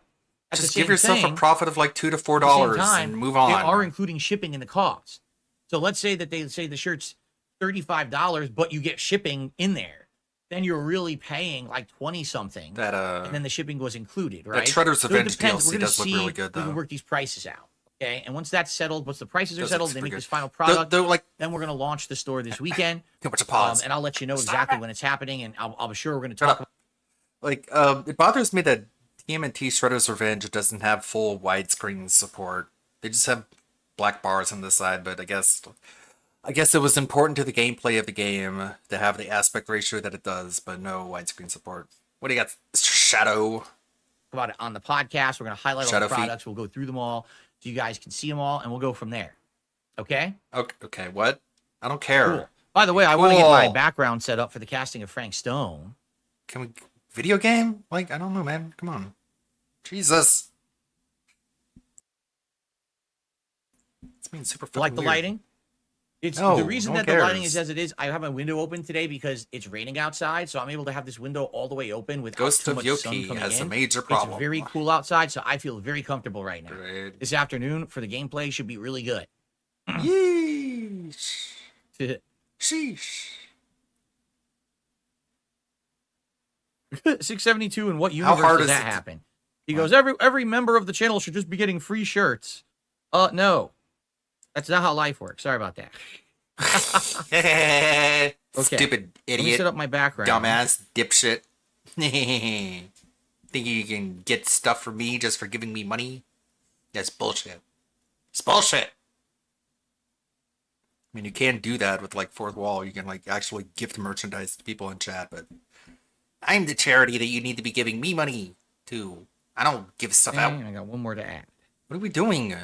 at Just the same give yourself thing, a profit of like $2 to at the same $4 time, and move on. They are including shipping in the cost. So let's say that they say the shirt's $35, but you get shipping in there. Then you're really paying like 20 something. That and then the shipping was included, right? Shredder's So it Revenge depends. DLC We're gonna does look see really good, if we can though. work these prices out. Okay, and once that's settled, once the prices are Does look settled, they super make good. this final product. like then we're gonna launch the store this weekend. Too much of pause. And I'll let you know exactly when it's happening, and I'll be sure we're gonna Shut talk. up. Like, it bothers me that TMNT Shredder's Revenge doesn't have full widescreen support. They just have black bars on the side, but I guess it was important to the gameplay of the game to have the aspect ratio that it does, but no widescreen support. What do you got, Shadow? About it on the podcast. We're gonna highlight all Shadow the Feet. products. We'll go through them all so you guys can see them all, and we'll go from there. Okay. Okay, what? I don't care. Cool. By the way, I want to get my Cool. background set up for the casting of Frank Stone. Can we video game? Like, I don't know, man. Come on. Jesus. It's being super fucking Like the weird. lighting? It's No, the reason no one that the lighting cares. is as it is. I have my window open today because it's raining outside, so I'm able to have this window all the way open without Ghost too of much sun Yoki coming has in. a major problem. It's very cool outside, so I feel very comfortable right now. Great. This afternoon for the gameplay should be really good. Yeesh. Sheesh. 672, in what universe hard does is that it to- happen? He goes, every member of the channel should just be getting free shirts. No. That's not how life works. Sorry about that. Okay. Stupid idiot. Let me set up my background. Dumbass dipshit. Think you can get stuff from me just for giving me money? That's bullshit. It's bullshit. I mean, you can do that with like Fourth Wall. You can like actually gift merchandise to people in chat, but I'm the charity that you need to be giving me money to. I don't give stuff out. I got one more to add. What are we doing?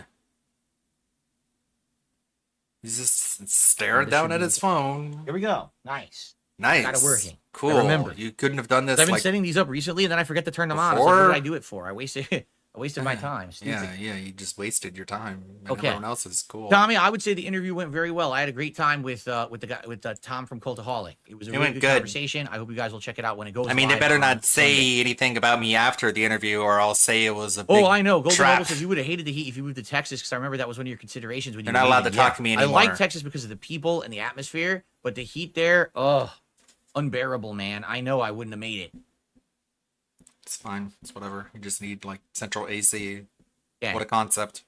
He's just staring down at his phone. Here we go. Nice. Nice. Got it working. Cool. I remember. You couldn't have done this. I've been like, setting these up recently, and then I forget to turn them on. I was before? like, what did I do it for? I wasted my time. Stupid. Yeah, you just wasted your time. And Okay. Everyone else is cool. Tommy, I would say the interview went very well. I had a great time with the guy with Tom from Cultaholic. It was a really went good good. conversation. I hope you guys will check it out when it goes. I mean, they live better on not say Sunday. anything about me after the interview, or I'll say it was a big Oh, I know. Golden trap. Noble says you would have hated the heat if you moved to Texas, because I remember that was one of your considerations when you You're not allowed moved. to talk to me I anymore. like Texas because of the people and the atmosphere, but the heat there, unbearable, man. I know I wouldn't have made it. It's fine. It's whatever. You just need like central AC. Yeah. What a concept.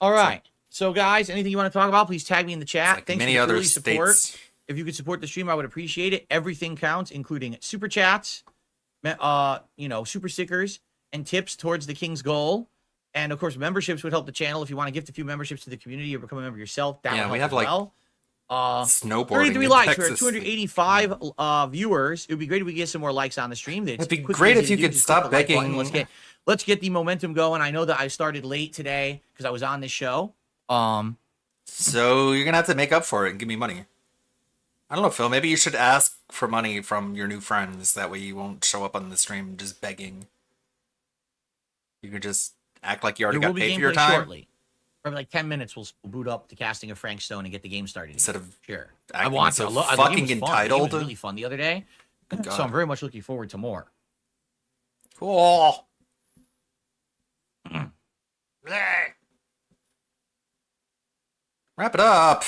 All right. So, guys, anything you want to talk about, please tag me in the chat. Like Thanks many for the other early support. states. If you could support the stream, I would appreciate it. Everything counts, including super chats, super stickers, and tips towards the King's goal. And of course, memberships would help the channel. If you want to gift a few memberships to the community or become a member yourself, that would help we have as like well. snowboarding. 33 in likes. We're at Texas. 285 viewers. It would be great if we get some more likes on the stream. It'd be great if you could stop begging. Let's get the momentum going. I know that I started late today because I was on this show. So you're gonna have to make up for it and give me money. I don't know, Phil. Maybe you should ask for money from your new friends. That way you won't show up on the stream just begging. You can just act like you already There will got be paid for your gameplay time. shortly. Probably like 10 minutes. We'll boot up the casting of Frank Stone and get the game started. Instead of sure, acting I want so to. The game fucking was fun. The game entitled. was really fun the other day, God. so I'm very much looking forward to more. Cool. Wrap it up.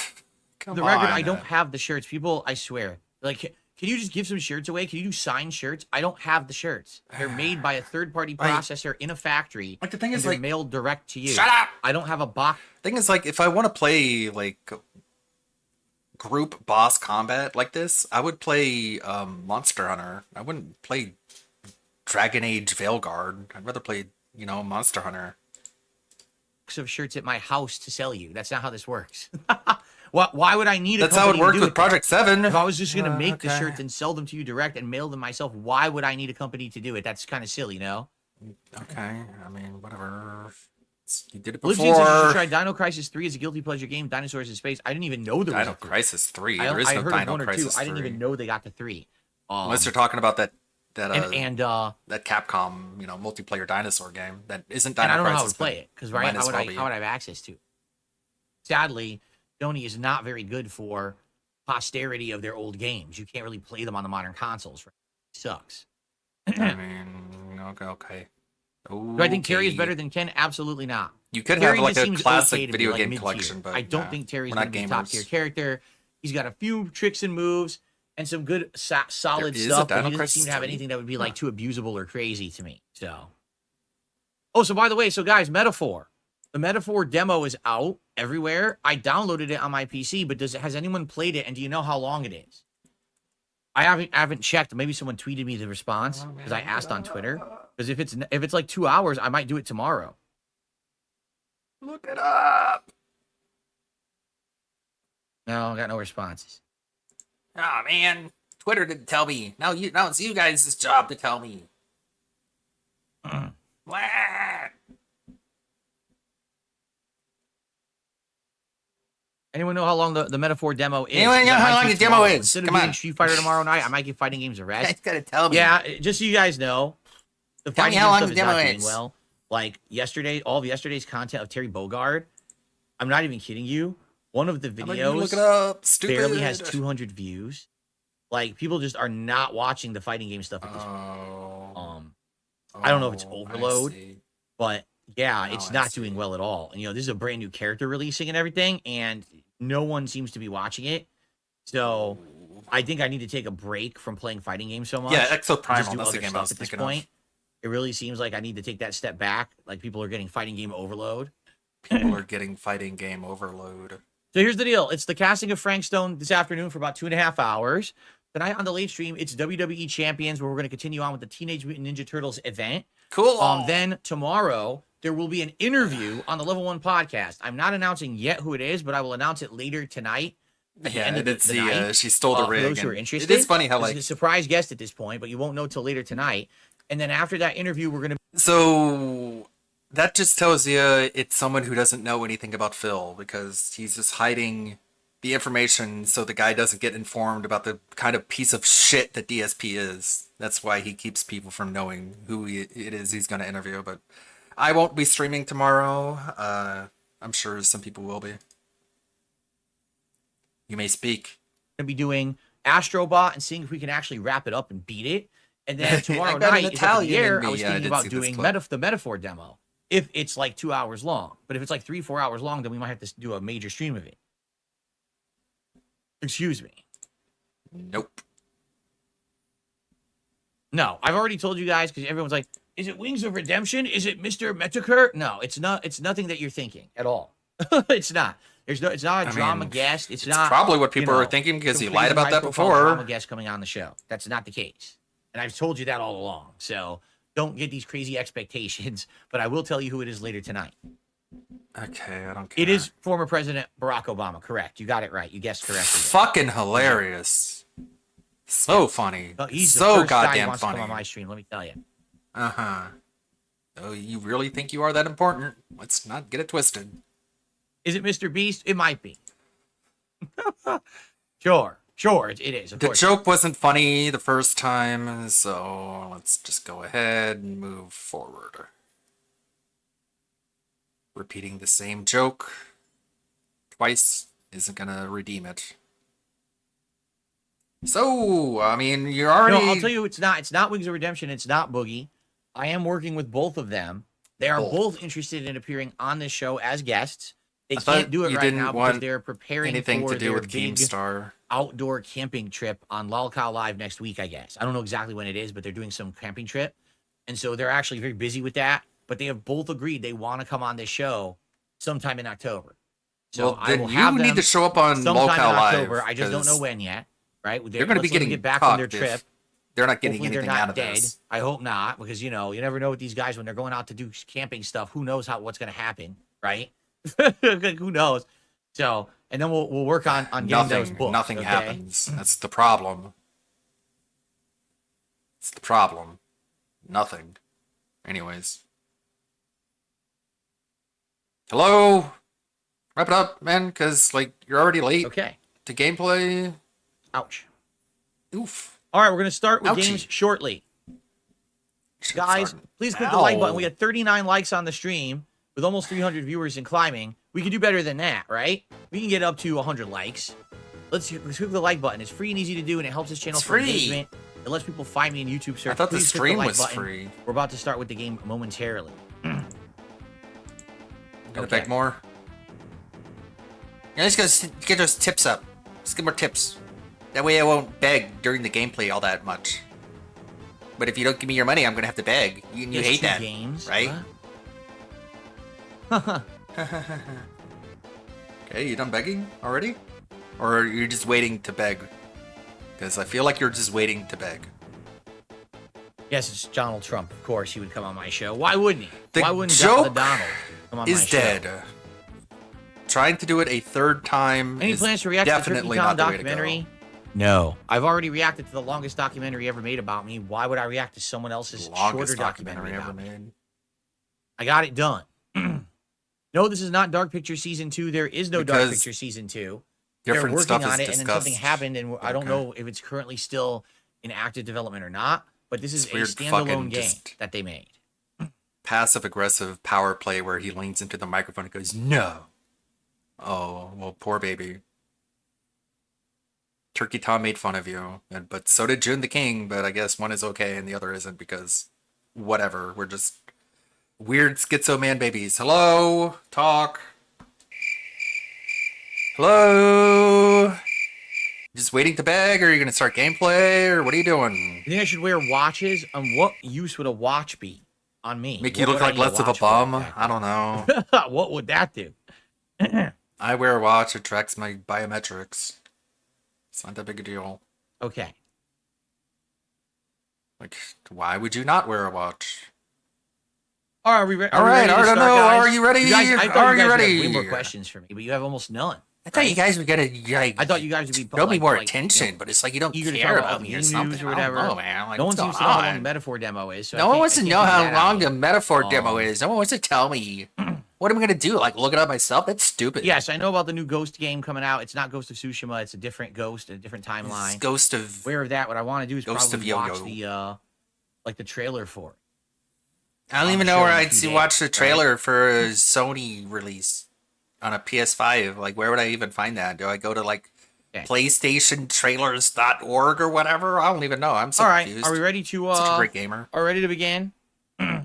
Come For the record, on. I don't have the shirts. People, I swear. Like, can you just give some shirts away? Can you do signed shirts? I don't have the shirts. They're made by a third-party processor in a factory. Like, the thing is, they're like, mailed direct to you. Shut up! I don't have a box. Thing is, like, if I want to play like group boss combat like this, I would play Monster Hunter. I wouldn't play Dragon Age Veilguard. I'd rather play, Monster Hunter. Of shirts at my house to sell you. That's not how this works. Why would I need a That's how it company to worked do with Project 7. If I was just going to make the okay. shirts and sell them to you direct and mail them myself, why would I need a company to do it? That's kind of silly, no? Okay, I mean, whatever. You did it Liv before. says you should try Dino Crisis 3 as a guilty pleasure game. Dinosaurs in space. I didn't even know there was Dino a 3. Crisis 3. I There is no heard of Dino 1 or 2. Crisis 3. I didn't even know they got to 3. Unless you're talking about that that Capcom multiplayer dinosaur game that isn't Dino and I don't know Crisis, how to play it because right, how would I have access to it? Sadly, Sony is not very good for posterity of their old games. You can't really play them on the modern consoles. It sucks. I mean, okay. Do I think Terry is better than Ken? Absolutely not. You could Terry have like just a seems classic okay to video me, like game mid-tier. collection, but I don't think Terry's we're going not to be a top gamers. tier character. He's got a few tricks and moves and some good solid There is a stuff, but Dino he doesn't Crisis seem to have 3? anything that would be like too abusable or crazy to me. So by the way, guys, Metaphor. The Metaphor demo is out everywhere. I downloaded it on my PC, but has anyone played it? And do you know how long it is? I haven't checked. Maybe someone tweeted me the response because I asked on Twitter. Because if it's like 2 hours, I might do it tomorrow. Look it up. No, I got no responses. Oh man, Twitter didn't tell me. Now it's you guys' job to tell me. Blah. Anyone know how long the Metaphor demo is? Anyone know how long the demo is? Instead of Come doing on. Street Fighter tomorrow night, I might give Fighting Games a rest. You guys gotta tell me. Yeah, just so you guys know, the Tell me Fighting how long Games the stuff is demo not doing is. well. Like all of yesterday's content of Terry Bogard, I'm not even kidding you. One of the How about you look videos it up, stupid. barely has 200 views. Like people just are not watching the fighting game stuff at this point. I don't know if it's overload, but yeah, it's not doing well at all. And this is a brand new character releasing and everything, and no one seems to be watching it. So I think I need to take a break from playing fighting games so much. Yeah, Exo Primal, Just do that's the other game I stuff was at this thinking of. point. It really seems like I need to take that step back. Like people are getting fighting game overload. People are getting fighting game overload. So here's the deal. It's the casting of Frank Stone this afternoon for about 2.5 hours. Tonight on the late stream, it's WWE Champions, where we're going to continue on with the Teenage Mutant Ninja Turtles event. Cool. Then tomorrow, there will be an interview on the Level 1 podcast. I'm not announcing yet who it is, but I will announce it later tonight. At the end of it's the night. she stole the rig. For those who are and interested. It is funny how This like is a surprise guest at this point, but you won't know till later tonight. And then after that interview, we're going to... So that just tells you it's someone who doesn't know anything about Phil, because he's just hiding the information so the guy doesn't get informed about the kind of piece of shit that DSP is. That's why he keeps people from knowing who it is he's going to interview. But I won't be streaming tomorrow. I'm sure some people will be. You may speak. Going to be doing Astrobot and seeing if we can actually wrap it up and beat it. And then tomorrow I got an night is up in the Italian in air. me. I was Yeah, I thinking did about see this doing clip. the Metaphor demo. If it's like 2 hours long. But if it's like 3-4 hours long, then we might have to do a major stream of it. Excuse me. Nope. No, I've already told you guys, because everyone's like, is it Wings of Redemption? Is it Mr. Metaker? No, it's not. It's nothing that you're thinking at all. It's not. It's not a drama guest. It's not. Probably what people are thinking, because he lied about that high-profile before. Drama guest coming on the show. That's not the case, and I've told you that all along. So don't get these crazy expectations. But I will tell you who it is later tonight. Okay, I don't care. It is former President Barack Obama. Correct. You got it right. You guessed correctly. Fucking hilarious. So funny. He's the so first guy who goddamn wants to funny. come on my stream. Let me tell you. Uh-huh. Oh, you really think you are that important? Let's not get it twisted. Is it Mr. Beast? It might be. Sure, it is. Of The course. joke wasn't funny the first time, so let's just go ahead and move forward. Repeating the same joke twice isn't gonna redeem it. So, I mean, you're already... No, I'll tell you, it's not Wings of Redemption. It's not Boogie. I am working with both of them. They are both interested in appearing on this show as guests. They I thought can't do it you right didn't now because want they're preparing anything for to do their with big GameStar. outdoor camping trip on Lolcow Live next week, I guess. I don't know exactly when it is, but they're doing some camping trip. And so they're actually very busy with that. But they have both agreed they want to come on this show sometime in October. So Well, I then will you have need them to show up on sometime Lolcow in Live, October. I just don't know 'cause when yet. Right? They're going to be Let's let them getting get back on their cocked if trip. they're not getting Hopefully they're anything not out of dead. this. I hope not, because you never know with these guys when they're going out to do camping stuff. Who knows what's going to happen, right? Who knows? So, and then we'll work on getting those books. Nothing okay? happens. That's the problem. It's the problem. Nothing. Anyways. Hello? Wrap it up, man, because, like, you're already late. Okay. To gameplay. Ouch. Oof. All right, we're going to start with Ouchie. games shortly. Guys, please click the like button. We got 39 likes on the stream with almost 300 viewers and climbing. We can do better than that, right? We can get up to 100 likes. Let's click the like button. It's free and easy to do, and it helps this channel It's for free. engagement. It lets people find me in YouTube search. I thought the Please click stream like was button. free. We're about to start with the game momentarily. Gonna beg more. Yeah, let's go get those tips up. Let's get more tips. That way I won't beg during the gameplay all that much. But if you don't give me your money, I'm gonna have to beg. You There's hate two that, games, right? Okay, you done begging already? Or are you just waiting to beg? Because I feel like you're just waiting to beg. Yes, it's Donald Trump. Of course, he would come on my show. Why wouldn't he? The Why wouldn't joke Donald come on my is show? dead. Trying to do it a third time Any is plans to react to the Turkey definitely Town not the way to documentary? go. No. I've already reacted to the longest documentary ever made about me. Why would I react to someone else's Longest shorter documentary ever about me? made. I got it done. No, this is not Dark Picture Season 2. There is no Dark Because Picture Season 2. different They're working stuff is on it, and then something discussed. happened, and I don't Okay. know if it's currently still in active development or not, but this is It's a weird standalone fucking game just- that they made. Passive-aggressive power play where he leans into the microphone and goes, no. Oh, well, poor baby. Turkey Tom made fun of you, but so did June the King, but I guess one is okay and the other isn't because whatever. We're just weird schizo man babies. Hello? Talk. Hello? just waiting to beg, or are you gonna start gameplay, or what are you doing? You think I should wear watches? What use would a watch be on me? Make you look like less of a bum? I don't know. What would that do? I wear a watch. It tracks my biometrics. It's not that big a deal. Okay. Like, why would you not wear a watch? All right, are we ready? All right, I don't know. Are you ready? I thought Are you you guys ready? had way more questions for me, but you have almost none. I thought you guys would get a. Like, I thought you guys would be show me more like, attention, you know, but it's like you don't eager to care talk about me or something. news or whatever. I don't know, man. Like, No one what's seems to going know how long on? the metaphor demo is. So No one wants to know how long the the metaphor demo is. No one wants to tell me. What am I gonna do? Like look it up myself? That's stupid. Yes, I know about the new Ghost game coming out. It's not Ghost of Tsushima. It's a different Ghost, a different timeline. It's Ghost of. Aware of that. What I want to do is Ghost probably of watch Yo-Yo. the trailer for it. I don't even know where I'd watch the trailer for a Sony release on a PS5. Like, where would I even find that? Do I go to like PlayStationTrailers.org or whatever? I don't even know. I'm so All right, confused. are we ready to? Such a great gamer. Are we ready to begin? Blah.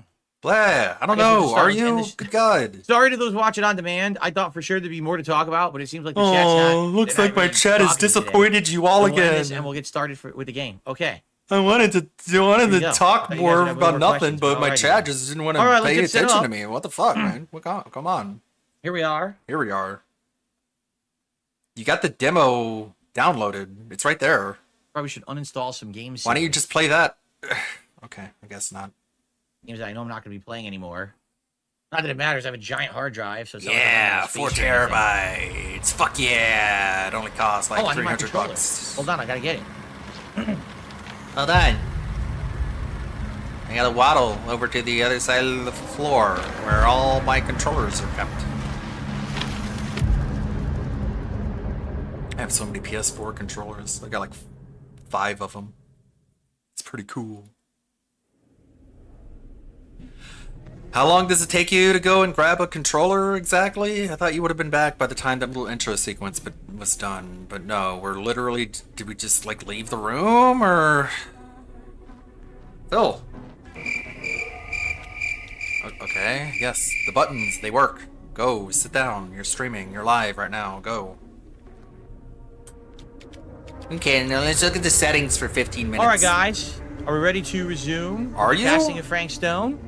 I don't know. Are you? Good God. Sorry to those watching on demand. I thought for sure there'd be more to talk about, but it seems like the chat's not. Looks they're like not my really chat has talking disappointed today. you all So we'll end again. this And we'll get started with the game. Okay. I wanted to There you go. talk Thought you guys more would have about more nothing, questions, but my alrighty. chat just didn't want All right, to let's pay get set attention up. to me. What the fuck, man? Come on. Here we are. Here we are. You got the demo downloaded. It's right there. Probably should uninstall some games. Why don't you just play that? Okay, I guess not. Games that I know I'm not going to be playing anymore. Not that it matters. I have a giant hard drive, so it's not Yeah, like 4 space or anything. terabytes. Fuck yeah. It only costs like Oh, I need my 300 controller. bucks. Hold on, I gotta get it. Hold on. I gotta waddle over to the other side of the floor where all my controllers are kept. I have so many PS4 controllers. I got like 5 of them. It's pretty cool. How long does it take you to go and grab a controller exactly? I thought you would have been back by the time that little intro sequence was done. But no, we're literally... Did we just like leave the room or... Phil. Okay, yes, the buttons, they work. Go, sit down. You're streaming. You're live right now. Go. Okay, now let's look at the settings for 15 minutes. All right, guys. Are we ready to resume? Are you? Casting of Frank Stone.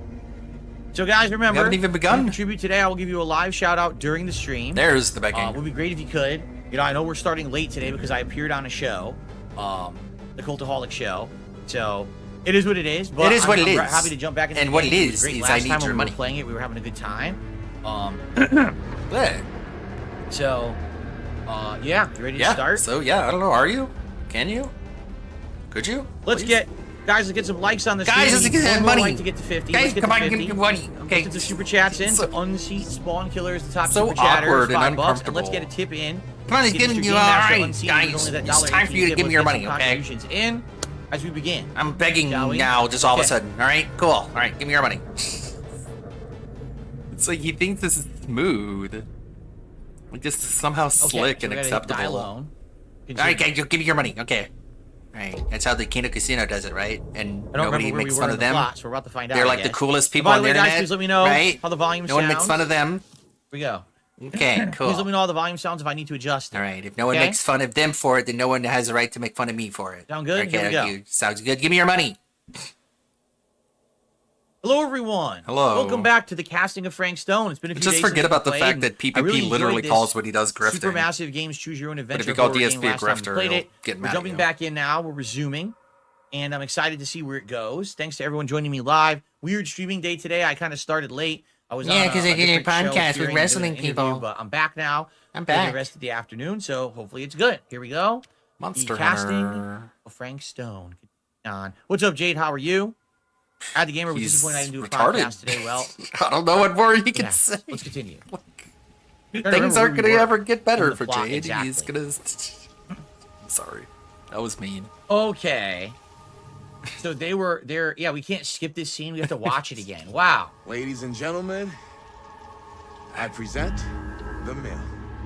So, guys, remember, We haven't even begun. if you contribute today. I will give you a live shout out during the stream. There's the begging. It would be great if you could. You know, I know we're starting late today because I appeared on a show, the Cultaholic show. So it is what it is. But It is what I'm it is. happy to jump back into And the what game. it was is great is last I need time your when money. we were playing it. We were having a good time. Yeah. So, yeah, you ready to Yeah. start? So yeah, I don't know. Are you? Can you? Could you? Let's Please? let's get some likes on the Guys, stream. let's get One more money. like to get to 50. Guys, Let's get come to on, 50. give me money. Okay. Let's get the super chats in So- to unseat spawn killers, the top So super chatters, awkward and $5, and let's uncomfortable. get a tip in. Come on, Let's it's get giving Mr. you Game all Master right, unseated guys. with only that It's time for you to $1.18 give me tip. your Let's money, get some okay? contributions in as we begin. I'm begging Shall we? now, just all of a Okay. sudden. All right, cool. All right, give me your money. It's like he thinks this is smooth. Like this is somehow slick so and we gotta hit die acceptable. alone. All right, guys, give me your money. Okay. All right, that's how the Kino Casino does it, right? And I don't nobody remember where makes we fun were of in the them. plot, so we're about to find out. They're I like the guess. coolest So people by on the the way, guys, internet, please let me know right? how the volume No one makes sounds. fun of them. Here we go. Okay, cool. Please let me know how the volume sounds if I need to adjust it. All right, if no one Okay? makes fun of them for it, then no one has a right to make fun of me for it. Sound good? Okay, Here we go. you. Sounds good. Give me your money. Hello, everyone. Hello. Welcome back to the casting of Frank Stone. It's been a few Just days forget since about we the played, fact that and I PPP really literally enjoyed this calls what he does grifting. Supermassive games choose your own adventure. But if you call horror game DSP last a time we grifter, played he'll it. get We're mad at jumping you. back in now. We're resuming, and I'm excited to see where it goes. Thanks to everyone joining me live. Weird streaming day today. I kind of started late. I was Yeah, on 'cause a I did a different show podcast with appearing, wrestling doing an interview, people. But I'm back now. I'm for the back. rest of the afternoon, so hopefully it's good. Here we go. Monster the casting Hunter. of Frank Stone. On. What's up, Jade? How are you? At the gamer was He's disappointed I didn't do a retarded. podcast today. Well, I don't know what more you can yeah, say. let's continue. Things aren't going to ever get better for plot, Jade. He's exactly. going to... Sorry. That was mean. Okay. So they were there. Yeah, we can't skip this scene. We have to watch it again. Wow. Ladies and gentlemen, I present the mill.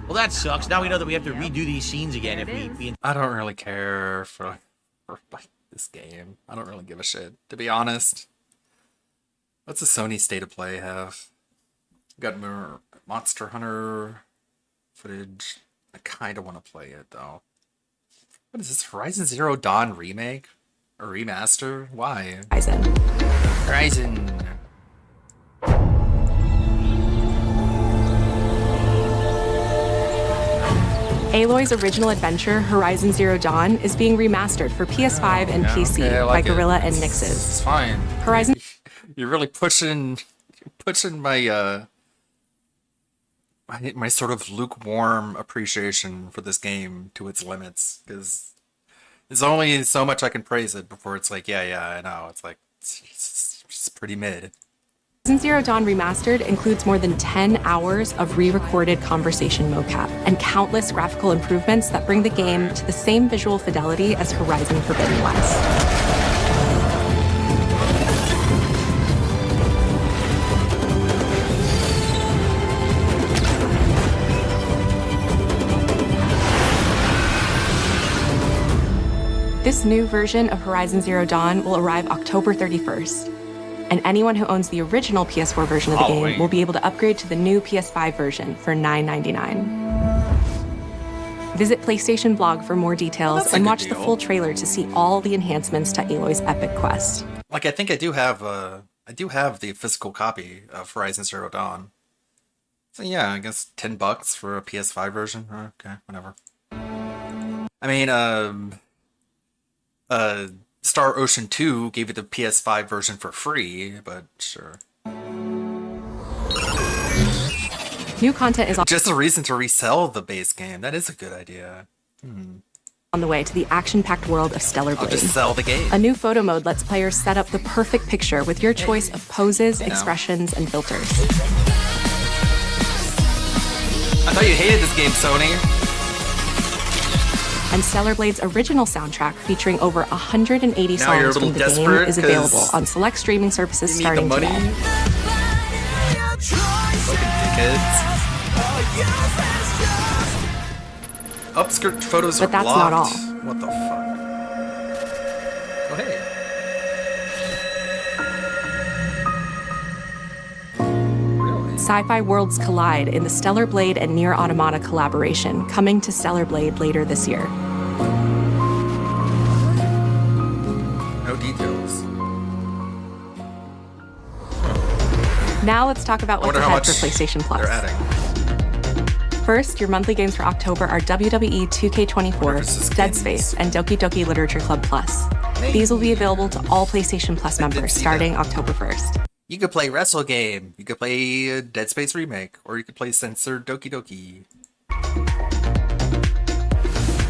Well, that sucks. Now we know that we have to redo these scenes again if we. I don't really care for like this game. I don't really give a shit, to be honest. What's the Sony State of Play have? Got more Monster Hunter footage. I kind of want to play it though. What is this? Horizon Zero Dawn remake? Or remaster? Why? Horizon. Aloy's original adventure, Horizon Zero Dawn, is being remastered for PS5 and PC okay, I by like Guerrilla it. and It's Nixes. fine. Horizon You're really pushing my my sort of lukewarm appreciation for this game to its limits, because there's only so much I can praise it before it's like, yeah, I know. It's like it's pretty mid. Zero Dawn Remastered includes more than 10 hours of re-recorded conversation mocap and countless graphical improvements that bring the game to the same visual fidelity as Horizon Forbidden West. This new version of Horizon Zero Dawn will arrive October 31st. And anyone who owns the original PS4 version of the game will be able to upgrade to the new PS5 version for $9.99. Visit PlayStation Blog for more details and watch the full trailer to see all the enhancements to Aloy's epic quest. Like, I think I do have the physical copy of Horizon Zero Dawn. So yeah, I guess $10 for a PS5 version. Okay, whatever. I mean, Star Ocean 2 gave you the PS5 version for free, but sure. New content is Just a reason to resell the base game. That is a good idea. on the way to the action-packed world of Stellar Blade. I'll just sell the game. A new photo mode lets players set up the perfect picture with your choice of poses, expressions, and filters. I thought you hated this game, Sony. And Stellar Blade's original soundtrack, featuring over 180 Now you're a songs little from the game, desperate is 'cause available on select streaming services You need the starting money. today. Upskirt photos are But that's blocked. not all. What the fuck? Oh hey. Sci-fi worlds collide in the Stellar Blade and Nier Automata collaboration, coming to Stellar Blade later this year. No details. Now let's talk about I what's wonder how ahead for much PlayStation Plus. they're adding. First, your monthly games for October are WWE 2K24, Dead Space, and Doki Doki Literature Club Plus. These will be available to all PlayStation Plus members starting October 1st. You could play Wrestle Game. You could play Dead Space Remake, or you could play Censored Doki Doki.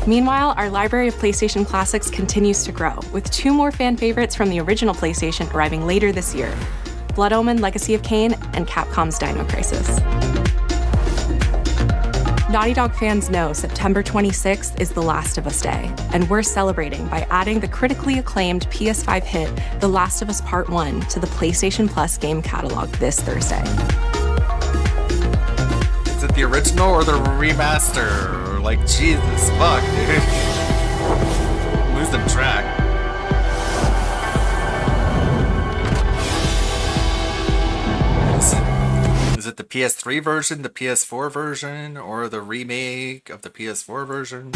Meanwhile, our library of PlayStation classics continues to grow, with 2 more fan favorites from the original PlayStation arriving later this year: Blood Omen: Legacy of Kain and Capcom's Dino Crisis. Naughty Dog fans know September 26th is The Last of Us Day, and we're celebrating by adding the critically acclaimed PS5 hit The Last of Us Part 1 to the PlayStation Plus game catalog this Thursday. Is it the original or the remaster? Like, Jesus, fuck, dude. Losing track. Is it the PS3 version, the PS4 version, or the remake of the PS4 version?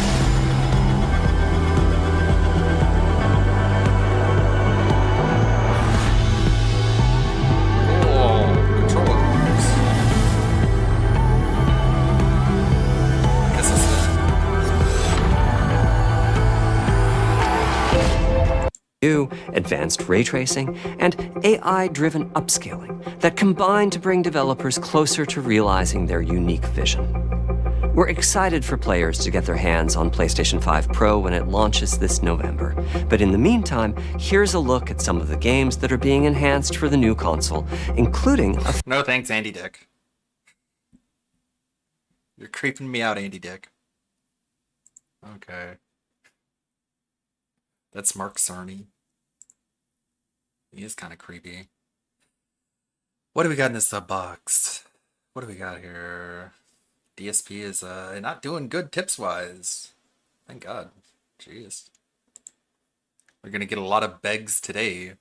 New advanced ray tracing, and AI-driven upscaling that combine to bring developers closer to realizing their unique vision. We're excited for players to get their hands on PlayStation 5 Pro when it launches this November. But in the meantime, here's a look at some of the games that are being enhanced for the new console, including a No thanks, Andy Dick. You're creeping me out, Andy Dick. Okay. That's Mark Cerny. He is kind of creepy. What do we got in this box? What do we got here? DSP is not doing good tips-wise. Thank God. Jeez. We're gonna get a lot of begs today.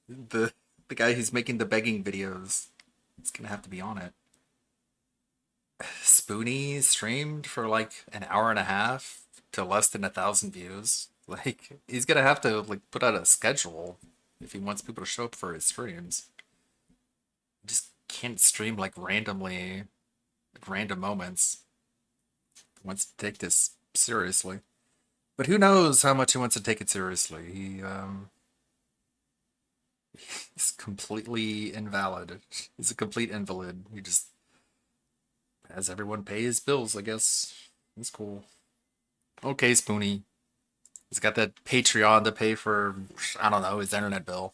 The guy who's making the begging videos is gonna have to be on it. Spoonie streamed for like an hour and a half. to less than 1,000 views. Like, he's gonna have to like put out a schedule if he wants people to show up for his streams. He just can't stream like randomly, at random moments. He wants to take this seriously. But who knows how much he wants to take it seriously. He's completely invalid. He's a complete invalid. He just has everyone pay his bills, I guess. He's cool. Okay, Spoony. He's got that Patreon to pay for, I don't know, his internet bill.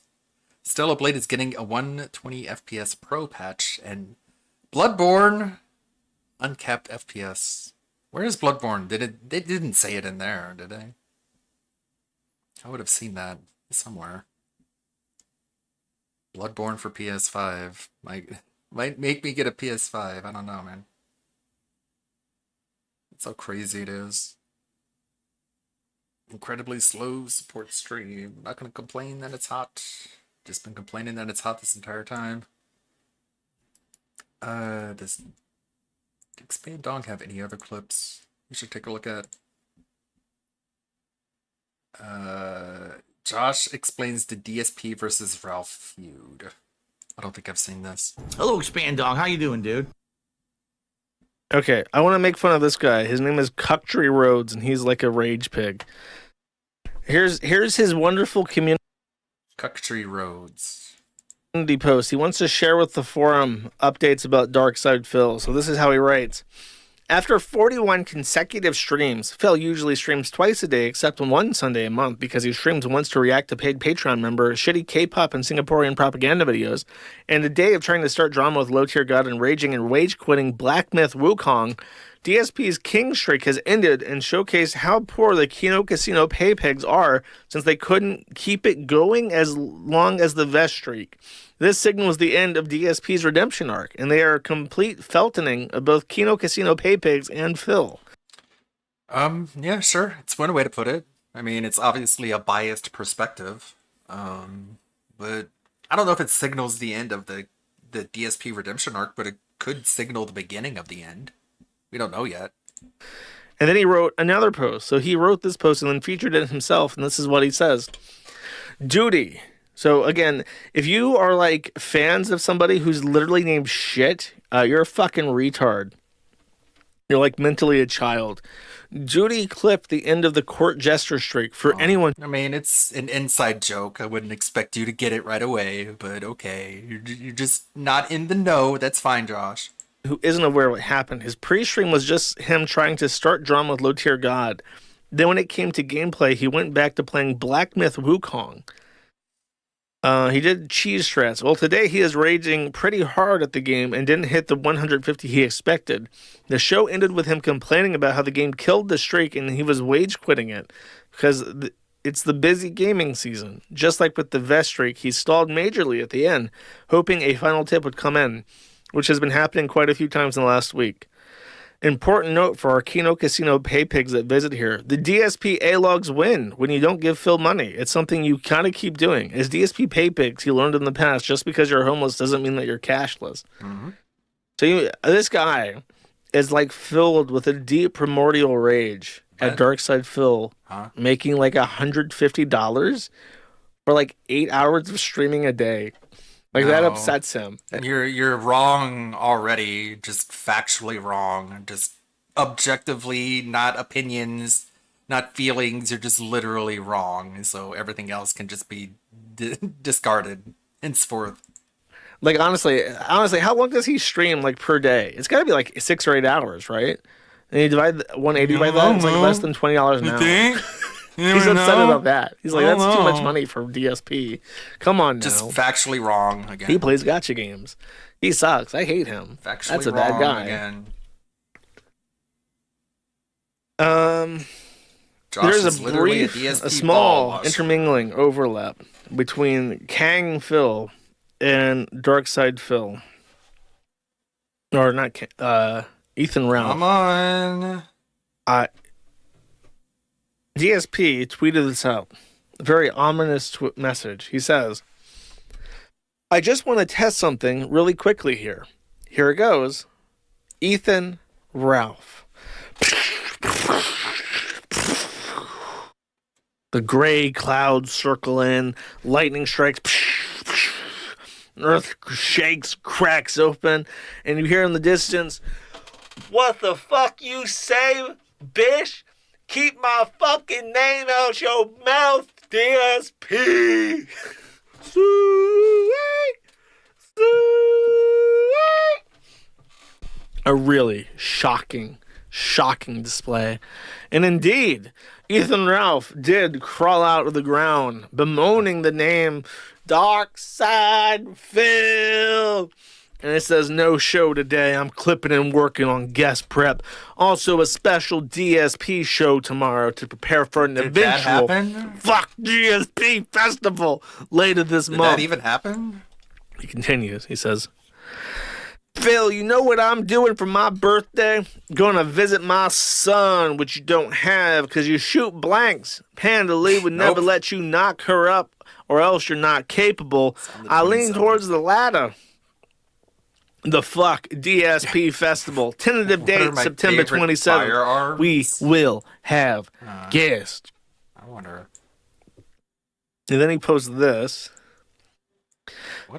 Stellar Blade is getting a 120 FPS Pro patch, and Bloodborne uncapped FPS. Where is Bloodborne? They didn't say it in there, did they? I would have seen that somewhere. Bloodborne for PS5 might make me get a PS5. I don't know, man. That's how crazy it is. Incredibly slow support stream. Not gonna complain that it's hot. Just been complaining that it's hot this entire time. Does Expand Dong have any other clips you should take a look at? Josh explains the DSP versus Ralph feud. I don't think I've seen this. Hello, Expand Dong. How you doing, dude? Okay, I want to make fun of this guy. His name is Cucktree Rhodes, and he's like a rage pig. Here's his wonderful community Cucktree Rhodes post. He wants to share with the forum updates about Darkside Phil. So this is how he writes. After 41 consecutive streams, Phil usually streams twice a day except on one Sunday a month because he streams once to react to paid Patreon member, shitty K-pop and Singaporean propaganda videos, and a day of trying to start drama with Low Tier God and raging and rage-quitting Black Myth Wukong. DSP's king streak has ended and showcased how poor the Kino Casino pay pigs are since they couldn't keep it going as long as the Vest streak. This signals the end of DSP's redemption arc, and they are a complete feltoning of both Kino Casino pay pigs and Phil. Yeah, sure. It's one way to put it. I mean, it's obviously a biased perspective. But I don't know if it signals the end of the DSP redemption arc, but it could signal the beginning of the end. We don't know yet. And then he wrote another post. So he wrote this post and then featured it himself, and this is what he says. Duty. So again, if you are like fans of somebody who's literally named shit, you're a fucking retard. You're like mentally a child. Judy clipped the end of the court jester streak for anyone. I mean, it's an inside joke. I wouldn't expect you to get it right away, but okay. You're just not in the know. That's fine, Josh. Who isn't aware of what happened. His pre-stream was just him trying to start drama with Low Tier God. Then when it came to gameplay, he went back to playing Black Myth Wukong. He did cheese strats. Well, today he is raging pretty hard at the game and didn't hit the 150 he expected. The show ended with him complaining about how the game killed the streak and he was wage quitting it because it's the busy gaming season. Just like with the Vest streak, he stalled majorly at the end, hoping a final tip would come in, which has been happening quite a few times in the last week. Important note for our Kino Casino pay pigs that visit here. The DSP A-logs win when you don't give Phil money. It's something you kind of keep doing. As DSP pay pigs, he learned in the past, just because you're homeless doesn't mean that you're cashless. Mm-hmm. So this guy is like filled with a deep primordial rage at Darkside Phil, making like $150 for like 8 hours of streaming a day. Like, that upsets him. You're wrong already, just factually wrong, just objectively, not opinions, not feelings, you're just literally wrong, so everything else can just be discarded henceforth. Like, honestly, how long does he stream, like, per day? It's gotta be like 6 or 8 hours, right? And you divide 180 by that, it's like less than $20 an hour. He's upset about that. He's like, that's too much money for DSP. Come on now. Just factually wrong again. He plays gacha games. He sucks. I hate him. Factually that's a wrong bad guy. Again. There's a small intermingling overlap between Kang Phil and Darkside Phil. Or not Ethan Ralph. Come on. DSP tweeted this out. A very ominous message. He says, I just want to test something really quickly here. Here it goes. Ethan Ralph. The gray clouds circle in, lightning strikes, earth shakes, cracks open, and you hear in the distance, "What the fuck you say, bitch? Keep my fucking name out your mouth, DSP." A really shocking display. And indeed, Ethan Ralph did crawl out of the ground, bemoaning the name Darkside Phil. And it says, "No show today. I'm clipping and working on guest prep. Also a special DSP show tomorrow to prepare for an eventual fuck DSP festival later this month." Did that even happen? He continues. He says, "Phil, you know what I'm doing for my birthday? Gonna visit my son, which you don't have because you shoot blanks. Panda Lee would never let you knock her up or else you're not capable. I lean towards the latter. The fuck DSP Festival. Tentative date September 27th. We will have guests." I wonder. And then he posts this.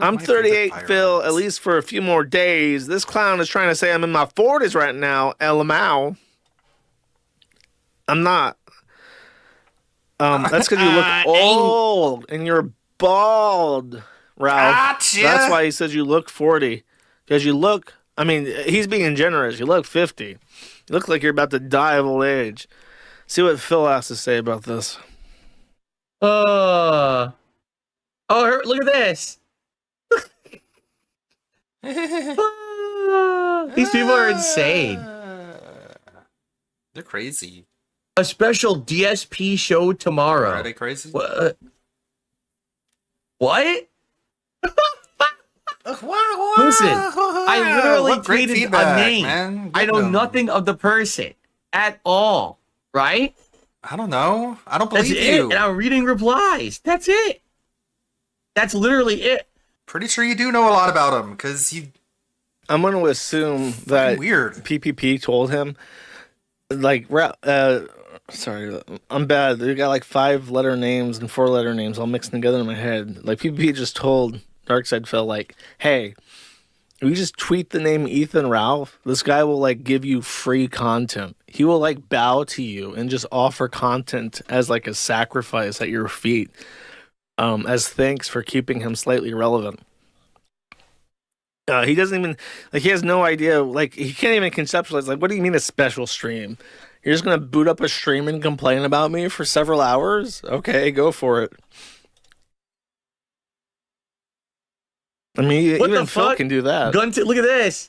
"I'm 38, Phil, at least for a few more days. This clown is trying to say I'm in my 40s right now. LMAO. I'm not. That's because you look old and you're bald, Ralph. Gotcha. That's why he says you look 40. Because you look, I mean, he's being generous. You look 50. You look like you're about to die of old age." See what Phil has to say about this. Oh, look at this. These people are insane. They're crazy. A special DSP show tomorrow. Are they crazy? What? Listen, I literally tweeted a name. Man. I know nothing of the person at all, right? I don't know. I don't believe That's you. it. And I'm reading replies. That's it. That's literally it. Pretty sure you do know a lot about him because you. I'm going to assume that weird. PPP told him, like, sorry, I'm bad. They got like 5-letter names and 4-letter names all mixed together in my head. Like, PPP just told Darkside Phil, like, "Hey, if you just tweet the name Ethan Ralph, this guy will like give you free content. He will like bow to you and just offer content as like a sacrifice at your feet, as thanks for keeping him slightly relevant." He doesn't even, like, he has no idea, like, he can't even conceptualize, like, what do you mean a special stream? You're just gonna boot up a stream and complain about me for several hours? Okay, go for it. I mean, What even the Phil fuck? can do that. Look at this.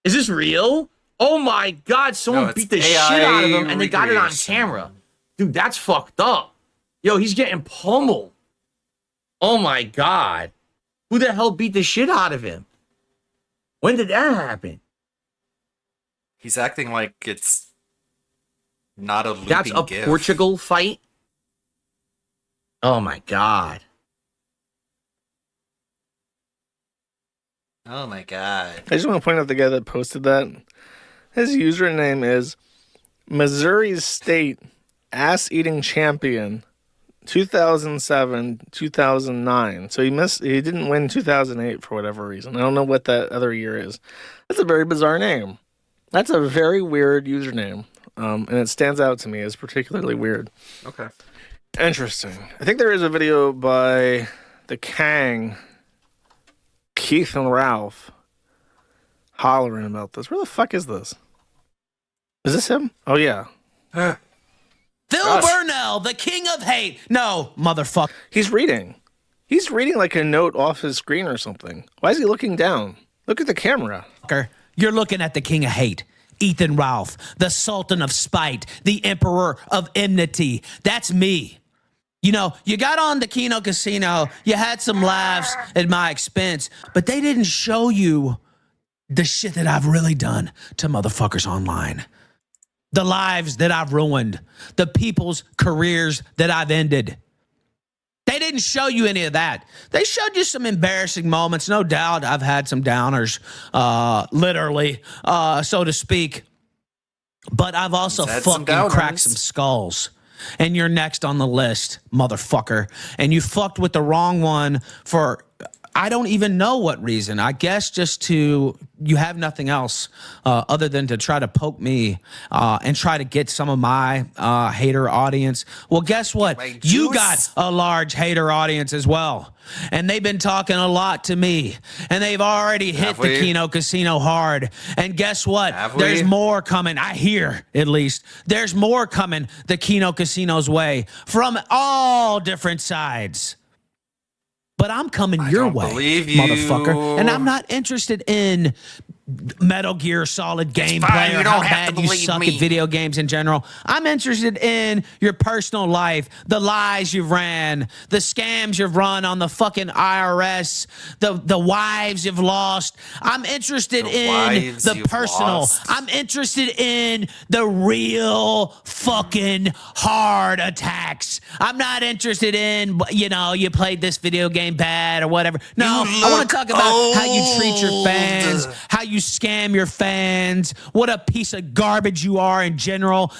Is this real? Oh my god, someone beat the shit out of him and they got it on camera. Dude, that's fucked up. Yo, he's getting pummeled. Oh my god. Who the hell beat the shit out of him? When did that happen? He's acting like it's not a looping That's a gif. Portugal fight? Oh my god. Oh my god. I just want to point out the guy that posted that. His username is Missouri State Ass Eating Champion 2007, 2009. So he didn't win 2008 for whatever reason. I don't know what that other year is. That's a very bizarre name. That's a very weird username. And it stands out to me as particularly weird. Okay. Interesting. I think there is a video by the Kang, Keith and Ralph, hollering about this. Where the fuck is this? Is this him? Oh, yeah. Phil Burnell, the king of hate. No, motherfucker. He's reading. He's reading like a note off his screen or something. Why is he looking down? Look at the camera. You're looking at the king of hate. Ethan Ralph, the sultan of spite, the emperor of enmity. That's me. You know, you got on the Kino Casino, you had some laughs at my expense, but they didn't show you the shit that I've really done to motherfuckers online. The lives that I've ruined, the people's careers that I've ended. They didn't show you any of that. They showed you some embarrassing moments. No doubt I've had some downers, literally, so to speak. But I've also fucking cracked some skulls. and you're next on the list, motherfucker. And you fucked with the wrong one for I don't even know what reason. I guess just to, you have nothing else other than to try to poke me and try to get some of my hater audience. Well, guess what? You got a large hater audience as well. And they've been talking a lot to me. And they've already hit the Kino Casino hard. And guess what? There's more coming. I hear, at least. There's more coming the Kino Casino's way from all different sides. But I'm coming your way, motherfucker. And I'm not interested in Metal Gear Solid gameplay or how bad you suck at video games in general. I'm interested in your personal life, the lies you've ran, the scams you've run on the fucking IRS, the wives you've lost. I'm interested in the personal. I'm interested in the real fucking hard attacks. I'm not interested in, you know, you played this video game bad or whatever. No, I want to talk about how you treat your fans, how you scam your fans, what a piece of garbage you are in general,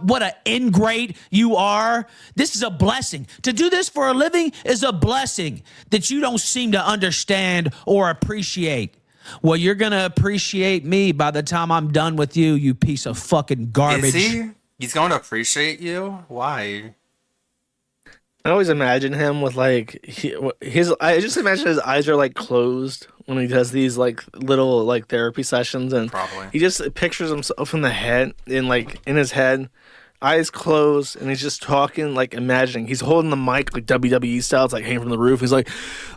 what an ingrate you are. This is a blessing. To do this for a living is a blessing that you don't seem to understand or appreciate. Well, you're going to appreciate me by the time I'm done with you, you piece of fucking garbage. Is he? He's going to appreciate you? Why? I always imagine him with like I just imagine his eyes are like closed when he does these like little like therapy sessions, and he just pictures himself in the head, in his head, eyes closed, and he's just talking, like imagining he's holding the mic like WWE style. It's like hanging from the roof. He's like,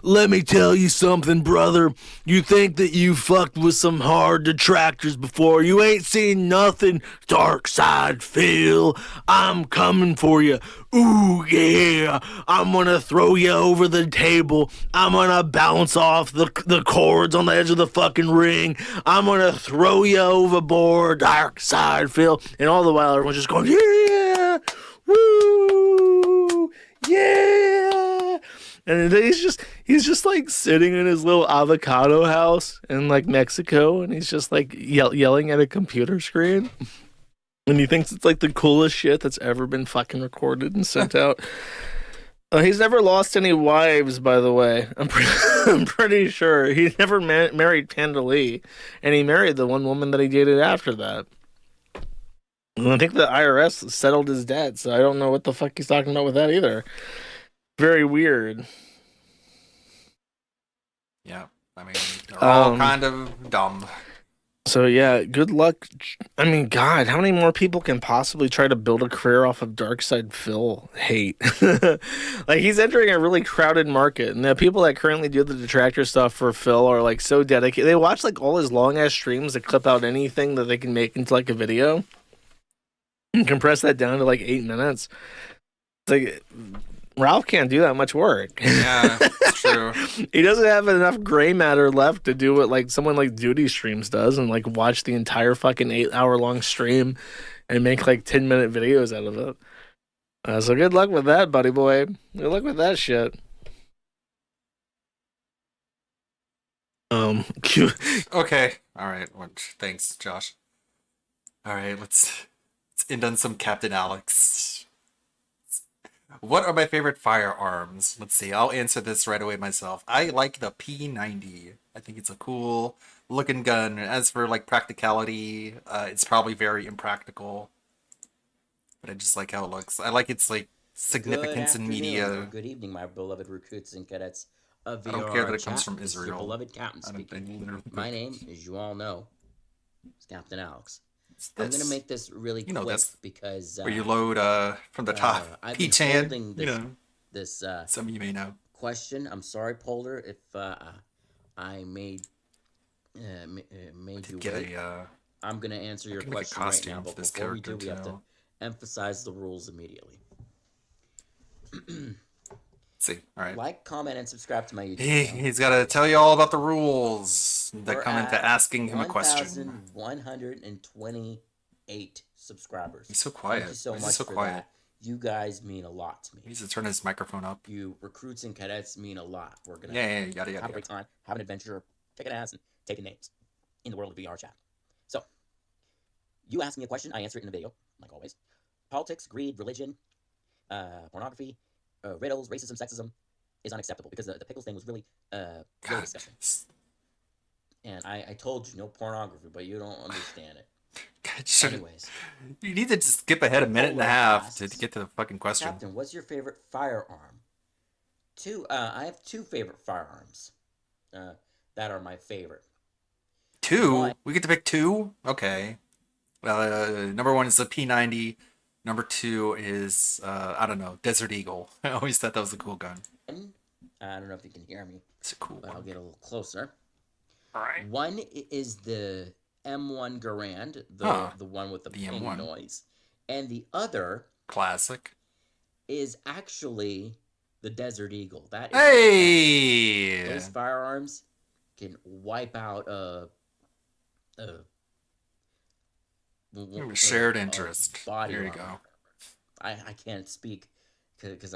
"Let me tell you something, brother. You think that you fucked with some hard detractors before? You ain't seen nothing. Dark side, Phil. I'm coming for you. Ooh, yeah. I'm gonna throw you over the table. I'm gonna bounce off the cords on the edge of the fucking ring. I'm gonna throw you overboard. Dark side, Phil." And all the while, everyone's just going, "Yeah, woo, yeah." And then he's just like sitting in his little avocado house in like Mexico, and he's just like yelling at a computer screen. And he thinks it's like the coolest shit that's ever been fucking recorded and sent out. He's never lost any wives, by the way. I'm pretty sure. He never married Panda Lee, and he married the one woman that he dated after that. And I think the IRS settled his debt, so I don't know what the fuck he's talking about with that either. Very weird. Yeah, I mean, they're all kind of dumb. So yeah, good luck. I mean, God, how many more people can possibly try to build a career off of Darkside Phil hate? Like, he's entering a really crowded market, and the people that currently do the detractor stuff for Phil are like so dedicated. They watch like all his long ass streams to clip out anything that they can make into like a video and compress that down to like 8 minutes. It's like, Ralph can't do that much work. Yeah, it's true. He doesn't have enough gray matter left to do what like someone like Duty Streams does and like watch the entire fucking 8-hour long stream and make like 10-minute videos out of it. So good luck with that, buddy boy. Good luck with that shit. Okay. All right. Thanks, Josh. All right. Let's end on some Captain Alex. What are my favorite firearms? Let's see. I'll answer this right away myself. I like the P90. I think it's a cool looking gun. As for like practicality, it's probably very impractical. But I just like how it looks. I like its like significance in media. Good evening, my beloved recruits and cadets of I don't care that it comes from This is your Israel. beloved captain speaking. My name, as you all know, is Captain Alex. I'm going to make this really quick because... where you load from the top. I've P been Chan, holding this, some of you may know. Question. I'm sorry, Polder, if I made you wait. I'm going to answer your question right now, but before we do, we have to emphasize the rules immediately. See, all right. Like, comment, and subscribe to my YouTube channel. He's got to tell you all about the rules that come into asking him a question. 1,128 subscribers. He's so quiet. Thank you so Why is much he so for quiet? that. You guys mean a lot to me. He needs to turn his microphone up. You recruits and cadets mean a lot. We're gonna yada, have a great time, have an adventure, kicking ass, and taking names in the world of VR chat. So, you ask me a question, I answer it in a video, like always. Politics, greed, religion, pornography, riddles, racism, sexism is unacceptable because the pickles thing was really disgusting. And I told you no pornography, but you don't understand it. Anyways, you need to just skip ahead a minute and a half to get to the fucking question. Captain, what's your favorite firearm? I have 2 favorite firearms that are my favorite. 2? We get to pick 2? Okay. Number 1 is the P90. Number 2 is, I don't know, Desert Eagle. I always thought that was a cool gun. I don't know if you can hear me. It's a cool one. I'll get a little closer. All right. One is the M1 Garand, the one with the ping M1 noise. And the other... Classic. ...is actually the Desert Eagle. That is those firearms can wipe out shared interest. Body there you armor. go. I can't speak because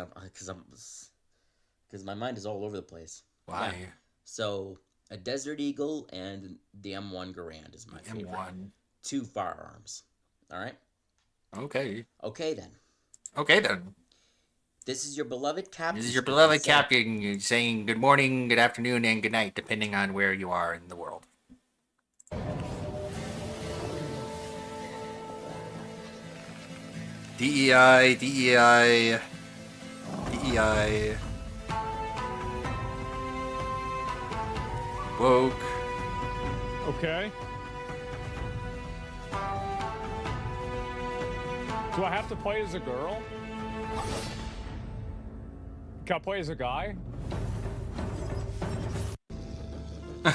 my mind is all over the place. Why? Yeah. So a Desert Eagle and the M1 Garand is my favorite. M1. 2 firearms. All right. Okay. Okay then. This is your beloved captain. This is your beloved captain saying good morning, good afternoon, and good night, depending on where you are in the world. DEI. Woke. Okay. Do I have to play as a girl? Can I play as a guy? Can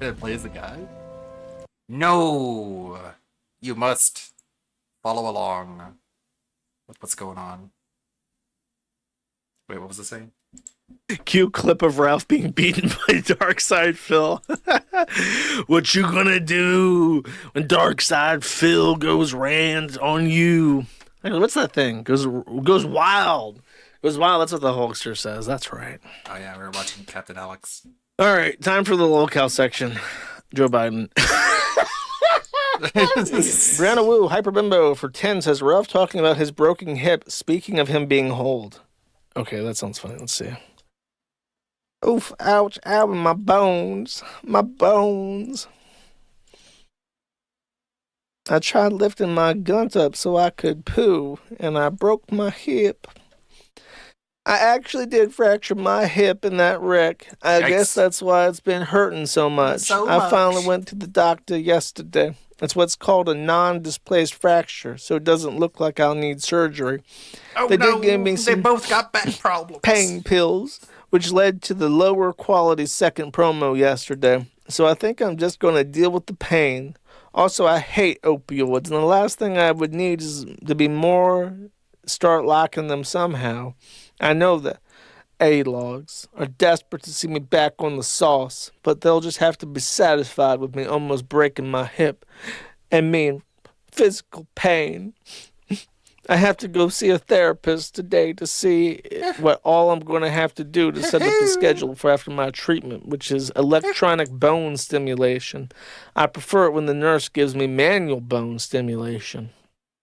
I play as a guy? No! You must follow along with what's going on. Wait, what was it saying? Cute clip of Ralph being beaten by Darkside Phil. What you gonna do when Darkside Phil goes rant on you? What's that thing? Goes wild. Goes wild. That's what the Hulkster says. That's right. Oh yeah, we were watching Captain Alex. All right, time for the lolcow section. Joe Biden. Brianna Wu, Hyperbimbo for 10 says Ralph talking about his broken hip. Speaking of him being holed. Okay, that sounds funny. Let's see. Oof, ouch, ow, my bones. My bones. I tried lifting my gunt up so I could poo, and I broke my hip. I actually did fracture my hip in that wreck. I guess that's why it's been hurting so much. I finally went to the doctor yesterday. It's what's called a non-displaced fracture, so it doesn't look like I'll need surgery. Oh, They did give me some both got back problems. pain pills, which led to the lower quality second promo yesterday. So I think I'm just going to deal with the pain. Also, I hate opioids, and the last thing I would need is to start liking them somehow. I know that A-logs are desperate to see me back on the sauce, but they'll just have to be satisfied with me almost breaking my hip and me in physical pain. I have to go see a therapist today to see what all I'm going to have to do to set up the schedule for after my treatment, which is electronic bone stimulation. I prefer it when the nurse gives me manual bone stimulation.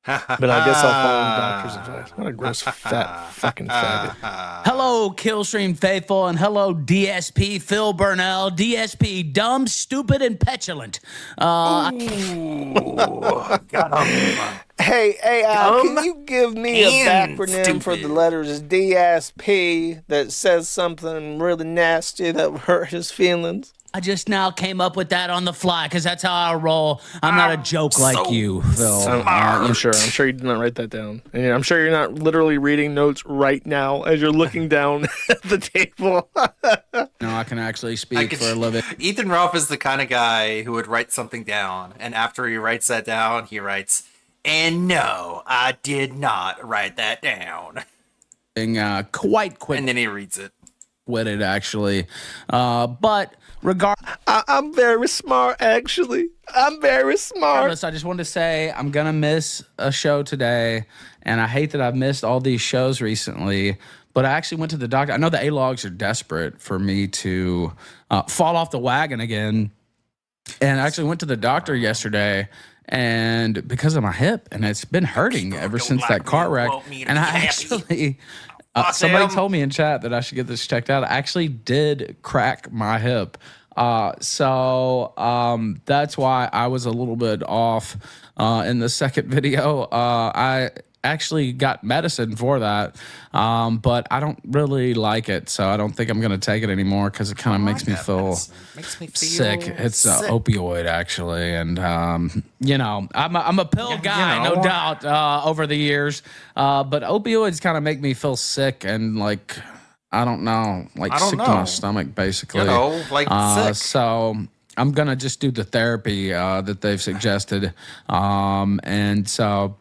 But I guess I'll follow the doctor's advice. What a gross, fat, fucking faggot. Hello, Killstream Faithful, and hello, DSP Phil Burnell. DSP, dumb, stupid, and petulant. Got him. Hey, Al, can you give me a backronym for the letters DSP that says something really nasty that would hurt his feelings? I just now came up with that on the fly because that's how I roll. I'm not a joke like you, Phil. I'm sure you did not write that down. And I'm sure you're not literally reading notes right now as you're looking down at the table. No, I can actually speak for a living. Ethan Ralph is the kind of guy who would write something down, and after he writes that down, he writes, "And no, I did not write that down." Quite quick. And then he reads it. With it, actually. But I'm very smart, actually. I'm very smart. Regardless, I just wanted to say I'm going to miss a show today, and I hate that I've missed all these shows recently, but I actually went to the doctor. I know the A-logs are desperate for me to fall off the wagon again, and I actually went to the doctor yesterday, and because of my hip, and it's been hurting ever since that car wreck. And I actually, somebody told me in chat that I should get this checked out. I actually did crack my hip. So that's why I was a little bit off in the second video. I actually got medicine for that, but I don't really like it, so I don't think I'm gonna take it anymore because it kind of makes me feel sick. It's opioid actually, and you know, I'm a pill guy, no doubt, over the years, but opioids kind of make me feel sick and like I don't know, like sick to my stomach basically. You know, like sick. So I'm gonna just do the therapy that they've suggested, and so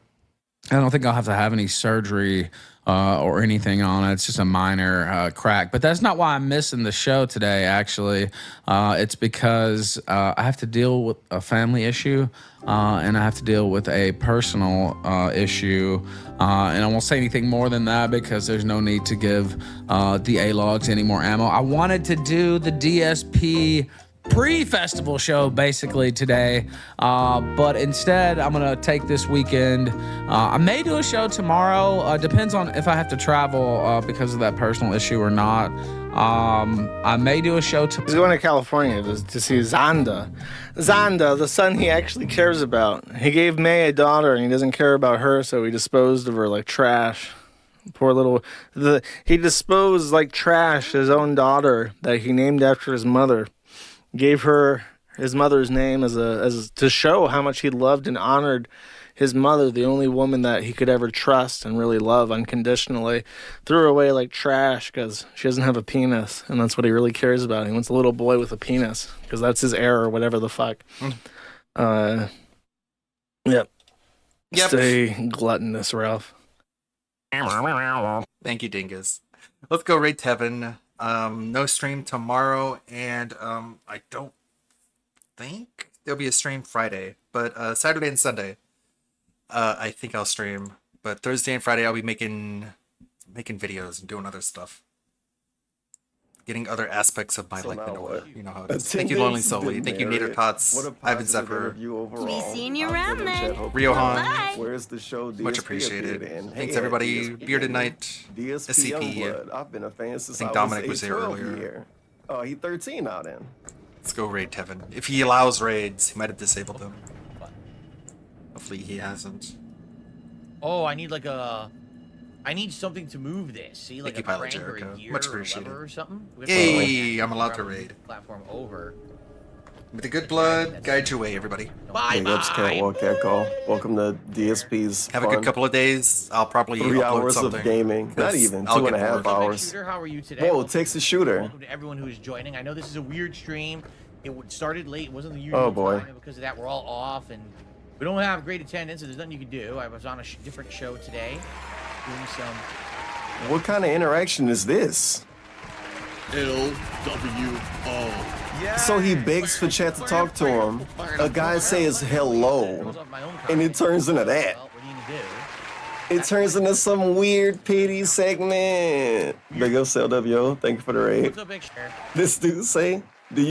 I don't think I'll have to have any surgery or anything on it. It's just a minor crack. But that's not why I'm missing the show today, actually. It's because I have to deal with a family issue and I have to deal with a personal issue. And I won't say anything more than that because there's no need to give the A-Logs any more ammo. I wanted to do the DSP pre-festival show basically today, but instead I'm gonna take this weekend. I may do a show tomorrow, depends on if I have to travel because of that personal issue or not. I may do a show He's going to California to see Xanda, the son he actually cares about. He gave May a daughter and he doesn't care about her, so he disposed of her like trash. Poor little, he disposed like trash his own daughter that he named after his mother. Gave her his mother's name as to show how much he loved and honored his mother, the only woman that he could ever trust and really love unconditionally. Threw her away like trash because she doesn't have a penis, and that's what he really cares about. He wants a little boy with a penis because that's his heir or whatever the fuck. Yep. Stay gluttonous, Ralph. Thank you, Dingus. Let's go raid Tevin. No stream tomorrow, and I don't think there'll be a stream Friday, but Saturday and Sunday I think I'll stream, but Thursday and Friday I'll be making videos and doing other stuff, getting other aspects of my life into order. You know how it is. Thank you, Lonely Solely. Thank you, Nader Tots, Ivan Zephyr, We seen you around then. Riohan. Where's the show? Much appreciated. Thanks everybody. Bearded Knight, SCP. I've been a fan since I think Dominic was here earlier. Year. Oh, he's 13 now then. Let's go raid Tevin. If he allows raids, he might have disabled them. Hopefully he hasn't. Oh, I need like I need something to move this. See, like Thank a you, Pilot crank or a Jericho. gear Much or a appreciated. lever or something. Yay! I'm allowed to raid. Platform over. With the good blood, guide your way, everybody. Big ups can't walk that call. Welcome to DSP's. Have a good couple of days. I'll probably 3 upload hours something. of gaming. Not even I'll 2.5 get hours. Shooter, how are you today? Whoa, Texas Shooter. Welcome to everyone who is joining. I know this is a weird stream. It started late. It wasn't the usual Oh boy. time. Because of that, we're all off and we don't have great attendance. So there's nothing you can do. I was on a different show today, doing some. What kind of interaction is this? LWO. So he begs for chat to talk to him. A guy says hello, and it turns into that. It turns into some weird pity segment. Big up, LWO. Thank you for the raid. This dude say,